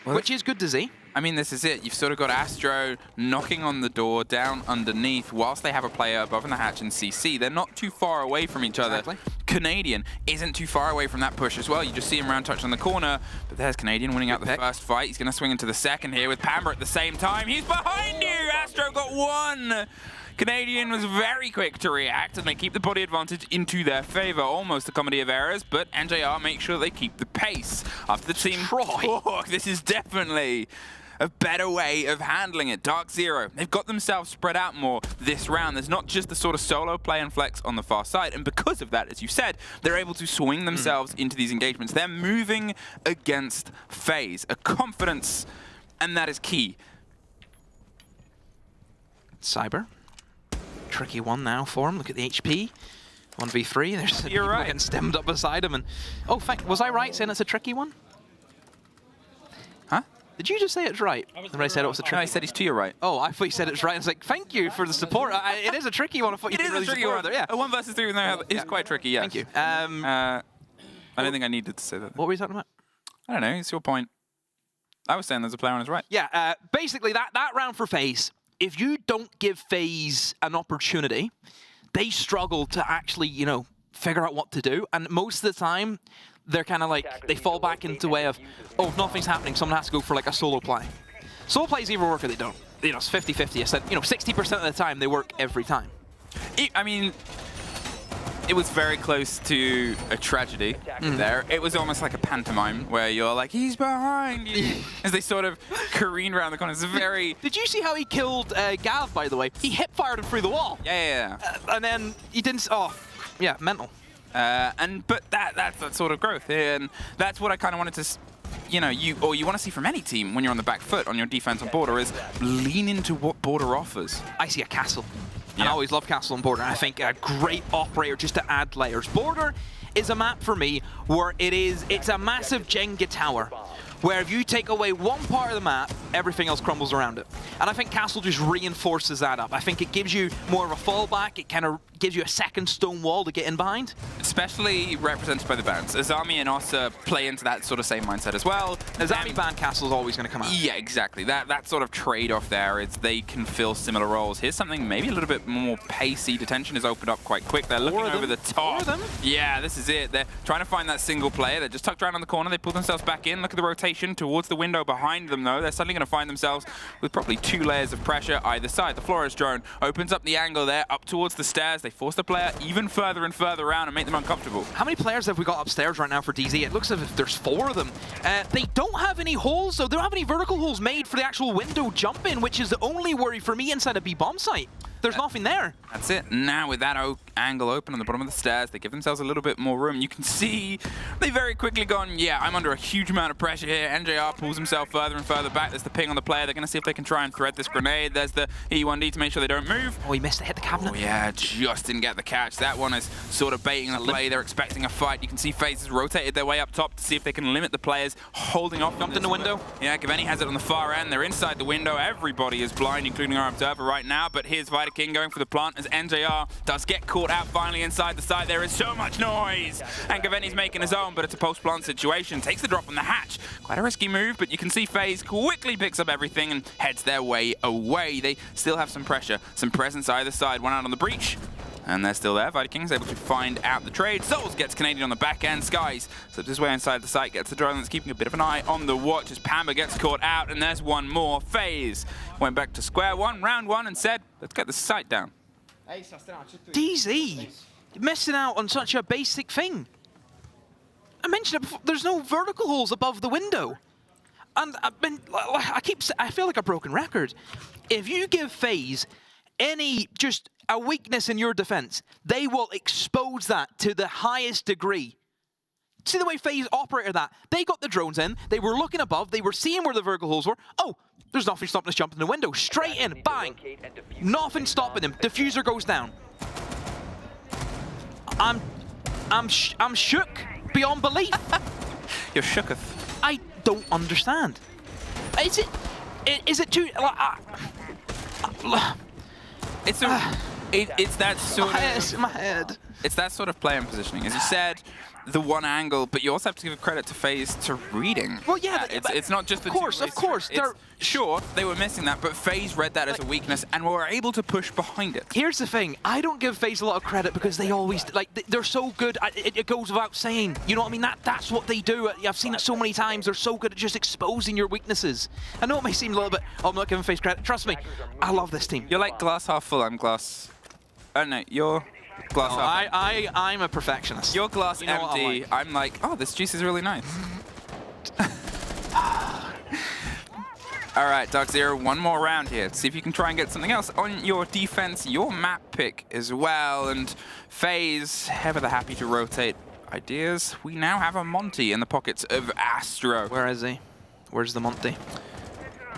which is good to see. I mean, this is it. You've sort of got Astro knocking on the door down underneath whilst they have a player above in the hatch and CC. They're not too far away from each other. Canadian isn't too far away from that push as well. You just see him round touch on the corner, but there's Canadian winning out the first fight. He's going to swing into the second here with Pamba at the same time. He's behind you! Astro got 1! Canadian was very quick to react, and they keep the body advantage into their favor. Almost a comedy of errors, but NJR make sure they keep the pace. After the team talk, this is definitely a better way of handling it. DarkZero, they've got themselves spread out more this round. There's not just the sort of solo play and flex on the far side, and because of that, as you said, they're able to swing themselves into these engagements. They're moving against FaZe, a confidence, and that is key. Cyber. Tricky one now for him. Look at the HP. 1v3. There's people getting stemmed up beside him. And oh, was I right saying it's a tricky one? Huh? Did you just say it's right? Or I said it was a tricky one? No, I said he's to your right. Oh, I thought you said it's right. I was like, thank you for the support. It is a tricky one. I thought you it is a tricky one. Yeah. A 1 versus 3 is quite tricky, yes. Thank you. I don't think I needed to say that. What were you talking about? I don't know. It's your point. I was saying there's a player on his right. Yeah, basically that round for FaZe, if you don't give FaZe an opportunity, they struggle to actually, you know, figure out what to do. And most of the time, they're kind of like, they fall back into the way of, oh, if nothing's happening, someone has to go for like a solo play. Solo plays either work or they don't. You know, it's 50-50. I said, you know, 60% of the time, they work every time. I mean, it was very close to a tragedy there. It was almost like a pantomime where you're like, he's behind you. As they sort of careen around the corner. It's very... Did you see how he killed Gav, by the way? He hip-fired him through the wall. Yeah. And then he didn't... Oh, yeah, mental. But that's that sort of growth. And that's what I kind of wanted to... You know, you want to see from any team when you're on the back foot on your defense on Border is lean into what Border offers. I see a Castle. And I always love Castle on Border. I think a great operator just to add layers. Border is a map for me where it's a massive Jenga tower, where if you take away one part of the map, everything else crumbles around it. And I think Castle just reinforces that up. I think it gives you more of a fallback. It kind of gives you a second stone wall to get in behind. Especially represented by the bans. Azami and Ossa play into that sort of same mindset as well. Azami ban Castle's always going to come out. Yeah, exactly. That sort of trade-off there is they can fill similar roles. Here's something maybe a little bit more pacey. Detention is opened up quite quick. They're looking over the top. Yeah, this is it. They're trying to find that single player. They're just tucked around on the corner. They pull themselves back in. Look at the rotation towards the window behind them, though. They're suddenly going to find themselves with probably 2 layers of pressure either side. The Flores drone opens up the angle there, up towards the stairs. They force the player even further and further around and make them uncomfortable. How many players have we got upstairs right now for DZ? It looks as if there's 4 of them. They don't have any holes, though. They don't have any vertical holes made for the actual window jump in, which is the only worry for me inside a B bomb site. There's nothing there. That's it. Now with that angle open on the bottom of the stairs, they give themselves a little bit more room. You can see they very quickly gone, yeah, I'm under a huge amount of pressure here. NJR pulls himself further and further back. There's the ping on the player. They're going to see if they can try and thread this grenade. There's the E1D to make sure they don't move. Oh, he missed it. Hit the cabinet. Oh, yeah, just didn't get the catch. That one is sort of baiting the play. They're expecting a fight. You can see FaZe has rotated their way up top to see if they can limit the players holding off. Jumped in the window. Yeah, Gaveni has it on the far end. They're inside the window. Everybody is blind, including our observer right now. But here's Vitaking going for the plant as NJR does get caught out finally inside the site. There is so much noise. And Gaveni's making his own, but it's a post-plant situation. Takes the drop on the hatch. Quite a risky move, but you can see FaZe quickly picks up everything and heads their way away. They still have some pressure, some presence either side. One out on the breach. And they're still there. Vikings able to find out the trade. Souls gets Canadian on the back end. Skies slips his way inside the site, gets the drone that's keeping a bit of an eye on the watch as Pamba gets caught out. And there's one more. FaZe went back to square one, round one, and said, let's get the site down. DZ, missing out on such a basic thing. I mentioned it before, there's no vertical holes above the window. And I feel like a broken record. If you give FaZe just a weakness in your defense, they will expose that to the highest degree. See the way FaZe operated that? They got the drones in, they were looking above, they were seeing where the vertical holes were. Oh, there's nothing stopping us jumping the window. Straight in, bang! Nothing stopping him. Diffuser goes down. I'm shook beyond belief. You're shooketh. I don't understand. Is it too? It's that sort of my head. It's that sort of play and positioning, as you said. The one angle, but you also have to give credit to FaZe to reading. Well, yeah, it's not just the of course. Sure, they were missing that, but FaZe read that as a weakness and were able to push behind it. Here's the thing: I don't give FaZe a lot of credit because they always they're so good. It goes without saying. You know what I mean? That's what they do. I've seen it so many times. They're so good at just exposing your weaknesses. I know it may seem a little bit. Oh, I'm not giving FaZe credit. Trust me, I love this team. You're like glass half full. I'm glass. Oh no, you're. Glass half empty. I'm a perfectionist. You're glass empty. I'm like, oh, this juice is really nice. All right, DarkZero, one more round here. See if you can try and get something else on your defense, your map pick as well. And FaZe, ever the happy to rotate ideas. We now have a Monty in the pockets of Astro. Where is he? Where's the Monty?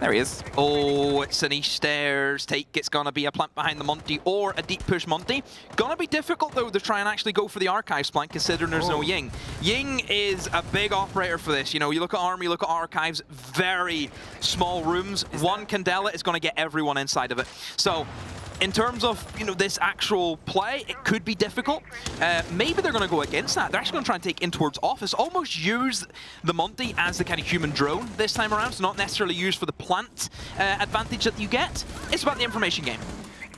There he is. Oh, it's an east stairs take. It's going to be a plant behind the Monty or a deep push Monty. Going to be difficult, though, to try and actually go for the Archives plant, considering there's no Ying. Ying is a big operator for this. You know, you look at Army, you look at Archives, very small rooms. One Candela is going to get everyone inside of it. So, in terms of, you know, this actual play, it could be difficult. Maybe they're going to go against that. They're actually going to try and take in towards office, almost use the Monty as the kind of human drone this time around, so not necessarily used for the plant advantage that you get. It's about the information game.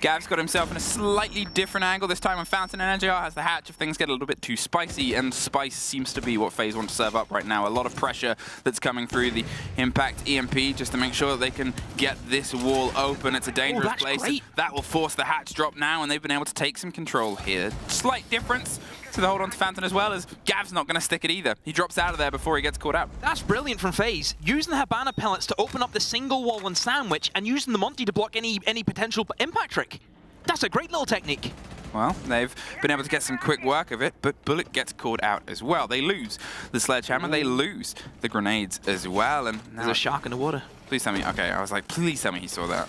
Gav's got himself in a slightly different angle this time on Fountain, and NJR has the hatch if things get a little bit too spicy, and spice seems to be what FaZe want to serve up right now. A lot of pressure that's coming through the Impact EMP just to make sure that they can get this wall open. It's a dangerous place. Great. That will force the hatch drop now, and they've been able to take some control here. Slight difference to the hold on to Fountain as well, as Gav's not going to stick it either. He drops out of there before he gets caught out. That's brilliant from FaZe. Using the Habana pellets to open up the single wall and sandwich, and using the Monty to block any potential impact trick. That's a great little technique. Well, they've been able to get some quick work of it, but Bullet gets caught out as well. They lose the sledgehammer, they lose the grenades as well. And there's a shark in the water. Please tell me. Okay, I was like, please tell me he saw that.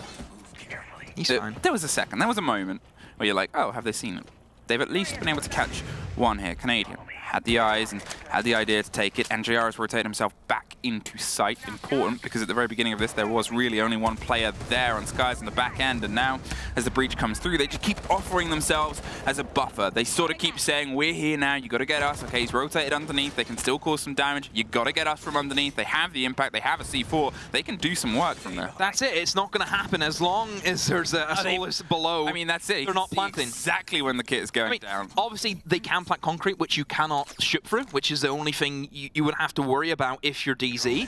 He's fine. There was a second, there was a moment where you're like, oh, have they seen it? They've at least been able to catch one here. Canadian had the eyes and had the idea to take it. NJR has rotated himself back into sight. Important, because at the very beginning of this, there was really only one player there on Skies in the back end. And now, as the breach comes through, they just keep offering themselves as a buffer. They sort of keep saying, we're here now, you got to get us. Okay, he's rotated underneath. They can still cause some damage. You got to get us from underneath. They have the impact. They have a C4. They can do some work from there. That's it. It's not going to happen as long as there's a Solus below. I mean, that's it. They're not planting. Exactly when the kit is going down. Obviously, they can plant concrete, which you cannot not shoot through, which is the only thing you would have to worry about if you're DZ.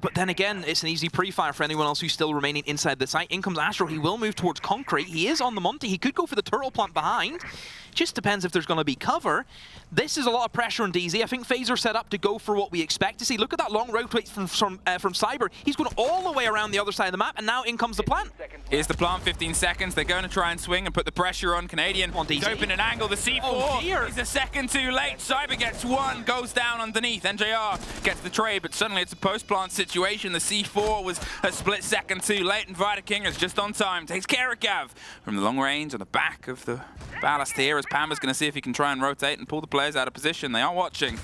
But then again, it's an easy pre-fire for anyone else who's still remaining inside the site. In comes Astro. He will move towards Concrete. He is on the Monty. He could go for the turtle plant behind. Just depends if there's going to be cover. This is a lot of pressure on DZ. I think FaZe are set up to go for what we expect to see. Look at that long rotate from Cyber. He's going all the way around the other side of the map, and now in comes the plant. Here's the plant, 15 seconds. They're going to try and swing and put the pressure on Canadian. He's open an angle. The C4 is a second too late. Cyber gets one, goes down underneath. NJR gets the trade, but suddenly it's a post-plant situation. The C4 was a split second too late, and Vidaking is just on time. Takes care of Gav from the long range on the back of the ballast here, as Pamba's going to see if he can try and rotate and pull the players out of position. They are watching.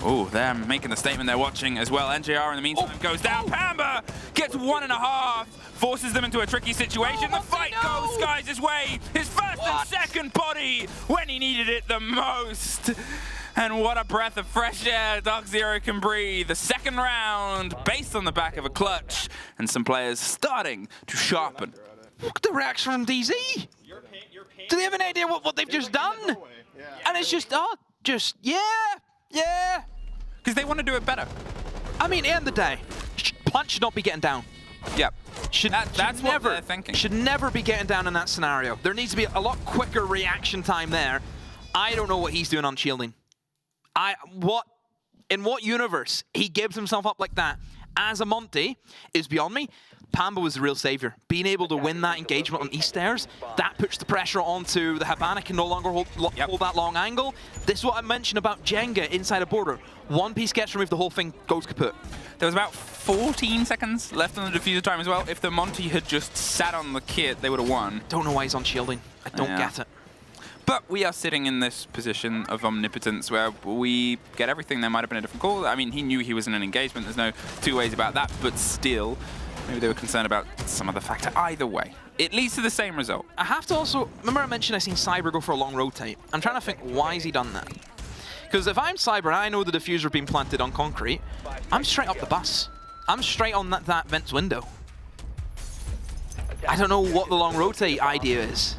Oh, they're making the statement they're watching as well. NJR in the meantime goes down. Pamba gets 1.5, forces them into a tricky situation. The fight goes Skies' way. His first and second body when he needed it the most. And what a breath of fresh air DarkZero can breathe. The second round based on the back of a clutch, and some players starting to sharpen. Look at the reaction from DZ. Do they have an idea what they've just done? And it's just, yeah. Because they want to do it better. I mean, at the end of the day, Plant should not be getting down. Yep. That's what they're thinking. Should never be getting down in that scenario. There needs to be a lot quicker reaction time there. I don't know what he's doing on shielding. In what universe he gives himself up like that as a Monty is beyond me. Pamba was the real savior. Being able to win that engagement on East Stairs, that puts the pressure onto the Habana, can no longer hold that long angle. This is what I mentioned about Jenga inside a border. One piece gets removed, the whole thing goes kaput. There was about 14 seconds left on the diffuser time as well. If the Monty had just sat on the kit, they would have won. Don't know why he's on shielding. I don't get it. But we are sitting in this position of omnipotence where we get everything. There might have been a different call. I mean, he knew he was in an engagement. There's no two ways about that. But still, maybe they were concerned about some other factor. Either way, it leads to the same result. I have to also, remember I mentioned I seen Cyber go for a long rotate. I'm trying to think, why has he done that? Because if I'm Cyber and I know the diffuser being planted on concrete, I'm straight up the bus. I'm straight on that vent's window. I don't know what the long rotate idea is.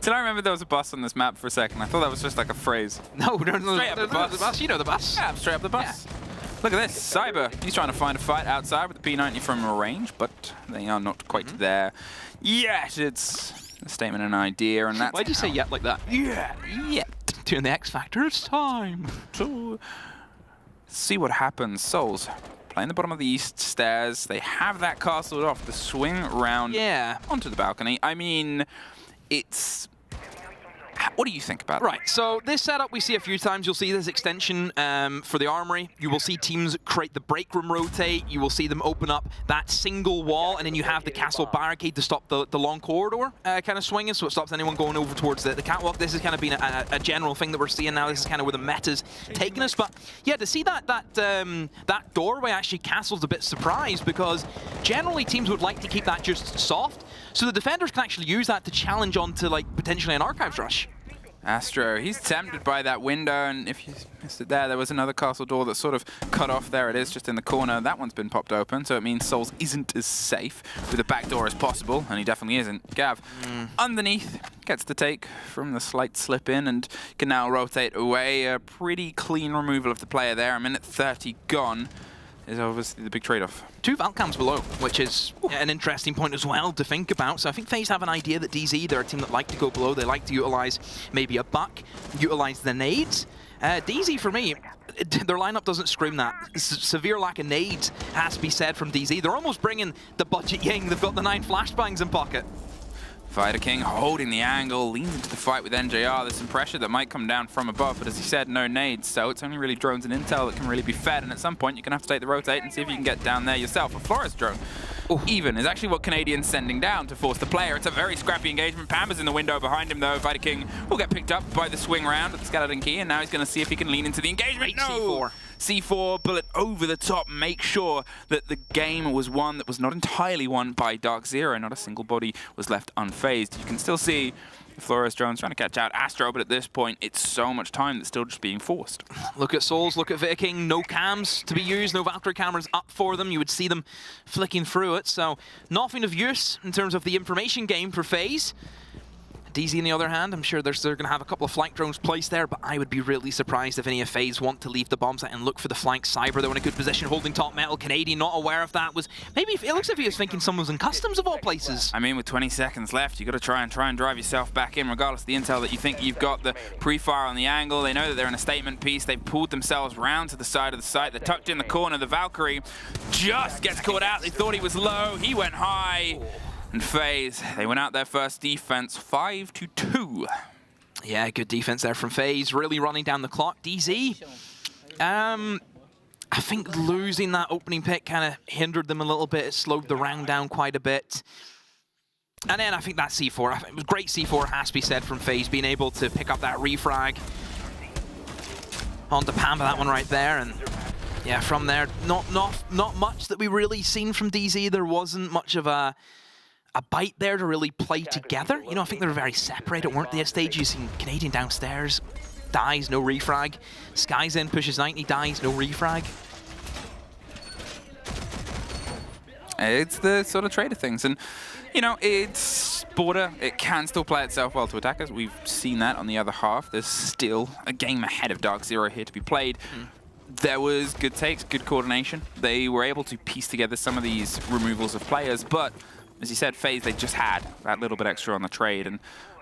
Did I remember there was a bus on this map for a second? I thought that was just like a phrase. No, straight up the bus. You know the bus. Yeah, straight up the bus. Yeah. Look at this, Cyber. He's trying to find a fight outside with the P90 from range, but they are not quite there yet. It's a statement and an idea, and that's. Why'd you say yet like that? Yeah, yet. Doing the X Factor, it's time to see what happens. Souls playing the bottom of the east stairs. They have that castled off. The swing round onto the balcony. I mean, it's. What do you think about that? Right, so this setup we see a few times. You'll see this extension for the armory. You will see teams create the break room rotate. You will see them open up that single wall, and then you have the castle barricade to stop the long corridor kind of swinging, so it stops anyone going over towards the catwalk. This has kind of been a general thing that we're seeing now. This is kind of where the meta's taking us. But yeah, to see that doorway actually castle's a bit surprised, because generally teams would like to keep that just soft, so the defenders can actually use that to challenge onto like potentially an archives rush. Astro, he's tempted by that window, and if you missed it there was another castle door that's sort of cut off. There it is, just in the corner. That one's been popped open, so it means Souls isn't as safe with a back door as possible, and he definitely isn't. Gav, underneath, gets the take from the slight slip in, and can now rotate away. A pretty clean removal of the player there. A minute 30 gone is obviously the big trade-off. 2 Valcams below, which is an interesting point as well to think about. So I think FaZe have an idea that DZ, they're a team that like to go below. They like to utilize maybe a buck, utilize the nades. DZ, for me, their lineup doesn't scream that. Severe lack of nades has to be said from DZ. They're almost bringing the budget Ying. They've got the 9 flashbangs in pocket. Vidaking holding the angle, leans into the fight with NJR. There's some pressure that might come down from above, but as he said, no nades, so it's only really drones and intel that can really be fed, and at some point you're going to have to take the rotate and see if you can get down there yourself. A Flores drone, even, is actually what Canadian's sending down to force the player. It's a very scrappy engagement. Pamba's in the window behind him, though. Vidaking will get picked up by the swing round with the skeleton key, and now he's going to see if he can lean into the engagement. No! C4 bullet over the top, make sure that the game was one that was not entirely won by DarkZero. Not a single body was left unfazed. You can still see the Flores drones trying to catch out Astro, but at this point, it's so much time that's still just being forced. Look at Souls, look at Viking. No cams to be used, no Valkyrie cameras up for them. You would see them flicking through it, so nothing of use in terms of the information game for FaZe. DZ, on the other hand, I'm sure they're going to have a couple of flank drones placed there, but I would be really surprised if any of FaZe want to leave the bomb site and look for the flank. Cyber, they're in a good position, holding top metal. Canadian not aware of that. Maybe it looks like he was thinking someone was in customs of all places. I mean, with 20 seconds left, you got to try and drive yourself back in, regardless of the intel that you think you've got the pre-fire on the angle. They know that they're in a statement piece. They've pulled themselves round to the side of the site. They're tucked in the corner. The Valkyrie just gets caught out. They thought he was low. He went high. And FaZe, they went out their first defense 5-2. Yeah, good defense there from FaZe, really running down the clock. DZ, I think losing that opening pick kind of hindered them a little bit. It slowed the round down quite a bit. And then I think that C4, I think it was great C4, has to be said, from FaZe, being able to pick up that refrag onto Pamba, that one right there. And yeah, from there, not much that we really seen from DZ. There wasn't much of a bite there to really play together. You know, I think they were very separated, weren't they, at stage? You've seen Canadian downstairs, dies, no refrag. Skies in, pushes 90, dies, no refrag. It's the sort of trade of things. And, you know, it's Border. It can still play itself well to attackers. We've seen that on the other half. There's still a game ahead of DarkZero here to be played. There was good takes, good coordination. They were able to piece together some of these removals of players, but as you said, FaZe, they just had that little bit extra on the trade. And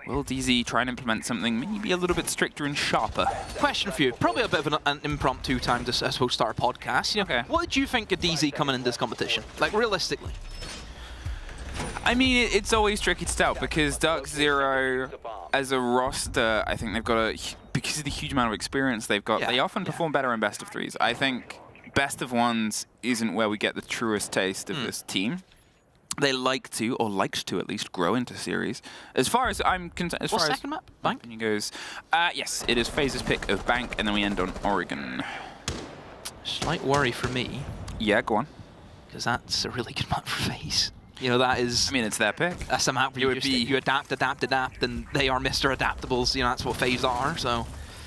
will DZ try and implement something maybe a little bit stricter and sharper? Question for you. Probably a bit of an impromptu time to, I suppose, start a podcast. You know, what did you think of DZ coming in this competition? Like, realistically? I mean, it's always tricky to tell because DarkZero, as a roster, I think they've got because of the huge amount of experience they've got, they often perform better in best of threes. I think best of ones isn't where we get the truest taste of this team. They like to, or likes to at least, grow into series. As far as I'm concerned, as far as second map? Bank? He goes, yes, it is FaZe's pick of Bank, and then we end on Oregon. Slight worry for me. Yeah, go on. Because that's a really good map for FaZe. You know, that is... I mean, it's their pick. That's a map where you adapt, and they are Mr. Adaptables. You know, that's what FaZe are, so...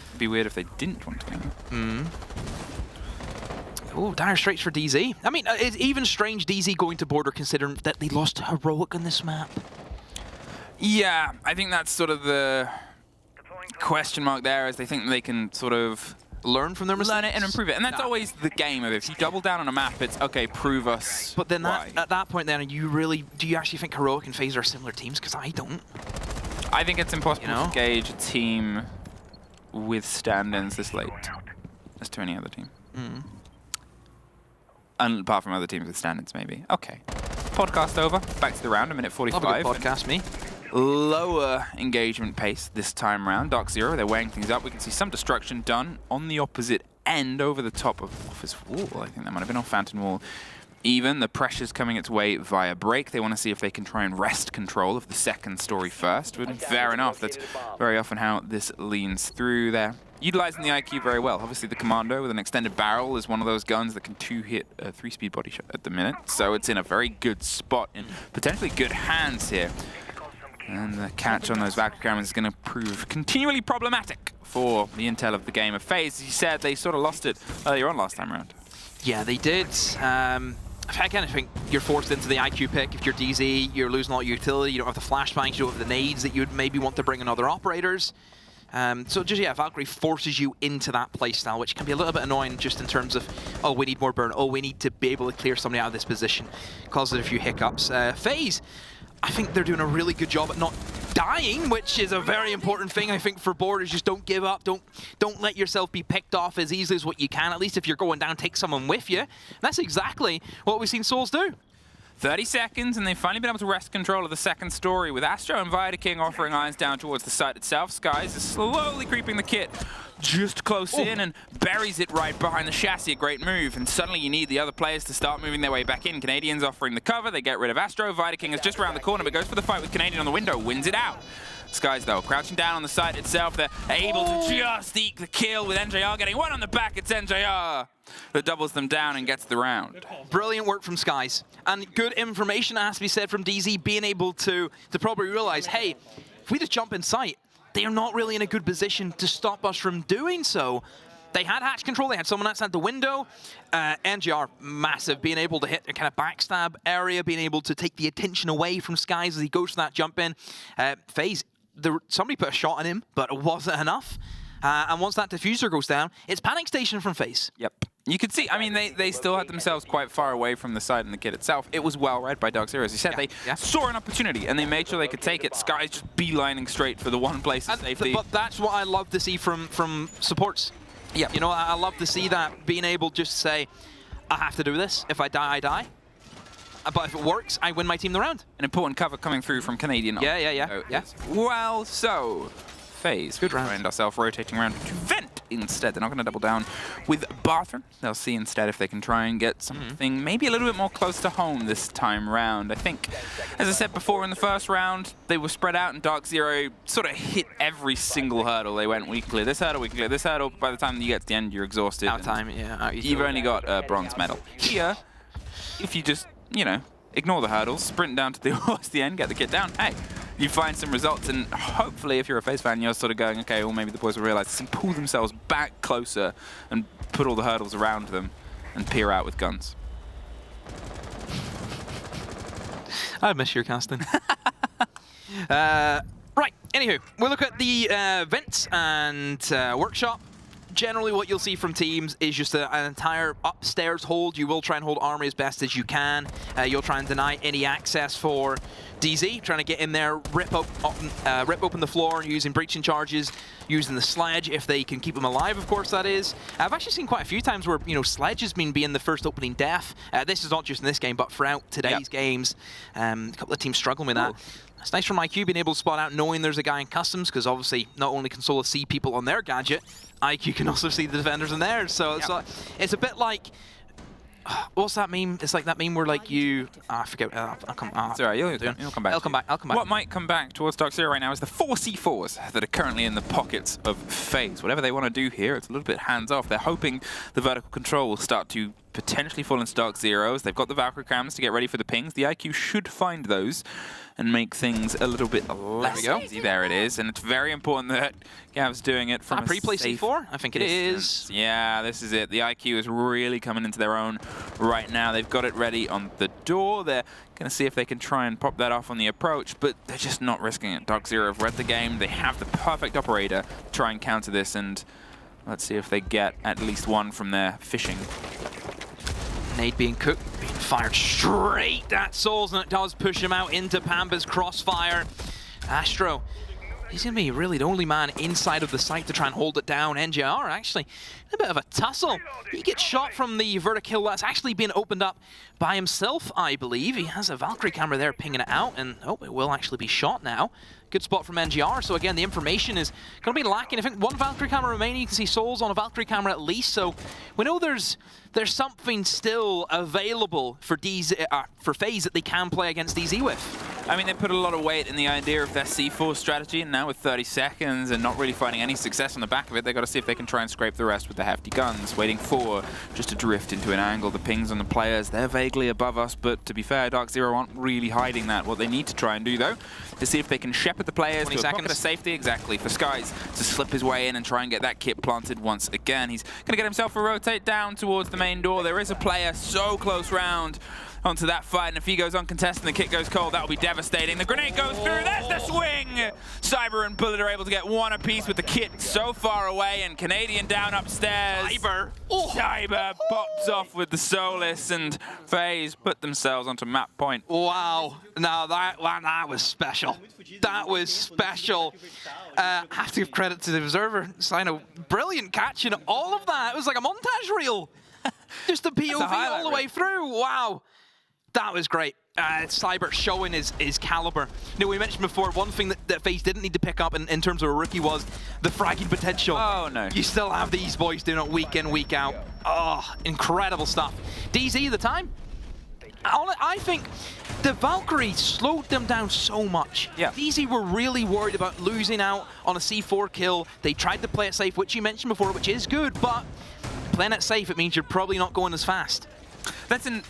It'd be weird if they didn't want to. Oh, dire straits for DZ. I mean, it's even strange DZ going to Border considering that they lost to Heroic on this map. Yeah, I think that's sort of the question mark there, is they think they can sort of learn from their mistakes. Learn it and improve it. And that's always the game of it. If you double down on a map, it's, okay, prove us. But then at that point then, do you actually think Heroic and FaZe are similar teams? Because I don't. I think it's impossible to gauge a team with stand-ins this late as to any other team. And apart from other teams with stand-ins, maybe. Okay. Podcast over. Back to the round, a minute 45. Love a good podcast, me. Lower engagement pace this time round. DarkZero, they're weighing things up. We can see some destruction done on the opposite end over the top of Office Wall. I think that might have been on Fountain Wall. Even the pressure's coming its way via break. They want to see if they can try and wrest control of the second story first. But fair enough, that's very often how this leans through there. Utilizing the IQ very well. Obviously the Commando with an extended barrel is one of those guns that can two-hit a 3-speed body shot at the minute. So it's in a very good spot and potentially good hands here. And the catch on those Valkyrie cameras is going to prove continually problematic for the intel of the game of FaZe. As you said, they sort of lost it earlier on last time around. Yeah, they did. I kind of think you're forced into the IQ pick. If you're DZ, you're losing all your utility. You don't have the flashbangs, you don't have the nades that you'd maybe want to bring in other operators. So just, yeah, Valkyrie forces you into that playstyle, which can be a little bit annoying just in terms of, oh, we need more burn. Oh, we need to be able to clear somebody out of this position. Causes a few hiccups. FaZe, I think they're doing a really good job at not dying, which is a very important thing, I think, for Borders. Just don't give up. Don't let yourself be picked off as easily as what you can. At least if you're going down, take someone with you. And that's exactly what we've seen Souls do. 30 seconds, and they've finally been able to wrest control of the second story, with Astro and Vidaking offering irons down towards the site itself. Skies is slowly creeping the kit just close in and buries it right behind the chassis. A great move, and suddenly you need the other players to start moving their way back in. Canadians offering the cover. They get rid of Astro. Vidaking is just around the corner, but goes for the fight with Canadian on the window. Wins it out. Skies, though, crouching down on the site itself. They're able to just eke the kill with NJR getting one on the back. It's NJR that doubles them down and gets the round. Brilliant work from Skies. And good information, has to be said, from DZ, being able to probably realize, hey, if we just jump in sight, they are not really in a good position to stop us from doing so. They had hatch control, they had someone outside the window. NGR, massive, being able to hit a kind of backstab area, being able to take the attention away from Skies as he goes for that jump in. FaZe, somebody put a shot on him, but it wasn't enough. And once that diffuser goes down, it's panic station from FaZe. Yep. You could see, I mean, they still had themselves quite far away from the side and the kit itself. It was well read by DarkZero. As you said, they saw an opportunity and they made sure they could take it. Sky's just beelining straight for the one place of safety. But that's what I love to see from supports. Yeah, you know, I love to see that, being able just to say, I have to do this. If I die, I die. But if it works, I win my team the round. An important cover coming through from Canadian. Yeah. Well, so FaZe. Good round. Find ourselves rotating around to Vent instead. They're not going to double down with Bathroom. They'll see instead if they can try and get something maybe a little bit more close to home this time round. I think, as I said before in the first round, they were spread out and DarkZero sort of hit every single hurdle. They went, we can clear this hurdle, we can clear this hurdle. By the time you get to the end, you're exhausted. Out time, yeah. You've only got a bronze medal. Here, if you just, you know, ignore the hurdles, sprint down to the end, get the kit down, hey, you find some results, and hopefully if you're a FaZe fan, you're sort of going, okay, well, maybe the boys will realize this and pull themselves back closer and put all the hurdles around them and peer out with guns. I miss your casting. Right, anywho, we'll look at the vents and workshop. Generally, what you'll see from teams is just an entire upstairs hold. You will try and hold armory as best as you can. You'll try and deny any access for DZ, trying to get in there, rip open the floor using breaching charges, using the sledge if they can keep them alive, of course, that is. I've actually seen quite a few times where, you know, sledge has been being the first opening death. This is not just in this game, but throughout today's games. A couple of teams struggling with that. It's nice from IQ being able to spot out knowing there's a guy in customs, because obviously not only can Sola see people on their gadget, IQ can also see the defenders in theirs. So it's a bit like, what's that meme? It's like that meme where like you, I forget. I'll come. It's alright. You'll come back. I'll come back. What might come back towards DarkZero right now is the 4 C4s that are currently in the pockets of FaZe. Whatever they want to do here, it's a little bit hands off. They're hoping the vertical control will start to potentially fall into DarkZero's. They've got the Valkyrie cams to get ready for the pings. The IQ should find those and make things a little bit less easy. There it is, and it's very important that Gav's doing it from a pre-play safe C4? I think it distance. is. Yeah, this is it. The IQ is really coming into their own right now. They've got it ready on the door. They're going to see if they can try and pop that off on the approach, but they're just not risking it. DarkZero have read the game. They have the perfect operator to try and counter this, and let's see if they get at least one from their fishing. Nade being cooked, being fired straight at Souls, and it does push him out into Pamba's crossfire. Astro, he's going to be really the only man inside of the site to try and hold it down. NJR actually in a bit of a tussle. He gets shot from the vertical that's actually been opened up by himself, I believe. He has a Valkyrie camera there pinging it out, and it will actually be shot now. Good spot from NGR. So again, the information is going to be lacking. I think one Valkyrie camera remaining. You can see Souls on a Valkyrie camera at least. So we know there's something still available for FaZe that they can play against DZ with. I mean, they put a lot of weight in the idea of their C4 strategy, and now with 30 seconds and not really finding any success on the back of it, they've got to see if they can try and scrape the rest with the hefty guns, waiting for just to drift into an angle. The pings on the players, they're vaguely above us, but to be fair, DarkZero aren't really hiding that. What they need to try and do, though, is see if they can shepherd the players to a pocket of safety, exactly, for Skies to slip his way in and try and get that kit planted once again. He's going to get himself a rotate down towards the main door. There is a player so close round onto that fight, and if he goes uncontested and the kit goes cold, that'll be devastating. The grenade goes through, there's the swing! Cyber and Bullet are able to get one apiece with the kit so far away, and Canadian down upstairs. Cyber pops off with the Solus, and FaZe put themselves onto map point. Wow, now that was special. That was special. I have to give credit to the Observer. Sino, brilliant catching all of that. It was like a montage reel. Just the POV all the way through. Wow. That was great. Cyber showing his caliber. You know, we mentioned before, one thing that FaZe didn't need to pick up in terms of a rookie was the fragging potential. Oh, no. You still have these boys doing it week in, week out. Oh, incredible stuff. DZ at the time, I think the Valkyrie slowed them down so much. Yeah. DZ were really worried about losing out on a C4 kill. They tried to play it safe, which you mentioned before, which is good, but playing it safe, it means you're probably not going as fast.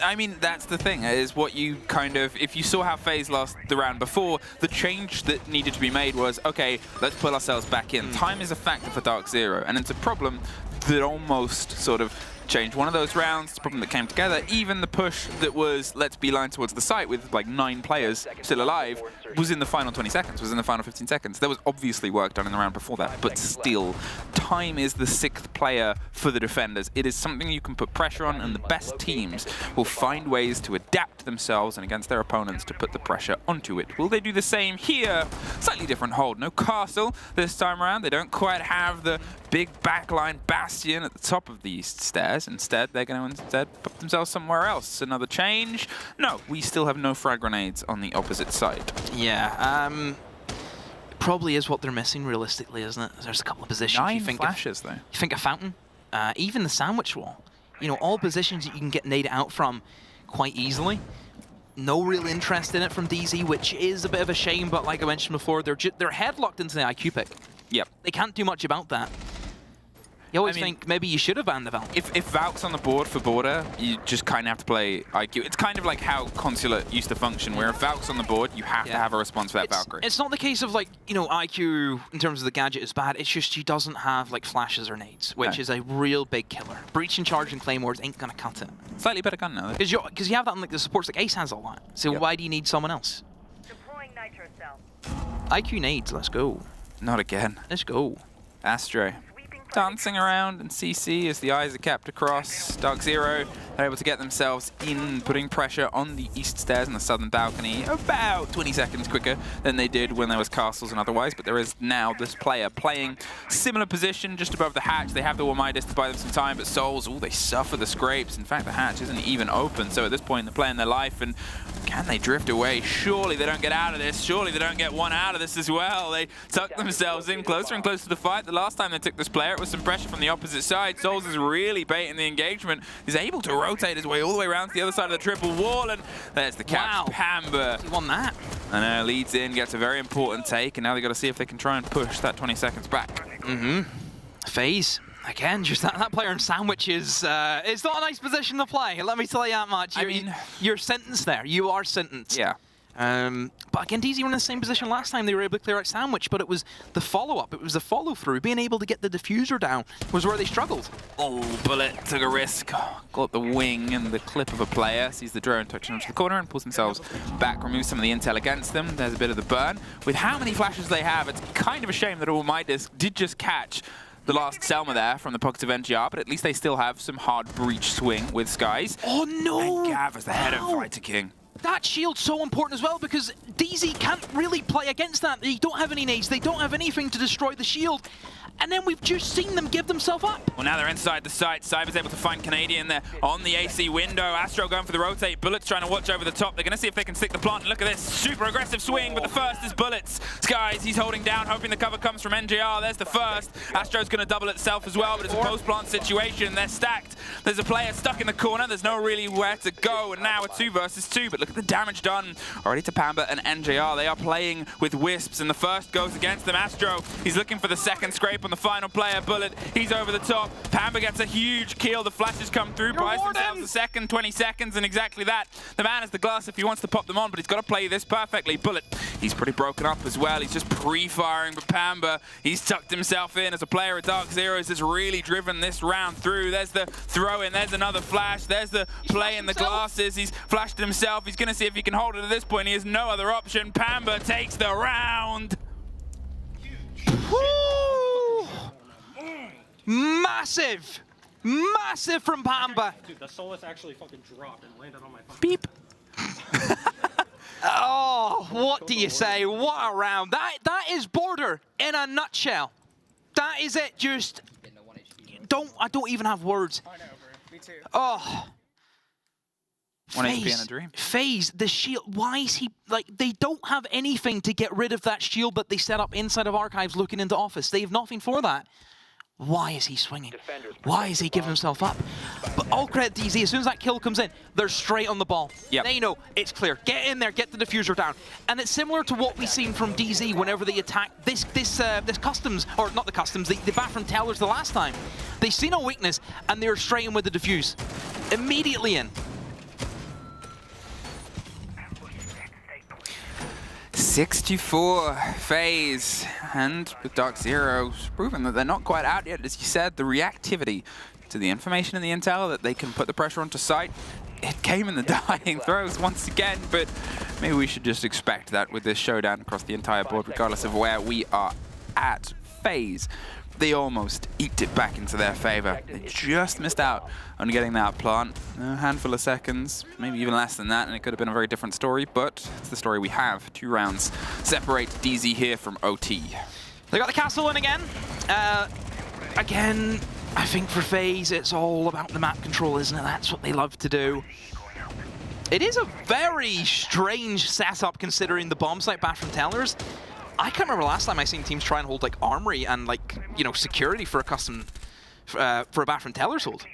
I mean, that's the thing, is what you kind of, if you saw how FaZe lost the round before, the change that needed to be made was, okay, let's put ourselves back in. Time is a factor for DarkZero, and it's a problem that almost sort of change one of those rounds. It's a problem that came together. Even the push that was let's beeline towards the site with like 9 players still alive was in the final 20 seconds, was in the final 15 seconds. There was obviously work done in the round before that, but still, time is the 6th player for the defenders. It is something you can put pressure on, and the best teams will find ways to adapt themselves and against their opponents to put the pressure onto it. Will they do the same here? Slightly different hold. No castle this time around. They don't quite have the big backline bastion at the top of these stairs. Instead, they're going to put themselves somewhere else. Another change? No, we still have no frag grenades on the opposite side. Yeah, probably is what they're missing realistically, isn't it? There's a couple of positions. 9 you think flashes, though. You think a fountain, even the sandwich wall. You know, all positions that you can get naded out from quite easily. No real interest in it from DZ, which is a bit of a shame, but like I mentioned before, they're headlocked into the IQ pick. Yep. They can't do much about that. You always think maybe you should have banned the Valk. If Valk's on the board for Border, you just kind of have to play IQ. It's kind of like how Consulate used to function, where if Valk's on the board, you have to have a response for that Valkyrie. It's not the case of like, you know, IQ in terms of the gadget is bad. It's just she doesn't have like flashes or nades, which is a real big killer. Breach and charge and claymores ain't gonna cut it. Slightly better gun now, though. Because you have that on like the supports, like Ace has all that. So why do you need someone else? Deploying nitro cell. IQ nades, let's go. Not again. Let's go. Astro. Dancing around, and CC as the eyes are kept across. DarkZero are able to get themselves in, putting pressure on the east stairs and the southern balcony about 20 seconds quicker than they did when there was castles and otherwise, but there is now this player playing similar position just above the hatch. They have the Warmidas to buy them some time, but Souls, they suffer the scrapes. In fact, the hatch isn't even open, so at this point they're playing their life, and can they drift away? Surely they don't get out of this. Surely they don't get one out of this as well. They tuck themselves in closer and closer to the fight. The last time they took this player, it was some pressure from the opposite side. Souls is really baiting the engagement. He's able to rotate his way all the way around to the other side of the triple wall, and there's the catch. Pamba. He won that. And leads in, gets a very important take, and now they've got to see if they can try and push that 20 seconds back. FaZe. Again, just that player in sandwich is it's not a nice position to play. Let me tell you that much. You're sentenced there. You are sentenced. Yeah. But again, DZ were in the same position last time. They were able to clear out sandwich, but it was the follow-up. It was the follow-through. Being able to get the diffuser down was where they struggled. Oh, Bullet took a risk. Got the wing and the clip of a player. Sees the drone touching onto the corner and pulls themselves back, removes some of the intel against them. There's a bit of the burn. With how many flashes they have, it's kind of a shame that Warmidas did just catch the last Selma there from the pocket of NGR, but at least they still have some hard breach swing with Skies. Oh no! And Gav as the head of Fighter King. That shield's so important as well, because DZ can't really play against that. They don't have any nades, they don't have anything to destroy the shield. And then we've just seen them give themselves up. Well, now they're inside the site. Cyber's able to find Canadian there on the AC window. Astro going for the rotate. Bullets trying to watch over the top. They're going to see if they can stick the plant. And look at this super aggressive swing, but the first is Bullets. Skies, he's holding down, hoping the cover comes from NGR. There's the first. Astro's going to double itself as well, but it's a post-plant situation. They're stacked. There's a player stuck in the corner. There's no really where to go, and now a 2 versus 2. But look at the damage done already to Pamba and NGR. They are playing with wisps, and the first goes against them. Astro, he's looking for the second scrape on the final player. Bullet, he's over the top. Pamba gets a huge kill. The flashes come through, buys themselves a second, 20 seconds, and exactly that. The man has the glass if he wants to pop them on, but he's got to play this perfectly. Bullet, he's pretty broken up as well. He's just pre-firing, but Pamba, he's tucked himself in as a player at DarkZero has really driven this round through. There's the throw in, there's another flash, there's the play in the glasses. He's flashed himself. He's going to see if he can hold it at this point. He has no other option. Pamba takes the round. Woo! Massive! Massive from Pamba! Dude, the Solus actually fucking dropped and landed on my phone. Beep! Oh, what do you say? What a round. That is Border in a nutshell. That is it. Just I don't even have words. I know, bro. Me too. Oh. 1 HP and a dream. FaZe, the shield, why is he, like, they don't have anything to get rid of that shield that they set up inside of Archives looking into Office. They have nothing for that. Why is he swinging? Why is he giving himself up? But all credit DZ, as soon as that kill comes in, they're straight on the ball. Yep. They know it's clear. Get in there, get the diffuser down. And it's similar to what we've seen from DZ whenever they attack this customs, or not the customs, the bathroom tellers the last time. They see no weakness, and they're straight in with the diffuse. Immediately in. 64 FaZe, and with DarkZero proving that they're not quite out yet, as you said, the reactivity to the information and the intel that they can put the pressure onto site. It came in the dying throws once again, but maybe we should just expect that with this showdown across the entire board, regardless of where we are at. FaZe, they almost eked it back into their favor. They just missed out on getting that plant. A handful of seconds, maybe even less than that, and it could have been a very different story, but it's the story we have. 2 rounds separate DZ here from OT. They got the castle in again. Again, I think for FaZe, it's all about the map control, isn't it? That's what they love to do. It is a very strange setup considering the bomb site back from Tellers. I can't remember last time I seen teams try and hold like armory and like, you know, security for a custom, for a bat from Tellers hold.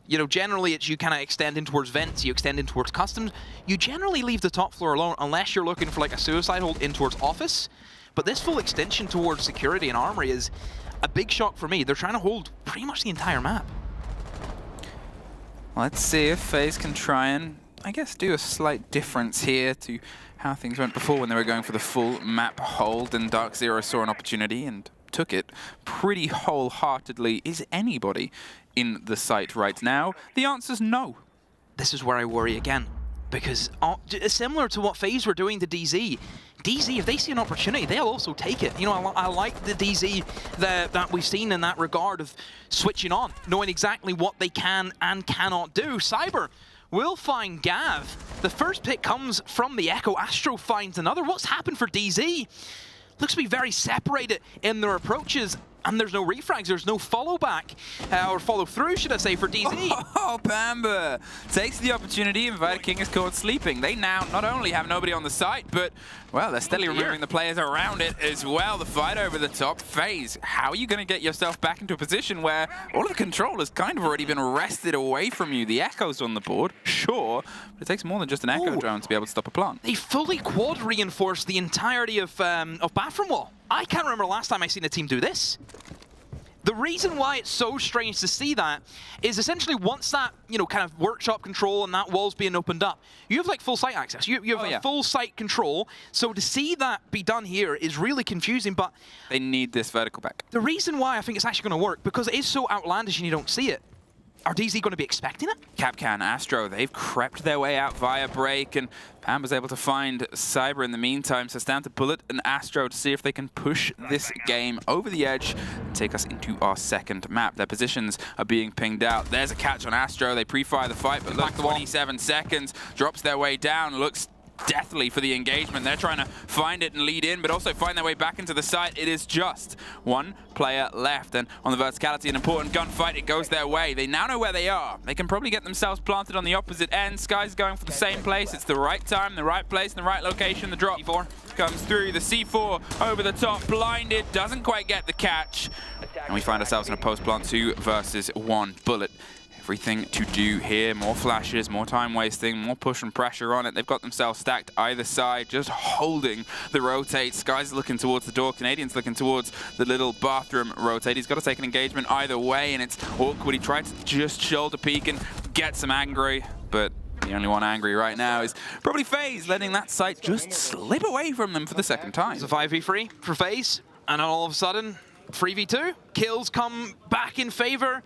You know, generally it's you kind of extend in towards vents, you extend in towards customs. You generally leave the top floor alone unless you're looking for like a suicide hold in towards office. But this full extension towards security and armory is a big shock for me. They're trying to hold pretty much the entire map. Let's see if FaZe can try and, I guess, do a slight difference here to how things went before when they were going for the full map hold, and DarkZero saw an opportunity and took it pretty wholeheartedly. Is anybody in the site right now? The answer's no. This is where I worry again, because similar to what FaZe were doing to DZ, if they see an opportunity, they'll also take it. You know, I like the DZ that we've seen in that regard of switching on, knowing exactly what they can and cannot do. Cyber will find Gav. The first pick comes from the Echo. Astro finds another. What's happened for DZ? Looks to be very separated in their approaches, and there's no refrags, there's no follow back, or follow through, should I say, for DZ. Oh, Pamba takes the opportunity, Invited King is caught sleeping. They now not only have nobody on the site, but, well, they're steadily removing the players around it as well. The fight over the top. FaZe, how are you going to get yourself back into a position where all of the control has kind of already been wrested away from you? The Echo's on the board, sure, but it takes more than just an Echo drone to be able to stop a plant. They fully quad reinforced the entirety of bathroom wall. I can't remember the last time I've seen a team do this. The reason why it's so strange to see that is essentially once that, you know, kind of workshop control and that wall's being opened up, you have like full site access. You have full site control. So to see that be done here is really confusing, but they need this vertical back. The reason why I think it's actually going to work, because it is so outlandish and you don't see it. Are DZ going to be expecting it? Capcan, Astro, they've crept their way out via break, and Pam was able to find Cyber in the meantime, so it's down to Bullet and Astro to see if they can push this game over the edge and take us into our second map. Their positions are being pinged out. There's a catch on Astro. They pre-fire the fight, but look, 27 seconds, drops their way down, looks deathly for the engagement. They're trying to find it and lead in, but also find their way back into the site. It is just one player left, and on the verticality, an important gunfight, it goes their way. They now know where they are. They can probably get themselves planted on the opposite end. Sky's going for the same place. It's the right time, the right place, and the right location. The drop C4 comes through. The C4 over the top, blinded, doesn't quite get the catch. And we find ourselves in a post-plant 2 versus 1. Bullet. Everything to do here, more flashes, more time wasting, more push and pressure on it. They've got themselves stacked either side, just holding the rotate. Sky's looking towards the door, Canadian's looking towards the little bathroom rotate. He's got to take an engagement either way, and it's awkward. He tried to just shoulder peek and get some angry, but the only one angry right now is probably FaZe, letting that site just slip away from them for the second time. It's a 5v3 for FaZe, and all of a sudden, 3v2. Kills come back in favor.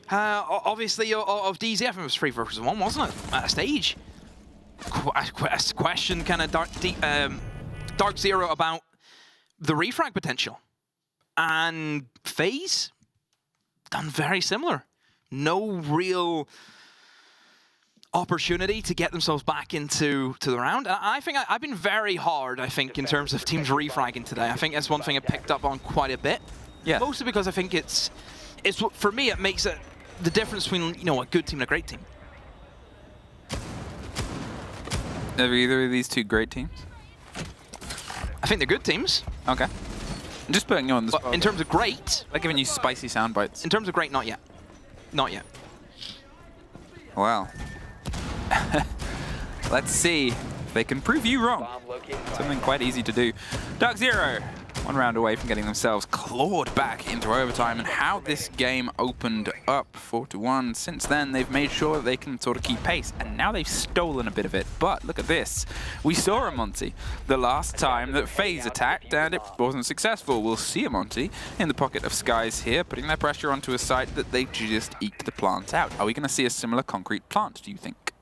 Obviously, of DZ, I think it was 3 versus 1, wasn't it? At a stage. A question kind of DarkZero about the refrag potential. And FaZe done very similar. No real opportunity to get themselves back into the round. And I think I've been very hard, I think, in terms of teams refragging today. I think that's one thing I picked up on quite a bit. Yeah. Mostly because I think it's for me, it makes it the difference between, you know, a good team and a great team. Are either of these two great teams? I think they're good teams. Okay. I'm just putting you on the spot. In terms of great, I'm giving you spicy sound bites. In terms of great, not yet. Not yet. Well, let's see if they can prove you wrong. Something quite easy to do. DarkZero, One round away from getting themselves clawed back into overtime, and how this game opened up 4-1. Since then, they've made sure that they can sort of keep pace, and now they've stolen a bit of it. But look at this. We saw a Monty the last time that FaZe attacked, and it wasn't successful. We'll see a Monty in the pocket of Skies here, putting their pressure onto a site that they just eked the plant out. Are we going to see a similar concrete plant, do you think?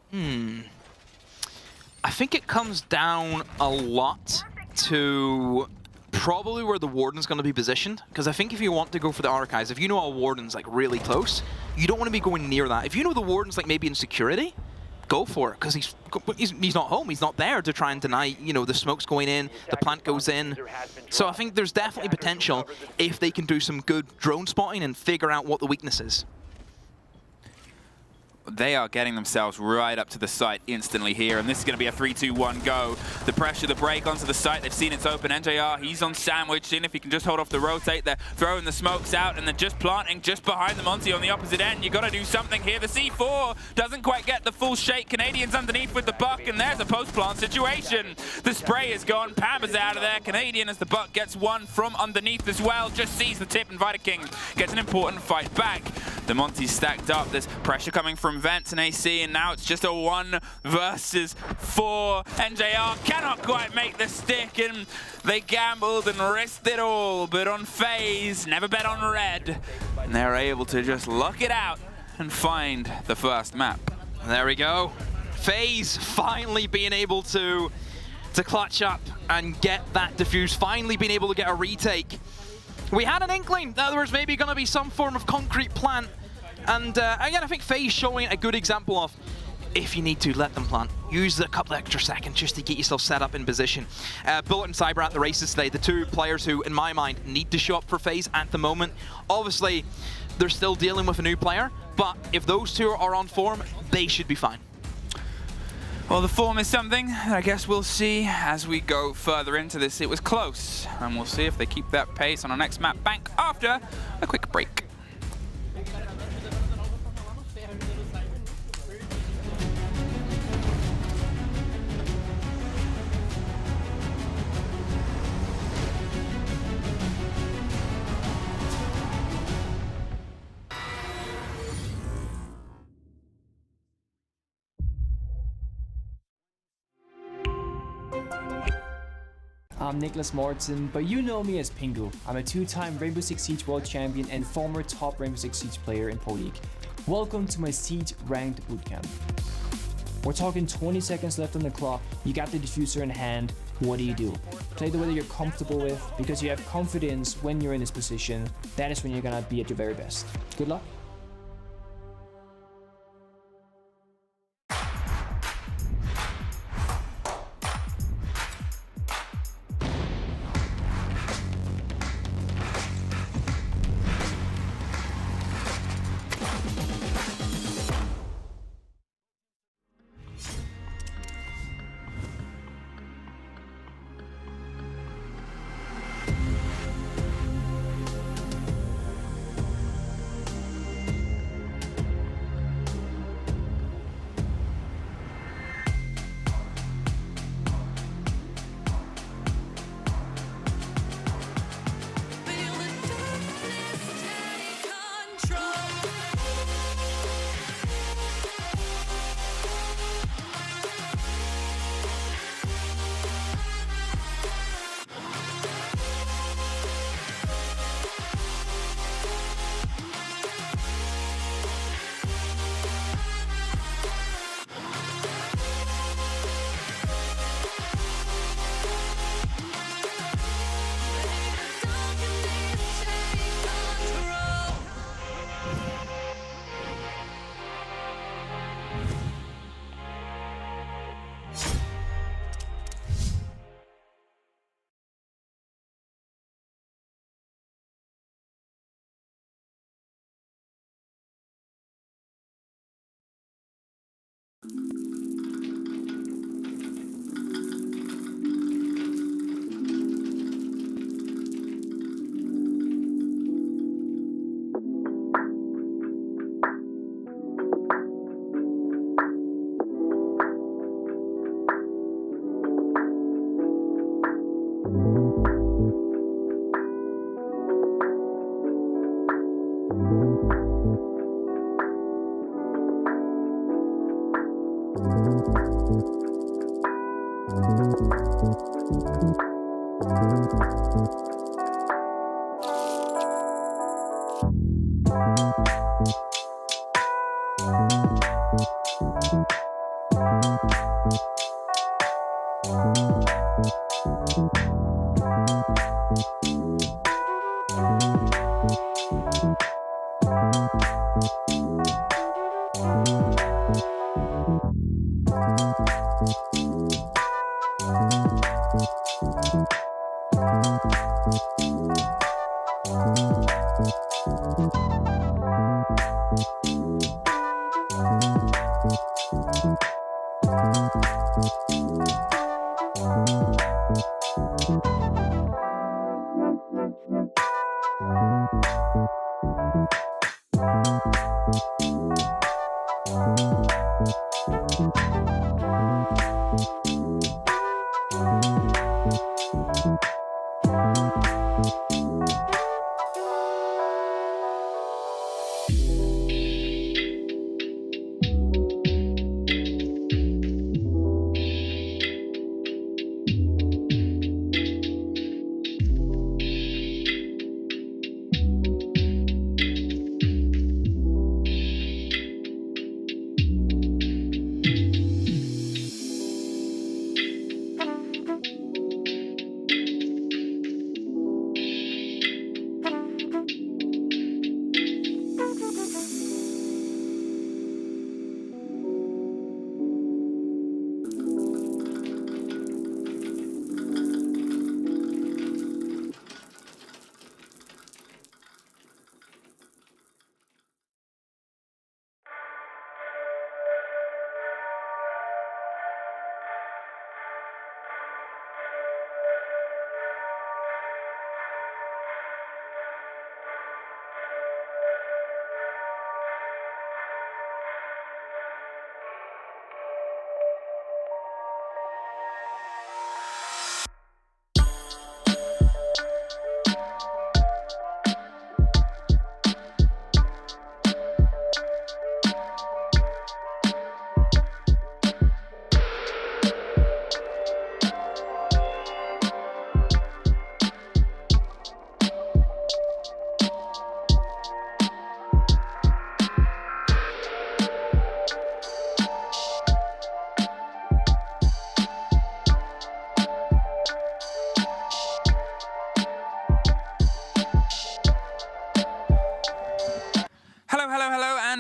I think it comes down a lot to probably where the Warden's going to be positioned, because I think if you want to go for the Archives, if you know a Warden's like really close, you don't want to be going near that. If you know the Warden's like maybe in security, go for it, because he's not home, he's not there to try and deny, you know, the smoke's going in, the plant goes in. So I think there's definitely potential if they can do some good drone spotting and figure out what the weakness is. They are getting themselves right up to the site instantly here, and this is going to be a 3-2-1 go. The pressure, the break onto the site, they've seen it's open. NJR, he's on sandwich, seeing if he can just hold off the rotate. They're throwing the smokes out, and they're just planting just behind the Monty on the opposite end. You got to do something here. The C4 doesn't quite get the full shake. Canadians underneath with the buck, and there's a post-plant situation. The spray is gone. Pam is out of there. Canadian, as the buck gets one from underneath as well, just sees the tip, and Vidaking gets an important fight back. The Monty's stacked up. There's pressure coming from Vents and AC, and now it's just a 1 versus 4. NJR cannot quite make the stick, and they gambled and risked it all, but on FaZe, never bet on red. And they're able to just lock it out and find the first map. There we go. FaZe finally being able to clutch up and get that defuse, finally being able to get a retake. We had an inkling that there was maybe going to be some form of concrete plant. And again, I think FaZe showing a good example of, if you need to, let them plant. Use a couple extra seconds just to get yourself set up in position. Bullet and Cyber at the races today, the two players who, in my mind, need to show up for FaZe at the moment. Obviously, they're still dealing with a new player, but if those two are on form, they should be fine. Well, the form is something that I guess we'll see as we go further into this. It was close, and we'll see if they keep that pace on our next map bank after a quick break. I'm Nicholas Morton, but you know me as Pingu. I'm a 2-time Rainbow Six Siege World Champion and former top Rainbow Six Siege player in Pro League. Welcome to my Siege Ranked Bootcamp. We're talking 20 seconds left on the clock, you got the diffuser in hand, what do? Play the way that you're comfortable with, because you have confidence when you're in this position. That is when you're gonna be at your very best. Good luck.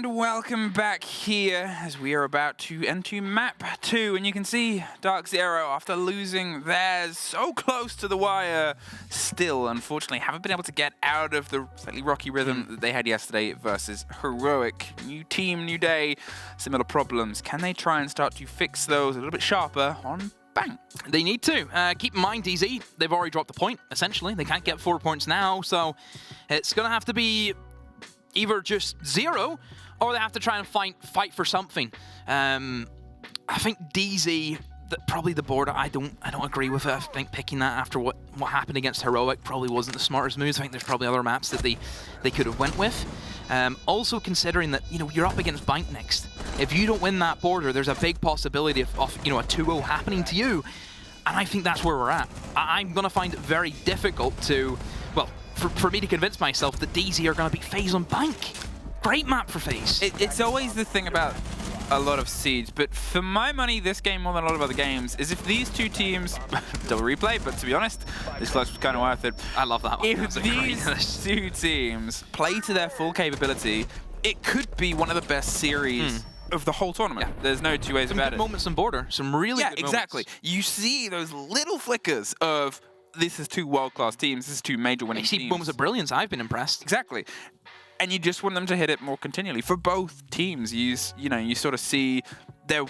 Welcome back here as we are about to enter map 2, and you can see DarkZero, after losing theirs so close to the wire, still unfortunately haven't been able to get out of the slightly rocky rhythm that they had yesterday versus Heroic. New team, new day, similar problems. Can they try and start to fix those a little bit sharper on Bang? They need to. Keep in mind, DZ, they've already dropped the point, essentially. They can't get 4 points now, so it's going to have to be either just 0, or they have to try and fight for something. I think DZ, probably the board, I don't agree with it. I think picking that after what happened against Heroic probably wasn't the smartest move. I think there's probably other maps that they could have went with. Also considering that, you're up against Bank next. If you don't win that border, there's a big possibility of a 2-0 happening to you. And I think that's where we're at. I'm going to find it very difficult to, well, for me to convince myself that DZ are going to beat FaZe on Bank. Great map for FaZe. It's always the thing about a lot of Siege, but for my money, this game, more than a lot of other games, is if these two teams, double replay, but to be honest, this clutch was kind of worth it. I love that one. If these two teams play to their full capability, it could be one of the best series of the whole tournament. Yeah. There's no two ways about it. Moments on border, some really good moments. Exactly. You see those little flickers of this is two world-class teams, this is two major winning teams. You see moments of brilliance, I've been impressed. Exactly. And you just want them to hit it more continually. For both teams, you sort of see their,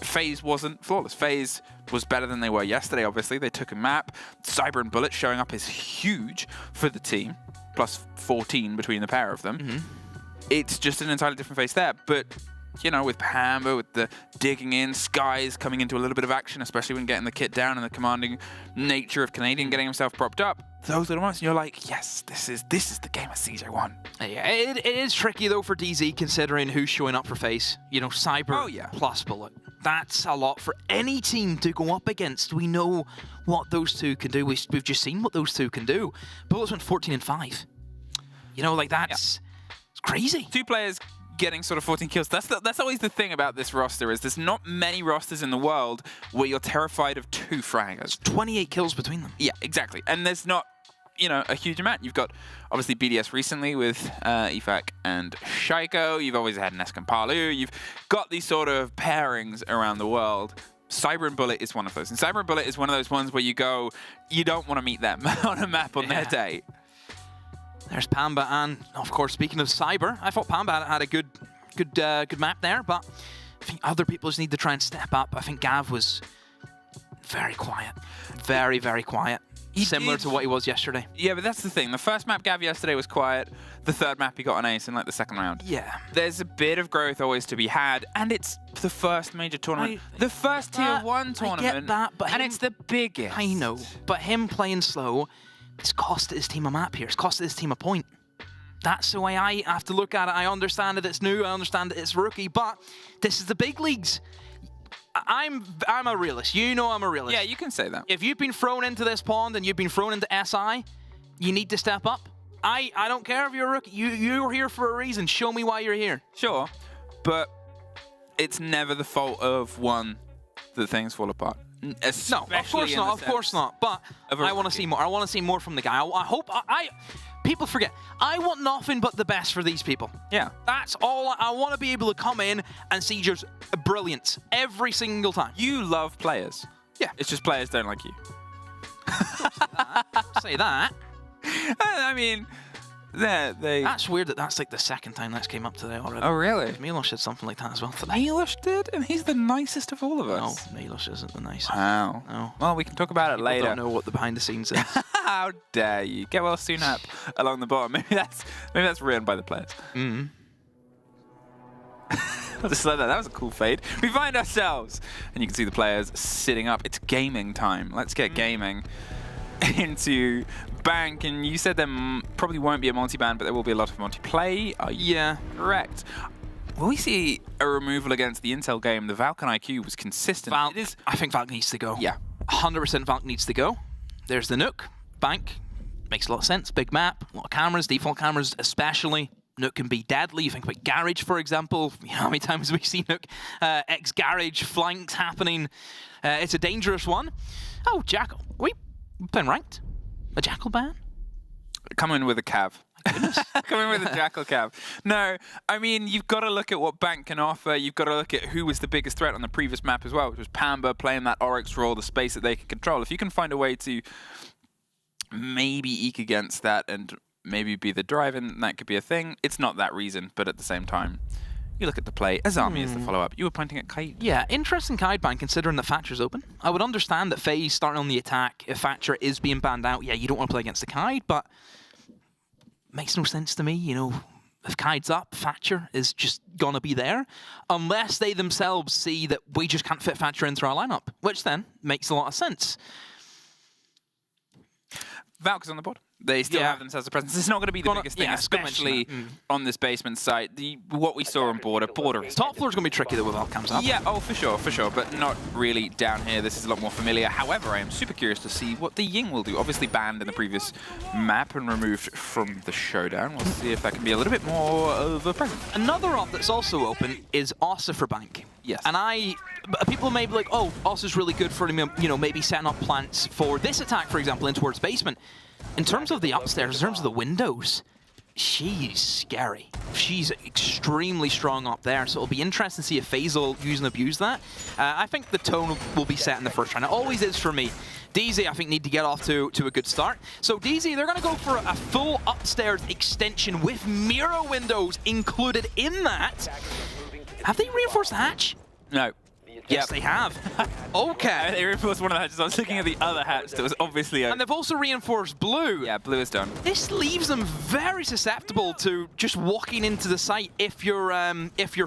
FaZe wasn't flawless. FaZe was better than they were yesterday, obviously. They took a map. Cyber and Bullet showing up is huge for the team, plus 14 between the pair of them. It's just an entirely different FaZe there. But you know, with Pamba, with the digging in, Skies coming into a little bit of action, especially when getting the kit down and the commanding nature of Canadian getting himself propped up. Those are the ones you're like, yes, this is the game that CJ won. Yeah, it is tricky though for DZ considering who's showing up for FaZe. You know, Cyber plus Bullet. That's a lot for any team to go up against. We know what those two can do. We've just seen what those two can do. Bullets went 14 and 5. You know, like that's it's crazy. 2 players getting sort of 14 kills. That's always the thing about this roster is there's not many rosters in the world where you're terrified of 2 fraggers. 28 kills between them. Yeah, exactly. And there's not, you know, a huge amount. You've got obviously BDS recently with Efak and Shaiko. You've always had Nesk and Palu. You've got these sort of pairings around the world. Cyber and Bullet is one of those. And Cyber and Bullet is one of those ones where you go, you don't want to meet them on a map on their day. There's Pamba, and of course, speaking of Cyber, I thought Pamba had a good map there, but I think other people just need to try and step up. I think Gav was very quiet, very, very quiet. Similar to what he was yesterday. Yeah, but that's the thing. The first map Gav yesterday was quiet. The third map he got an ace in like the second round. Yeah. There's a bit of growth always to be had, and it's the first major tournament. The first tier 1 tournament. I get that, but and it's the biggest. I know, but him playing slow, it's costed his team a map here. It's costed his team a point. That's the way I have to look at it. I understand that it's new. I understand that it's rookie, but this is the big leagues. I'm a realist. You know I'm a realist. Yeah, you can say that. If you've been thrown into this pond and you've been thrown into SI, you need to step up. I don't care if you're a rookie. You're here for a reason. Show me why you're here. Sure, but it's never the fault of one that things fall apart. No, of course not. Of course not. But I want to see more. I want to see more from the guy. I hope. People forget. I want nothing but the best for these people. Yeah. That's all. I want to be able to come in and see just brilliance every single time. You love players. Yeah. It's just players don't like you. Don't say that. I mean, That's weird that that's like the second time that's came up today already. Oh, really? Milos said something like that as well today. Milos did? And he's the nicest of all of us. No, Milos isn't the nicest. Wow. No. Well, we can talk about it People later. don't know what the behind the scenes is. How dare you? Get well soon up along the bottom. Maybe that's written by the players. Mm-hmm. I'll just let that. That was a cool fade. We find ourselves, and you can see the players sitting up. It's gaming time. Let's get gaming into Bank. And you said there probably won't be a multi-ban, but there will be a lot of multiplay. Yeah, correct. When we see a removal against the Intel game, the Valken IQ was consistent. I think Valk needs to go. Yeah. 100% Valk needs to go. There's the Nook. Bank. Makes a lot of sense. Big map. A lot of cameras. Default cameras especially. Nook can be deadly. You think about Garage, for example. You know how many times we see Nook X-Garage flanks happening. It's a dangerous one. Oh, Jackal. We playing ranked? A Jackal ban? Come in with a cav. Come in with a Jackal cav. No, I mean, you've got to look at what Bank can offer. You've got to look at who was the biggest threat on the previous map as well, which was Pamba playing that Oryx role, the space that they can control. If you can find a way to maybe eke against that and maybe be the drive-in, that could be a thing. It's not that reason, but at the same time, you look at the play. Azami is the follow-up. You were pointing at Kite. Yeah, interesting Kite ban considering that Thatcher's open. I would understand that FaZe starting on the attack. If Thatcher is being banned out, yeah, you don't want to play against the Kite, but makes no sense to me, you know. If Kite's up, Thatcher is just gonna be there. Unless they themselves see that we just can't fit Thatcher into our lineup, which then makes a lot of sense. Valk's on the board. They still have themselves a presence. It's not going to be the biggest thing, especially on this basement site. What we saw on border is top floor is going to be tricky though with all cams up. Yeah, oh for sure, but not really down here. This is a lot more familiar. However, I am super curious to see what the Ying will do. Obviously banned in the previous map and removed from the showdown. We'll see if that can be a little bit more of a presence. Another op that's also open is Ossa for Bank. Yes. And people may be like, oh, Ossa's really good for, you know, maybe setting up plants for this attack, for example, in towards basement. In terms of the upstairs, in terms of the windows, she's scary. She's extremely strong up there, so it'll be interesting to see if FaZe will use and abuse that. I think the tone will be set in the first round. It always is for me. DZ, I think, need to get off to a good start. So DZ, they're going to go for a full upstairs extension with mirror windows included in that. Have they reinforced the hatch? No. Yes, they have. Okay. They reinforced one of the hatches. I was looking at the other hatch that was obviously open. And they've also reinforced blue. Yeah, blue is done. This leaves them very susceptible to just walking into the site if you're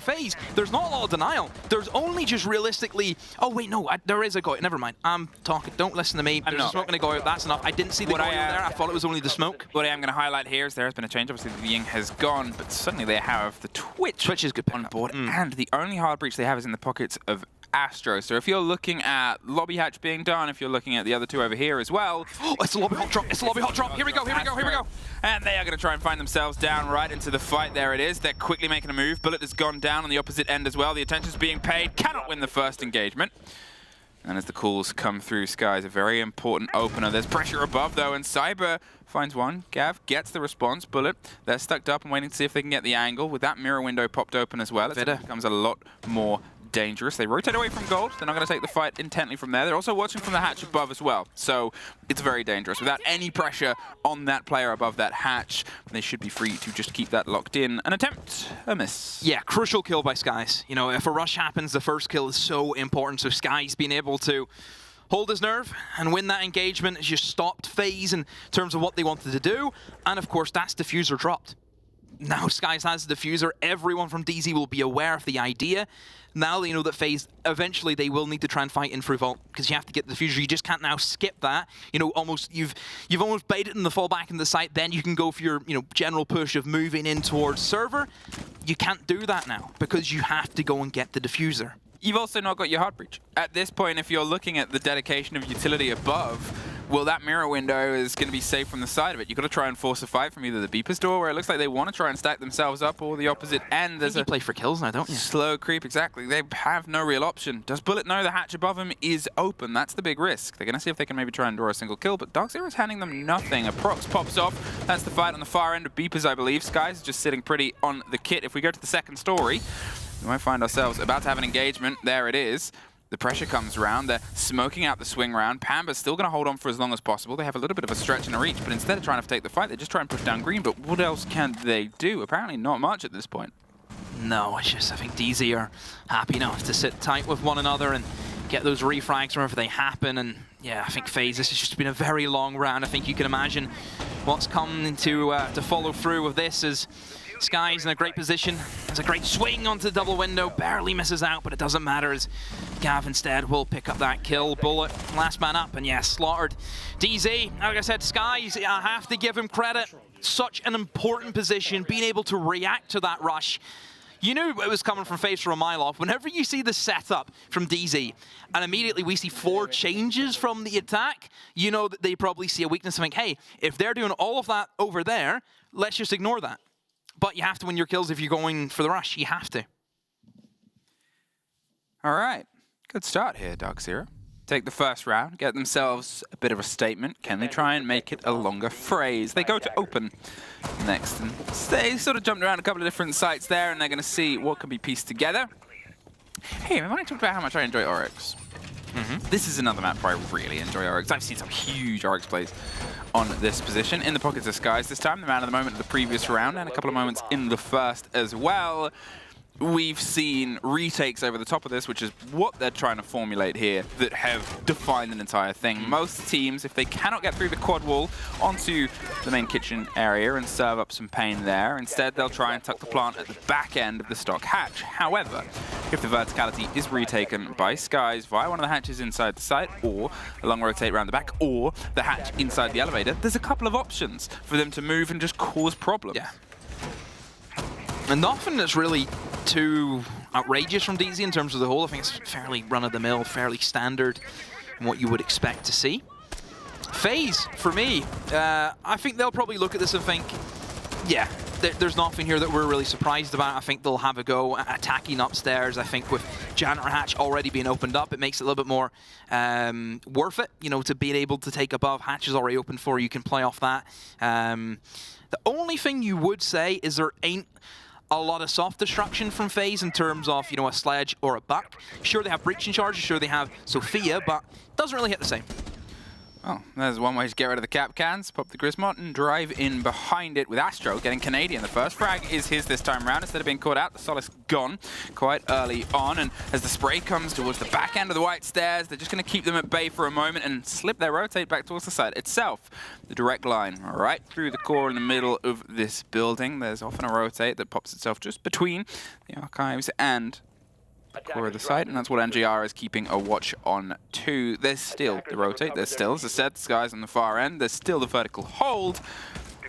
FaZe. There's not a lot of denial. There's only just realistically, oh wait, no, there is a Goyo. Never mind. I'm talking. Don't listen to me. There's a smoke and a Goyo. That's enough. I didn't see the Goyo there. I thought it was only the smoke. What I am going to highlight here is there has been a change. Obviously, the Ying has gone, but suddenly they have the Twitch. Twitch is good on board, and the only hard breach they have is in the pockets of Astro. So if you're looking at lobby hatch being done, if you're looking at the other two over here as well. Oh, it's a lobby hot drop. It's a lobby hot drop. Here we go. Here we go. Here we go. And they are going to try and find themselves down right into the fight. There it is. They're quickly making a move. Bullet has gone down on the opposite end as well. The attention's being paid. Cannot win the first engagement. And as the calls come through, Sky is a very important opener. There's pressure above, though, and Cyber finds one. Gav gets the response. Bullet, they're stuck up and waiting to see if they can get the angle. With that mirror window popped open as well, it becomes a lot more dangerous. They rotate away from gold. They're not going to take the fight intently from there. They're also watching from the hatch above as well. So it's very dangerous. Without any pressure on that player above that hatch, they should be free to just keep that locked in. An attempt, a miss. Yeah, crucial kill by Skies. You know, if a rush happens, the first kill is so important. So Skies being able to hold his nerve and win that engagement has just stopped FaZe in terms of what they wanted to do. And of course, that's diffuser dropped. Now Skies has the diffuser. Everyone from DZ will be aware of the idea. Now they know that FaZe, eventually they will need to try and fight in through vault because you have to get the diffuser. You just can't now skip that. You know, you've almost baited in the fall back in the site. Then you can go for your general push of moving in towards server. You can't do that now because you have to go and get the diffuser. You've also not got your hard breach. At this point, if you're looking at the dedication of utility above, well, that mirror window is going to be safe from the side of it. You've got to try and force a fight from either the Beeper's door, where it looks like they want to try and stack themselves up, or the opposite end. There's you play for kills now, don't you? Slow creep, exactly. They have no real option. Does Bullet know the hatch above him is open? That's the big risk. They're going to see if they can maybe try and draw a single kill, but DarkZero is handing them nothing. A prox pops off. That's the fight on the far end of Beepers, I believe. Sky's just sitting pretty on the kit. If we go to the second story, we might find ourselves about to have an engagement. There it is. The pressure comes around. They're smoking out the swing round. Pamba's still going to hold on for as long as possible. They have a little bit of a stretch and a reach, but instead of trying to take the fight, they just try and push down green. But what else can they do? Apparently not much at this point. No, it's just I think DZ are happy enough to sit tight with one another and get those refrags wherever they happen. And yeah, I think FaZe, this has just been a very long round. I think you can imagine what's coming to follow through with this as Sky's in a great position. There's a great swing onto the double window. Barely misses out, but it doesn't matter as Gav instead will pick up that kill. Bullet, last man up, and yeah, slaughtered. DZ, like I said, Sky's, I have to give him credit. Such an important position, being able to react to that rush. You knew it was coming from FaZe from a mile off. Whenever you see the setup from DZ, and immediately we see 4 changes from the attack, you know that they probably see a weakness and think, hey, if they're doing all of that over there, let's just ignore that. But you have to win your kills if you're going for the rush. You have to. All right. Good start here, DarkZero. Take the first round, get themselves a bit of a statement. Can they try and make it a longer phrase? They go to open next. And they sort of jumped around a couple of different sites there, and they're going to see what can be pieced together. Hey, remember I talked about how much I enjoy Oryx? This is another map where I really enjoy Oryx. I've seen some huge Oryx plays on this position. In the pockets of Skies this time, the man of the moment of the previous round, and a couple of moments in the first as well. We've seen retakes over the top of this, which is what they're trying to formulate here, that have defined an entire thing. Most teams, if they cannot get through the quad wall onto the main kitchen area and serve up some pain there, instead they'll try and tuck the plant at the back end of the stock hatch. However, if the verticality is retaken by Skies via one of the hatches inside the site, or a long rotate around the back, or the hatch inside the elevator, there's a couple of options for them to move and just cause problems. Yeah. And nothing that's really too outrageous from DZ in terms of the whole. I think it's fairly run-of-the-mill, fairly standard, and what you would expect to see. FaZe, for me, I think they'll probably look at this and think, yeah, there's nothing here that we're really surprised about. I think they'll have a go at attacking upstairs. I think with Janitor Hatch already being opened up, it makes it a little bit more worth it, you know, to being able to take above. Hatch is already open for you. You can play off that. The only thing you would say is there ain't a lot of soft destruction from FaZe in terms of, you know, a sledge or a buck. Sure, they have breaching charges, sure they have Sophia, but it doesn't really hit the same. Oh, there's one way to get rid of the cap cans, pop the Grismot and drive in behind it with Astro getting Canadian. The first frag is his this time around. Instead of being caught out, the Solace gone quite early on. And as the spray comes towards the back end of the white stairs, they're just going to keep them at bay for a moment and slip their rotate back towards the side itself. The direct line right through the core in the middle of this building. There's often a rotate that pops itself just between the archives and core of the site, and that's what NGR is keeping a watch on too. There's still the rotate, there's still, as I said, the skies on the far end, there's still the vertical hold,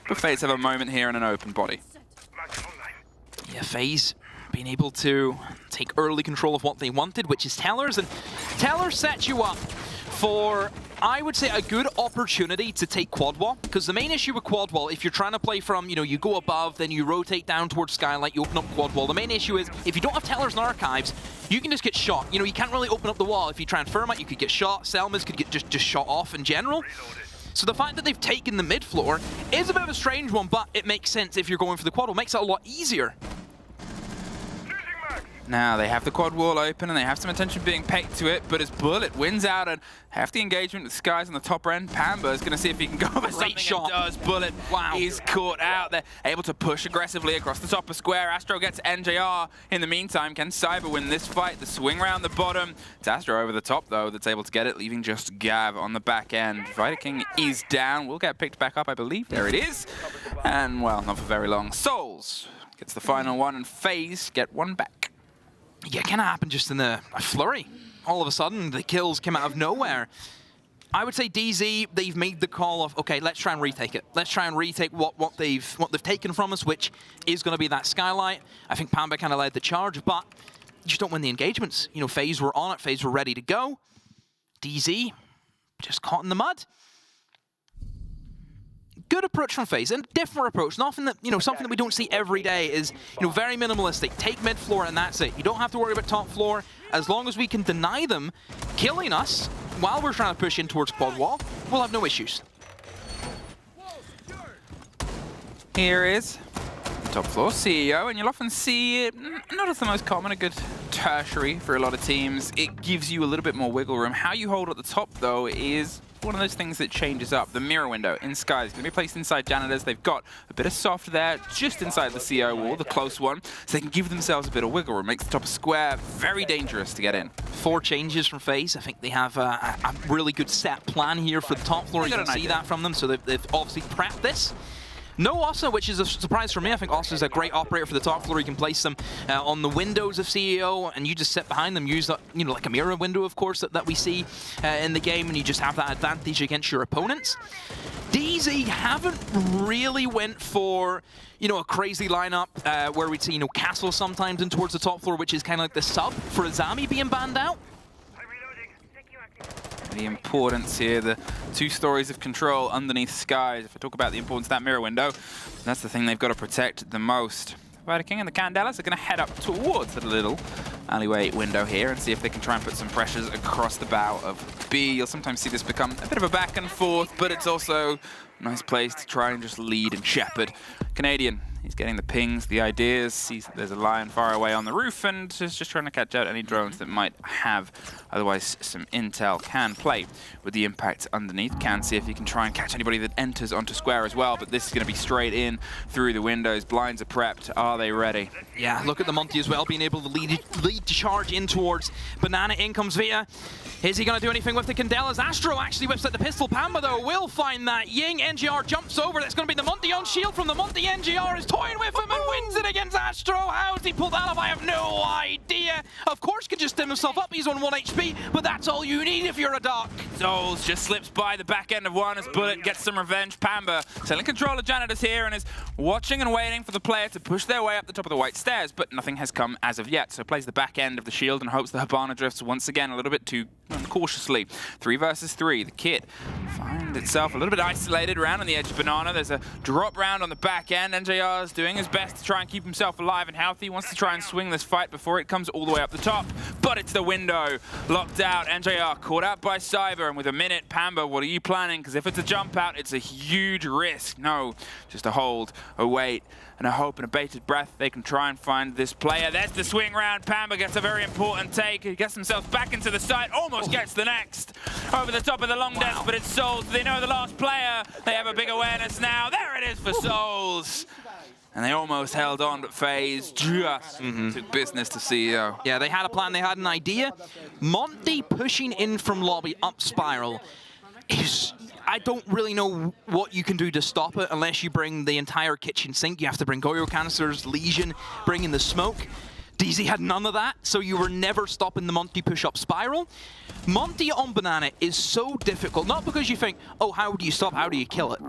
but FaZe have a moment here in an open body. Yeah, FaZe being able to take early control of what they wanted, which is Tellers, and Tellers sets you up for, I would say, a good opportunity to take quad wall, because the main issue with quad wall, if you're trying to play from, you go above, then you rotate down towards skylight, you open up quad wall. The main issue is, if you don't have Tellers and archives, you can just get shot. You can't really open up the wall. If you try and firm it, you could get shot. Selmas could get just shot off in general. So the fact that they've taken the mid floor is a bit of a strange one, but it makes sense if you're going for the quad wall. It makes it a lot easier. Now they have the quad wall open and they have some attention being paid to it, but as Bullet wins out and hefty engagement with Skies on the top end, Pamba is going to see if he can go for something and does. Bullet is caught out. They're able to push aggressively across the top of square. Astro gets NJR. In the meantime, can Cyber win this fight? The swing round the bottom. It's Astro over the top though that's able to get it, leaving just Gav on the back end. Viking is down. Will get picked back up, I believe. There it is. And well, not for very long. Souls gets the final one and FaZe get one back. Yeah, it kind of happened just in a flurry. All of a sudden, the kills came out of nowhere. I would say DZ, they've made the call of, okay, let's try and retake it. Let's try and retake what they've taken from us, which is going to be that skylight. I think Pamba kind of led the charge, but you just don't win the engagements. FaZe were on it, FaZe were ready to go. DZ just caught in the mud. Good approach from FaZe, and different approach. Nothing that, something that we don't see every day is, very minimalistic. Take mid floor and that's it. You don't have to worry about top floor. As long as we can deny them killing us while we're trying to push in towards quad wall, we'll have no issues. Here is the top floor CEO, and you'll often see it, not as the most common, a good tertiary for a lot of teams. It gives you a little bit more wiggle room. How you hold at the top, though, is one of those things that changes up. The mirror window in Sky is going to be placed inside janitors. They've got a bit of soft there, just inside the CO wall, the close one, so they can give themselves a bit of wiggle room. Makes the top of square very dangerous to get in. 4 changes from FaZe. I think they have a really good set plan here for the top floor. You can see that from them, so they've obviously prepped this. No Ossa, which is a surprise for me. I think Ossa is a great operator for the top floor. You can place them on the windows of CEO, and you just sit behind them, use like a mirror window, of course, that we see in the game, and you just have that advantage against your opponents. DZ haven't really went for a crazy lineup where we'd see Castle sometimes in towards the top floor, which is kind of like the sub for Azami being banned out. The importance here, the 2 stories of control underneath Skies. If I talk about the importance of that mirror window, that's the thing they've got to protect the most. Viking and the Candelas are going to head up towards the little alleyway window here and see if they can try and put some pressures across the bow of B. You'll sometimes see this become a bit of a back and forth, but it's also a nice place to try and just lead and shepherd. Canadian, he's getting the pings, the ideas, sees that there's a lion far away on the roof, and is just trying to catch out any drones that might have otherwise some intel. Can play with the impact underneath, can see if he can try and catch anybody that enters onto square as well, but this is going to be straight in through the windows. Blinds are prepped. Are they ready? Yeah, look at the Monty as well, being able to lead charge in towards Banana. In comes Via. Is he going to do anything with the Candelas? Astro actually whips at the pistol. Pamba, though, will find that. Ying, NGR jumps over. That's going to be the Monty on shield from the Monty. NGR is toying with him and wins it against Astro. How does he pull that off? I have no idea. Of course, can just stim himself up. He's on 1 HP, but that's all you need if you're a Dark. Souls just slips by the back end of one as Bullet gets some revenge. Pamba selling control of janitors here and is watching and waiting for the player to push their way up the top of the white stairs, but nothing has come as of yet. So plays the back end of the shield and hopes the Hibana drifts once again a little bit too cautiously. 3 versus 3. The kit finds itself a little bit isolated around on the edge of Banana. There's a drop round on the back end. NJR is doing his best to try and keep himself alive and healthy. He wants to try and swing this fight before it comes all the way up the top. But but it's the window. Locked out, NJR caught out by Cyber, and with a minute, Pamba, what are you planning? Because if it's a jump out, it's a huge risk. No, just a hold, a wait, and a hope and a bated breath. They can try and find this player. There's the swing round. Pamba gets a very important take. He gets himself back into the site, almost gets the next. Over the top of the long desk, but it's Souls. They know the last player. They have a big awareness now. There it is for Souls. And they almost held on, but FaZe just took business to CEO. Yeah, they had a plan, they had an idea. Monty pushing in from lobby up spiral is... I don't really know what you can do to stop it unless you bring the entire kitchen sink. You have to bring Goyo canisters, Legion, bring in the smoke. DZ had none of that, so you were never stopping the Monty push-up spiral. Monty on Banana is so difficult, not because you think, oh, how do you stop, how do you kill it?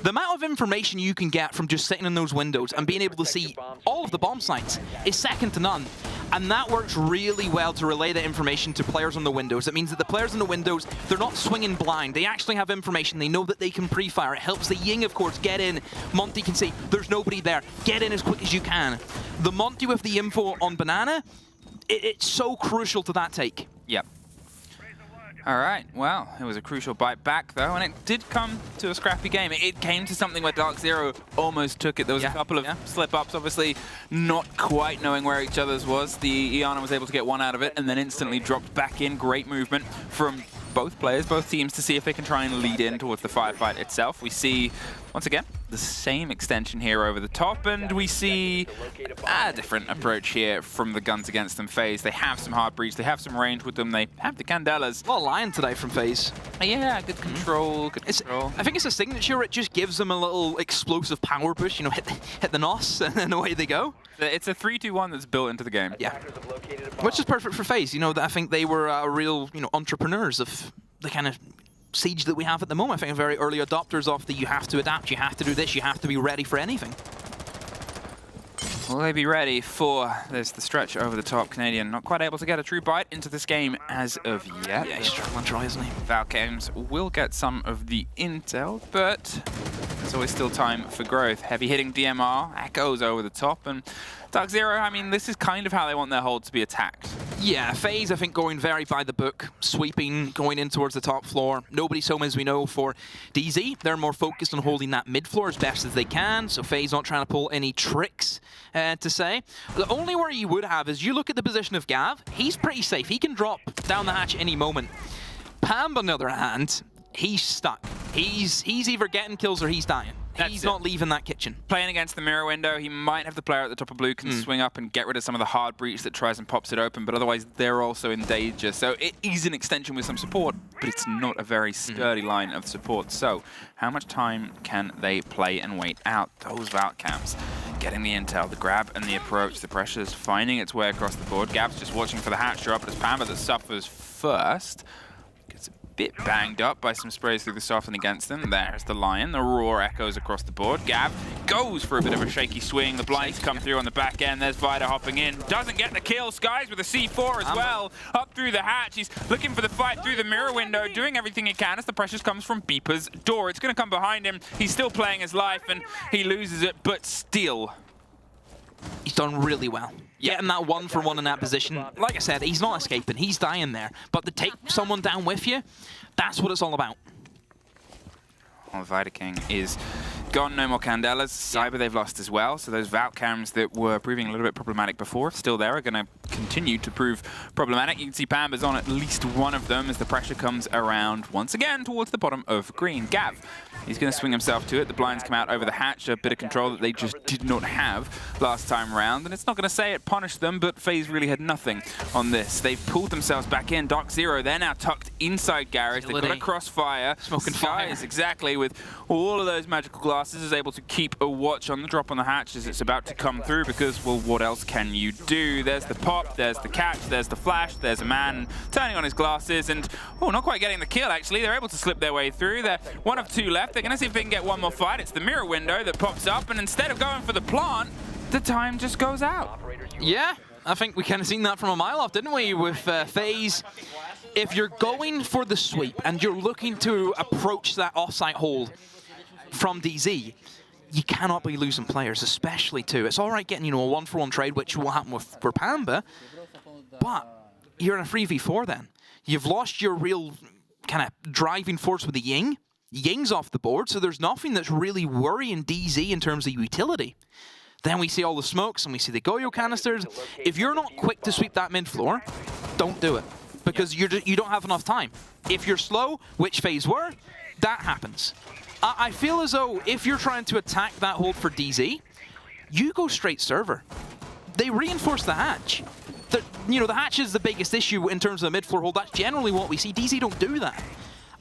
The amount of information you can get from just sitting in those windows and being able to see all of the bomb sites is second to none. And that works really well to relay the information to players on the windows. It means that the players on the windows, they're not swinging blind. They actually have information. They know that they can pre-fire. It helps the Ying, of course, get in. Monty can say, there's nobody there. Get in as quick as you can. The Monty with the info on Banana, it's so crucial to that take. Yep. All right, well, it was a crucial bite back, though, and it did come to a scrappy game. It came to something where DarkZero almost took it. There was a couple of slip-ups, obviously not quite knowing where each other's was. The Iana was able to get one out of it and then instantly dropped back in. Great movement from both players, both teams, to see if they can try and lead in towards the firefight itself. We see, once again, the same extension here over the top, and we see a different approach here from the Guns Against Them FaZe. They have some hard breach, they have some range with them, they have the Candelas. A lot of Lion today from FaZe. Yeah, good control, good control. I think it's a signature, it just gives them a little explosive power push, you know, hit the NOS, and then away they go. It's a 3-2-1 that's built into the game. Yeah, which is perfect for FaZe. You know, I think they were real, you know, entrepreneurs of the kind of siege that we have at the moment. I think very early adopters of the you have to adapt, you have to do this, you have to be ready for anything. Will they be ready for there's the stretch over the top? Canadian not quite able to get a true bite into this game as of yet. Yeah, he's struggling, try, isn't he? Valkames will get some of the intel, but there's always still time for growth. Heavy hitting DMR, echoes over the top, and DarkZero, I mean, this is kind of how they want their hold to be attacked. Yeah, FaZe, I think, going very by the book, sweeping, going in towards the top floor. Nobody's home, as we know, for DZ. They're more focused on holding that mid floor as best as they can, so FaZe not trying to pull any tricks, to say. The only worry you would have is you look at the position of Gav, he's pretty safe. He can drop down the hatch any moment. Pam, on the other hand, he's stuck. He's either getting kills or he's dying. He's not leaving that kitchen. Playing against the mirror window, he might have the player at the top of blue can swing up and get rid of some of the hard breach that tries and pops it open, but otherwise they're also in danger. So it is an extension with some support, but it's not a very sturdy line of support. So how much time can they play and wait out? Those Valcams getting the intel, the grab and the approach, the pressure's finding its way across the board. Gav's just watching for the hatch drop, but it's Pamba that suffers first. Gets a bit banged up by some sprays through the soften against them. There's the Lion. The roar echoes across the board. Gav goes for a bit of a shaky swing. The blinds come through on the back end. There's Vida hopping in. Doesn't get the kill. Skies with a C4 as well. Up through the hatch. He's looking for the fight through the mirror window, doing everything he can as the pressures comes from Beeper's door. It's going to come behind him. He's still playing his life and he loses it, but still. He's done really well. Getting that 1-for-1 in that position, like I said, he's not escaping, he's dying there. But to take someone down with you, that's what it's all about. Well, Vida King is gone, no more Candelas. Cyber they've lost as well, so those Valcams that were proving a little bit problematic before, still there, are going to continue to prove problematic. You can see Pamba's on at least one of them as the pressure comes around once again towards the bottom of green. Gav, he's going to swing himself to it. The blinds come out over the hatch, a bit of control that they just did not have last time around, and it's not going to say it punished them, but FaZe really had nothing on this. They've pulled themselves back in. DarkZero, they're now tucked inside Garage. They've got a crossfire. Smoking fire. Exactly, with all of those magical glasses, is able to keep a watch on the drop on the hatch as it's about to come through because, well, what else can you do? There's the pop, there's the catch, there's the flash, there's a man turning on his glasses and, oh, not quite getting the kill, actually. They're able to slip their way through. They're one of two left. They're going to see if they can get one more fight. It's the mirror window that pops up, and instead of going for the plant, the time just goes out. Yeah, I think we kind of seen that from a mile off, didn't we, with FaZe? If you're going for the sweep and you're looking to approach that offsite hold from DZ, you cannot be losing players, especially two. It's all right getting, you know, a 1-for-1 trade, which will happen with for Pamba, but you're in a 3v4 then. You've lost your real kind of driving force with the Ying. Ying's off the board, so there's nothing that's really worrying DZ in terms of utility. Then we see all the smokes and we see the Goyo canisters. If you're not quick to sweep that mid floor, don't do it, because you don't have enough time. If you're slow, which FaZe were, that happens. I feel as though if you're trying to attack that hold for DZ, you go straight server. They reinforce the hatch. The hatch is the biggest issue in terms of the mid-floor hold. That's generally what we see. DZ don't do that.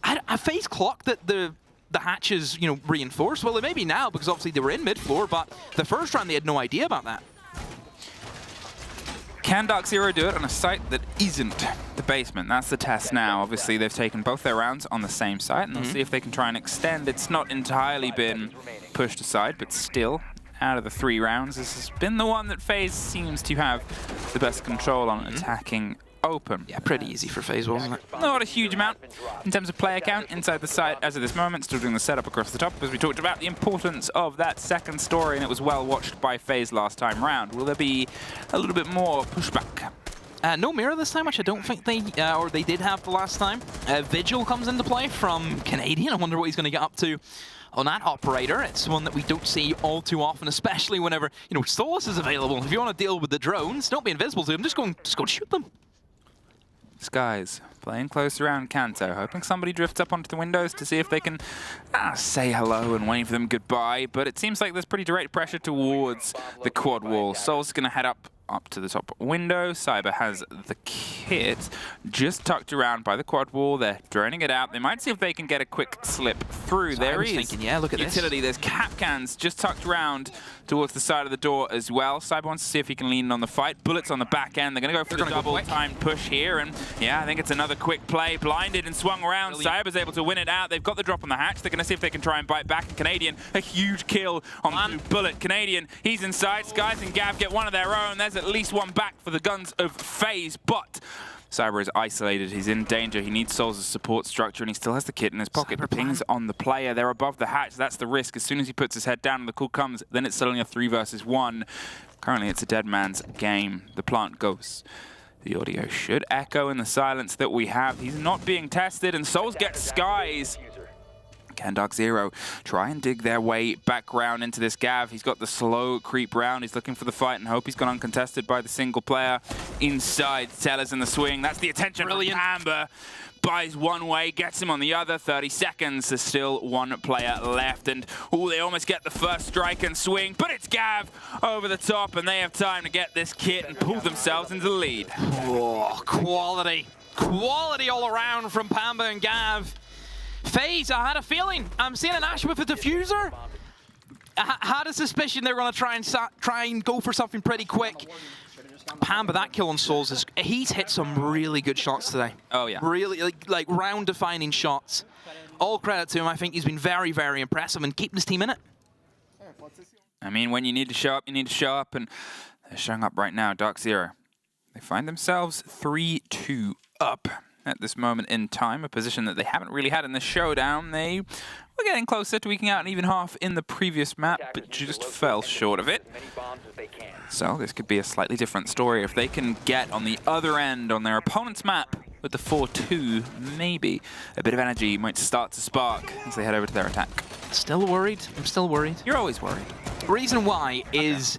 I FaZe clocked that the hatch is, reinforced. Well, it may be now, because obviously they were in mid-floor, but the first round they had no idea about that. Can DarkZero do it on a site that isn't the basement? That's the test now. Obviously, they've taken both their rounds on the same site, and they'll see if they can try and extend. It's not entirely been pushed aside, but still, out of the 3 rounds, this has been the one that FaZe seems to have the best control on attacking open. Yeah, pretty easy for FaZe, wasn't it? Not a huge amount in terms of player count inside the site as of this moment. Still doing the setup across the top, as we talked about the importance of that second story, and it was well watched by FaZe last time round. Will there be a little bit more pushback? No mirror this time, which I don't think they did have the last time. Vigil comes into play from Canadian. I wonder what he's going to get up to on that operator. It's one that we don't see all too often, especially whenever, Solus is available. If you want to deal with the drones, don't be invisible to them, just go shoot them. Skies playing close around Kanto, hoping somebody drifts up onto the windows to see if they can say hello and wave them goodbye, but it seems like there's pretty direct pressure towards the quad wall. Soul's going to head up to the top window. Cyber has the kit just tucked around by the quad wall. They're droning it out. They might see if they can get a quick slip through. There is thinking, yeah, look at utility. This. There's cap cans just tucked around towards the side of the door as well. Cyber wants to see if he can lean in on the fight. Bullets on the back end. They're going to go for the double-timed push here, and yeah, I think it's another quick play. Blinded and swung around. Cyber's able to win it out. They've got the drop on the hatch. They're going to see if they can try and bite back. And Canadian, a huge kill on Bullet. Canadian, he's inside. Skies and Gav get one of their own. There's at least one back for the guns of FaZe, but Cyber is isolated. He's in danger. He needs Souls' support structure, and he still has the kit in his pocket. The pings on the player. They're above the hatch. That's the risk. As soon as he puts his head down and the call comes, then it's suddenly a 3 versus 1. Currently, it's a dead man's game. The plant goes. The audio should echo in the silence that we have. He's not being tested, and Souls gets Skies. Can DarkZero try and dig their way back round into this Gav? He's got the slow creep round. He's looking for the fight and hope he's gone uncontested by the single player. Inside, Tellers in the swing. That's the attention from Amber. Buys one way, gets him on the other. 30 seconds. There's still one player left. And, they almost get the first strike and swing. But it's Gav over the top, and they have time to get this kit and pull themselves into the lead. Oh, quality. Quality all around from Pamba and Gav. FaZe, I had a feeling. I'm seeing an Ash with a diffuser. I had a suspicion they were going to try and go for something pretty quick. Pamba, that kill on Souls, he's hit some really good shots today. Oh, yeah. Really, like round-defining shots. All credit to him. I think he's been very, very impressive and keeping his team in it. I mean, when you need to show up, you need to show up, and they're showing up right now. DarkZero. They find themselves 3-2 up at this moment in time, a position that they haven't really had in the showdown. They were getting closer to eking out an even half in the previous map, but just fell short of it. So this could be a slightly different story. If they can get on the other end on their opponent's map with the 4-2, maybe a bit of energy might start to spark as they head over to their attack. Still worried? I'm still worried. You're always worried. Reason why is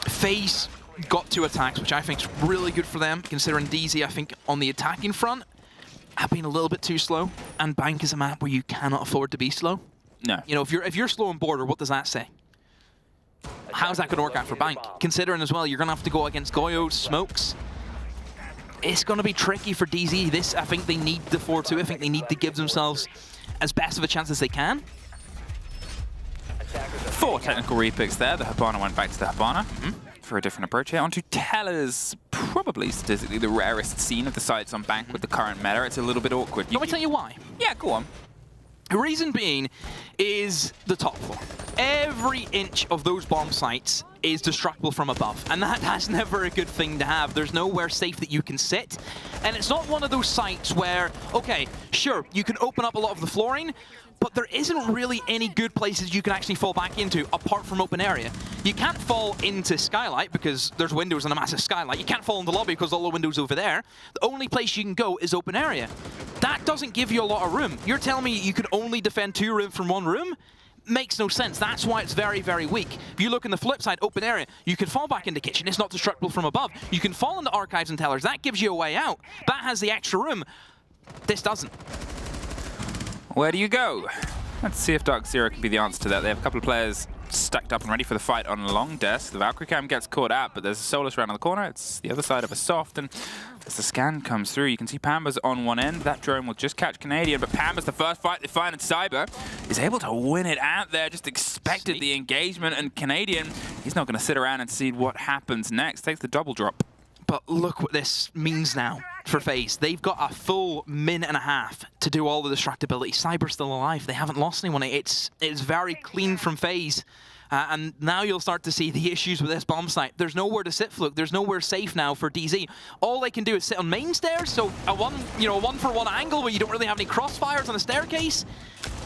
FaZe got 2 attacks, which I think is really good for them, considering DZ, I think, on the attacking front, have been a little bit too slow, and Bank is a map where you cannot afford to be slow. No. If you're slow on border, what does that say? How's that going to work out for Bank? Considering as well, you're going to have to go against Goyo, Smokes. It's going to be tricky for DZ. I think they need the 4-2. I think they need to give themselves as best of a chance as they can. 4 technical repicks there. The Habana went back to the Habana. For a different approach here. Onto Teller's, probably statistically the rarest scene of the sites on Bank with the current meta. It's a little bit awkward. Let me tell you why. Yeah, go on. The reason being is the top floor. Every inch of those bomb sites is destructible from above, and that's never a good thing to have. There's nowhere safe that you can sit, And it's not one of those sites where, okay, sure, you can open up a lot of the flooring, but there isn't really any good places you can actually fall back into apart from open area. You can't fall into Skylight because there's windows and a massive skylight. You can't fall in the lobby because all the windows over there. The only place you can go is open area. That doesn't give you a lot of room. You're telling me you can only defend 2 rooms from 1 room? Makes no sense. That's why it's very, very weak. If you look on the flip side, open area, you can fall back into kitchen. It's not destructible from above. You can fall into archives and tellers. That gives you a way out. That has the extra room. This doesn't. Where do you go? Let's see if DarkZero can be the answer to that. They have a couple of players stacked up and ready for the fight on long desk. The Valkyrie cam gets caught out, but there's a Solus around the corner. It's the other side of a soft, and as the scan comes through, you can see Pamba's on one end. That drone will just catch Canadian, but Pamba's the first fight they find, and Cyber is able to win it out there. Just expected the engagement, and Canadian, he's not going to sit around and see what happens next. Takes the double drop. But look what this means now for FaZe. They've got a full min and a half to do all the destructibility. Cyber's still alive. They haven't lost anyone. It's very clean from FaZe. And now you'll start to see the issues with this bomb site. There's nowhere to sit, Fluke. There's nowhere safe now for DZ. All they can do is sit on main stairs, so a one-for-one angle where you don't really have any crossfires on a staircase,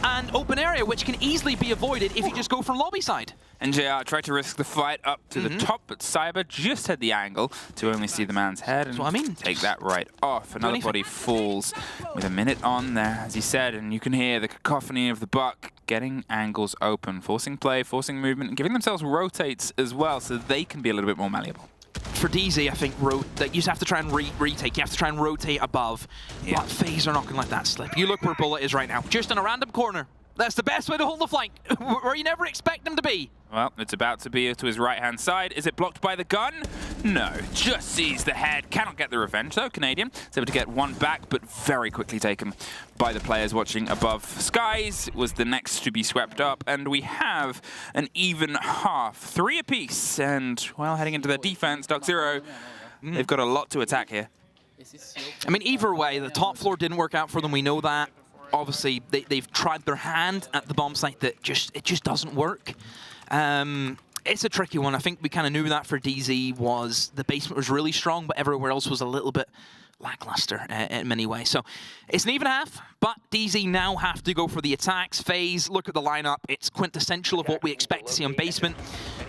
and open area, which can easily be avoided if you just go from lobby side. And JR tried to risk the fight up to the top, but Cyber just had the angle to only see the man's head, and take that right off. Another body falls with a minute on there, as he said, and you can hear the cacophony of the buck getting angles open, forcing play, forcing movement, and giving themselves rotates as well, so they can be a little bit more malleable. For DZ, I think that you just have to try and retake. You have to try and rotate above. Yeah. But FaZe are not going to let that slip. You look where Bullet is right now, just in a random corner. That's the best way to hold the flank, where you never expect them to be. Well, it's about to be to his right-hand side. Is it blocked by the gun? No, just sees the head. Cannot get the revenge, though. Canadian is able to get one back, but very quickly taken by the players watching above. Skies was the next to be swept up, and we have an even half. 3 apiece, and, well, heading into their defense, DarkZero, they've got a lot to attack here. I mean, either way, the top floor didn't work out for them. We know that. Obviously, they've tried their hand at the bomb site that it just doesn't work. It's a tricky one. I think we kind of knew that for DZ was the basement was really strong, but everywhere else was a little bit lackluster in many ways. So it's an even half, but DZ now have to go for the attacks. FaZe, look at the lineup. It's quintessential of what we expect to see on basement.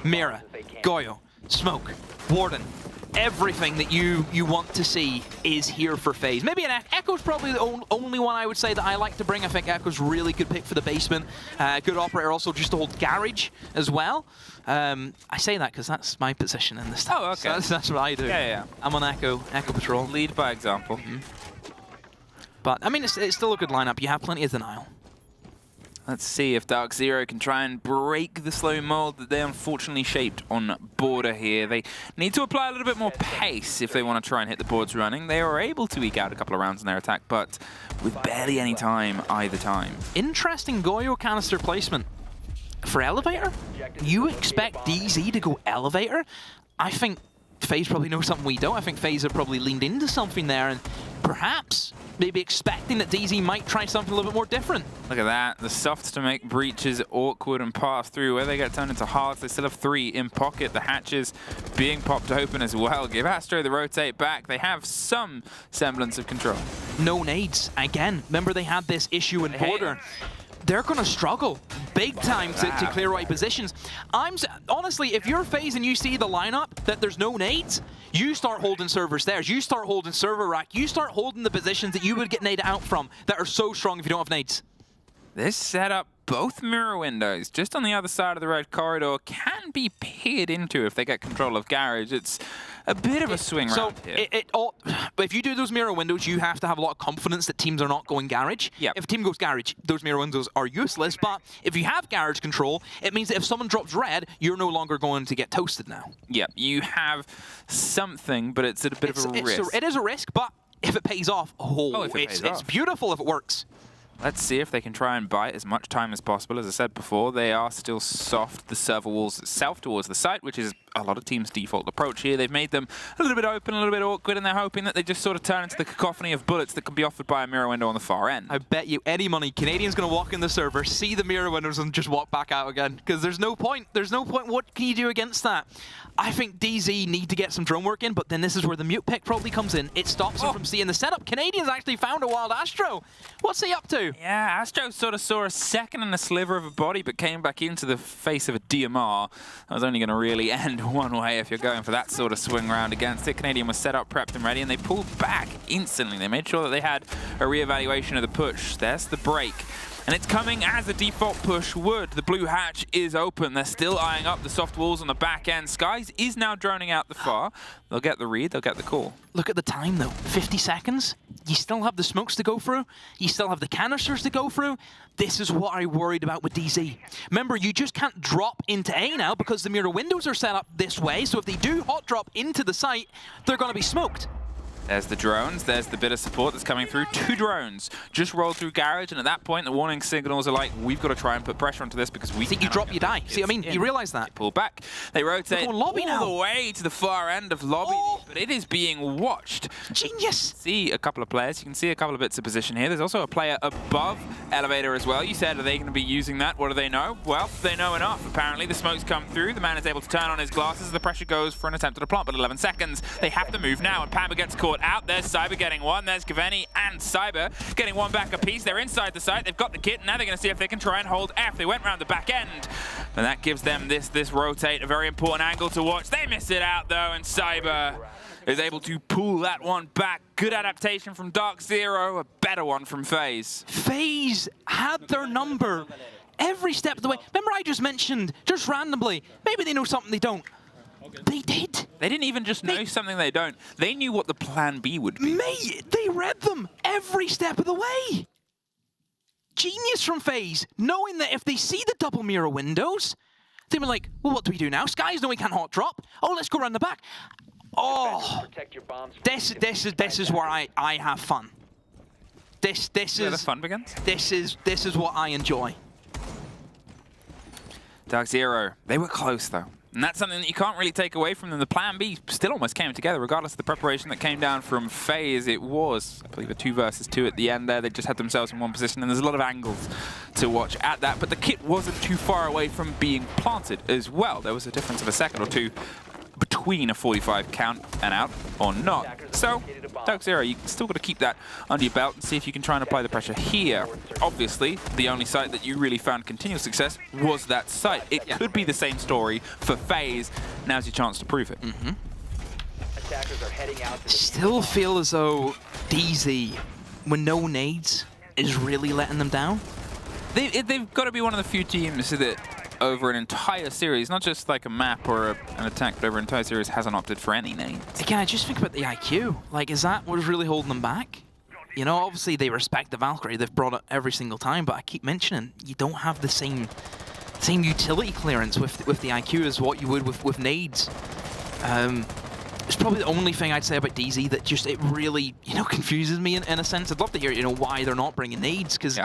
Mira, Goyo, Smoke, Warden. Everything that you want to see is here for FaZe. Maybe an Echo's probably the only one I would say that I like to bring. I think Echo's really good pick for the basement. Good operator also just to hold garage as well. I say that because that's my position in this. Oh, okay. So that's what I do. Yeah. I'm on Echo Patrol. Lead by example. But, I mean, it's still a good lineup. You have plenty of denial. Let's see if DarkZero can try and break the slow mold that they unfortunately shaped on border here. They need to apply a little bit more pace if they want to try and hit the boards running. They were able to eke out a couple of rounds in their attack, but with barely any time either time. Interesting Goyo canister placement. For Elevator, you expect DZ to go Elevator? I think FaZe probably knows something we don't. I think FaZe have probably leaned into something there, and perhaps maybe expecting that DZ might try something a little bit more different. Look at that. The softs to make breaches awkward and pass through. Where they get turned into hearts, they still have 3 in pocket. The hatches being popped open as well. Give Astro the rotate back. They have some semblance of control. No nades. Again, remember they had this issue in border. They're going to struggle big time to clear right positions. Honestly, if you're FaZe and you see the lineup that there's no nades, you start holding server stairs, you start holding server rack, you start holding the positions that you would get naded out from that are so strong if you don't have nades. This setup, both mirror windows, just on the other side of the red corridor, can be peered into if they get control of garage. It's a bit of a swing round here. But if you do those mirror windows, you have to have a lot of confidence that teams are not going garage. Yep. If a team goes garage, those mirror windows are useless. But if you have garage control, it means that if someone drops red, you're no longer going to get toasted now. Yeah, you have something, but it's at a bit of a risk. It is a risk, but if it pays off, it's beautiful if it works. Let's see if they can try and buy as much time as possible. As I said before, they are still soft. The server walls itself towards the site, which is a lot of teams' default approach here. They've made them a little bit open, a little bit awkward, and they're hoping that they just sort of turn into the cacophony of bullets that can be offered by a mirror window on the far end. I bet you any money Canadian's going to walk in the server, see the mirror windows, and just walk back out again. Because there's no point. There's no point. What can you do against that? I think DZ need to get some drone work in, but then this is where the mute pick probably comes in. It stops him from seeing the setup. Canadian's actually found a wild Astro. What's he up to? Yeah, Astro sort of saw a second and a sliver of a body, but came back into the face of a DMR. That was only going to really end one way if you're going for that sort of swing round against it. Canadian was set up, prepped and ready, and they pulled back instantly. They made sure that they had a re-evaluation of the push. There's the break. And it's coming as the default push would. The blue hatch is open. They're still eyeing up the soft walls on the back end. Skies is now droning out the far. They'll get the read, they'll get the call. Look at the time though, 50 seconds. You still have the smokes to go through. You still have the canisters to go through. This is what I worried about with DZ. Remember, you just can't drop into A now because the mirror windows are set up this way. So if they do hot drop into the site, they're going to be smoked. There's the drones, there's the bit of support that's coming through. 2 drones just rolled through garage, and at that point the warning signals are like, we've got to try and put pressure onto this because we think you drop, you die. See, I mean, you realize that. They pull back, they rotate lobby all now. the way to the far end of lobby, but it is being watched. Genius! See a couple of players, you can see a couple of bits of position here. There's also a player above elevator as well. You said, are they going to be using that? What do they know? Well, they know enough. Apparently the smokes come through, the man is able to turn on his glasses, the pressure goes for an attempt at a plant, but 11 seconds. They have to move now, and Pamba gets caught out. There's Cyber getting one, there's Gaveni and Cyber getting one back apiece. They're inside the site, they've got the kit, now they're going to see if they can try and hold F. They went around the back end, and that gives them this rotate, a very important angle to watch. They miss it out though, and Cyber is able to pull that one back. Good adaptation from DarkZero, a better one from FaZe. FaZe had their number every step of the way. Remember I just mentioned, just randomly, maybe they know something they don't. They did. They didn't even just know something they don't. They knew what the plan B would be. Mate, they read them every step of the way. Genius from FaZe, knowing that if they see the double mirror windows, they were like, well, what do we do now? Skies know we can't hot drop. Oh, let's go around the back. Oh, this is where I have fun. This is where the fun begins. This is what I enjoy. DarkZero, they were close though. And that's something that you can't really take away from them. The plan B still almost came together, regardless of the preparation that came down from FaZe. It was, I believe, a 2 versus 2 at the end there. They just had themselves in one position, and there's a lot of angles to watch at that. But the kit wasn't too far away from being planted as well. There was a difference of a second or two between a 45 count and out or not. So, DarkZero, you still got to keep that under your belt and see if you can try and apply the pressure here. Obviously, the only site that you really found continual success was that site. It could be the same story for FaZe. Now's your chance to prove it. Still feel as though DZ, with no nades, is really letting them down. They've got to be one of the few teams that over an entire series, not just like a map or an attack, but over an entire series hasn't opted for any names. Again, I just think about the IQ. Like, is that what's really holding them back? You know, obviously they respect the Valkyrie. They've brought it every single time, but I keep mentioning you don't have the same utility clearance with the IQ as what you would with nades. It's probably the only thing I'd say about DZ that just, it really, you know, confuses me in a sense. I'd love to hear, you know, why they're not bringing nades, because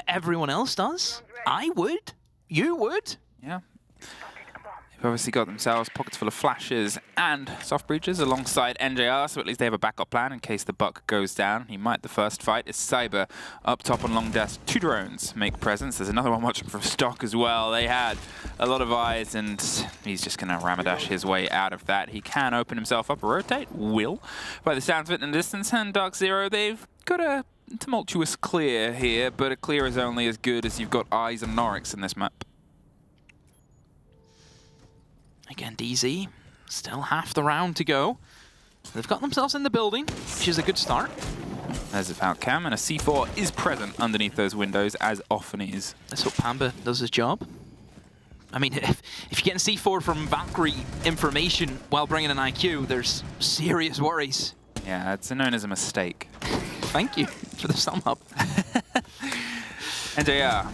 everyone else does. I would. You would? Yeah. They've obviously got themselves pockets full of flashes and soft breaches alongside NJR, so at least they have a backup plan in case the buck goes down. He might the first fight is Cyber up top on long desk. 2 drones make presence. There's another one watching from stock as well. They had a lot of eyes, and he's just going to ramadash his way out of that. He can open himself up, rotate, will, by the sounds of it in the distance. And DarkZero, they've got a tumultuous clear here, but a clear is only as good as you've got eyes and Soniqs in this map. Again, DZ, still half the round to go. They've got themselves in the building, which is a good start. There's a Falcam, and a C4 is present underneath those windows, as often is. Let's hope Pamba does his job. I mean, if you're getting C4 from Valkyrie information while bringing an IQ, there's serious worries. Yeah, it's known as a mistake. Thank you for the sum up. NJR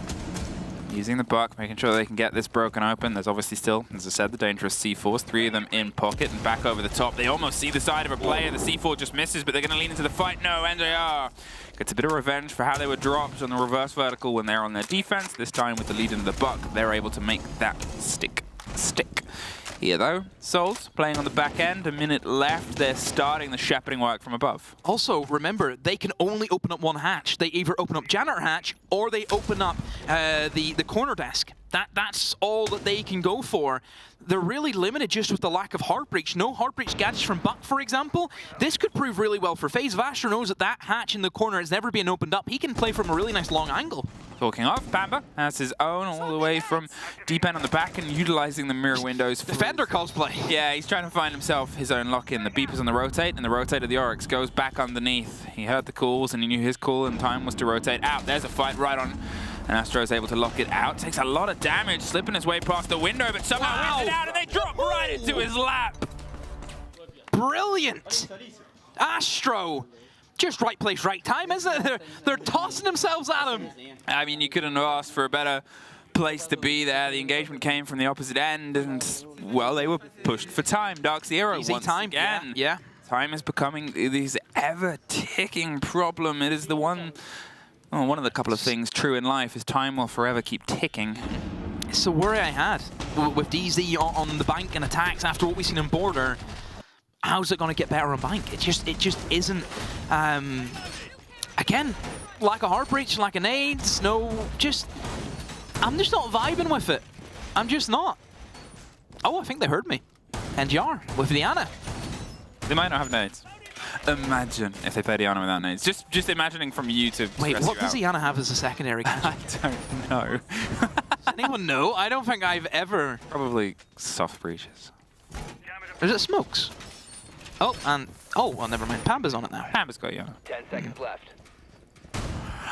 using the buck, making sure they can get this broken open. There's obviously still, as I said, the dangerous C4s. 3 of them in pocket and back over the top. They almost see the side of a player. The C4 just misses, but they're going to lean into the fight. No, NJR gets a bit of revenge for how they were dropped on the reverse vertical when they're on their defense. This time with the lead into the buck, they're able to make that stick. Here though, Souls playing on the back end, a minute left. They're starting the shepherding work from above. Also, remember, they can only open up one hatch. They either open up janitor hatch or they open up the corner desk. That's all that they can go for. They're really limited just with the lack of heart breach. No heart breach gadgets from Buck, for example. This could prove really well for FaZe. Vasher knows that that hatch in the corner has never been opened up. He can play from a really nice long angle. Talking of, Pamba has his own all the way from deep end on the back and utilizing the mirror windows. Defender cosplay. Yeah, he's trying to find himself his own lock-in. The beep is on the rotate, and the rotate of the Oryx goes back underneath. He heard the calls, and he knew his call, and time was to rotate out. There's a fight right on, and Astro is able to lock it out. Takes a lot of damage, slipping his way past the window, but somehow wins it out, and they drop right into his lap. Brilliant. Astro. Just right place, right time, isn't it? They're tossing themselves at him. I mean, you couldn't have asked for a better place to be there. The engagement came from the opposite end, and, well, they were pushed for time. DarkZero Easy once time again. Yeah. Time is becoming this ever-ticking problem. It is the one of the couple of things true in life is time will forever keep ticking. It's the worry I had with DZ on the bank and attacks after what we've seen in Border. How's it going to get better on bank? It just isn't. Again, lack of heart breach, lack of nades, I'm just not vibing with it. I'm just not. Oh, I think they heard me. And Jar with Diana. They might not have nades. Imagine if they play Diana without nades. Just imagining from you to Wait, what does Diana have as a secondary gadget? I don't know. Does anyone know? I don't think I've ever... Probably soft breaches. Is it smokes? Oh, and... Oh, well, never mind. Pamba's on it now. Pamba's got you. 10 seconds left.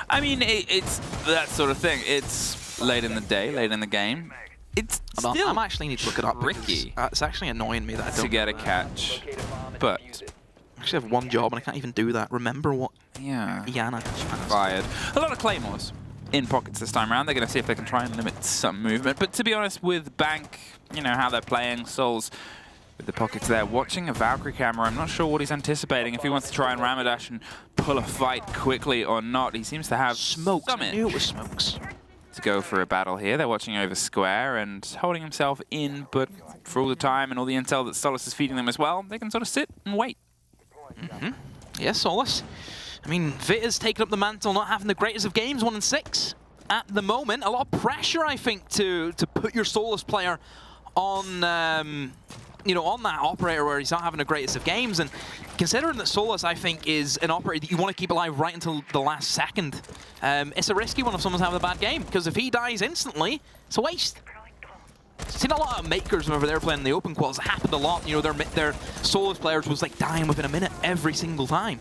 I mean, it's that sort of thing. It's late in the day, late in the game. It's still I actually need to look it up. tricky. It's actually annoying me that I don't... To get a catch. But... I actually have one job and I can't even do that. Remember what... Yeah. Yana. Fired. A lot of claymores in pockets this time around. They're going to see if they can try and limit some movement. But to be honest, with Bank, you know, how they're playing, Souls with the pockets there, watching a Valkyrie camera, I'm not sure what he's anticipating. If he wants to try and Ramadash and pull a fight quickly or not. He seems to have Smokes. some I knew it was Smokes. to go for a battle here. They're watching over square and holding himself in, but for all the time and all the intel that Solus is feeding them as well, they can sort of sit and wait. Yeah, Solus. I mean, Vita's taken up the mantle, not having the greatest of games, 1-6 at the moment. A lot of pressure, I think, to put your Solus player on, you know, on that operator where he's not having the greatest of games. And considering that Solus, I think, is an operator that you want to keep alive right until the last second, it's a risky one if someone's having a bad game, because if he dies instantly, it's a waste. Seen a lot of makers whenever they're playing in the open quals. It happened a lot. You know, their Solus players was like dying within a minute every single time.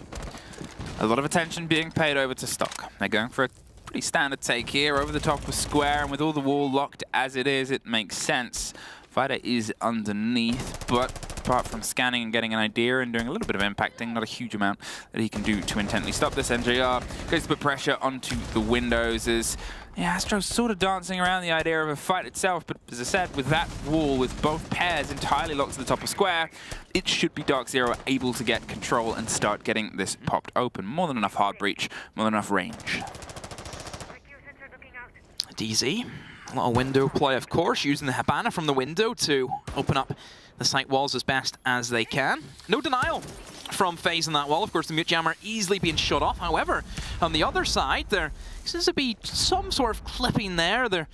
A lot of attention being paid over to stock. They're going for a pretty standard take here over the top of square, and with all the wall locked as it is, it makes sense. Fighter is underneath, but apart from scanning and getting an idea and doing a little bit of impacting, not a huge amount that he can do to intently stop this. NJR goes to put pressure onto the windows as Astro's sort of dancing around the idea of a fight itself, but as I said, with that wall, with both pairs entirely locked to the top of square, it should be DarkZero able to get control and start getting this popped open. More than enough hard breach, more than enough range. DZ, a lot of window play, of course, using the Habana from the window to open up the site walls as best as they can. No denial from FaZe on that wall. Of course, the mute jammer easily being shut off. However, on the other side, there seems to be some sort of clipping there. They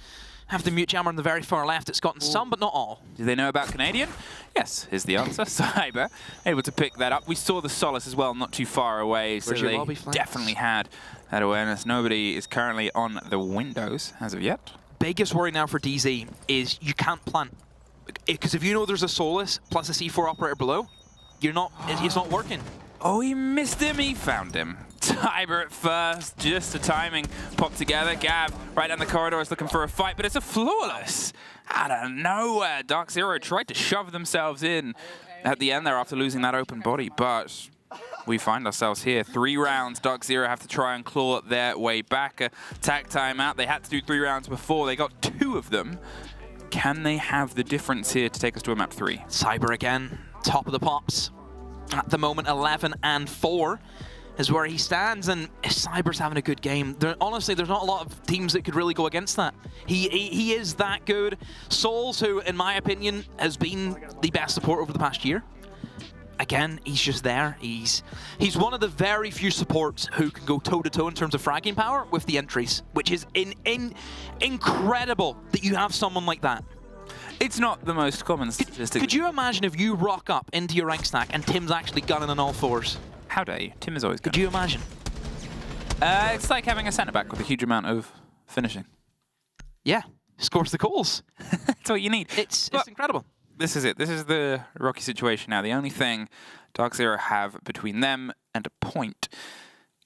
have the mute jammer on the very far left. It's gotten some, but not all. Do they know about Canadian? Yes, is the answer. Cyber able to pick that up. We saw the Solus as well, not too far away, so they definitely had that awareness. Nobody is currently on the windows as of yet. Biggest worry now for DZ is you can't plant. Because if you know there's a Solus plus a C4 operator below, you're not. It's not working. Oh, he missed him. He found him. Tiber at first. Just the timing popped together. Gav right down the corridor is looking for a fight, but it's a flawless. Out of nowhere, DarkZero tried to shove themselves in at the end there after losing that open body, but we find ourselves here. 3 rounds. DarkZero have to try and claw their way back. Attack timeout. They had to do 3 rounds before. They got 2 of them. Can they have the difference here to take us to a map 3? Cyber again, top of the pops. At the moment, 11 and 4. is where he stands, and Cyber's having a good game. Honestly, there's not a lot of teams that could really go against that. He is that good. Souls, who, in my opinion, has been the best support over the past year. Again, he's just there. He's one of the very few supports who can go toe-to-toe in terms of fragging power with the entries, which is incredible that you have someone like that. It's not the most common statistic. Could you imagine if you rock up into your rank stack and Tim's actually gunning on all fours? How dare you? Tim is always good. Could you imagine? It's like having a centre-back with a huge amount of finishing. Yeah, scores the goals. That's what you need. It's incredible. This is it. This is the rocky situation now. The only thing DarkZero have between them and a point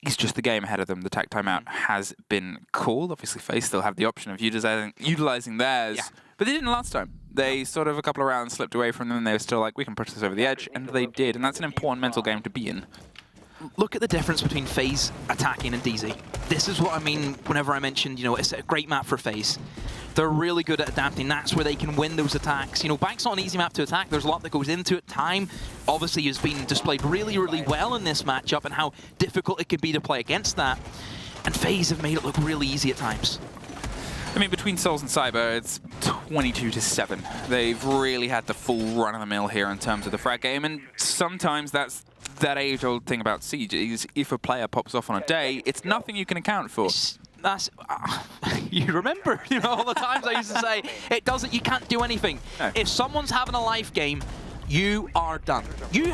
is just the game ahead of them. The tack timeout has been called. Obviously, FaZe still have the option of utilizing theirs, but they didn't last time. They sort of, a couple of rounds slipped away from them, and they were still like, we can push this over the edge, and they did, and that's an important mental game to be in. Look at the difference between FaZe attacking and DZ. This is what I mean whenever I mentioned, it's a great map for FaZe. They're really good at adapting. That's where they can win those attacks. Bank's not an easy map to attack. There's a lot that goes into it. Time, obviously, has been displayed really, really well in this matchup and how difficult it can be to play against that. And FaZe have made it look really easy at times. I mean, between Souls and Cyber, it's 22-7. They've really had the full run of the mill here in terms of the frag game, and sometimes that's that age-old thing about Siege is if a player pops off on a day, it's nothing you can account for. You remember, all the times I used to say, you can't do anything. No. If someone's having a life game, you are done.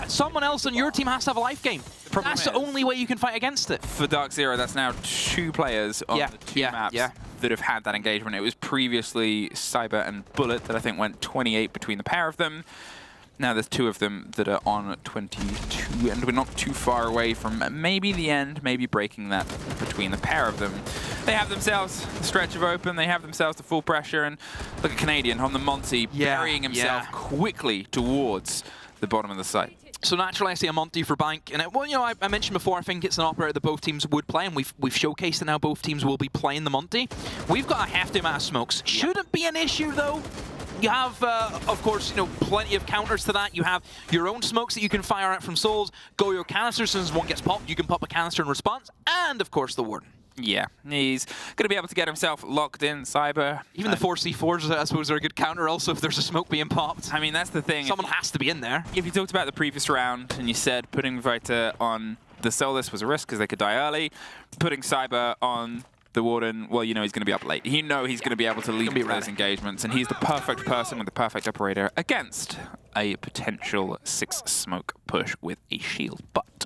Someone else on your team has to have a life game. That's the only way you can fight against it. For DarkZero, that's now 2 players on the 2 maps that have had that engagement. It was previously Cyber and Bullet that I think went 28 between the pair of them. Now there's 2 of them that are on 22, and we're not too far away from maybe the end, maybe breaking that between the pair of them. They have themselves a stretch of open, they have themselves the full pressure, and look at Canadian on the Monty burying himself quickly towards the bottom of the site. So naturally, I see a Monty for Bank, and I mentioned before, I think it's an operator that both teams would play, and we've showcased that now both teams will be playing the Monty. We've got a hefty amount of smokes. Shouldn't be an issue though. You have, of course, plenty of counters to that. You have your own smokes that you can fire out from Souls. Go your canisters, as one gets popped, you can pop a canister in response. And, of course, the Warden. Yeah, he's going to be able to get himself locked in, Cyber. Even the 4C4s, I suppose, are a good counter also if there's a smoke being popped. I mean, that's the thing. Someone has to be in there. If you talked about the previous round and you said putting Vita on the Solus was a risk because they could die early, putting Cyber on the Warden, well, he's going to be up late. He's going to be able to lead those engagements, and he's the perfect person with the perfect operator against a potential 6 smoke push with a shield. But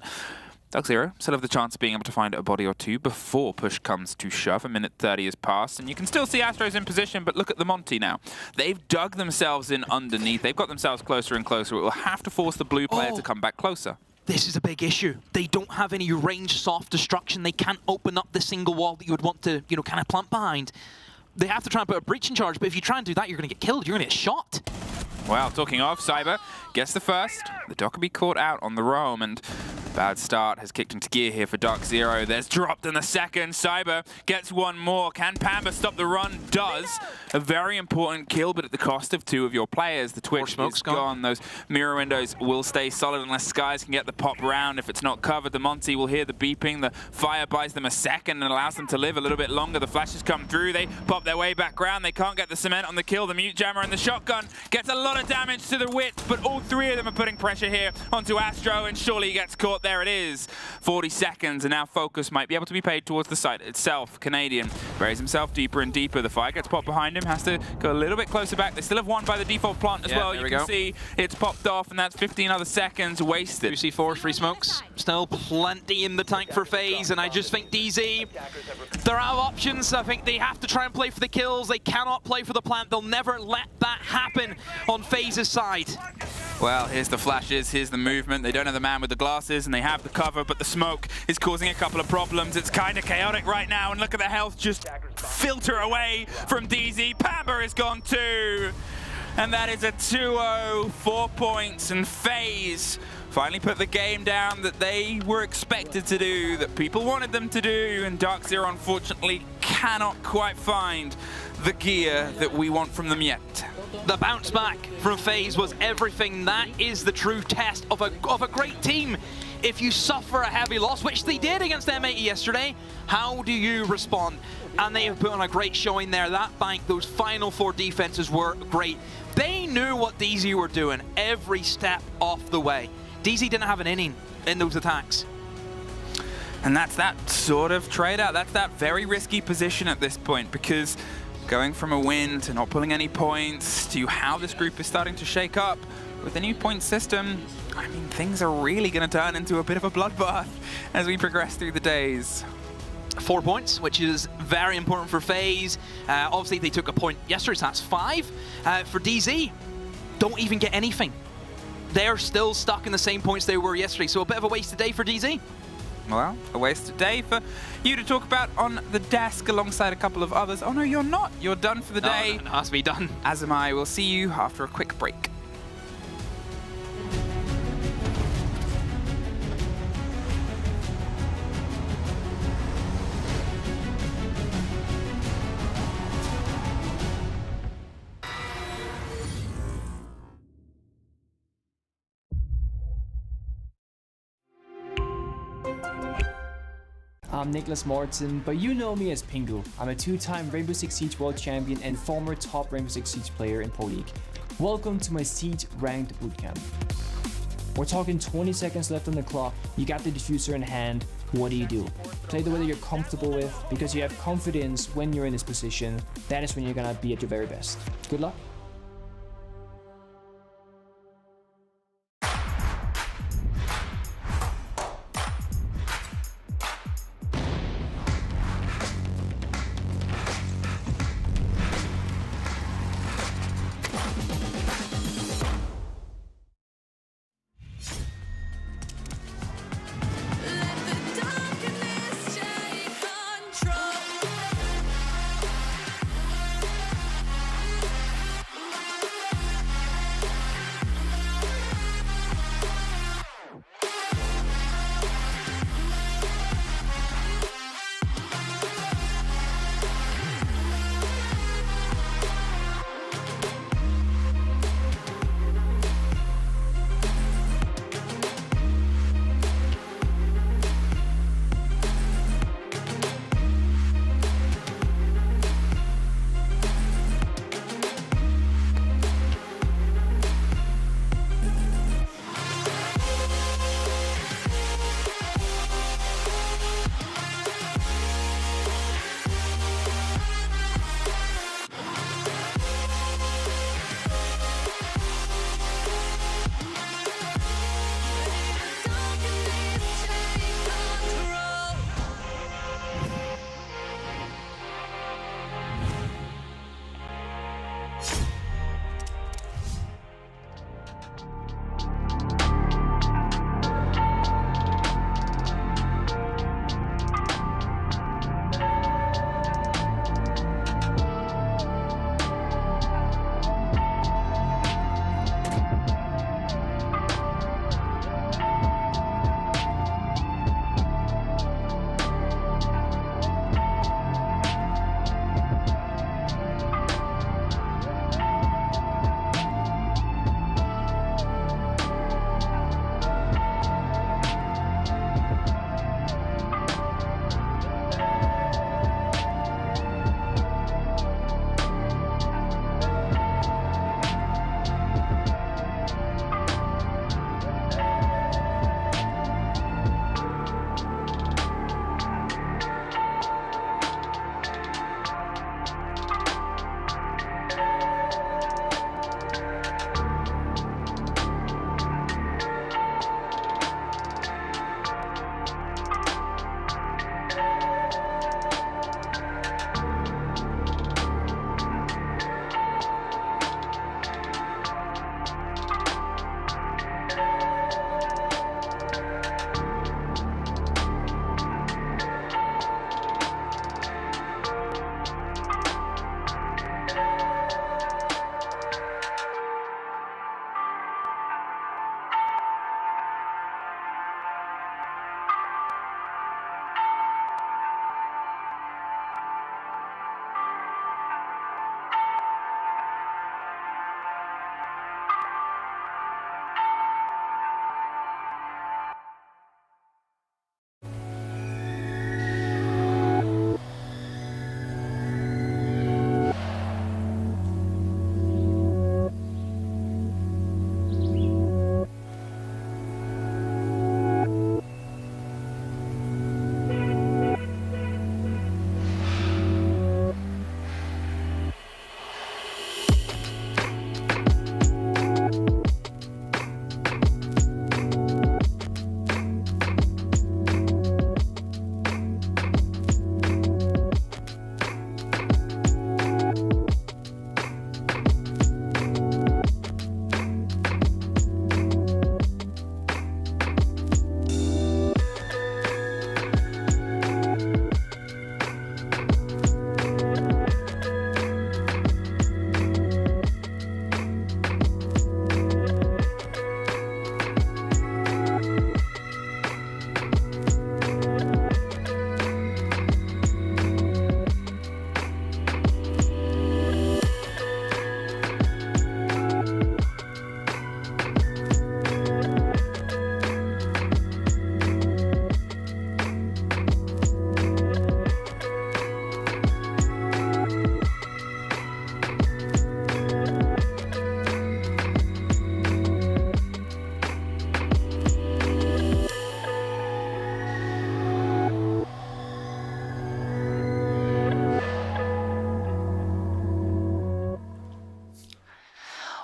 DarkZero still have the chance of being able to find a body or 2 before push comes to shove. A minute 30 has passed, and you can still see Astro's in position, but look at the Monty now. They've dug themselves in underneath. They've got themselves closer and closer. It will have to force the blue player to come back closer. This is a big issue. They don't have any range soft destruction. They can't open up the single wall that you would want to, kind of plant behind. They have to try and put a breach in charge, but if you try and do that, you're going to get killed. You're going to get shot. Well, talking of, Cyber gets the first. The Doc will be caught out on the roam, and bad start has kicked into gear here for DarkZero. There's dropped in the second. Cyber gets one more. Can Pamba stop the run? Does. A very important kill, but at the cost of 2 of your players. The Twitch is gone. Those mirror windows will stay solid unless Skies can get the pop round. If it's not covered, the Monty will hear the beeping. The fire buys them a second and allows them to live a little bit longer. The flashes come through. They pop their way back round. They can't get the cement on the kill. The mute jammer and the shotgun gets a lot of damage to the wits, but all 3 of them are putting pressure here onto Astro, and surely he gets caught. There it is. 40 seconds, and now focus might be able to be paid towards the site itself. Canadian buries himself deeper and deeper. The fire gets popped behind him, has to go a little bit closer back. They still have 1 by the default plant as well. You can see it's popped off, and that's 15 other seconds wasted. 2C4, 3 smokes. Still plenty in the tank for FaZe, and I just think DZ, they're out of options. I think they have to try and play for the kills. They cannot play for the plant. They'll never let that happen on FaZe's side. Well, here's the flashes, here's the movement. They don't have the man with the glasses, and they have the cover, but the smoke is causing a couple of problems. It's kind of chaotic right now, and look at the health just filter away from DZ. Pamba is gone too. And that is a 2-0, 4 points, and FaZe finally put the game down that they were expected to do, that people wanted them to do, and DarkZero unfortunately cannot quite find the gear that we want from them yet. The bounce back from FaZe was everything. That is the true test of a great team. if you suffer a heavy loss, which they did against M80 yesterday, how do you respond? And they have put on a great showing there. That bank, those final 4 defenses were great. They knew what DZ were doing every step of the way. DZ didn't have an inning in those attacks. And that's that sort of trade-out. That's that very risky position at this point, because going from a win to not pulling any points to how this group is starting to shake up with the new point system, I mean, things are really going to turn into a bit of a bloodbath as we progress through the days. 4 points, which is very important for FaZe. Obviously, they took a point yesterday, so that's 5. For DZ, don't even get anything. They're still stuck in the same points they were yesterday, so a bit of a wasted day for DZ. Well, a wasted day for you to talk about on the desk alongside a couple of others. Oh no, you're not. You're done for the day. No, it has to be done. As am I. We'll see you after a quick break. I'm Nicholas Morton, but you know me as Pingu. I'm a 2-time Rainbow Six Siege World Champion and former top Rainbow Six Siege player in Pro League. Welcome to my Siege Ranked Bootcamp. We're talking 20 seconds left on the clock, you got the diffuser in hand, what do? Play the way that you're comfortable with, because you have confidence when you're in this position. That is when you're gonna be at your very best. Good luck.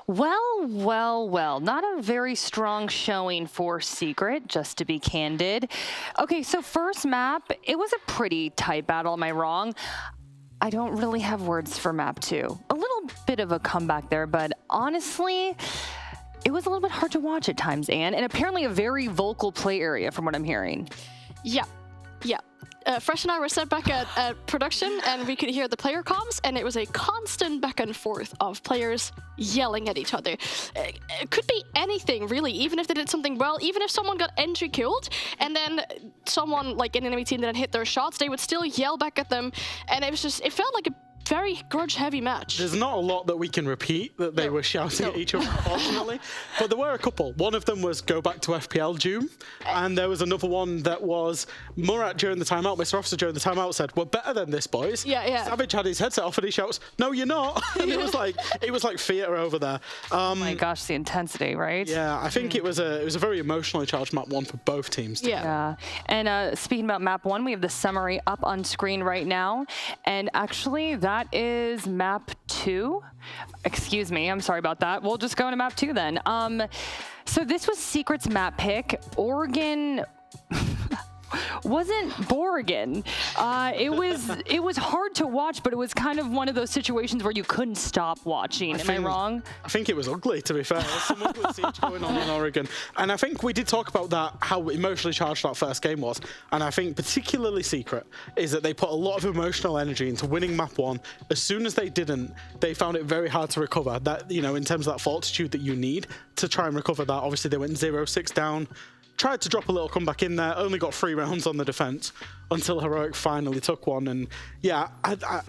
Well, not a very strong showing for Secret, just to be candid. Okay, so first map, it was a pretty tight battle, am I wrong? I don't really have words for map 2. A little bit of a comeback there, but honestly, it was a little bit hard to watch at times, Anne, and apparently a very vocal play area from what I'm hearing. Yeah. Fresh and I were set back at production, and we could hear the player comms, and it was a constant back and forth of players yelling at each other. It could be anything, really, even if they did something well, even if someone got entry killed, and then someone, like an enemy team, didn't hit their shots, they would still yell back at them, and it felt like a very grudge-heavy match. There's not a lot that we can repeat that they were shouting at each other, unfortunately. But there were a couple. One of them was go back to FPL Doom, and there was another one that was Murat during the timeout. Mr. Officer during the timeout said, "We're better than this, boys." Yeah. Savage had his headset off and he shouts, "No, you're not." And it was like theatre over there. Oh my gosh, the intensity, right? Yeah, I think it was a very emotionally charged map 1 for both teams. Yeah. And speaking about map 1, we have the summary up on screen right now, and actually that is map 2. Excuse me, I'm sorry about that. We'll just go into map 2 then. So this was Secret's map pick. Oregon wasn't Borgen. It was hard to watch, but it was kind of one of those situations where you couldn't stop watching. Am I wrong? I think it was ugly, to be fair. There's some ugly siege going on in Oregon. And I think we did talk about that, how emotionally charged that first game was. And I think particularly Secret is that they put a lot of emotional energy into winning map 1. As soon as they didn't, they found it very hard to recover. That, in terms of that fortitude that you need to try and recover that. Obviously, they went 0-6 down. Tried to drop a little comeback in there, only got 3 rounds on the defense until Heroic finally took one. And yeah,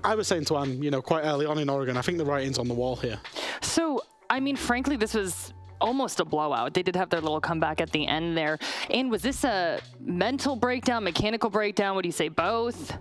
I was saying to Anne, quite early on in Oregon, I think the writing's on the wall here. So, I mean, frankly, this was almost a blowout. They did have their little comeback at the end there. And was this a mental breakdown, mechanical breakdown? Would you say both?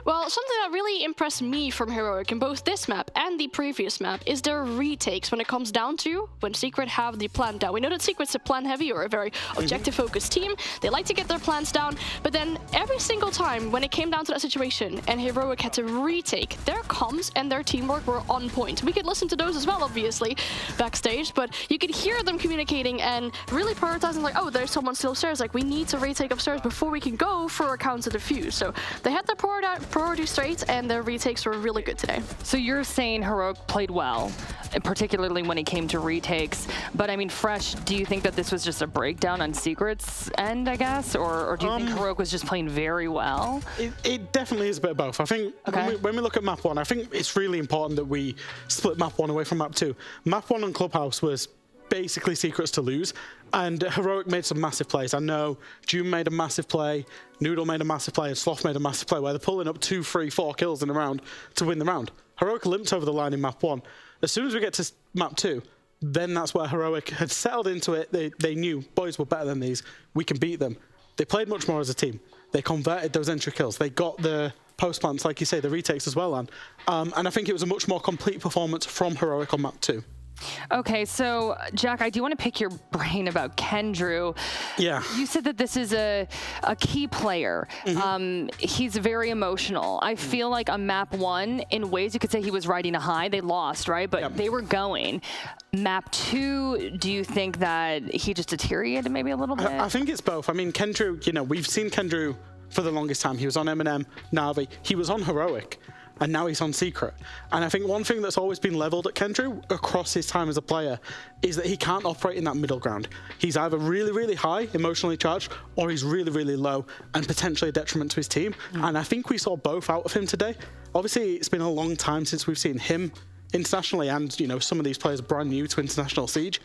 Well, something that really impressed me from Heroic in both this map and the previous map is their retakes when it comes down to when Secret have the plan down. We know that Secret's a plan heavy or a very objective-focused team. They like to get their plans down, but then every single time when it came down to that situation and Heroic had to retake, their comms and their teamwork were on point. We could listen to those as well, obviously, backstage, but you could hear them communicating and really prioritizing, like, oh, there's someone still upstairs, like, we need to retake upstairs before we can go for a counter defuse. So they had their priority straight, and their retakes were really good today. So you're saying Heroic played well, particularly when it came to retakes. But I mean, Fresh, do you think that this was just a breakdown on Secret's end, I guess? Or do you think Heroic was just playing very well? It definitely is a bit of both. I think when we look at map 1, I think it's really important that we split map 1 away from map 2. Map 1 on Clubhouse was basically Secrets to lose, and Heroic made some massive plays. I know Doom made a massive play, Noodle made a massive play, and Sloth made a massive play where they're pulling up 2, 3, 4 kills in a round to win the round. Heroic limped over the line in map 1. As soon as we get to map 2, then that's where Heroic had settled into it. They knew, boys, were better than these. We can beat them. They played much more as a team. They converted those entry kills. They got the post plants, like you say, the retakes as well, Anne. And I think it was a much more complete performance from Heroic on map 2. Okay, so Jack, I do want to pick your brain about Kendrew. Yeah. You said that this is a key player. He's very emotional. I feel like on map 1, in ways you could say he was riding a high. They lost, right? But they were going. Map 2, do you think that he just deteriorated maybe a little bit? I think it's both. I mean, Kendrew, we've seen Kendrew for the longest time. He was on M&M, Na'Vi. He was on Heroic. And now he's on Secret. And I think one thing that's always been leveled at Kendrew across his time as a player is that he can't operate in that middle ground. He's either really, really high, emotionally charged, or he's really, really low and potentially a detriment to his team. And I think we saw both out of him today. Obviously, it's been a long time since we've seen him internationally, and some of these players are brand new to International Siege,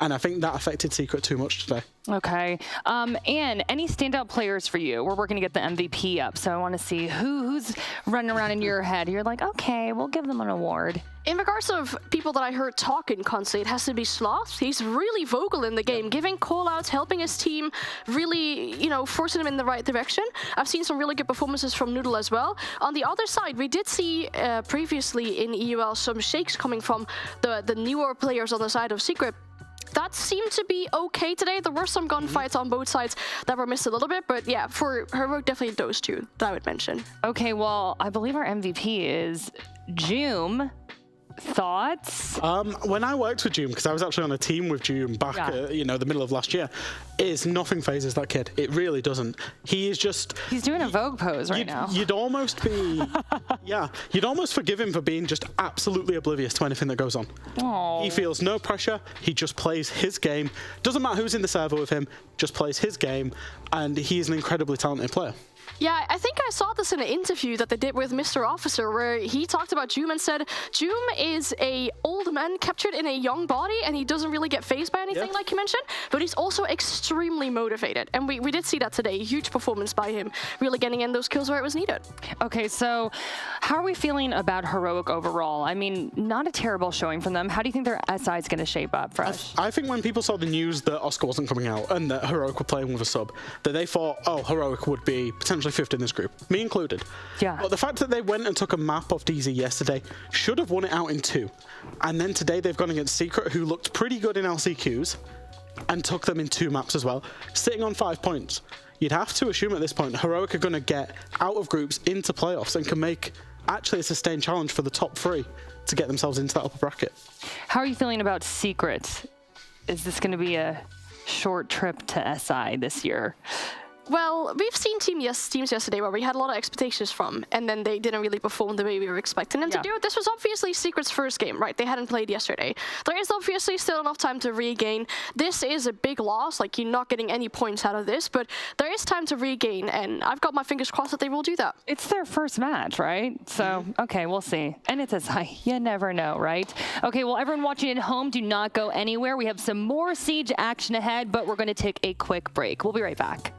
and I think that affected Secret too much today. Okay. Anne, any standout players for you? We're working to get the MVP up, so I want to see who's running around in your head. You're like, okay, we'll give them an award. In regards of people that I heard talking constantly, it has to be Sloth. He's really vocal in the game, giving call-outs, helping his team, really, forcing them in the right direction. I've seen some really good performances from Noodle as well. On the other side, we did see previously in EUL some shakes coming from the newer players on the side of Secret. That seemed to be okay today. There were some gunfights on both sides that were missed a little bit, but yeah, for Heroic, definitely those two that I would mention. Okay, well, I believe our MVP is Joom. Thoughts? When I worked with Doom, because I was actually on a team with Doom back, the middle of last year, is nothing phases that kid. It really doesn't. He is just... He's doing a Vogue pose right now. You'd almost be... you'd almost forgive him for being just absolutely oblivious to anything that goes on. Aww. He feels no pressure. He just plays his game. Doesn't matter who's in the server with him, just plays his game, and he is an incredibly talented player. Yeah, I think I saw this in an interview that they did with Mr. Officer, where he talked about Joom and said Joom is a old man captured in a young body, and he doesn't really get phased by anything, like you mentioned, but he's also extremely motivated. And we did see that today. Huge performance by him, really getting in those kills where it was needed. Okay, so how are we feeling about Heroic overall? I mean, not a terrible showing from them. How do you think their SI is going to shape up for us? I think when people saw the news that Oscar wasn't coming out and that Heroic were playing with a sub, that they thought, oh, Heroic would be potentially fifth in this group, me included. Yeah. But the fact that they went and took a map off DZ yesterday should have won it out in 2. And then today they've gone against Secret, who looked pretty good in LCQs, and took them in 2 maps as well, sitting on 5 points. You'd have to assume at this point Heroic are going to get out of groups into playoffs and can make actually a sustained challenge for the top 3 to get themselves into that upper bracket. How are you feeling about Secret? Is this going to be a short trip to SI this year? Well, we've seen teams yesterday where we had a lot of expectations from, and then they didn't really perform the way we were expecting them to do. This was obviously Secret's first game, right? They hadn't played yesterday. There is obviously still enough time to regain. This is a big loss, like you're not getting any points out of this, but there is time to regain, and I've got my fingers crossed that they will do that. It's their first match, right? So, okay, we'll see. And it's SI. You never know, right? Okay, well, everyone watching at home, do not go anywhere. We have some more Siege action ahead, but we're going to take a quick break. We'll be right back.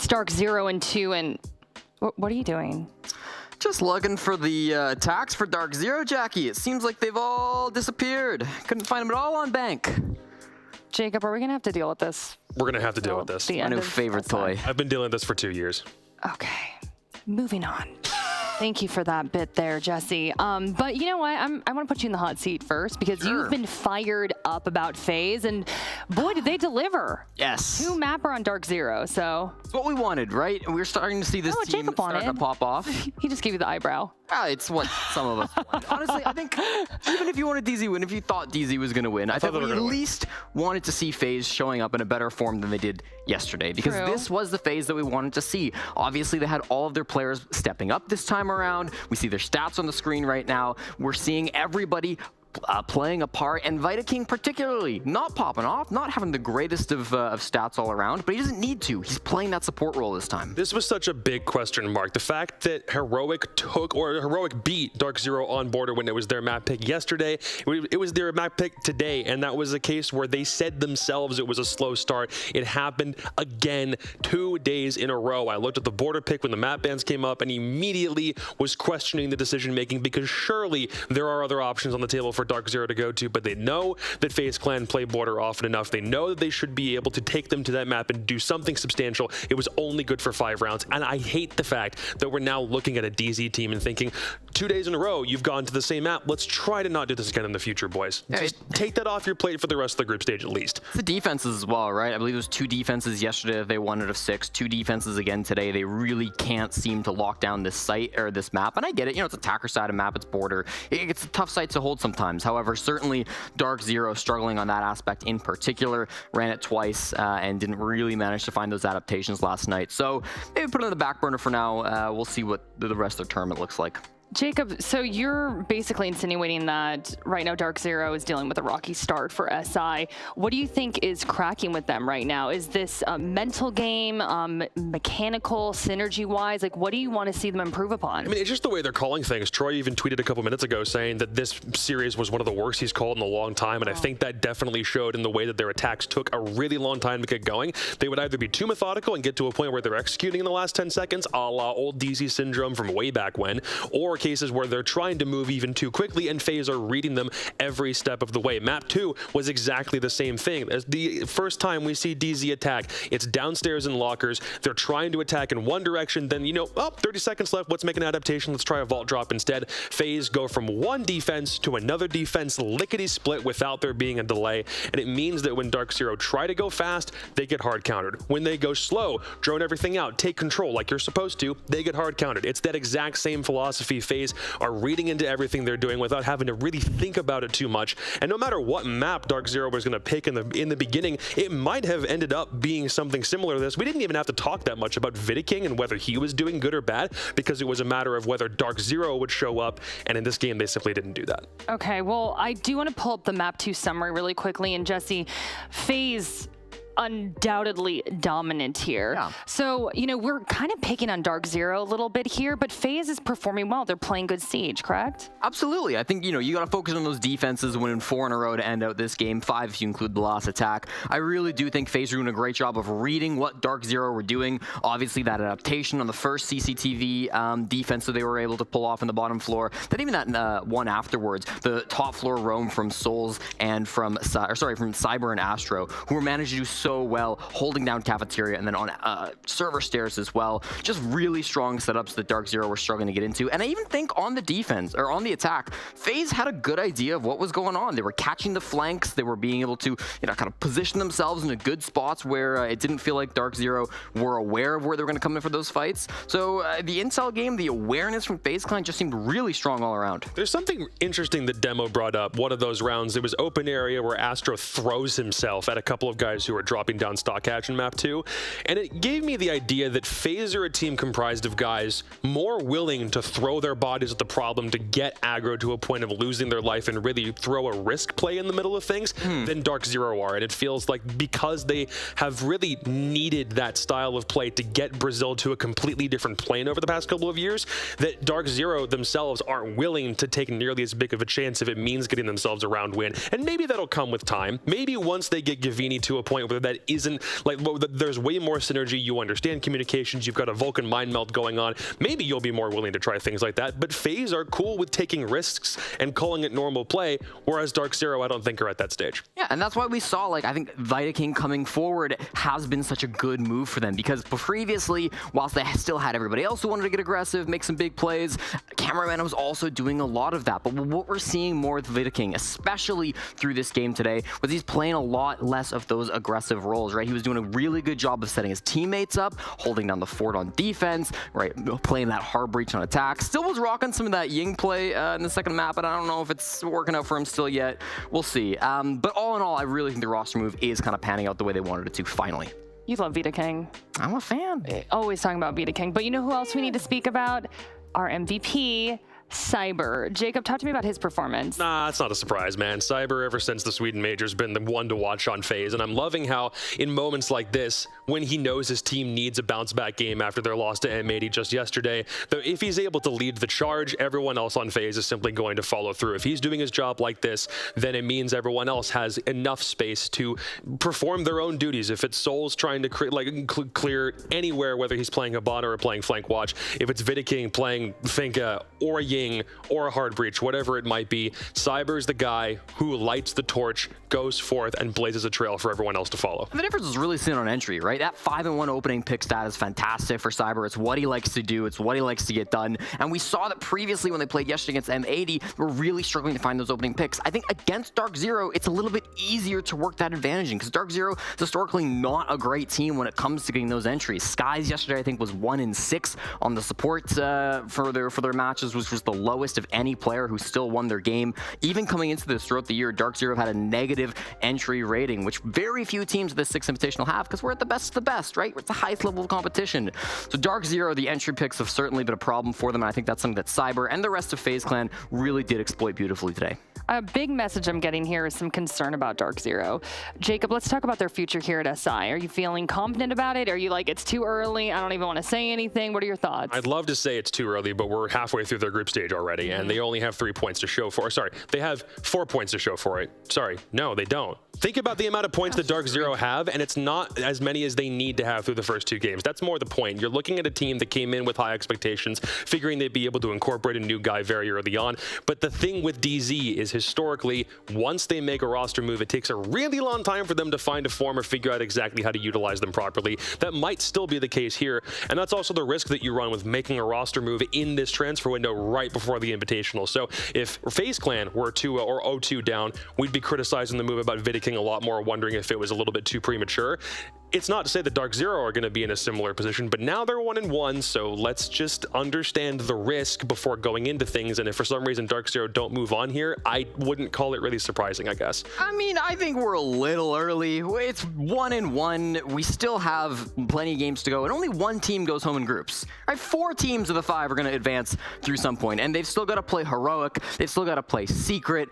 DarkZero in 2, and what are you doing? Just looking for the attacks for DarkZero, Jackie. It seems like they've all disappeared. Couldn't find them at all on bank. Jacob, are we going to have to deal with this? We're going to have to deal with this. My new favorite toy. I've been dealing with this for 2 years. Okay, moving on. Thank you for that bit there, Jesse. But you know what? I want to put you in the hot seat first because you've been fired up about FaZe, and boy, did they deliver. Yes. 2 mapper on DarkZero, so. It's what we wanted, right? We're starting to see this team starting to pop off. He just gave you the eyebrow. It's what some of us want. Honestly, I think even if you wanted DZ win, if you thought DZ was going to win, I thought we at least wanted to see FaZe showing up in a better form than they did yesterday, because this was the FaZe that we wanted to see. Obviously, they had all of their players stepping up this time around. We see their stats on the screen right now. We're seeing everybody playing a part, and Vitaking particularly not popping off, not having the greatest of stats all around, but he doesn't need to. He's playing that support role this time. This was such a big question mark. The fact that Heroic beat DarkZero on border when it was their map pick yesterday, it was their map pick today, and that was a case where they said themselves it was a slow start. It happened again 2 days in a row. I looked at the border pick when the map bans came up and immediately was questioning the decision making, because surely there are other options on the table for DarkZero to go to, but they know that FaZe Clan play border often enough. They know that they should be able to take them to that map and do something substantial. It was only good for 5 rounds, and I hate the fact that we're now looking at a DZ team and thinking, 2 days in a row, you've gone to the same map. Let's try to not do this again in the future, boys. Just take that off your plate for the rest of the group stage at least. It's the defenses as well, right? I believe it was 2 defenses yesterday that they won out of 6, 2 defenses again today. They really can't seem to lock down this site or this map, and I get it. You know, it's attacker side of map, it's border. It's a tough site to hold sometimes. However, certainly DarkZero struggling on that aspect in particular, ran it twice and didn't really manage to find those adaptations last night. So maybe put it on the back burner for now. We'll see what the rest of the tournament looks like. Jacob, so you're basically insinuating that right now DarkZero is dealing with a rocky start for SI. What do you think is cracking with them right now? Is this a mental game, mechanical, synergy-wise? Like, what do you want to see them improve upon? I mean, it's just the way they're calling things. Troy even tweeted a couple minutes ago saying that this series was one of the worst he's called in a long time, and I think that definitely showed in the way that their attacks took a really long time to get going. They would either be too methodical and get to a point where they're executing in the last 10 seconds, a la old DZ syndrome from way back when, or cases where they're trying to move even too quickly and FaZe are reading them every step of the way. Map 2 was exactly the same thing. As the first time we see DZ attack, it's downstairs in lockers. They're trying to attack in one direction, then, 30 seconds left. Let's make an adaptation. Let's try a vault drop instead. FaZe go from one defense to another defense, lickety-split without there being a delay. And it means that when DarkZero try to go fast, they get hard countered. When they go slow, drone everything out, take control like you're supposed to, they get hard countered. It's that exact same philosophy FaZe are reading into everything they're doing without having to really think about it too much. And no matter what map DarkZero was going to pick in the beginning, it might have ended up being something similar to this. We didn't even have to talk that much about Vitaking and whether he was doing good or bad, because it was a matter of whether DarkZero would show up, and in this game they simply didn't do that. Okay, well, I do want to pull up the map 2 summary really quickly, and Jesse, FaZe undoubtedly dominant here. Yeah. So, we're kind of picking on DarkZero a little bit here, but FaZe is performing well. They're playing good Siege, correct? Absolutely. I think, you got to focus on those defenses, winning 4 in a row to end out this game, 5 if you include the last attack. I really do think FaZe are doing a great job of reading what DarkZero were doing. Obviously, that adaptation on the first CCTV defense that they were able to pull off on the bottom floor, then even that one afterwards, the top floor roam from Souls and from Cyber and Astro, who were managed to do so well, holding down cafeteria and then on server stairs as well. Just really strong setups that DarkZero were struggling to get into. And I even think on the defense, or on the attack, FaZe had a good idea of what was going on. They were catching the flanks. They were being able to, kind of position themselves in a good spots where it didn't feel like DarkZero were aware of where they were going to come in for those fights. So the intel game, the awareness from FaZe Clan just seemed really strong all around. There's something interesting that Demo brought up. One of those rounds, it was open area where Astro throws himself at a couple of guys who are dropping down stock hatch in map 2, and it gave me the idea that FaZe are a team comprised of guys more willing to throw their bodies at the problem to get aggro to a point of losing their life and really throw a risk play in the middle of things than DarkZero are. And it feels like because they have really needed that style of play to get Brazil to a completely different plane over the past couple of years, that DarkZero themselves aren't willing to take nearly as big of a chance if it means getting themselves a round win. And maybe that'll come with time. Maybe once they get Gavini to a point where together that isn't like, well, there's way more synergy. You understand communications. You've got a Vulcan mind meld going on. Maybe you'll be more willing to try things like that. But FaZe are cool with taking risks and calling it normal play, whereas DarkZero, I don't think, are at that stage. Yeah, and that's why we saw, like, I think Viking coming forward has been such a good move for them, because previously, whilst they still had everybody else who wanted to get aggressive, make some big plays, Cameraman was also doing a lot of that. But what we're seeing more with Viking, especially through this game today, was he's playing a lot less of those aggressive roles, right? He was doing a really good job of setting his teammates up, holding down the fort on defense, right? Playing that hard breach on attack. Still was rocking some of that Ying play in the second map, but I don't know if it's working out for him still yet. We'll see. But all in all, I really think the roster move is kind of panning out the way they wanted it to finally. You love Vita King. I'm a fan. Always talking about Vita King. But you know who else we need to speak about? Our MVP, Cyber. Jacob, talk to me about his performance. Nah, it's not a surprise, man. Cyber, ever since the Sweden Major's been the one to watch on FaZe, and I'm loving how in moments like this, when he knows his team needs a bounce-back game after their loss to M80 just yesterday, though if he's able to lead the charge, everyone else on FaZe is simply going to follow through. If he's doing his job like this, then it means everyone else has enough space to perform their own duties. If it's Souls trying to clear anywhere, whether he's playing a bot or playing flank watch, if it's Viking playing Finka or Ying or a hard breach, whatever it might be, Cyber is the guy who lights the torch, goes forth, and blazes a trail for everyone else to follow. The difference is really seen on entry, right? That 5-1 opening pick stat is fantastic for Cyber. It's what he likes to do. It's what he likes to get done. And we saw that previously when they played yesterday against M80, we're really struggling to find those opening picks. I think against DarkZero, it's a little bit easier to work that advantage in, because DarkZero is historically not a great team when it comes to getting those entries. Skies yesterday, I think, was 1-6 on the support for their matches, which was the lowest of any player who still won their game. Even coming into this throughout the year, DarkZero had a negative entry rating, which very few teams of this 6 Invitational have, because we're at the best of the best, right? We're at the highest level of competition. So DarkZero, the entry picks have certainly been a problem for them, and I think that's something that Cyber and the rest of FaZe Clan really did exploit beautifully today. A big message I'm getting here is some concern about DarkZero. Jacob, let's talk about their future here at SI. Are you feeling confident about it? Are you like, it's too early, I don't even want to say anything? What are your thoughts? I'd love to say it's too early, but we're halfway through their group stage already, and they only have 3 points to show for it. Sorry, they have 4 points to show for it. Sorry, no, they don't. Think about the amount of points that DarkZero have, and it's not as many as they need to have through the first 2 games. That's more the point. You're looking at a team that came in with high expectations, figuring they'd be able to incorporate a new guy very early on. But the thing with DZ is historically, once they make a roster move, it takes a really long time for them to find a form or figure out exactly how to utilize them properly. That might still be the case here, and that's also the risk that you run with making a roster move in this transfer window right before the Invitational. So if FaZe Clan were 2 or 0-2 down, we'd be criticizing the move about Viking a lot more, wondering if it was a little bit too premature. It's not to say that DarkZero are going to be in a similar position, but now they're 1-1, so let's just understand the risk before going into things. And if for some reason DarkZero don't move on here, I wouldn't call it really surprising, I guess. I mean, I think we're a little early. It's 1-1. We still have plenty of games to go, and only 1 team goes home in groups. Right? 4 teams of the 5 are going to advance through some point, and they've still got to play Heroic. They've still got to play Secret.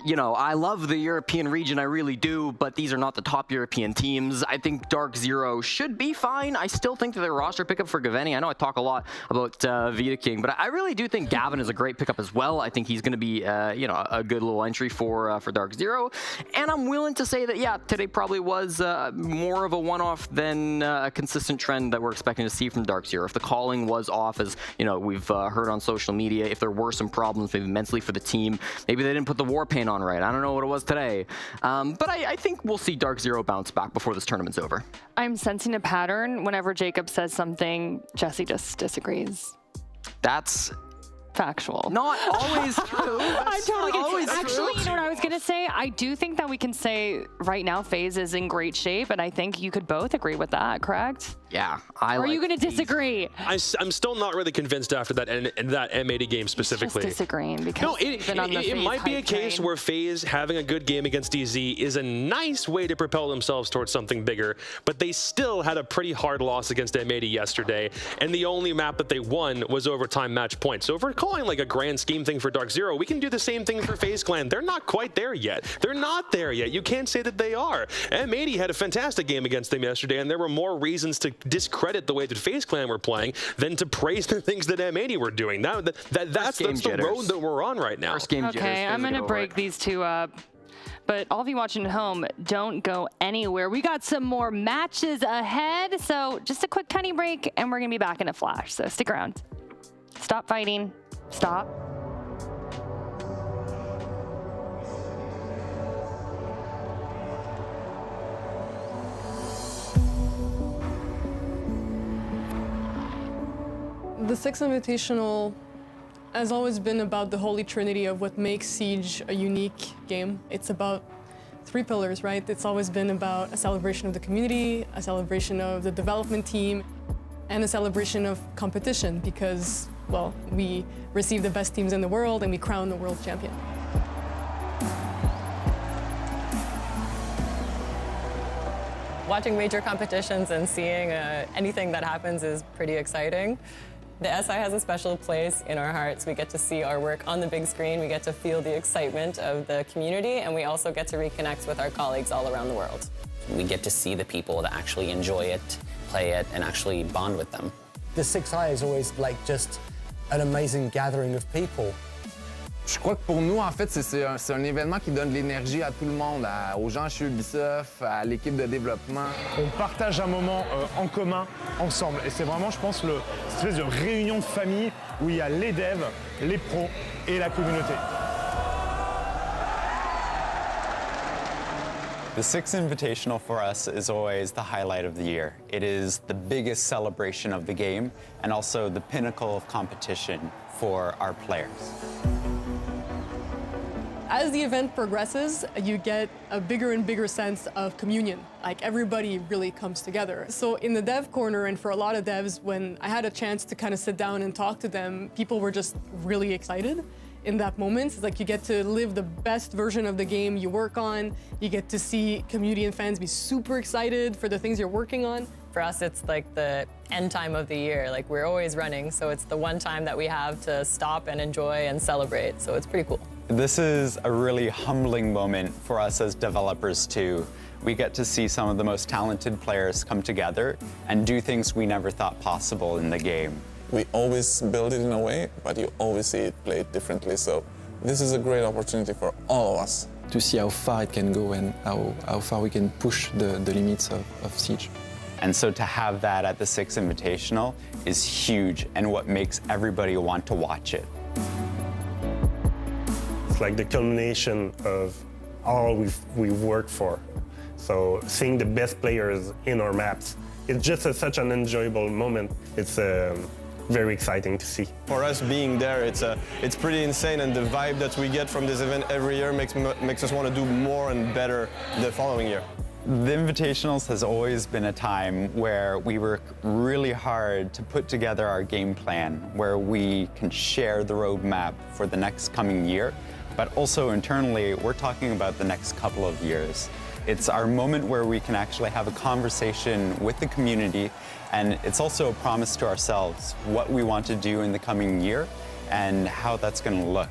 You know, I love the European region, I really do, but these are not the top European teams. I think DarkZero should be fine. I still think that their roster pickup for Gaveni, I know I talk a lot about Vita King, but I really do think Gavin is a great pickup as well. I think he's going to be, you know, a good little entry for DarkZero. And I'm willing to say that, yeah, today probably was more of a one-off than a consistent trend that we're expecting to see from DarkZero. If the calling was off, as, you know, we've heard on social media, if there were some problems maybe mentally for the team, maybe they didn't put the war paint on right. I don't know what it was today. But I think we'll see DarkZero bounce back before this tournament's over. I'm sensing a pattern. Whenever Jacob says something, Jesse just disagrees. That's factual. Not always true. I totally get always Actually, true. you know what I was going to say? I do think that we can say right now FaZe is in great shape, and I think you could both agree with that, correct? Yeah. Or are you going to disagree? I'm still not really convinced after that and that M80 game specifically. Just disagreeing because no, it might be a case where FaZe having a good game against DZ is a nice way to propel themselves towards something bigger, but they still had a pretty hard loss against M80 yesterday, and the only map that they won was overtime match points. So if we're calling like a grand scheme thing for DarkZero, we can do the same thing for FaZe Clan. They're not quite there yet. They're not there yet. You can't say that they are. M80 had a fantastic game against them yesterday, and there were more reasons to discredit the way that FaZe Clan were playing than to praise the things that M80 were doing. That's the road that we're on right now. Okay, I'm going to break these two up. But all of you watching at home, don't go anywhere. We got some more matches ahead. So just a quick tiny break and we're gonna be back in a flash. So stick around. Stop fighting. Stop. The Six Invitational has always been about the holy trinity of what makes Siege a unique game. It's about three pillars, right? It's always been about a celebration of the community, a celebration of the development team, and a celebration of competition because, well, we receive the best teams in the world and we crown the world champion. Watching major competitions and seeing anything that happens is pretty exciting. The SI has a special place in our hearts. We get to see our work on the big screen. We get to feel the excitement of the community, and we also get to reconnect with our colleagues all around the world. We get to see the people that actually enjoy it, play it, and actually bond with them. The 6i is always like just an amazing gathering of people. Je crois que pour nous, en fait, c'est un événement qui donne de l'énergie à tout le monde, aux gens chez Ubisoft, à l'équipe de développement. On partage un moment en commun, ensemble. Et c'est vraiment, je pense, cette espèce de réunion de famille où il y a les devs, les pros et la communauté. The Six Invitational for us is always the highlight of the year. It is the biggest celebration of the game and also the pinnacle of competition for our players. As the event progresses, you get a bigger and bigger sense of communion. Like everybody really comes together. So in the dev corner and for a lot of devs, when I had a chance to kind of sit down and talk to them, people were just really excited in that moment. It's like you get to live the best version of the game you work on. You get to see community and fans be super excited for the things you're working on. For us, it's like the end time of the year. Like we're always running, so it's the one time that we have to stop and enjoy and celebrate. So it's pretty cool. This is a really humbling moment for us as developers too. We get to see some of the most talented players come together and do things we never thought possible in the game. We always build it in a way, but you always see it played differently. So this is a great opportunity for all of us. To see how far it can go and how far we can push the limits of Siege. And so to have that at the Six Invitational is huge and what makes everybody want to watch it. It's like the culmination of all we've worked for. So seeing the best players in our maps, it's just such an enjoyable moment. It's very exciting to see. For us being there, it's pretty insane, and the vibe that we get from this event every year makes us want to do more and better the following year. The Invitationals has always been a time where we work really hard to put together our game plan, where we can share the roadmap for the next coming year, but also internally, we're talking about the next couple of years. It's our moment where we can actually have a conversation with the community, and it's also a promise to ourselves what we want to do in the coming year and how that's going to look.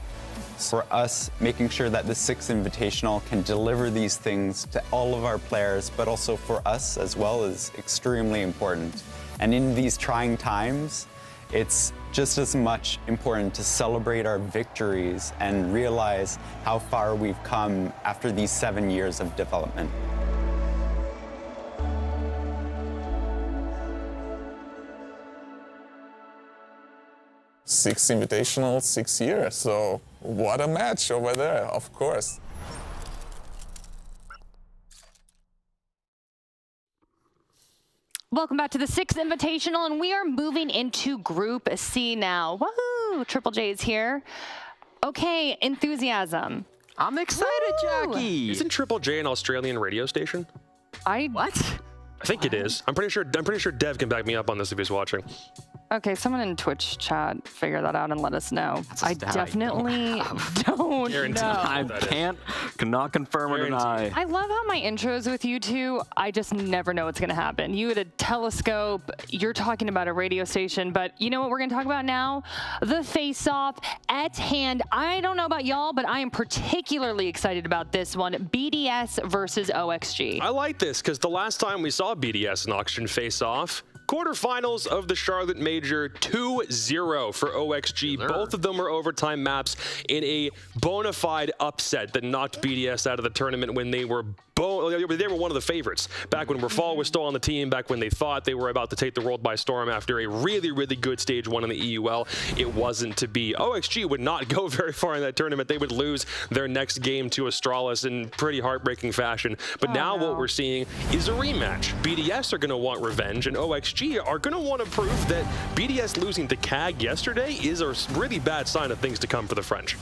For us, making sure that the Six Invitational can deliver these things to all of our players, but also for us as well, is extremely important. And in these trying times, it's just as much important to celebrate our victories and realize how far we've come after these 7 years of development. Six Invitational, 6 years. So what a match over there, of course. Welcome back to the Six Invitational, and we are moving into Group C now. Woohoo! Triple J's here. Okay, enthusiasm. I'm excited, Jackie. Isn't Triple J an Australian radio station? What? I think it is. I'm pretty sure Dev can back me up on this if he's watching. Okay, someone in Twitch chat figure that out and let us know. I definitely don't know. Cannot confirm or deny. I love how my intros with you two, I just never know what's going to happen. You had a telescope, you're talking about a radio station, but you know what we're going to talk about now? The face-off at hand. I don't know about y'all, but I am particularly excited about this one. BDS versus OXG. I like this because the last time we saw BDS and Oxygen face off, Quarterfinals of the Charlotte Major, 2-0 for OXG. Both of them were overtime maps in a bona fide upset that knocked BDS out of the tournament when they were one of the favorites. Back when Rafal was still on the team, back when they thought they were about to take the world by storm after a really, really good stage 1 in the EUL, it wasn't to be. OXG would not go very far in that tournament. They would lose their next game to Astralis in pretty heartbreaking fashion. But now what we're seeing is a rematch. BDS are going to want revenge, and OXG are going to want to prove that BDS losing to CAG yesterday is a really bad sign of things to come for the French.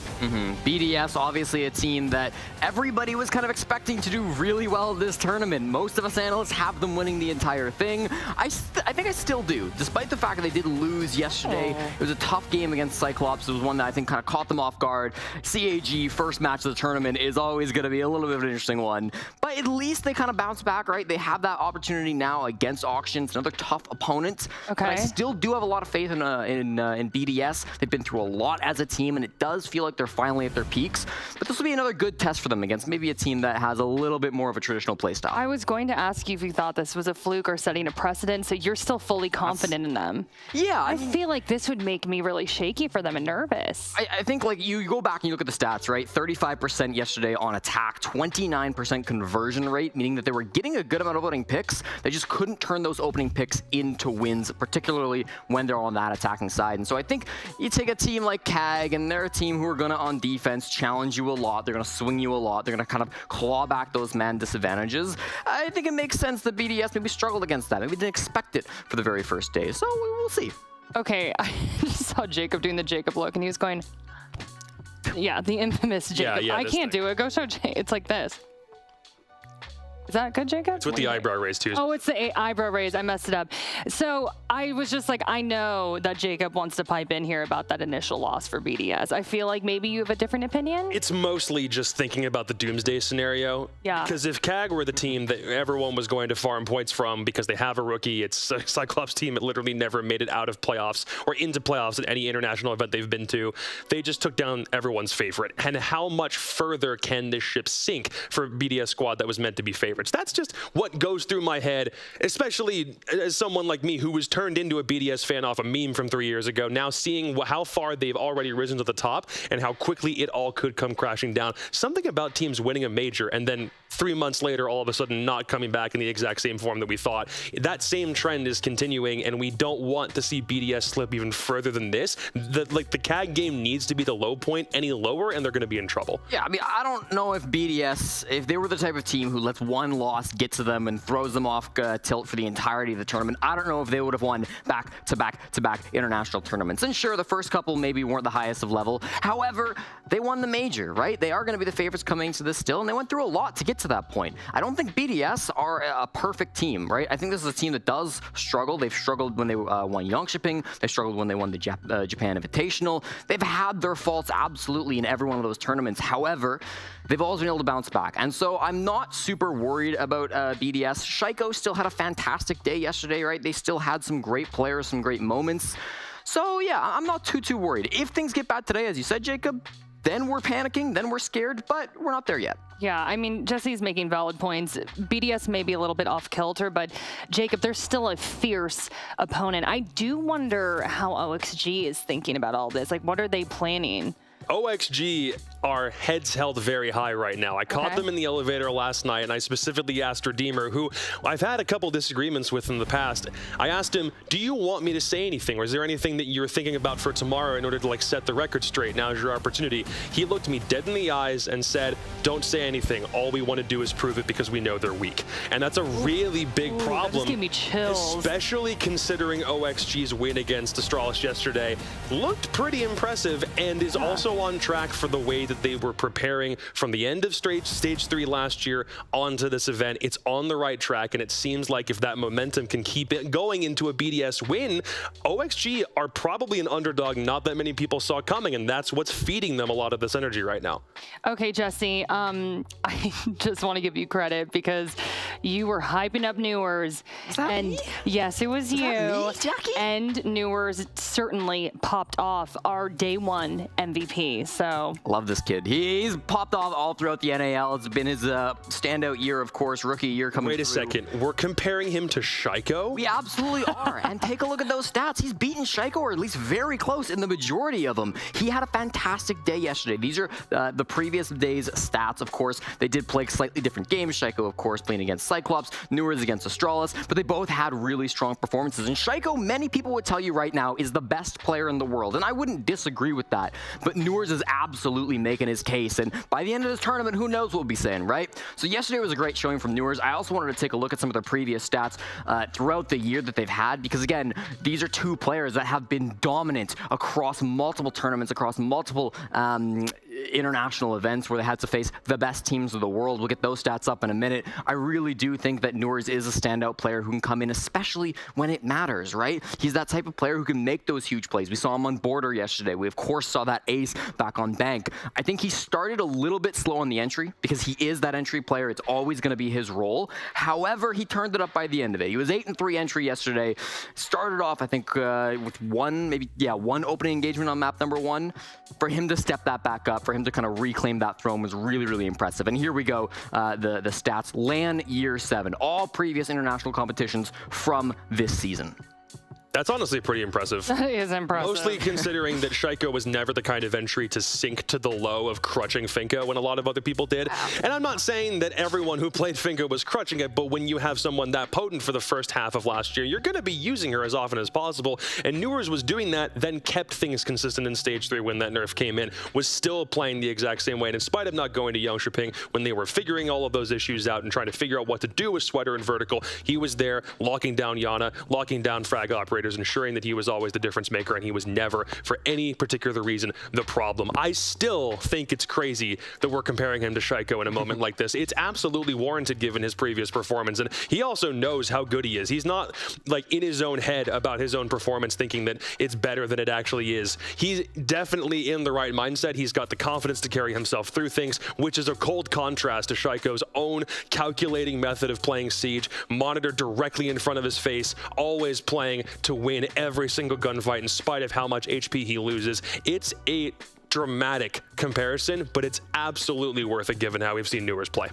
BDS, obviously a team that everybody was kind of expecting to do really well this tournament. Most of us analysts have them winning the entire thing. I think I still do, despite the fact that they did lose yesterday. It was a tough game against Cyclops. It was one that I think kind of caught them off guard. CAG, first match of the tournament, is always going to be a little bit of an interesting one. But at least they kind of bounce back, right? They have that opportunity now against Auctions, another tough opponent. Okay. But I still do have a lot of faith in BDS. They've been through a lot as a team, and it does feel like they're finally at their peaks. But this will be another good test for them against maybe a team that has a little bit more of a traditional play style. I was going to ask you if you thought this was a fluke or setting a precedent, so you're still fully confident in them. Yeah. I feel like this would make me really shaky for them and nervous. I think like you go back and you look at the stats, right? 35% yesterday on attack, 29% conversion rate, meaning that they were getting a good amount of opening picks. They just couldn't turn those opening picks into wins, particularly when they're on that attacking side. And so I think you take a team like CAG, and they're a team who are going to, on defense, challenge you a lot. They're going to swing you a lot. They're going to kind of claw back those man disadvantages. I think it makes sense that BDS maybe struggled against that. Maybe didn't expect it for the very first day. So we'll see. Okay, I just saw Jacob doing the Jacob look, and he was going, yeah, the infamous Jacob. Yeah, I can't do it. Go show Jay. It's like this. Is that good, Jacob? It's with the eyebrow raise, too. Oh, it's the eyebrow raise. I messed it up. So I was just like, I know that Jacob wants to pipe in here about that initial loss for BDS. I feel like maybe you have a different opinion? It's mostly just thinking about the doomsday scenario. Yeah. Because if CAG were the team that everyone was going to farm points from because they have a rookie, it's a Cyclops team that literally never made it out of playoffs or into playoffs at any international event they've been to. They just took down everyone's favorite. And how much further can this ship sink for a BDS squad that was meant to be favorites? That's just what goes through my head, especially as someone like me who was turned into a BDS fan off a meme from 3 years ago, now seeing how far they've already risen to the top and how quickly it all could come crashing down. Something about teams winning a major and then 3 months later, all of a sudden not coming back in the exact same form that we thought. That same trend is continuing, and we don't want to see BDS slip even further than this. The CAG game needs to be the low point. Any lower, and they're going to be in trouble. Yeah, I mean, I don't know if BDS, if they were the type of team who lets one loss get to them and throws them off tilt for the entirety of the tournament, I don't know if they would have won back-to-back international tournaments. And sure, the first couple maybe weren't the highest of level. However, they won the major, right? They are going to be the favorites coming to this still, and they went through a lot to get to that point. I don't think BDS are a perfect team, right? I think this is a team that does struggle. They've struggled when they won Young Shipping. They struggled when they won the Japan Invitational. They've had their faults absolutely in every one of those tournaments. However, they've always been able to bounce back. And so I'm not super worried about BDS. Shaiko still had a fantastic day yesterday, right? They still had some great players, some great moments. So yeah, I'm not too worried. If things get bad today, as you said, Jacob, then we're panicking, then we're scared, but we're not there yet. Yeah, I mean, Jesse's making valid points. BDS may be a little bit off kilter, but Jacob, they're still a fierce opponent. I do wonder how OXG is thinking about all this. Like, what are they planning? OXG are heads held very high right now. I caught them in the elevator last night, and I specifically asked Redeemer, who I've had a couple disagreements with in the past. I asked him, do you want me to say anything, or is there anything that you're thinking about for tomorrow in order to set the record straight? Now is your opportunity. He looked me dead in the eyes and said, don't say anything. All we want to do is prove it because we know they're weak. And that's a really big problem. That just gave me chills. Especially considering OXG's win against Astralis yesterday. Looked pretty impressive and is also on track for the way that they were preparing from the end of stage 3 last year onto this event. It's on the right track, and it seems like if that momentum can keep it going into a BDS win, OXG are probably an underdog not that many people saw coming, and that's what's feeding them a lot of this energy right now. Okay, Jesse, I just want to give you credit because you were hyping up Newers. Is that me? Yes, it was you. Me, Jackie? And Newers certainly popped off our day 1 MVP. So love this kid. He's popped off all throughout the NAL. It's been his standout year, of course, rookie year coming Wait a second. We're comparing him to Shaiko? We absolutely are. And take a look at those stats. He's beaten Shaiko, or at least very close in the majority of them. He had a fantastic day yesterday. These are the previous day's stats, of course. They did play slightly different games. Shaiko, of course, playing against Cyclops, Newers against Astralis, but they both had really strong performances. And Shaiko, many people would tell you right now, is the best player in the world. And I wouldn't disagree with that. But Newers is absolutely making his case. And by the end of this tournament, who knows what we'll be saying, right? So yesterday was a great showing from Newers. I also wanted to take a look at some of their previous stats throughout the year that they've had, because again, these are two players that have been dominant across multiple tournaments, across multiple international events where they had to face the best teams of the world. We'll get those stats up in a minute. I really do think that Newers is a standout player who can come in, especially when it matters, right? He's that type of player who can make those huge plays. We saw him on Border yesterday. We, of course, saw that ace back on Bank. I think he started a little bit slow on the entry because he is that entry player. It's always going to be his role. However, he turned it up by the end of it. He was 8-3 entry yesterday. Started off, I think, with one opening engagement on map number 1. For him to step that back up, for him to kind of reclaim that throne was really, really impressive. And here we go, the stats. LAN year 7, all previous international competitions from this season. That's honestly pretty impressive. That is impressive. Mostly considering that Shaiko was never the kind of entry to sink to the low of crutching Finka when a lot of other people did. Wow. And I'm not saying that everyone who played Finka was crutching it, but when you have someone that potent for the first half of last year, you're going to be using her as often as possible. And Newers was doing that, then kept things consistent in Stage 3 when that nerf came in, was still playing the exact same way. And in spite of not going to Yongshiping, when they were figuring all of those issues out and trying to figure out what to do with Sweater and Vertical, he was there locking down Yana, locking down frag operators, ensuring that he was always the difference maker, and he was never, for any particular reason, the problem. I still think it's crazy that we're comparing him to Shaiko in a moment like this. It's absolutely warranted given his previous performance, and he also knows how good he is. He's not like in his own head about his own performance thinking that it's better than it actually is. He's definitely in the right mindset. He's got the confidence to carry himself through things, which is a cold contrast to Shaiko's own calculating method of playing Siege, monitor directly in front of his face, always playing to win every single gunfight in spite of how much HP he loses. It's a dramatic comparison, but it's absolutely worth it given how we've seen Newers play.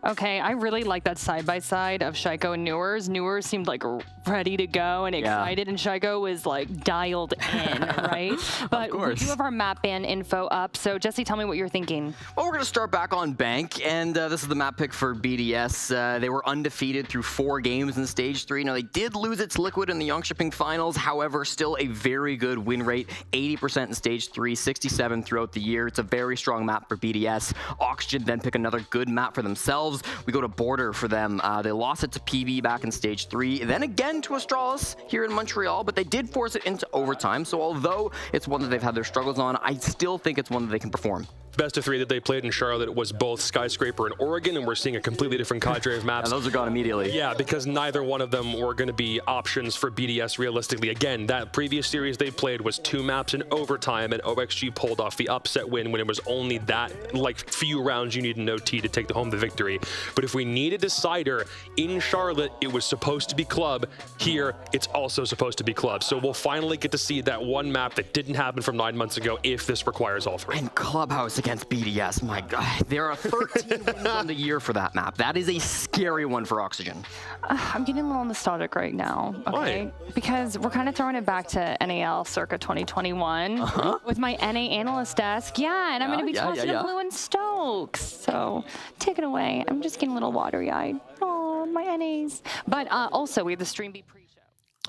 Okay, I really like that side-by-side of Shaiko and Newers. Newers seemed like ready to go and excited, and Shaiko was like dialed in, right? But we do have our map ban info up, so Jesse, tell me what you're thinking. Well, we're going to start back on Bank, and this is the map pick for BDS. They were undefeated through 4 games in Stage 3. Now, they did lose its Liquid in the Yongshiping finals, however, still a very good win rate, 80% in Stage 3, 67 throughout the year. It's a very strong map for BDS. Oxygen then pick another good map for themselves. We go to Border for them. They lost it to PV back in Stage 3, then again to Astralis here in Montreal, but they did force it into overtime. So although it's one that they've had their struggles on, I still think it's one that they can perform. Best of 3 that they played in Charlotte was both Skyscraper and Oregon, and we're seeing a completely different cadre of maps. And those are gone immediately. Yeah, because neither one of them were going to be options for BDS realistically. Again, that previous series they played was 2 maps in overtime, and OXG pulled off the upset win when it was only that, like, few rounds you need an OT to take home the victory. But if we need a decider in Charlotte, it was supposed to be Club. Here, it's also supposed to be Club. So we'll finally get to see that one map that didn't happen from 9 months ago if this requires all 3. And Clubhouse against BDS, my God. There are 13 wins on the year for that map. That is a scary one for Oxygen. I'm getting a little nostalgic right now, okay? Why? Because we're kind of throwing it back to NAL circa 2021 with my NA analyst desk. Yeah, and I'm going to be tossing to Blue and Stokes. So take it away. I'm just getting a little watery-eyed. Oh, my NAs. But also, we have the Stream Beat pre-show.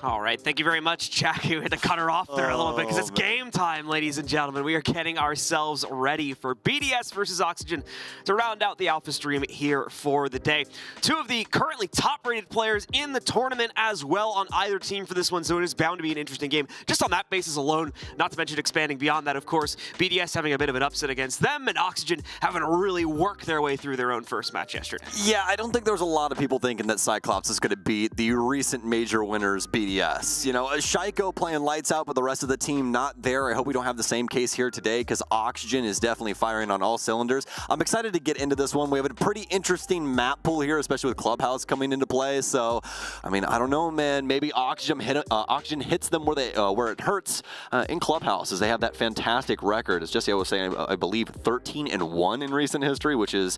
All right, thank you very much, Jack. We had to cut her off there a little bit because it's game time, ladies and gentlemen. We are getting ourselves ready for BDS versus Oxygen to round out the Alpha stream here for the day. 2 of the currently top-rated players in the tournament as well on either team for this one, so it is bound to be an interesting game just on that basis alone, not to mention expanding beyond that, of course. BDS having a bit of an upset against them, and Oxygen having to really work their way through their own first match yesterday. Yeah, I don't think there was a lot of people thinking that Cyclops is going to beat the recent major winners, BDS. BDS. You know, Shaiko playing lights out, but the rest of the team not there. I hope we don't have the same case here today because Oxygen is definitely firing on all cylinders. I'm excited to get into this one. We have a pretty interesting map pool here, especially with Clubhouse coming into play. So, I mean, I don't know, man. Maybe Oxygen hits them where it hurts in Clubhouse, as they have that fantastic record. As Jesse was saying, I believe 13-1 in recent history, which is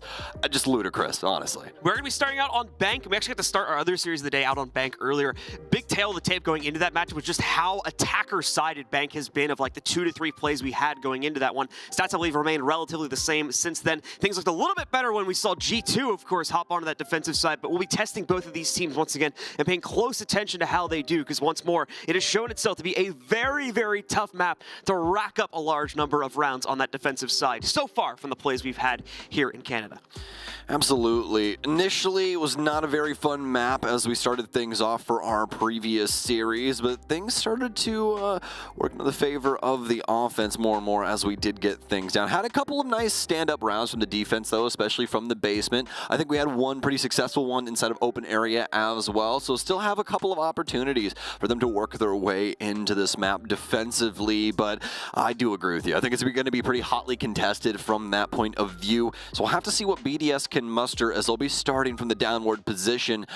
just ludicrous, honestly. We're going to be starting out on Bank. We actually got to start our other series of the day out on Bank earlier. Big tail of the tape going into that match was just how attacker-sided Bank has been of like the 2 to 3 plays we had going into that one. Stats, I believe, remained relatively the same since then. Things looked a little bit better when we saw G2, of course, hop onto that defensive side, but we'll be testing both of these teams once again and paying close attention to how they do, because once more, it has shown itself to be a very, very tough map to rack up a large number of rounds on that defensive side so far from the plays we've had here in Canada. Absolutely. Initially, it was not a very fun map as we started things off for our previous series, but things started to work in the favor of the offense more and more as we did get things down. Had a couple of nice stand-up rounds from the defense, though, especially from the basement. I think we had one pretty successful one inside of open area as well, so still have a couple of opportunities for them to work their way into this map defensively, but I do agree with you. I think it's going to be pretty hotly contested from that point of view, so we'll have to see what BDS can muster as they'll be starting from the downward position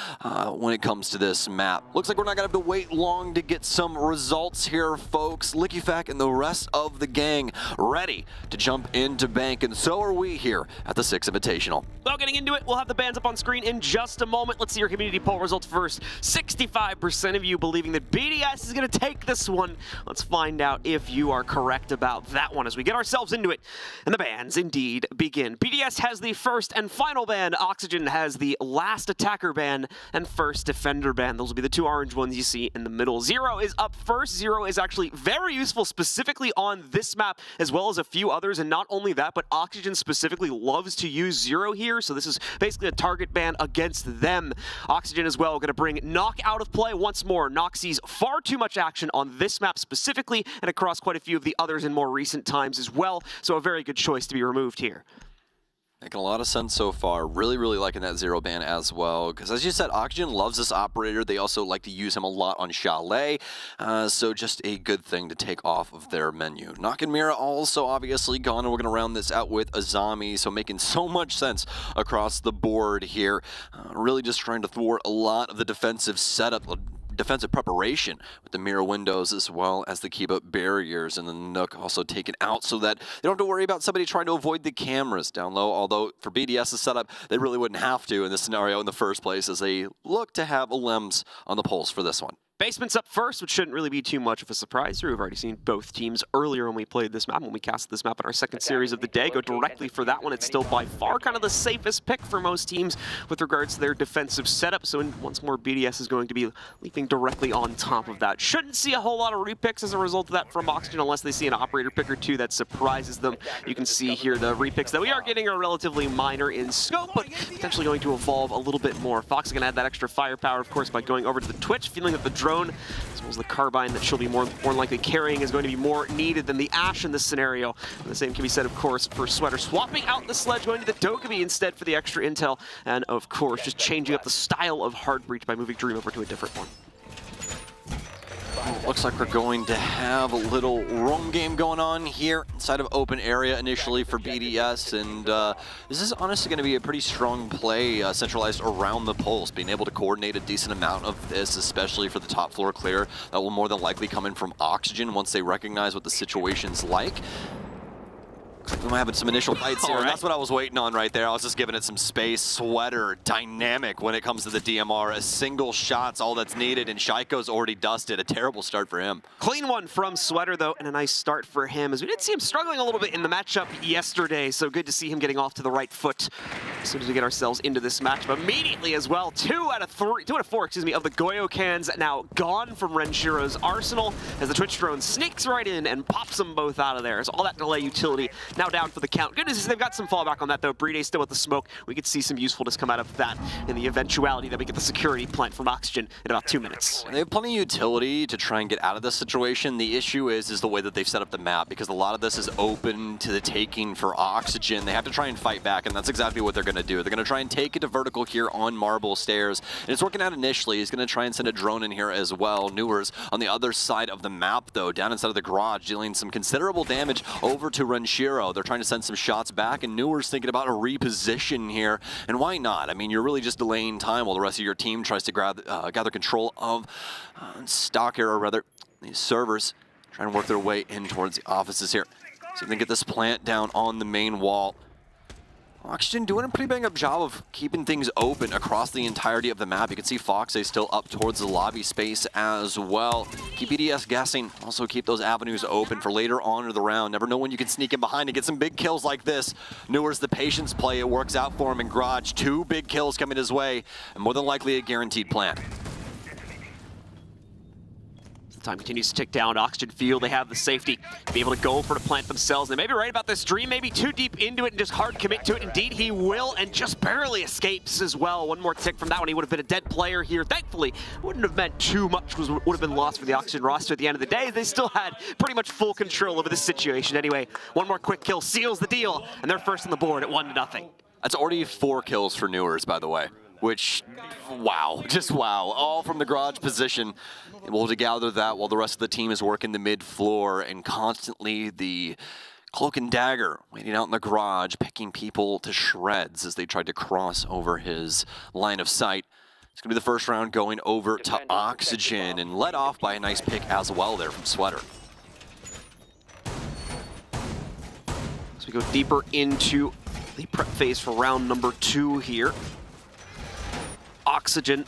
when it comes to this map. Looks like we're not going to have to wait long to get some results here, folks. LickyFac and the rest of the gang ready to jump into Bank, and so are we here at the 6 Invitational. Well, getting into it, we'll have the bands up on screen in just a moment. Let's see your community poll results first. 65% of you believing that BDS is going to take this one. Let's find out if you are correct about that one as we get ourselves into it. And the bands indeed begin. BDS has the first and final ban. Oxygen has the last attacker ban and first defender ban. Those will be the 2 orange ones you see in the middle. Zero is up first. Zero is actually very useful specifically on this map as well as a few others, and not only that, but Oxygen specifically loves to use Zero here, so this is basically a target ban against them. Oxygen as well going to bring Knock out of play once more. Knock sees far too much action on this map specifically and across quite a few of the others in more recent times as well, so a very good choice to be removed here. Making a lot of sense so far. Really, really liking that Zero ban as well. Because as you said, Oxygen loves this operator. They also like to use him a lot on Chalet. So just a good thing to take off of their menu. Knock and Mira also obviously gone, and we're going to round this out with Azami. So making so much sense across the board here. Really just trying to thwart a lot of the defensive setup, defensive preparation with the mirror windows as well as the keep up barriers, and the Nook also taken out so that they don't have to worry about somebody trying to avoid the cameras down low, although for BDS's setup they really wouldn't have to in this scenario in the first place as they look to have a LEMS on the pulse for this one. Basement's up first, which shouldn't really be too much of a surprise. We've already seen both teams earlier when we played this map, when we cast this map in our second series of the day. Go directly for that one. It's still by far kind of the safest pick for most teams with regards to their defensive setup. So once more, BDS is going to be leaping directly on top of that. Shouldn't see a whole lot of repicks as a result of that from Oxygen unless they see an operator pick or two that surprises them. You can see here the repicks that we are getting are relatively minor in scope, but potentially going to evolve a little bit more. Fox is going to add that extra firepower, of course, by going over to the Twitch, feeling that the drone as well as the carbine that she'll be more likely carrying is going to be more needed than the Ash in this scenario. And the same can be said, of course, for Sweater. Swapping out the sledge, going to the Dokkaebi instead for the extra intel, and of course, just changing up the style of Hard Breach by moving Dream over to a different one. Looks like we're going to have a little roam game going on here inside of open area initially for BDS, and this is honestly going to be a pretty strong play centralized around the pulse, being able to coordinate a decent amount of this, especially for the top floor clear. That will more than likely come in from Oxygen once they recognize what the situation's like. We might have some initial fights here. That's what I was waiting on right there. I was just giving it some space. Sweater, dynamic when it comes to the DMR. A single shot's all that's needed, and Shaiko's already dusted. A terrible start for him. Clean one from Sweater, though, and a nice start for him, as we did see him struggling a little bit in the matchup yesterday, so good to see him getting off to the right foot as soon as we get ourselves into this matchup immediately as well. 2 out of 4, excuse me, of the Goyo cans now gone from Renshiro's arsenal as the Twitch drone sneaks right in and pops them both out of there. So all that delay utility now down for the count. Good news is they've got some fallback on that, though. Brede still with the smoke. We could see some usefulness come out of that in the eventuality that we get the security plant from Oxygen in about 2 minutes. They have plenty of utility to try and get out of this situation. The issue is the way that they've set up the map, because a lot of this is open to the taking for Oxygen. They have to try and fight back, and that's exactly what they're going to do. They're going to try and take it to vertical here on Marble Stairs. And it's working out initially. He's going to try and send a drone in here as well. Newers on the other side of the map, though, down inside of the garage, dealing some considerable damage over to Renshiro. They're trying to send some shots back, and Newers thinking about a reposition here. And why not? I mean, you're really just delaying time while the rest of your team tries to gather control of stock here, or rather, these servers trying to work their way in towards the offices here. So they get this plant down on the main wall. Oxygen doing a pretty bang-up job of keeping things open across the entirety of the map. You can see FaZe still up towards the lobby space as well. Keep BDS guessing. Also keep those avenues open for later on in the round. Never know when you can sneak in behind and get some big kills like this. Newers the patience play. It works out for him in garage. 2 big kills coming his way, and more than likely a guaranteed plant. Time continues to tick down. Oxygen feel they have the safety to be able to go for the plant themselves. They may be right about this dream, maybe too deep into it and just hard commit to it. Indeed, he will, and just barely escapes as well. One more tick from that one. He would have been a dead player here. Thankfully, wouldn't have meant too much, would have been lost for the Oxygen roster at the end of the day. They still had pretty much full control over this situation. Anyway, one more quick kill seals the deal, and they're first on the board at 1-0. That's already 4 kills for Newers, by the way. Which, wow, just wow. All from the garage position. Able to gather that while the rest of the team is working the mid-floor, and constantly the Cloak and Dagger waiting out in the garage, picking people to shreds as they tried to cross over his line of sight. It's going to be the first round going over to Oxygen, and led off by a nice pick as well there from Sweater. As we go deeper into the prep phase for round number 2 here. Oxygen,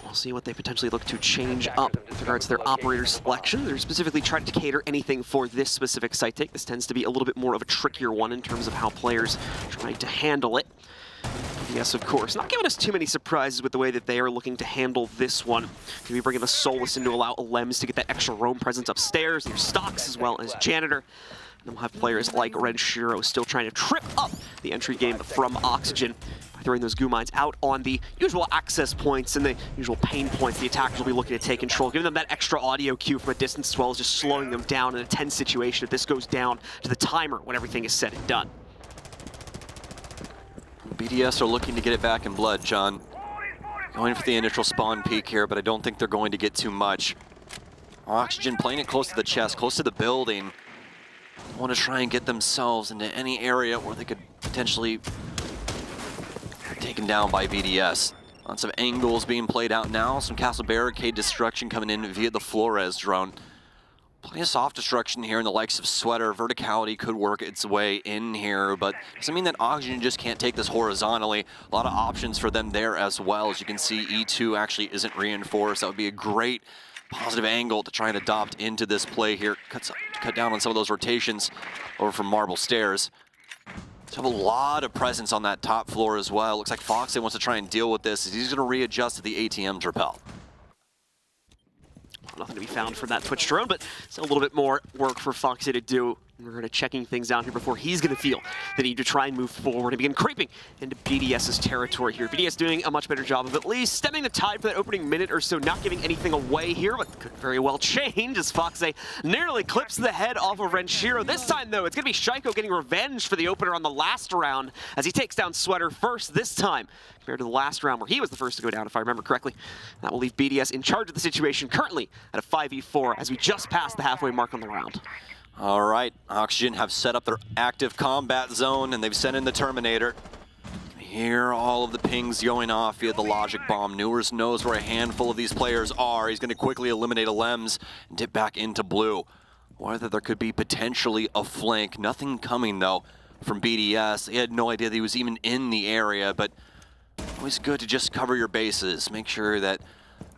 we'll see what they potentially look to change up with regards to their operator selection. They're specifically trying to cater anything for this specific site take. This tends to be a little bit more of a trickier one in terms of how players try to handle it. Yes, of course, not giving us too many surprises with the way that they are looking to handle this one. Going to be bringing the Solus in to allow Lems to get that extra roam presence upstairs, and your Stocks as well as Janitor. And we'll have players like Renshiro still trying to trip up the entry game from Oxygen by throwing those goo mines out on the usual access points and the usual pain points the attackers will be looking to take control, giving them that extra audio cue from a distance as well as just slowing them down in a tense situation if this goes down to the timer when everything is said and done. BDS are looking to get it back in blood, John. Going for the initial spawn peak here, but I don't think they're going to get too much. Oxygen playing it close to the chest, close to the building. Want to try and get themselves into any area where they could potentially be taken down by BDS. Lots of angles being played out now. Some castle barricade destruction coming in via the Flores drone. Plenty of soft destruction here in the likes of Sweater. Verticality could work its way in here, but doesn't mean that Oxygen just can't take this horizontally. A lot of options for them there as well. As you can see, E2 actually isn't reinforced. That would be a great positive angle to try and adopt into this play here. Cut down on some of those rotations over from Marble Stairs. So have a lot of presence on that top floor as well. Looks like FaZe wants to try and deal with this. He's going to readjust to the ATM repel. Nothing to be found for that Twitch drone, but still a little bit more work for FaZe to do. We're going to checking things out here before he's going to feel the need to try and move forward and begin creeping into BDS's territory here. BDS doing a much better job of at least stemming the tide for that opening minute or so, not giving anything away here, but could very well change as FaZe nearly clips the head off of Renshiro. This time, though, it's going to be Shaiko getting revenge for the opener on the last round as he takes down Sweater first this time, compared to the last round where he was the first to go down, if I remember correctly. That will leave BDS in charge of the situation currently at a 5v4 as we just passed the halfway mark on the round. All right, Oxygen have set up their active combat zone, and they've sent in the Terminator. Hear all of the pings going off via the logic bomb. Newers knows where a handful of these players are. He's going to quickly eliminate a Lems and dip back into blue. Whether there could be potentially a flank. Nothing coming, though, from BDS. They had no idea that he was even in the area, but always good to just cover your bases. Make sure that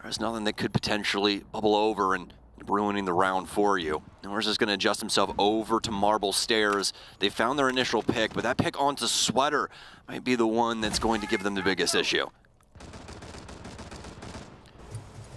there's nothing that could potentially bubble over and ruining the round for you. Newers is going to adjust himself over to Marble Stairs. They found their initial pick, but that pick onto Sweater might be the one that's going to give them the biggest issue.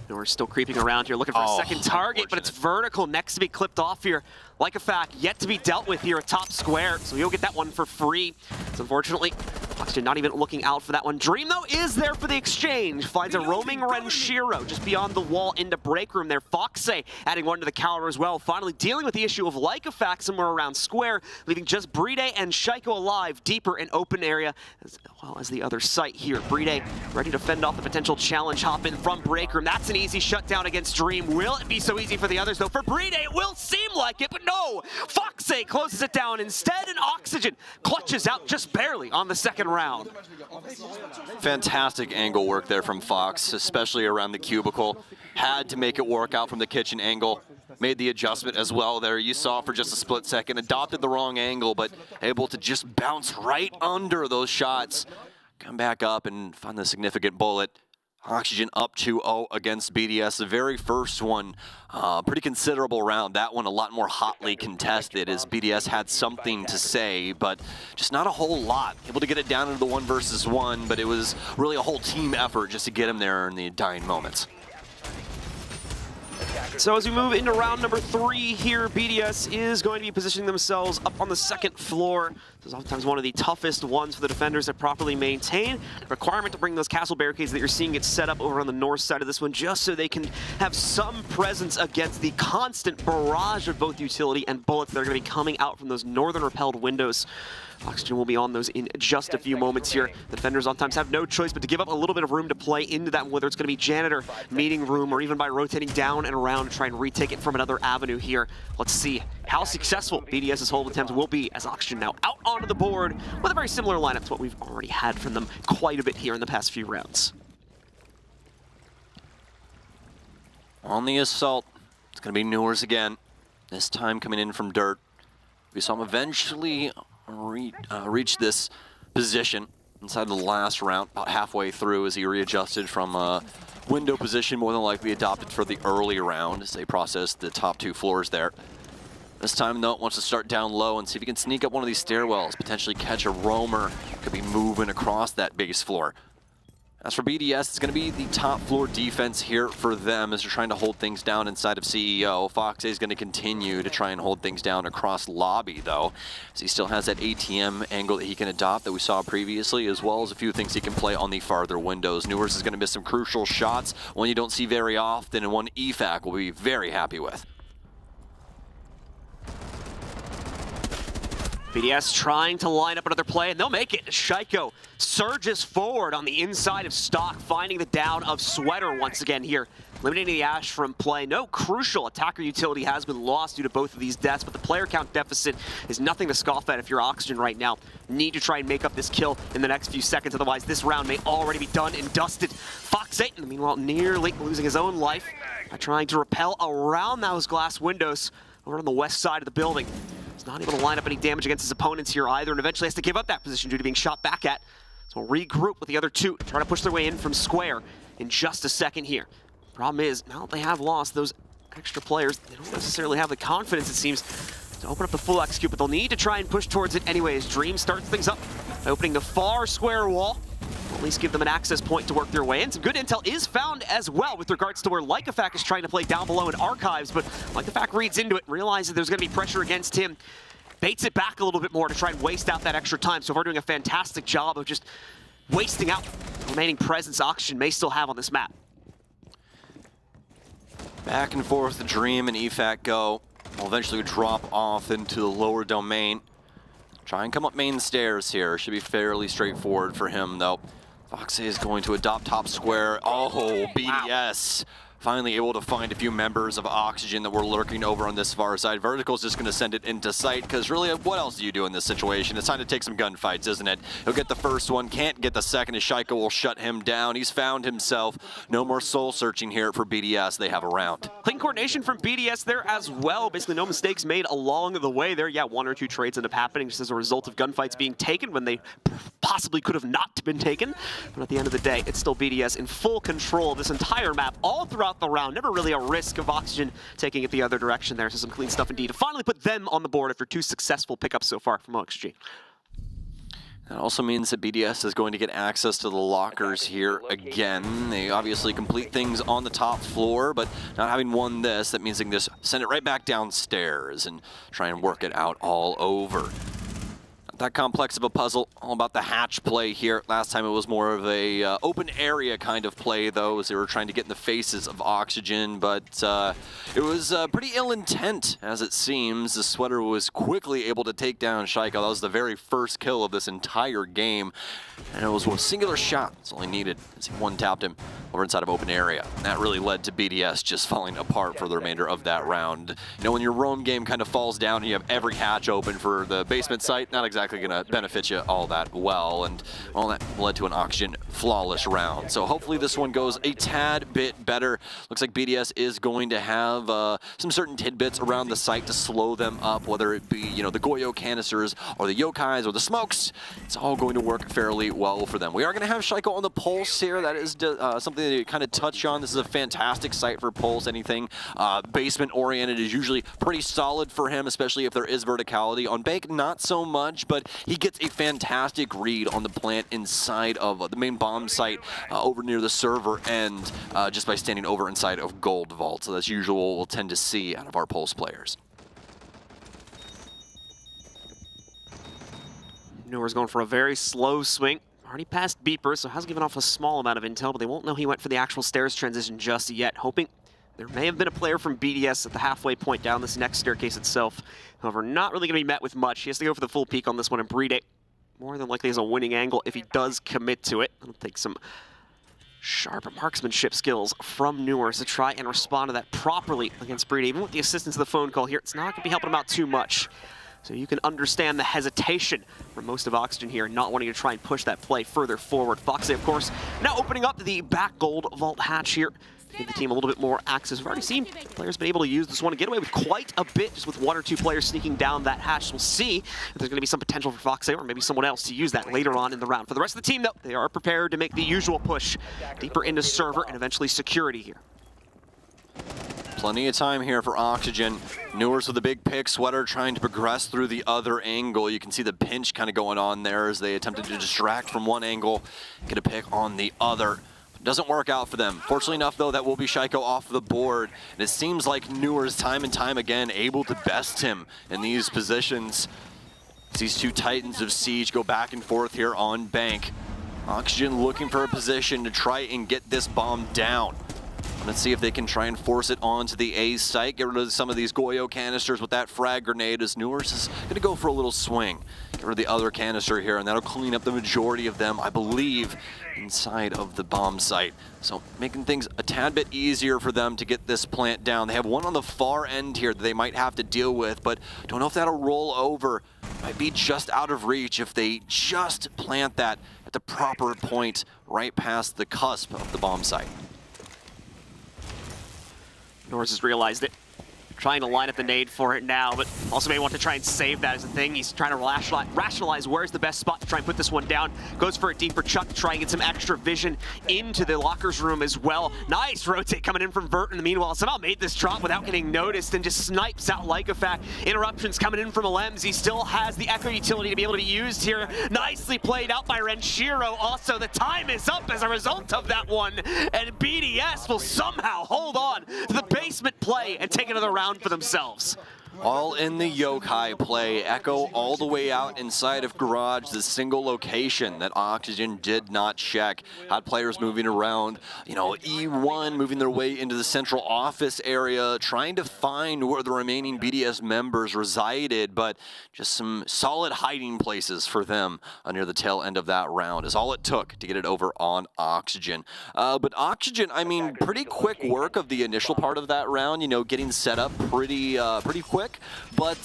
Newers still creeping around here, looking for a second target, but it's vertical next to be clipped off here. Like a fact, yet to be dealt with here at top square, so he'll get that one for free. So unfortunately, Oxygen not even looking out for that one. Dream, though, is there for the exchange. Finds a roaming Renshiro just beyond the wall into break room there. FaZe adding one to the counter as well. Finally dealing with the issue of Lycofax somewhere around square, leaving just Bride and Shaiko alive deeper in open area, as well as the other site here. Bride ready to fend off the potential challenge hop in from break room. That's an easy shutdown against Dream. Will it be so easy for the others, though? For Bride, it will seem like it, but no! FaZe closes it down instead, and Oxygen clutches out just barely on the second round. Fantastic angle work there from Fox, especially around the cubicle. Had to make it work out from the kitchen angle. Made the adjustment as well there. You saw for just a split second. Adopted the wrong angle, but able to just bounce right under those shots. Come back up and find the significant bullet. Oxygen up 2-0 against BDS. The very first one, pretty considerable round. That one a lot more hotly contested as BDS had something to say, but just not a whole lot. Able to get it down into the 1 versus 1, but it was really a whole team effort just to get him there in the dying moments. So as we move into round number 3 here, BDS is going to be positioning themselves up on the second floor. This is oftentimes one of the toughest ones for the defenders to properly maintain. Requirement to bring those castle barricades that you're seeing get set up over on the north side of this one, just so they can have some presence against the constant barrage of both utility and bullets that are going to be coming out from those northern repelled windows. Oxygen will be on those in just a few moments here. The defenders oftentimes have no choice but to give up a little bit of room to play into that, whether it's going to be janitor, meeting room, or even by rotating down and around to try and retake it from another avenue here. Let's see how successful BDS's hold attempt will be as Oxygen now out onto the board with a very similar lineup to what we've already had from them quite a bit here in the past few rounds. On the assault, it's going to be Newers again. This time coming in from dirt. We saw him eventually reach this position inside the last round, about halfway through as he readjusted from window position, more than likely adopted for the early round as they processed the top 2 floors there. This time, though, wants to start down low and see if he can sneak up one of these stairwells, potentially catch a roamer, could be moving across that base floor. As for BDS, it's going to be the top floor defense here for them as they're trying to hold things down inside of CEO. FaZe is going to continue to try and hold things down across lobby, though, as he still has that ATM angle that he can adopt that we saw previously, as well as a few things he can play on the farther windows. Newers is going to miss some crucial shots, one you don't see very often, and one EFAC will be very happy with. BDS trying to line up another play, and they'll make it. Shaiko surges forward on the inside of Stock, finding the down of Sweater once again here. Eliminating the Ash from play. No crucial attacker utility has been lost due to both of these deaths, but the player count deficit is nothing to scoff at if you're Oxygen right now. Need to try and make up this kill in the next few seconds, otherwise this round may already be done and dusted. FaZe, meanwhile, nearly losing his own life by trying to rappel around those glass windows over on the west side of the building. He's not able to line up any damage against his opponents here either, and eventually has to give up that position due to being shot back at. So we'll regroup with the other 2, try to push their way in from square in just a second here. Problem is, now that they have lost those extra players, they don't necessarily have the confidence, it seems, to open up the full execute, but they'll need to try and push towards it anyways. Dream starts things up by opening the far square wall. At least give them an access point to work their way in. Some good intel is found as well with regards to where Lycofac is trying to play down below in Archives, but Lycofac reads into it, realizes there's going to be pressure against him, baits it back a little bit more to try and waste out that extra time. So far doing a fantastic job of just wasting out the remaining presence Oxygen may still have on this map. Back and forth, the Dream and EFAC go. Will eventually drop off into the lower domain. Try and come up main stairs here. Should be fairly straightforward for him, though. FaZe is going to adopt top square. Oh, BDS. Finally able to find a few members of Oxygen that were lurking over on this far side. Vertical's just going to send it into sight, because really, what else do you do in this situation? It's time to take some gunfights, isn't it? He'll get the first one, can't get the second, as Shaiko will shut him down. He's found himself. No more soul searching here for BDS. They have a round. Clean coordination from BDS there as well. Basically no mistakes made along the way there. Yeah, 1 or 2 trades end up happening just as a result of gunfights being taken when they possibly could have not been taken. But at the end of the day, it's still BDS in full control of this entire map all throughout the round. Never really a risk of Oxygen taking it the other direction there. So some clean stuff indeed to finally put them on the board after 2 successful pickups so far from Oxygen. That also means that BDS is going to get access to the lockers here again. They obviously complete things on the top floor, but not having won this, that means they can just send it right back downstairs and try and work it out all over. That complex of a puzzle, all about the hatch play here. Last time it was more of a open area kind of play, though, as they were trying to get in the faces of Oxygen, but it was pretty ill intent, as it seems. The Sweater was quickly able to take down Shaiko. That was the very first kill of this entire game, and it was a singular shot. That's all he needed, as he one-tapped him over inside of open area. And that really led to BDS just falling apart for the remainder of that round. You know, when your roam game kind of falls down and you have every hatch open for the basement site, not exactly going to benefit you all that well, and all that led to an Oxygen flawless round. So hopefully this one goes a tad bit better. Looks like BDS is going to have some certain tidbits around the site to slow them up, whether it be, you know, the Goyo canisters or the Yokais or the smokes. It's all going to work fairly well for them. We are going to have Shaiko on the Pulse here. That is something that you kind of touch on. This is a fantastic site for Pulse. Anything basement oriented is usually pretty solid for him, especially if there is verticality. On Bank, not so much, but he gets a fantastic read on the plant inside of the main bomb site over near the server end, just by standing over inside of Gold Vault. So that's usual we'll tend to see out of our Pulse players. Newer's going for a very slow swing. Already past Beeper, so has given off a small amount of intel, but they won't know he went for the actual stairs transition just yet, hoping there may have been a player from BDS at the halfway point down this next staircase itself. However, not really going to be met with much. He has to go for the full peek on this one and breed it. More than likely has a winning angle if he does commit to it. It'll take some sharp marksmanship skills from Newers to try and respond to that properly against Breed. Even with the assistance of the phone call here, it's not going to be helping him out too much. So you can understand the hesitation for most of Oxygen here, not wanting to try and push that play further forward. FaZe, of course, now opening up the back Gold Vault hatch here. Give the team a little bit more access. We've already seen players been able to use this one and get away with quite a bit, just with one or two players sneaking down that hatch. We'll see if there's going to be some potential for FaZe or maybe someone else to use that later on in the round. For the rest of the team, though, they are prepared to make the usual push deeper into server and eventually security here. Plenty of time here for Oxygen. Newers with a big pick. Sweater trying to progress through the other angle. You can see the pinch kind of going on there as they attempted to distract from one angle, get a pick on the other. Doesn't work out for them. Fortunately enough, though, that will be Shaiko off the board. And it seems like Newers time and time again able to best him in these positions. These two titans of Siege go back and forth here on Bank. Oxygen looking for a position to try and get this bomb down. Let's see if they can try and force it onto the A site. Get rid of some of these Goyo canisters with that frag grenade, as Newers is going to go for a little swing. Get rid of the other canister here, and that'll clean up the majority of them, I believe, inside of the bomb site. So making things a tad bit easier for them to get this plant down. They have one on the far end here that they might have to deal with, but don't know if that'll roll over. Might be just out of reach if they just plant that at the proper point right past the cusp of the bomb site. Norris has realized it. Trying to line up the nade for it now, but also may want to try and save that as a thing. He's trying to rationalize where's the best spot to try and put this one down. Goes for a deeper chuck to try and get some extra vision into the lockers room as well. Nice rotate coming in from Vert in the meanwhile. Somehow made this drop without getting noticed and just snipes out Lycofact. Interruptions coming in from Alems. He still has the echo utility to be able to be used here. Nicely played out by Renshiro. Also, the time is up as a result of that one, and BDS will somehow hold on to the basement play and take another round for themselves. All in the Yokai play. Echo all the way out inside of Garage, the single location that Oxygen did not check. Had players moving around, you know, E1 moving their way into the central office area, trying to find where the remaining BDS members resided, but just some solid hiding places for them near the tail end of that round is all it took to get it over on Oxygen. But Oxygen, I mean, pretty quick work of the initial part of that round, you know, getting set up pretty quick. But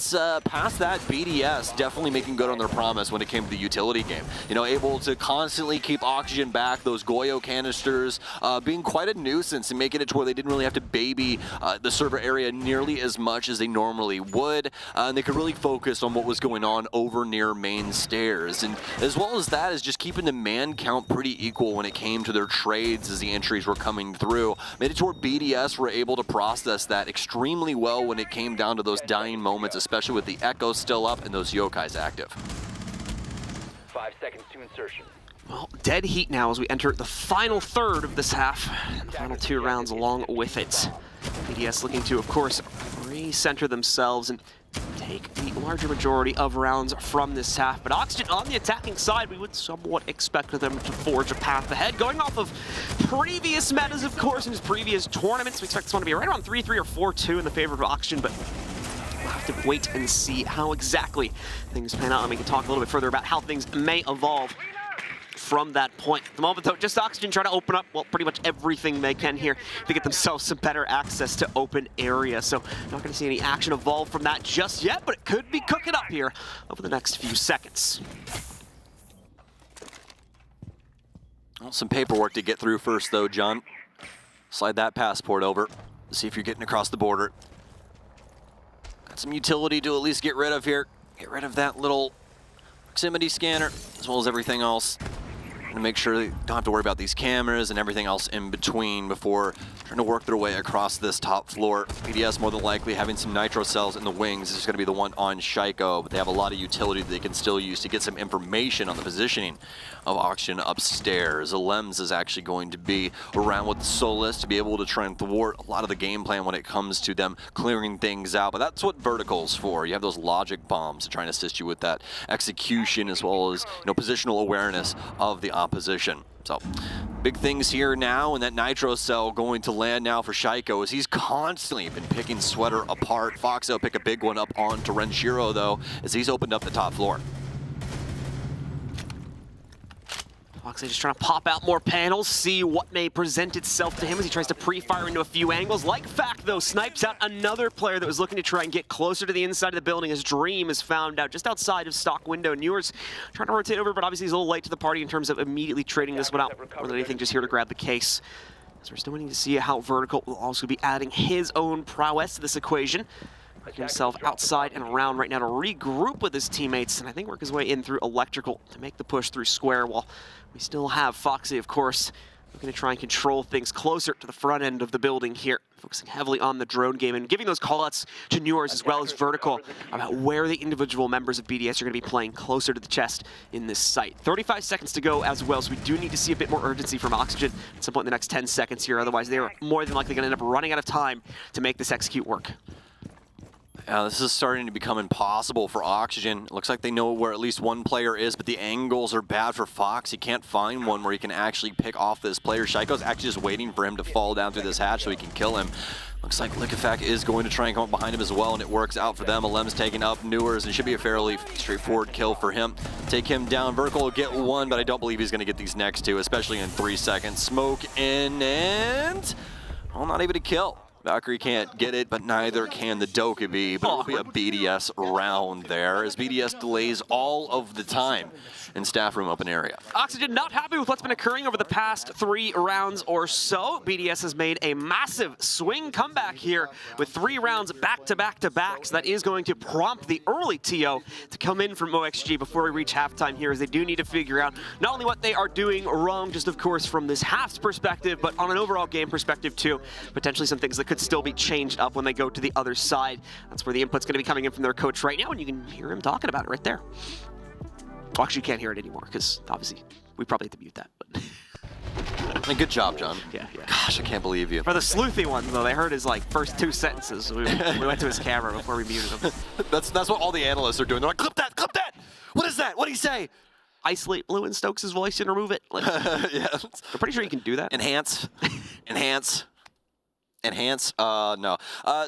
past that, BDS definitely making good on their promise when it came to the utility game. You know, able to constantly keep Oxygen back, those Goyo canisters being quite a nuisance and making it to where they didn't really have to baby the server area nearly as much as they normally would. And they could really focus on what was going on over near main stairs. And as well as that is just keeping the man count pretty equal when it came to their trades as the entries were coming through. Made it to where BDS were able to process that extremely well when it came down to those dying moments, especially with the Echo still up and those Yokais active. 5 seconds to insertion. Well, dead heat now as we enter the final third of this half, and the final 2 rounds along with it. BDS looking to, of course, recenter themselves and take the larger majority of rounds from this half. But Oxygen on the attacking side, we would somewhat expect them to forge a path ahead. Going off of previous metas, of course, in his previous tournaments, we expect this one to be right around 3-3 or 4-2 in the favor of Oxygen, but we'll have to wait and see how exactly things pan out, and we can talk a little bit further about how things may evolve from that point. At the moment, though, just Oxygen trying to open up, well, pretty much everything they can here to get themselves some better access to open area. So not going to see any action evolve from that just yet, but it could be cooking up here over the next few seconds. Well, some paperwork to get through first, though, John. Slide that passport over. See if you're getting across the border. Got some utility to at least get rid of here. Get rid of that little proximity scanner, as well as everything else. To make sure they don't have to worry about these cameras and everything else in between before trying to work their way across this top floor. BDS more than likely having some nitro cells in the wings. This is going to be the one on Shaiko, but they have a lot of utility that they can still use to get some information on the positioning of Oxygen upstairs. Lems is actually going to be around with Solus to be able to try and thwart a lot of the game plan when it comes to them clearing things out, but that's what Vertical's for. You have those logic bombs to try and assist you with that execution as well as, you know, positional awareness of the opposition. So big things here now, and that nitro cell going to land now for Shaiko as he's constantly been picking Sweater apart. FaZe pick a big one up on to Renshiro though as he's opened up the top floor. FaZe just trying to pop out more panels, see what may present itself to him as he tries to pre-fire into a few angles. Like Fact, though, snipes out another player that was looking to try and get closer to the inside of the building as Dream is found out just outside of stock window. Newers trying to rotate over, but obviously he's a little late to the party in terms of immediately trading this one out. More than anything, just here to grab the case. So we're still waiting to see how Vertical will also be adding his own prowess to this equation. Himself outside and around right now to regroup with his teammates and I think work his way in through Electrical to make the push through Square, while we still have FaZe, of course, looking to try and control things closer to the front end of the building here, focusing heavily on the drone game and giving those callouts to Newers as well as Vertical about where the individual members of BDS are going to be playing closer to the chest in this site. 35 seconds to go as well, so we do need to see a bit more urgency from Oxygen at some point in the next 10 seconds here, otherwise they are more than likely going to end up running out of time to make this execute work. This is starting to become impossible for Oxygen. It looks like they know where at least one player is, but the angles are bad for Fox. He can't find one where he can actually pick off this player. Shaiko's actually just waiting for him to fall down through this hatch so he can kill him. Looks like Lickafak is going to try and come up behind him as well, and it works out for them. Alem's taking up Newers, and it should be a fairly straightforward kill for him. Take him down. Vertical will get one, but I don't believe he's going to get these next two, especially in 3 seconds. Smoke in, and well, not able to kill. Valkyrie can't get it, but neither can the Dokkaebi, but it'll be a BDS round there as BDS delays all of the time in staff room open area. Oxygen not happy with what's been occurring over the past 3 rounds or so. BDS has made a massive swing comeback here with 3 rounds back to back to back, so that is going to prompt the early TO to come in from OXG before we reach halftime here, as they do need to figure out not only what they are doing wrong, just of course from this half's perspective, but on an overall game perspective too, potentially some things that could still be changed up when they go to the other side. That's where the input's going to be coming in from their coach right now, and you can hear him talking about it right there. Well, actually, you can't hear it anymore because obviously we probably have to mute that. But good job, John. Yeah. Gosh, I can't believe you. For the sleuthy ones, though, they heard his first 2 sentences. So we went to his camera before we muted him. That's what all the analysts are doing. They're like, clip that, clip that. What is that? What did he say? Isolate Blue and Stokes' voice and remove it. Yeah. I'm pretty sure you can do that. Enhance. No.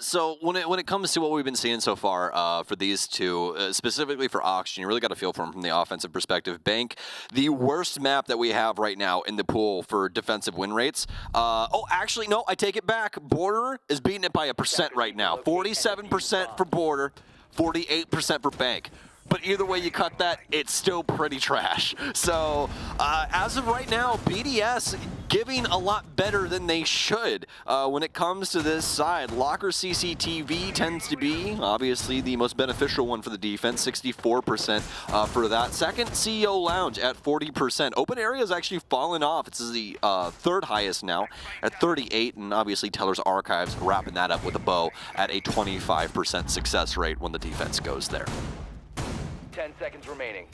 So when it comes to what we've been seeing so far for these two, specifically for Oxygen, you really got to feel for them from the offensive perspective. Bank, the worst map that we have right now in the pool for defensive win rates. Oh, actually, no, I take it back. Border is beating it by 1% right now. 47% for Border, 48% for Bank. But either way you cut that, it's still pretty trash. So as of right now, BDS giving a lot better than they should when it comes to this side. Locker CCTV tends to be obviously the most beneficial one for the defense, 64% for that. Second, CEO Lounge at 40%. Open area has actually fallen off. It's the 3rd highest now at 38, and obviously Teller's Archives wrapping that up with a bow at a 25% success rate when the defense goes there. 10 seconds remaining.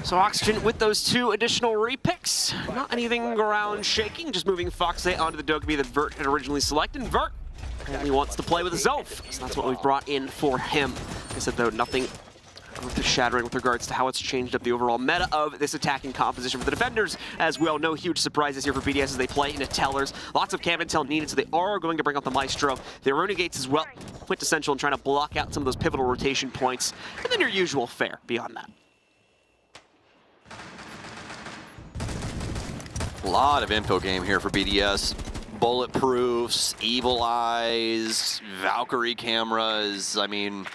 So Oxygen with those 2 additional repicks. Not anything ground shaking, just moving FaZe onto the Dokkaebi that Vert had originally selected. Vert apparently wants to play with Zof, so that's what we've brought in for him. Like I said, though, nothing shattering with regards to how it's changed up the overall meta of this attacking composition for the defenders. As well, no huge surprises here for BDS as they play into Tellers. Lots of cam intel needed, so they are going to bring out the Maestro. Their Renegades as well, quintessential in trying to block out some of those pivotal rotation points. And then your usual fare beyond that. A lot of info game here for BDS. Bulletproofs, Evil Eyes, Valkyrie cameras. I mean,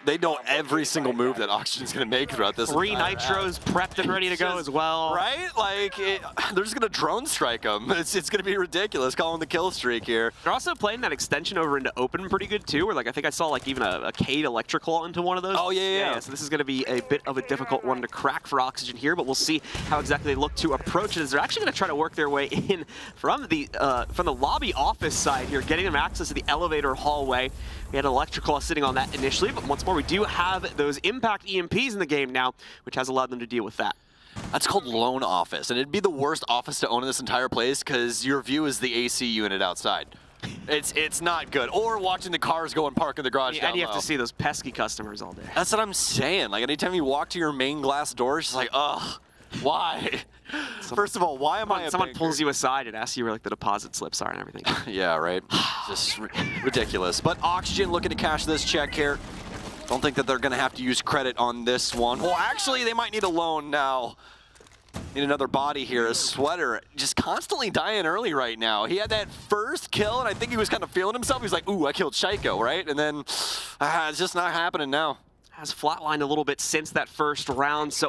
they know every single move that Oxygen's going to make throughout this. 3 Nitros prepped and ready to go as well. Right? Like, they're just going to drone strike them. It's going to be ridiculous calling the kill streak here. They're also playing that extension over into open pretty good too, where like I think I saw like even a Cade Electrical into one of those. Oh, yeah. So this is going to be a bit of a difficult one to crack for Oxygen here, but we'll see how exactly they look to approach it, as they're actually going to try to work their way in from the lobby office side here, getting them access to the elevator hallway. We had an Electrical sitting on that initially, but once more we do have those impact EMPs in the game now, which has allowed them to deal with that. That's called lone office, and it'd be the worst office to own in this entire place because your view is the AC unit outside. It's not good. Or watching the cars go and park in the garage down And you have low. to see those pesky customers all day. That's what I'm saying. Like, anytime you walk to your main glass door, it's just like, ugh, why? First of all, why am I a Someone banker? pulls you aside and asks you where like the deposit slips are and everything. Yeah, right. Just ridiculous. But Oxygen looking to cash this check here. Don't think that they're going to have to use credit on this one. Well, actually, they might need a loan now. Need another body here. A Sweater just constantly dying early right now. He had that first kill, and I think he was kind of feeling himself. He was like, ooh, I killed Shaiko, right? And then it's just not happening now. Has flatlined a little bit since that first round, so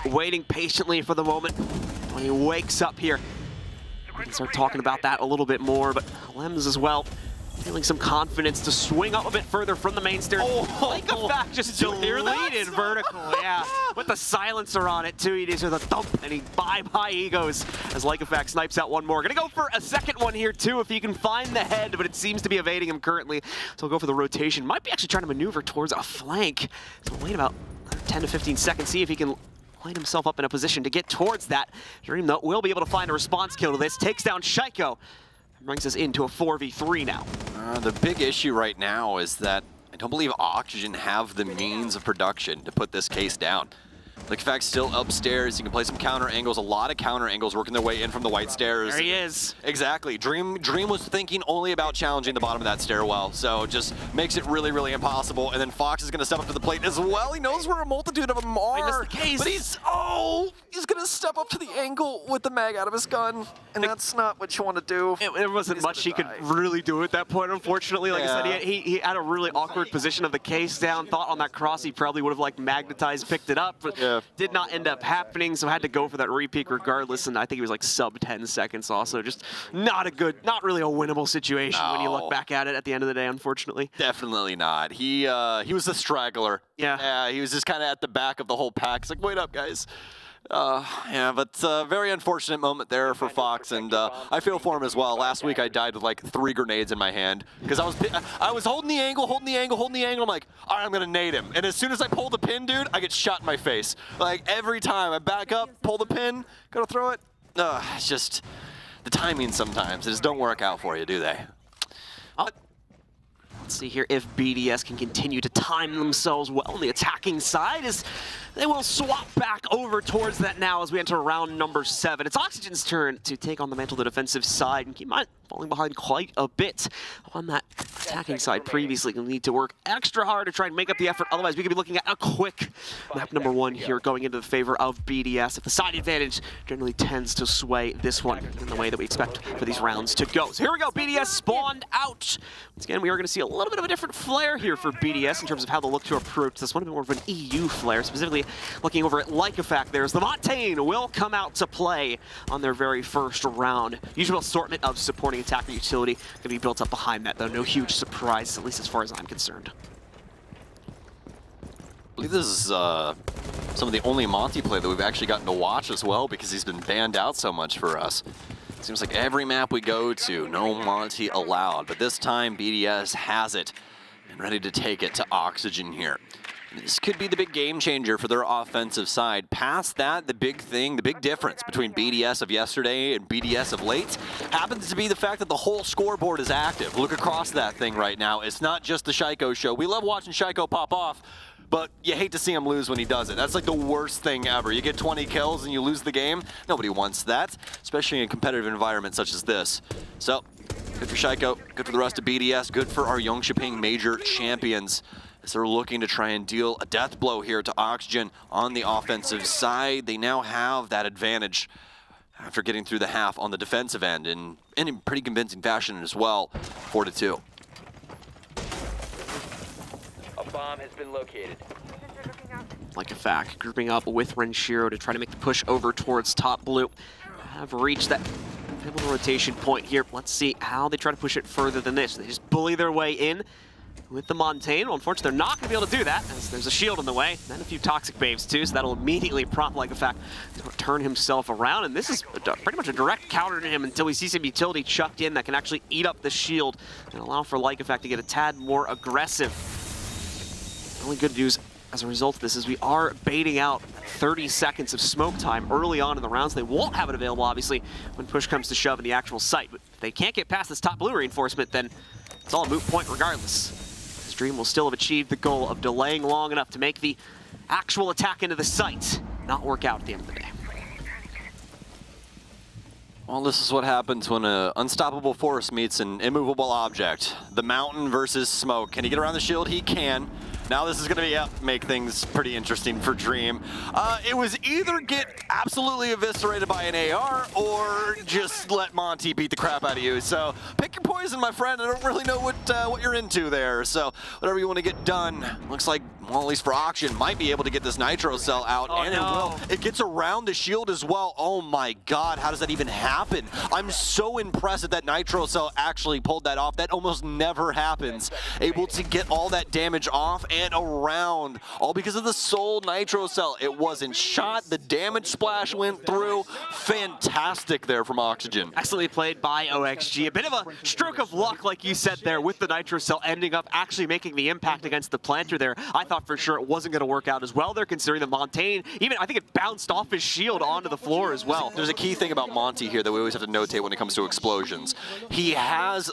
waiting patiently for the moment when he wakes up here. We can start talking about that a little bit more, but Lems as well, feeling some confidence to swing up a bit further from the main stairs. Like a fact, just deleted vertical, yeah. With the silencer on it too, he just with a thump, and he bye-bye egos as Lycofact snipes out one more. Gonna go for a second one here too, if he can find the head, but it seems to be evading him currently. So he'll go for the rotation. Might be actually trying to maneuver towards a flank. So we'll wait about 10 to 15 seconds, see if he can line himself up in a position to get towards that. Dream, though, will be able to find a response kill to this. Takes down Shaiko. Brings us into a 4v3 now. The big issue right now is that I don't believe Oxygen have the means of production to put this case down. Lycofact's still upstairs. He can play some counter angles, a lot of counter angles working their way in from the white stairs. There he is. Exactly. Dream was thinking only about challenging the bottom of that stairwell, so just makes it really, really impossible. And then Fox is going to step up to the plate as well. He knows where a multitude of them are. The case. But he's going to step up to the angle with the mag out of his gun, and that's not what you want to do. There wasn't much he could really do at that point, unfortunately. Like I said, he had a really awkward position of the case down. Thought on that cross he probably would have like magnetized, picked it up, but did not end up happening, so had to go for that repeat regardless, and I think he was like sub 10 seconds also. Just not really a winnable situation when you look back at it at the end of the day, unfortunately. Definitely not. He was a straggler. Yeah, he was just kind of at the back of the whole pack. It's like, wait up, guys. Yeah, but very unfortunate moment there for Fox, and I feel for him as well. Last week I died with like 3 grenades in my hand because I was holding the angle. I'm like, all right, I'm gonna nade him. And as soon as I pull the pin, dude, I get shot in my face. Like every time I back up, pull the pin, go to throw it. It's just the timing sometimes. It just don't work out for you, do they? Let's see here if BDS can continue to time themselves well on the attacking side, as they will swap back over towards that now as we enter round number 7. It's Oxygen's turn to take on the mantle the defensive side, and keep in mind, falling behind quite a bit on that attacking side previously. You'll need to work extra hard to try and make up the effort, otherwise we could be looking at a quick map number 1 here going into the favor of BDS. If the side advantage generally tends to sway this one in the way that we expect for these rounds to go. So here we go, BDS spawned out. Once again, we are going to see a little bit of a different flair here for BDS in terms of how they'll look to approach this one, a bit more of an EU flair, specifically looking over at Lycofact. There's the Montaigne will come out to play on their very first round. Usual assortment of supporting attacker utility going to be built up behind that, though no huge surprise, at least as far as I'm concerned. I believe this is some of the only Monty play that we've actually gotten to watch as well, because he's been banned out so much for us. Seems like every map we go to, no Monty allowed, but this time BDS has it and ready to take it to Oxygen here. This could be the big game changer for their offensive side. Past that, the big thing, the big difference between BDS of yesterday and BDS of late happens to be the fact that the whole scoreboard is active. Look across that thing right now. It's not just the Shiko show. We love watching Shiko pop off, but you hate to see him lose when he does it. That's like the worst thing ever. You get 20 kills and you lose the game. Nobody wants that, especially in a competitive environment such as this. So, good for Shiko, good for the rest of BDS, good for our Yongshiping major champions, as they're looking to try and deal a death blow here to Oxygen on the offensive side. They now have that advantage after getting through the half on the defensive end, and in pretty convincing fashion as well, 4-2. A bomb has been located. Like a fact, grouping up with Renshiro to try to make the push over towards top blue. Have reached that pivotal rotation point here. Let's see how they try to push it further than this. They just bully their way in with the Montaigne. Well, unfortunately, they're not going to be able to do that, as there's a shield in the way, and a few toxic babes too, so that'll immediately prompt Like a Fact to turn himself around, and this is pretty much a direct counter to him until he sees some utility chucked in that can actually eat up the shield and allow for Like a Fact to get a tad more aggressive. The only good news as a result of this is we are baiting out 30 seconds of smoke time early on in the rounds. They won't have it available, obviously, when push comes to shove in the actual site, but if they can't get past this top blue reinforcement, then it's all a moot point regardless. Dream will still have achieved the goal of delaying long enough to make the actual attack into the site not work out at the end of the day. Well, this is what happens when an unstoppable force meets an immovable object. The mountain versus smoke. Can he get around the shield? He can. Now this is going to make things pretty interesting for Dream. It was either get absolutely eviscerated by an AR or just let Monty beat the crap out of you. So pick your poison, my friend. I don't really know what you're into there. So whatever you want to get done. Looks like, well, at least for Auction, might be able to get this Nitro Cell out. Oh, and no. it will. It gets around the shield as well. Oh my God, how does that even happen? I'm so impressed that Nitro Cell actually pulled that off. That almost never happens. Able to get all that damage off and around, all because of the Soul Nitro Cell. It wasn't shot, the damage splash went through. Fantastic there from Oxygen. Excellently played by OXG. A bit of a stroke of luck, like you said there, with the Nitro Cell ending up actually making the impact against the planter there. I thought for sure it wasn't going to work out as well there, considering the Montaigne, even I think it bounced off his shield onto the floor as well. There's a key thing about Monty here that we always have to notate when it comes to explosions. He has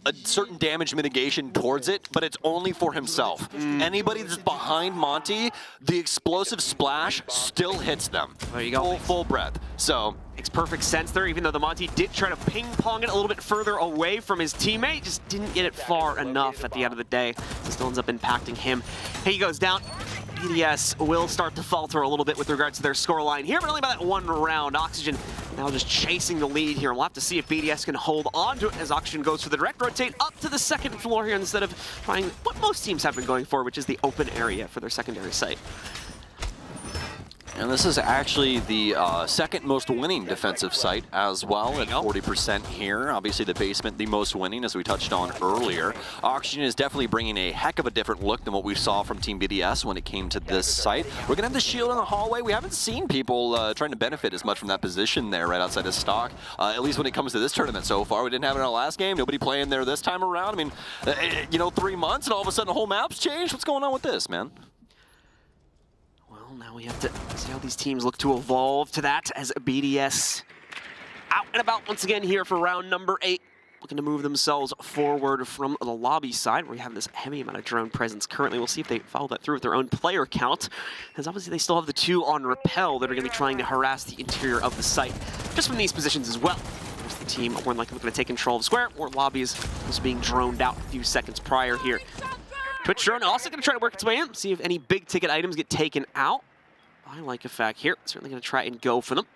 a certain damage mitigation towards it, but it's only for himself. Anybody that's behind Monty, the explosive splash still hits them. There you go. Full breath. So makes perfect sense there, even though the Monty did try to ping-pong it a little bit further away from his teammate, just didn't get it far enough at the end of the day. It still ends up impacting him. He goes down. BDS will start to falter a little bit with regards to their scoreline here, but only by that one round. Oxygen now just chasing the lead here. We'll have to see if BDS can hold on to it as Oxygen goes for the direct rotate up to the second floor here instead of trying what most teams have been going for, which is the open area for their secondary site. And this is actually the second most winning defensive site as well at 40% here. Obviously the basement the most winning, as we touched on earlier. Oxygen is definitely bringing a heck of a different look than what we saw from Team BDS when it came to this site. We're going to have the shield in the hallway. We haven't seen people trying to benefit as much from that position there right outside of stock, at least when it comes to this tournament so far. We didn't have it in our last game. Nobody playing there this time around. I mean, you know, 3 months and all of a sudden the whole map's changed. What's going on with this, man? Now we have to see how these teams look to evolve to that as BDS out and about once again here for round number 8. Looking to move themselves forward from the lobby side where we have this heavy amount of drone presence currently. We'll see if they follow that through with their own player count, because obviously they still have the 2 on rappel that are going to be trying to harass the interior of the site just from these positions as well. There's the team more likely looking to take control of the square, or lobbies was being droned out a few seconds prior here. Twitch drone also going to try to work its way in, see if any big ticket items get taken out. I like a fact here. Certainly going to try and go for them.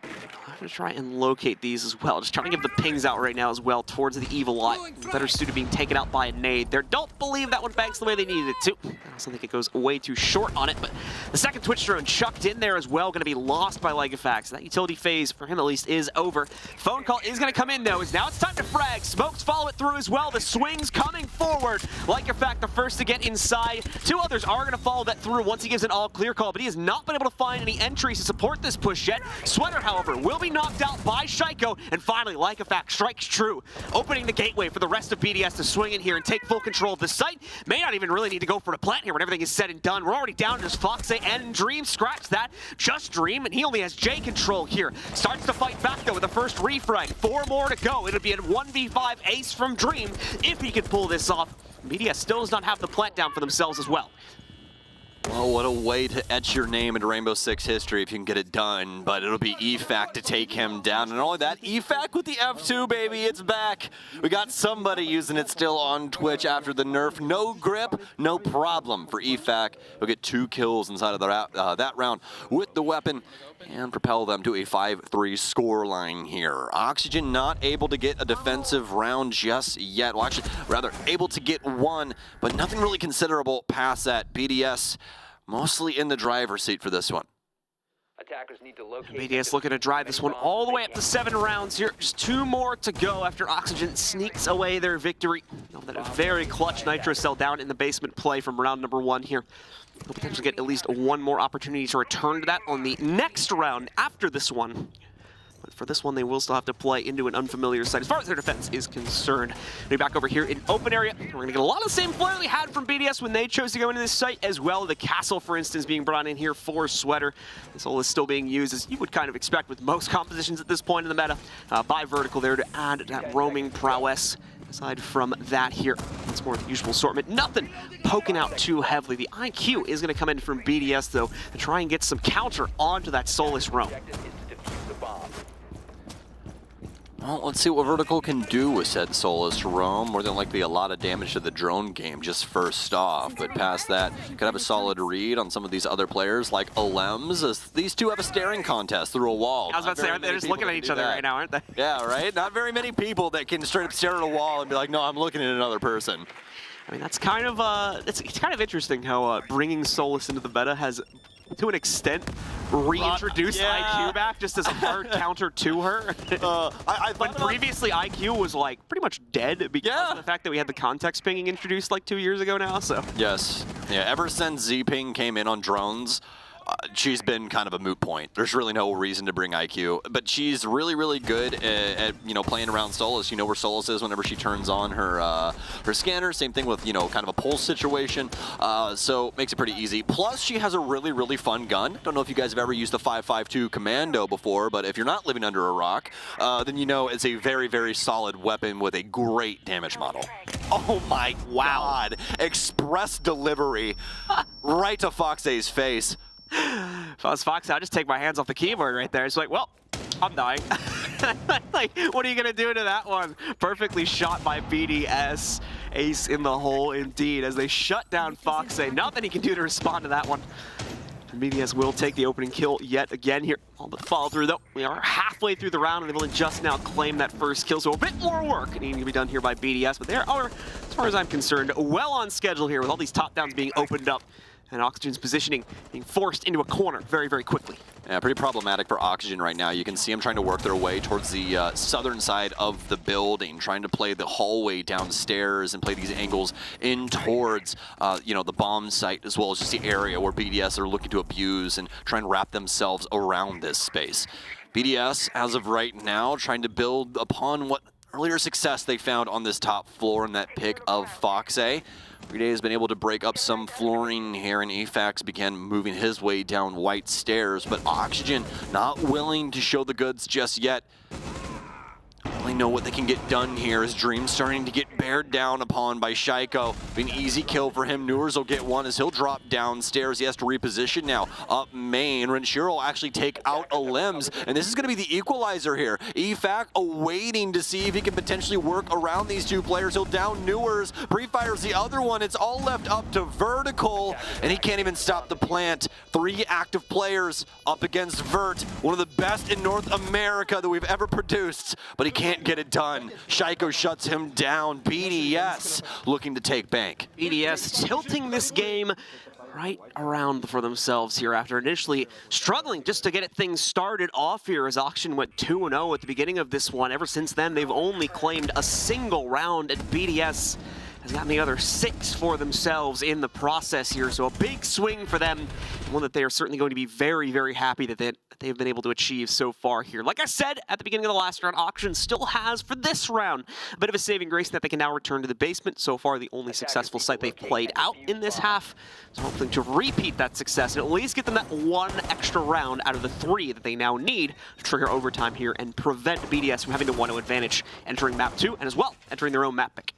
I'm going to try and locate these as well. Just trying to give the pings out right now as well towards the Evil Eye. Better suited being taken out by a nade there. Don't believe that one banks the way they needed it to. I also think it goes way too short on it, but the second Twitch drone chucked in there as well, going to be lost by Like a Fact. So that utility phase, for him at least, is over. Phone call is going to come in though, as now it's time to frag. Smokes follow it through as well. The swings coming forward. Like a Fact, the first to get inside. 2 others are going to follow that through once he gives an all clear call, but he has not been able to find any entries to support this push yet. Sweater, however, will will be knocked out by Shaiko, and finally, like a fact, strikes true, opening the gateway for the rest of BDS to swing in here and take full control of the site. May not even really need to go for the plant here when everything is said and done. We're already down to just FaZe and Dream. Scratch that, just Dream, and he only has J control here. Starts to fight back though with the first refrag. 4 more to go. It'll be a 1v5 ace from Dream if he could pull this off. BDS still does not have the plant down for themselves as well. Well, what a way to etch your name into Rainbow Six history if you can get it done, but it'll be EFAC to take him down. And not only that, EFAC with the F2, baby, it's back. We got somebody using it still on Twitch after the nerf. No grip, no problem for EFAC. He'll get 2 kills inside of that round with the weapon and propel them to a 5-3 scoreline here. Oxygen not able to get a defensive round just yet. Well, actually, rather, able to get 1, but nothing really considerable past that. BDS mostly in the driver's seat for this one. Attackers need to locate. BDS looking to drive this one all the way up to 7 rounds here. Just 2 more to go after Oxygen sneaks away their victory. That is very clutch Nitro Cell down in the basement play from round number 1 here. They'll potentially get at least 1 more opportunity to return to that on the next round after this one. But for this one, they will still have to play into an unfamiliar site as far as their defense is concerned. We'll be back over here in open area. We're going to get a lot of the same flair they had from BDS when they chose to go into this site as well. The castle, for instance, being brought in here for Sweater. This all is still being used, as you would kind of expect with most compositions at this point in the meta, by Vertical there to add that roaming prowess. Aside from that here, it's more the usual assortment. Nothing poking out too heavily. The IQ is going to come in from BDS, though, to try and get some counter onto that Soulless roam. Well, let's see what Vertical can do with said Soulless roam. More than likely a lot of damage to the drone game just first off, but past that, could have a solid read on some of these other players like Olems, as these two have a staring contest through a wall. I was about to say, they're just looking at each other right now, aren't they? Yeah, right? Not very many people that can straight up stare at a wall and be like, no, I'm looking at another person. I mean, that's kind of, it's kind of interesting how bringing Soulless into the meta has, to an extent, reintroduced IQ back just as a hard counter to her. When previously IQ was like pretty much dead because of the fact that we had the context pinging introduced like 2 years ago now. So yes, yeah. Ever since Z-Ping came in on drones, she's been kind of a moot point. There's really no reason to bring IQ, but she's really, really good at you know, playing around Soulless. You know where Soulless is whenever she turns on her her scanner. Same thing with, you know, kind of a pulse situation. So makes it pretty easy. Plus, she has a really, really fun gun. Don't know if you guys have ever used the 5.52 Commando before, but if you're not living under a rock, then you know it's a very, very solid weapon with a great damage model. Oh my God! Express delivery right to FaZe's face. If I was Fox, I'd just take my hands off the keyboard right there. It's like, well, I'm dying. Like, what are you going to do to that one? Perfectly shot by BDS. Ace in the hole indeed as they shut down Fox. Nothing he can do to respond to that one. And BDS will take the opening kill yet again here. All but follow through though. We are halfway through the round and they've only just now claimed that first kill. So a bit more work needing to be done here by BDS. But they are, as far as I'm concerned, well on schedule here with all these top downs being opened up. And Oxygen's positioning being forced into a corner very, very quickly. Yeah, pretty problematic for Oxygen right now. You can see them trying to work their way towards the southern side of the building, trying to play the hallway downstairs and play these angles in towards, you know, the bomb site, as well as just the area where BDS are looking to abuse and try and wrap themselves around this space. BDS, as of right now, trying to build upon what earlier success they found on this top floor in that pick of FaZe. Everyday has been able to break up some flooring here, and AFAX began moving his way down white stairs, but Oxygen not willing to show the goods just yet. Only know what they can get done here as Dream starting to get bared down upon by Shaiko. Be an easy kill for him. Newers will get one as he'll drop downstairs. He has to reposition now up main. Renshiro will actually take out Olems, and this is going to be the equalizer here. EFAC awaiting to see if he can potentially work around these two players. He'll down Newers, pre-fires the other one. It's all left up to Vertical, and he can't even stop the plant. 3 active players up against Vert, one of the best in North America that we've ever produced, but he can't get it done. Shaiko shuts him down. BDS looking to take bank. BDS tilting this game right around for themselves here after initially struggling just to get things started off here as Auction went 2-0 at the beginning of this one. Ever since then, they've only claimed a single round at BDS has gotten the other 6 for themselves in the process here. So a big swing for them, one that they are certainly going to be very, very happy that they have been able to achieve so far here. Like I said at the beginning of the last round, Oxygen still has, for this round, a bit of a saving grace that they can now return to the basement. So far, the only successful site they've played out in this half. So hoping to repeat that success and at least get them that 1 extra round out of the 3 that they now need to trigger overtime here and prevent BDS from having the 1-0 advantage entering map 2 and as well entering their own map pick.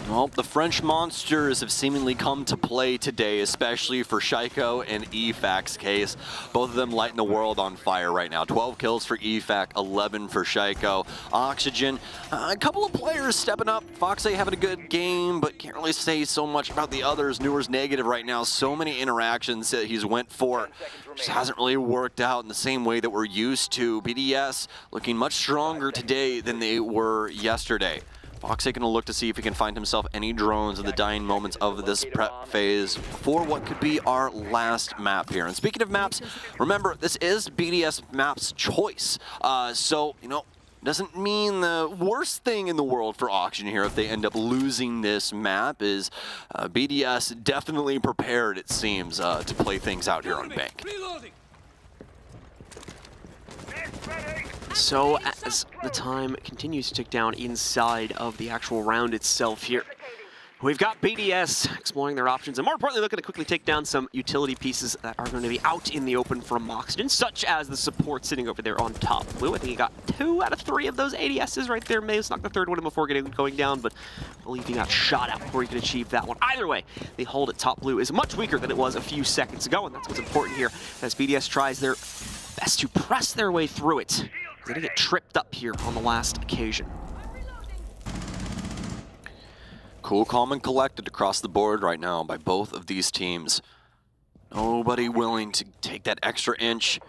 Well, the French monsters have seemingly come to play today, especially for Shaiko and EFAC's case. Both of them lighting the world on fire right now. 12 kills for EFAC, 11 for Shaiko. Oxygen, a couple of players stepping up. FaZe having a good game, but can't really say so much about the others. Newer's negative right now. So many interactions that he's went for. Just hasn't really worked out in the same way that we're used to. BDS looking much stronger today than they were yesterday. FaZe going to look to see if he can find himself any drones in the dying moments of this prep phase for what could be our last map here. And speaking of maps, remember, this is BDS map's choice. So, you know, doesn't mean the worst thing in the world for Oxygen here if they end up losing this map. Is BDS definitely prepared, it seems, to play things out here on Bank. So as the time continues to tick down inside of the actual round itself here, we've got BDS exploring their options and more importantly looking to quickly take down some utility pieces that are going to be out in the open from Oxygen, such as the support sitting over there on top blue. I think he got 2 out of 3 of those ADSs right there. May have snuck the 3rd one in before going down, but I believe he got shot out before he could achieve that one. Either way, the hold at top blue is much weaker than it was a few seconds ago, and that's what's important here as BDS tries their best to press their way through it. They didn't get tripped up here on the last occasion. Cool, calm, and collected across the board right now by both of these teams. Nobody willing to take that extra inch.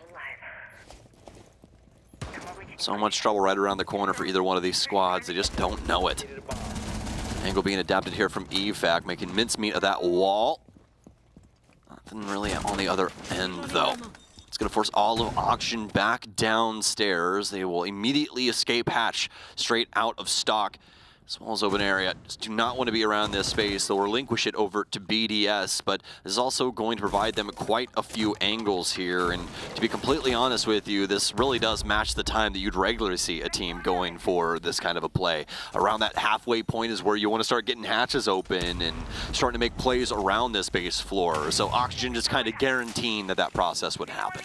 So much trouble right around the corner for either one of these squads. They just don't know it. Angle being adapted here from EFAC, making mincemeat of that wall. Nothing really on the other end, though. It's going to force all of Oxygen back downstairs. They will immediately escape hatch straight out of stock. As well as open area. Just do not want to be around this space. They'll relinquish it over to BDS, but this is also going to provide them quite a few angles here. And to be completely honest with you, this really does match the time that you'd regularly see a team going for this kind of a play. Around that halfway point is where you want to start getting hatches open and starting to make plays around this base floor. So Oxygen just kind of guaranteeing that that process would happen.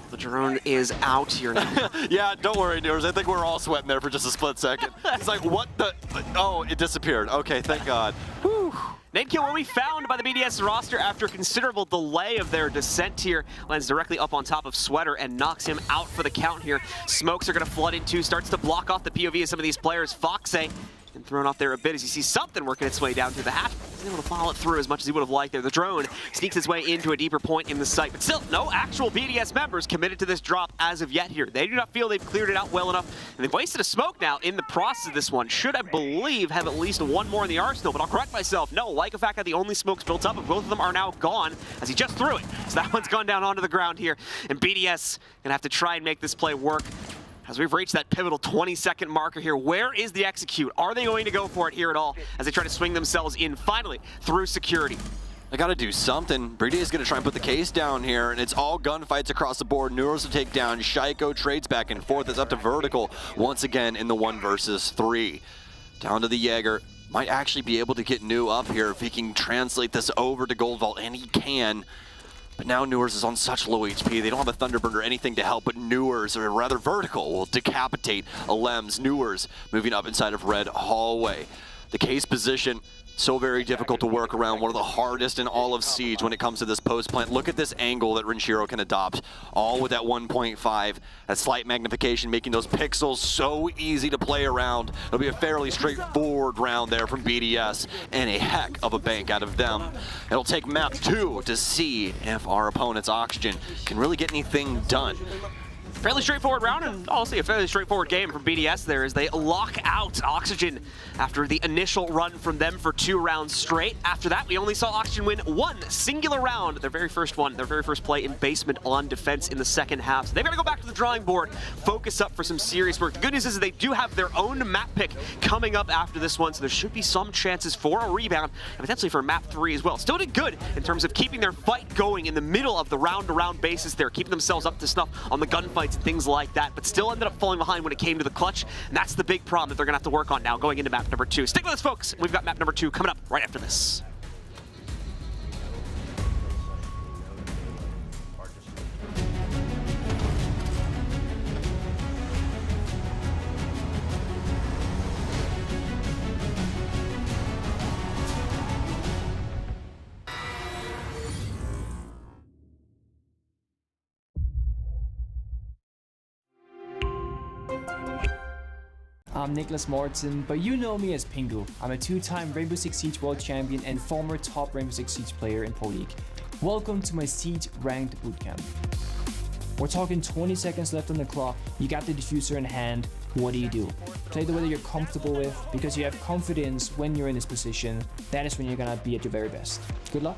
The drone is out here now. Yeah, don't worry, Newers. I think we're all sweating there for just a split second. It's like, what the? Oh, it disappeared. Okay, thank God. Whew. Nade kill will be found by the BDS roster after considerable delay of their descent here. Lands directly up on top of Sweater and knocks him out for the count here. Smokes are going to flood in too, starts to block off the POV of some of these players. FaZe and thrown off there a bit as you see something working its way down through the hatch. He's able to follow it through as much as he would have liked there. The drone sneaks its way into a deeper point in the site, but still no actual BDS members committed to this drop as of yet here. They do not feel they've cleared it out well enough, and they've wasted a smoke now in the process of this one. Should, I believe, have at least 1 more in the arsenal, but I'll correct myself. No, like a fact that the only smokes built up, and both of them are now gone as he just threw it. So that one's gone down onto the ground here, and BDS gonna have to try and make this play work. As we've reached that pivotal 20-second marker here, where is the execute? Are they going to go for it here at all as they try to swing themselves in finally through security? I gotta do something. Brady is gonna try and put the case down here, and it's all gunfights across the board. Neuros to take down. Shaiko trades back and forth. It's up to Vertical once again in the 1 versus 3. Down to the Jaeger. Might actually be able to get New up here if he can translate this over to Gold Vault, and he can. But now Newers is on such low HP, they don't have a Thunderbird or anything to help, but Newers, or rather Vertical, will decapitate Alems. Newers moving up inside of Red Hallway. The case position, so very difficult to work around, one of the hardest in all of Siege when it comes to this post plant. Look at this angle that Renshiro can adopt, all with that 1.5, that slight magnification, making those pixels so easy to play around. It'll be a fairly straightforward round there from BDS, and a heck of a bank out of them. It'll take map 2 to see if our opponent's Oxygen can really get anything done. Fairly straightforward round, and honestly a fairly straightforward game from BDS there as they lock out Oxygen after the initial run from them for 2 rounds straight. After that, we only saw Oxygen win 1 singular round, their very first one, their very first play in basement on defense in the second half. So they've got to go back to the drawing board, focus up for some serious work. The good news is that they do have their own map pick coming up after this one, so there should be some chances for a rebound and potentially for map 3 as well. Still did good in terms of keeping their fight going in the middle of the round-to-round basis there, keeping themselves up to snuff on the gunfights and things like that, but still ended up falling behind when it came to the clutch, and that's the big problem that they're going to have to work on now going into map number 2. Stick with us, folks. We've got map number 2 coming up right after this. I'm Nicholas Morton, but you know me as Pingu. I'm a 2-time Rainbow Six Siege World Champion and former top Rainbow Six Siege player in Pro League. Welcome to my Siege Ranked Bootcamp. We're talking 20 seconds left on the clock, you got the diffuser in hand, what do? Play the way that you're comfortable with, because you have confidence when you're in this position, that is when you're gonna be at your very best. Good luck.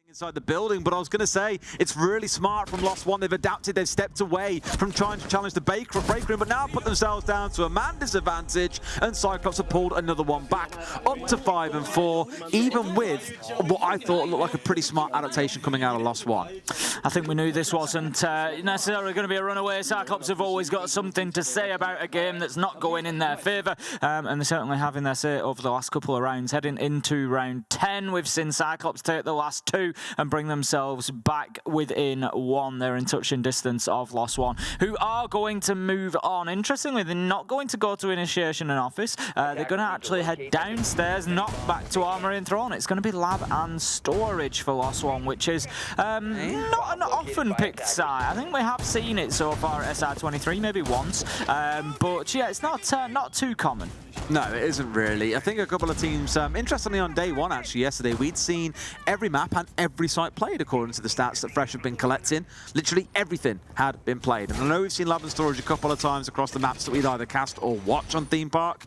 Inside the building, but I was going to say it's really smart from Lost One. They've adapted, they've stepped away from trying to challenge the break room, but now put themselves down to a man disadvantage, and Cyclops have pulled another one back up to 5 and 4, even with what I thought looked like a pretty smart adaptation coming out of Lost One. I think we knew this wasn't necessarily going to be a runaway. Cyclops have always got something to say about a game that's not going in their favour, and they're certainly having their say over the last couple of rounds. Heading into round 10, we've seen Cyclops take the last 2 and bring themselves back within 1. They're in touching distance of Lost One, who are going to move on. Interestingly, they're not going to go to Initiation and Office. They're going to actually head downstairs, not back to Armory and Throne. It's going to be Lab and Storage for Lost One, which is not an often picked side. I think we have seen it so far at SR23, maybe once. But yeah, it's not too common. No, it isn't really. I think a couple of teams, interestingly on day 1 actually yesterday, we'd seen every map and every site played according to the stats that Fresh have been collecting. Literally everything had been played. And I know we've seen Lab and Storage a couple of times across the maps that we'd either cast or watch on Theme Park.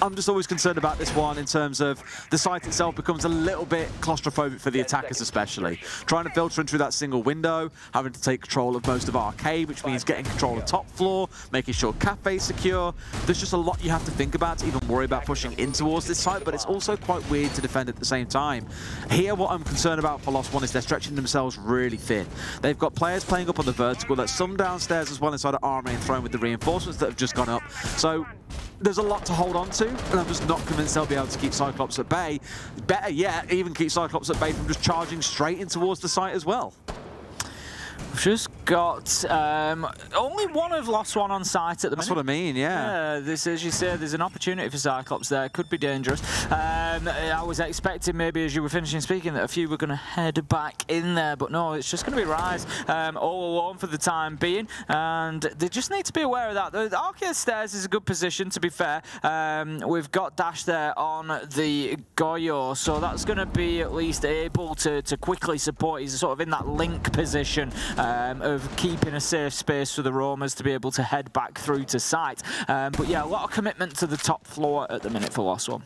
I'm just always concerned about this one in terms of the site itself becomes a little bit claustrophobic for the attackers especially. Trying to filter in through that single window, having to take control of most of Arcade, which means getting control of top floor, making sure Cafe's secure. There's just a lot you have to think about to even worry about pushing in towards this site, but it's also quite weird to defend at the same time. Here, what I'm concerned about for Lost One is they're stretching themselves really thin. They've got players playing up on the vertical, that's some downstairs as well inside of Armory and Throne with the reinforcements that have just gone up. So there's a lot to hold on to, and I'm just not convinced they'll be able to keep Cyclops at bay. Better yet, even keep Cyclops at bay from just charging straight in towards the site as well. We've just got only one have lost one on site at the minute. That's what I mean, yeah. This, as you say, there's an opportunity for Cyclops there. Could be dangerous. I was expecting maybe as you were finishing speaking that a few were going to head back in there, but no, it's just going to be Rise all alone for the time being, and they just need to be aware of that. The arcade stairs is a good position, to be fair. We've got Dash there on the Goyo, so that's going to be at least able to quickly support. He's sort of in that link position of keeping a safe space for the roamers to be able to head back through to site. But yeah, a lot of commitment to the top floor at the minute for Lost One.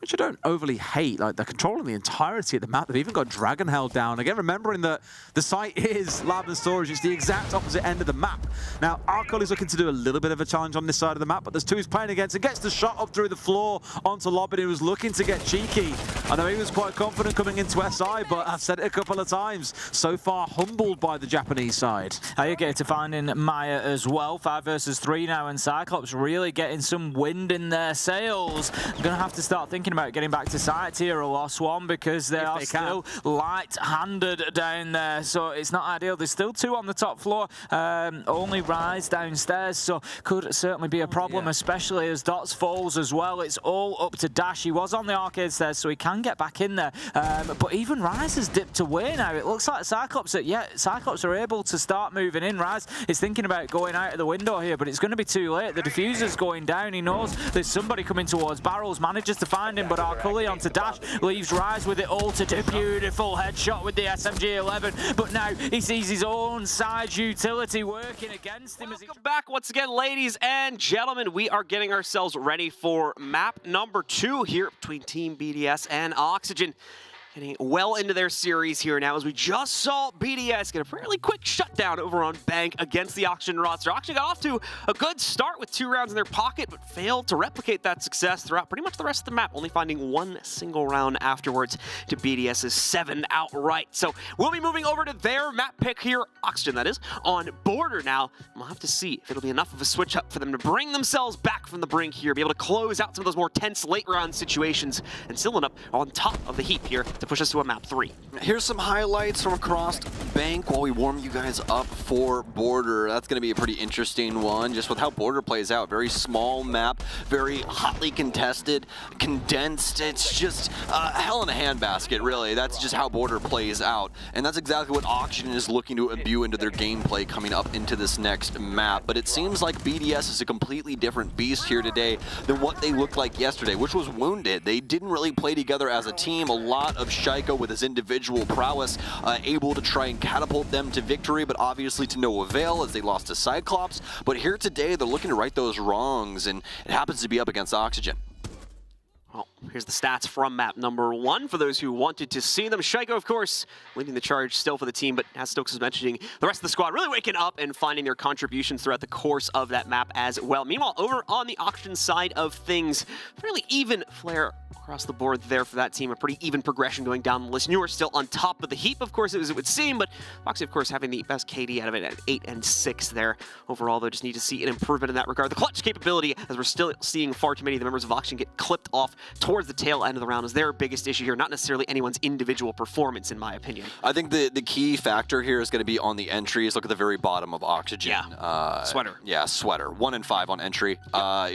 Which I don't overly hate. Like, they're controlling the entirety of the map. They've even got Dragon held down. Again, remembering that the site is lab and storage. It's the exact opposite end of the map. Now, Arcol is looking to do a little bit of a challenge on this side of the map, but there's two he's playing against and gets the shot up through the floor onto Lobbin, who was looking to get cheeky. I know he was quite confident coming into SI, but I've said it a couple of times. So far, humbled by the Japanese side. Ayagator finding Maya as well. 5 versus 3 now, and Cyclops really getting some wind in their sails. I'm going to have to start thinking about getting back to site here, a Lost One, because they are still light-handed down there, so it's not ideal. There's still 2 on the top floor, only Rise downstairs, so could certainly be a problem, especially as Dots falls as well. It's all up to Dash. He was on the arcade stairs, so he can get back in there, but even Rise has dipped away now. It looks like Cyclops are able to start moving in. Rise is thinking about going out of the window here, but it's going to be too late. The diffuser's going down. He knows there's somebody coming towards Barrels, manages to find him, but Arcully onto Dash, leaves Rise with it ulted. A beautiful headshot with the SMG-11, but now he sees his own side utility working against him. Welcome back once again, ladies and gentlemen. We are getting ourselves ready for map number 2 here between Team BDS and Oxygen. Getting well into their series here now, as we just saw BDS get a fairly quick shutdown over on Bank against the Oxygen roster. Oxygen got off to a good start with 2 rounds in their pocket, but failed to replicate that success throughout pretty much the rest of the map, only finding 1 single round afterwards to BDS's 7 outright. So we'll be moving over to their map pick here, Oxygen that is, on Border now. We'll have to see if it'll be enough of a switch up for them to bring themselves back from the brink here, be able to close out some of those more tense late round situations, and still end up on top of the heap here to push us to a map 3. Here's some highlights from across Bank while we warm you guys up for Border. That's going to be a pretty interesting one, just with how Border plays out. Very small map, very hotly contested, condensed. It's just hell in a handbasket, really. That's just how Border plays out. And that's exactly what Oxygen is looking to imbue into their gameplay coming up into this next map. But it seems like BDS is a completely different beast here today than what they looked like yesterday, which was wounded. They didn't really play together as a team. A lot of Shaiko with his individual prowess able to try and catapult them to victory, but obviously to no avail as they lost to Cyclops. But here today, they're looking to right those wrongs, and it happens to be up against Oxygen. Well, here's the stats from map number 1 for those who wanted to see them. Shaiko, of course, leading the charge still for the team, but as Stokes was mentioning, the rest of the squad really waking up and finding their contributions throughout the course of that map as well. Meanwhile, over on the Oxygen side of things, fairly even flare across the board there for that team. A pretty even progression going down the list. You are still on top of the heap, of course, as it would seem, but Foxy, of course, having the best KD out of it at 8 and 6 there. Overall, though, just need to see an improvement in that regard. The clutch capability, as we're still seeing far too many of the members of Oxygen get clipped off towards the tail end of the round, is their biggest issue here, not necessarily anyone's individual performance, in my opinion. I think the key factor here is going to be on the entries. Look at the very bottom of Oxygen. Yeah, Sweater. Yeah, Sweater. 1 and 5 on entry.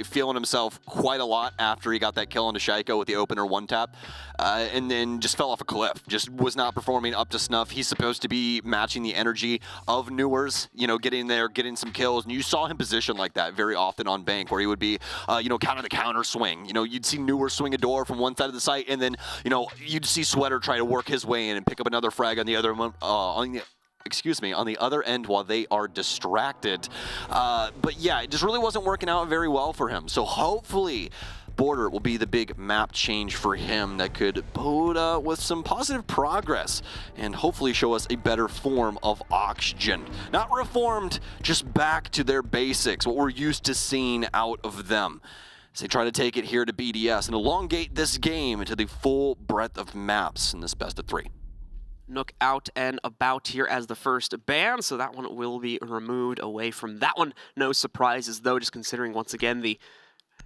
Feeling himself quite a lot after he got that kill into Shaiko with the opener 1-tap, and then just fell off a cliff. Just was not performing up to snuff. He's supposed to be matching the energy of Newers, you know, getting there, getting some kills, and you saw him positioned like that very often on Bank, where he would be, you know, counter the counter swing. You know, you'd see Newers swing a door from one side of the site, and then, you know, you'd see Sweater try to work his way in and pick up another frag on the other one, on the other end while they are distracted. But yeah, it just really wasn't working out very well for him. So hopefully Border will be the big map change for him that could bode with some positive progress and hopefully show us a better form of Oxygen. Not reformed, just back to their basics, what we're used to seeing out of them. As they try to take it here to BDS and elongate this game into the full breadth of maps in this best of 3. Nook out and about here as the first ban, so that one will be removed away from that one. No surprises, though, just considering once again the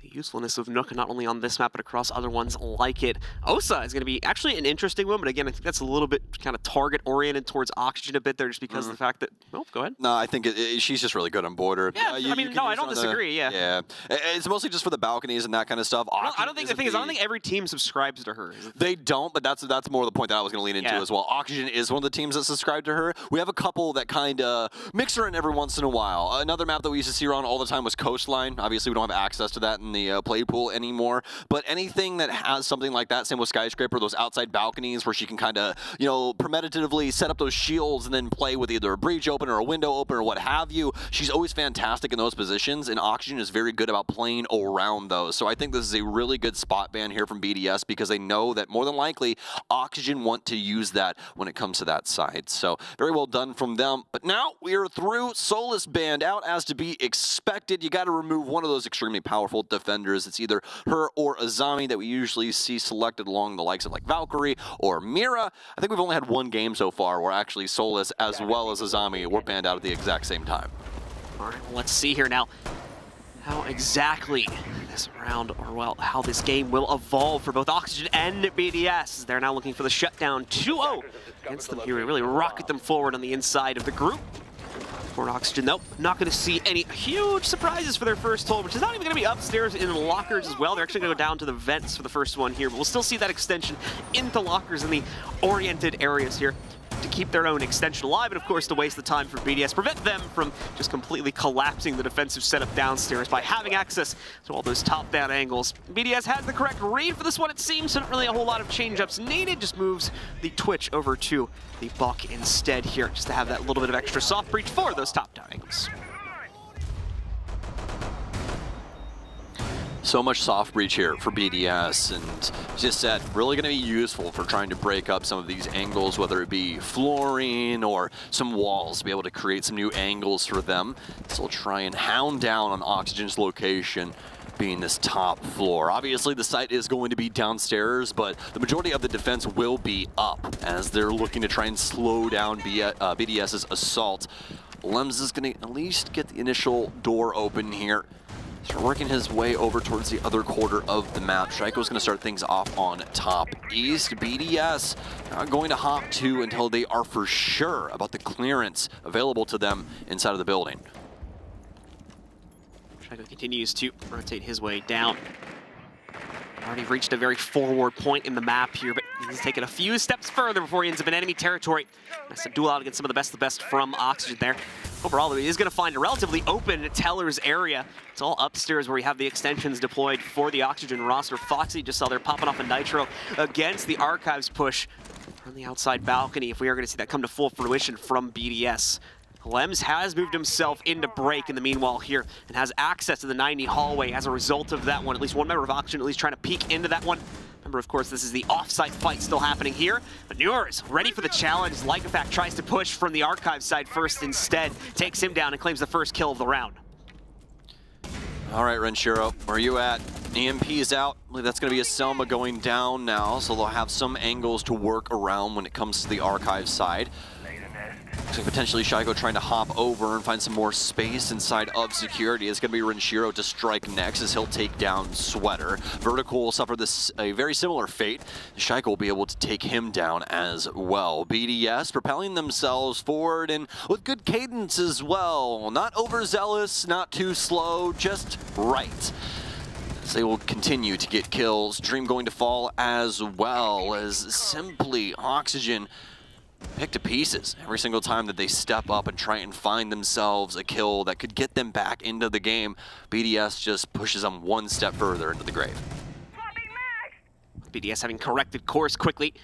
the usefulness of Nook, not only on this map, but across other ones like it. Osa is going to be actually an interesting one, but again, I think that's a little bit kind of target-oriented towards Oxygen a bit there, just because of the fact that... Oh, go ahead. No, I think she's just really good on border. Yeah, I mean, no, I don't disagree, Yeah. It's mostly just for the balconies and that kind of stuff. Well, I don't think, the thing is, I don't think every team subscribes to her. They don't, but that's more the point that I was going to lean into as well. Oxygen is one of the teams that subscribe to her. We have a couple that kind of mix her in every once in a while. Another map that we used to see her on all the time was Coastline. Obviously, we don't have access to that in the play pool anymore, but anything that has something like that, same with Skyscraper, those outside balconies where she can kind of, you know, premeditatively set up those shields and then play with either a breach open or a window open or what have you. She's always fantastic in those positions, and Oxygen is very good about playing around those. So I think this is a really good spot ban here from BDS because they know that more than likely Oxygen want to use that when it comes to that side. So very well done from them. But now we are through. Solus banned out as to be expected. You got to remove one of those extremely powerful defenders. It's either her or Azami that we usually see selected along the likes of like Valkyrie or Mira. I think we've only had one game so far where actually Solus as well as Azami were banned out at the exact same time. All right, well, let's see here now how exactly this round, or well, how this game will evolve for both Oxygen and BDS. They're now looking for the shutdown 2-0 against them here. We really rocket them forward on the inside of the group. For Oxygen, nope, not going to see any huge surprises for their first hold, which is not even going to be upstairs in lockers as well. They're actually going to go down to the vents for the first one here, but we'll still see that extension into lockers in the oriented areas here to keep their own extension alive, and of course to waste the time for BDS, prevent them from just completely collapsing the defensive setup downstairs by having access to all those top-down angles. BDS has the correct read for this one, it seems, so not really a whole lot of change-ups needed, just moves the Twitch over to the Buck instead here, just to have that little bit of extra soft breach for those top-down angles. So much soft breach here for BDS, and just said, really going to be useful for trying to break up some of these angles, whether it be flooring or some walls, to be able to create some new angles for them. So we'll try and hound down on Oxygen's location, being this top floor. Obviously, the site is going to be downstairs, but the majority of the defense will be up as they're looking to try and slow down BDS's assault. Lems is going to at least get the initial door open here. So working his way over towards the other quarter of the map. Shaiko's going to start things off on top east. BDS not going to hop to until they are for sure about the clearance available to them inside of the building. Shaiko continues to rotate his way down. Already reached a very forward point in the map here, but he's taken a few steps further before he ends up in enemy territory. Nice to duel out against some of the best from Oxygen there. Overall, he is going to find a relatively open Teller's area. It's all upstairs where we have the extensions deployed for the Oxygen roster. Foxy just saw they're popping off a Nitro against the Archives push on the outside balcony, if we are going to see that come to full fruition from BDS. Lems has moved himself into break in the meanwhile here and has access to the 90 hallway as a result of that one. At least one member of Oxygen at least trying to peek into that one. Remember, of course, this is the off-site fight still happening here. But Newers ready for the challenge. Lycofact tries to push from the Archive side first instead. Takes him down and claims the first kill of the round. All right, Renshiro, where are you at? EMP is out. I believe that's going to be a Selma going down now, so they'll have some angles to work around when it comes to the Archive side. So potentially Shaiko trying to hop over and find some more space inside of security. It's going to be Renshiro to strike next as he'll take down Sweater. Vertical will suffer a very similar fate. Shaiko will be able to take him down as well. BDS propelling themselves forward and with good cadence as well. Not overzealous, not too slow, just right. As they will continue to get kills. Dream going to fall as well as simply Oxygen picked to pieces every single time that they step up and try and find themselves a kill that could get them back into the game. BDS just pushes them one step further into the grave. BDS having corrected course quickly.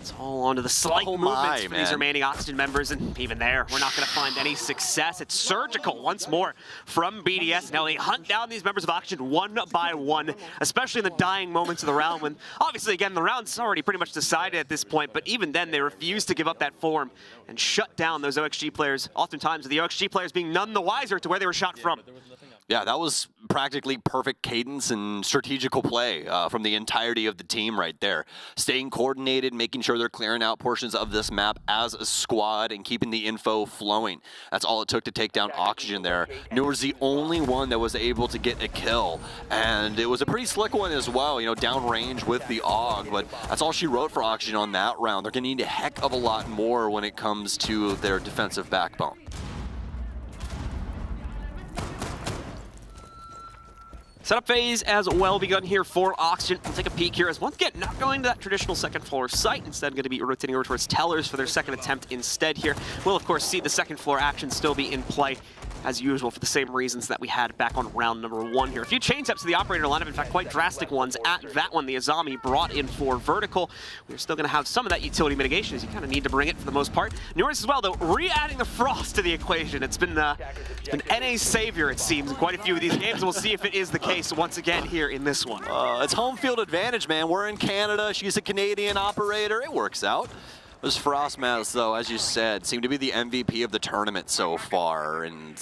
It's all onto the slight movements for these remaining Oxygen members, and even there, we're not going to find any success. It's surgical once more from BDS. Now they hunt down these members of Oxygen one by one, especially in the dying moments of the round when, obviously, again, the round's already pretty much decided at this point, but even then, they refuse to give up that form and shut down those OXG players, oftentimes the OXG players being none the wiser to where they were shot from. Yeah, that was practically perfect cadence and strategical play from the entirety of the team right there. Staying coordinated, making sure they're clearing out portions of this map as a squad and keeping the info flowing. That's all it took to take down Oxygen there. Newer's the only one that was able to get a kill, and it was a pretty slick one as well, you know, downrange with the AUG, but that's all she wrote for Oxygen on that round. They're going to need a heck of a lot more when it comes to their defensive backbone. Setup phase as well begun here for Oxygen. We'll take a peek here as once again not going to that traditional second floor site, instead going to be rotating over towards Tellers for their second attempt instead here. We'll of course see the second floor action still be in play as usual for the same reasons that we had back on round number 1 here. A few change-ups to the operator lineup, in fact quite drastic ones at that one. The Azami brought in for Vertical. We're still going to have some of that utility mitigation as you kind of need to bring it for the most part. Newer's as well though, re-adding the Frost to the equation. It's been NA's savior it seems in quite a few of these games. We'll see if it is the case once again here in this one. It's home field advantage, man. We're in Canada. She's a Canadian operator. It works out. This Frostmask, though, as you said, seemed to be the MVP of the tournament so far. And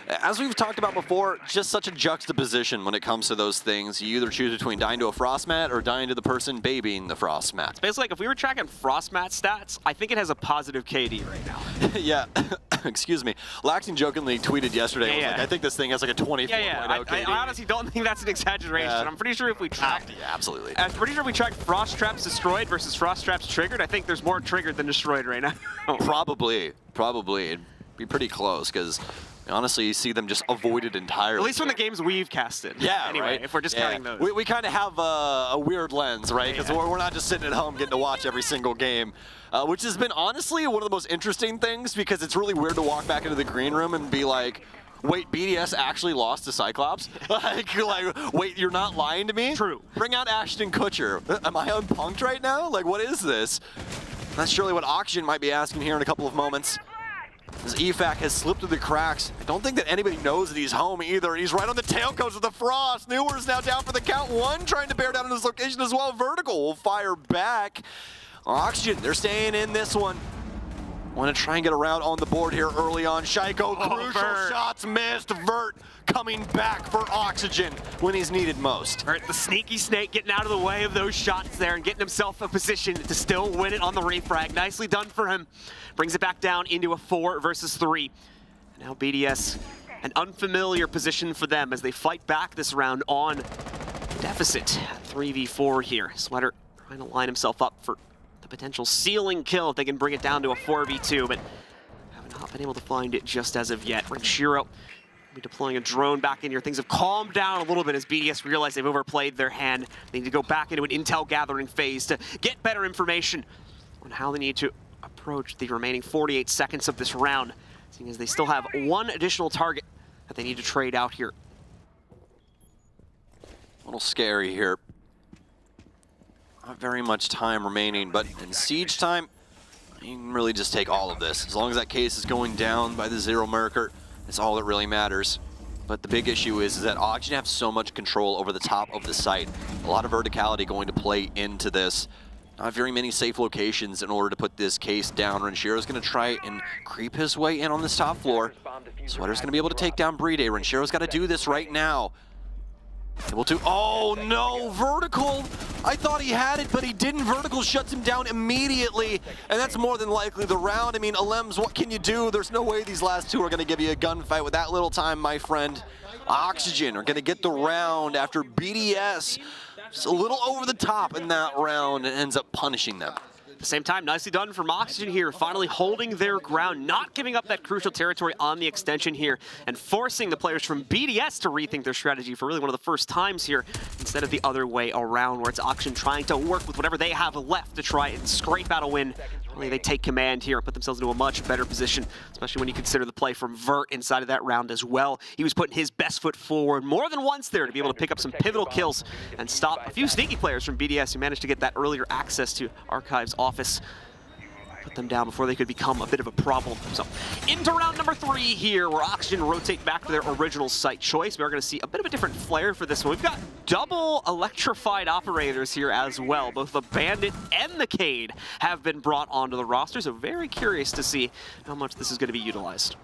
as we've talked about before, just such a juxtaposition when it comes to those things. You either choose between dying to a Frostmat or dying to the person babying the Frostmat. It's basically like if we were tracking Frostmat stats, I think it has a positive KD right now. Yeah, excuse me. Laxing jokingly tweeted yesterday, was like, I think this thing has like a 24 KD. I honestly don't think that's an exaggeration. I'm pretty sure if we tracked, absolutely. I'm pretty sure if we tracked Frost Traps destroyed versus Frost Traps triggered, I think there's more triggered than destroyed right now. Probably. It'd be pretty close because honestly, you see them just avoided entirely. At least when the games we've casted. Yeah, anyway, right? If we're just counting those. We kind of have a weird lens, right? Because we're not just sitting at home getting to watch every single game, which has been honestly one of the most interesting things because it's really weird to walk back into the green room and be like, wait, BDS actually lost to Cyclops? like, wait, you're not lying to me? True. Bring out Ashton Kutcher. Am I unpunked right now? Like, what is this? That's surely what Oxygen might be asking here in a couple of moments. As EFAC has slipped through the cracks. I don't think that anybody knows that he's home either. He's right on the tailcoats of the Frost. Newer's now down for the count. One trying to bear down on his location as well. Vertical will fire back. Oxygen, they're staying in this one. Want to try and get around on the board here early on. Shaiko, crucial shots missed. Vert coming back for Oxygen when he's needed most. Vert, the sneaky snake, getting out of the way of those shots there and getting himself a position to still win it on the refrag. Nicely done for him. Brings it back down into a 4 versus 3. Now BDS, an unfamiliar position for them as they fight back this round on deficit. 3v4 here. Sweater trying to line himself up for potential ceiling kill if they can bring it down to a 4v2, but have not been able to find it just as of yet. Renshiro will be deploying a drone back in here. Things have calmed down a little bit as BDS realize they've overplayed their hand. They need to go back into an intel gathering phase to get better information on how they need to approach the remaining 48 seconds of this round, seeing as they still have one additional target that they need to trade out here. A little scary here. Not very much time remaining, but in siege time, you can really just take all of this. As long as that case is going down by the Zero Merker, that's all that really matters. But the big issue is that Oxygen have so much control over the top of the site. A lot of verticality going to play into this. Not very many safe locations in order to put this case down. Renshiro's going to try and creep his way in on this top floor. Sweater's going to be able to take down Bride. Renshiro's got to do this right now. Able to, oh no, Vertical! I thought he had it, but he didn't. Vertical shuts him down immediately, and that's more than likely the round. I mean, Alems, what can you do? There's no way these last two are gonna give you a gunfight with that little time, my friend. Oxygen are gonna get the round after BDS. Just a little over the top in that round and ends up punishing them. At the same time, nicely done from Oxygen here, finally holding their ground, not giving up that crucial territory on the extension here, and forcing the players from BDS to rethink their strategy for really one of the first times here, instead of the other way around, where it's Oxygen trying to work with whatever they have left to try and scrape out a win. Really, they take command here and put themselves into a much better position, especially when you consider the play from Vert inside of that round as well. He was putting his best foot forward more than once there to be able to pick up some pivotal kills and stop a few sneaky players from BDS who managed to get that earlier access to Archive's office. Put them down before they could become a bit of a problem. So into round number 3 here, where Oxygen rotate back to their original site choice. We are going to see a bit of a different flair for this one. We've got double electrified operators here as well. Both the Bandit and the Cade have been brought onto the roster, so very curious to see how much this is going to be utilized.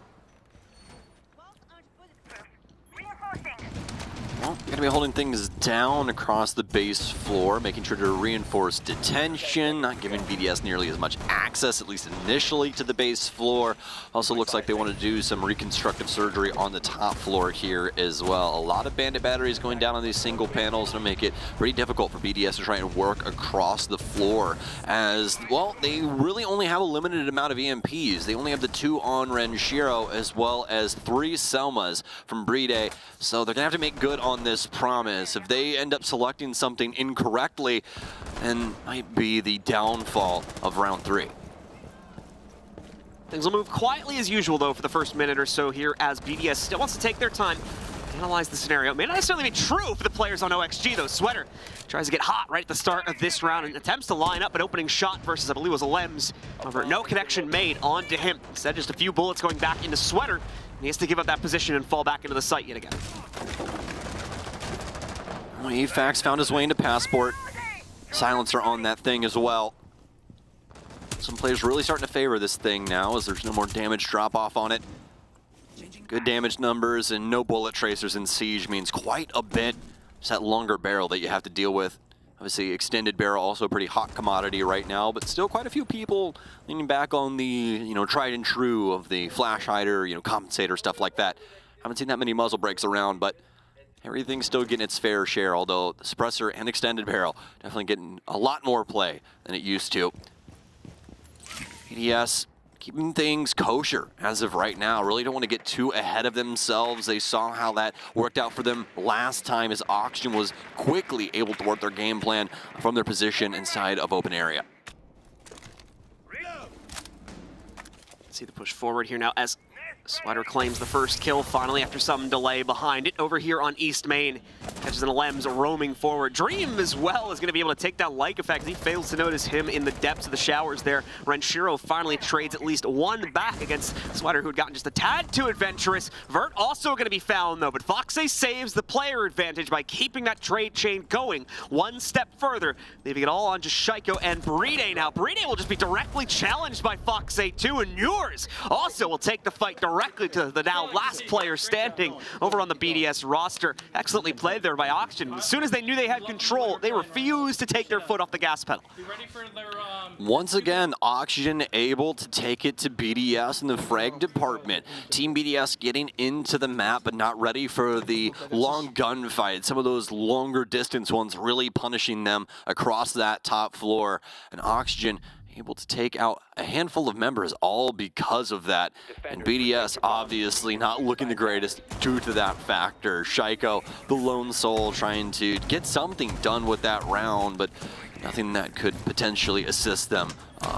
Going to be holding things down across the base floor, making sure to reinforce detention, not giving BDS nearly as much access, at least initially, to the base floor. Also looks like they want to do some reconstructive surgery on the top floor here as well. A lot of bandit batteries going down on these single panels to make it pretty difficult for BDS to try and work across the floor, as, well, they really only have a limited amount of EMPs. They only have the 2 on Renshiro, as well as 3 Selmas from Bride, so they're going to have to make good on this promise. If they end up selecting something incorrectly, then might be the downfall of round 3. Things will move quietly as usual, though, for the first minute or so here, as BDS still wants to take their time to analyze the scenario. It may not necessarily be true for the players on OXG, though. Sweater tries to get hot right at the start of this round and attempts to line up an opening shot versus, I believe it was Lems. However, no connection made onto him. Instead, just a few bullets going back into Sweater. He has to give up that position and fall back into the site yet again. Well, EFAX found his way into Passport. Silencer on that thing as well. Some players really starting to favor this thing now, as there's no more damage drop-off on it. Good damage numbers and no bullet tracers in Siege means quite a bit. It's that longer barrel that you have to deal with. Obviously, extended barrel also a pretty hot commodity right now, but still quite a few people leaning back on the, tried and true of the flash hider, compensator, stuff like that. Haven't seen that many muzzle breaks around, but everything's still getting its fair share, although the suppressor and extended barrel definitely getting a lot more play than it used to. BDS keeping things kosher as of right now. Really don't want to get too ahead of themselves. They saw how that worked out for them last time, as Oxygen was quickly able to work their game plan from their position inside of open area. See the push forward here now as Sweater claims the first kill finally after some delay behind it. Over here on East Main, catches an Lems roaming forward. Dream as well is going to be able to take that like effect. He fails to notice him in the depths of the showers there. Renshiro finally trades at least one back against Sweater, who had gotten just a tad too adventurous. Vert also going to be found though, but FaZe saves the player advantage by keeping that trade chain going one step further, leaving it all on just Shaiko and Bride now. Bride will just be directly challenged by FaZe too, and yours also will take the fight directly to the now last player standing over on the BDS roster. Excellently played there by Oxygen. As soon as they knew they had control, they refused to take their foot off the gas pedal. Once again, Oxygen able to take it to BDS in the frag department. Team BDS getting into the map, but not ready for the long gunfight. Some of those longer distance ones really punishing them across that top floor. And Oxygen able to take out a handful of members, all because of that. And BDS obviously not looking the greatest due to that factor. Shaiko, the lone soul, trying to get something done with that round, but nothing that could potentially assist them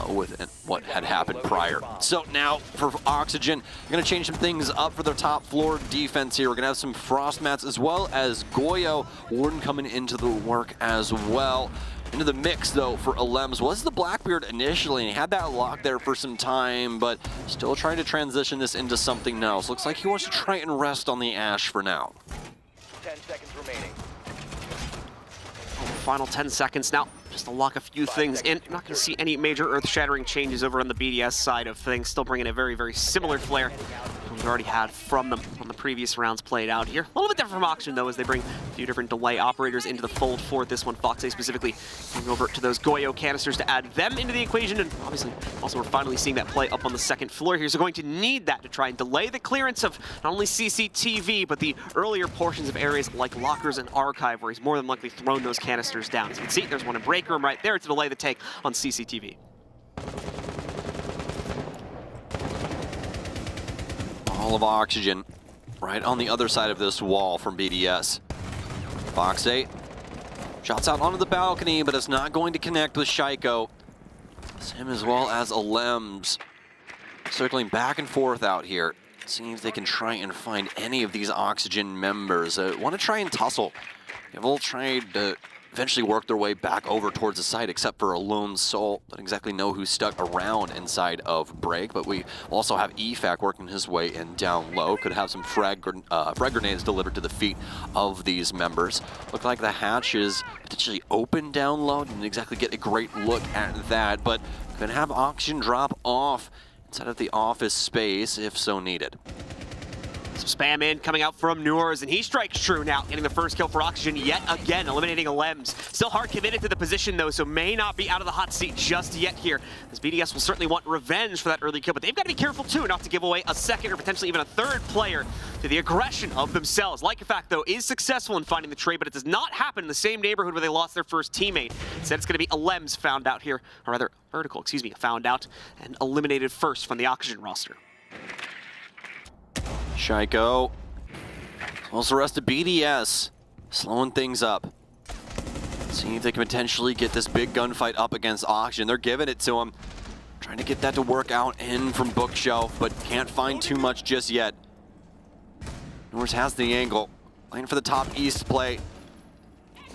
with what had happened prior. So now for Oxygen, we're going to change some things up for their top floor defense here. We're going to have some frost mats as well as Goyo Warden coming into the work as well. Into the mix, though, for Alems was the Blackbeard initially, and he had that lock there for some time, but still trying to transition this into something else. Looks like he wants to try and rest on the Ash for now. 10 seconds remaining. Final 10 seconds now, just to lock a few things in. I'm not going to see any major earth-shattering changes over on the BDS side of things. Still bringing a very, very similar flare we've already had from them on the previous rounds played out here. A little bit different from Oxygen, though, as they bring a few different delay operators into the fold for this one. FaZe specifically going over to those Goyo canisters to add them into the equation, and obviously also we're finally seeing that play up on the second floor here. So going to need that to try and delay the clearance of not only CCTV, but the earlier portions of areas like lockers and archive, where he's more than likely thrown those canisters down. As you can see, there's one in break room right there to delay the take on CCTV. All of Oxygen right on the other side of this wall from BDS. FaZe shots out onto the balcony, but it's not going to connect with Shaiko. It's him as well as Alems circling back and forth out here. Seeing if they can try and find any of these Oxygen members. Want to try and tussle. They've all tried to eventually work their way back over towards the site, except for a lone soul. Don't exactly know who stuck around inside of break, but we also have EFAC working his way in down low. Could have some frag grenades delivered to the feet of these members. Look like the hatch is potentially open down low. Didn't exactly get a great look at that, but could have Oxygen drop off inside of the office space if so needed. Some spam in coming out from Newers, and he strikes true now, getting the first kill for Oxygen yet again, eliminating a Lems. Still hard committed to the position though, so may not be out of the hot seat just yet here. As BDS will certainly want revenge for that early kill, but they've got to be careful too not to give away a second or potentially even a third player to the aggression of themselves. Like Fact though is successful in finding the trade, but it does not happen in the same neighborhood where they lost their first teammate. Instead it's going to be a Lems found out here, or rather Vertical, excuse me, found out and eliminated first from the Oxygen roster. Shaiko. Also the rest of BDS slowing things up. See if they can potentially get this big gunfight up against Oxygen. They're giving it to him. Trying to get that to work out in from Bookshelf, but can't find too much just yet. Norris has the angle. Playing for the top east play.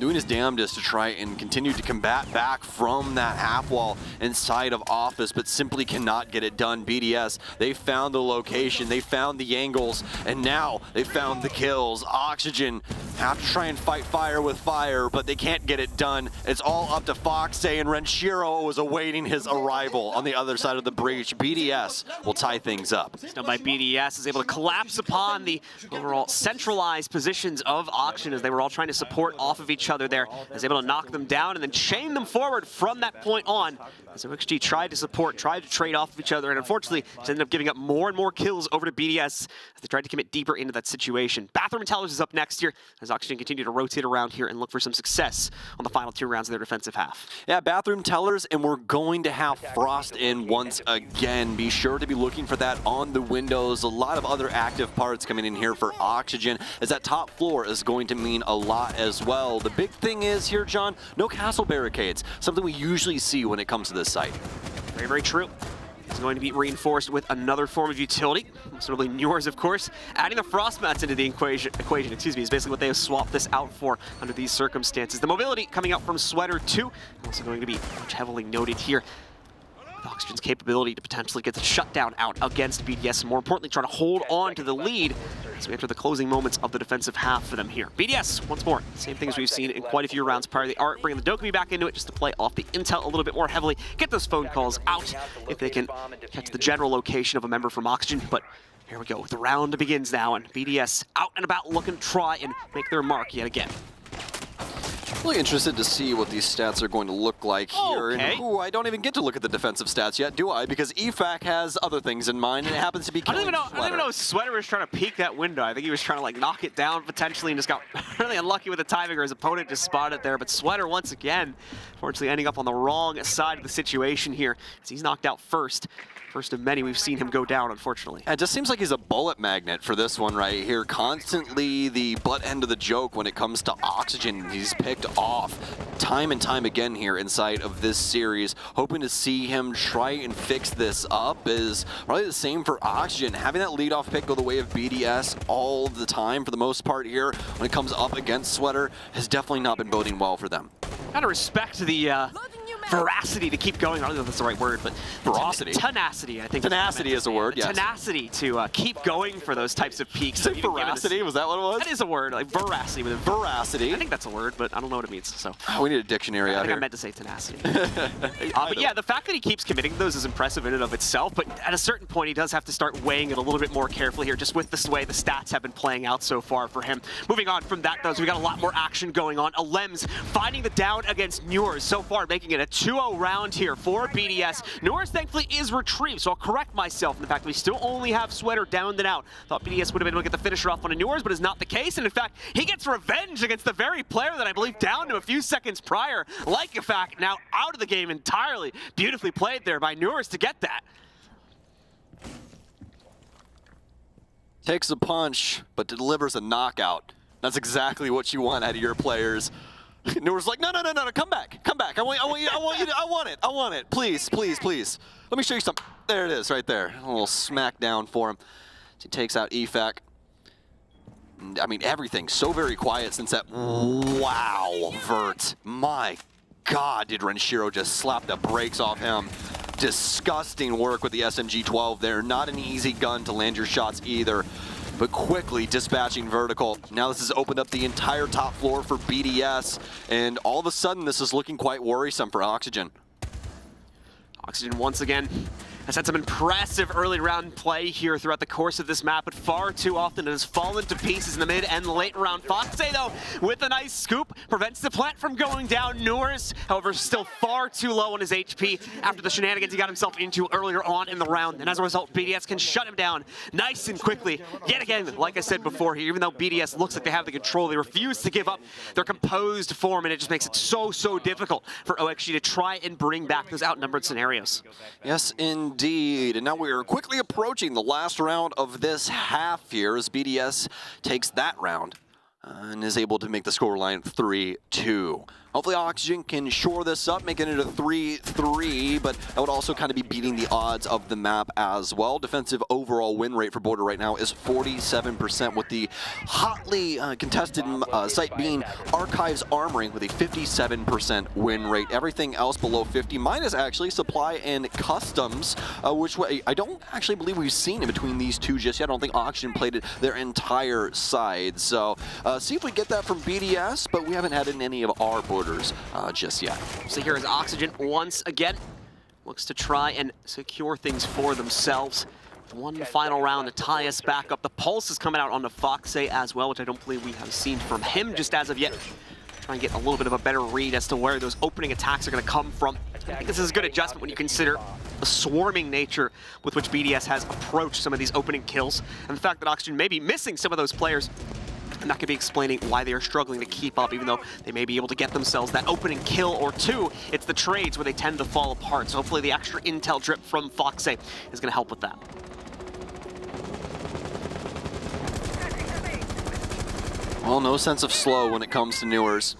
Doing his damnedest to try and continue to combat back from that half wall inside of Office, but simply cannot get it done. BDS, they found the location, they found the angles, and now they found the kills. Oxygen have to try and fight fire with fire, but they can't get it done. It's all up to Fox, and Renshiro was awaiting his arrival on the other side of the breach. BDS will tie things up. Done by BDS is able to collapse upon the overall centralized positions of Oxygen as they were all trying to support off of each other there. Is able to knock them down and then chain them forward from that point on. As XG tried to support, tried to trade off of each other, and unfortunately just ended up giving up more and more kills over to BDS as they tried to commit deeper into that situation. Bathroom and Tellers is up next here as Oxygen continue to rotate around here and look for some success on the final 2 rounds of their defensive half. Yeah, Bathroom Tellers, and we're going to have Frost in once again. Be sure to be looking for that on the windows. A lot of other active parts coming in here for Oxygen, as that top floor is going to mean a lot as well. The big thing is here, John, no castle barricades, something we usually see when it comes to this site. Very, very true. It's going to be reinforced with another form of utility, most notably Newers, of course. Adding the frost mats into the equation, excuse me, is basically what they have swapped this out for under these circumstances. The mobility coming out from Sweater too, also going to be much heavily noted here. Oxygen's capability to potentially get the shutdown out against BDS, and more importantly, trying to hold on to the lead as we enter the closing moments of the defensive half for them here. BDS, once more, same things we've seen in quite a few rounds prior. They are bringing the Dokumi back into it just to play off the intel a little bit more heavily, get those phone calls out if they can catch the general location of a member from Oxygen. But here we go, the round begins now, and BDS out and about looking to try and make their mark yet again. Really interested to see what these stats are going to look like here. Okay. And, ooh, I don't even get to look at the defensive stats yet, do I? Because EFAC has other things in mind, and it happens to be killing I don't even know if Sweater was trying to peek that window. I think he was trying to like knock it down potentially and just got really unlucky with the timing, or his opponent just spotted it there. But Sweater once again, fortunately ending up on the wrong side of the situation here as he's knocked out first. First of many we've seen him go down, unfortunately. It just seems like he's a bullet magnet for this one right here. Constantly the butt end of the joke when it comes to Oxygen. He's picked off time and time again here inside of this series. Hoping to see him try and fix this up is probably the same for Oxygen. Having that leadoff pick go the way of BDS all the time for the most part here when it comes up against Sweater has definitely not been boding well for them. Gotta respect the veracity to keep going. I don't know if that's the right word, but veracity. Tenacity, I think. Tenacity is a word, yes. Tenacity to keep going for those types of peaks. Say veracity, was that what it was? That is a word, like veracity. With a veracity. I think that's a word, but I don't know what it means. So we need a dictionary out here. I think I meant to say tenacity. But yeah, the fact that he keeps committing those is impressive in and of itself, but at a certain point he does have to start weighing it a little bit more carefully here, just with the way the stats have been playing out so far for him. Moving on from that, though, so we got a lot more action going on. Lems finding the down against Newers, so far making it a 2-0 round here for BDS. Newers thankfully is retrieved, so I'll correct myself in the fact that we still only have Sweater downed and out. Thought BDS would have been able to get the finisher off on a Newers, but is not the case, and in fact, he gets revenge against the very player that I believe downed him a few seconds prior. Like in fact, now out of the game entirely. Beautifully played there by Newers to get that. Takes a punch, but delivers a knockout. That's exactly what you want out of your players. Newers like, no, come back. I want it. Please. Let me show you something. There it is, right there. A little smack down for him. He takes out EFAC. I mean, everything so very quiet since that. Wow, Vert. My God, did Renshiro just slap the brakes off him. Disgusting work with the SMG-12 there. Not an easy gun to land your shots either, but quickly dispatching Vertical. Now this has opened up the entire top floor for BDS, and all of a sudden this is looking quite worrisome for Oxygen. Oxygen once again Has had some impressive early round play here throughout the course of this map, but far too often it has fallen to pieces in the mid and late round. FaZe, though, with a nice scoop, prevents the plant from going down. Newers, however, still far too low on his HP after the shenanigans he got himself into earlier on in the round, and as a result, BDS can shut him down nice and quickly. Yet again, like I said before here, even though BDS looks like they have the control, they refuse to give up their composed form, and it just makes it so difficult for OXG to try and bring back those outnumbered scenarios. Yes, indeed. And now we are quickly approaching the last round of this half here as BDS takes that round and is able to make the scoreline 3-2. Hopefully Oxygen can shore this up, making it a 3-3, but that would also kind of be beating the odds of the map as well. Defensive overall win rate for Border right now is 47%, with the hotly contested site being Archives Armoring with a 57% win rate. Everything else below 50, minus actually Supply and Customs, which I don't actually believe we've seen in between these two just yet. I don't think Oxygen played it their entire side. So see if we get that from BDS, but we haven't had it in any of our Border just yet. So here is Oxygen once again. Looks to try and secure things for themselves. One final round to tie us back up. The Pulse is coming out onto FaZe as well, which I don't believe we have seen from him just as of yet. Try and get a little bit of a better read as to where those opening attacks are going to come from. I think this is a good adjustment when you consider the swarming nature with which BDS has approached some of these opening kills, and the fact that Oxygen may be missing some of those players. And that could be explaining why they are struggling to keep up, even though they may be able to get themselves that opening kill or two. It's the trades where they tend to fall apart. So hopefully the extra intel drip from FaZe is going to help with that. Well, no sense of slow when it comes to Newers.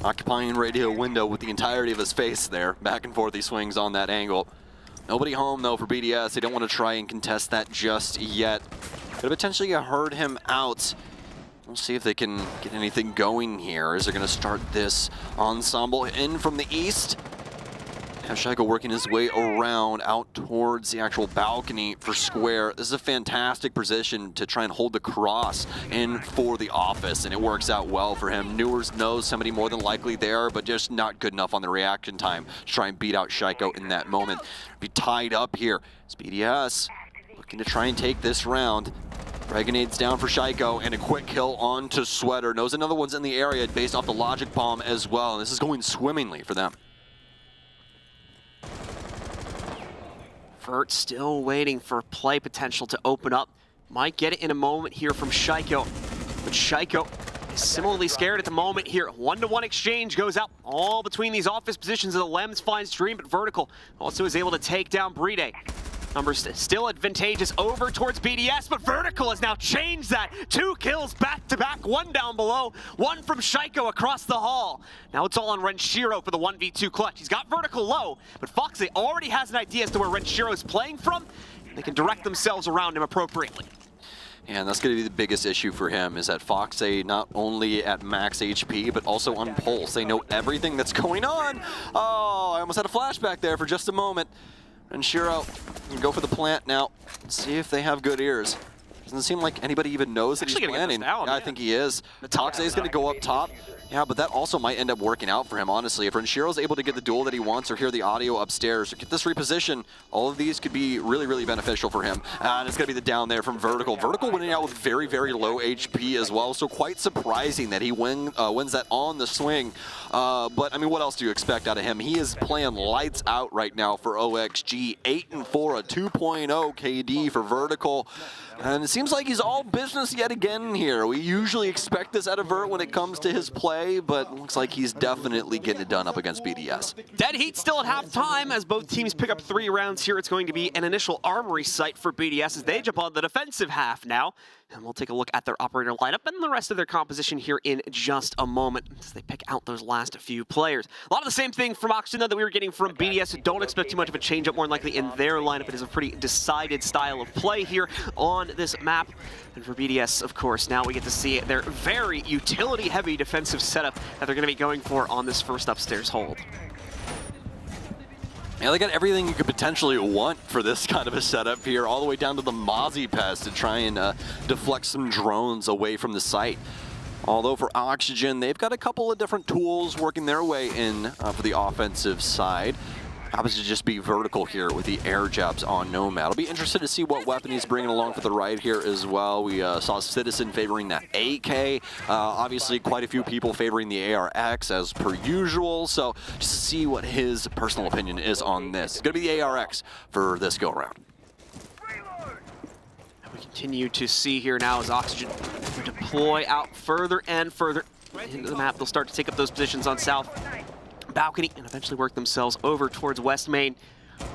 Occupying radio window with the entirety of his face there. Back and forth he swings on that angle. Nobody home, though, for BDS. They don't want to try and contest that just yet. Could have potentially heard him out. We'll see if they can get anything going here as they're going to start this ensemble in from the east. Have Shaiko working his way around out towards the actual balcony for Square. This is a fantastic position to try and hold the cross in for the office, and it works out well for him. Newers knows somebody more than likely there, but just not good enough on the reaction time to try and beat out Shaiko in that moment. Be tied up here. It's BDS looking to try and take this round. Frag grenades down for Shaiko, and a quick kill onto Sweater. Knows another one's in the area based off the logic bomb as well, and this is going swimmingly for them. Vert still waiting for play potential to open up. Might get it in a moment here from Shaiko, but Shaiko is similarly scared at the moment here. One-to-one exchange goes out all between these office positions, and the Lems finds Dream, but Vertical also is able to take down Bride. Numbers still advantageous over towards BDS, but Vertical has now changed that. 2 kills back-to-back, one down below, one from Shaiko across the hall. Now it's all on Renshiro for the 1v2 clutch. He's got Vertical low, but FaZe already has an idea as to where Renshiro is playing from. They can direct themselves around him appropriately. And that's going to be the biggest issue for him, is that FaZe not only at max HP, but also on pulse. They know everything that's going on. Oh, I almost had a flashback there for just a moment. And Shiro can go for the plant now. See if they have good ears. Doesn't seem like anybody even knows that he's planning. Down, yeah, I think he is. Toxe is going to go up top. Yeah, but that also might end up working out for him, honestly. If Renshiro's able to get the duel that he wants or hear the audio upstairs or get this reposition, all of these could be really beneficial for him. And it's going to be the down there from Vertical. Vertical winning out with very low HP as well, so quite surprising that he wins that on the swing. But, I mean, what else do you expect out of him? He is playing lights out right now for OXG. 8-4, a 2.0 KD for Vertical. And it seems like he's all business yet again here. We usually expect this out of Vert when it comes to his play, but it looks like he's definitely getting it done up against BDS. Dead heat still at halftime as both teams pick up 3 rounds here. It's going to be an initial armory site for BDS as they jump on the defensive half now. And we'll take a look at their operator lineup and the rest of their composition here in just a moment as they pick out those last few players. A lot of the same thing from Oxygen, though, that we were getting from BDS. So don't expect too much of a change up, more than likely in their lineup. It is a pretty decided style of play here on this map. And for BDS, of course, now we get to see their very utility-heavy defensive setup that they're going to be going for on this first upstairs hold. Yeah, they got everything you could potentially want for this kind of a setup here, all the way down to the Mozzie Pest to try and deflect some drones away from the site. Although for Oxygen, they've got a couple of different tools working their way in for the offensive side. Happens to just be vertical here with the air jabs on Nomad. I'll be interested to see what weapon he's bringing along for the ride here as well. We saw Citizen favoring that AK. Obviously, quite a few people favoring the ARX as per usual. So just to see what his personal opinion is on this. It's going to be the ARX for this go-around. We continue to see here now as Oxygen deploy out further and further into the map. They'll start to take up those positions on South Balcony and eventually work themselves over towards West Main.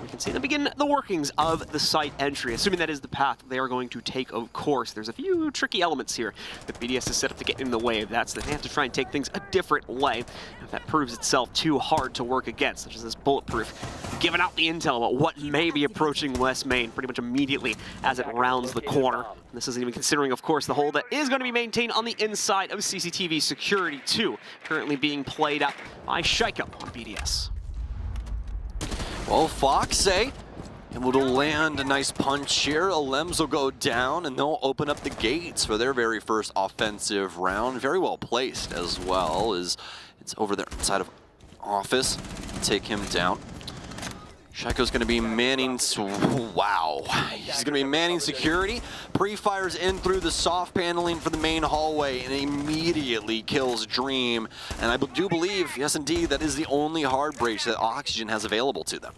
We can see them begin the workings of the site entry, assuming that is the path they are going to take, of course. There's a few tricky elements here that BDS is set up to get in the way of that, so they have to try and take things a different way. If that proves itself too hard to work against, such as this bulletproof, giving out the intel about what may be approaching West Main pretty much immediately as it rounds the corner. And this isn't even considering, of course, the hole that is going to be maintained on the inside of CCTV security too, currently being played out by Shaiko on BDS. Well, FaZe able to land a nice punch here. Alems will go down, and they'll open up the gates for their very first offensive round. Very well placed as well, as it's over there inside of office. Take him down. Shaiko's going to be manning, wow. He's going to be manning security. Pre-fires in through the soft paneling for the main hallway and immediately kills Dream. And I do believe, yes indeed, that is the only hard breach that Oxygen has available to them.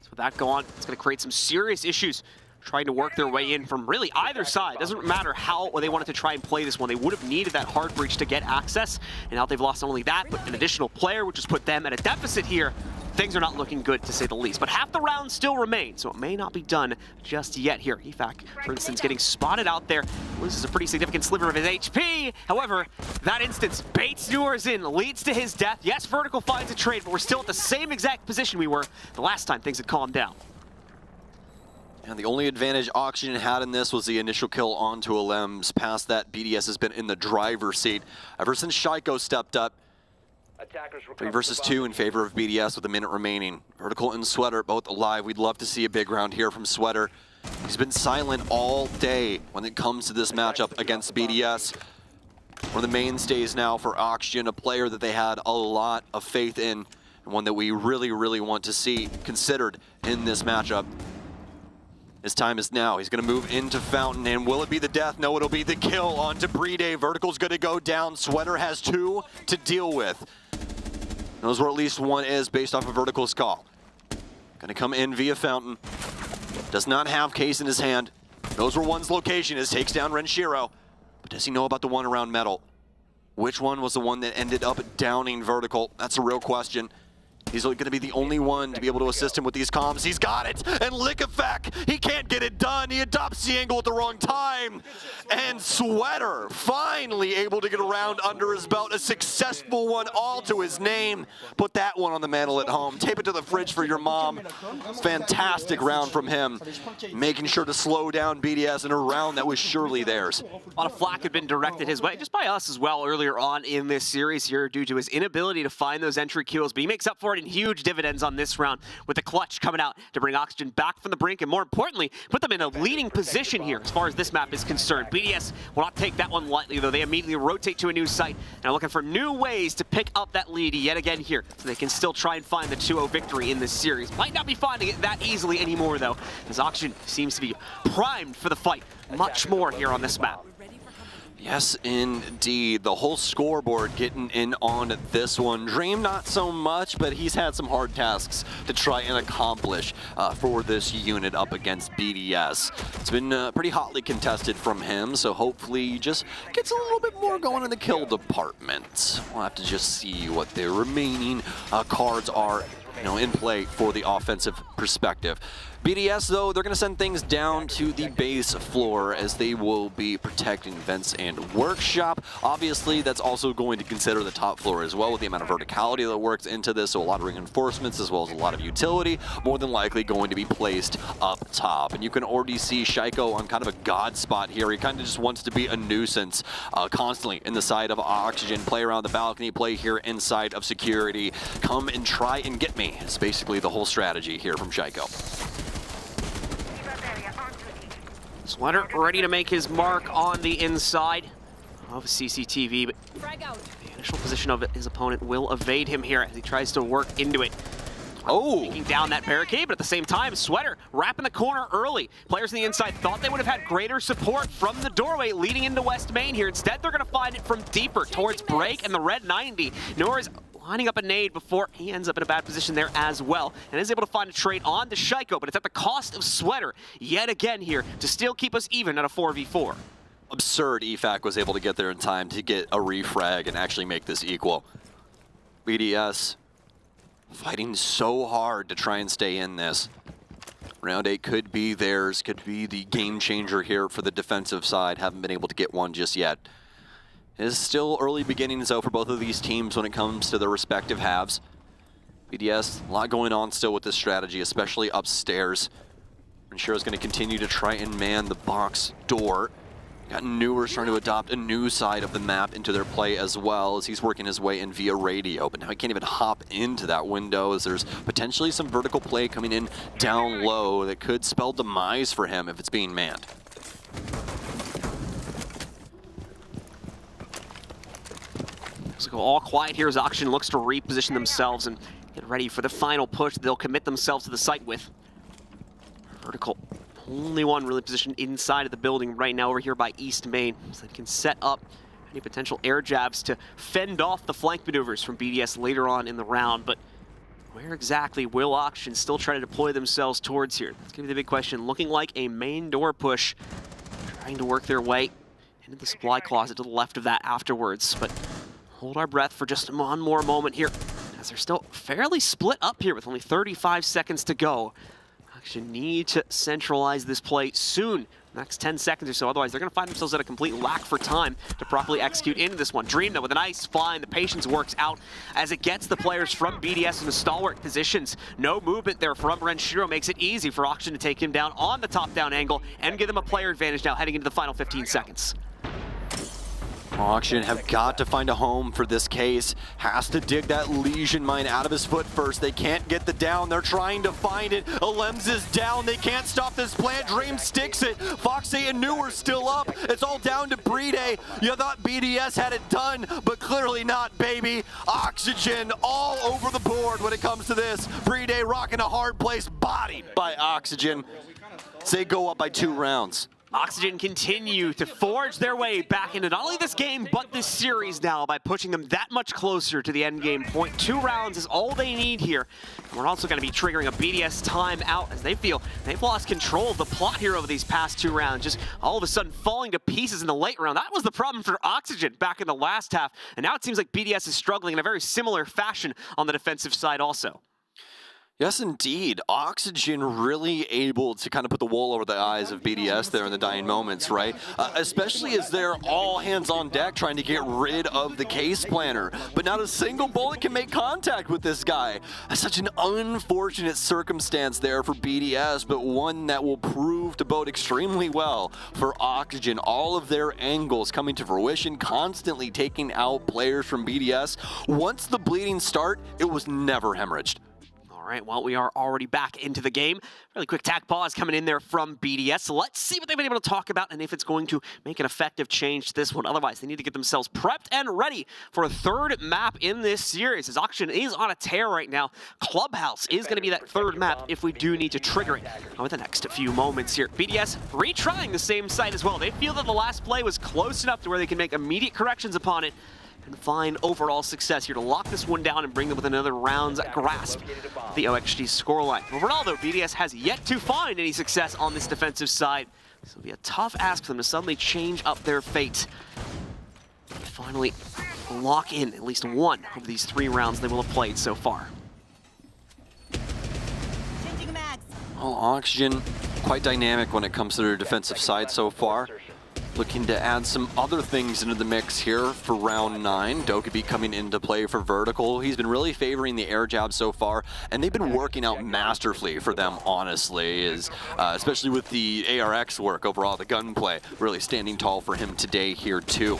So with that going, it's going to create some serious issues trying to work their way in from really either side. Doesn't matter how they wanted to try and play this one. They would have needed that hard breach to get access. And now they've lost not only that, but an additional player, which has put them at a deficit here. Things are not looking good, to say the least. But half the round still remains, so it may not be done just yet here. Efak, for instance, getting spotted out there, loses a pretty significant sliver of his HP. However, that instance baits Newers in, leads to his death. Yes, Vertical finds a trade, but we're still at the same exact position we were the last time things had calmed down. And the only advantage Oxygen had in this was the initial kill onto Alems. Past that, BDS has been in the driver's seat ever since Shaiko stepped up. 3 versus 2 in favor of BDS with a minute remaining. Vertical and Sweater both alive. We'd love to see a big round here from Sweater. He's been silent all day when it comes to this matchup against BDS. One of the mainstays now for Oxygen, a player that they had a lot of faith in, and one that we really, really want to see considered in this matchup. His time is now. He's going to move into Fountain, and will it be the death? No, it'll be the kill onto Brede. Vertical's going to go down. Sweater has 2 to deal with. Knows where at least 1 is based off of Vertical's call. Going to come in via Fountain. Does not have Case in his hand. Knows where 1's location is. Takes down Renshiro. But does he know about the one around Metal? Which one was the one that ended up downing Vertical? That's a real question. He's going to be the only one to be able to assist him with these comms. He's got it! And Lickafak, he can't get it done. He adopts the angle at the wrong time. And Sweater finally able to get around under his belt. A successful one all to his name. Put that one on the mantle at home. Tape it to the fridge for your mom. Fantastic round from him. Making sure to slow down BDS in a round that was surely theirs. A lot of flack had been directed his way, just by us as well, earlier on in this series here due to his inability to find those entry kills. But he makes up for it in huge dividends on this round with the clutch coming out to bring Oxygen back from the brink and, more importantly, put them in a leading position here as far as this map is concerned. BDS will not take that one lightly, though. They immediately rotate to a new site and are looking for new ways to pick up that lead yet again here so they can still try and find the 2-0 victory in this series. Might not be finding it that easily anymore, though, as Oxygen seems to be primed for the fight much more here on this map. Yes, indeed. The whole scoreboard getting in on this one. Dream, not so much, but he's had some hard tasks to try and accomplish for this unit up against BDS. It's been pretty hotly contested from him, so hopefully he just gets a little bit more going in the kill department. We'll have to just see what their remaining cards are, in play for the offensive perspective. BDS, though, they're going to send things down to the base floor as they will be protecting vents and workshop. Obviously, that's also going to consider the top floor as well with the amount of verticality that works into this, so a lot of reinforcements as well as a lot of utility, more than likely going to be placed up top. And you can already see Shaiko on kind of a god spot here. He kind of just wants to be a nuisance constantly in the side of Oxygen, play around the balcony, play here inside of security, come and try and get me. It's basically the whole strategy here from Shaiko. Sweater ready to make his mark on the inside of CCTV, but the initial position of his opponent will evade him here as he tries to work into it. taking down that barricade, but at the same time, Sweater wrapping the corner early. Players on the inside thought they would have had greater support from the doorway leading into West Main here. Instead, they're going to find it from deeper towards Break and the red 90. Nora's lining up a nade before he ends up in a bad position there as well, and is able to find a trade on to Shaiko, but it's at the cost of Sweater yet again here to still keep us even at a 4v4. Absurd EFAC was able to get there in time to get a refrag and actually make this equal. BDS fighting so hard to try and stay in this. Round 8 could be theirs, could be the game changer here for the defensive side. Haven't been able to get one just yet. It is still early beginnings though for both of these teams when it comes to their respective halves. BDS, a lot going on still with this strategy, especially upstairs. Ensure is going to continue to try and man the box door. Got Newers trying to adopt a new side of the map into their play as well as he's working his way in via radio, but now he can't even hop into that window as there's potentially some vertical play coming in down low that could spell demise for him if it's being manned. So go all quiet here as Auction looks to reposition themselves and get ready for the final push that they'll commit themselves to the site with. Vertical, only one really positioned inside of the building right now over here by East Main. So they can set up any potential air jabs to fend off the flank maneuvers from BDS later on in the round. But where exactly will Auction still try to deploy themselves towards here? That's gonna be the big question. Looking like a main door push, trying to work their way into the supply closet to the left of that afterwards. But hold our breath for just one more moment here, as they're still fairly split up here with only 35 seconds to go. Actually need to centralize this play soon, next 10 seconds or so, otherwise they're going to find themselves at a complete lack for time to properly execute into this one. Dream, though, with a nice find, the patience works out as it gets the players from BDS into stalwart positions. No movement there from Renshiro makes it easy for Auction to take him down on the top-down angle and give them a player advantage now heading into the final 15 seconds. Auction have got to find a home for this case. Has to dig that lesion mine out of his foot first. They can't get the down. They're trying to find it. Alems is down. They can't stop this plant. Dream sticks it. Foxy and Newer still up. It's all down to Brede. You thought BDS had it done, but clearly not, baby. Oxygen all over the board when it comes to this. Brede rocking a hard place, bodied by Oxygen. They go up by 2 rounds. Oxygen continue to forge their way back into not only this game, but this series now by pushing them that much closer to the end game point. 2 rounds is all they need here. And we're also going to be triggering a BDS timeout as they feel they've lost control of the plot here over these past 2 rounds, just all of a sudden falling to pieces in the late round. That was the problem for Oxygen back in the last half, and now it seems like BDS is struggling in a very similar fashion on the defensive side also. Yes, indeed. Oxygen really able to kind of put the wool over the eyes of BDS there in the dying moments, right? Especially as they're all hands on deck trying to get rid of the case planner. But not a single bullet can make contact with this guy. That's such an unfortunate circumstance there for BDS, but one that will prove to bode extremely well for Oxygen. All of their angles coming to fruition, constantly taking out players from BDS. Once the bleeding start, it was never hemorrhaged. All right, well, we are already back into the game. Really quick tag pause coming in there from BDS. So let's see what they've been able to talk about and if it's going to make an effective change to this one. Otherwise, they need to get themselves prepped and ready for a 3rd map in this series, as Auction is on a tear right now. Clubhouse is going to be that 3rd map if we do need to trigger it over the next few moments here. BDS retrying the same site as well. They feel that the last play was close enough to where they can make immediate corrections upon it and find overall success here to lock this one down and bring them with another round's grasp of the OXG scoreline. Overall, though, BDS has yet to find any success on this defensive side. So it'll be a tough ask for them to suddenly change up their fate. Finally lock in at least one of these 3 rounds they will have played so far. Well, Oxygen, quite dynamic when it comes to their defensive side so far. Looking to add some other things into the mix here for round 9. Dokkaebi coming into play for Vertical. He's been really favoring the air jab so far, and they've been working out masterfully for them, honestly, especially with the ARX work overall, the gunplay, really standing tall for him today here too.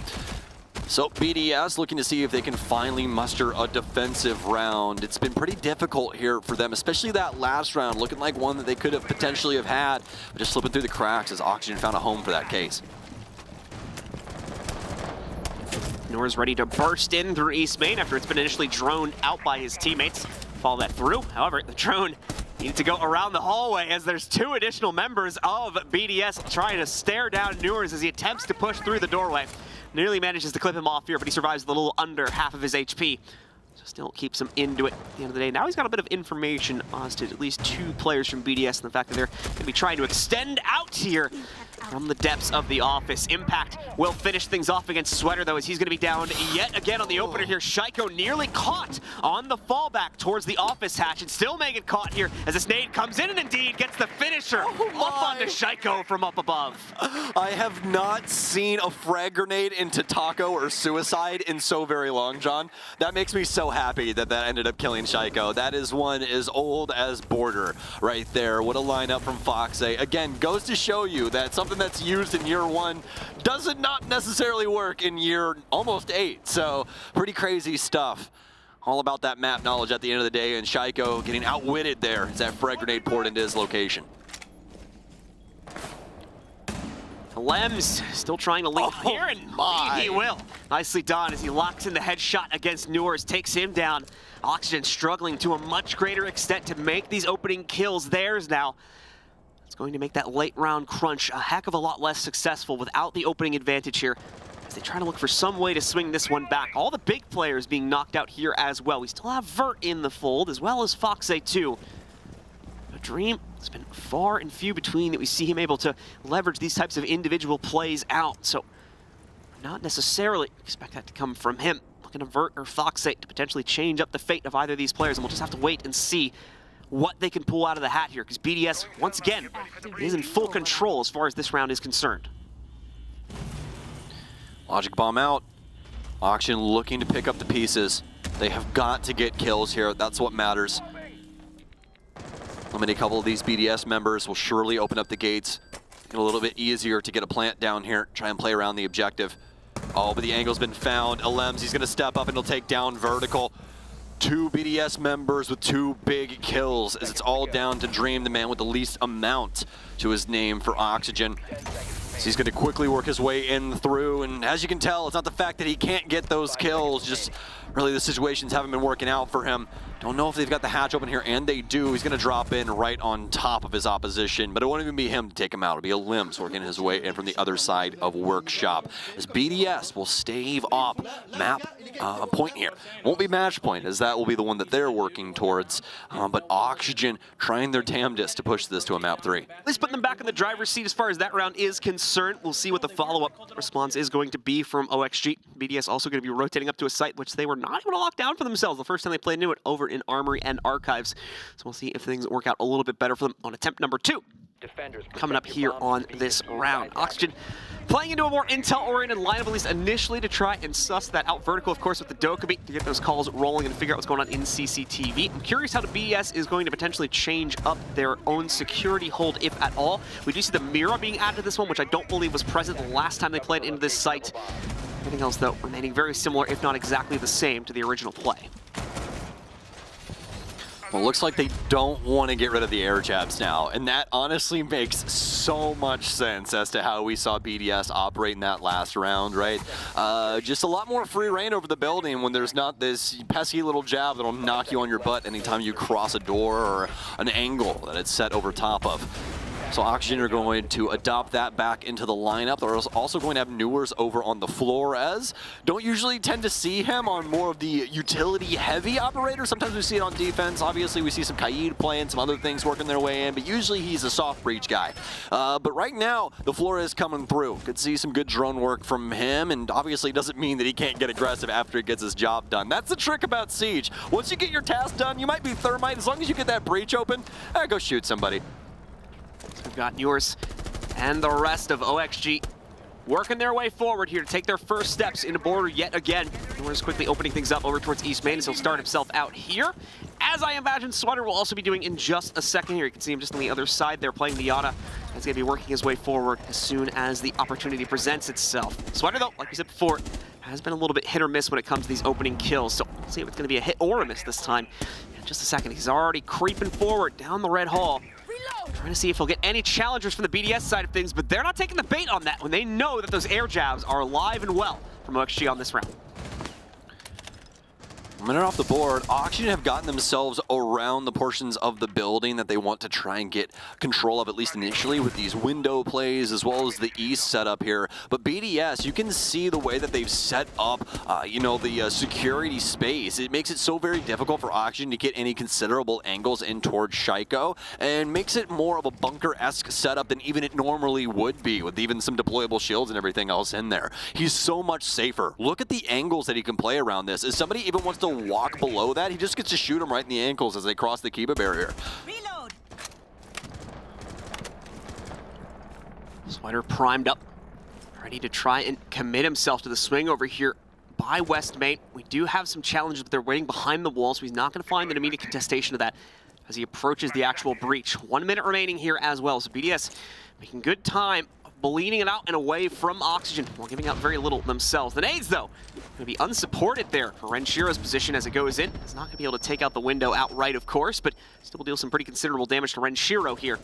So BDS looking to see if they can finally muster a defensive round. It's been pretty difficult here for them, especially that last round, looking like one that they could have potentially have had, but just slipping through the cracks as Oxygen found a home for that case. Nora's ready to burst in through East Main after it's been initially droned out by his teammates. follow that through. However, the drone needed to go around the hallway as there's 2 additional members of BDS trying to stare down Newers as he attempts to push through the doorway. Nearly manages to clip him off here, but he survives with a little under half of his HP. So still keeps him into it at the end of the day. Now he's got a bit of information as to at least 2 players from BDS and the fact that they're going to be trying to extend out here from the depths of the office. Impact will finish things off against Sweater, though, as he's going to be down yet again on the opener here. Shaiko nearly caught on the fallback towards the office hatch, and still may get caught here as this nade comes in and indeed gets the finisher up onto Shaiko from up above. I have not seen a frag grenade into Taco or Suicide in so very long, John. That makes me so happy that that ended up killing Shaiko. That is one as old as Border right there. What a lineup from FaZe. Again, goes to show you that something that's used in year 1 doesn't not necessarily work in year almost 8. So pretty crazy stuff. All about that map knowledge at the end of the day, and Shaiko getting outwitted there as that frag grenade poured into his location. Lems still trying to lead here, and he will. Nicely done as he locks in the headshot against Newers, takes him down. Oxygen struggling to a much greater extent to make these opening kills theirs now. It's going to make that late round crunch a heck of a lot less successful without the opening advantage here, as they try to look for some way to swing this one back. All the big players being knocked out here as well. We still have Vert in the fold, as well as FaZe too. But Dream, it's been far and few between that we see him able to leverage these types of individual plays out. So not necessarily expect that to come from him. Looking to Vert or FaZe to potentially change up the fate of either of these players, and we'll just have to wait and see what they can pull out of the hat here, because BDS, once again, is in full control as far as this round is concerned. Logic bomb out. Oxygen looking to pick up the pieces. They have got to get kills here. That's what matters. Eliminate a couple of these BDS members will surely open up the gates. Make it a little bit easier to get a plant down here. Try and play around the objective. Oh, but the angle's been found. Alems, he's going to step up and he'll take down Vertical. 2 BDS members with 2 big kills, as it's all down to Dream, the man with the least amount to his name for Oxygen. So he's going to quickly work his way in through, and as you can tell, it's not the fact that he can't get those kills, just really the situations haven't been working out for him. Don't know if they've got the hatch open here, and they do. He's going to drop in right on top of his opposition, but it won't even be him to take him out. It'll be a Limbs working his way in from the other side of Workshop, as BDS will stave off map point here. Won't be match point, as that will be the one that they're working towards, but Oxygen trying their damnedest to push this to a map 3. At least putting them back in the driver's seat as far as that round is concerned. We'll see what the follow-up response is going to be from OXG. BDS also going to be rotating up to a site which they were not able to lock down for themselves the first time they played into it over in Armory and Archives. So we'll see if things work out a little bit better for them on attempt number 2. Coming up here on this round. Oxygen playing into a more intel-oriented lineup, at least initially, to try and suss that out. Vertical, of course, with the Dokkaebi to get those calls rolling and figure out what's going on in CCTV. I'm curious how the BDS is going to potentially change up their own security hold, if at all. We do see the Mira being added to this one, which I don't believe was present the last time they played into this site. Everything else, though, remaining very similar, if not exactly the same, to the original play. Well, it looks like they don't want to get rid of the air jabs now, and that honestly makes so much sense as to how we saw BDS operate in that last round, right? Just a lot more free reign over the building when there's not this pesky little jab that'll knock you on your butt anytime you cross a door or an angle that it's set over top of. So Oxygen are going to adopt that back into the lineup. They're also going to have Newers over on the floor, as don't usually tend to see him on more of the utility-heavy operators. Sometimes we see it on defense. Obviously, we see some Kaid playing, some other things working their way in, but usually he's a soft breach guy. But right now, the floor is coming through. Could see some good drone work from him, and obviously doesn't mean that he can't get aggressive after he gets his job done. That's the trick about Siege. Once you get your task done, you might be Thermite. As long as you get that breach open, go shoot somebody. We've got Newers and the rest of OXG working their way forward here to take their first steps into Border yet again. Newers quickly opening things up over towards East Main, as he'll start himself out here. As I imagine Sweater will also be doing in just a second here. You can see him just on the other side there playing Diana. He's going to be working his way forward as soon as the opportunity presents itself. Sweater, though, like we said before, has been a little bit hit or miss when it comes to these opening kills. So we'll see if it's going to be a hit or a miss this time. In just a second, he's already creeping forward down the red hall. Trying to see if he'll get any challengers from the BDS side of things, but they're not taking the bait on that when they know that those air jabs are alive and well from OXG on this round. A minute off the board, Oxygen have gotten themselves around the portions of the building that they want to try and get control of, at least initially, with these window plays as well as the east setup here. But BDS, you can see the way that they've set up, the security space. It makes it so very difficult for Oxygen to get any considerable angles in towards Shaiko, and makes it more of a bunker-esque setup than even it normally would be, with even some deployable shields and everything else in there. He's so much safer. Look at the angles that he can play around this. If somebody even wants to walk below that, he just gets to shoot him right in the ankles as they cross the Kiba barrier. Reload. Sweater primed up, ready to try and commit himself to the swing over here by Westmate. We do have some challenges, but they're waiting behind the wall, so he's not going to find an immediate contestation of that as he approaches the actual breach. 1 minute remaining here as well, so BDS making good time, bleeding it out and away from Oxygen while giving out very little themselves. The nades, though, going to be unsupported there for Renshiro's position as it goes in. He's not going to be able to take out the window outright, of course, but still will deal some pretty considerable damage to Renshiro here,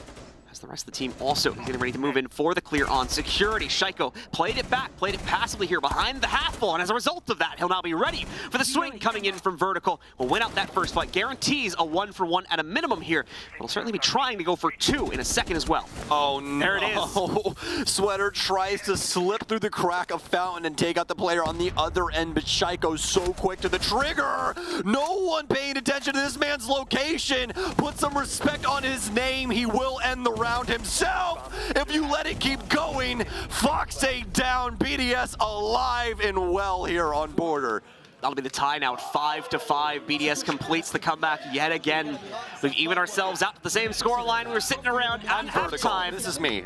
as the rest of the team also is getting ready to move in for the clear on security. Shaiko played it back, played it passively here behind the half wall, and as a result of that, he'll now be ready for the swing coming in from Vertical. Will win out that first fight, guarantees a 1-for-1 at a minimum here. He'll certainly be trying to go for 2 in a second as well. Oh no. There it is. Sweater tries to slip through the crack of Fountain and take out the player on the other end, but Shaiko's so quick to the trigger. No one paying attention to this man's location. Put some respect on his name. He will end the round himself if you let it keep going. Fox 8 down, BDS alive and well here on border. That'll be the tie now at 5-5. BDS completes the comeback yet again. We've evened ourselves out to the same score line. We were sitting around at halftime. This is me.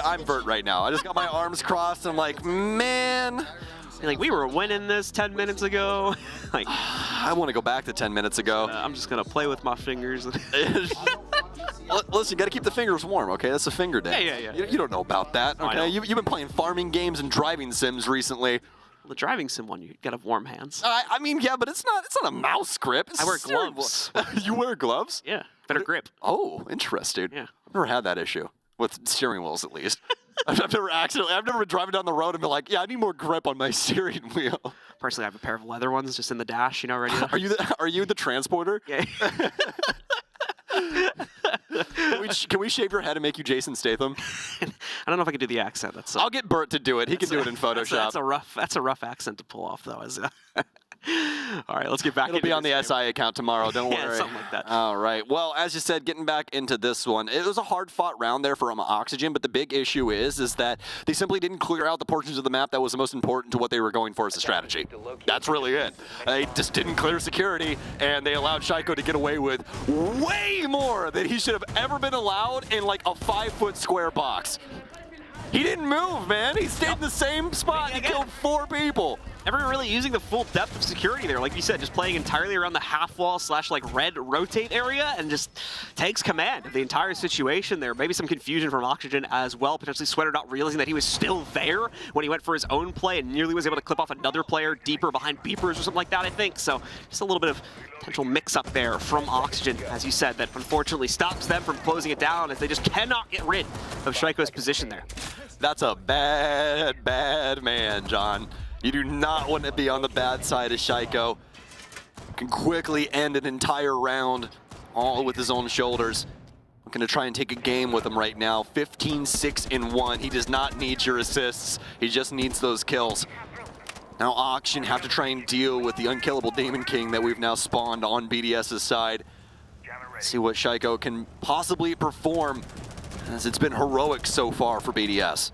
I'm Vert right now. I just got my arms crossed and I'm like, man. Like, we were winning this 10 minutes ago. Like, I want to go back to 10 minutes ago. I'm just going to play with my fingers. Listen, you got to keep the fingers warm, okay? That's a finger day. Yeah. You don't know about that, okay? You've been playing farming games and driving sims recently. Well, the driving sim one, you got to have warm hands. I mean, yeah, but it's not a mouse grip. I wear gloves. You wear gloves? Yeah, better grip. Oh, interesting. Yeah. I've never had that issue with steering wheels, at least. I've never been driving down the road and been like, yeah, I need more grip on my steering wheel. Personally, I have a pair of leather ones just in the dash, ready to... Are you the transporter? Yeah. Can we shave your head and make you Jason Statham? I don't know if I can do the accent. I'll get Bert to do it. He can do it in Photoshop. That's a rough accent to pull off, though. All right, let's get back. It'll be on the SI account tomorrow. Don't worry. Something like that. All right. Well, as you said, getting back into this one, it was a hard-fought round there for Oxygen. But the big issue is that they simply didn't clear out the portions of the map that was the most important to what they were going for as a strategy. That's really it. They just didn't clear security, and they allowed Shaiko to get away with way more than he should have ever been allowed in like a 5-foot square box. He didn't move, man. He stayed in the same spot. He killed 4 people. Never really using the full depth of security there. Like you said, just playing entirely around the half wall / like red rotate area and just takes command of the entire situation there. Maybe some confusion from Oxygen as well. Potentially Sweater not realizing that he was still there when he went for his own play and nearly was able to clip off another player deeper behind beepers or something like that, I think. So just a little bit of potential mix-up there from Oxygen, as you said, that unfortunately stops them from closing it down as they just cannot get rid of Shaiko's position there. That's a bad, bad man, John. You do not want to be on the bad side of Shaiko. Can quickly end an entire round all with his own shoulders. I'm going to try and take a game with him right now. 15-6-1. He does not need your assists. He just needs those kills. Now Oxygen have to try and deal with the unkillable Demon King that we've now spawned on BDS's side. See what Shaiko can possibly perform, as it's been heroic so far for BDS.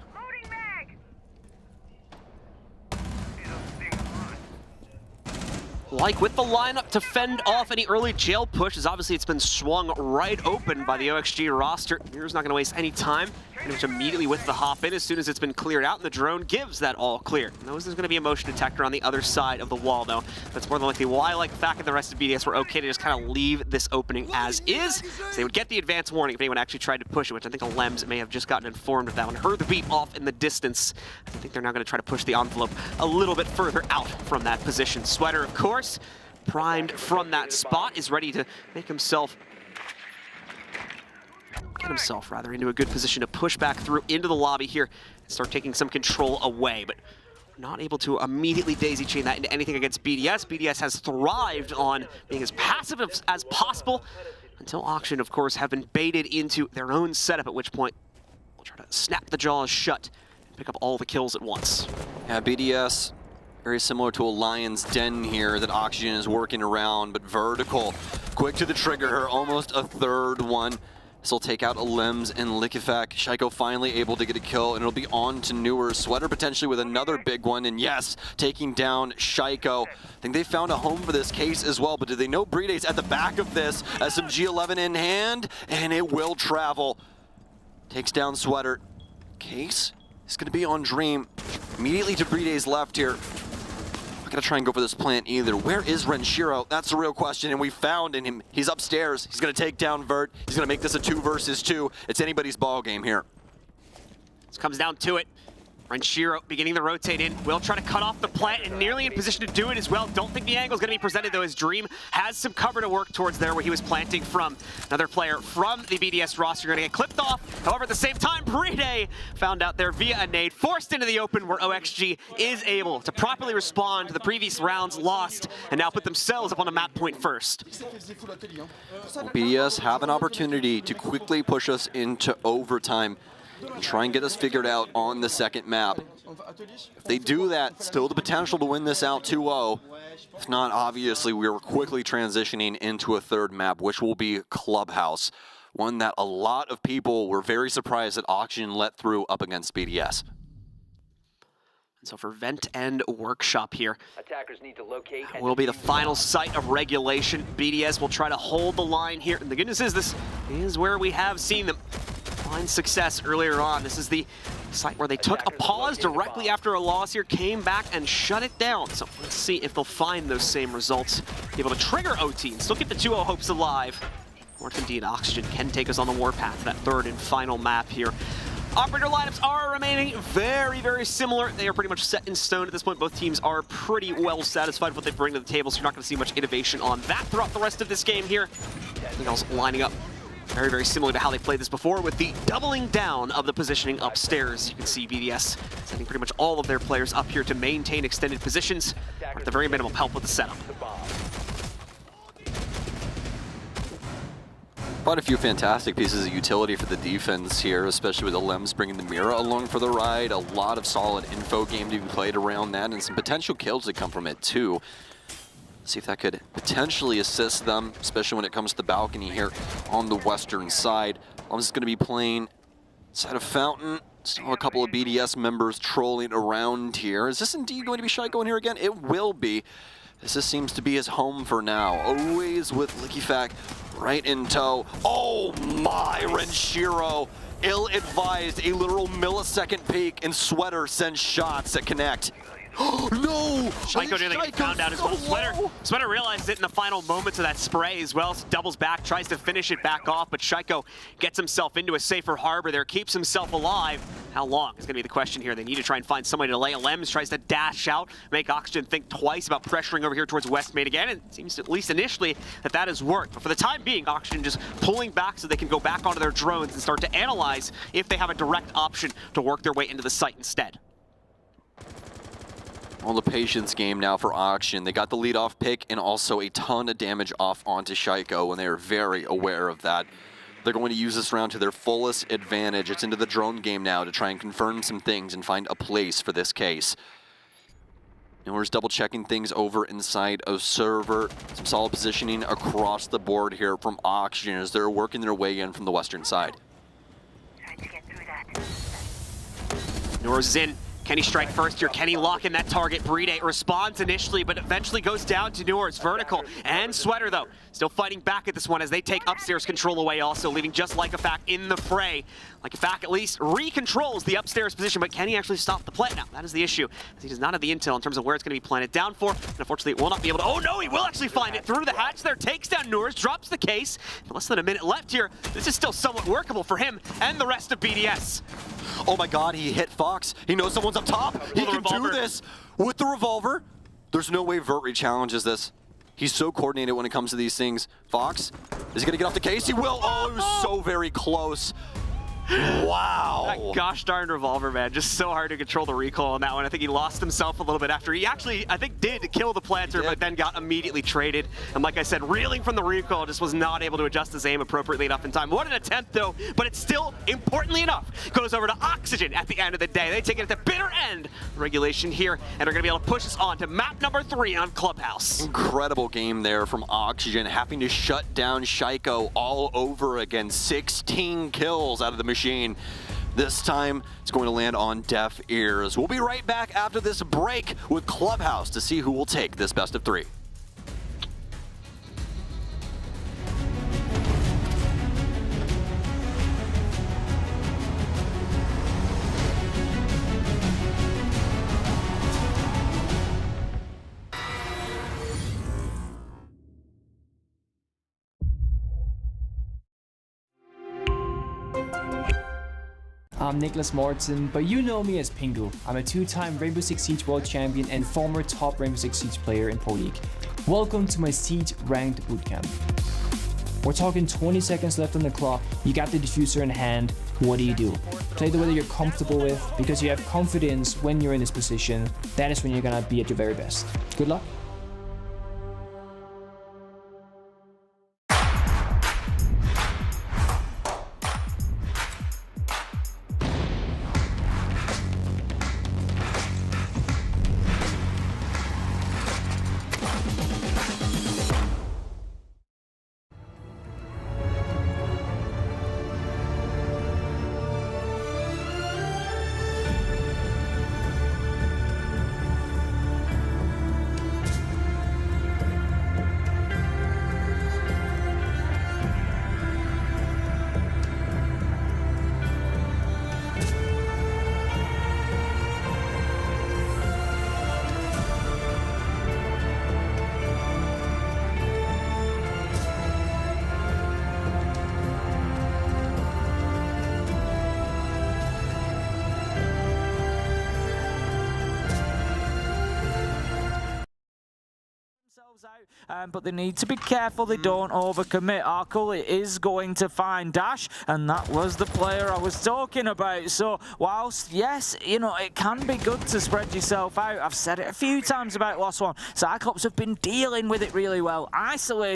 Like with the lineup to fend off any early jail push, as obviously it's been swung right open by the OXG roster. Here's not going to waste any time. Pretty much immediately with the hop in as soon as it's been cleared out, and the drone gives that all clear. Knows there's going to be a motion detector on the other side of the wall, though. That's more than likely why, like the fact that the rest of BDS were okay to just kind of leave this opening as is. So they would get the advance warning if anyone actually tried to push it, which I think Lems may have just gotten informed of that one. Heard the beep off in the distance. I think they're now going to try to push the envelope a little bit further out from that position. Sweater, of course, primed from that spot, is ready to make himself into a good position to push back through into the lobby here and start taking some control away. But not able to immediately daisy chain that into anything against BDS. BDS has thrived on being as passive as possible until Auction, of course, have been baited into their own setup, at which point we'll try to snap the jaws shut and pick up all the kills at once. Yeah, BDS, very similar to a lion's den here that Oxygen is working around, but Vertical, quick to the trigger here, almost a third one. This will take out Alems and Liquefact. Shaiko finally able to get a kill, and it'll be on to Newer. Sweater potentially with another big one, and yes, taking down Shaiko. I think they found a home for this case as well, but do they know Bride's at the back of this? SMG-11 in hand, and it will travel. Takes down Sweater. Case is going to be on Dream. Immediately to Bride's left here. Not gonna try and go for this plant either. Where is Renshiro? That's the real question, and we found him. He's upstairs. He's gonna take down Vert. He's gonna make this a 2 versus 2. It's anybody's ball game here. This comes down to it. Renshiro beginning to rotate in, will try to cut off the plant and nearly in position to do it as well. Don't think the angle's gonna be presented though, as Dream has some cover to work towards there where he was planting from. Another player from the BDS roster gonna get clipped off. However, at the same time, Bride found out there via a nade, forced into the open where OXG is able to properly respond to the previous rounds lost and now put themselves up on a map point first. Well, BDS have an opportunity to quickly push us into overtime and try and get us figured out on the second map. If they do that, still the potential to win this out 2-0. If not, obviously, we are quickly transitioning into a third map, which will be Clubhouse. One that a lot of people were very surprised that Auction let through up against BDS. And so for Vent and Workshop here, Attackers need to locate will be the final site of regulation. BDS will try to hold the line here. And the good news is this is where we have seen them find success earlier on. This is the site where they took a pause directly after a loss here, came back and shut it down. So let's see if they'll find those same results, be able to trigger OT and still keep the 2-0 hopes alive. Or if indeed Oxygen can take us on the warpath, that third and final map here. Operator lineups are remaining very, very similar. They are pretty much set in stone at this point. Both teams are pretty well satisfied with what they bring to the table, so you're not going to see much innovation on that throughout the rest of this game here. Everything else lining up very, very similar to how they played this before, with the doubling down of the positioning upstairs. You can see BDS sending pretty much all of their players up here to maintain extended positions, or at the very minimum help with the setup. Quite a few fantastic pieces of utility for the defense here, especially with the Lems bringing the Mira along for the ride. A lot of solid info game to be played around that, and some potential kills that come from it too. See if that could potentially assist them, especially when it comes to the balcony here on the western side. I'm just going to be playing inside of Fountain. Still a couple of BDS members trolling around here. Is this indeed going to be Shaiko in here again? It will be. This just seems to be his home for now. Always with Liquefact right in tow. Oh my, Renshiro. Ill-advised, a literal millisecond peek, and Sweater sends shots that connect. No! Shaiko nearly gets found out as well. Sweater realizes it in the final moments of that spray as well. So doubles back, tries to finish it back off, but Shaiko gets himself into a safer harbor there, keeps himself alive. How long is going to be the question here. They need to try and find somebody to lay a Lems, tries to dash out, make Oxygen think twice about pressuring over here towards West Main again. And it seems, at least initially, that has worked. But for the time being, Oxygen just pulling back so they can go back onto their drones and start to analyze if they have a direct option to work their way into the site instead. Well, the patience game now for Auction. They got the lead-off pick and also a ton of damage off onto Shaiko, and they are very aware of that. They're going to use this round to their fullest advantage. It's into the drone game now to try and confirm some things and find a place for this case. And we're just double-checking things over inside of server. Some solid positioning across the board here from Auction as they're working their way in from the western side. Nora's is in. Can he strike first here? Can he lock in that target? Bride responds initially, but eventually goes down to Nora's. Vertical and Sweater, though, still fighting back at this one as they take upstairs control away also, leaving just Liquefact in the fray. Liquefact at least re-controls the upstairs position, but can he actually stop the plant now? That is the issue, as he does not have the intel in terms of where it's going to be planted down for, and unfortunately it will not be able to. Oh no, he will actually find it through the hatch there, takes down Nora's, drops the case. Less than a minute left here. This is still somewhat workable for him and the rest of BDS. Oh my god, he hit Fox. He knows someone's up top. He can do this with the revolver. There's no way Vert re-challenges this. He's so coordinated when it comes to these things. Fox, is he gonna get off the case? He will. Oh, it was so very close. Wow. That gosh darn revolver, man. Just so hard to control the recoil on that one. I think he lost himself a little bit after he actually, I think, did kill the planter, but then got immediately traded. And like I said, reeling from the recoil, just was not able to adjust his aim appropriately enough in time. What an attempt, though, but it's still, importantly enough, goes over to Oxygen at the end of the day. They take it at the bitter end of regulation here, and are going to be able to push us on to map number 3 on Clubhouse. Incredible game there from Oxygen, having to shut down Shaiko all over again. 16 kills out of the machine. This time, it's going to land on deaf ears. We'll be right back after this break with Clubhouse to see who will take this best of 3. I'm Nicholas Morton, but you know me as Pingu. I'm a 2-time Rainbow Six Siege World Champion and former top Rainbow Six Siege player in Pro League. Welcome to my Siege Ranked Bootcamp. We're talking 20 seconds left on the clock, you got the diffuser in hand, what do? Play the way that you're comfortable with, because you have confidence when you're in this position, that is when you're gonna be at your very best. Good luck. But they need to be careful they don't overcommit. Arkle is going to find Dash, and that was the player I was talking about. So whilst, yes, you know, it can be good to spread yourself out, I've said it a few times about Lost One, Cyclops have been dealing with it really well, isolated.